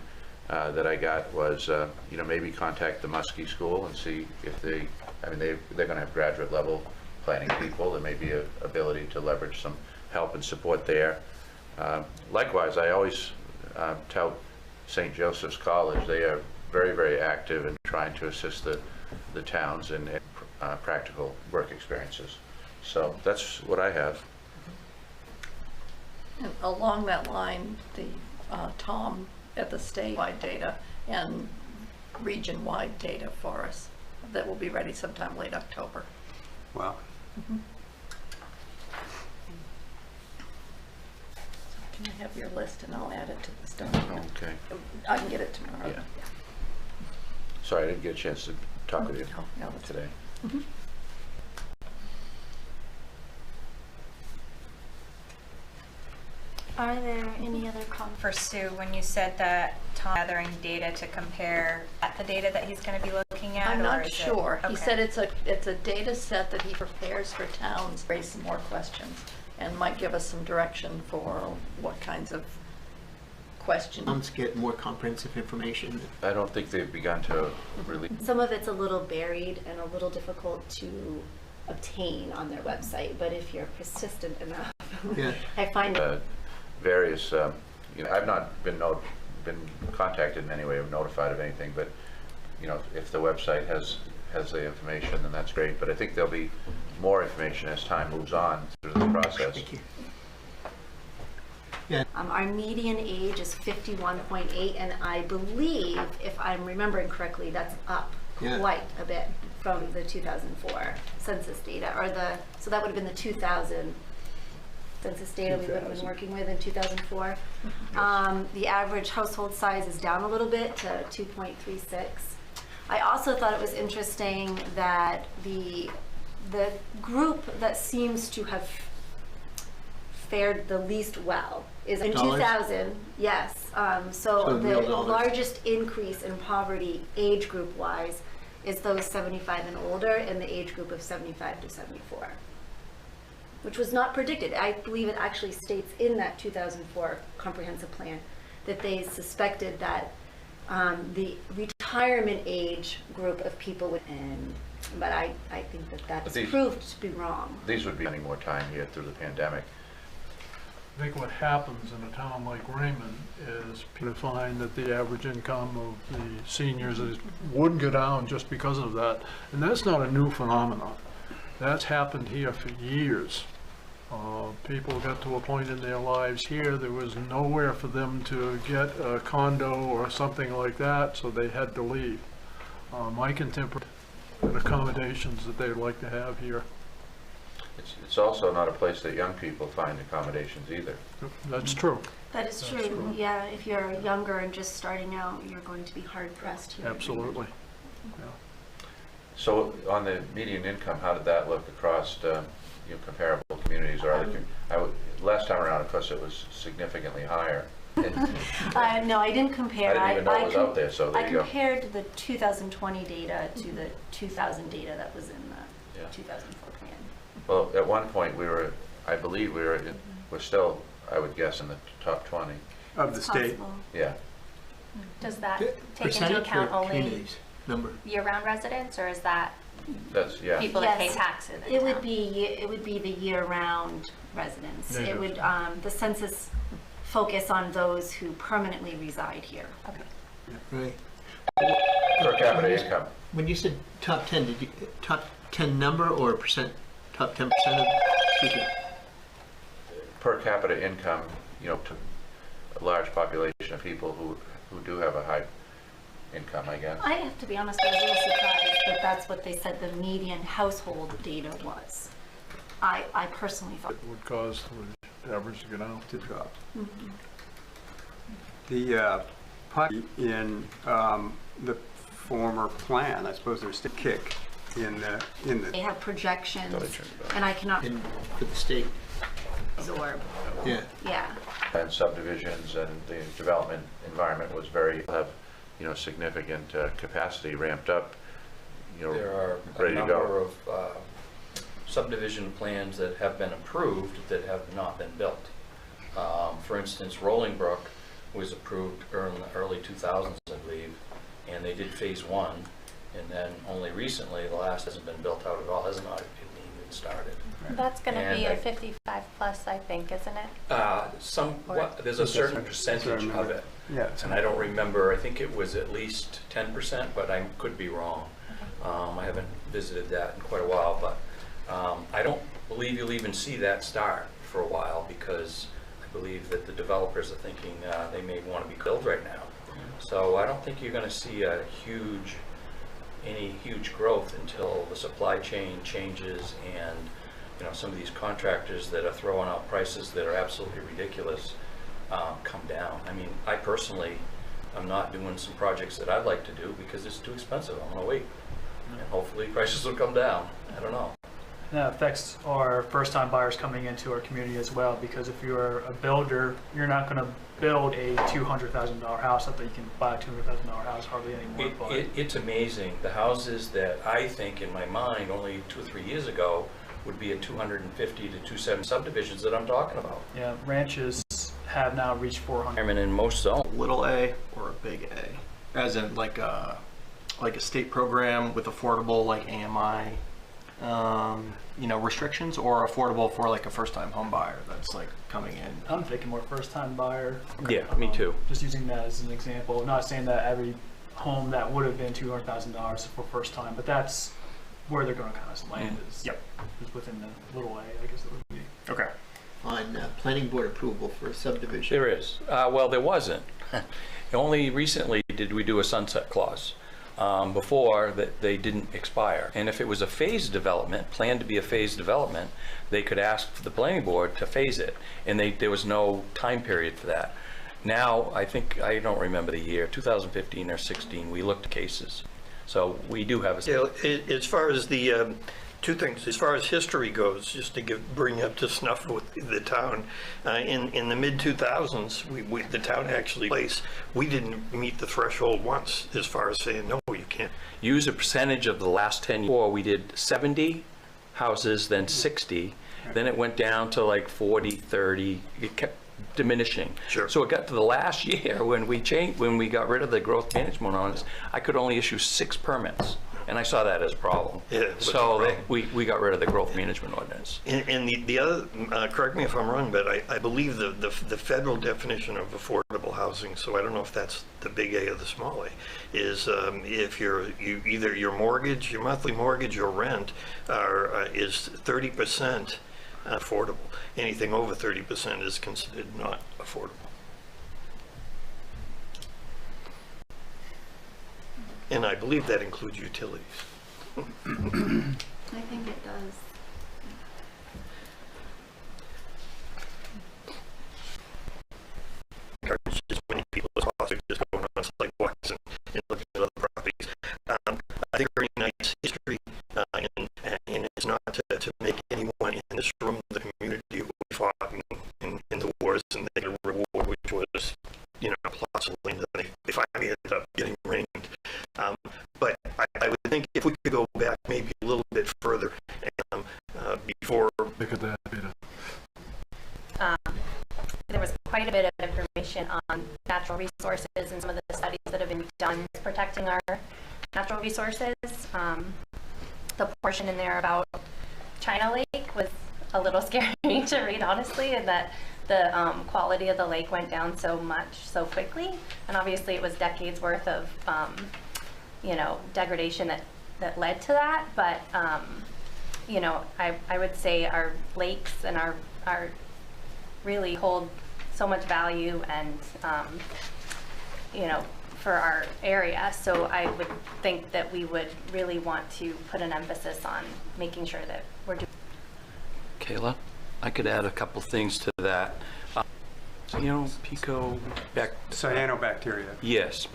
that I got was, you know, maybe contact the Muskie School and see if they're going to have graduate level planning people. There may be an ability to leverage some help and support there. Likewise, I always tell St. Joseph's College, they are very, very active in trying to assist the towns in practical work experiences. So that's what I have. And along that line, the Tom at the statewide data and region-wide data for us that will be ready sometime late October. Wow. I have your list and I'll add it to this document. Okay. I can get it tomorrow. Yeah. Sorry, I didn't get a chance to talk with you No, that's today. Mhm. Are there any other comments? For Sue, when you said that Tom gathering data to compare at the data that he's going to be looking at? I'm or not is it- sure. He okay. said it's a data set that he prepares for towns, raise some more questions, and might give us some direction for what kinds of questions. Towns get more comprehensive information. I don't think they've begun to really. Some of it's a little buried and a little difficult to obtain on their website, but if you're persistent enough, Yeah. I find it. Various, you know, I've not been contacted in any way or notified of anything, but, you know, if the website has the information, then that's great. But I think there'll be more information as time moves on through the process. Thank you. Our median age is 51.8, and I believe, if I'm remembering correctly, that's up Yeah. quite a bit from the 2004 census data, so that would have been the 2000 census data we would have been working with in 2004. The average household size is down a little bit to 2.36. I also thought it was interesting that the group that seems to have fared the least well is in Dollars? 2000, yes. So So the real dollars. largest increase in poverty age group wise is those 75 and older in the age group of 75 to 74, which was not predicted. I believe it actually states in that 2004 comprehensive plan that they suspected that the retirement age group of people would end, but I think that that's proved to be wrong. These would be spending more time here through the pandemic. I think what happens in a town like Raymond is people find that the average income of the seniors would go down just because of that. And that's not a new phenomenon. That's happened here for years. People got to a point in their lives here, there was nowhere for them to get a condo or something like that, so they had to leave. My contemporary accommodations that they'd like to have here. It's also not a place that young people find accommodations either. That's true. That is true. Yeah, if you're younger and just starting out, you're going to be hard pressed here. Absolutely. Yeah. So on the median income, how did that look across you know, comparable communities or other? Last time around, of course, it was significantly higher. No, I didn't compare. I didn't even know it was out there, so there I you go. compared the 2020 data to the 2000 data that was in the 2004 plan. Well, at one point, I believe we're still, I would guess, in the top 20. Of the state. Possible. Yeah. Does that take into Percentage account or only communities? Number. year-round residents, or is that That's, yeah. people that pay Yes, taxes? in It would town? be the year-round residents. It Native. would the census focus on those who permanently reside here. Okay. Right. Per capita income. When you said top 10, did you top 10 number or percent? Top 10% of speaking? Per capita income, you know, to a large population of people who do have a high income, I guess. I have to be honest, I was a little surprised that that's what they said the median household data was. I personally thought. It would cause the average to go down. To drop. Mhm. The in the former plan, I suppose there's still kick in the. They have projections, Thought I turned it off. and I cannot For the state. absorb. Yeah. Yeah. And subdivisions and the development environment was very, have, you know, significant capacity ramped up, you know, There are ready a to number go. of subdivision plans that have been approved that have not been built. For instance, Rolling Brook was approved in the early 2000s, I believe, and they did phase 1, and then only recently, the last hasn't been built out at all, has not even started. That's going to be And a 55 plus, I think, isn't it? There's a certain percentage of it. Yeah. And I don't remember, I think it was at least 10%, but I could be wrong. I haven't visited that in quite a while, but I don't believe you'll even see that start for a while, because I believe that the developers are thinking they may want to be built right now. So I don't think you're going to see any huge growth until the supply chain changes, and you know, some of these contractors that are throwing out prices that are absolutely ridiculous come down. I mean, I personally, I'm not doing some projects that I'd like to do because it's too expensive. I'm gonna wait, and hopefully prices will come down. I don't know. That affects our first-time buyers coming into our community as well, because if you're a builder, you're not going to build a $200,000 house. Not that you can buy a $200,000 house hardly anymore. It's amazing. The houses that I think in my mind only 2 or 3 years ago would be at 250 to 270 subdivisions that I'm talking about. Yeah, ranches have now reached 400. I mean, in most zones. Little A or a big A, as in like a state program with affordable like AMI, you know, restrictions, or affordable for like a first-time home buyer that's like coming in. I'm thinking more first-time buyer. Yeah, me too. Just using that as an example. I'm not saying that every home that would have been $200,000 for first time, but that's where they're going to kind of land is, is within the little A, I guess it would be. Okay. On planning board approval for a subdivision. There is. Well, there wasn't. Only recently did we do a sunset clause. Before that they didn't expire. And if it was a phased development, planned to be a phased development, they could ask for the planning board to phase it. And there was no time period for that. Now, I think, I don't remember the year, 2015 or 16, we looked at cases. So we do have a... Yeah, as far as the, two things, as far as history goes, just to bring up to snuff with the town, in the mid-2000s, the town actually we didn't meet the threshold once as far as saying, no, you can't. Use a percentage of the last 10 years. We did 70 houses, then 60, then it went down to like 40, 30, it kept diminishing. Sure. So it got to the last year when we got rid of the growth management on us, I could only issue 6 permits. And I saw that as a problem. Yeah, so we got rid of the growth management ordinance. And the other, correct me if I'm wrong, but I believe the federal definition of affordable housing, so I don't know if that's the big A or the small A, is if either your mortgage, your monthly mortgage or rent is 30% affordable. Anything over 30% is considered not affordable. And I believe that includes utilities. I think it does. Encourage as many people as possible just going on sidewalks and looking at other properties. I think very nice history, and it's not to make anyone in this room, the community who fought in the wars, and they got a reward, which was, you know, plots of land that they finally ended up getting rained. But I would think if we could go back maybe a little bit further before. Look at that, Peter. There was quite a bit of information on natural resources and some of the studies that have been done protecting our natural resources. The portion in there about China Lake was a little scary to read, honestly, and that the quality of the lake went down so much so quickly. And obviously it was decades worth of you know, degradation that led to that. But you know, I would say our lakes and our really hold so much value and you know, for our area. So I would think that we would really want to put an emphasis on making sure that we're doing. Kayla, I could add a couple things to that. You know, cyanobacteria. Yes,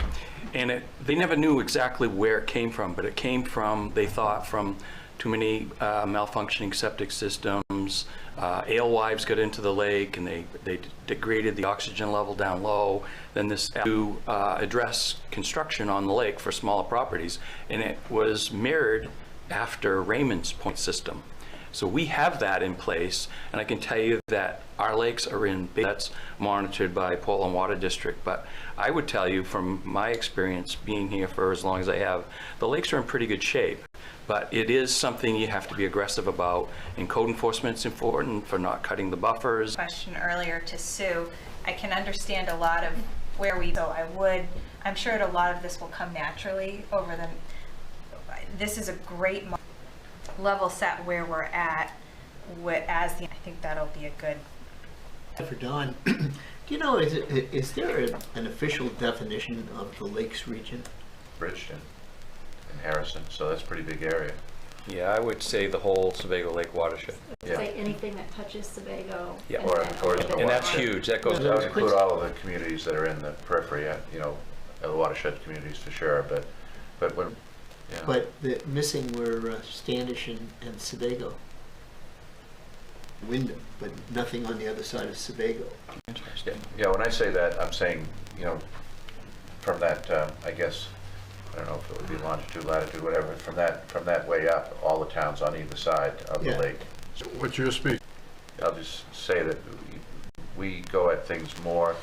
and they never knew exactly where it came from, but it came from, they thought, from too many malfunctioning septic systems. Alewives got into the lake and they degraded the oxygen level down low. Then this to address construction on the lake for smaller properties, and it was mirrored after Raymond's point system. So we have that in place, and I can tell you that our lakes are in that's monitored by Portland Water District. But I would tell you from my experience being here for as long as I have, the lakes are in pretty good shape. But it is something you have to be aggressive about, and code enforcement's important for not cutting the buffers. Question earlier to Sue, I can understand a lot of where I'm sure a lot of this will come naturally over this is a great level set where we're at I think that'll be a good. For Don, do you know, is there an official definition of the Lakes region? Bridgeton and Harrison, so that's a pretty big area. Yeah, I would say the whole Sebago Lake watershed. Say anything that touches Sebago. Yeah, and then or over the and that's water. huge. That goes. That would include all of the communities that are in the periphery, you know, the watershed communities for sure, but when, yeah. But the missing were Standish and Sebago. Wyndham, but nothing on the other side of Sebago. Yeah, when I say that, I'm saying, you know, from that, I guess, I don't know if it would be longitude, latitude, whatever, from that way up, all the towns on either side of the lake. So what's your speak? I'll just say that we go at things more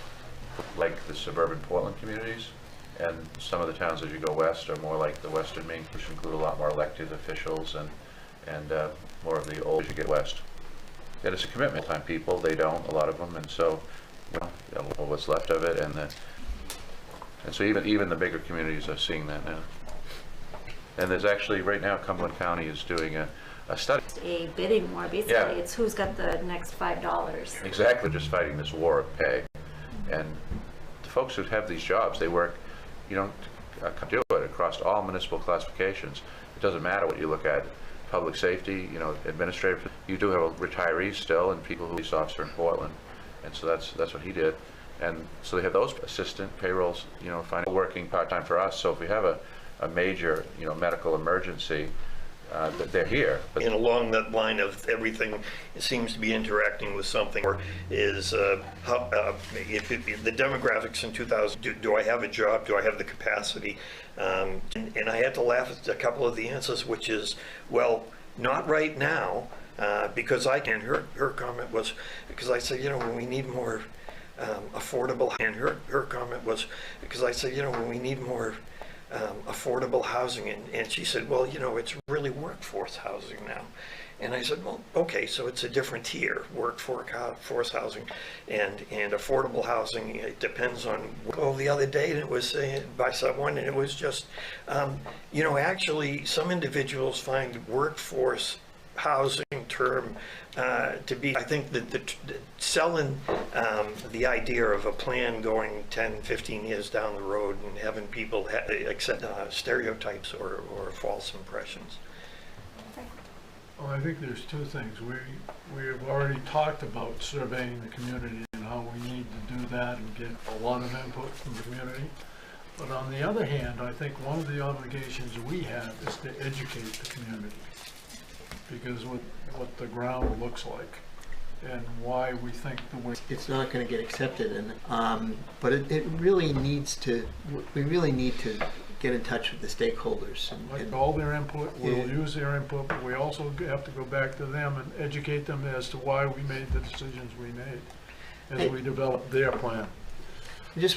like the suburban Portland communities, and some of the towns as you go west are more like the Western Maine, which include a lot more elected officials and more of the old as you get west. And it's a commitment. Time people, they don't, a lot of them, and so, you know, what's left of it, and so even the bigger communities are seeing that now. And there's actually, right now, Cumberland County is doing a study. A bidding war, basically. Yeah. It's who's got the next $5. Exactly, just fighting this war of pay. And the folks who have these jobs, they work, you know, do it across all municipal classifications. It doesn't matter what you look at. Public safety, you know, administrative. You do have retirees still, and people who are police officer in Portland, and so that's what he did. And so they have those assistant payrolls, you know, working part-time for us. So if we have a major, you know, medical emergency, they're here. And along that line of everything, it seems to be interacting with something, or is how, if the demographics in 2000, do I have a job? Do I have the capacity? And I had to laugh at a couple of the answers, which is, well, not right now, because I can. Her comment was, because I said, you know, we need more affordable, and her comment was, because I said, you know, we need more affordable housing, and she said, well, you know, it's really workforce housing now. And I said, well, okay, so it's a different tier, workforce housing and affordable housing. It depends on, well, the other day, and it was by someone, and it was just, you know, actually some individuals find workforce housing term to be, I think that the selling the idea of a plan going 10, 15 years down the road and having people accept stereotypes or false impressions. Well, I think there's two things. We have already talked about surveying the community and how we need to do that and get a lot of input from the community. But on the other hand, I think one of the obligations we have is to educate the community, because what the ground looks like and why we think the way It's not going to get accepted, and but it really needs to. We really need to get in touch with the stakeholders. like all their input, we'll use their input, but we also have to go back to them and educate them as to why we made the decisions we made as we develop their plan. Just